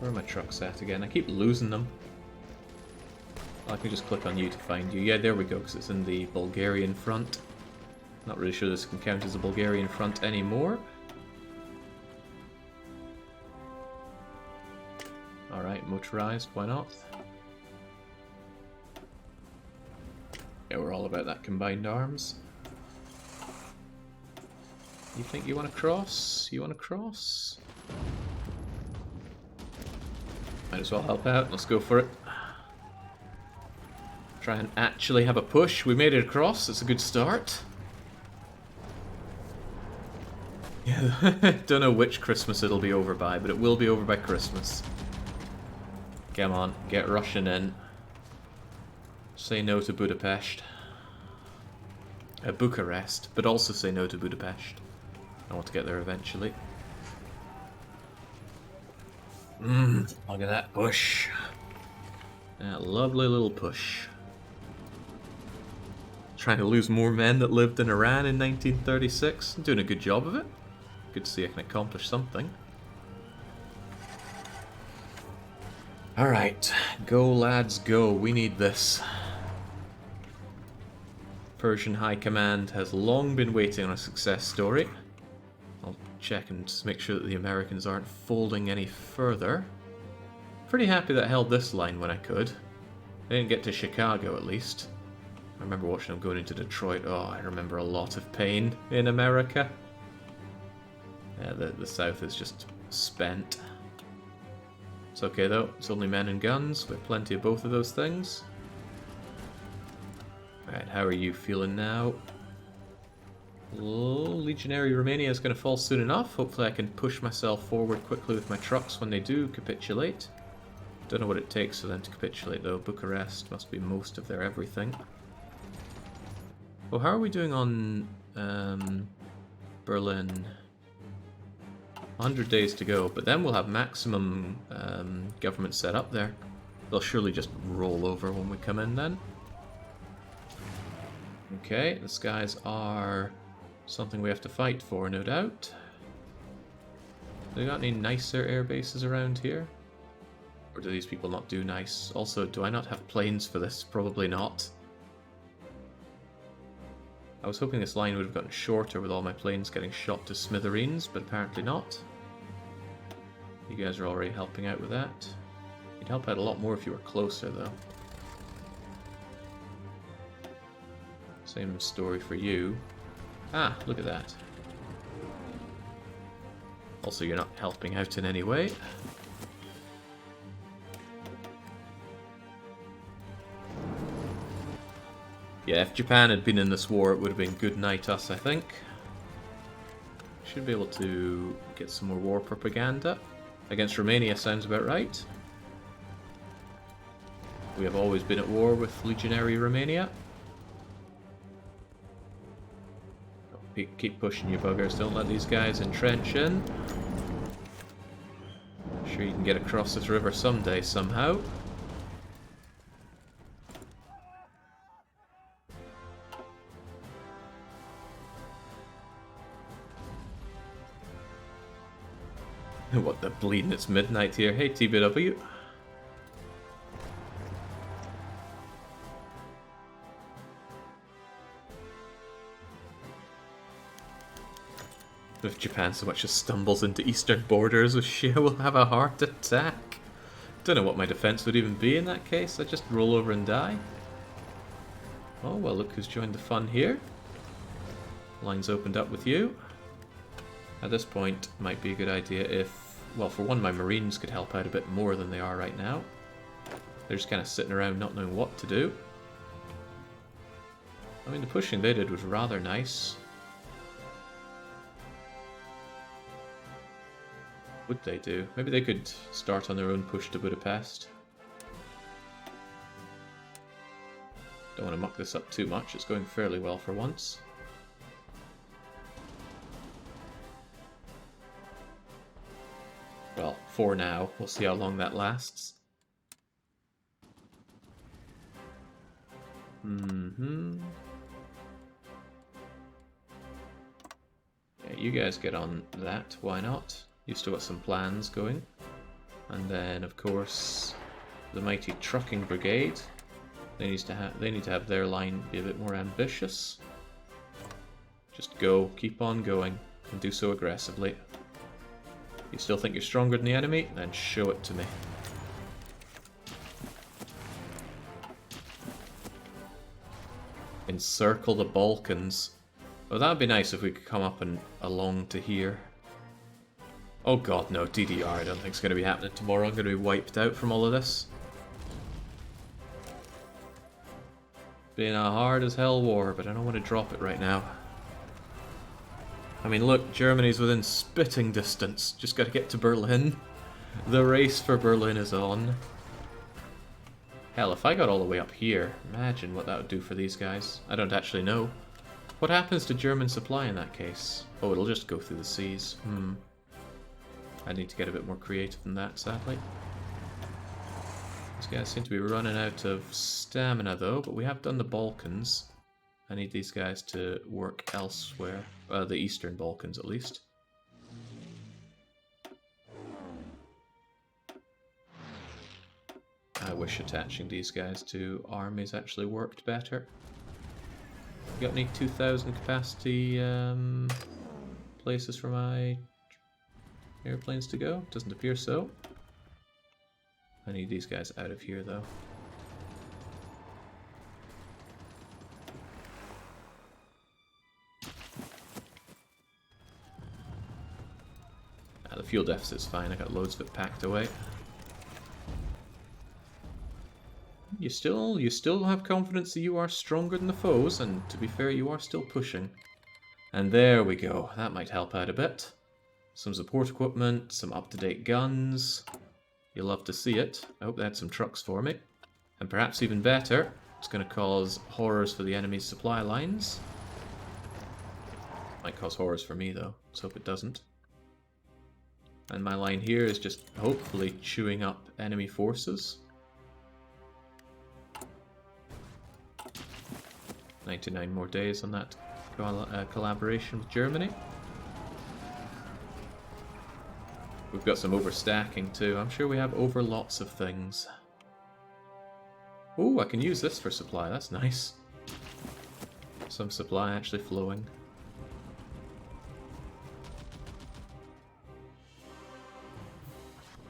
Where are my trucks at again? I keep losing them. Oh, I can just click on you to find you. Yeah, there we go, because it's in the Bulgarian front. Not really sure this can count as a Bulgarian front anymore. Alright, motorized, why not? Yeah, we're all about that combined arms. You think you want to cross? You want to cross? Might as well help out. Let's go for it. Try and actually have a push. We made it across. It's a good start. Yeah, don't know which Christmas it'll be over by, but it will be over by Christmas. Come on, get rushing in. Say no to Budapest. Bucharest, but also say no to Budapest. I want to get there eventually. Look at that push. That lovely little push. Trying to lose more men that lived in Iran in 1936. I'm doing a good job of it. Good to see I can accomplish something. Alright, go lads, go. We need this. Persian High Command has long been waiting on a success story. I'll check and just make sure that the Americans aren't folding any further. Pretty happy that I held this line when I could. I didn't get to Chicago at least. I remember watching them going into Detroit. Oh, I remember a lot of pain in America. Yeah, the South is just spent. It's okay though, it's only men and guns. We have plenty of both of those things. Alright, how are you feeling now? Oh, Legionary Romania is going to fall soon enough. Hopefully I can push myself forward quickly with my trucks when they do capitulate. Don't know what it takes for them to capitulate though. Bucharest must be most of their everything. Oh, how are we doing on Berlin. 100 days to go, but then we'll have maximum government set up there. They'll surely just roll over when we come in then. Okay, the skies are something we have to fight for, no doubt. Do they got any nicer air bases around here? Or do these people not do nice? Also, do I not have planes for this? Probably not. I was hoping this line would have gotten shorter with all my planes getting shot to smithereens, but apparently not. You guys are already helping out with that. You'd help out a lot more if you were closer, though. Same story for you. Ah, look at that. Also, you're not helping out in any way. Yeah, if Japan had been in this war, it would have been good night us, I think. Should be able to get some more war propaganda. Against Romania sounds about right. We have always been at war with legionary Romania. Keep pushing your buggers, don't let these guys entrench in. I'm sure you can get across this river someday, somehow. What the bleeding, it's midnight here. Hey TBW. If Japan so much as stumbles into eastern borders with Shia, will have a heart attack. Don't know what my defense would even be in that case. I'd just roll over and die. Oh well, look who's joined the fun here. Line's opened up with you. At this point, might be a good idea if, well, for one, my Marines could help out a bit more than they are right now. They're just kind of sitting around not knowing what to do. I mean, the pushing they did was rather nice. What would they do? Maybe they could start on their own push to Budapest. Don't want to muck this up too much, it's going fairly well for once. Well, for now. We'll see how long that lasts. Yeah, you guys get on that, why not? You've still got some plans going. And then, of course, the mighty trucking brigade. They need to have their line be a bit more ambitious. Just go, keep on going, and do so aggressively. You still think you're stronger than the enemy? Then show it to me. Encircle the Balkans. Oh, that would be nice if we could come up and along to here. Oh god, no, DDR I don't think it's going to be happening tomorrow. I'm going to be wiped out from all of this. Being a hard as hell war, but I don't want to drop it right now. I mean, look, Germany's within spitting distance. Just got to get to Berlin. The race for Berlin is on. Hell, if I got all the way up here, imagine what that would do for these guys. I don't actually know. What happens to German supply in that case? Oh, it'll just go through the seas. I need to get a bit more creative than that, sadly. These guys seem to be running out of stamina, though, but we have done the Balkans. I need these guys to work elsewhere. The Eastern Balkans, at least. I wish attaching these guys to armies actually worked better. You got any 2,000 capacity places for my airplanes to go? Doesn't appear so. I need these guys out of here, though. The fuel deficit's fine, I got loads of it packed away. You still have confidence that you are stronger than the foes, and to be fair, you are still pushing. And there we go, that might help out a bit. Some support equipment, some up-to-date guns. You'll love to see it. I hope they had some trucks for me. And perhaps even better, it's going to cause horrors for the enemy's supply lines. Might cause horrors for me though. Let's hope it doesn't. And my line here is just hopefully chewing up enemy forces. 99 more days on that collaboration with Germany. We've got some overstacking too. I'm sure we have over lots of things. Oh, I can use this for supply. That's nice. Some supply actually flowing.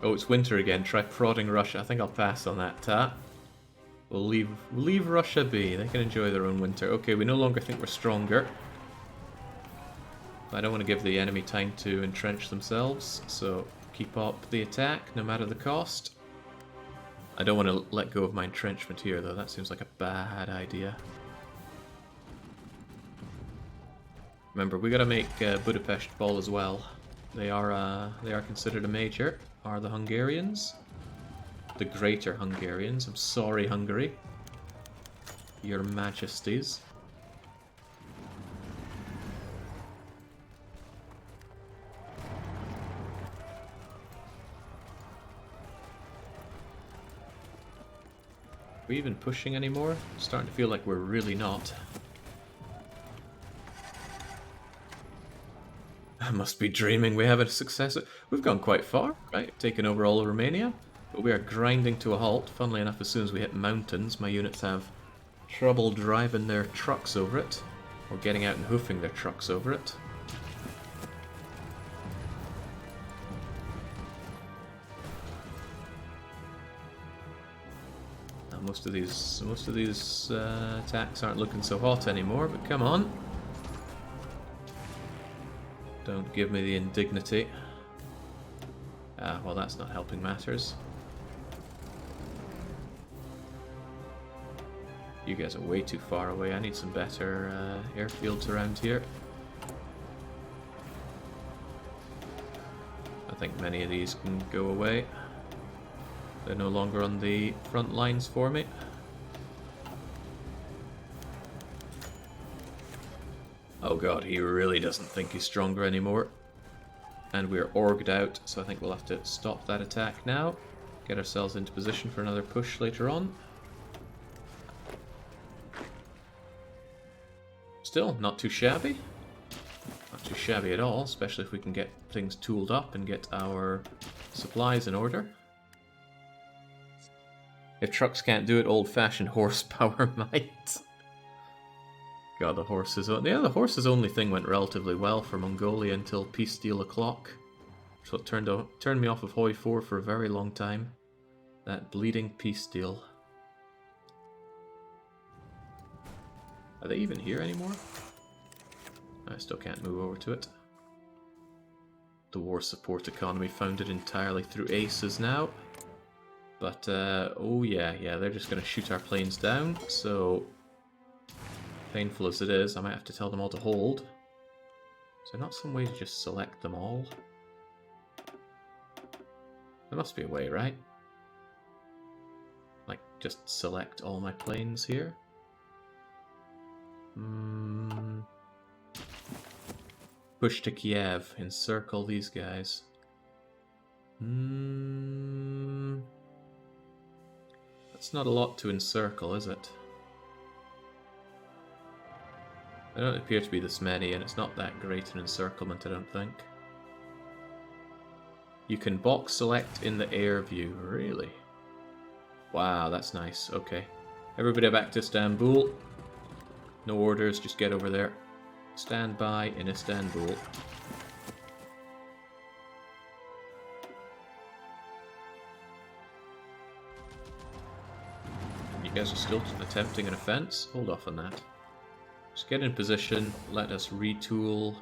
Oh, it's winter again. Try prodding Russia. I think I'll pass on that. We'll leave Russia be. They can enjoy their own winter. Okay, we no longer think we're stronger. I don't want to give the enemy time to entrench themselves, so keep up the attack no matter the cost. I don't want to let go of my entrenchment here though. That seems like a bad idea. Remember, we gotta make Budapest fall as well. They are considered a major. Are the Hungarians? The Greater Hungarians. I'm sorry, Hungary. Your Majesties. Are we even pushing anymore? Starting to feel like we're really not. I must be dreaming. We have a successor. We've gone quite far, right? Taken over all of Romania. But we are grinding to a halt. Funnily enough, as soon as we hit mountains, my units have trouble driving their trucks over it. Or getting out and hoofing their trucks over it. Now, most of these attacks aren't looking so hot anymore, but come on. Don't give me the indignity. Ah, well, that's not helping matters. You guys are way too far away. I need some better airfields around here. I think many of these can go away. They're no longer on the front lines for me. Oh god, he really doesn't think he's stronger anymore. And we're orged out, so I think we'll have to stop that attack now. Get ourselves into position for another push later on. Still, not too shabby. Not too shabby at all, especially if we can get things tooled up and get our supplies in order. If trucks can't do it, old-fashioned horsepower might. God, the horses... Yeah, the horses only thing went relatively well for Mongolia until peace deal o'clock. So it turned me off of HoI4 for a very long time. That bleeding peace deal. Are they even here anymore? I still can't move over to it. The war support economy founded entirely through aces now. But, oh yeah, they're just going to shoot our planes down, so... Painful as it is, I might have to tell them all to hold. Is there not some way to just select them all? There must be a way, right? Like, just select all my planes here? Push to Kiev, encircle these guys. That's not a lot to encircle, is it? They don't appear to be this many, and it's not that great an encirclement, I don't think. You can box select in the air view, really? Wow, that's nice, okay. Everybody back to Istanbul. No orders, just get over there. Stand by in Istanbul. You guys are still attempting an offense? Hold off on that. Just get in position, let us retool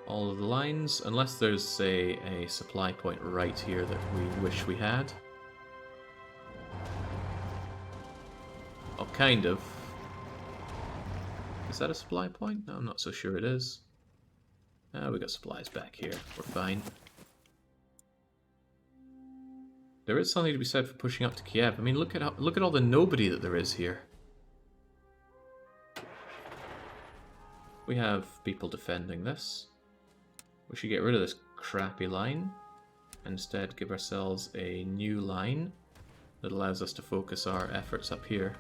all of the lines, unless there's, say, a supply point right here that we wish we had. Oh, kind of. Is that a supply point? No, I'm not so sure it is. We got supplies back here. We're fine. There is something to be said for pushing up to Kiev. I mean, look at all the nobody that there is here. We have people defending this. We should get rid of this crappy line. Instead, give ourselves a new line that allows us to focus our efforts up here.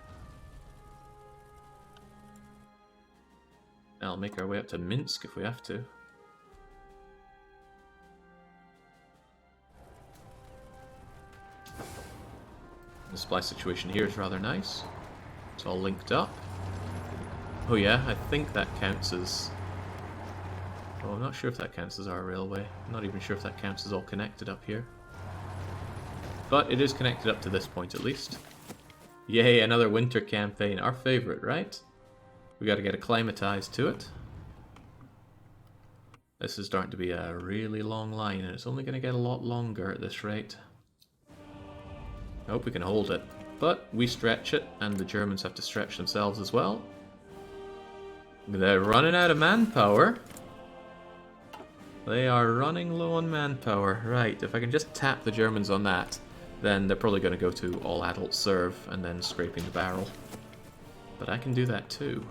I'll make our way up to Minsk if we have to. The supply situation here is rather nice. It's all linked up. Oh yeah, I think that counts as... Oh, I'm not sure if that counts as our railway. I'm not even sure if that counts as all connected up here. But it is connected up to this point at least. Yay, another winter campaign. Our favourite, right? We got to get acclimatized to it. This is starting to be a really long line, and it's only going to get a lot longer at this rate. I hope we can hold it. But we stretch it, and the Germans have to stretch themselves as well. They're running out of manpower. They are running low on manpower. Right, if I can just tap the Germans on that, then they're probably going to go to all adult serve and then scraping the barrel. But I can do that too.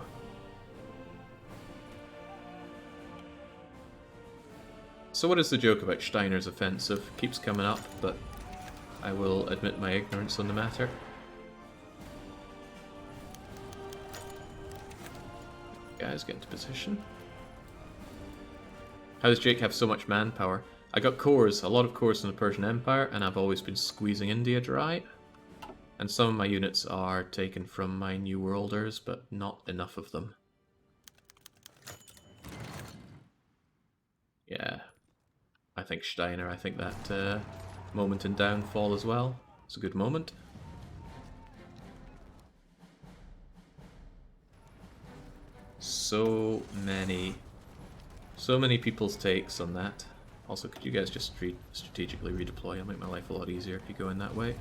So what is the joke about Steiner's offensive? Keeps coming up, but I will admit my ignorance on the matter. Guys, get into position. How does Jake have so much manpower? I got cores, a lot of cores from the Persian Empire, and I've always been squeezing India dry. And some of my units are taken from my New Worlders, but not enough of them. Yeah, I think Steiner, I think that moment in downfall as well. It's a good moment. So many people's takes on that. Also, could you guys just strategically redeploy? It'll make my life a lot easier if you go in that way.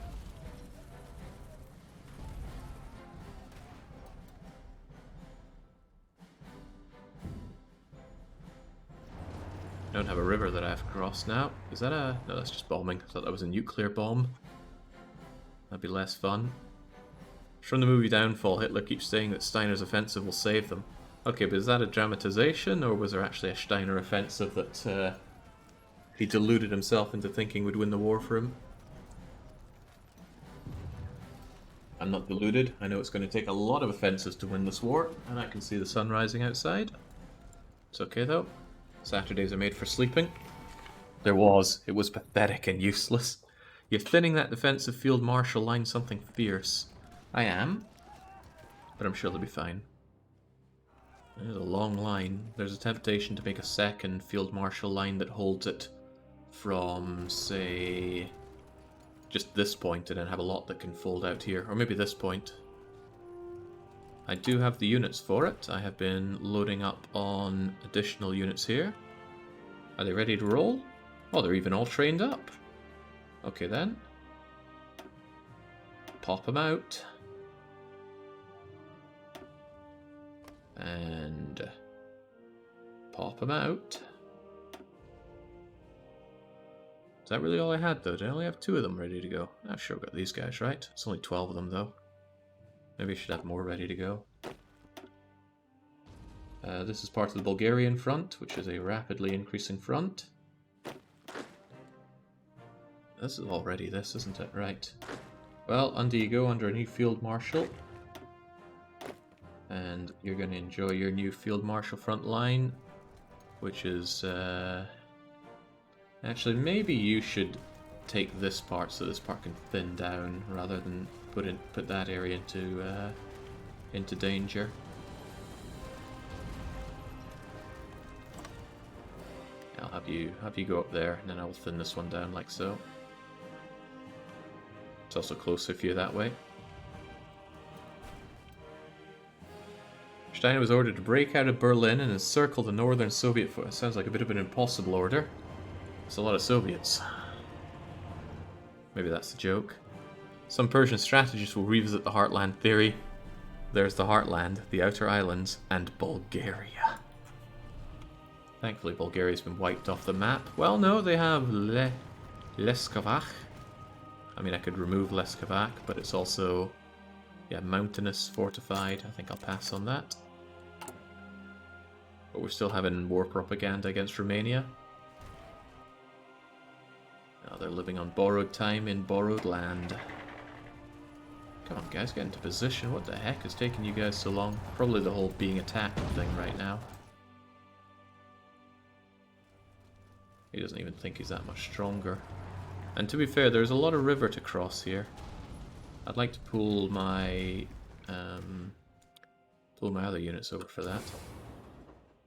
I don't have a river that I have to cross now. Is that a... No, that's just bombing. I thought that was a nuclear bomb. That'd be less fun. From the movie Downfall, Hitler keeps saying that Steiner's offensive will save them. Okay, but is that a dramatization, or was there actually a Steiner offensive that he deluded himself into thinking would win the war for him? I'm not deluded. I know it's going to take a lot of offensives to win this war, and I can see the sun rising outside. It's okay though. Saturdays are made for sleeping. It was pathetic and useless. You're thinning that defensive field marshal line something fierce. I am, but I'm sure they'll be fine. There's a long line. There's a temptation to make a second field marshal line that holds it from, say, just this point and then have a lot that can fold out here. Or maybe this point. I do have the units for it. I have been loading up on additional units here. Are they ready to roll? Oh, they're even all trained up. Okay then. Pop them out. And pop them out. Is that really all I had though? Did I only have 2 of them ready to go? I've sure got these guys, right? It's only 12 of them though. Maybe I should have more ready to go. This is part of the Bulgarian front, which is a rapidly increasing front. This is already this, isn't it? Right. Well, under you go, under a new field marshal. And you're going to enjoy your new field marshal front line, which is... Actually, maybe you should take this part so this part can thin down, rather than put that area into danger. I'll have you go up there, and then I will thin this one down like so. It's also closer for you that way. Steiner was ordered to break out of Berlin and encircle the northern Soviet force. Sounds like a bit of an impossible order. It's a lot of Soviets. Maybe that's the joke. Some Persian strategists will revisit the Heartland theory. There's the Heartland, the Outer Islands, and Bulgaria. Thankfully, Bulgaria's been wiped off the map. Well, no, they have Leskovac. I mean, I could remove Leskovac, but it's also, yeah, mountainous, fortified. I think I'll pass on that. But we're still having war propaganda against Romania. Now they're living on borrowed time in borrowed land. Come on guys, get into position. What the heck is taking you guys so long? Probably the whole being attacked thing right now. He doesn't even think he's that much stronger. And to be fair, there's a lot of river to cross here. I'd like to pull my other units over for that.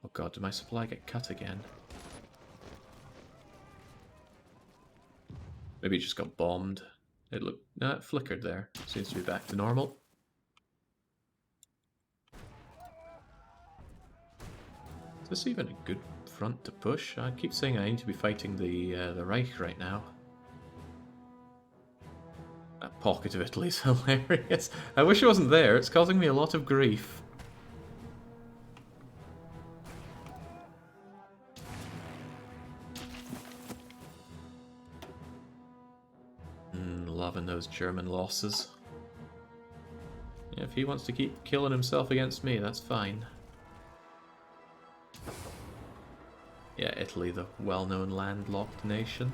Oh god, did my supply get cut again? Maybe it just got bombed. No, it flickered there. Seems to be back to normal. Is this even a good front to push? I keep saying I need to be fighting the Reich right now. That pocket of Italy is hilarious. I wish it wasn't there. It's causing me a lot of grief. Loving those German losses. Yeah, if he wants to keep killing himself against me, that's fine. Yeah, Italy, the well-known landlocked nation.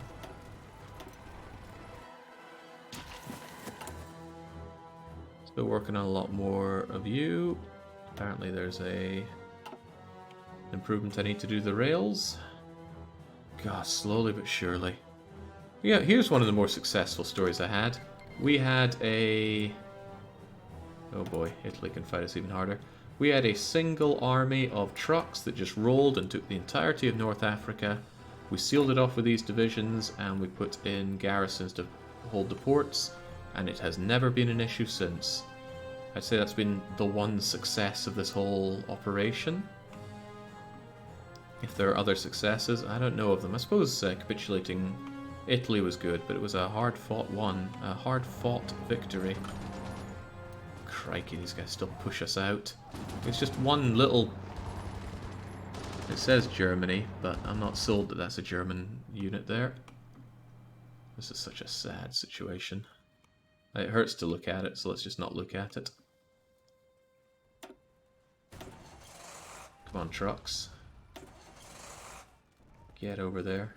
Still working on a lot more of you. Apparently there's an improvement I need to do to the rails. God, slowly but surely. Yeah, here's one of the more successful stories I had. We had a... Oh boy, Italy can fight us even harder. We had a single army of trucks that just rolled and took the entirety of North Africa. We sealed it off with these divisions and we put in garrisons to hold the ports, and it has never been an issue since. I'd say that's been the one success of this whole operation. If there are other successes, I don't know of them. I suppose capitulating Italy was good, but it was a hard-fought one, a hard-fought victory. Crikey, these guys still push us out. It's just one little... It says Germany, but I'm not sold that that's a German unit there. This is such a sad situation. It hurts to look at it, so let's just not look at it. Come on, trucks. Get over there.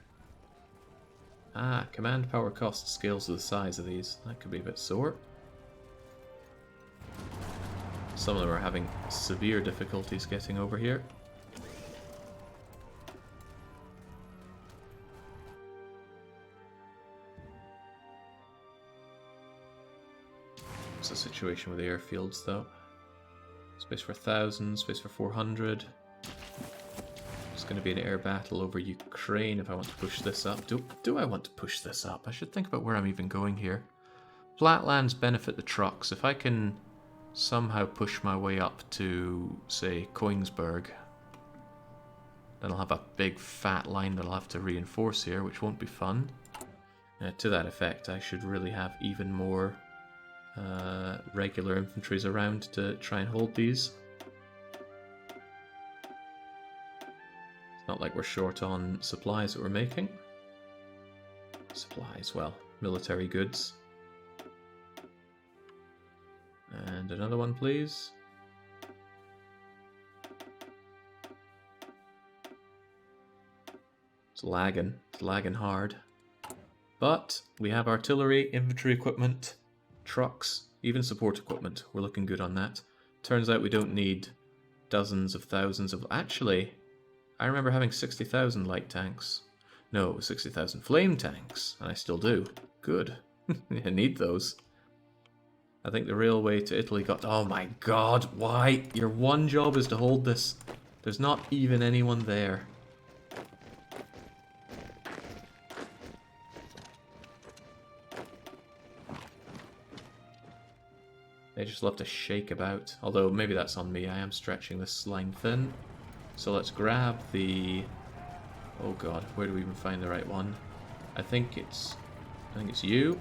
Ah, command power cost scales to the size of these. That could be a bit sore. Some of them are having severe difficulties getting over here. What's the situation with the airfields, though? Space for 1,000, space for 400. It's going to be an air battle over Ukraine if I want to push this up. Do I want to push this up? I should think about where I'm even going here. Flatlands benefit the trucks. If I can somehow push my way up to, say, Kongsberg, then I'll have a big fat line that I'll have to reinforce here, which won't be fun. To that effect, I should really have even more regular infantries around to try and hold these. Not like we're short on supplies that we're making. Supplies, well, military goods. And another one, please. It's lagging hard. But we have artillery, infantry equipment, trucks, even support equipment. We're looking good on that. Turns out we don't need dozens of thousands of... Actually... I remember having 60,000 light tanks. No, it was 60,000 flame tanks, and I still do. Good. I need those. I think the railway to Italy got... Oh my god, why? Your one job is to hold this. There's not even anyone there. They just love to shake about. Although, maybe that's on me. I am stretching this line thin. So let's grab the... Oh god, where do we even find the right one? I think it's you.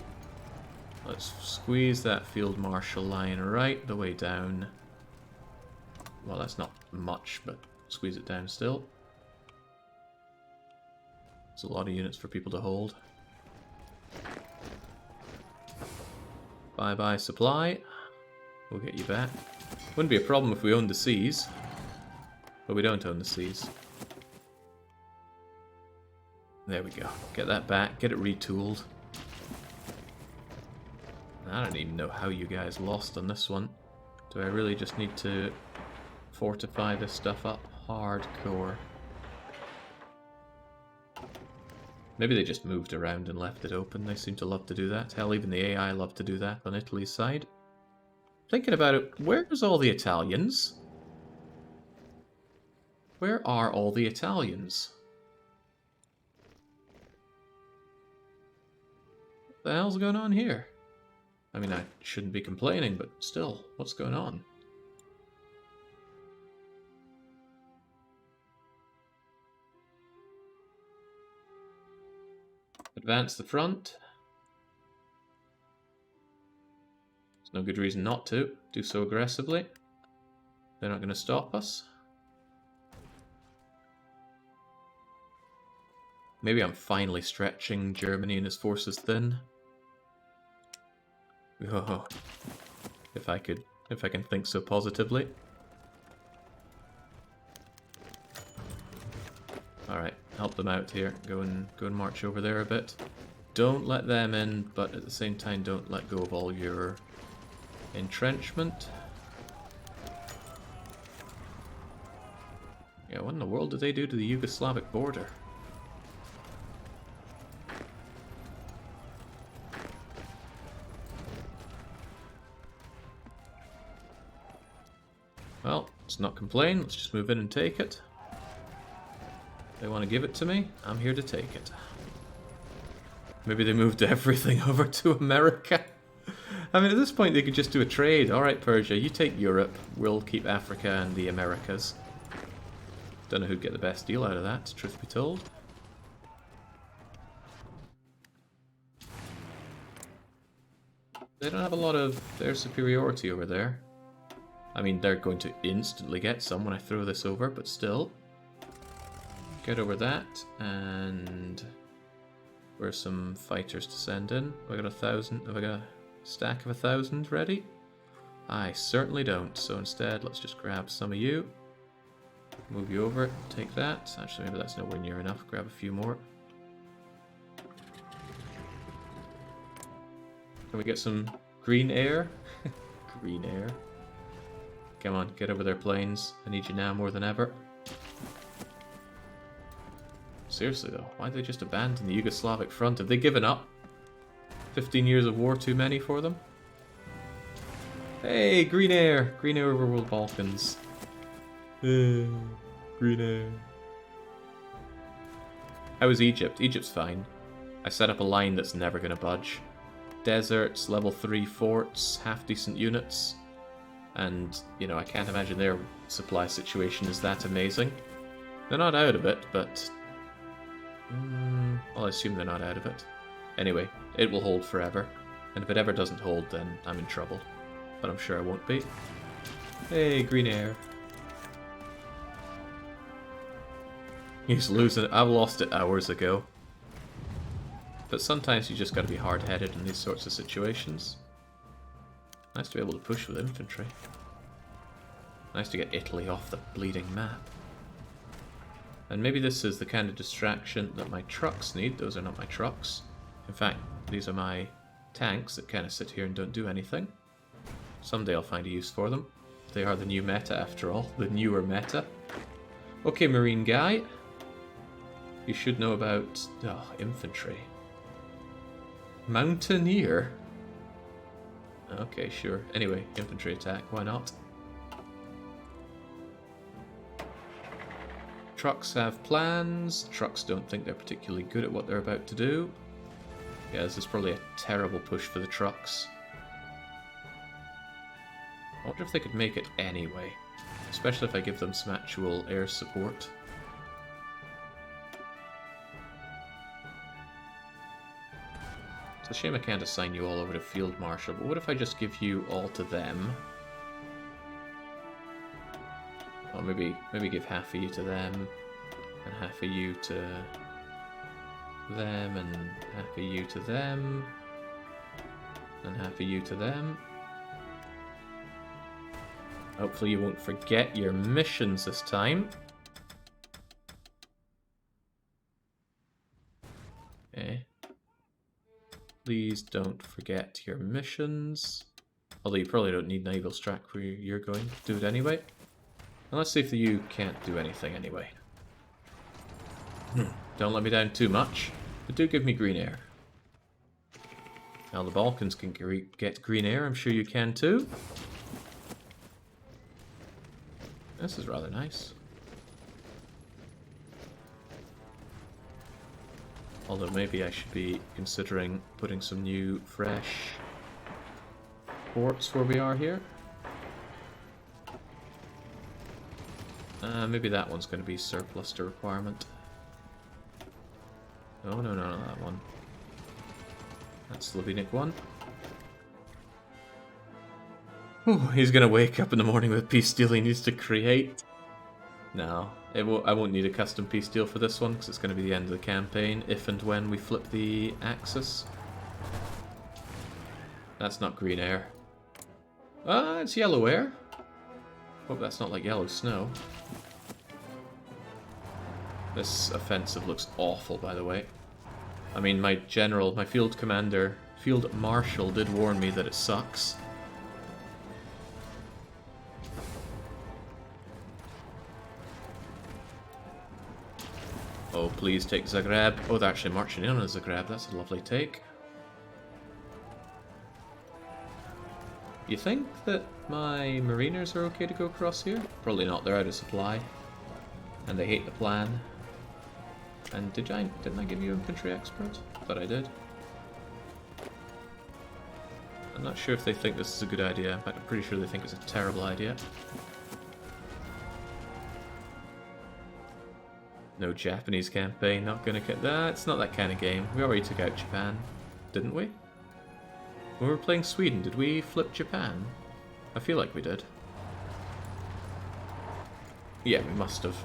Let's squeeze that field marshal line right the way down. Well, that's not much, but squeeze it down still. It's a lot of units for people to hold. Bye-bye supply. We'll get you back. Wouldn't be a problem if we owned the seas. But we don't own the seas. There we go. Get that back. Get it retooled. I don't even know how you guys lost on this one. Do I really just need to fortify this stuff up hardcore? Maybe they just moved around and left it open. They seem to love to do that. Hell, even the AI love to do that on Italy's side. Thinking about it, where's all the Italians? Where are all the Italians? What the hell's going on here? I mean, I shouldn't be complaining, but still, what's going on? Advance the front. There's no good reason not to. Do so aggressively. They're not going to stop us. Maybe I'm finally stretching Germany and his forces thin. Oh, if I can think so positively. Alright, help them out here. Go and march over there a bit. Don't let them in, but at the same time don't let go of all your entrenchment. Yeah, what in the world did they do to the Yugoslavic border? Well, let's not complain, let's just move in and take it. They want to give it to me, I'm here to take it. Maybe they moved everything over to America. I mean, at this point they could just do a trade. Alright, Persia, you take Europe, we'll keep Africa and the Americas. Don't know who'd get the best deal out of that, truth be told. They don't have a lot of their superiority over there. I mean, they're going to instantly get some when I throw this over, but still. Get over that, and where's some fighters to send in? Have I got 1,000? Have I got a stack of 1,000 ready? I certainly don't, so instead let's just grab some of you. Move you over, take that. Actually, maybe that's nowhere near enough. Grab a few more. Can we get some green air? Green air. Come on, get over their planes. I need you now more than ever. Seriously though, why'd they just abandon the Yugoslavic front? Have they given up? 15 years of war too many for them? Hey, green air! Green air over World Balkans. Green air. How is Egypt? Egypt's fine. I set up a line that's never gonna budge. Deserts, level 3 forts, half decent units. And, you know, I can't imagine their supply situation is that amazing. They're not out of it, but... well, I assume they're not out of it. Anyway, it will hold forever. And if it ever doesn't hold, then I'm in trouble. But I'm sure I won't be. Hey, green air. He's losing it. I've lost it hours ago. But sometimes you just gotta be hard-headed in these sorts of situations. Nice to be able to push with infantry. Nice to get Italy off the bleeding map. And maybe this is the kind of distraction that my trucks need. Those are not my trucks. In fact, these are my tanks that kind of sit here and don't do anything. Someday I'll find a use for them. They are the new meta after all. The newer meta. Okay, Marine guy. You should know about... oh, infantry. Mountaineer? Okay, sure. Anyway, infantry attack, why not? Trucks have plans. Trucks don't think they're particularly good at what they're about to do. Yeah, this is probably a terrible push for the trucks. I wonder if they could make it anyway. Especially if I give them some actual air support. It's a shame I can't assign you all over to Field Marshal, but what if I just give you all to them? Or maybe give half of you to them, and half of you to them, and half of you to them, and half of you to them. Hopefully you won't forget your missions this time. Okay. Please don't forget your missions. Although you probably don't need naval strike where you're going. Do it anyway. And let's see if you can't do anything anyway. Don't let me down too much, but do give me green air. Now the Balkans can get green air, I'm sure you can too. This is rather nice. Although maybe I should be considering putting some new, fresh ports where we are here. Maybe that one's going to be surplus to requirement. No, no, no, not that one. That's Slovenic one. Ooh, he's going to wake up in the morning with peace deal he needs to create. No, I won't need a custom peace deal for this one because it's going to be the end of the campaign if and when we flip the axis. That's not green air. It's yellow air. Hope that's not like yellow snow. This offensive looks awful, by the way. I mean, my general, my field commander, field marshal did warn me that it sucks. Oh, please take Zagreb. Oh, they're actually marching in on Zagreb. That's a lovely take. You think that my mariners are okay to go across here? Probably not. They're out of supply. And they hate the plan. And didn't I give you infantry expert? Thought I did. I'm not sure if they think this is a good idea. In fact, I'm pretty sure they think it's a terrible idea. No Japanese campaign, not gonna get that. It's not that kind of game. We already took out Japan, didn't we? When we were playing Sweden, did we flip Japan? I feel like we did. Yeah, we must have.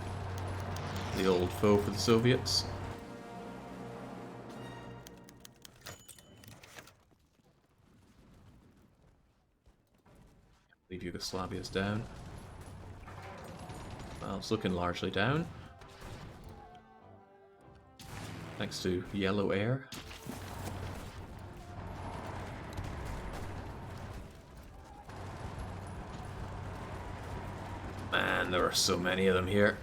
The old foe for the Soviets. I believe Yugoslavia's down. Well, it's looking largely down. Thanks to yellow air. Man, there are so many of them here.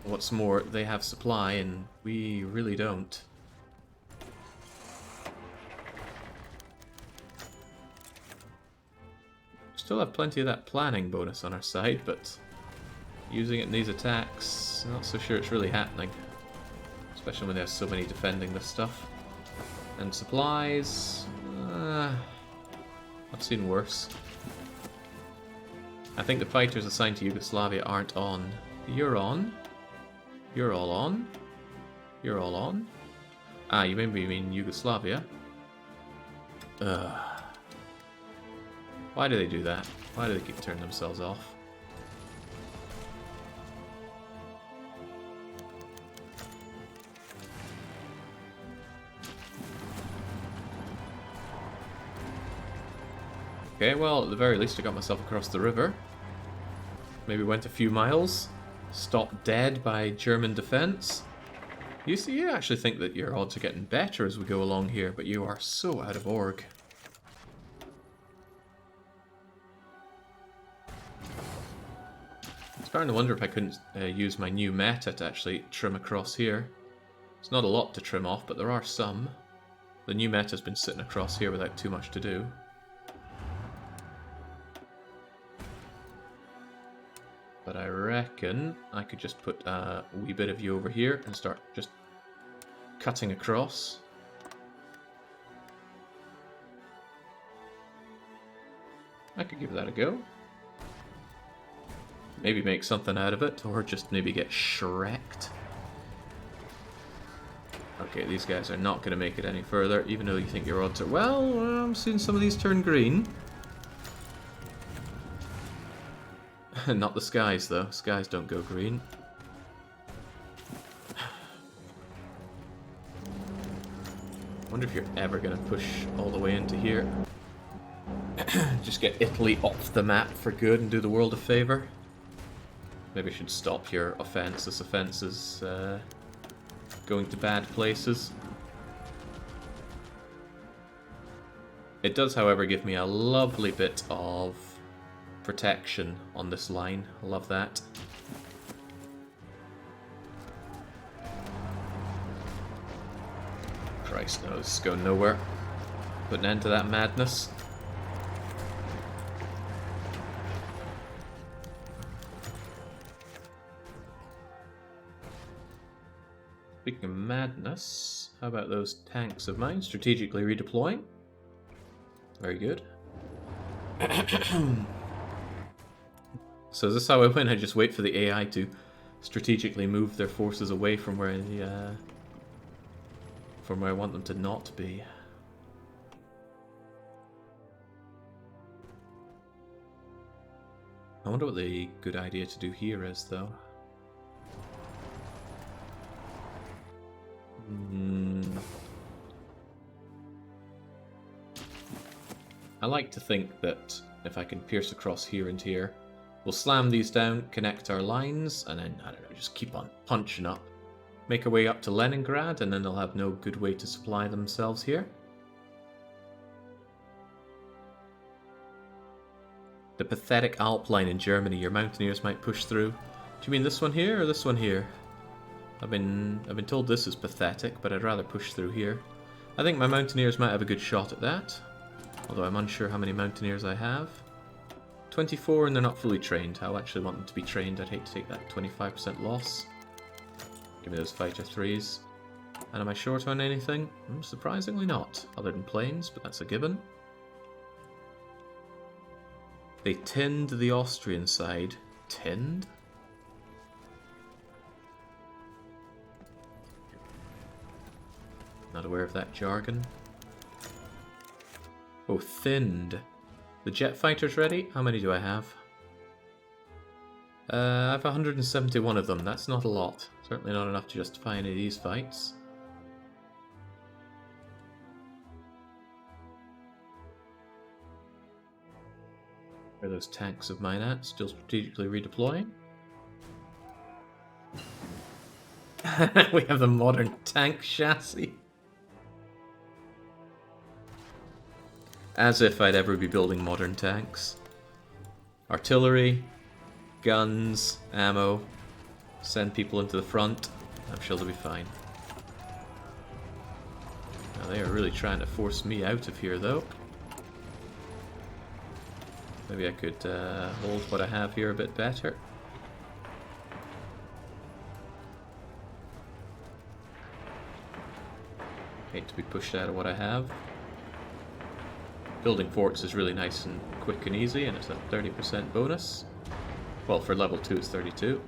What's more, they have supply and we really don't. Still have plenty of that planning bonus on our side, but using it in these attacks, not so sure it's really happening. Especially when there's so many defending this stuff. And supplies... I've seen worse. I think the fighters assigned to Yugoslavia aren't on. You're on. You're all on. You're all on. Ah, you maybe mean Yugoslavia. Why do they do that? Why do they keep turning themselves off? Okay, well, at the very least I got myself across the river. Maybe went a few miles. Stopped dead by German defense. You see, you actually think that your odds are getting better as we go along here, but you are so out of org. I'm starting to wonder if I couldn't use my new meta to actually trim across here. It's not a lot to trim off, but there are some. The new meta's been sitting across here without too much to do. But I reckon I could just put a wee bit of you over here and start just cutting across. I could give that a go. Maybe make something out of it, or just maybe get shreked. Okay, these guys are not going to make it any further, even though you think your odds are... Well, I'm seeing some of these turn green. Not the skies, though. Skies don't go green. Wonder if you're ever going to push all the way into here. Just get Italy off the map for good and do the world a favour. Maybe I should stop your offence. This offence is going to bad places. It does, however, give me a lovely bit of protection on this line. I love that. Christ knows, it's going nowhere. Put an end to that madness. Speaking of madness, how about those tanks of mine strategically redeploying? Very good. So is this how I win? I just wait for the AI to strategically move their forces away from where I want them to not be. I wonder what the good idea to do here is, though. I like to think that if I can pierce across here and here, we'll slam these down, connect our lines, and then, I don't know, just keep on punching up. Make our way up to Leningrad, and then they'll have no good way to supply themselves here. The pathetic Alp line in Germany, your mountaineers might push through. Do you mean this one here or this one here? I've been told this is pathetic, but I'd rather push through here. I think my mountaineers might have a good shot at that. Although I'm unsure how many mountaineers I have. 24 and they're not fully trained. I'll actually want them to be trained. I'd hate to take that 25% loss. Give me those fighter 3s. And am I short on anything? Surprisingly not. Other than planes, but that's a given. They tinned the Austrian side. Tinned? Not aware of that jargon. Oh, thinned. The jet fighters ready? How many do I have? I have 171 of them. That's not a lot. Certainly not enough to justify any of these fights. Where are those tanks of mine at? Still strategically redeploying? We have the modern tank chassis. As if I'd ever be building modern tanks. Artillery, guns, ammo. Send people into the front. I'm sure they'll be fine. Now they are really trying to force me out of here, though. Maybe I could hold what I have here a bit better. Hate to be pushed out of what I have. Building forts is really nice and quick and easy, and it's a 30% bonus. Well, for level 2 it's 30%.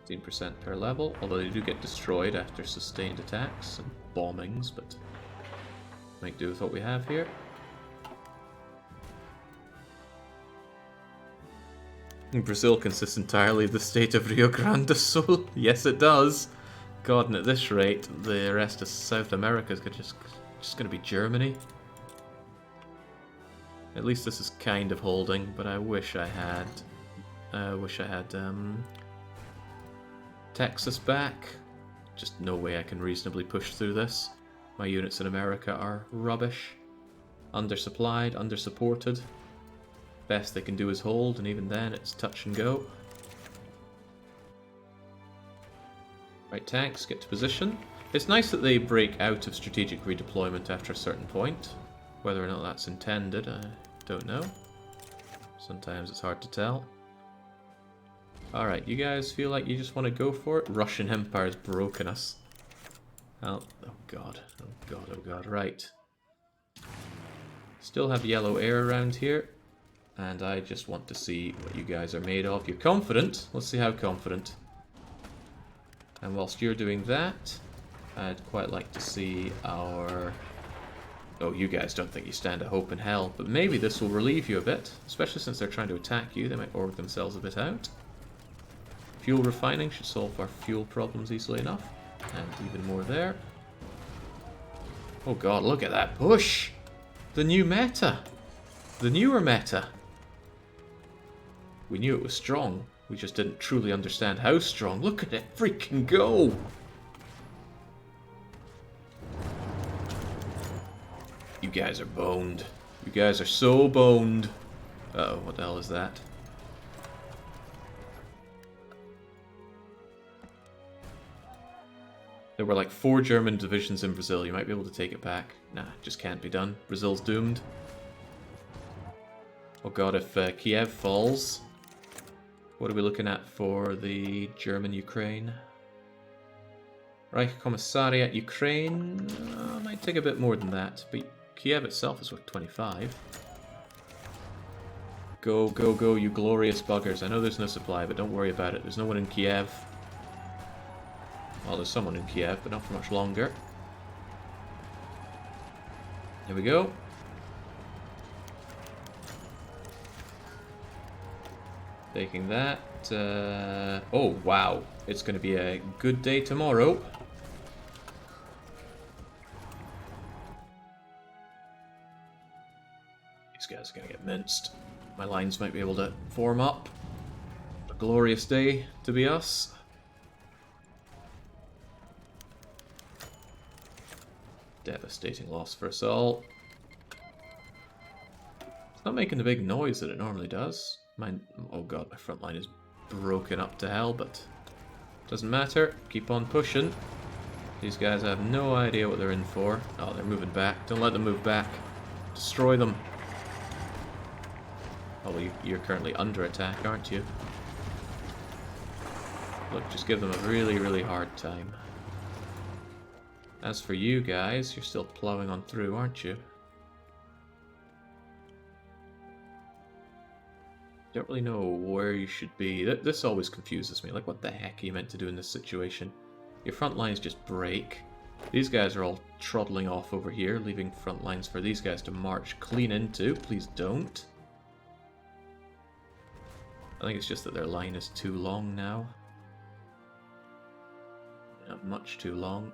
15% per level, although they do get destroyed after sustained attacks and bombings, but make do with what we have here. Brazil consists entirely of the state of Rio Grande do Sul. Yes, it does. God, and at this rate, the rest of South America is just going to be Germany. At least this is kind of holding, but I wish I had Texas back. Just no way I can reasonably push through this. My units in America are rubbish, undersupplied, undersupported. Best they can do is hold, and even then it's touch and go. Right, tanks, get to position. It's nice that they break out of strategic redeployment after a certain point. Whether or not that's intended, I don't know. Sometimes it's hard to tell. Alright, you guys feel like you just want to go for it? Russian Empire's broken us. Oh god, oh god, oh god, right. Still have yellow air around here. And I just want to see what you guys are made of. You're confident. Let's see how confident. And whilst you're doing that, I'd quite like to see our... Oh, you guys don't think you stand a hope in hell, but maybe this will relieve you a bit. Especially since they're trying to attack you. They might org themselves a bit out. Fuel refining should solve our fuel problems easily enough. And even more there. Oh god, look at that push! The new meta! The newer meta! We knew it was strong. We just didn't truly understand how strong. Look at it freaking go! You guys are boned. You guys are so boned. Uh-oh, what the hell is that? There were like 4 German divisions in Brazil. You might be able to take it back. Nah, just can't be done. Brazil's doomed. Oh god, if Kiev falls... What are we looking at for the German-Ukraine? Reich Commissariat Ukraine... might take a bit more than that. But Kiev itself is worth 25. Go, go, go, you glorious buggers. I know there's no supply, but don't worry about it. There's no one in Kiev. Well, there's someone in Kiev, but not for much longer. Here we go. Taking that. Oh, wow. It's going to be a good day tomorrow. These guys are going to get minced. My lines might be able to form up. A glorious day to be us. Devastating loss for us all. It's not making the big noise that it normally does. Oh god, my front line is broken up to hell, but doesn't matter. Keep on pushing. These guys have no idea what they're in for. Oh, they're moving back. Don't let them move back. Destroy them. Oh, well, you're currently under attack, aren't you? Look, just give them a really, really hard time. As for you guys, you're still plowing on through, aren't you? Don't really know where you should be. This always confuses me. Like, what the heck are you meant to do in this situation? Your front lines just break. These guys are all troddling off over here, leaving front lines for these guys to march clean into. Please don't. I think it's just that their line is too long now. Not much too long.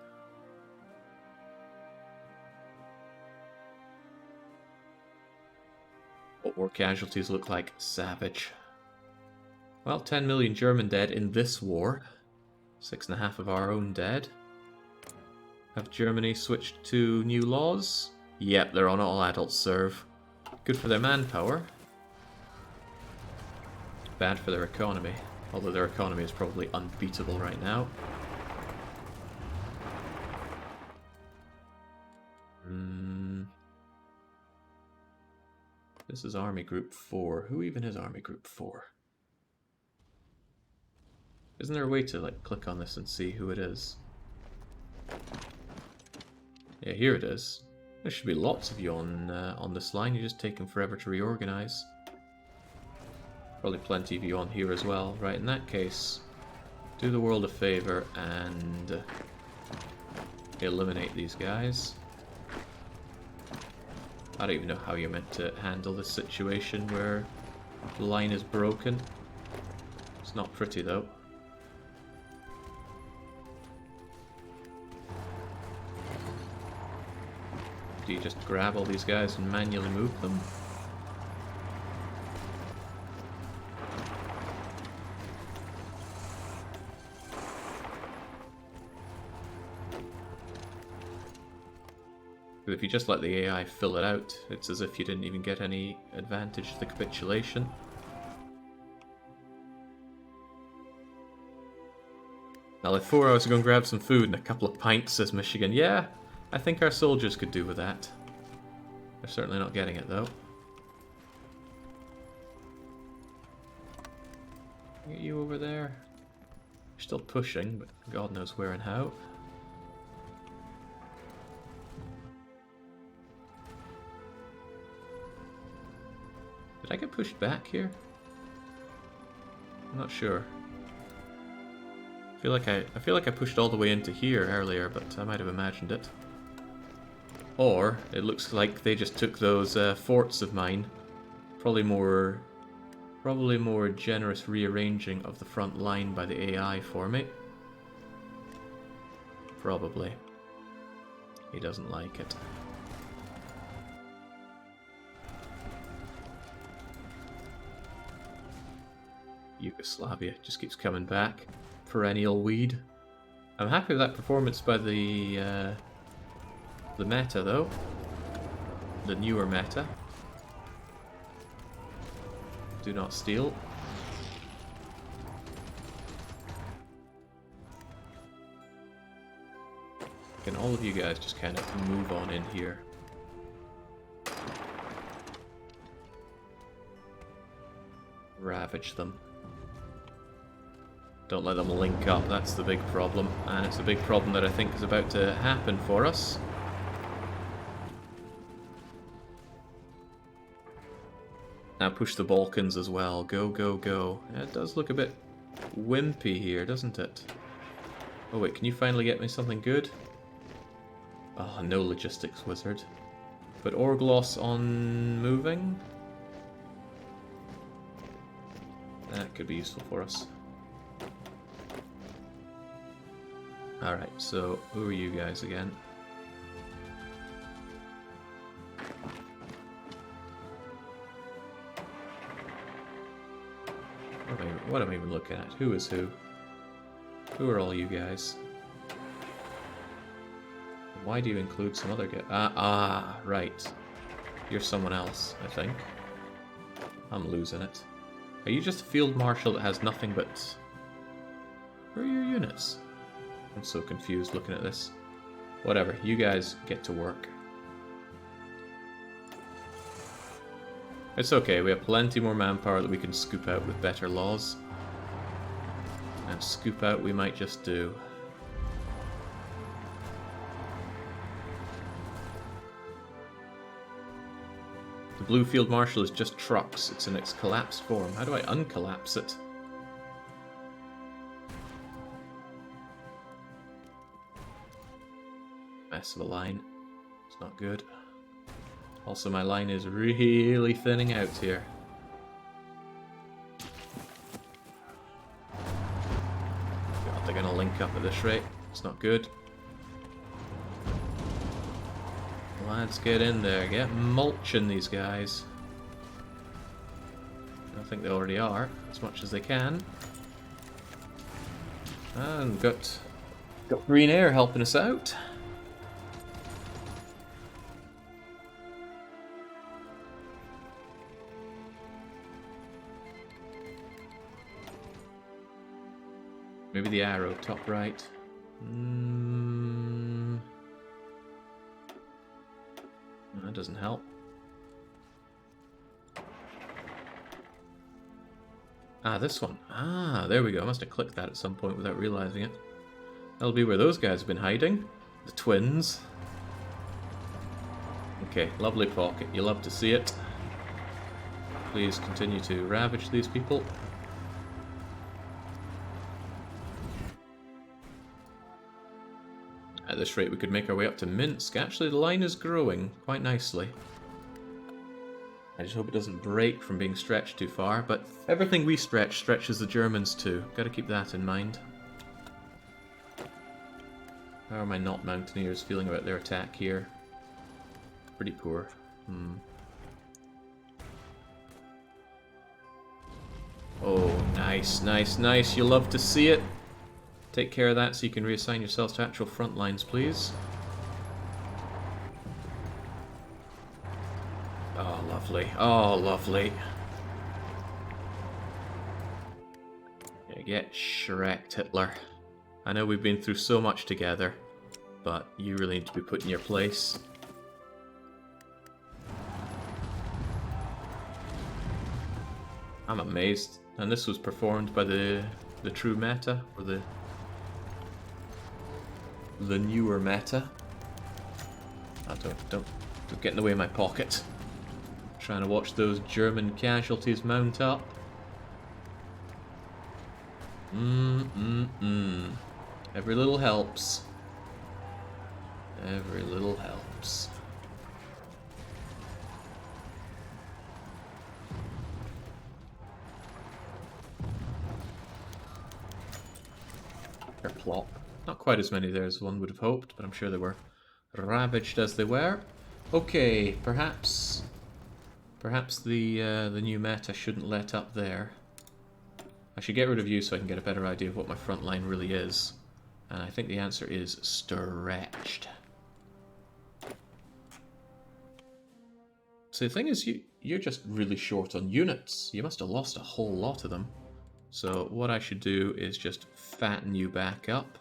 What war casualties look like? Savage. Well, 10 million German dead in this war. 6.5 of our own dead. Have Germany switched to new laws? Yep, they're on all adults serve. Good for their manpower. Bad for their economy. Although their economy is probably unbeatable right now. This is Army Group 4. Who even is Army Group 4? Isn't there a way to like click on this and see who it is? Yeah, here it is. There should be lots of you on this line. You're just taking forever to reorganize. Probably plenty of you on here as well. Right, in that case, do the world a favor and eliminate these guys. I don't even know how you're meant to handle this situation where the line is broken. It's not pretty though. Do you just grab all these guys and manually move them? But if you just let the AI fill it out, it's as if you didn't even get any advantage to the capitulation. Now, like 4 hours ago, and grab some food and a couple of pints, says Michigan. Yeah, I think our soldiers could do with that. They're certainly not getting it, though. Get you over there. You're still pushing, but God knows where and how. Did I get pushed back here? I'm not sure. I feel like I pushed all the way into here earlier, but I might have imagined it. Or it looks like they just took those forts of mine. Probably more Probably more generous rearranging of the front line by the AI for me. Probably. He doesn't like it. Yugoslavia just keeps coming back. Perennial weed. I'm happy with that performance by the meta, though. The newer meta. Do not steal. Can all of you guys just kind of move on in here? Ravage them. Don't let them link up, that's the big problem. And it's a big problem that I think is about to happen for us. Now push the Balkans as well. Go, go, go. It does look a bit wimpy here, doesn't it? Oh wait, can you finally get me something good? Oh, no logistics wizard. But Orglos on moving? That could be useful for us. Alright, so who are you guys again? What am I even looking at? Who is who? Who are all you guys? Why do you include some other guy? Right. You're someone else, I think. I'm losing it. Are you just a field marshal that has nothing but... Where are your units? I'm so confused looking at this. Whatever, you guys get to work. It's okay, we have plenty more manpower that we can scoop out with better laws. And scoop out we might just do. The blue field marshal is just trucks. It's in its collapsed form. How do I uncollapse it? Mess of a line. It's not good. Also, my line is really thinning out here. God, they're gonna link up at this rate. It's not good. Lads, get in there. Get mulching these guys. I think they already are, as much as they can. And got green air helping us out. Maybe the arrow, top right. That doesn't help. Ah, this one. Ah, there we go. I must have clicked that at some point without realizing it. That'll be where those guys have been hiding. The twins. Okay, lovely pocket. You love to see it. Please continue to ravage these people. At this rate, we could make our way up to Minsk. Actually, the line is growing quite nicely. I just hope it doesn't break from being stretched too far, but everything we stretch stretches the Germans too. Gotta keep that in mind. How are my not mountaineers feeling about their attack here? Pretty poor. Oh, nice, nice, nice. You love to see it. Take care of that so you can reassign yourselves to actual front lines, please. Oh, lovely. Oh, lovely. Yeah, get Shrek'd, Hitler. I know we've been through so much together, but you really need to be put in your place. I'm amazed. And this was performed by the true meta, or the newer meta. Oh, don't get in the way of my pocket. I'm trying to watch those German casualties mount up. Every little helps. Every little helps. plop. Not quite as many there as one would have hoped, but I'm sure they were ravaged as they were. Okay, perhaps the new meta shouldn't let up there. I should get rid of you so I can get a better idea of what my front line really is. And I think the answer is stretched. So the thing is, you're just really short on units. You must have lost a whole lot of them. So what I should do is just fatten you back up.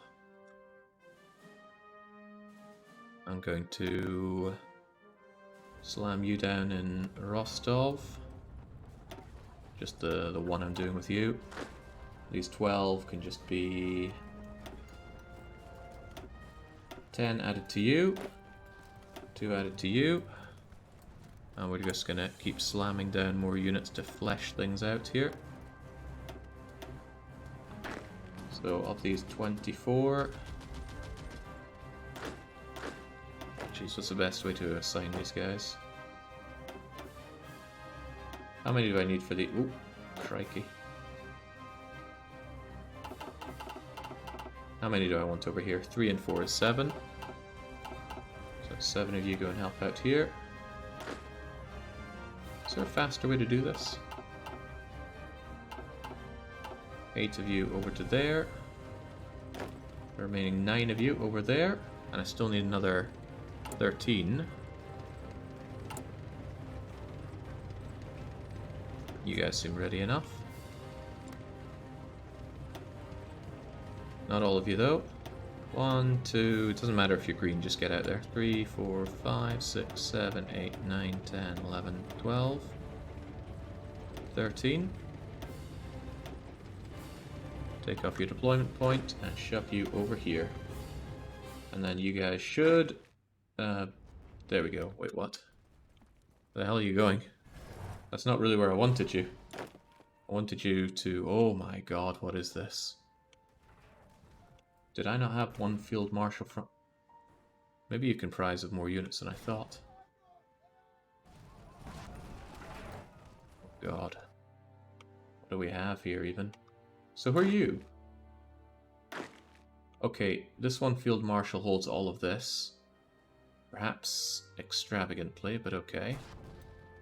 I'm going to slam you down in Rostov. Just the one I'm doing with you. These 12 can just be 10 added to you, 2 added to you. And we're just going to keep slamming down more units to flesh things out here. So of these 24... Jeez, what's the best way to assign these guys? How many do I need for the... Ooh, crikey. How many do I want over here? 3 and 4 is 7. So 7 of you go and help out here. Is there a faster way to do this? 8 of you over to there. The remaining 9 of you over there. And I still need another 13. You guys seem ready enough. Not all of you though. 1, 2, it doesn't matter if you're green, just get out there. 3, 4, 5, 6, 7, 8, 9, 10, 11, 12, 13. Take off your deployment point and shove you over here. And then you guys should... there we go. Wait, what? Where the hell are you going? That's not really where I wanted you. I wanted you to... Oh my god, what is this? Did I not have one field marshal from... Maybe you comprise of more units than I thought. Oh god. What do we have here even? So who are you? Okay, this one field marshal holds all of this. Perhaps extravagantly, but okay.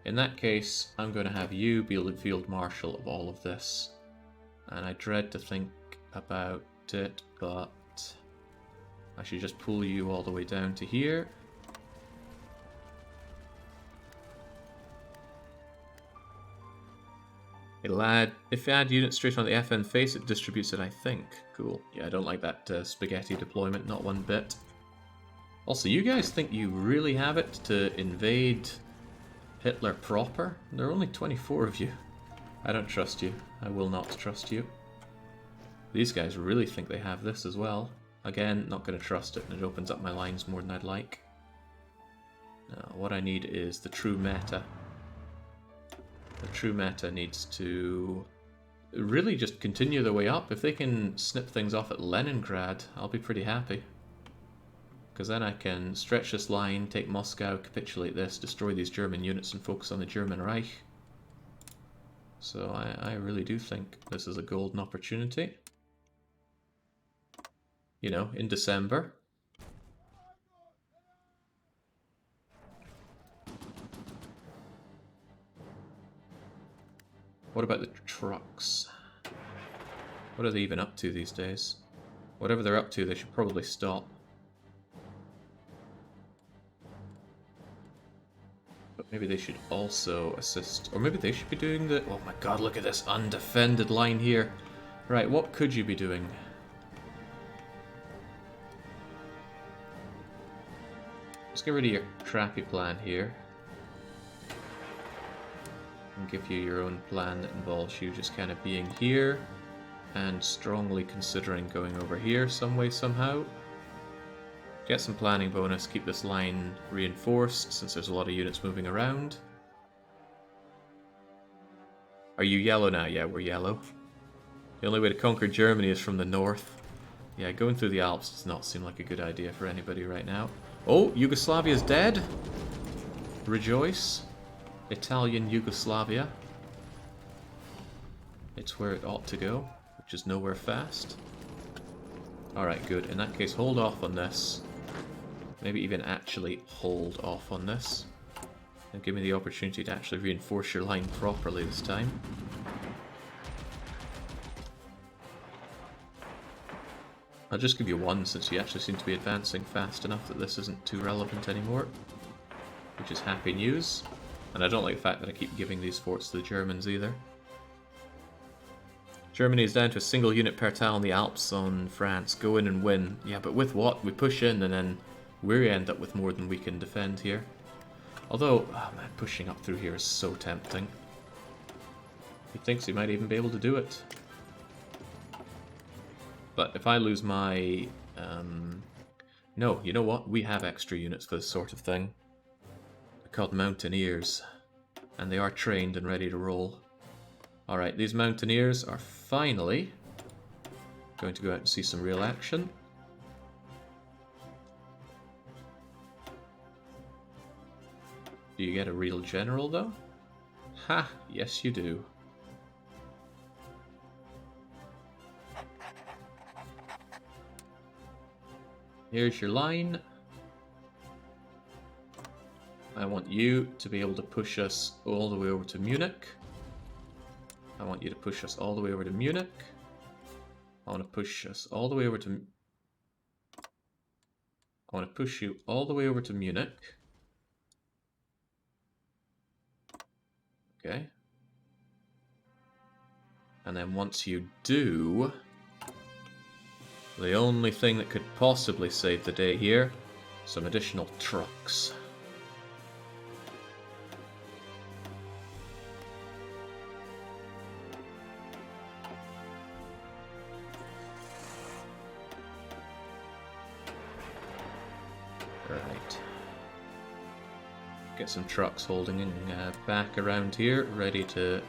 In that case, I'm going to have you be the field marshal of all of this. And I dread to think about it, but I should just pull you all the way down to here. It'll add, if you add units straight on the FN face, it distributes it, I think. Cool. Yeah, I don't like that spaghetti deployment, not one bit. Also, you guys think you really have it to invade Hitler proper? There are only 24 of you. I don't trust you. I will not trust you. These guys really think they have this as well. Again, not going to trust it, and it opens up my lines more than I'd like. Now, what I need is the true meta. The true meta needs to really just continue their way up. If they can snip things off at Leningrad, I'll be pretty happy. Because then I can stretch this line, take Moscow, capitulate this, destroy these German units, and focus on the German Reich. So I really do think this is a golden opportunity. You know, in December. What about the trucks? What are they even up to these days? Whatever they're up to, they should probably stop. But maybe they should also assist, or maybe they should be doing the... Oh my god, look at this undefended line here. Right, what could you be doing? Let's get rid of your crappy plan here. And give you your own plan that involves you just kind of being here and strongly considering going over here some way, somehow. Get some planning bonus, keep this line reinforced since there's a lot of units moving around. Are you yellow now? Yeah, we're yellow. The only way to conquer Germany is from the north. Yeah, going through the Alps does not seem like a good idea for anybody right now. Oh, Yugoslavia's dead! Rejoice. Italian Yugoslavia. It's where it ought to go, which is nowhere fast. Alright, good. In that case, hold off on this. Maybe even actually hold off on this. And give me the opportunity to actually reinforce your line properly this time. I'll just give you one, since you actually seem to be advancing fast enough that this isn't too relevant anymore. Which is happy news. And I don't like the fact that I keep giving these forts to the Germans either. Germany is down to a single unit per tile in the Alps on France. Go in and win. Yeah, but with what? We push in and then we end up with more than we can defend here. Although, oh man, pushing up through here is so tempting. He thinks he might even be able to do it. But if I lose my... No, you know what? We have extra units for this sort of thing. They're called Mountaineers. And they are trained and ready to roll. Alright, these Mountaineers are finally going to go out and see some real action. Do you get a real general, though? Ha! Yes, you do. Here's your line. I want you to be able to push us all the way over to Munich. I want you to push us all the way over to Munich. I want to push us all the way over to... I want to push you all the way over to Munich. Okay. And then once you do... The only thing that could possibly save the day here, some additional trucks. Right. Get some trucks holding back around here, ready to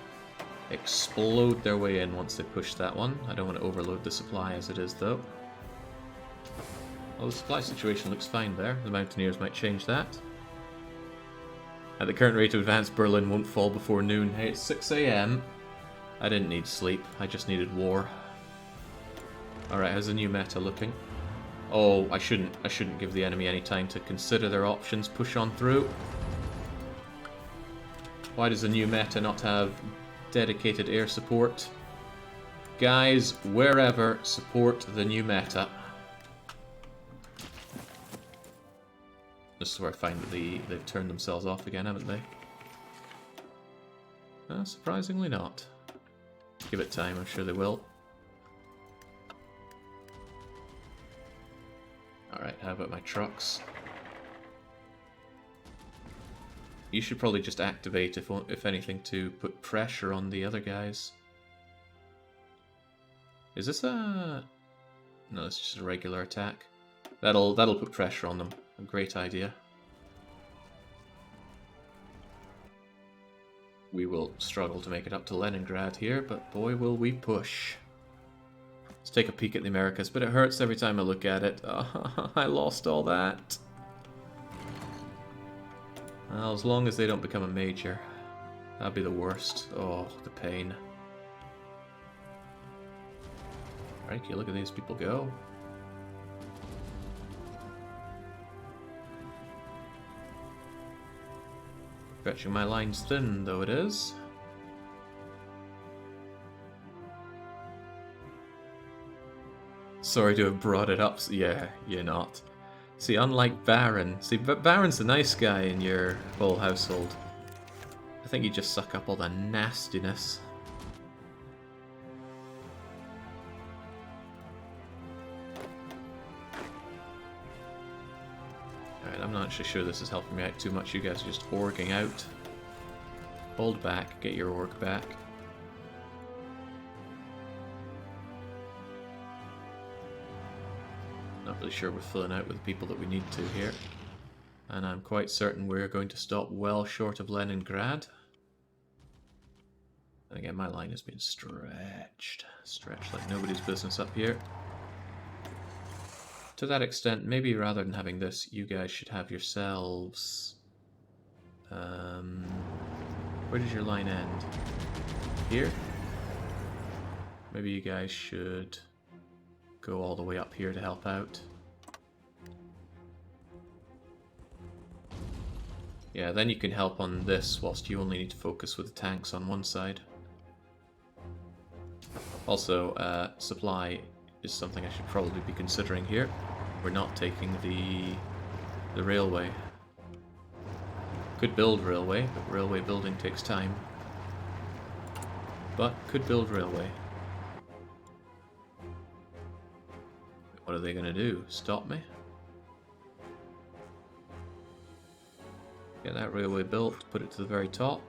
explode their way in once they push that one. I don't want to overload the supply as it is, though. Well, the supply situation looks fine there. The Mountaineers might change that. At the current rate of advance, Berlin won't fall before noon. Hey, it's 6 AM. I didn't need sleep. I just needed war. Alright, how's the new meta looking? Oh, I shouldn't give the enemy any time to consider their options. Push on through. Why does the new meta not have dedicated air support? Guys, wherever, support the new meta. This is where I find that they've turned themselves off again, haven't they? Surprisingly not. Give it time, I'm sure they will. Alright, how about my trucks? You should probably just activate, if anything, to put pressure on the other guys. Is this a... No, it's just a regular attack. That'll put pressure on them. A great idea. We will struggle to make it up to Leningrad here, but boy will we push. Let's take a peek at the Americas, but it hurts every time I look at it. Oh, I lost all that. Well, as long as they don't become a major. That'd be the worst. Oh, the pain. Crikey, look at these people go. Stretching my lines thin, though it is. Sorry to have brought it up. Yeah, you're not. See, unlike Baron... See, Baron's the nice guy in your whole household. I think you just suck up all the nastiness. Alright, I'm not actually sure this is helping me out too much. You guys are just orging out. Hold back, get your org back. Not really sure we're filling out with the people that we need to here. And I'm quite certain we're going to stop well short of Leningrad. And again, my line has been stretched. Stretched like nobody's business up here. To that extent, maybe rather than having this, you guys should have yourselves... where does your line end? Here? Maybe you guys should go all the way up here to help out. Yeah, then you can help on this whilst you only need to focus with the tanks on one side. Also, supply is something I should probably be considering here. We're not taking the railway. Could build railway, but railway building takes time. But could build railway. What are they going to do? Stop me? Get that railway built, put it to the very top.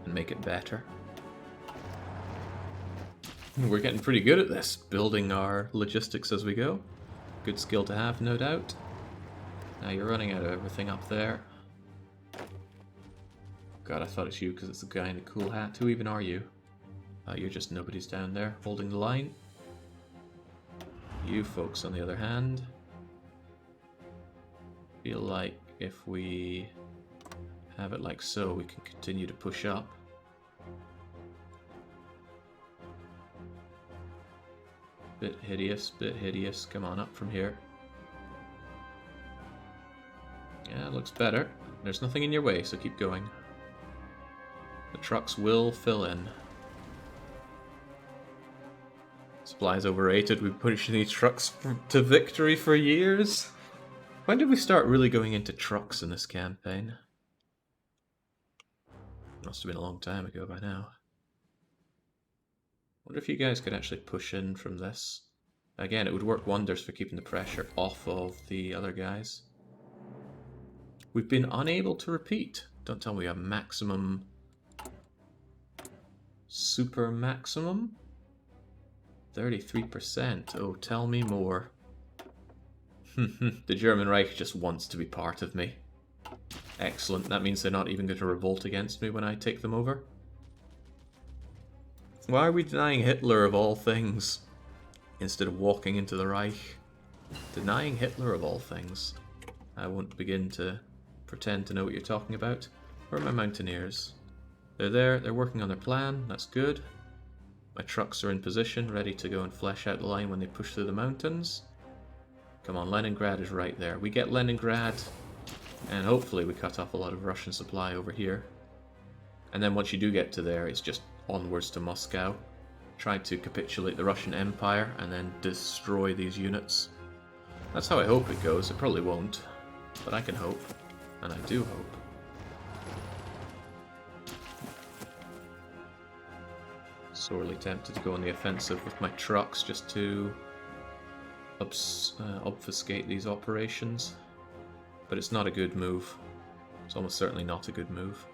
And make it better. We're getting pretty good at this, building our logistics as we go. Good skill to have, no doubt. Now you're running out of everything up there. God, I thought it's you because it's the guy in the cool hat. Who even are you? You're just nobody's down there, holding the line. You folks, on the other hand, feel like if we have it like so, we can continue to push up. Bit hideous. Come on up from here. Yeah, it looks better. There's nothing in your way, so keep going. The trucks will fill in. Supply's overrated. We've pushed these trucks to victory for years. When did we start really going into trucks in this campaign? Must have been a long time ago by now. Wonder if you guys could actually push in from this. Again, it would work wonders for keeping the pressure off of the other guys. We've been unable to repeat. Don't tell me we have maximum... Super maximum? 33%. Oh, tell me more. The German Reich just wants to be part of me. Excellent. That means they're not even going to revolt against me when I take them over. Why are we denying Hitler of all things? Instead of walking into the Reich. Denying Hitler of all things. I won't begin to pretend to know what you're talking about. Where are my mountaineers? They're there, they're working on their plan, that's good. My trucks are in position, ready to go and flesh out the line when they push through the mountains. Come on, Leningrad is right there. We get Leningrad, and hopefully we cut off a lot of Russian supply over here. And then once you do get to there, it's just onwards to Moscow. Try to capitulate the Russian Empire, and then destroy these units. That's how I hope it goes. It probably won't, but I can hope. And I do hope. Sorely tempted to go on the offensive with my trucks just to obfuscate these operations. But it's not a good move. It's almost certainly not a good move.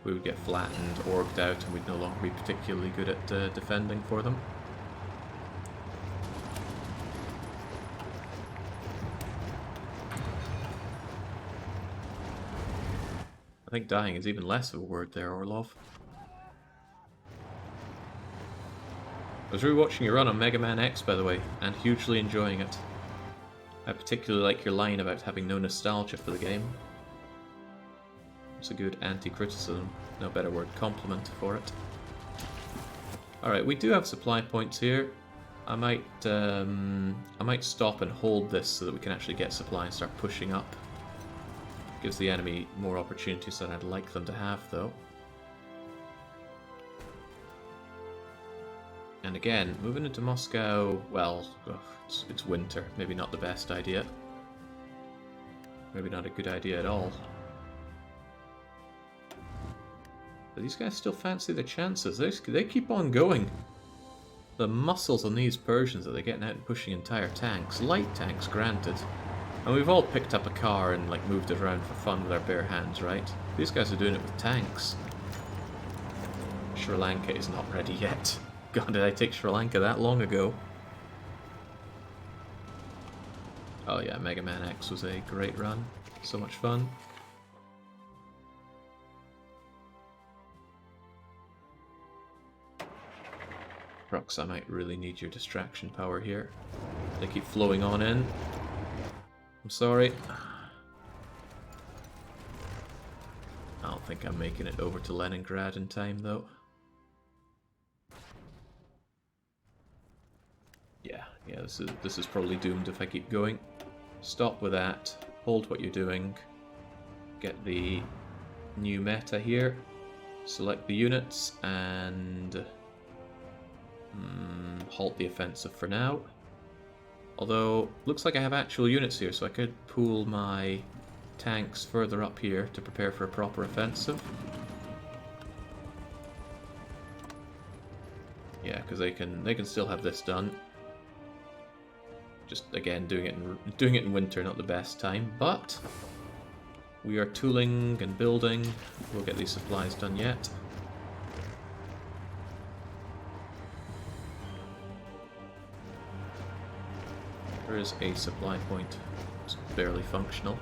We would get flattened, orged out, and we'd no longer be particularly good at defending for them. I think dying is even less of a word there, Orlov. I was rewatching your run on Mega Man X, by the way, and hugely enjoying it. I particularly like your line about having no nostalgia for the game. It's a good anti-criticism, no better word, compliment for it. Alright, we do have supply points here. I might stop and hold this so that we can actually get supply and start pushing up. Gives the enemy more opportunities than I'd like them to have, though. And again, moving into Moscow, well, it's winter. Maybe not the best idea. Maybe not a good idea at all. But these guys still fancy their chances. They keep on going. The muscles on these Persians that they're getting out and pushing entire tanks. Light tanks, granted. And we've all picked up a car and like moved it around for fun with our bare hands, right? These guys are doing it with tanks. Sri Lanka is not ready yet. God, did I take Sri Lanka that long ago? Oh yeah, Mega Man X was a great run. So much fun. Rux, I might really need your distraction power here. They keep flowing on in. I'm sorry. I don't think I'm making it over to Leningrad in time, though. Yeah, this is probably doomed if I keep going. Stop with that. Hold what you're doing. Get the new meta here. Select the units and halt the offensive for now. Although, looks like I have actual units here, so I could pool my tanks further up here to prepare for a proper offensive. Yeah, because they can still have this done. Just again doing it in winter, not the best time, but we are tooling and building. We'll get these supplies done yet. There is a supply point. It's barely functional.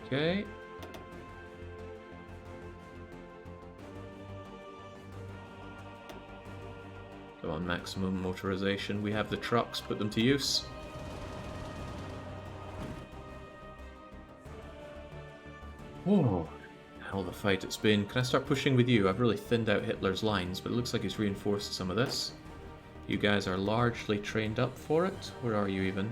Okay. Come on, maximum motorization. We have the trucks, put them to use. Whoa. Hell of a fight it's been. Can I start pushing with you? I've really thinned out Hitler's lines, but it looks like he's reinforced some of this. You guys are largely trained up for it. Where are you even?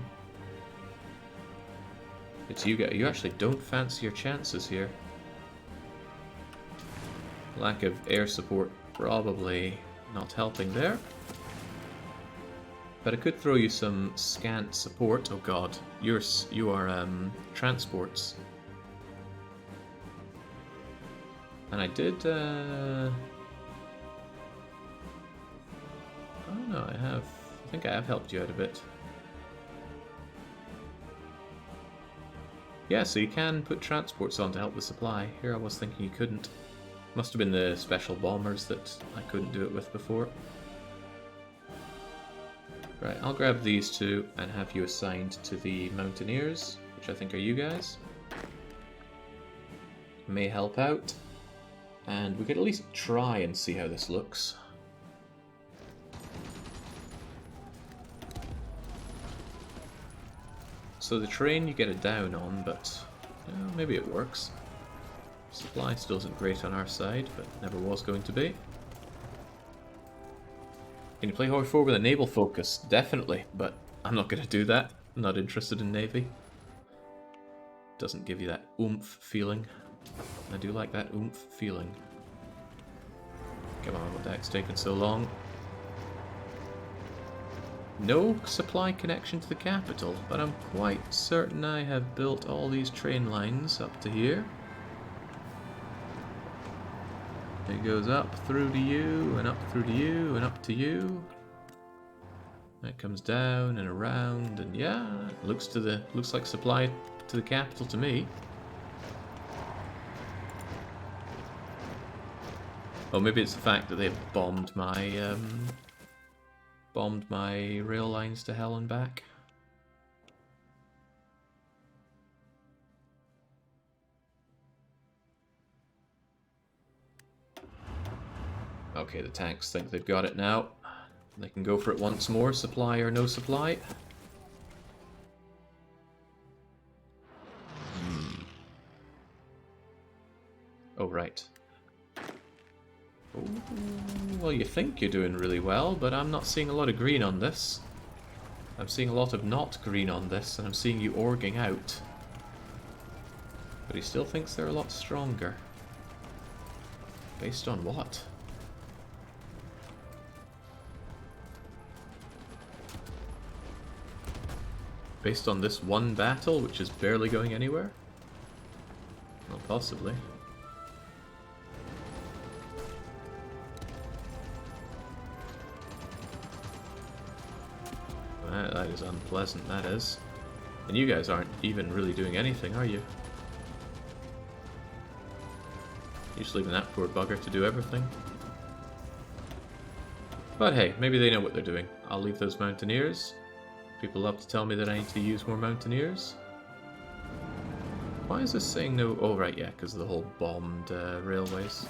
It's you guys. You actually don't fancy your chances here. Lack of air support probably not helping there. But I could throw you some scant support. Oh god, you are transports. And I did, oh no, I think I have helped you out a bit. Yeah, so you can put transports on to help the supply. Here I was thinking you couldn't. Must have been the special bombers that I couldn't do it with before. Right, I'll grab these two and have you assigned to the Mountaineers, which I think are you guys. May help out. And we could at least try and see how this looks. So the train you get it down on, but maybe it works. Supply still isn't great on our side, but never was going to be. Can you play HoI4 with a naval focus? Definitely, but I'm not going to do that. I'm not interested in Navy. Doesn't give you that oomph feeling. I do like that oomph feeling. Come on, what the heck's taking so long? No supply connection to the capital, but I'm quite certain I have built all these train lines up to here. It goes up through to you, and up through to you, and up to you. It comes down and around, and yeah, it looks like supply to the capital to me. Oh, maybe it's the fact that they've bombed my rail lines to hell and back. Okay, the tanks think they've got it now. They can go for it once more, supply or no supply. Oh, right. Ooh, well, you think you're doing really well, but I'm not seeing a lot of green on this. I'm seeing a lot of not green on this, and I'm seeing you orging out. But he still thinks they're a lot stronger. Based on what? Based on this one battle, which is barely going anywhere? Well, possibly. That is unpleasant, that is. And you guys aren't even really doing anything, are you? You're just leaving that poor bugger to do everything. But hey, maybe they know what they're doing. I'll leave those Mountaineers. People love to tell me that I need to use more Mountaineers. Why is this saying no? Oh, right, yeah, because of the whole bombed railways.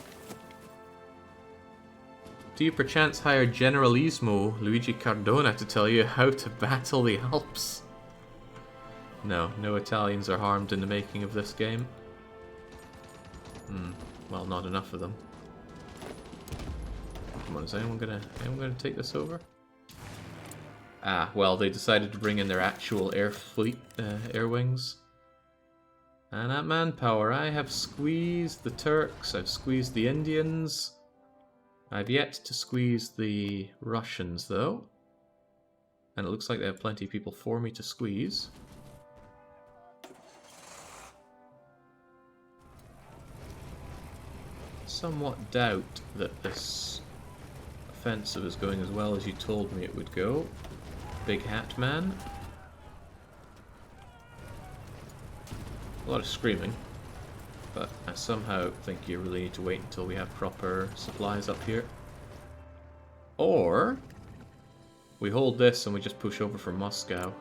Do you perchance hire Generalissimo Luigi Cardona to tell you how to battle the Alps? No, no Italians are harmed in the making of this game. Well, not enough of them. Come on, is anyone gonna take this over? Ah, well, they decided to bring in their actual air fleet, air wings. And at manpower, I have squeezed the Turks, I've squeezed the Indians. I've yet to squeeze the Russians, though. And it looks like they have plenty of people for me to squeeze. Somewhat doubt that this offensive is going as well as you told me it would go. Big Hat Man. A lot of screaming, but I somehow think you really need to wait until we have proper supplies up here. Or we hold this and we just push over for Moscow,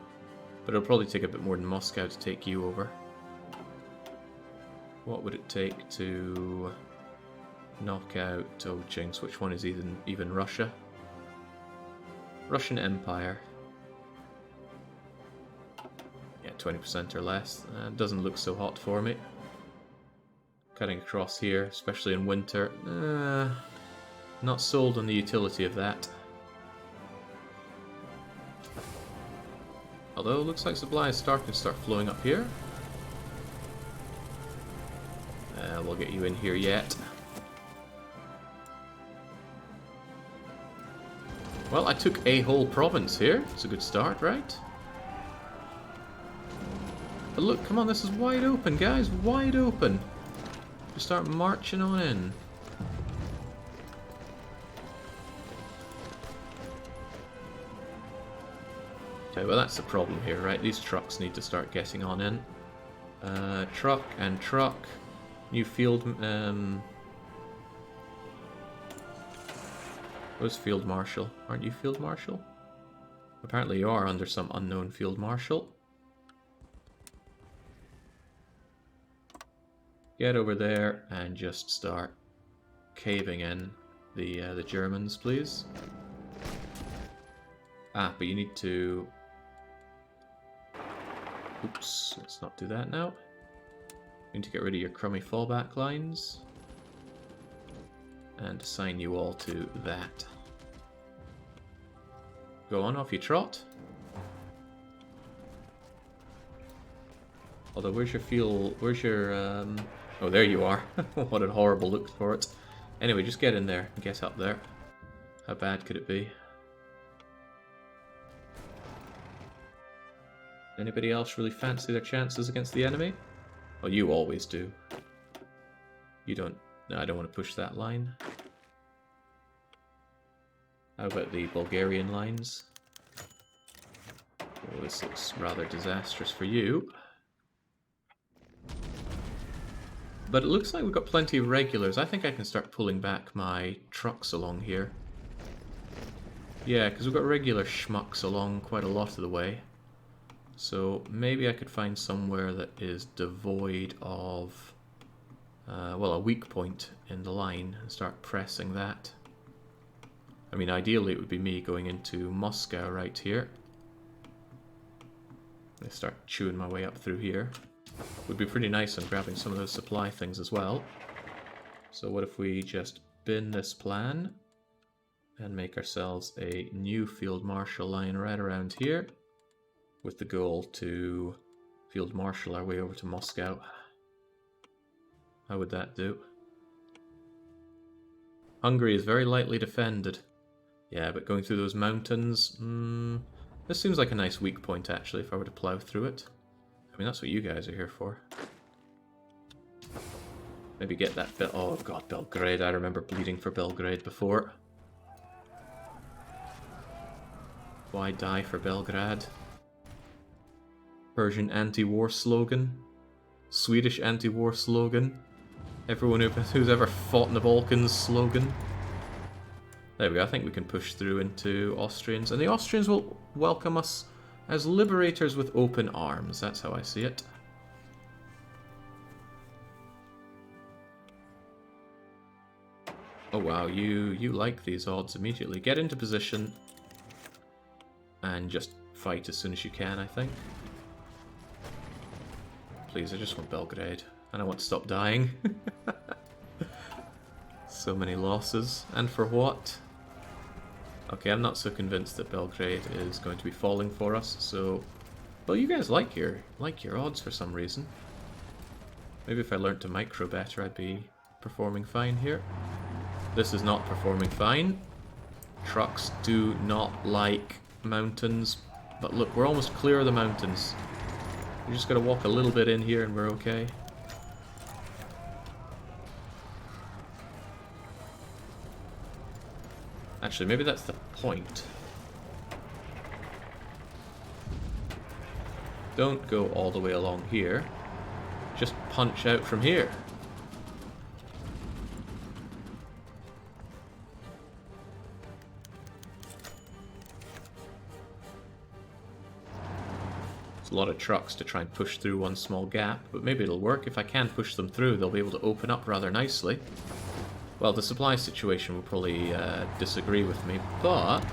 but it'll probably take a bit more than Moscow to take you over. What would it take to knock out Oh jinx, which one is even Russia? Russian Empire. Yeah, 20% or less. Doesn't look so hot for me. Cutting across here, especially in winter. Not sold on the utility of that. Although, looks like supplies start flowing up here. We'll get you in here yet. Well, I took a whole province here. It's a good start, right? But look, come on, this is wide open, guys. Wide open. Just start marching on in. Okay, well that's the problem here, right? These trucks need to start getting on in. Truck and truck. New field... Where's Field Marshal? Aren't you Field Marshal? Apparently you are under some unknown Field Marshal. Get over there and just start caving in the Germans, please. Ah, but you need to... Oops, let's not do that now. You need to get rid of your crummy fallback lines. And assign you all to that. Go on, off you trot. Although, where's your fuel? Where's your... Oh, there you are. What a horrible look for it. Anyway, just get in there and get up there. How bad could it be? Anybody else really fancy their chances against the enemy? Well, you always do. You don't... No, I don't want to push that line. How about the Bulgarian lines? Oh, this looks rather disastrous for you. But it looks like we've got plenty of regulars. I think I can start pulling back my trucks along here. Yeah, because we've got regular schmucks along quite a lot of the way. So maybe I could find somewhere that is devoid of... well, a weak point in the line and start pressing that. I mean, ideally it would be me going into Moscow right here. I start chewing my way up through here. Would be pretty nice on grabbing some of those supply things as well. So what if we just bin this plan and make ourselves a new Field Marshal line right around here with the goal to Field Marshal our way over to Moscow. How would that do? Hungary is very lightly defended. Yeah, but going through those mountains... this seems like a nice weak point, actually, if I were to plow through it. I mean, that's what you guys are here for. Maybe get that... Oh, God, Belgrade. I remember bleeding for Belgrade before. Why die for Belgrade? Persian anti-war slogan. Swedish anti-war slogan. Everyone who's ever fought in the Balkans slogan. There we go, I think we can push through into Austrians. And the Austrians will welcome us as liberators with open arms. That's how I see it. Oh wow, you like these odds immediately. Get into position and just fight as soon as you can, I think. Please, I just want Belgrade. And I want to stop dying. So many losses. And for what? Okay, I'm not so convinced that Belgrade is going to be falling for us, so... Well, you guys like your odds for some reason. Maybe if I learned to micro better, I'd be performing fine here. This is not performing fine. Trucks do not like mountains. But look, we're almost clear of the mountains. We just gotta walk a little bit in here and we're okay. Actually, maybe that's the point. Don't go all the way along here. Just punch out from here. It's a lot of trucks to try and push through one small gap, but maybe it'll work. If I can push them through, they'll be able to open up rather nicely. Well, the supply situation will probably disagree with me, but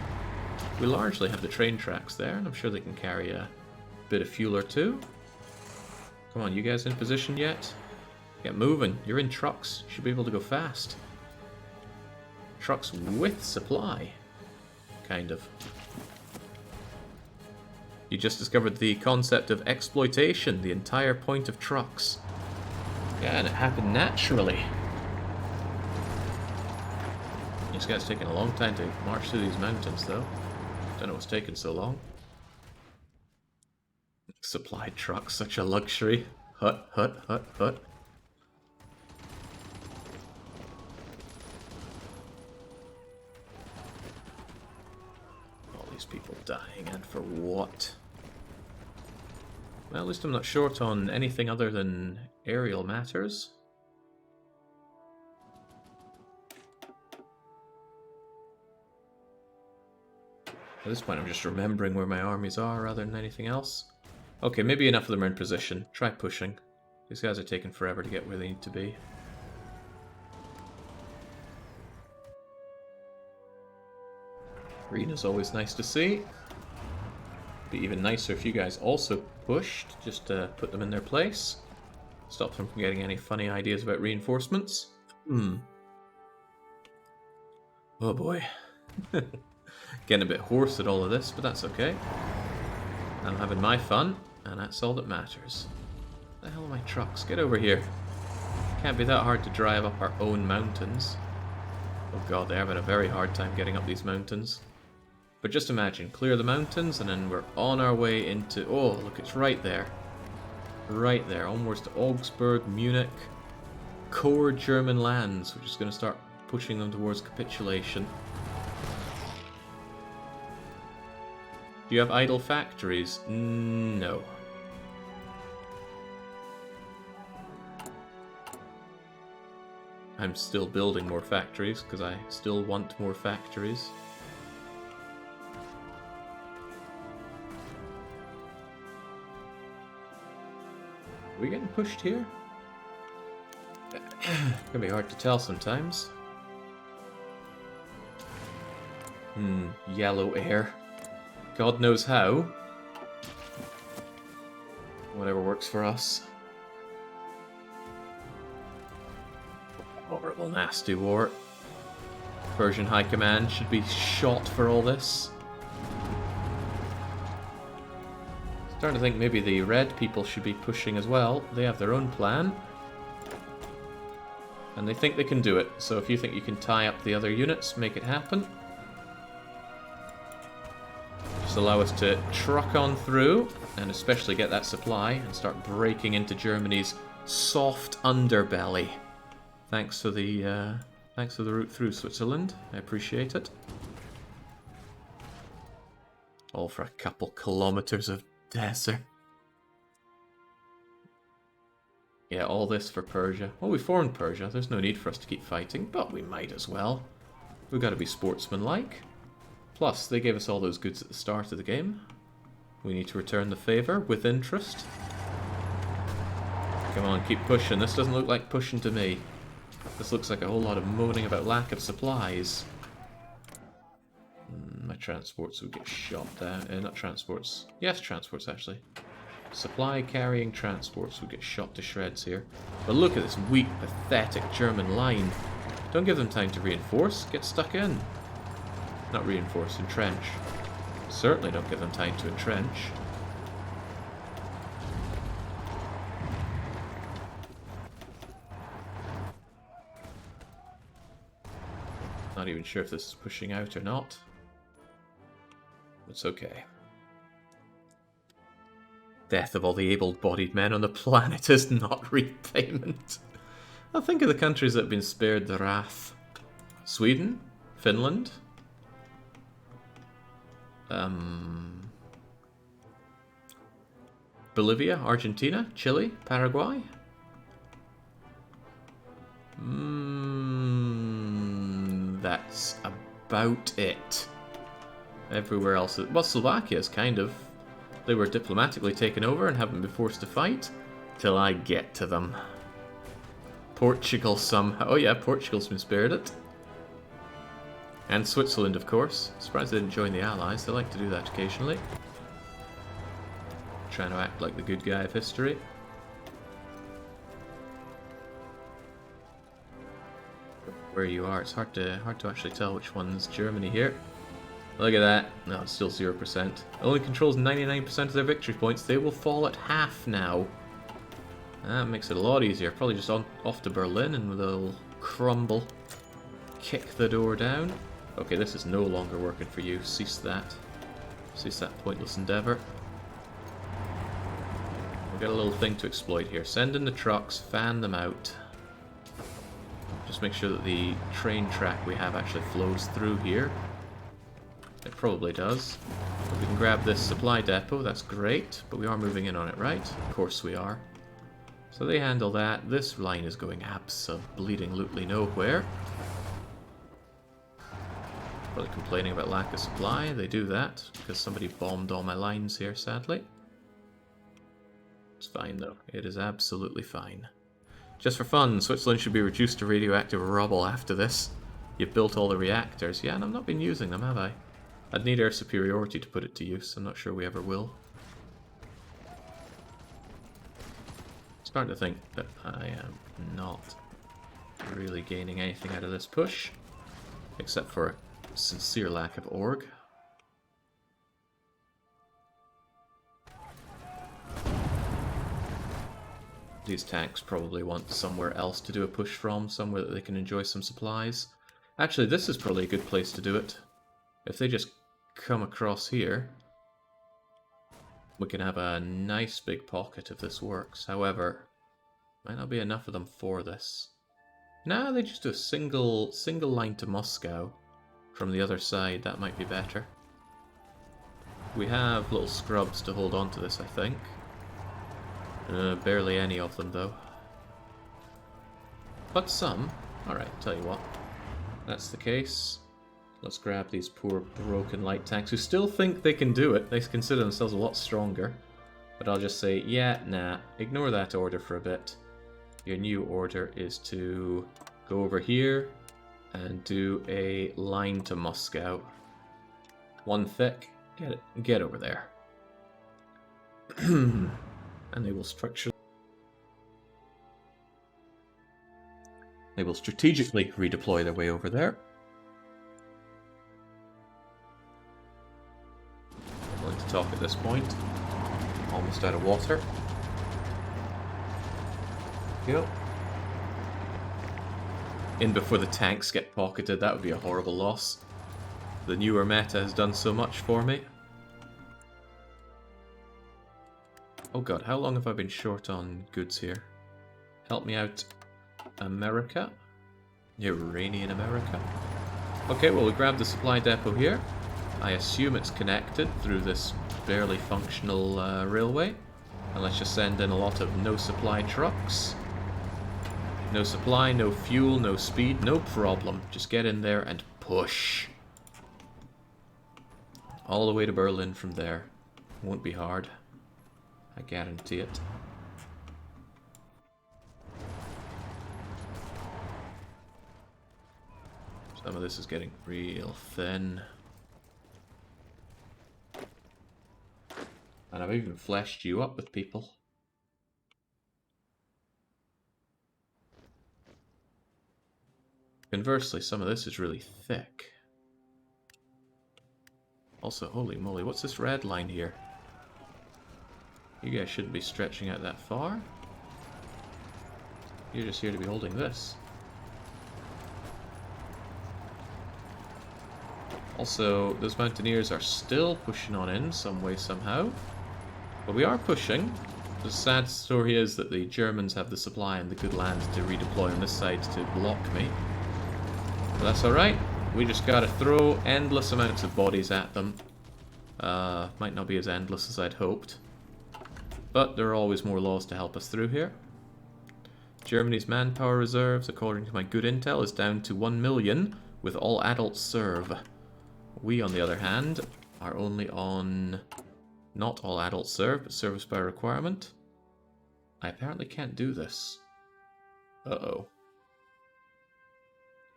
we largely have the train tracks there, and I'm sure they can carry a bit of fuel or two. Come on, you guys in position yet? Get moving. You're in trucks. You should be able to go fast. Trucks with supply. Kind of. You just discovered the concept of exploitation, the entire point of trucks. Yeah, and it happened naturally. These guys taking a long time to march through these mountains, though. Don't know what's taking so long. Supply trucks, such a luxury. Hut, hut, hut, hut. All these people dying, and for what? Well, at least I'm not short on anything other than aerial matters. At this point, I'm just remembering where my armies are rather than anything else. Okay, maybe enough of them are in position. Try pushing. These guys are taking forever to get where they need to be. Green is always nice to see. Be even nicer if you guys also pushed, just to put them in their place. Stop them from getting any funny ideas about reinforcements. Oh boy. Getting a bit hoarse at all of this, but that's okay. I'm having my fun, and that's all that matters. The hell are my trucks? Get over here. Can't be that hard to drive up our own mountains. Oh god, they're having a very hard time getting up these mountains. But just imagine, clear the mountains, and then we're on our way into... Oh, look, it's right there. Right there, almost to Augsburg, Munich. Core German lands, which is going to start pushing them towards capitulation. Do you have idle factories? No. I'm still building more factories, because I still want more factories. Are we getting pushed here? Can be hard to tell sometimes. Yellow air. God knows how. Whatever works for us. Horrible, nasty war. Persian High Command should be shot for all this. Starting to think maybe the red people should be pushing as well. They have their own plan. And they think they can do it. So if you think you can tie up the other units, make it happen. Just allow us to truck on through, and especially get that supply, and start breaking into Germany's soft underbelly. Thanks for the route through Switzerland. I appreciate it. All for a couple kilometers of desert. Yeah, all this for Persia. Well, we formed Persia. There's no need for us to keep fighting, but we might as well. We've got to be sportsmanlike. Plus, they gave us all those goods at the start of the game. We need to return the favour with interest. Come on, keep pushing. This doesn't look like pushing to me. This looks like a whole lot of moaning about lack of supplies. My transports would get shot down. Not transports. Yes, transports, actually. Supply carrying transports would get shot to shreds here. But look at this weak, pathetic German line. Don't give them time to reinforce. Get stuck in. Not reinforce, entrench. Certainly don't give them time to entrench. Not even sure if this is pushing out or not. It's okay. Death of all the able-bodied men on the planet is not repayment. I'll think of the countries that have been spared the wrath. Sweden? Finland? Bolivia? Argentina? Chile? Paraguay? That's about it. Everywhere else... Well, Slovakia's kind of... They were diplomatically taken over and haven't been forced to fight. Till I get to them. Portugal somehow... Oh yeah, Portugal's been spared it. And Switzerland, of course. Surprised they didn't join the Allies. They like to do that occasionally. Trying to act like the good guy of history. Where you are, it's hard to actually tell which one's Germany here. Look at that. No, it's still 0%. Only controls 99% of their victory points. They will fall at half now. That makes it a lot easier. Probably just off to Berlin and they'll crumble. Kick the door down. Okay, this is no longer working for you. Cease that. Cease that pointless endeavour. We've got a little thing to exploit here. Send in the trucks, fan them out. Just make sure that the train track we have actually flows through here. It probably does. If we can grab this supply depot, that's great. But we are moving in on it, right? Of course we are. So they handle that. This line is going bleeding-lootly nowhere. Probably complaining about lack of supply. They do that because somebody bombed all my lines here, sadly. It's fine, though. It is absolutely fine. Just for fun, Switzerland should be reduced to radioactive rubble after this. You've built all the reactors. Yeah, and I've not been using them, have I? I'd need air superiority to put it to use. I'm not sure we ever will. Starting to think that I am not really gaining anything out of this push. Except for a sincere lack of org. These tanks probably want somewhere else to do a push from, somewhere that they can enjoy some supplies. Actually, this is probably a good place to do it. If they just come across here, we can have a nice big pocket if this works. However, might not be enough of them for this. Nah, they just do a single line to Moscow from the other side. That might be better. We have little scrubs to hold on to this, I think. Barely any of them, though. But some. Alright, tell you what. That's the case. Let's grab these poor broken light tanks who still think they can do it. They consider themselves a lot stronger. But I'll just say, yeah, nah, ignore that order for a bit. Your new order is to go over here and do a line to Moscow. One thick. Get over there. And they will strategically redeploy their way over there. I'm going to talk at this point. Almost out of water. Go. In before the tanks get pocketed, that would be a horrible loss. The newer meta has done so much for me. Oh god, how long have I been short on goods here? Help me out, America. Iranian America. Okay, well we grab the supply depot here. I assume it's connected through this barely functional railway. And let's just send in a lot of no supply trucks. No supply, no fuel, no speed, no problem. Just get in there and push. All the way to Berlin from there. Won't be hard. I guarantee it. Some of this is getting real thin. And I've even fleshed you up with people. Conversely, some of this is really thick. Also, holy moly, what's this red line here? You guys shouldn't be stretching out that far. You're just here to be holding this. Also, those mountaineers are still pushing on in some way, somehow. But we are pushing. The sad story is that the Germans have the supply and the good land to redeploy on this side to block me. But that's alright. We just gotta throw endless amounts of bodies at them. Might not be as endless as I'd hoped. But there are always more laws to help us through here. Germany's manpower reserves, according to my good intel, is down to 1 million, with all adults serve. We, on the other hand, are only on not all adults serve, but service by requirement. I apparently can't do this. Uh-oh.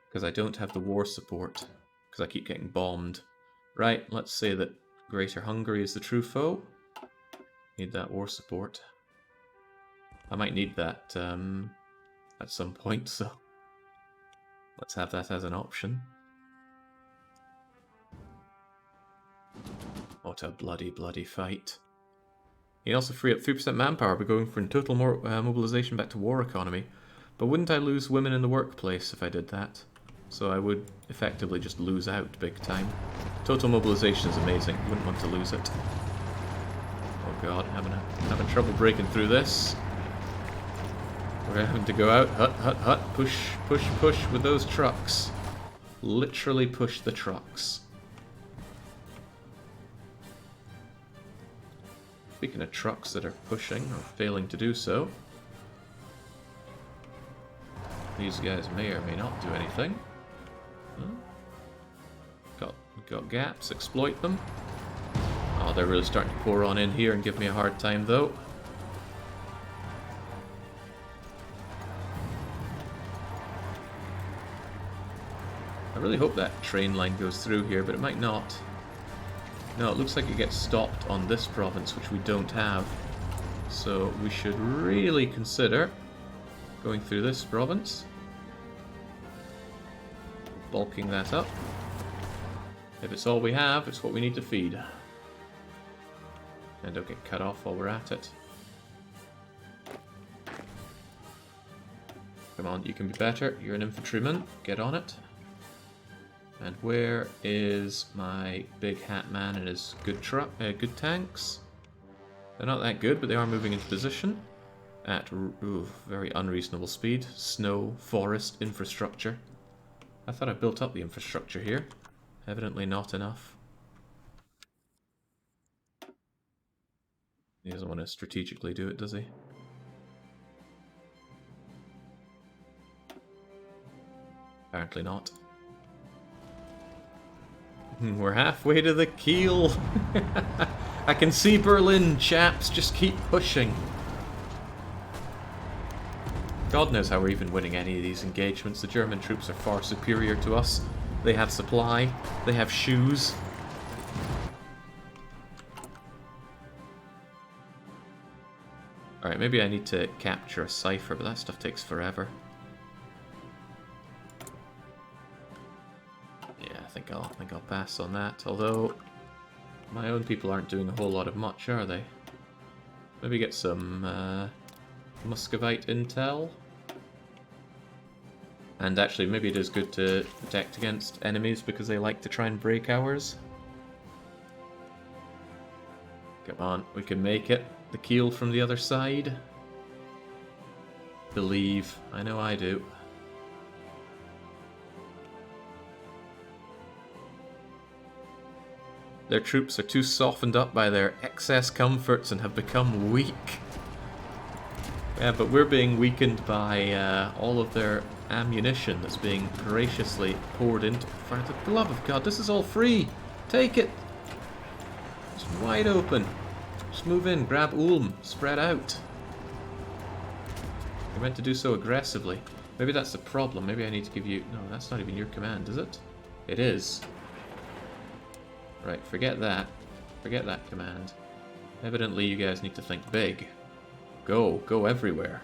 Because I don't have the war support, because I keep getting bombed. Right, let's say that Greater Hungary is the true foe. Need that war support. I might need that at some point, so let's have that as an option. What a bloody, bloody fight. You can also free up 3% manpower by going from total mobilization back to war economy. But wouldn't I lose women in the workplace if I did that? So I would effectively just lose out big time. Total mobilization is amazing. Wouldn't want to lose it. Oh god, having trouble breaking through this. We're having to go out. Hut, hut, hut. Push, push, push with those trucks. Literally push the trucks. Speaking of trucks that are pushing, or failing to do so, these guys may or may not do anything. Got gaps, exploit them. Oh, they're really starting to pour on in here and give me a hard time, though. I really hope that train line goes through here, but it might not. No, it looks like it gets stopped on this province, which we don't have. So we should really consider going through this province. Bulking that up. If it's all we have, it's what we need to feed. And don't get cut off while we're at it. Come on, you can be better. You're an infantryman. Get on it. And where is my big hat man and his good good tanks? They're not that good, but they are moving into position at very unreasonable speed. Snow, forest, infrastructure. I thought I built up the infrastructure here. Evidently not enough. He doesn't want to strategically do it, does he? Apparently not. We're halfway to the Kiel. I can see Berlin, chaps. Just keep pushing. God knows how we're even winning any of these engagements. The German troops are far superior to us. They have supply. They have shoes. Alright, maybe I need to capture a cipher, but that stuff takes forever. I think I'll pass on that. Although my own people aren't doing a whole lot of much, are they? Maybe get some Muscovite intel. And actually, maybe it is good to protect against enemies because they like to try and break ours. Come on, we can make it. The Kiel from the other side. Believe. I know I do. Their troops are too softened up by their excess comforts and have become weak. Yeah, but we're being weakened by all of their ammunition that's being graciously poured into... For the love of God, this is all free! Take it! It's wide open. Just move in, grab Ulm, spread out. You're meant to do so aggressively. Maybe that's the problem. Maybe I need to give you... No, that's not even your command, is it? It is. Right, forget that. Forget that command. Evidently you guys need to think big. Go. Go everywhere.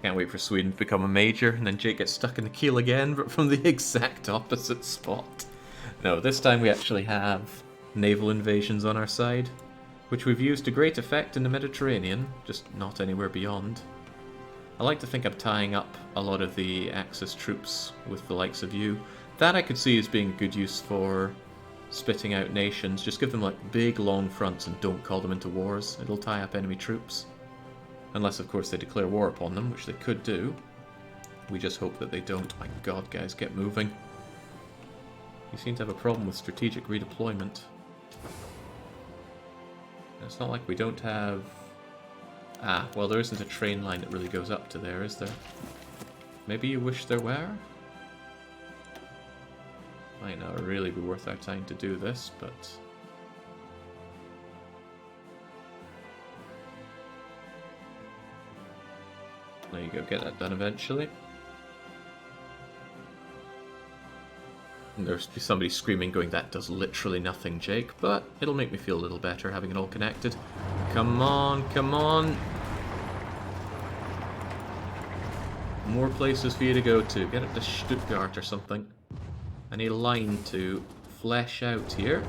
Can't wait for Sweden to become a major, and then Jake gets stuck in the keel again, but from the exact opposite spot. No, this time we actually have naval invasions on our side, which we've used to great effect in the Mediterranean, just not anywhere beyond. I like to think I'm tying up a lot of the Axis troops with the likes of you. That I could see as being good use for spitting out nations. Just give them like big long fronts and don't call them into wars. It'll tie up enemy troops. Unless of course they declare war upon them, which they could do. We just hope that they don't. My god, guys, get moving. You seem to have a problem with strategic redeployment. It's not like we don't have... Ah, well, there isn't a train line that really goes up to there, is there? Maybe you wish there were? Might not really be worth our time to do this, but... There you go, get that done eventually. And there's somebody screaming going, that does literally nothing, Jake, but it'll make me feel a little better having it all connected. Come on, come on! More places for you to go to. Get up to Stuttgart or something. I need a line to flesh out here.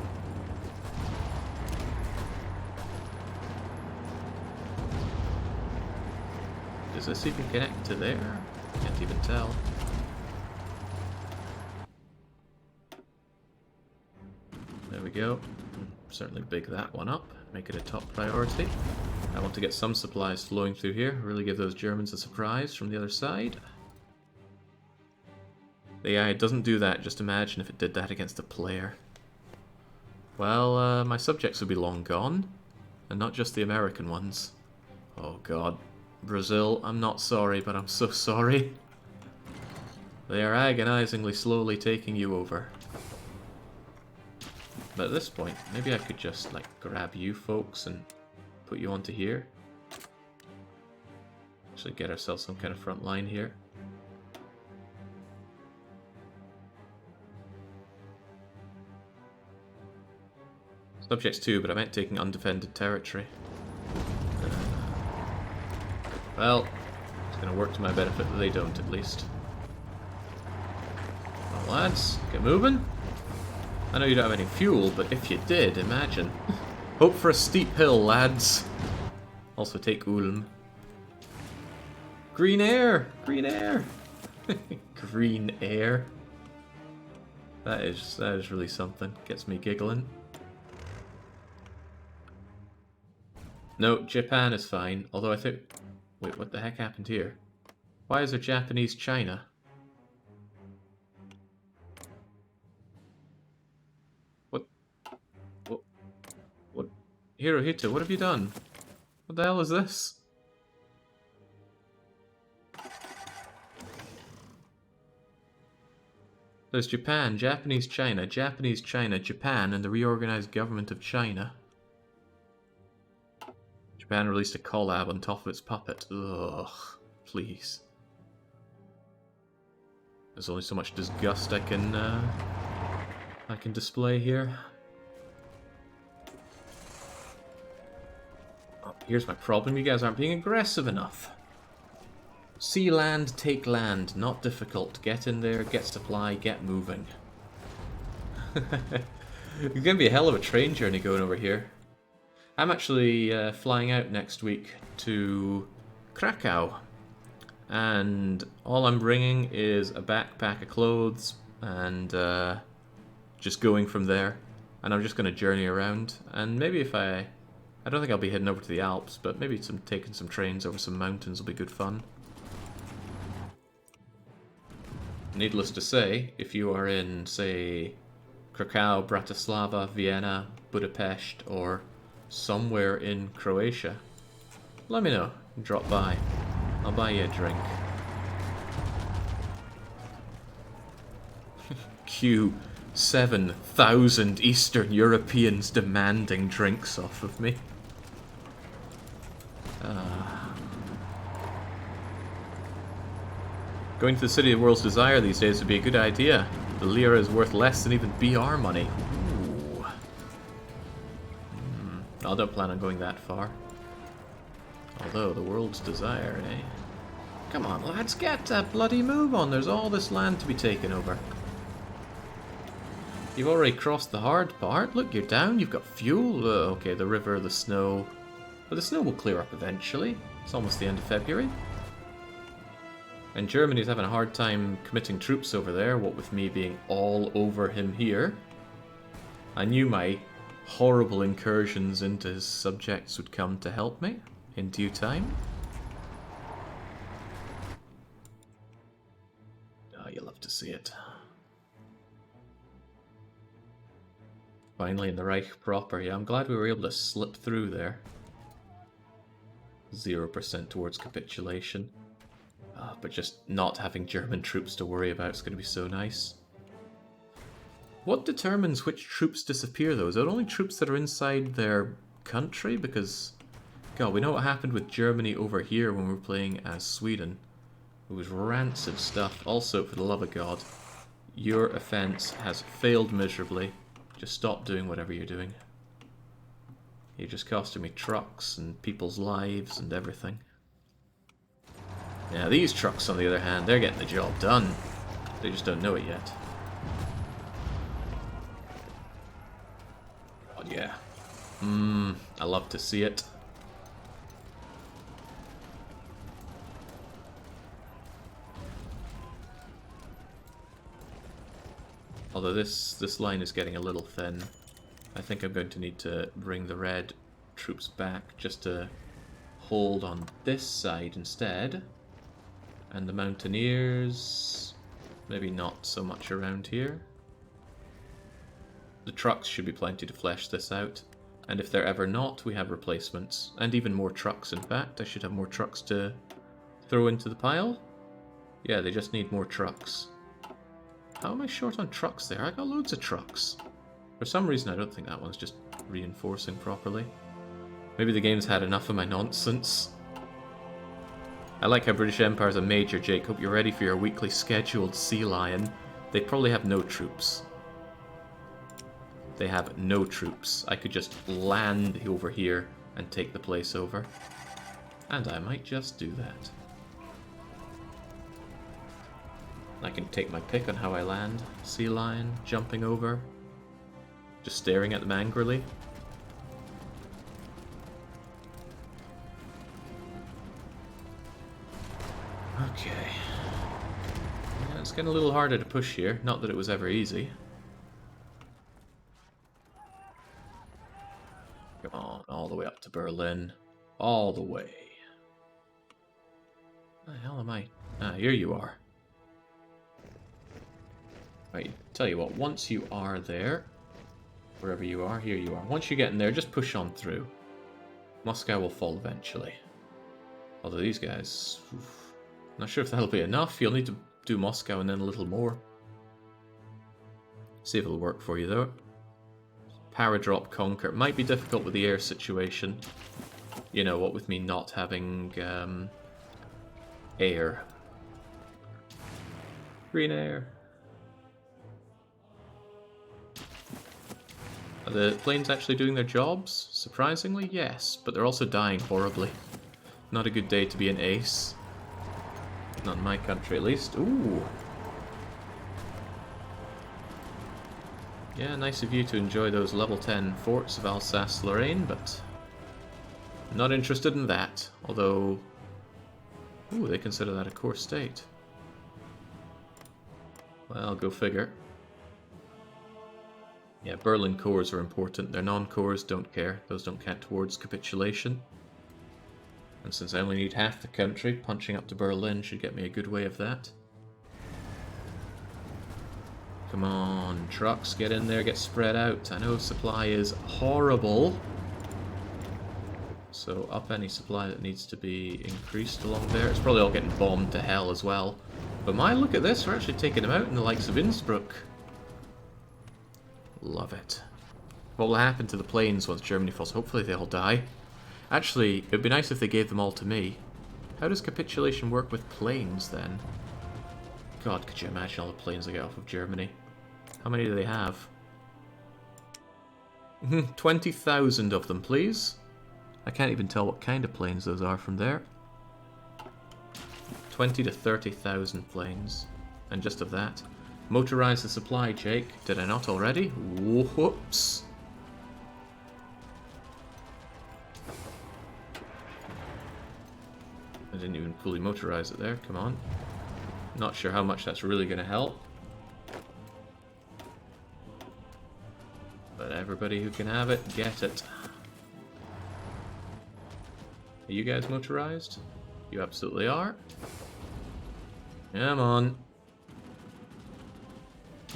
Does this even connect to there? Can't even tell. There we go. Certainly big that one up. Make it a top priority. I want to get some supplies flowing through here. Really give those Germans a surprise from the other side. The AI doesn't do that. Just imagine if it did that against a player. Well, my subjects would be long gone. And not just the American ones. Oh god. Brazil, I'm not sorry, but I'm so sorry. They are agonizingly slowly taking you over. But at this point, maybe I could just, like, grab you folks and put you onto here. Actually get ourselves some kind of front line here. Subjects too, but I meant taking undefended territory. Well, it's going to work to my benefit that they don't, at least. Well, lads, get moving. I know you don't have any fuel, but if you did, imagine. Hope for a steep hill, lads. Also take Ulm. Green air! Green air! Green air. That is really something. Gets me giggling. No, Japan is fine. Although I think... Wait, what the heck happened here? Why is there Japanese China? What? Hirohito, what have you done? What the hell is this? There's Japan, Japanese China, Japan, and the reorganized government of China. Japan released a collab on top of its puppet. Ugh, please. There's only so much disgust I can display here. Oh, here's my problem. You guys aren't being aggressive enough. See land, take land. Not difficult. Get in there, get supply, get moving. It's gonna be a hell of a train journey going over here. I'm actually flying out next week to Krakow, and all I'm bringing is a backpack of clothes and just going from there. And I'm just going to journey around, and maybe if I don't think I'll be heading over to the Alps, but maybe taking some trains over some mountains will be good fun. Needless to say, if you are in, say, Krakow, Bratislava, Vienna, Budapest, or somewhere in Croatia, let me know. Drop by. I'll buy you a drink. Q 7,000 Eastern Europeans demanding drinks off of me. Going to the city of world's desire these days would be a good idea. The lira is worth less than even BR money. Ooh. I don't plan on going that far. Although, the world's desire, eh? Come on, lads, get a bloody move on. There's all this land to be taken over. You've already crossed the hard part. Look, you're down. You've got fuel. Okay, the river, the snow. But the snow will clear up eventually. It's almost the end of February. And Germany's having a hard time committing troops over there, what with me being all over him here. I knew my horrible incursions into his subjects would come to help me in due time. Oh, you love to see it. Finally in the Reich proper. Yeah, I'm glad we were able to slip through there. 0% towards capitulation. But just not having German troops to worry about is going to be so nice. What determines which troops disappear, though? Is it only troops that are inside their country? Because, God, we know what happened with Germany over here when we were playing as Sweden. It was rancid stuff. Also, for the love of God, your offense has failed miserably. Just stop doing whatever you're doing. You're just costing me trucks and people's lives and everything. Now, these trucks, on the other hand, they're getting the job done. They just don't know it yet. God, yeah. I love to see it. Although this line is getting a little thin. I think I'm going to need to bring the red troops back just to hold on this side instead. And the mountaineers, maybe not so much around here. The trucks should be plenty to flesh this out. And if they're ever not, we have replacements. And even more trucks, in fact. I should have more trucks to throw into the pile. Yeah, they just need more trucks. How am I short on trucks there? I got loads of trucks. For some reason, I don't think that one's just reinforcing properly. Maybe the game's had enough of my nonsense. I like how British Empire's a major, Jake. Hope you're ready for your weekly scheduled Sea Lion. They probably have no troops. They have no troops. I could just land over here and take the place over. And I might just do that. I can take my pick on how I land. Sea Lion, jumping over. Just staring at them angrily. Okay. Yeah, it's getting a little harder to push here. Not that it was ever easy. Come on, all the way up to Berlin. All the way. Where the hell am I? Ah, here you are. Right, tell you what, once you are there, wherever you are, here you are. Once you get in there, just push on through. Moscow will fall eventually. Although these guys... Not sure if that'll be enough. You'll need to do Moscow and then a little more. See if it'll work for you, though. Paradrop Conquer. Might be difficult with the air situation. You know, what with me not having air. Green air. Are the planes actually doing their jobs? Surprisingly, yes. But they're also dying horribly. Not a good day to be an ace. Not in my country, at least. Ooh. Yeah, nice of you to enjoy those level 10 forts of Alsace-Lorraine, but not interested in that. Although, ooh, they consider that a core state. Well, go figure. Yeah, Berlin cores are important. Their non-cores don't care. Those don't count towards capitulation. And since I only need half the country, punching up to Berlin should get me a good way of that. Come on, trucks, get in there, get spread out. I know supply is horrible. So up any supply that needs to be increased along there. It's probably all getting bombed to hell as well. But my, look at this, we're actually taking them out in the likes of Innsbruck. Love it. What will happen to the planes once Germany falls? Hopefully they all die. Actually, it would be nice if they gave them all to me. How does capitulation work with planes, then? God, could you imagine all the planes I get off of Germany? How many do they have? 20,000 of them, please. I can't even tell what kind of planes those are from there. 20 to 30,000 planes. And just of that. Motorize the supply, Jake. Did I not already? Whoops. I didn't even fully motorize it there. Come on. Not sure how much that's really going to help. But everybody who can have it, get it. Are you guys motorized? You absolutely are. Come on.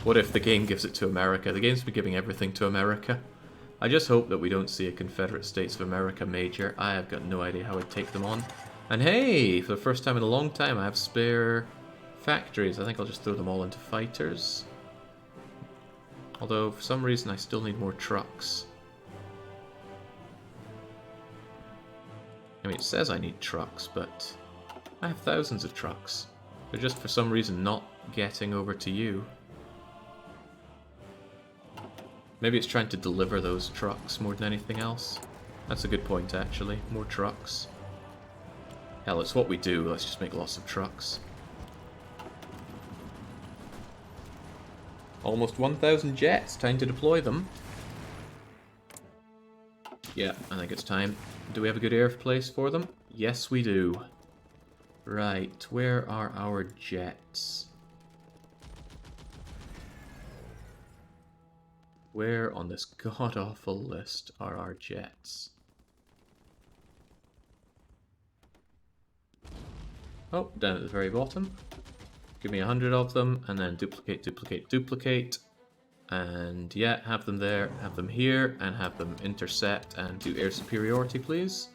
What if the game gives it to America? The game's been giving everything to America. I just hope that we don't see a Confederate States of America major. I have got no idea how I'd take them on. And hey, for the first time in a long time, I have spare factories. I think I'll just throw them all into fighters. Although, for some reason, I still need more trucks. I mean, it says I need trucks, but I have thousands of trucks. They're just, for some reason, not getting over to you. Maybe it's trying to deliver those trucks more than anything else. That's a good point, actually. More trucks. Hell, it's what we do. Let's just make lots of trucks. Almost 1,000 jets. Time to deploy them. Yeah, I think it's time. Do we have a good air place for them? Yes, we do. Right, where are our jets? Where on this god-awful list are our jets? Oh, down at the very bottom. Give me 100 of them, and then duplicate, duplicate, duplicate. And yeah, have them there, have them here, and have them intercept and do air superiority, please.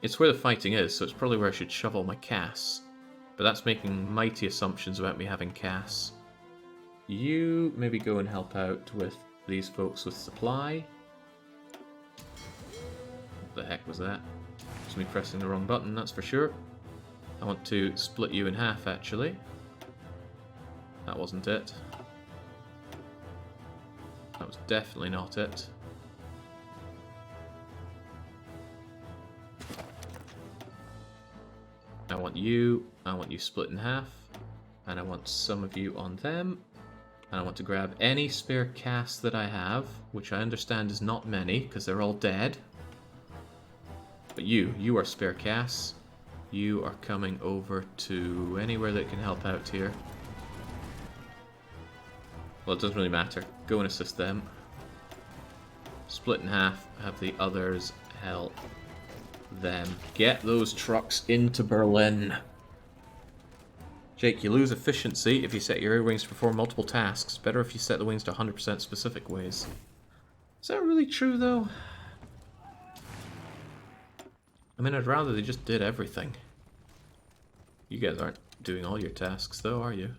It's where the fighting is, so it's probably where I should shove all my CAS. But that's making mighty assumptions about me having CAS. You maybe go and help out with these folks with supply. What the heck was that? It's me pressing the wrong button, that's for sure. I want to split you in half, actually. That wasn't it. That was definitely not it. I want you split in half. And I want some of you on them. And I want to grab any spare CAS that I have, which I understand is not many, because they're all dead. But you are spare CAS. You are coming over to anywhere that can help out here. Well, it doesn't really matter. Go and assist them. Split in half. Have the others help them. Get those trucks into Berlin. Jake, you lose efficiency if you set your air wings to perform multiple tasks. Better if you set the wings to 100% specific ways. Is that really true, though? I mean, I'd rather they just did everything. You guys aren't doing all your tasks, though, are you?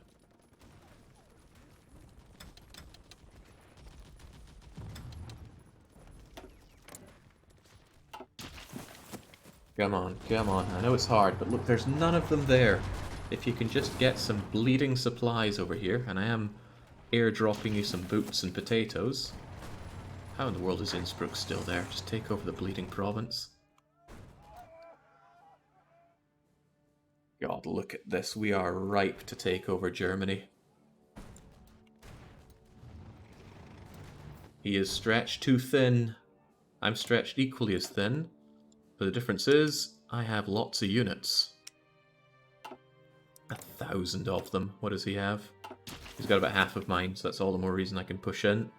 Come on, come on. I know it's hard, but look, there's none of them there. If you can just get some bleeding supplies over here, and I am airdropping you some boots and potatoes. How in the world is Innsbruck still there? Just take over the bleeding province. God, look at this. We are ripe to take over Germany. He is stretched too thin. I'm stretched equally as thin. But the difference is, I have lots of units. 1,000 of them. What does he have? He's got about half of mine, so that's all the more reason I can push in.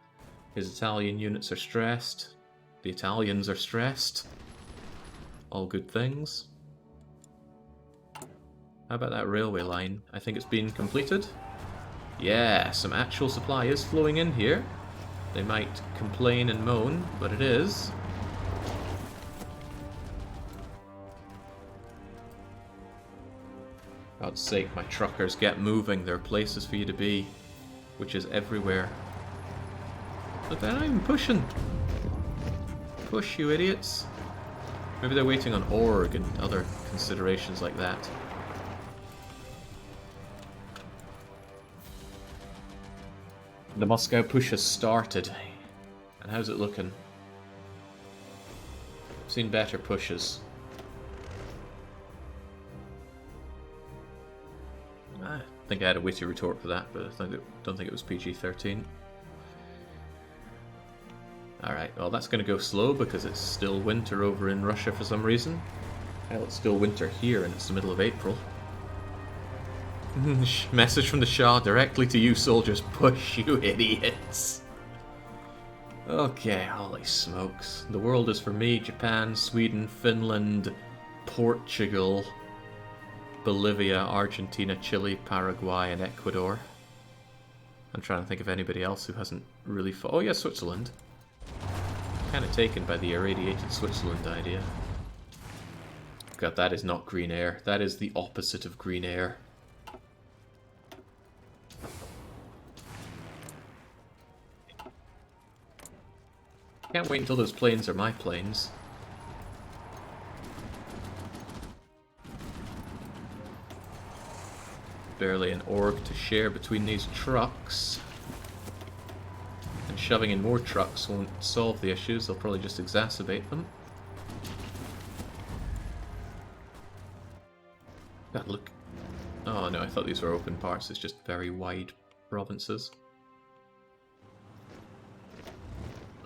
His Italian units are stressed. The Italians are stressed. All good things. How about that railway line? I think it's been completed. Yeah, some actual supply is flowing in here. They might complain and moan, but it is. God's sake, my truckers, get moving. There are places for you to be, which is everywhere. Look, they're not even pushing. Push, you idiots. Maybe they're waiting on org and other considerations like that. The Moscow push has started. And how's it looking? I've seen better pushes. I think I had a witty retort for that, but I don't think it was PG-13. Alright, well that's going to go slow because it's still winter over in Russia for some reason. Hell, it's still winter here and it's the middle of April. Message from the Shah directly to you soldiers. Push, you idiots. Okay, holy smokes. The world is for me, Japan, Sweden, Finland, Portugal, Bolivia, Argentina, Chile, Paraguay, and Ecuador. I'm trying to think of anybody else who hasn't really fought. Oh yeah, Switzerland. Kind of taken by the irradiated Switzerland idea. God, that is not green air. That is the opposite of green air. Can't wait until those planes are my planes. Barely an org to share between these trucks. And shoving in more trucks won't solve the issues, they'll probably just exacerbate them. God, look. Oh no, I thought these were open parts, it's just very wide provinces.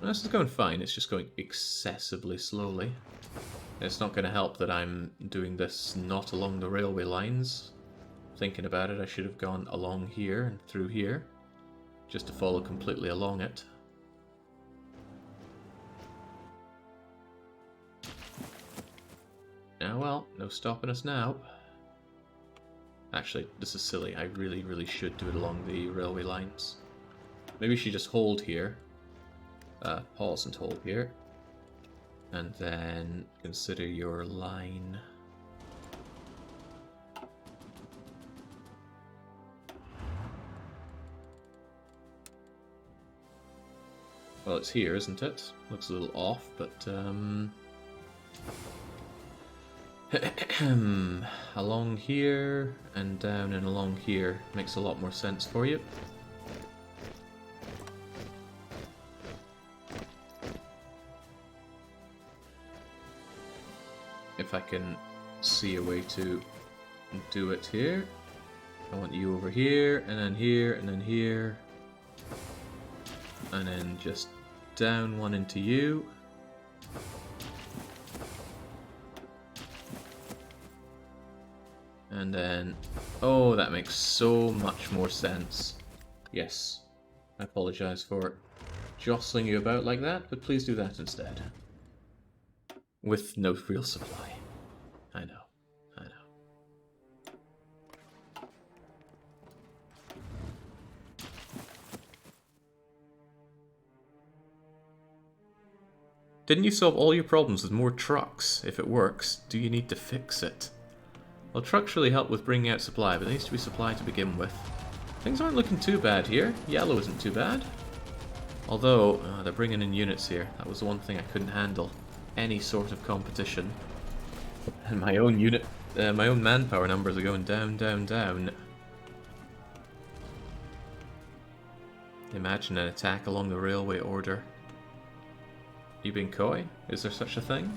This is going fine, it's just going excessively slowly. It's not going to help that I'm doing this not along the railway lines. Thinking about it, I should have gone along here and through here, just to follow completely along it. Ah well, no stopping us now. Actually, this is silly, I really should do it along the railway lines. Maybe you should just hold here. Pause and hold here, and then consider your line. Well, it's here, isn't it? Looks a little off, but along here and down and along here makes a lot more sense for you. If I can see a way to do it here. I want you over here, and then here, and then here. And then just down one into you. And then... oh, that makes so much more sense. Yes. I apologize for jostling you about like that, but please do that instead. With no real supply. I know. I know. Didn't you solve all your problems with more trucks? If it works, do you need to fix it? Well, trucks really help with bringing out supply, but there needs to be supply to begin with. Things aren't looking too bad here. Yellow isn't too bad. Although, they're bringing in units here. That was the one thing I couldn't handle. Any sort of competition. And my own unit, my own manpower numbers are going down, down, down. Imagine an attack along the railway order. You being coy? Is there such a thing?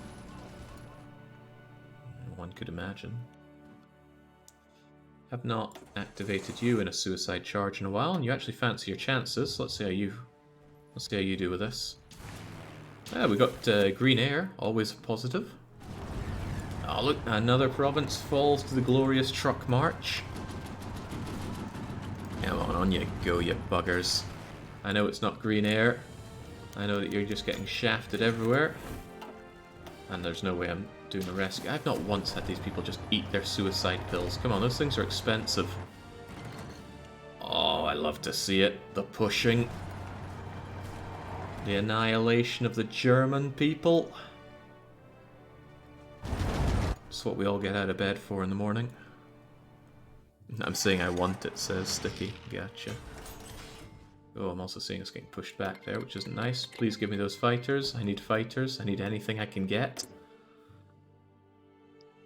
One could imagine. Have not activated you in a suicide charge in a while, and you actually fancy your chances. Let's see how you do with this. We got green air, always positive. Oh look, another province falls to the glorious truck march. Come on you go, you buggers. I know it's not green air. I know that you're just getting shafted everywhere. And there's no way I'm doing a rescue. I've not once had these people just eat their suicide pills. Come on, those things are expensive. Oh, I love to see it. The pushing. The annihilation of the German people. It's what we all get out of bed for in the morning. I'm saying I want it, says Sticky. Gotcha. Oh, I'm also seeing us getting pushed back there, which isn't nice. Please give me those fighters. I need fighters. I need anything I can get.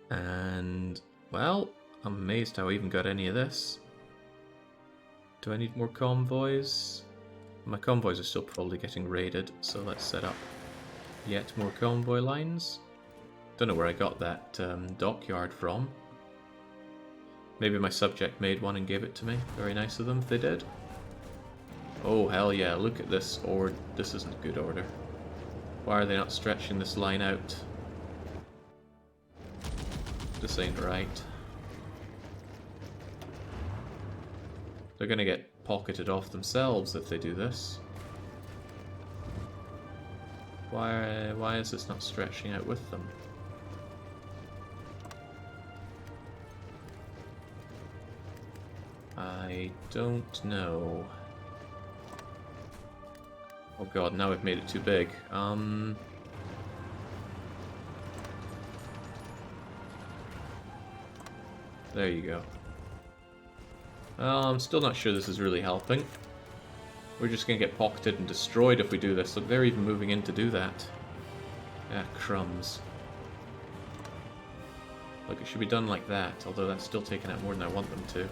And, well, I'm amazed how I even got any of this. Do I need more convoys? My convoys are still probably getting raided, so let's set up yet more convoy lines. Don't know where I got that dockyard from. Maybe my subject made one and gave it to me. Very nice of them if they did. Oh, hell yeah, look at this. Or this isn't good order. Why are they not stretching this line out? This ain't right. They're gonna get pocketed off themselves if they do this. Why is this not stretching out with them? I don't know. Oh god, now I've made it too big. There you go. Well, I'm still not sure this is really helping. We're just gonna get pocketed and destroyed if we do this. Look, they're even moving in to do that. Ah, crumbs. Look, it should be done like that, although that's still taking out more than I want them to.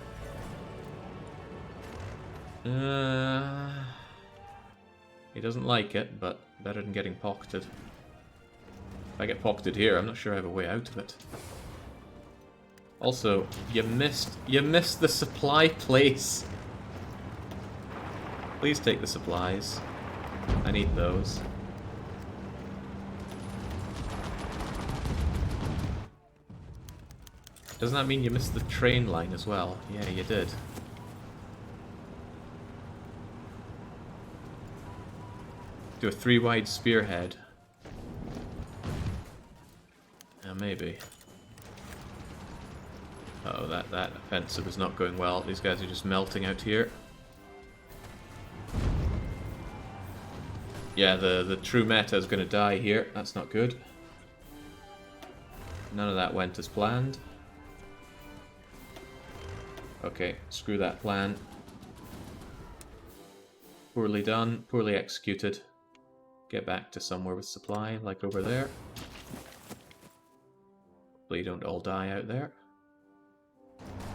He doesn't like it, but better than getting pocketed. If I get pocketed here, I'm not sure I have a way out of it. Also, you missed the supply place. Please take the supplies. I need those. Doesn't that mean you missed the train line as well? Yeah, you did. Do a 3-wide spearhead. Maybe. Uh-oh, that offensive is not going well. These guys are just melting out here. Yeah, the true meta is going to die here. That's not good. None of that went as planned. Okay, screw that plan. Poorly done, poorly executed. Get back to somewhere with supply, like over there. Hopefully you don't all die out there.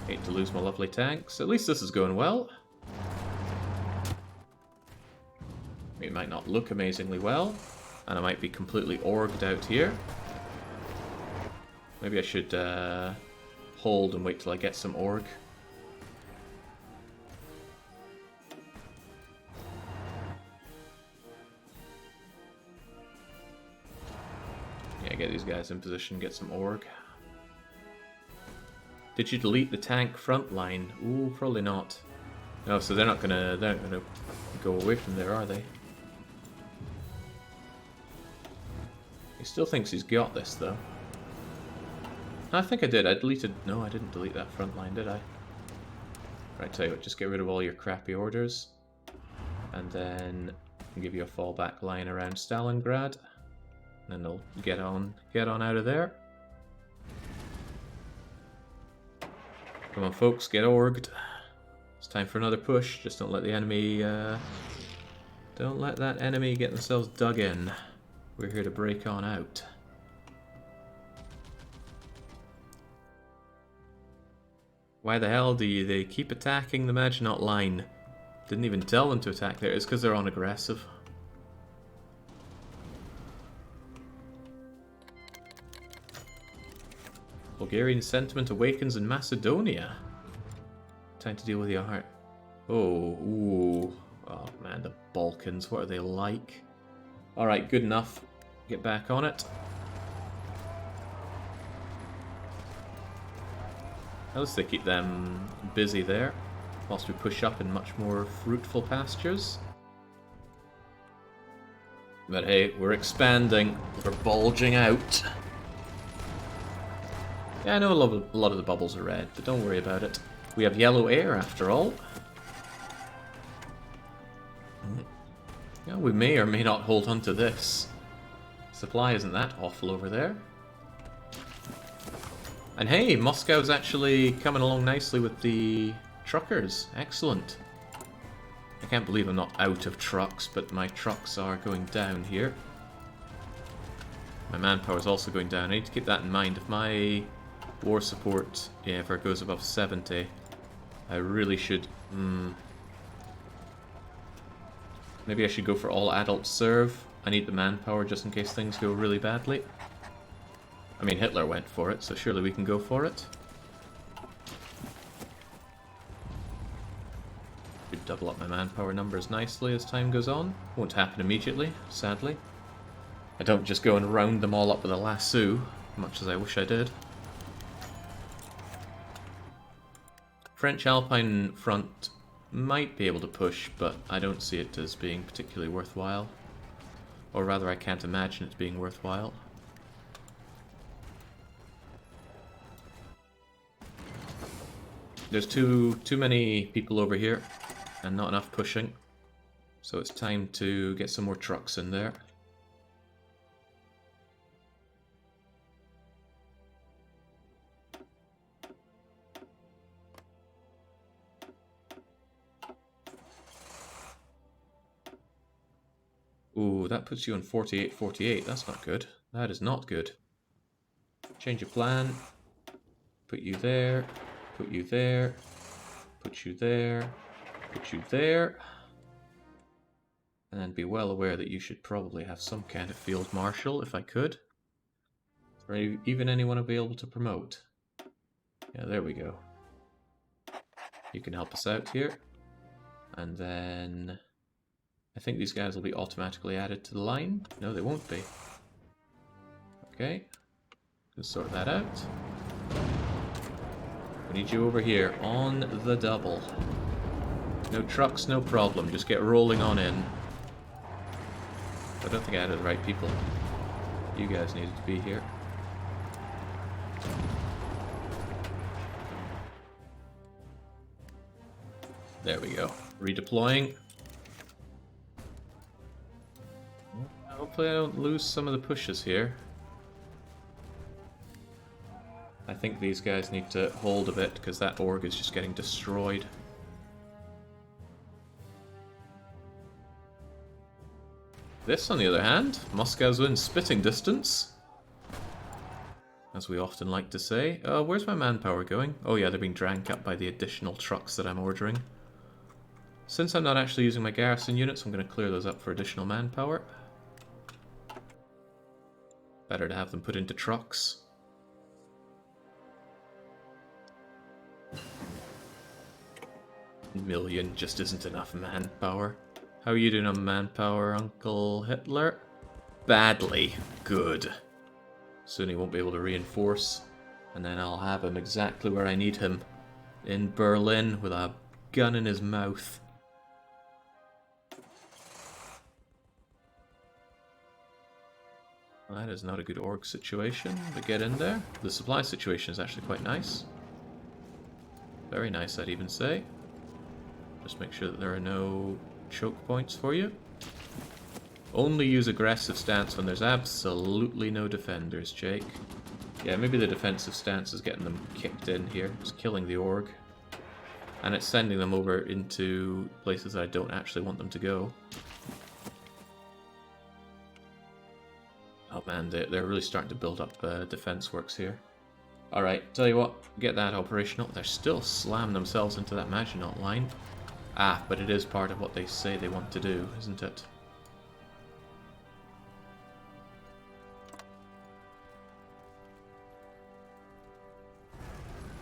Hate to lose my lovely tanks. At least this is going well. It might not look amazingly well, and I might be completely orged out here. Maybe I should hold and wait till I get some org. Yeah, get these guys in position, get some org. Did you delete the tank front line? Ooh, probably not. No, so they're not gonna go away from there, are they? He still thinks he's got this, though. I think I did. I deleted... No, I didn't delete that front line, did I? Right, tell you what, just get rid of all your crappy orders. And then give you a fallback line around Stalingrad. And then they'll get on out of there. Come on, folks, get orged. It's time for another push. Just don't let the enemy... don't let that enemy get themselves dug in. We're here to break on out. Why the hell do they keep attacking the Maginot line? Didn't even tell them to attack there. It's because they're on aggressive. Bulgarian sentiment awakens in Macedonia. Time to deal with your heart. Oh, ooh. Oh man, the Balkans, what are they like? Alright, good enough. Get back on it. At least they keep them busy there, whilst we push up in much more fruitful pastures. But hey, we're expanding. We're bulging out. Yeah, I know a lot of the bubbles are red, but don't worry about it. We have yellow air after all. Yeah, we may or may not hold on to this. Supply isn't that awful over there. And hey, Moscow's actually coming along nicely with the truckers. Excellent. I can't believe I'm not out of trucks, but my trucks are going down here. My manpower is also going down. I need to keep that in mind. If my war support, yeah, if it goes above 70, I really should... Maybe I should go for all adults serve. I need the manpower just in case things go really badly. I mean, Hitler went for it, so surely we can go for it. Could double up my manpower numbers nicely as time goes on. Won't happen immediately, sadly. I don't just go and round them all up with a lasso, much as I wish I did. French Alpine front might be able to push, but I don't see it as being particularly worthwhile. Or rather, I can't imagine it being worthwhile. There's too many people over here, and not enough pushing. So it's time to get some more trucks in there. Ooh, that puts you on 48-48. That's not good. That is not good. Change of plan. Put you there. Put you there. Put you there. Put you there. And then be well aware that you should probably have some kind of field marshal, if I could. Or even anyone available to promote. Yeah, there we go. You can help us out here. And then I think these guys will be automatically added to the line. No, they won't be. Okay. Let's sort that out. We need you over here on the double. No trucks, no problem. Just get rolling on in. I don't think I added the right people. You guys needed to be here. There we go. Redeploying. Hopefully I don't lose some of the pushes here. I think these guys need to hold a bit because that org is just getting destroyed. This, on the other hand, Moscow's within spitting distance. As we often like to say. Where's my manpower going? Oh yeah, they're being dragged up by the additional trucks that I'm ordering. Since I'm not actually using my garrison units, I'm going to clear those up for additional manpower. Better to have them put into trucks. Million just isn't enough manpower. How are you doing on manpower, Uncle Hitler? Badly. Good. Soon he won't be able to reinforce. And then I'll have him exactly where I need him. In Berlin with a gun in his mouth. Well, that is not a good org situation, but get in there. The supply situation is actually quite nice. Very nice, I'd even say. Just make sure that there are no choke points for you. Only use aggressive stance when there's absolutely no defenders, Jake. Yeah, maybe the defensive stance is getting them kicked in here. It's killing the org. And it's sending them over into places that I don't actually want them to go. Oh man, they're really starting to build up defense works here. Alright, tell you what, get that operational. They're still slamming themselves into that Maginot line. Ah, but it is part of what they say they want to do, isn't it?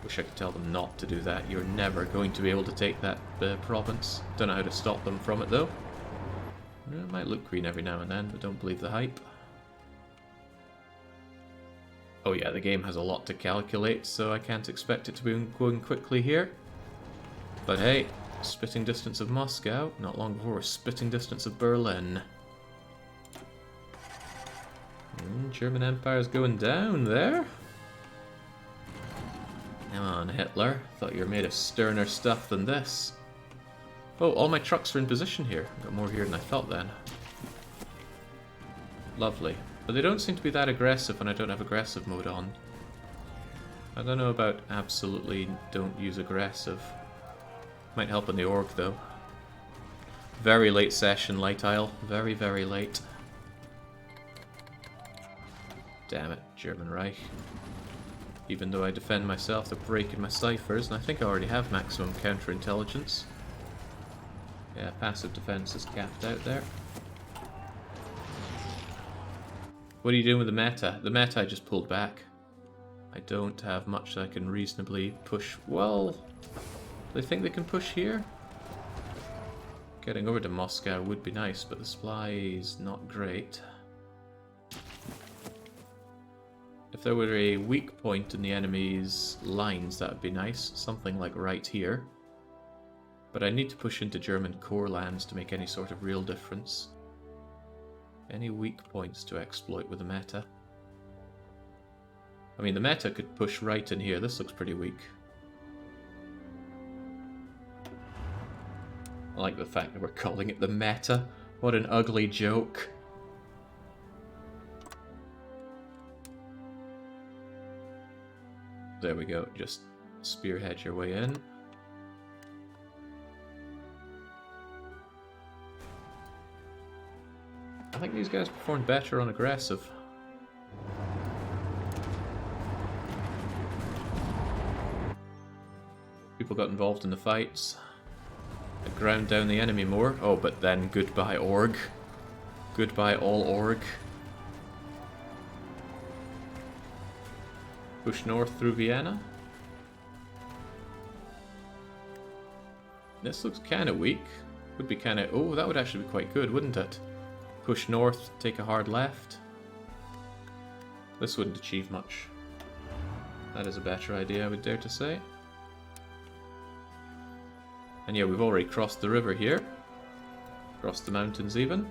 Wish I could tell them not to do that. You're never going to be able to take that province. Don't know how to stop them from it, though. It might look green every now and then, but don't believe the hype. Oh yeah, the game has a lot to calculate, so I can't expect it to be going quickly here. But hey, spitting distance of Moscow, not long before spitting distance of Berlin. German Empire's going down there. Come on, Hitler. Thought you were made of sterner stuff than this. Oh, all my trucks are in position here. Got more here than I thought then. Lovely. But they don't seem to be that aggressive when I don't have aggressive mode on. I don't know about absolutely don't use aggressive. Might help in the org though. Very late session, Light Isle. Very, very late. Damn it, German Reich. Even though I defend myself, they're breaking my ciphers, and I think I already have maximum counterintelligence. Yeah, passive defense is capped out there. What are you doing with the meta? The meta I just pulled back. I don't have much that I can reasonably push. Well, they think they can push here? Getting over to Moscow would be nice, but the supply is not great. If there were a weak point in the enemy's lines, that would be nice. Something like right here. But I need to push into German core lands to make any sort of real difference. Any weak points to exploit with the meta? I mean, the meta could push right in here. This looks pretty weak. I like the fact that we're calling it the meta. What an ugly joke. There we go. Just spearhead your way in. I think these guys performed better on aggressive. People got involved in the fights. They ground down the enemy more. Oh, but then goodbye org. Goodbye all org. Push north through Vienna. This looks kind of weak. Would be kind of... Oh, that would actually be quite good, wouldn't it? Push north, take a hard left. This wouldn't achieve much. That is a better idea, I would dare to say. And yeah, we've already crossed the river here. Crossed the mountains even.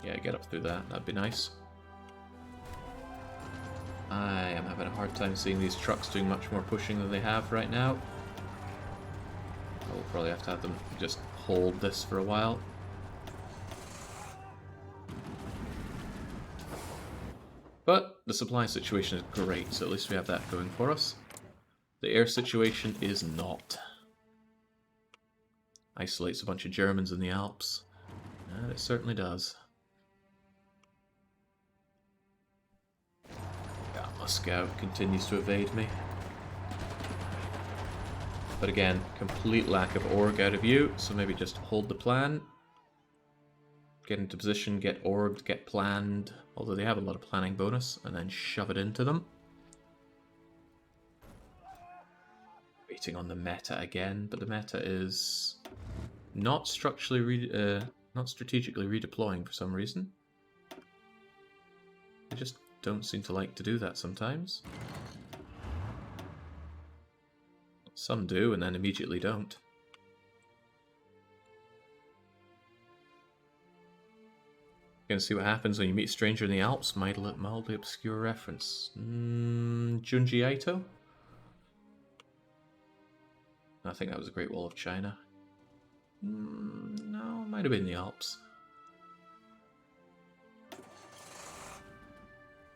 Yeah, get up through that, that'd be nice. I am having a hard time seeing these trucks doing much more pushing than they have right now. We'll probably have to have them just hold this for a while. But the supply situation is great, so at least we have that going for us. The air situation is not. Isolates a bunch of Germans in the Alps. And it certainly does. Yeah, Moscow continues to evade me. But again, complete lack of org out of you, so maybe just hold the plan. Get into position, get orged, get planned, although they have a lot of planning bonus, and then shove it into them. Waiting on the meta again, but the meta is not structurally, not strategically redeploying for some reason. They just don't seem to like to do that sometimes. Some do, and then immediately don't. Gonna see what happens when you meet a stranger in the Alps. Mildly obscure reference. Junji Ito? I think that was the Great Wall of China. No, might have been the Alps.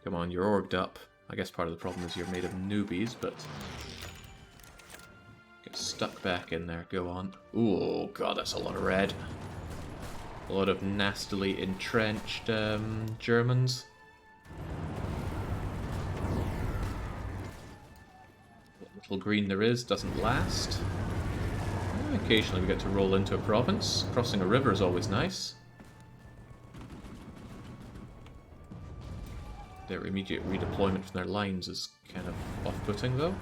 Come on, you're orged up. I guess part of the problem is you're made of newbies, but... Get stuck back in there, go on. Ooh, god, that's a lot of red. A lot of nastily entrenched Germans. What little green there is doesn't last. Occasionally we get to roll into a province. Crossing a river is always nice. Their immediate redeployment from their lines is kind of off-putting though.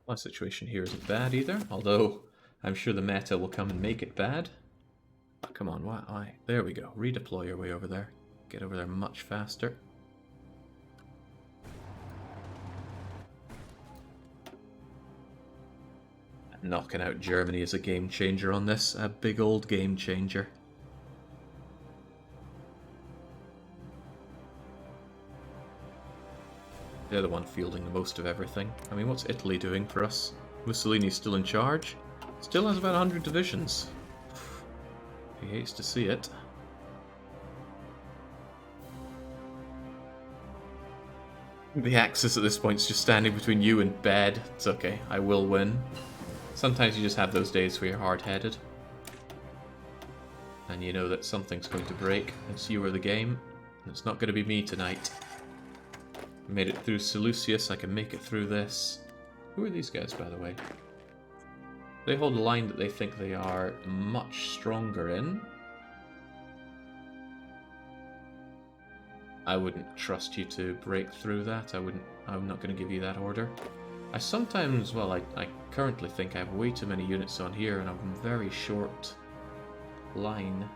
My situation here isn't bad either, although I'm sure the meta will come and make it bad. Oh, come on, why? There we go. Redeploy your way over there. Get over there much faster. Knocking out Germany is a game changer on this. A big old game changer. They're the one fielding the most of everything. I mean, what's Italy doing for us? Mussolini's still in charge. Still has about 100 divisions. He hates to see it. The Axis at this point is just standing between you and bed. It's okay, I will win. Sometimes you just have those days where you're hard-headed. And you know that something's going to break. It's you or the game. And it's not going to be me tonight. I made it through Seleucus, I can make it through this. Who are these guys, by the way? They hold a line that they think they are much stronger in. I wouldn't trust you to break through that. I'm not going to give you that order. I sometimes, well, I currently think I have way too many units on here and I'm very short line.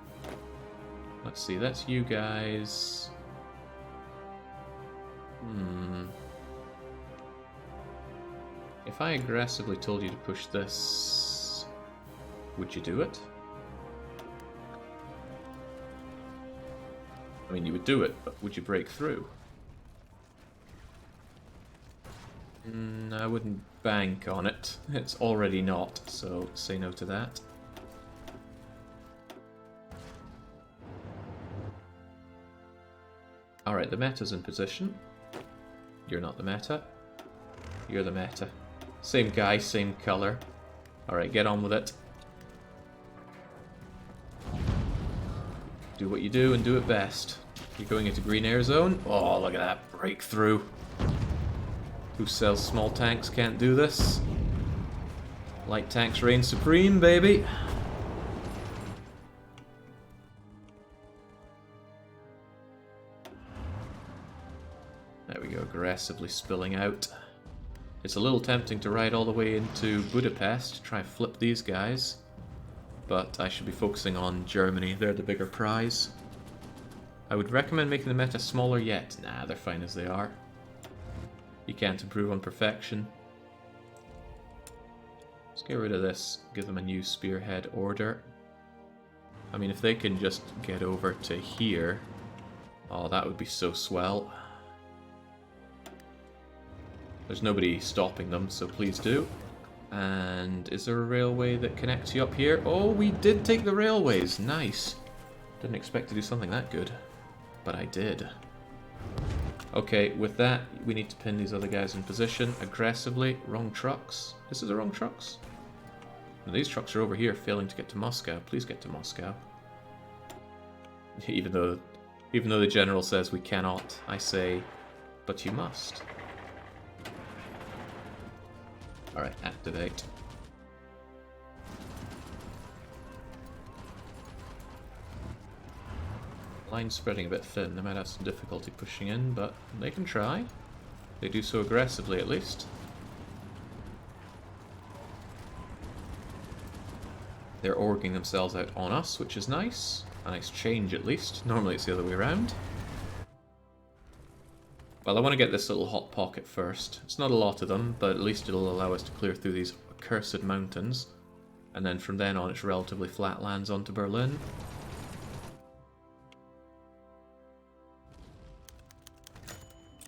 Let's see, that's you guys. If I aggressively told you to push this, would you do it? I mean, you would do it, but would you break through? I wouldn't bank on it. It's already not, so say no to that. Alright, the meta's in position. You're not the meta. You're the meta. Same guy, same colour. Alright, get on with it. Do what you do and do it best. You're going into green air zone. Oh, look at that breakthrough. Who sells small tanks can't do this. Light tanks reign supreme, baby. There we go, aggressively spilling out. It's a little tempting to ride all the way into Budapest to try and flip these guys. But I should be focusing on Germany. They're the bigger prize. I would recommend making the meta smaller yet. Nah, they're fine as they are. You can't improve on perfection. Let's get rid of this. Give them a new spearhead order. I mean, if they can just get over to here... Oh, that would be so swell. There's nobody stopping them, so please do. And is there a railway that connects you up here? Oh, we did take the railways. Nice. Didn't expect to do something that good. But I did. Okay, with that, we need to pin these other guys in position aggressively. Wrong trucks. This is the wrong trucks? No, these trucks are over here failing to get to Moscow. Please get to Moscow. Even though the general says we cannot, I say, but you must. Alright, activate. Line's spreading a bit thin. They might have some difficulty pushing in, but they can try. They do so aggressively, at least. They're orging themselves out on us, which is nice. A nice change, at least. Normally it's the other way around. Well, I want to get this little hot pocket first. It's not a lot of them, but at least it'll allow us to clear through these accursed mountains. And then from then on, it's relatively flat lands onto Berlin.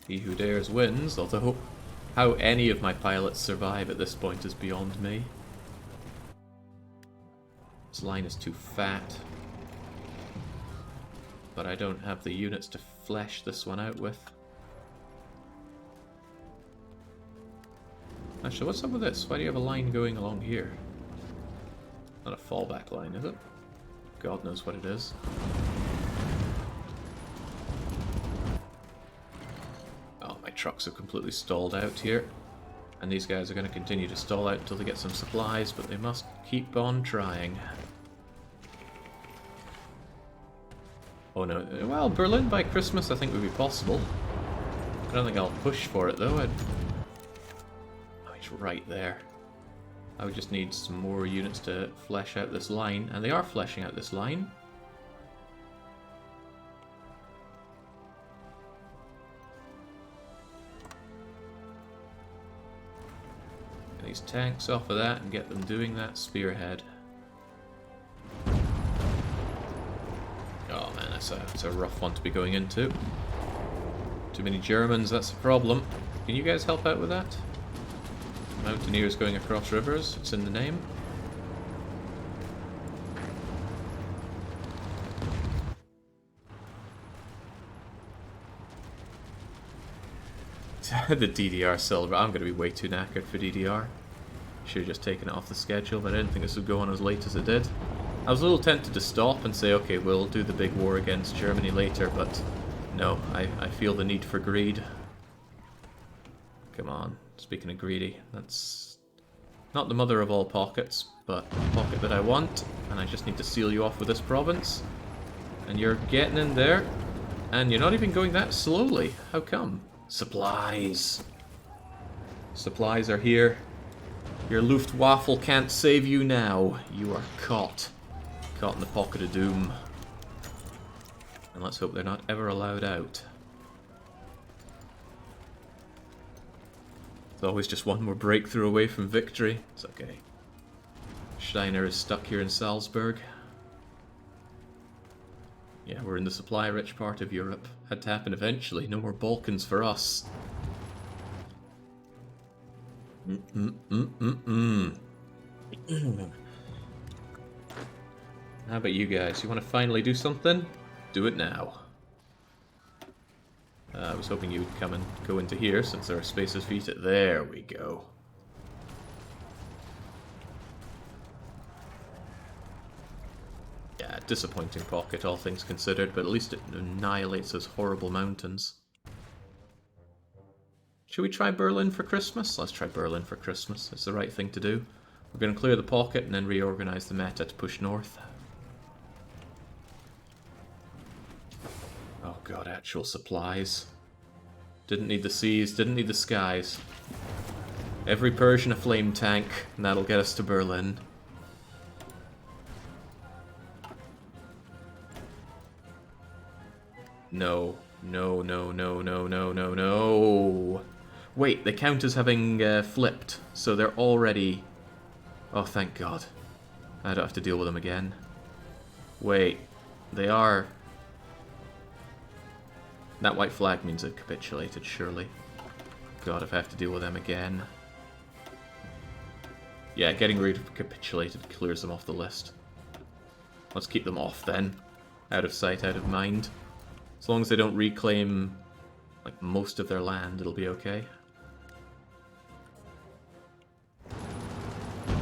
He who dares wins, although how any of my pilots survive at this point is beyond me. This line is too fat. But I don't have the units to flesh this one out with. Actually, what's up with this? Why do you have a line going along here? Not a fallback line, is it? God knows what it is. Oh, my trucks have completely stalled out here. And these guys are going to continue to stall out until they get some supplies, but they must keep on trying. Oh no, well, Berlin by Christmas I think would be possible. I don't think I'll push for it though. Right there. I would just need some more units to flesh out this line, and they are fleshing out this line. Get these tanks off of that and get them doing that spearhead. Oh man, that's a rough one to be going into. Too many Germans, that's the problem. Can you guys help out with that? Mountaineers going across rivers, it's in the name. The DDR silver, I'm going to be way too knackered for DDR. Should have just taken it off the schedule, but I didn't think this would go on as late as it did. I was a little tempted to stop and say, okay, we'll do the big war against Germany later, but no, I feel the need for greed. Come on. Speaking of greedy, that's not the mother of all pockets, but a pocket that I want, and I just need to seal you off with this province. And you're getting in there. And you're not even going that slowly. How come? Supplies. Supplies are here. Your Luftwaffe can't save you now. You are caught. Caught in the pocket of doom. And let's hope they're not ever allowed out. It's always just one more breakthrough away from victory. It's okay. Steiner is stuck here in Salzburg. Yeah, we're in the supply-rich part of Europe. Had to happen eventually. No more Balkans for us. How about you guys? You want to finally do something? Do it now. I was hoping you would come and go into here since there are spaces for you to... There we go. Yeah, disappointing pocket, all things considered, but at least it annihilates those horrible mountains. Should we try Berlin for Christmas? Let's try Berlin for Christmas. It's the right thing to do. We're going to clear the pocket and then reorganize the meta to push north. Oh god, actual supplies. Didn't need the seas, didn't need the skies. Every Persian a flame tank, and that'll get us to Berlin. No. No, no, no, no, no, no, no. Wait, they count as having flipped, so they're already... Oh, thank God. I don't have to deal with them again. Wait, they are... That white flag means it capitulated, surely. God, if I have to deal with them again. Yeah, getting rid of capitulated clears them off the list. Let's keep them off then. Out of sight, out of mind. As long as they don't reclaim, like, most of their land, it'll be okay.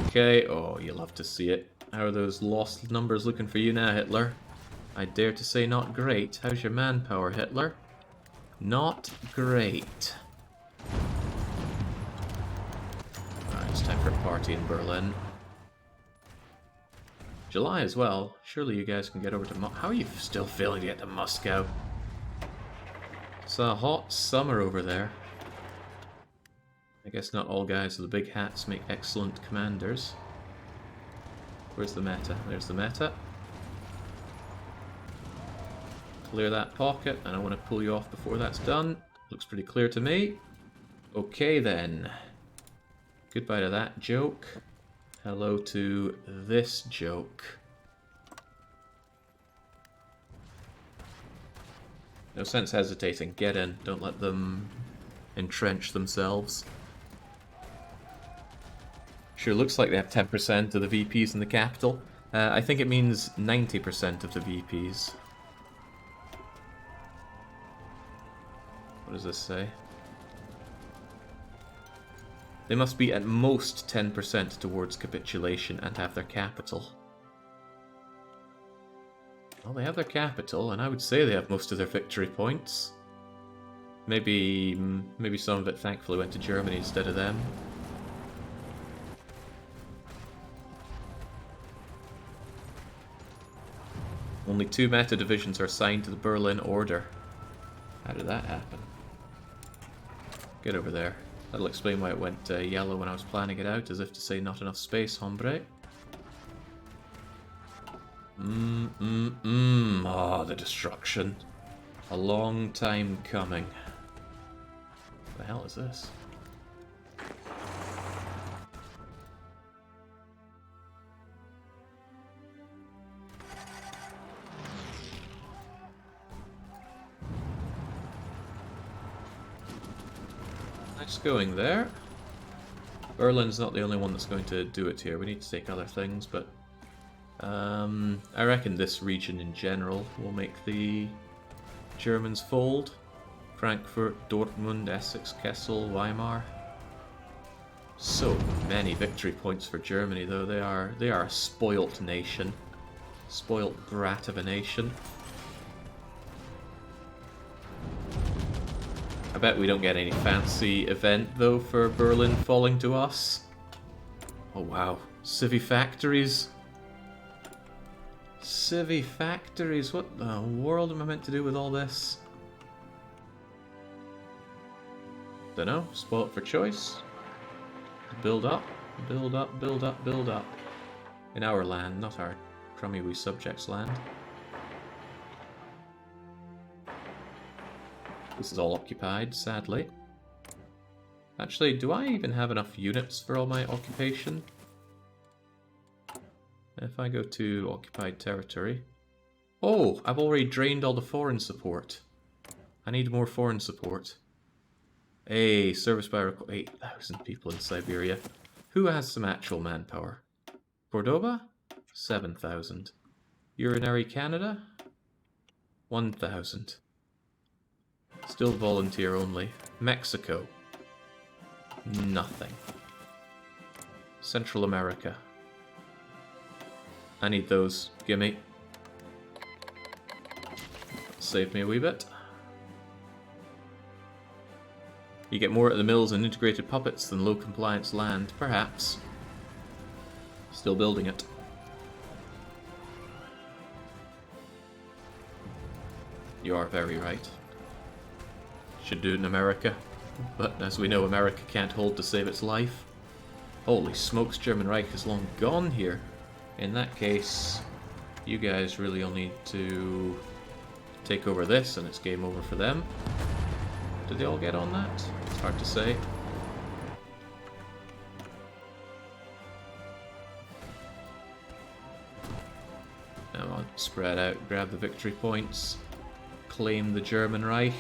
Okay, oh, you love to see it. How are those lost numbers looking for you now, Hitler? I dare to say not great. How's your manpower, Hitler? Not great. Alright, it's time for a party in Berlin. July as well. Surely you guys can get over to How are you still failing to get to Moscow? It's a hot summer over there. I guess not all guys with the big hats make excellent commanders. Where's the meta? There's the meta. Clear that pocket, and I want to pull you off before that's done. Looks pretty clear to me. Okay then. Goodbye to that joke. Hello to this joke. No sense hesitating. Get in. Don't let them entrench themselves. Sure, looks like they have 10% of the VPs in the capital. I think it means 90% of the VPs. What does this say? They must be at most 10% towards capitulation and have their capital. Well, they have their capital, and I would say they have most of their victory points. Maybe some of it thankfully went to Germany instead of them. Only 2 meta divisions are assigned to the Berlin Order. How did that happen? Get over there. That'll explain why it went yellow when I was planning it out, as if to say not enough space, hombre. Ah, the destruction. A long time coming. What the hell is this? Nice going there. Berlin's not the only one that's going to do it here. We need to take other things, but I reckon this region in general will make the Germans fold. Frankfurt, Dortmund, Essex, Kessel, Weimar. So many victory points for Germany, though. They are a spoilt nation. Spoilt brat of a nation. I bet we don't get any fancy event, though, for Berlin falling to us. Oh, wow. Civvy factories. Civvy factories, what the world am I meant to do with all this? Dunno, spoil it for choice. Build up, build up, build up, build up. In our land, not our crummy wee subjects' land. This is all occupied, sadly. Actually, do I even have enough units for all my occupation? If I go to occupied territory... Oh, I've already drained all the foreign support. I need more foreign support. Hey, service by 8,000 people in Siberia. Who has some actual manpower? Cordoba? 7,000. Urinary Canada? 1,000. Still volunteer only. Mexico? Nothing. Central America? I need those. Gimme. Save me a wee bit. You get more at the mills and integrated puppets than low compliance land, perhaps. Still building it. You are very right. Should do it in America. But as we know, America can't hold to save its life. Holy smokes, German Reich is long gone here. In that case, you guys really only need to take over this and it's game over for them. Did they all get on that? It's hard to say. Now on, spread out, grab the victory points, claim the German Reich.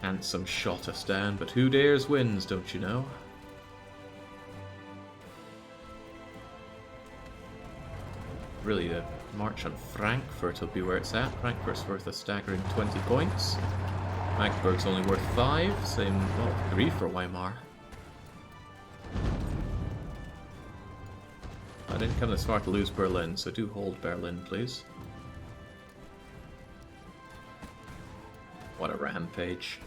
Handsome shot us down, but who dares wins, don't you know? Really, the march on Frankfurt will be where it's at. Frankfurt's worth a staggering 20 points. Magdeburg's only worth 5, same, well, 3 for Weimar. I didn't come this far to lose Berlin, so do hold Berlin, please. What a rampage.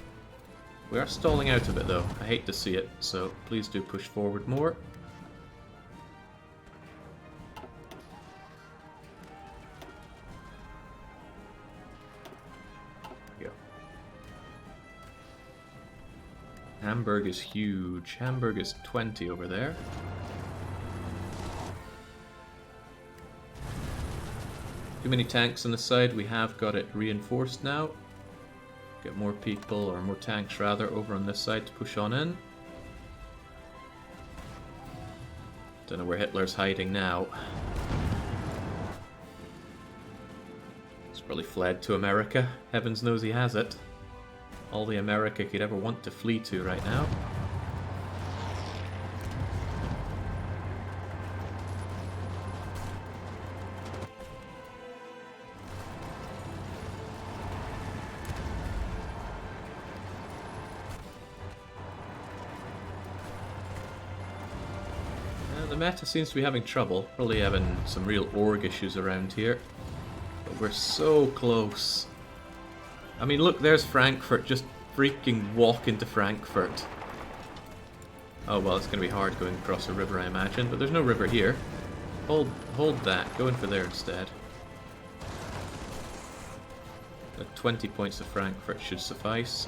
We are stalling out a bit though, I hate to see it, so please do push forward more. There we go. Hamburg is huge. Hamburg is 20 over there. Too many tanks on the side, we have got it reinforced now. Get more people, or more tanks rather, over on this side to push on in. Don't know where Hitler's hiding now. He's probably fled to America. Heavens knows he has it. All the America he could ever want to flee to right now. The meta seems to be having trouble, probably having some real org issues around here. But we're so close. I mean, look, there's Frankfurt. Just freaking walk into Frankfurt. Oh, well, it's going to be hard going across a river, I imagine. But there's no river here. Hold that. Go in for there instead. The 20 points of Frankfurt should suffice.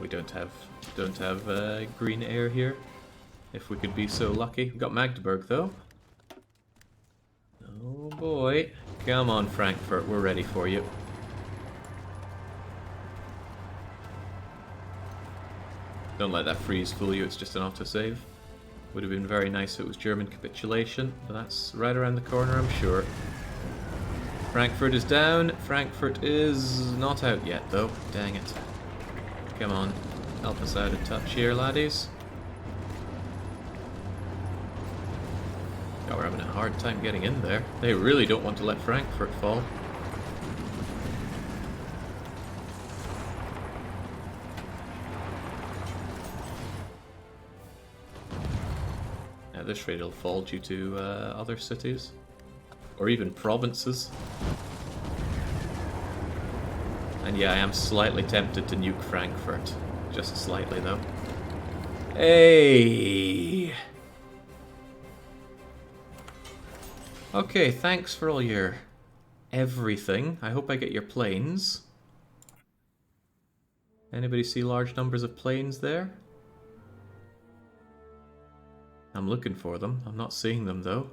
We don't have green air here. If we could be so lucky. We've got Magdeburg though. Oh boy. Come on, Frankfurt, we're ready for you. Don't let that freeze fool you, it's just an autosave. Would have been very nice if it was German capitulation, but that's right around the corner, I'm sure. Frankfurt is down. Frankfurt is not out yet though. Dang it. Come on, help us out a touch here, laddies. God, we're having a hard time getting in there. They really don't want to let Frankfurt fall. At this rate it'll fall due to other cities. Or even provinces. And yeah, I am slightly tempted to nuke Frankfurt. Just slightly, though. Hey! Okay, thanks for all your everything. I hope I get your planes. Anybody see large numbers of planes there? I'm looking for them. I'm not seeing them, though.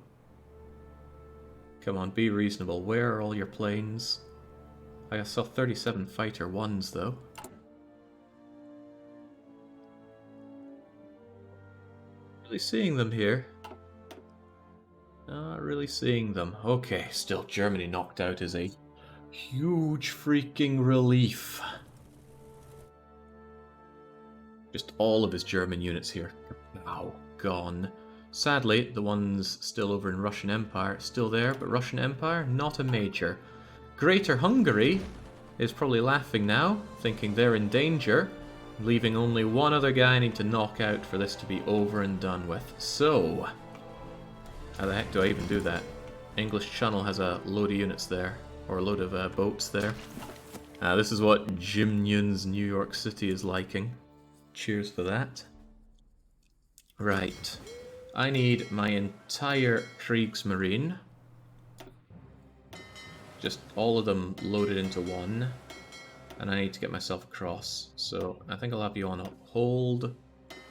Come on, be reasonable. Where are all your planes? I saw 37 fighter ones, though. Really seeing them here. Not really seeing them. Okay, still Germany knocked out is a huge freaking relief. Just all of his German units here. Now gone. Sadly, the ones still over in Russian Empire still there, but Russian Empire, not a major. Greater Hungary is probably laughing now, thinking they're in danger, leaving only one other guy I need to knock out for this to be over and done with. So, how the heck do I even do that? English Channel has a load of units there, or a load of boats there. This is what Jim Nyun's New York City is liking. Cheers for that. Right. I need my entire Kriegsmarine. Just all of them loaded into one. And I need to get myself across. So I think I'll have you on a hold.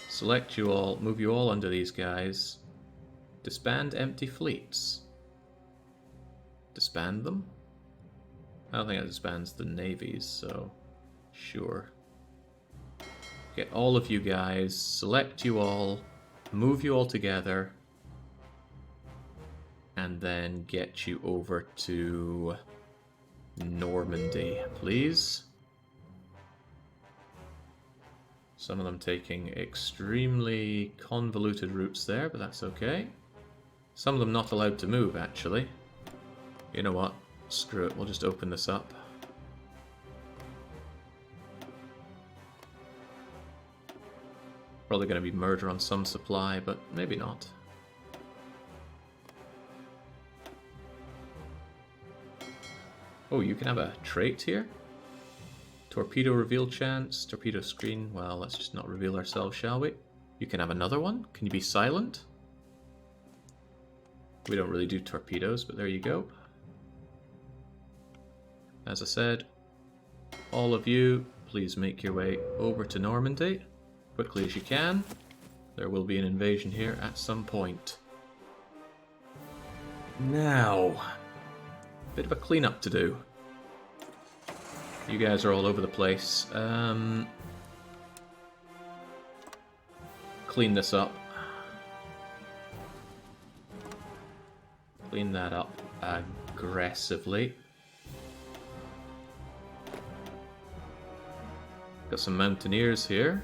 Select you all. Move you all under these guys. Disband empty fleets. Disband them? I don't think it disbands the navies, so sure. Get all of you guys, select you all, move you all together, and then get you over to Normandy, please. Some of them taking extremely convoluted routes there, but that's okay. Some of them not allowed to move, actually. You know what? Screw it, we'll just open this up. Probably going to be murder on some supply, but maybe not. Oh, you can have a trait here? Torpedo reveal chance, torpedo screen. Well, let's just not reveal ourselves, shall we? You can have another one? Can you be silent? We don't really do torpedoes, but there you go. As I said, all of you, please make your way over to Normandy. Quickly as you can. There will be an invasion here at some point. Now, bit of a cleanup to do. You guys are all over the place. Clean this up. Clean that up aggressively. Got some mountaineers here.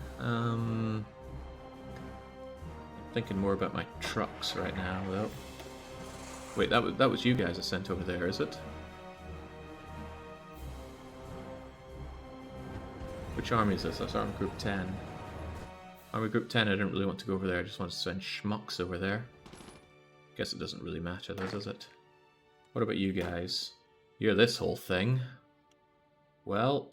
Thinking more about my trucks right now, though. Wait, that was you guys I sent over there, is it? Which army is this? That's Army Group 10. Army Group 10, I didn't really want to go over there. I just want to send schmucks over there. Guess it doesn't really matter, though, does it? What about you guys? You're this whole thing. Well,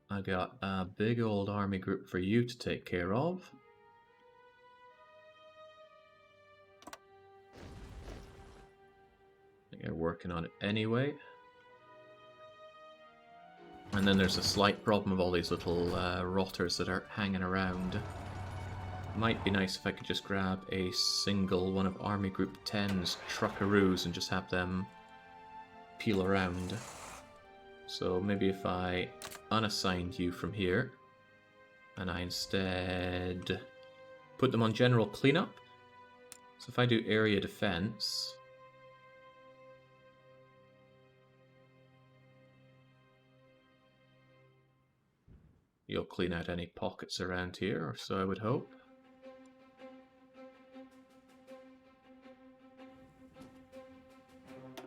I got a big old army group for you to take care of. I think they're working on it anyway. And then there's a slight problem of all these little rotters that are hanging around. Might be nice if I could just grab a single one of Army Group 10's truckaroos and just have them peel around. So maybe if I unassigned you from here, and I instead put them on general cleanup. So if I do area defense, you'll clean out any pockets around here, or so I would hope.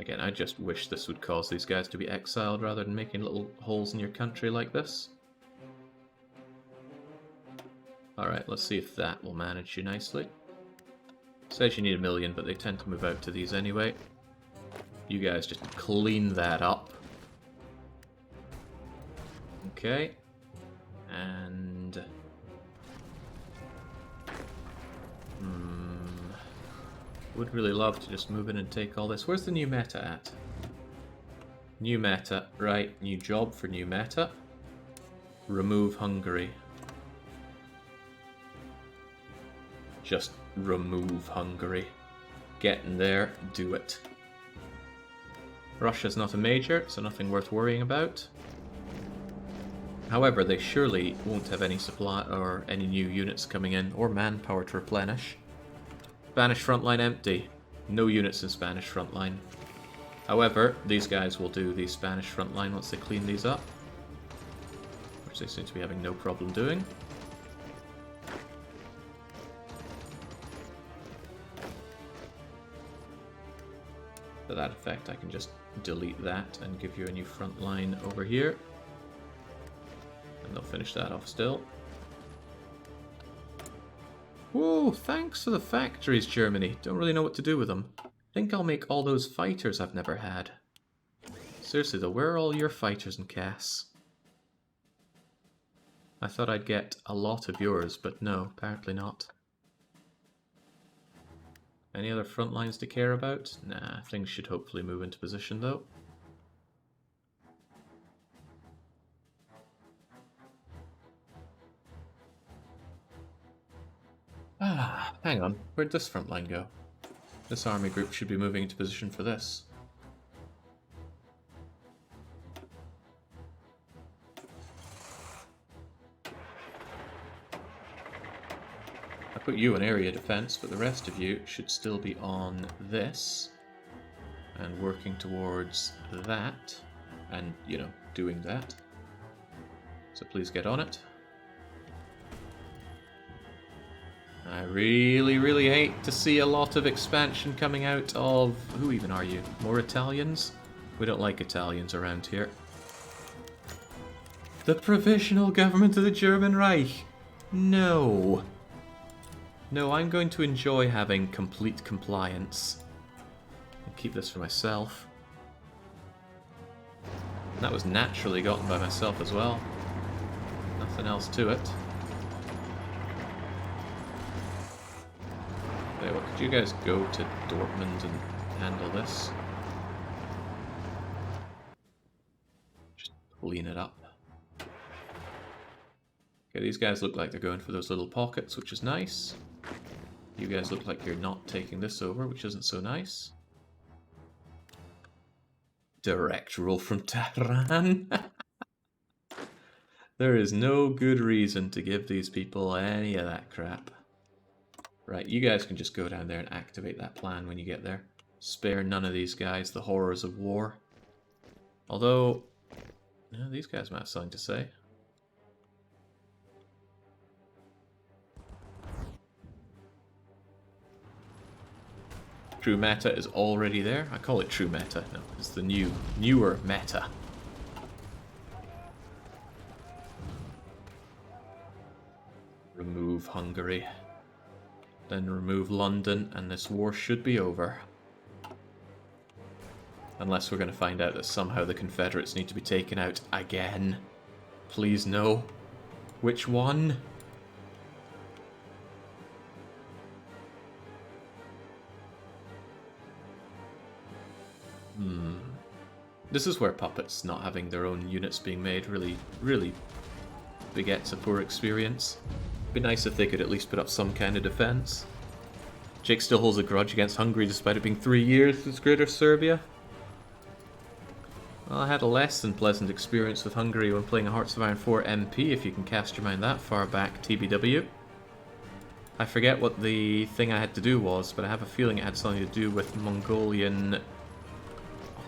Again, I just wish this would cause these guys to be exiled rather than making little holes in your country like this. Alright, let's see if that will manage you nicely. Says you need 1 million, but they tend to move out to these anyway. You guys just clean that up. Okay. And... would really love to just move in and take all this. Where's the new meta at? New meta. Right, new job for new meta. Remove Hungary. Just remove Hungary. Get in there, do it. Russia's not a major, so nothing worth worrying about. However, they surely won't have any supply or any new units coming in, or manpower to replenish. Spanish frontline empty. No units in Spanish frontline. However, these guys will do the Spanish frontline once they clean these up, which they seem to be having no problem doing. To that effect, I can just delete that and give you a new front line over here. And they'll finish that off still. Whoa, thanks for the factories, Germany. Don't really know what to do with them. Think I'll make all those fighters I've never had. Seriously though, where are all your fighters and Cass? I thought I'd get a lot of yours, but no, apparently not. Any other front lines to care about? Nah, things should hopefully move into position though. Ah, hang on. Where'd this front line go? This army group should be moving into position for this. I put you on area defense, but the rest of you should still be on this and working towards that and, you know, doing that. So please get on it. I really, really hate to see a lot of expansion coming out of... Who even are you? More Italians? We don't like Italians around here. The Provisional Government of the German Reich! No! No, I'm going to enjoy having complete compliance. I'll keep this for myself. That was naturally gotten by myself as well. Nothing else to it. Okay, well, could you guys go to Dortmund and handle this? Just clean it up. Okay, these guys look like they're going for those little pockets, which is nice. You guys look like you're not taking this over, which isn't so nice. Direct rule from Tehran. There is no good reason to give these people any of that crap. Right, you guys can just go down there and activate that plan when you get there. Spare none of these guys the horrors of war. Although, yeah, these guys might have something to say. True meta is already there. I call it true meta. No, it's the newer meta. Remove Hungary. Then remove London, and this war should be over. Unless we're going to find out that somehow the Confederates need to be taken out again. Please no. Which one? This is where puppets not having their own units being made really begets a poor experience. It'd be nice if they could at least put up some kind of defense. Jake still holds a grudge against Hungary despite it being 3 years since Greater Serbia. Well, I had a less than pleasant experience with Hungary when playing a Hearts of Iron 4 MP, if you can cast your mind that far back, TBW. I forget what the thing I had to do was, but I have a feeling it had something to do with Mongolian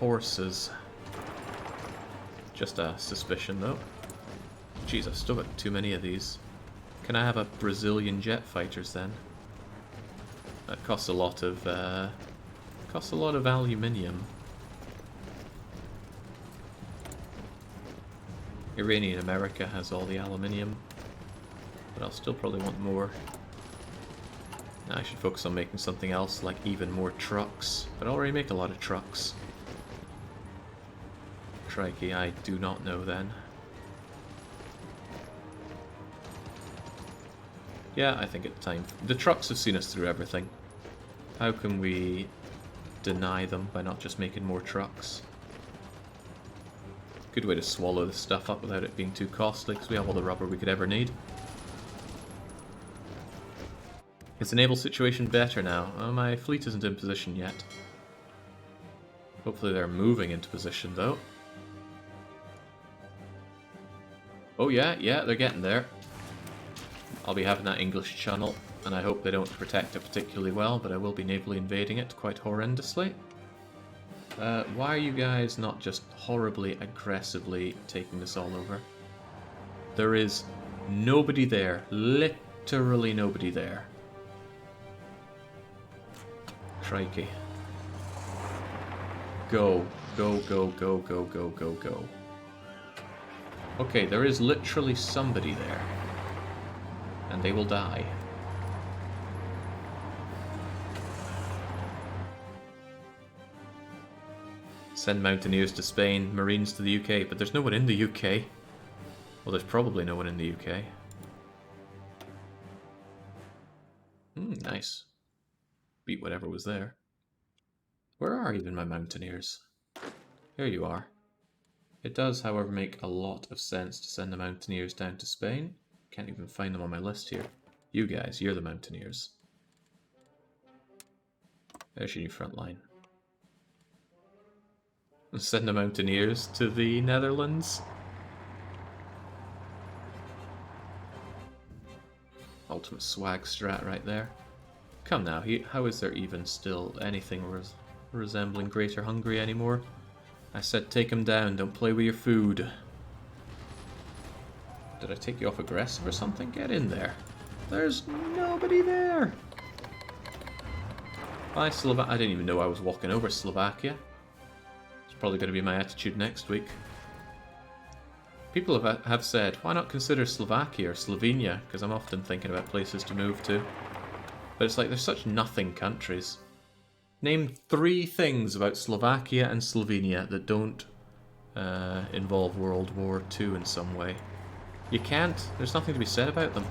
horses. Just a suspicion, though. Jeez, I've still got too many of these. Can I have a Brazilian jet fighters then? That costs a lot of aluminium. Iranian America has all the aluminium, but I'll still probably want more. Now I should focus on making something else, like even more trucks. But I already make a lot of trucks. Crikey, I do not know then. Yeah, I think it's time. The trucks have seen us through everything. How can we deny them by not just making more trucks? Good way to swallow this stuff up without it being too costly, because we have all the rubber we could ever need. Is the naval situation better now? Oh, my fleet isn't in position yet. Hopefully they're moving into position, though. Oh yeah, they're getting there. I'll be having that English channel, and I hope they don't protect it particularly well, but I will be navally invading it quite horrendously. Why are you guys not just horribly, aggressively taking this all over? There is nobody there. Literally nobody there. Crikey. Go. Go, go, go, go, go, go, go. Okay, there is literally somebody there. And they will die. Send mountaineers to Spain, marines to the UK, but there's no one in the UK. Well, there's probably no one in the UK. Nice. Beat whatever was there. Where are even my mountaineers? Here you are. It does, however, make a lot of sense to send the mountaineers down to Spain. Can't even find them on my list here. You guys, you're the mountaineers. There's your new front line. Send the mountaineers to the Netherlands. Ultimate swag strat right there. Come now, how is there even still anything resembling Greater Hungary anymore? I said take him down, don't play with your food. Did I take you off aggressive or something? Get in there. There's nobody there. Bye, Slovakia. I didn't even know I was walking over Slovakia. It's probably going to be my attitude next week. People have said, why not consider Slovakia or Slovenia? Because I'm often thinking about places to move to. But it's like, they're such nothing countries. Name 3 things about Slovakia and Slovenia that don't involve World War II in some way. You can't. There's nothing to be said about them.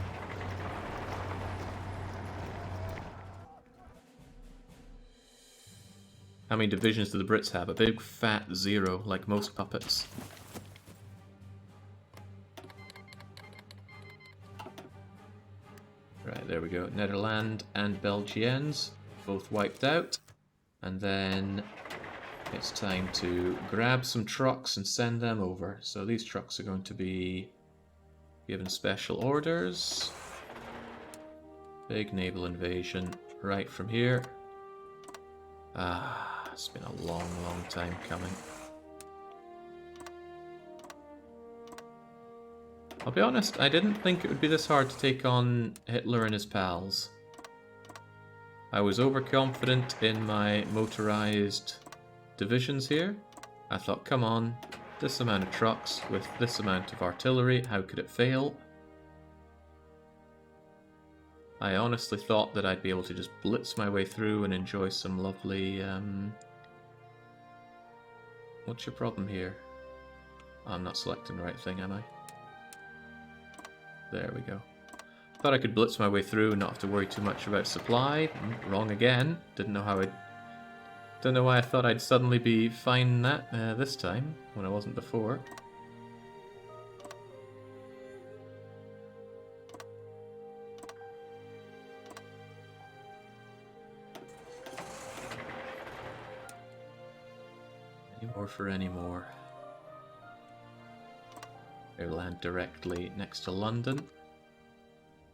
How many divisions do the Brits have? A big fat 0, like most puppets. Right, there we go. Netherlands and Belgians, both wiped out. And then it's time to grab some trucks and send them over. So these trucks are going to be given special orders. Big naval invasion right from here. Ah, it's been a long, long time coming. I'll be honest, I didn't think it would be this hard to take on Hitler and his pals. I was overconfident in my motorized divisions here. I thought, come on, this amount of trucks with this amount of artillery, how could it fail? I honestly thought that I'd be able to just blitz my way through and enjoy some lovely... What's your problem here? I'm not selecting the right thing, am I? There we go. Thought I could blitz my way through and not have to worry too much about supply. Wrong again. Didn't know how I'd... Don't know why I thought I'd suddenly be fine that this time, when I wasn't before. Any more for any more. They land directly next to London.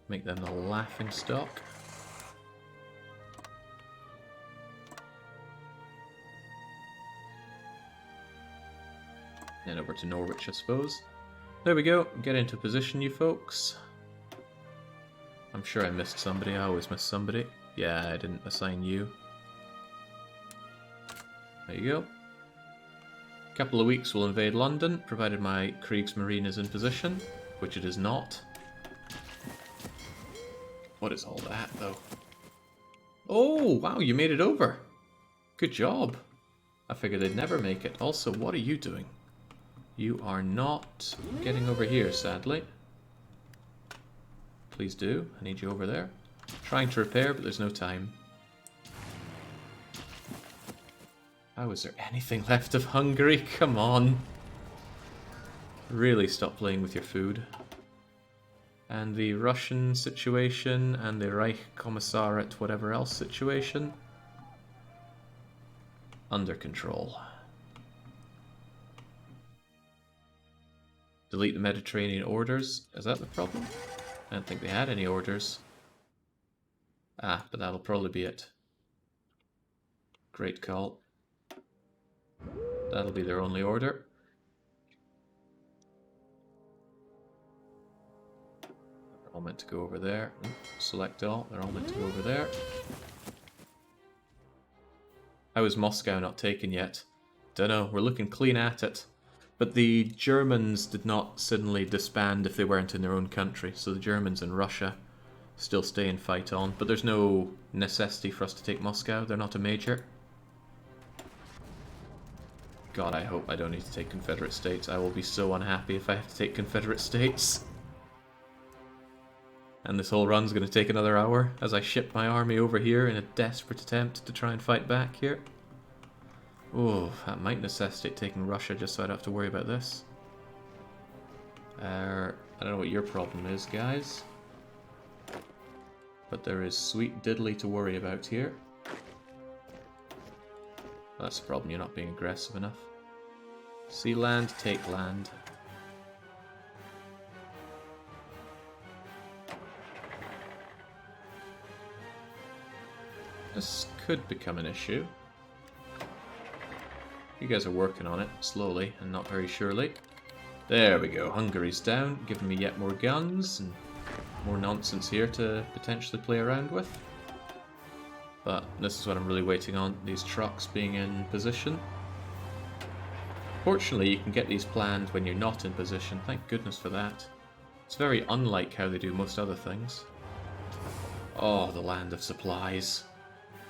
Make them the laughing stock. And over to Norwich, I suppose. There we go. Get into position, you folks. I'm sure I missed somebody. I always miss somebody. Yeah, I didn't assign you. There you go. Couple of weeks will invade London, provided my Kriegsmarine is in position, which it is not. What is all that, though? Oh, wow, you made it over. Good job. I figured they'd never make it. Also, what are you doing? You are not getting over here, sadly. Please do. I need you over there. Trying to repair, but there's no time. How is there anything left of Hungary? Come on. Really stop playing with your food. And the Russian situation and the Reich Commissariat whatever else situation. Under control. Delete the Mediterranean orders. Is that the problem? I don't think they had any orders. Ah, but that'll probably be it. Great call. That'll be their only order. They're all meant to go over there. Select all. They're all meant to go over there. How is Moscow not taken yet? Dunno. We're looking clean at it. But the Germans did not suddenly disband if they weren't in their own country. So the Germans and Russia still stay and fight on. But there's no necessity for us to take Moscow. They're not a major. God, I hope I don't need to take Confederate States. I will be so unhappy if I have to take Confederate States. And this whole run's going to take another hour as I ship my army over here in a desperate attempt to try and fight back here. Oh, that might necessitate taking Russia just so I don't have to worry about this. I don't know what your problem is, guys. But there is sweet diddly to worry about here. That's the problem, you're not being aggressive enough. See land, take land. This could become an issue. You guys are working on it, slowly and not very surely. There we go, Hungary's down, giving me yet more guns and more nonsense here to potentially play around with. But this is what I'm really waiting on, these trucks being in position. Fortunately, you can get these planned when you're not in position, thank goodness for that. It's very unlike how they do most other things. Oh, the land of supplies.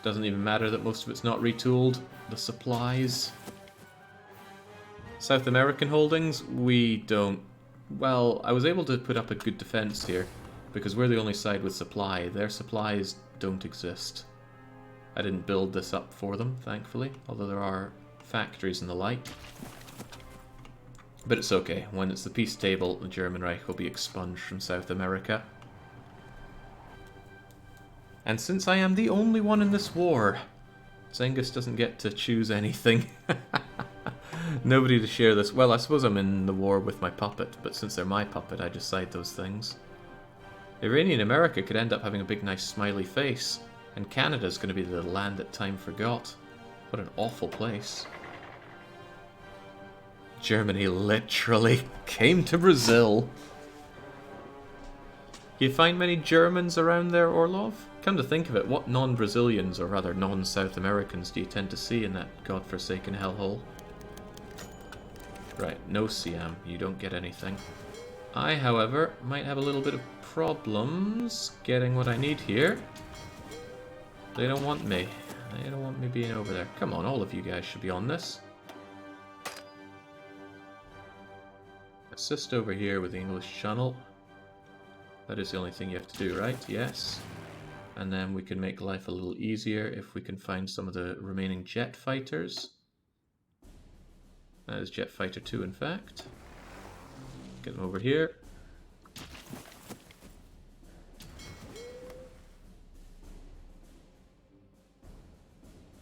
Doesn't even matter that most of it's not retooled, the supplies. South American holdings, we don't... Well, I was able to put up a good defense here, because we're the only side with supply. Their supplies don't exist. I didn't build this up for them, thankfully, although there are factories and the like. But it's okay. When it's the peace table, the German Reich will be expunged from South America. And since I am the only one in this war, Zenghis doesn't get to choose anything. Nobody to share this. Well, I suppose I'm in the war with my puppet, but since they're my puppet, I decide those things. Iranian America could end up having a big nice smiley face, and Canada's going to be the land that time forgot. What an awful place. Germany literally came to Brazil. You find many Germans around there, Orlov? Come to think of it, what non-Brazilians, or rather non-South Americans, do you tend to see in that godforsaken hellhole? Right, no Siam, you don't get anything. I, however, might have a little bit of problems getting what I need here. They don't want me. They don't want me being over there. Come on, all of you guys should be on this. Assist over here with the English Channel. That is the only thing you have to do, right? Yes. And then we can make life a little easier if we can find some of the remaining jet fighters. That is Jet Fighter 2, in fact. Get them over here.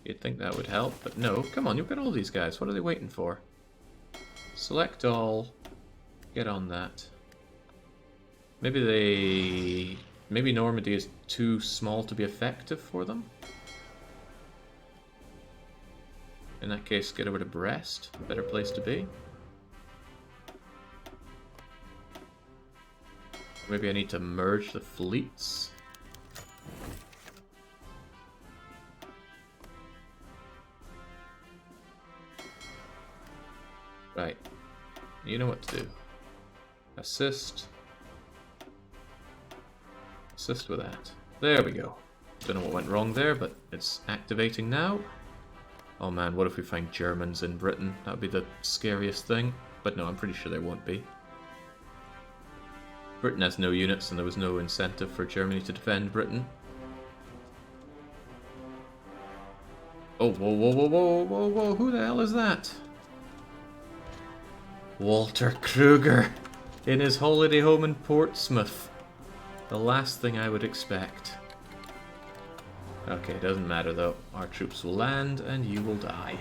You'd think that would help, but no. Come on, you've got all these guys. What are they waiting for? Select all. Get on that. Maybe Normandy is too small to be effective for them? In that case, get over to Brest. Better place to be. Maybe I need to merge the fleets. Right. You know what to do. Assist. Assist with that. There we go. Don't know what went wrong there, but it's activating now. Oh man, what if we find Germans in Britain? That would be the scariest thing. But no, I'm pretty sure there won't be. Britain has no units, and there was no incentive for Germany to defend Britain. Oh, whoa, whoa, whoa, whoa, whoa, whoa, who the hell is that? Walter Kruger in his holiday home in Portsmouth. The last thing I would expect. Okay, doesn't matter though. Our troops will land and you will die.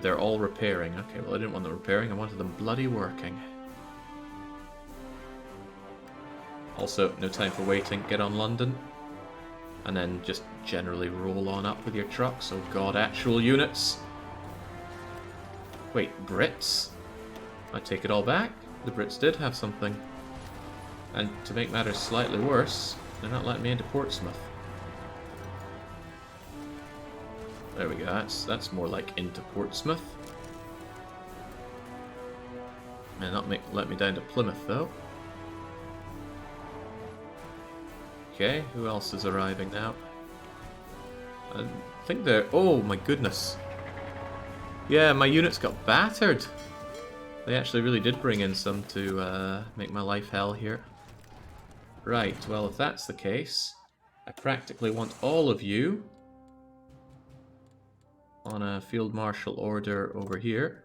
They're all repairing. Okay, well I didn't want them repairing, I wanted them bloody working. Also, no time for waiting. Get on London. And then just generally roll on up with your trucks. Oh god, actual units. Wait, Brits? I take it all back. The Brits did have something. And to make matters slightly worse, they're not letting me into Portsmouth. There we go, that's more like into Portsmouth. And not let me down to Plymouth though. Okay, who else is arriving now? I think they're... Oh my goodness. Yeah, my units got battered. They actually really did bring in some to make my life hell here. Right, well if that's the case, I practically want all of you on a field marshal order over here.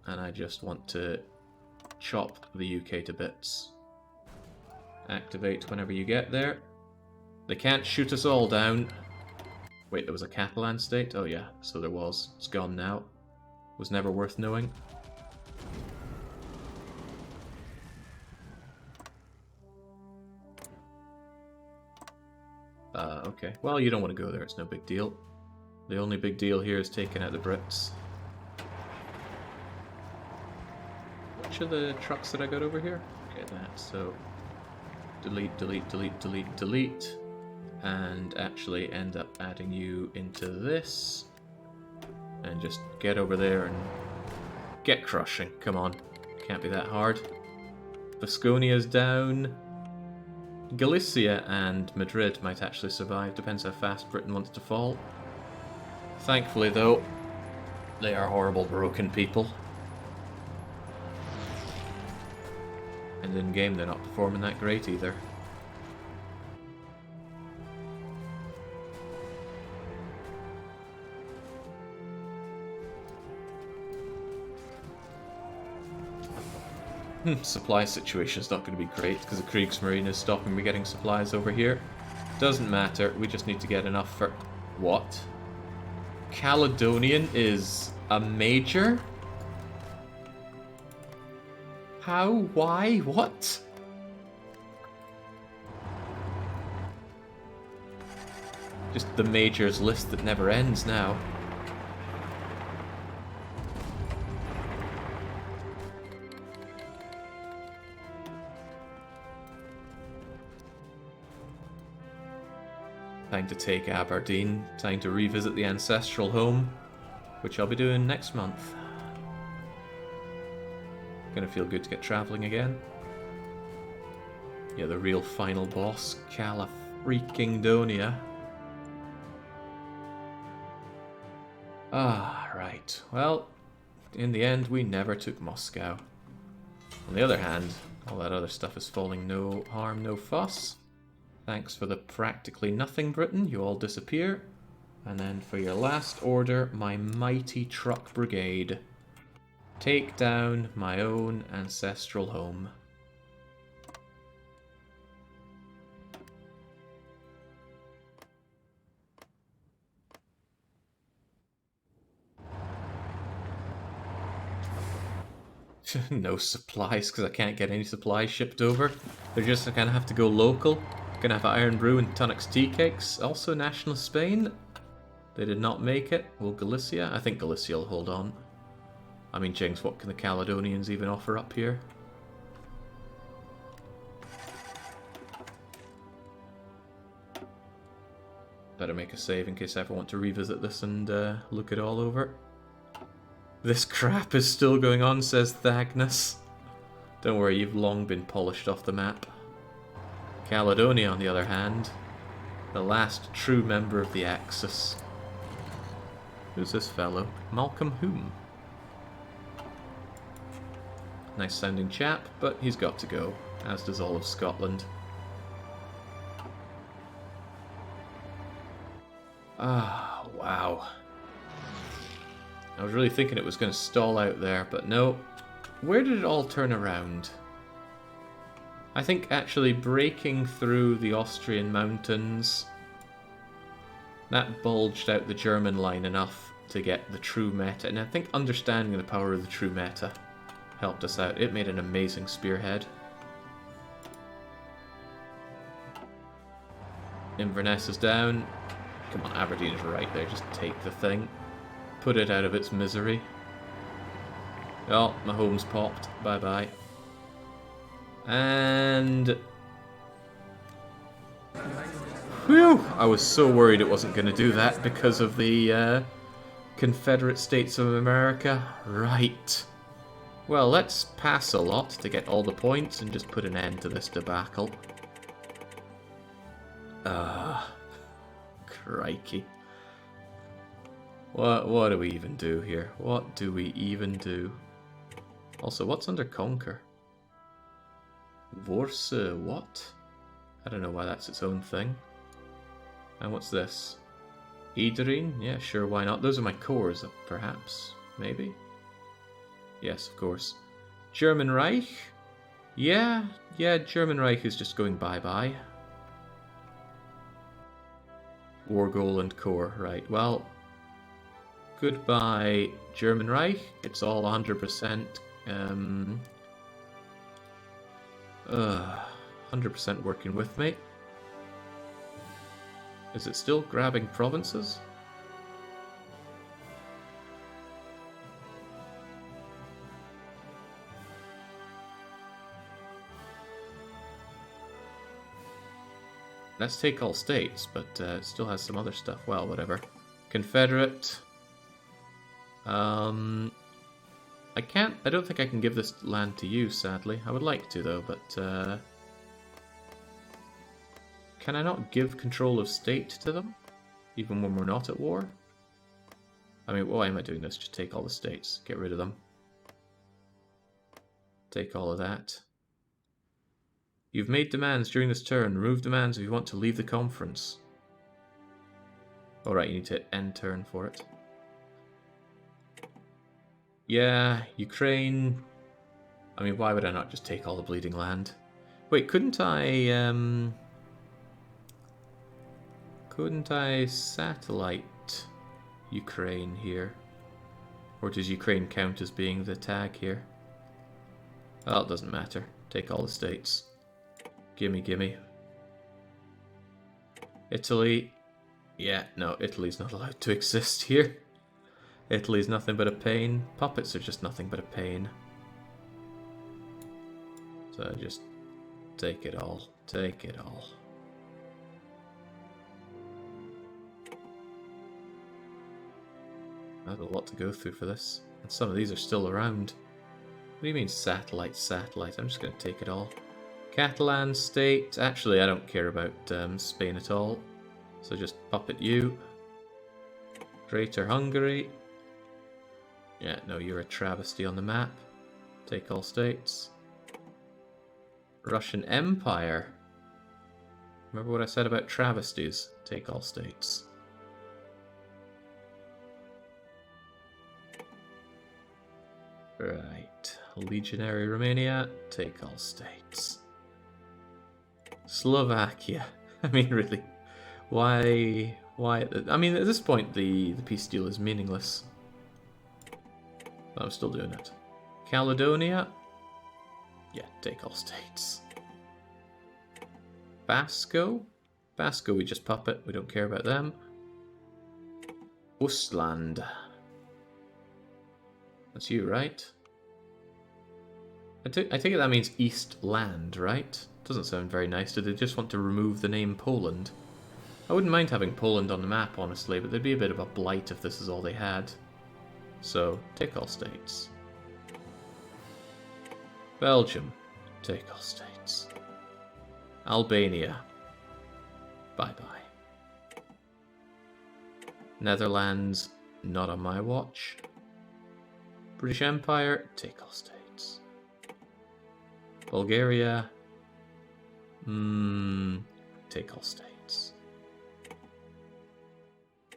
And I just want to chop the UK to bits. Activate whenever you get there. They can't shoot us all down. Wait, there was a Catalan state? Oh yeah, so there was. It's gone now. Was never worth knowing. Okay. Well, you don't want to go there, it's no big deal. The only big deal here is taking out the Brits. Which are the trucks that I got over here? Okay, that, so... Delete, delete, delete, delete, delete. And actually end up adding you into this. And just get over there and get crushing. Come on. Can't be that hard. Vasconia's down. Galicia and Madrid might actually survive. Depends how fast Britain wants to fall. Thankfully, though, they are horrible, broken people. And in-game, they're not performing that great either. Supply situation's not going to be great because the Kriegsmarine is stopping me getting supplies over here. Doesn't matter, we just need to get enough for... What? Caledonian is a major? How? Why? What? Just the majors list that never ends now. Time to take Aberdeen, time to revisit the ancestral home, which I'll be doing next month. Gonna feel good to get travelling again. Yeah, the real final boss, Cala-freaking-Donia. Ah, right. Well, in the end, we never took Moscow. On the other hand, all that other stuff is falling no harm, no fuss. Thanks for the practically nothing, Britain. You all disappear. And then for your last order, my mighty truck brigade. Take down my own ancestral home. No supplies, because I can't get any supplies shipped over. They're just gonna have to go local. Gonna have Iron Brew and Tunnock's tea cakes. Also National Spain. They did not make it. Well, Galicia? I think Galicia will hold on. I mean, James, what can the Caledonians even offer up here? Better make a save in case I ever want to revisit this and look it all over. This crap is still going on, says Thagnus. Don't worry, you've long been polished off the map. Caledonia, on the other hand, The last true member of the Axis. Who's this fellow? Malcolm whom? Nice sounding chap, but he's got to go, as does all of Scotland. Ah, wow. I was really thinking it was going to stall out there, but no. Where did it all turn around? I think actually breaking through the Austrian mountains, that bulged out the German line enough to get the true meta. And I think understanding the power of the true meta helped us out. It made an amazing spearhead. Inverness is down. Come on, Aberdeen is right there. Just take the thing. Put it out of its misery. Oh, my home's popped. Bye-bye. And... Whew! I was so worried it wasn't going to do that because of the Confederate States of America. Right. Well, let's pass a lot to get all the points and just put an end to this debacle. Crikey. What do we even do here? What do we even do? Also, what's under Conquer? Vorse, what? I don't know why that's its own thing. And what's this? Idrine? Yeah, sure, why not? Those are my cores, perhaps. Maybe? Yes, of course. German Reich? Yeah, German Reich is just going bye-bye. War goal and core, right. Well, goodbye, German Reich. It's all 100%. 100% working with me. Is it still grabbing provinces? Let's take all states, but it still has some other stuff. Well, whatever. Confederate. I don't think I can give this land to you, sadly. I would like to, though, but... Can I not give control of state to them? Even when we're not at war? I mean, why am I doing this? Just take all the states. Get rid of them. Take all of that. You've made demands during this turn. Remove demands if you want to leave the conference. Alright, you need to end turn for it. Yeah, Ukraine. I mean, why would I not just take all the bleeding land? Wait, couldn't I satellite Ukraine here? Or does Ukraine count as being the tag here? Well, it doesn't matter. Take all the states. Gimme, gimme. Italy. Yeah, no, Italy's not allowed to exist here. Italy's nothing but a pain. Puppets are just nothing but a pain. So just take it all. Take it all. I have a lot to go through for this. And some of these are still around. What do you mean satellite, satellite? I'm just going to take it all. Catalan state. Actually, I don't care about Spain at all. So just puppet you. Greater Hungary. Yeah, no, you're a travesty on the map. Take all states. Russian Empire. Remember what I said about travesties? Take all states. Right. Legionary Romania. Take all states. Slovakia. I mean, really. Why? I mean, at this point, the peace deal is meaningless. But I'm still doing it. Caledonia. Yeah, take all states. Basco. Basco, we just puppet. We don't care about them. Ostland. That's you, right? I think that means East Land, right? Doesn't sound very nice. Do they just want to remove the name Poland? I wouldn't mind having Poland on the map, honestly, but there'd be a bit of a blight if this is all they had. So, take all states. Belgium. Take all states. Albania. Bye-bye. Netherlands, not on my watch. British Empire, take all states. Bulgaria, take all states.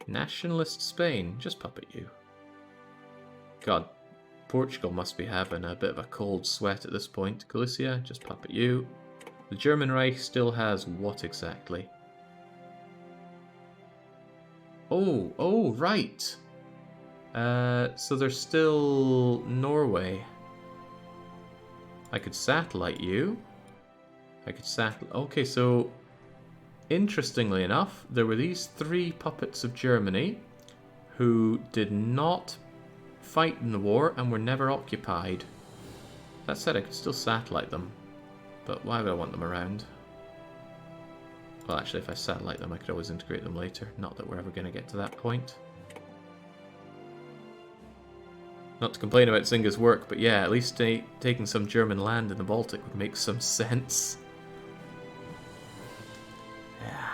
Nationalist Spain, just puppet you. God, Portugal must be having a bit of a cold sweat at this point. Galicia, just puppet you. The German Reich still has what exactly? Oh, right. So there's still Norway. I could satellite you. Okay, so interestingly enough, there were these 3 puppets of Germany who did not fight in the war and were never occupied. That said, I could still satellite them, but why would I want them around? Well, actually, if I satellite them, I could always integrate them later. Not that we're ever going to get to that point. Not to complain about Zynga's work, but yeah, at least taking some German land in the Baltic would make some sense. Yeah.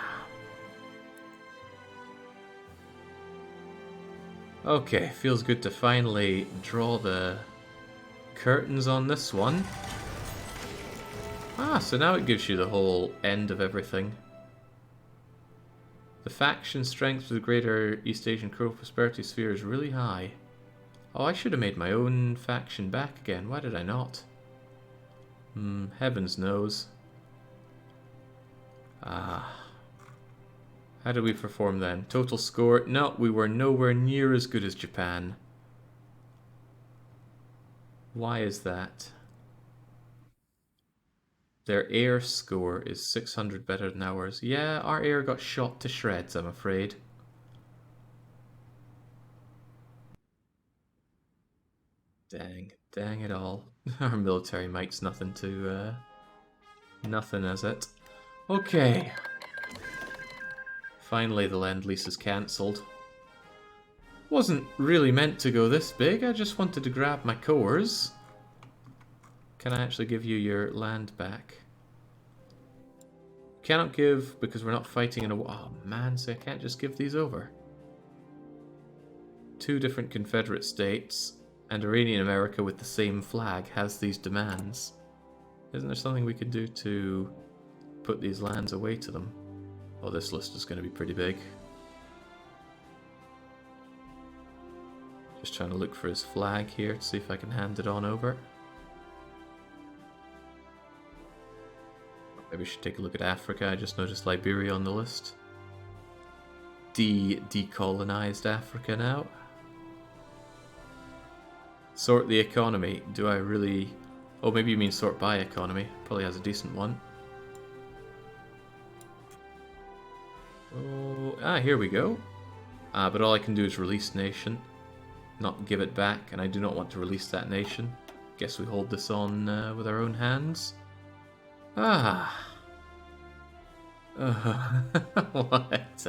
Okay, feels good to finally draw the curtains on this one. Ah, so now it gives you the whole end of everything. The faction strength of the greater East Asian prosperity sphere is really high. Oh, I should have made my own faction back again. Why did I not? Heavens knows. Ah. How did we perform then? Total score? No, we were nowhere near as good as Japan. Why is that? Their air score is 600 better than ours. Yeah, our air got shot to shreds, I'm afraid. Dang it all. Our military might's nothing to, nothing is it. Okay. Finally the Lend-Lease is cancelled. Wasn't really meant to go this big, I just wanted to grab my cores. Can I actually give you your land back? Cannot give because we're not fighting in a war. Oh man, so I can't just give these over. 2 different Confederate states. And Iranian America with the same flag has these demands. Isn't there something we could do to put these lands away to them? Oh, this list is going to be pretty big. Just trying to look for his flag here to see if I can hand it on over. Maybe we should take a look at Africa. I just noticed Liberia on the list. Decolonized Africa now. Sort the economy. Do I really... Oh, maybe you mean sort by economy. Probably has a decent one. Oh, here we go. But all I can do is release nation. Not give it back, and I do not want to release that nation. Guess we hold this on with our own hands. Ah. What?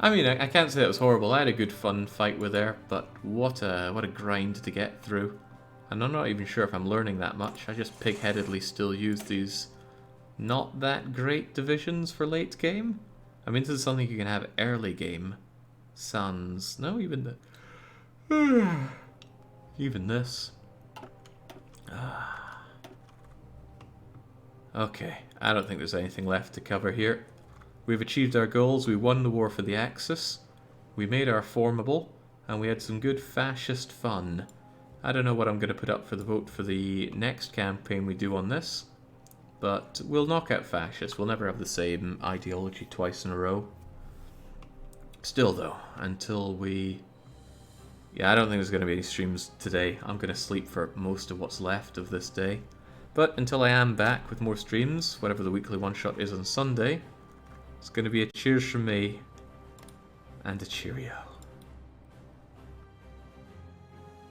I mean, I can't say that was horrible. I had a good fun fight with there, but what a grind to get through. And I'm not even sure if I'm learning that much. I just pig-headedly still use these not that great divisions for late game. I mean, this is something you can have early game. Sans. No, even the... even this. Okay, I don't think there's anything left to cover here. We've achieved our goals, we won the war for the Axis, we made our formable, and we had some good fascist fun. I don't know what I'm going to put up for the vote for the next campaign we do on this, but we'll knock out fascists. We'll never have the same ideology twice in a row. Still though, until we... Yeah, I don't think there's going to be any streams today. I'm going to sleep for most of what's left of this day. But until I am back with more streams, whatever the weekly one-shot is on Sunday, it's going to be a cheers from me and a cheerio.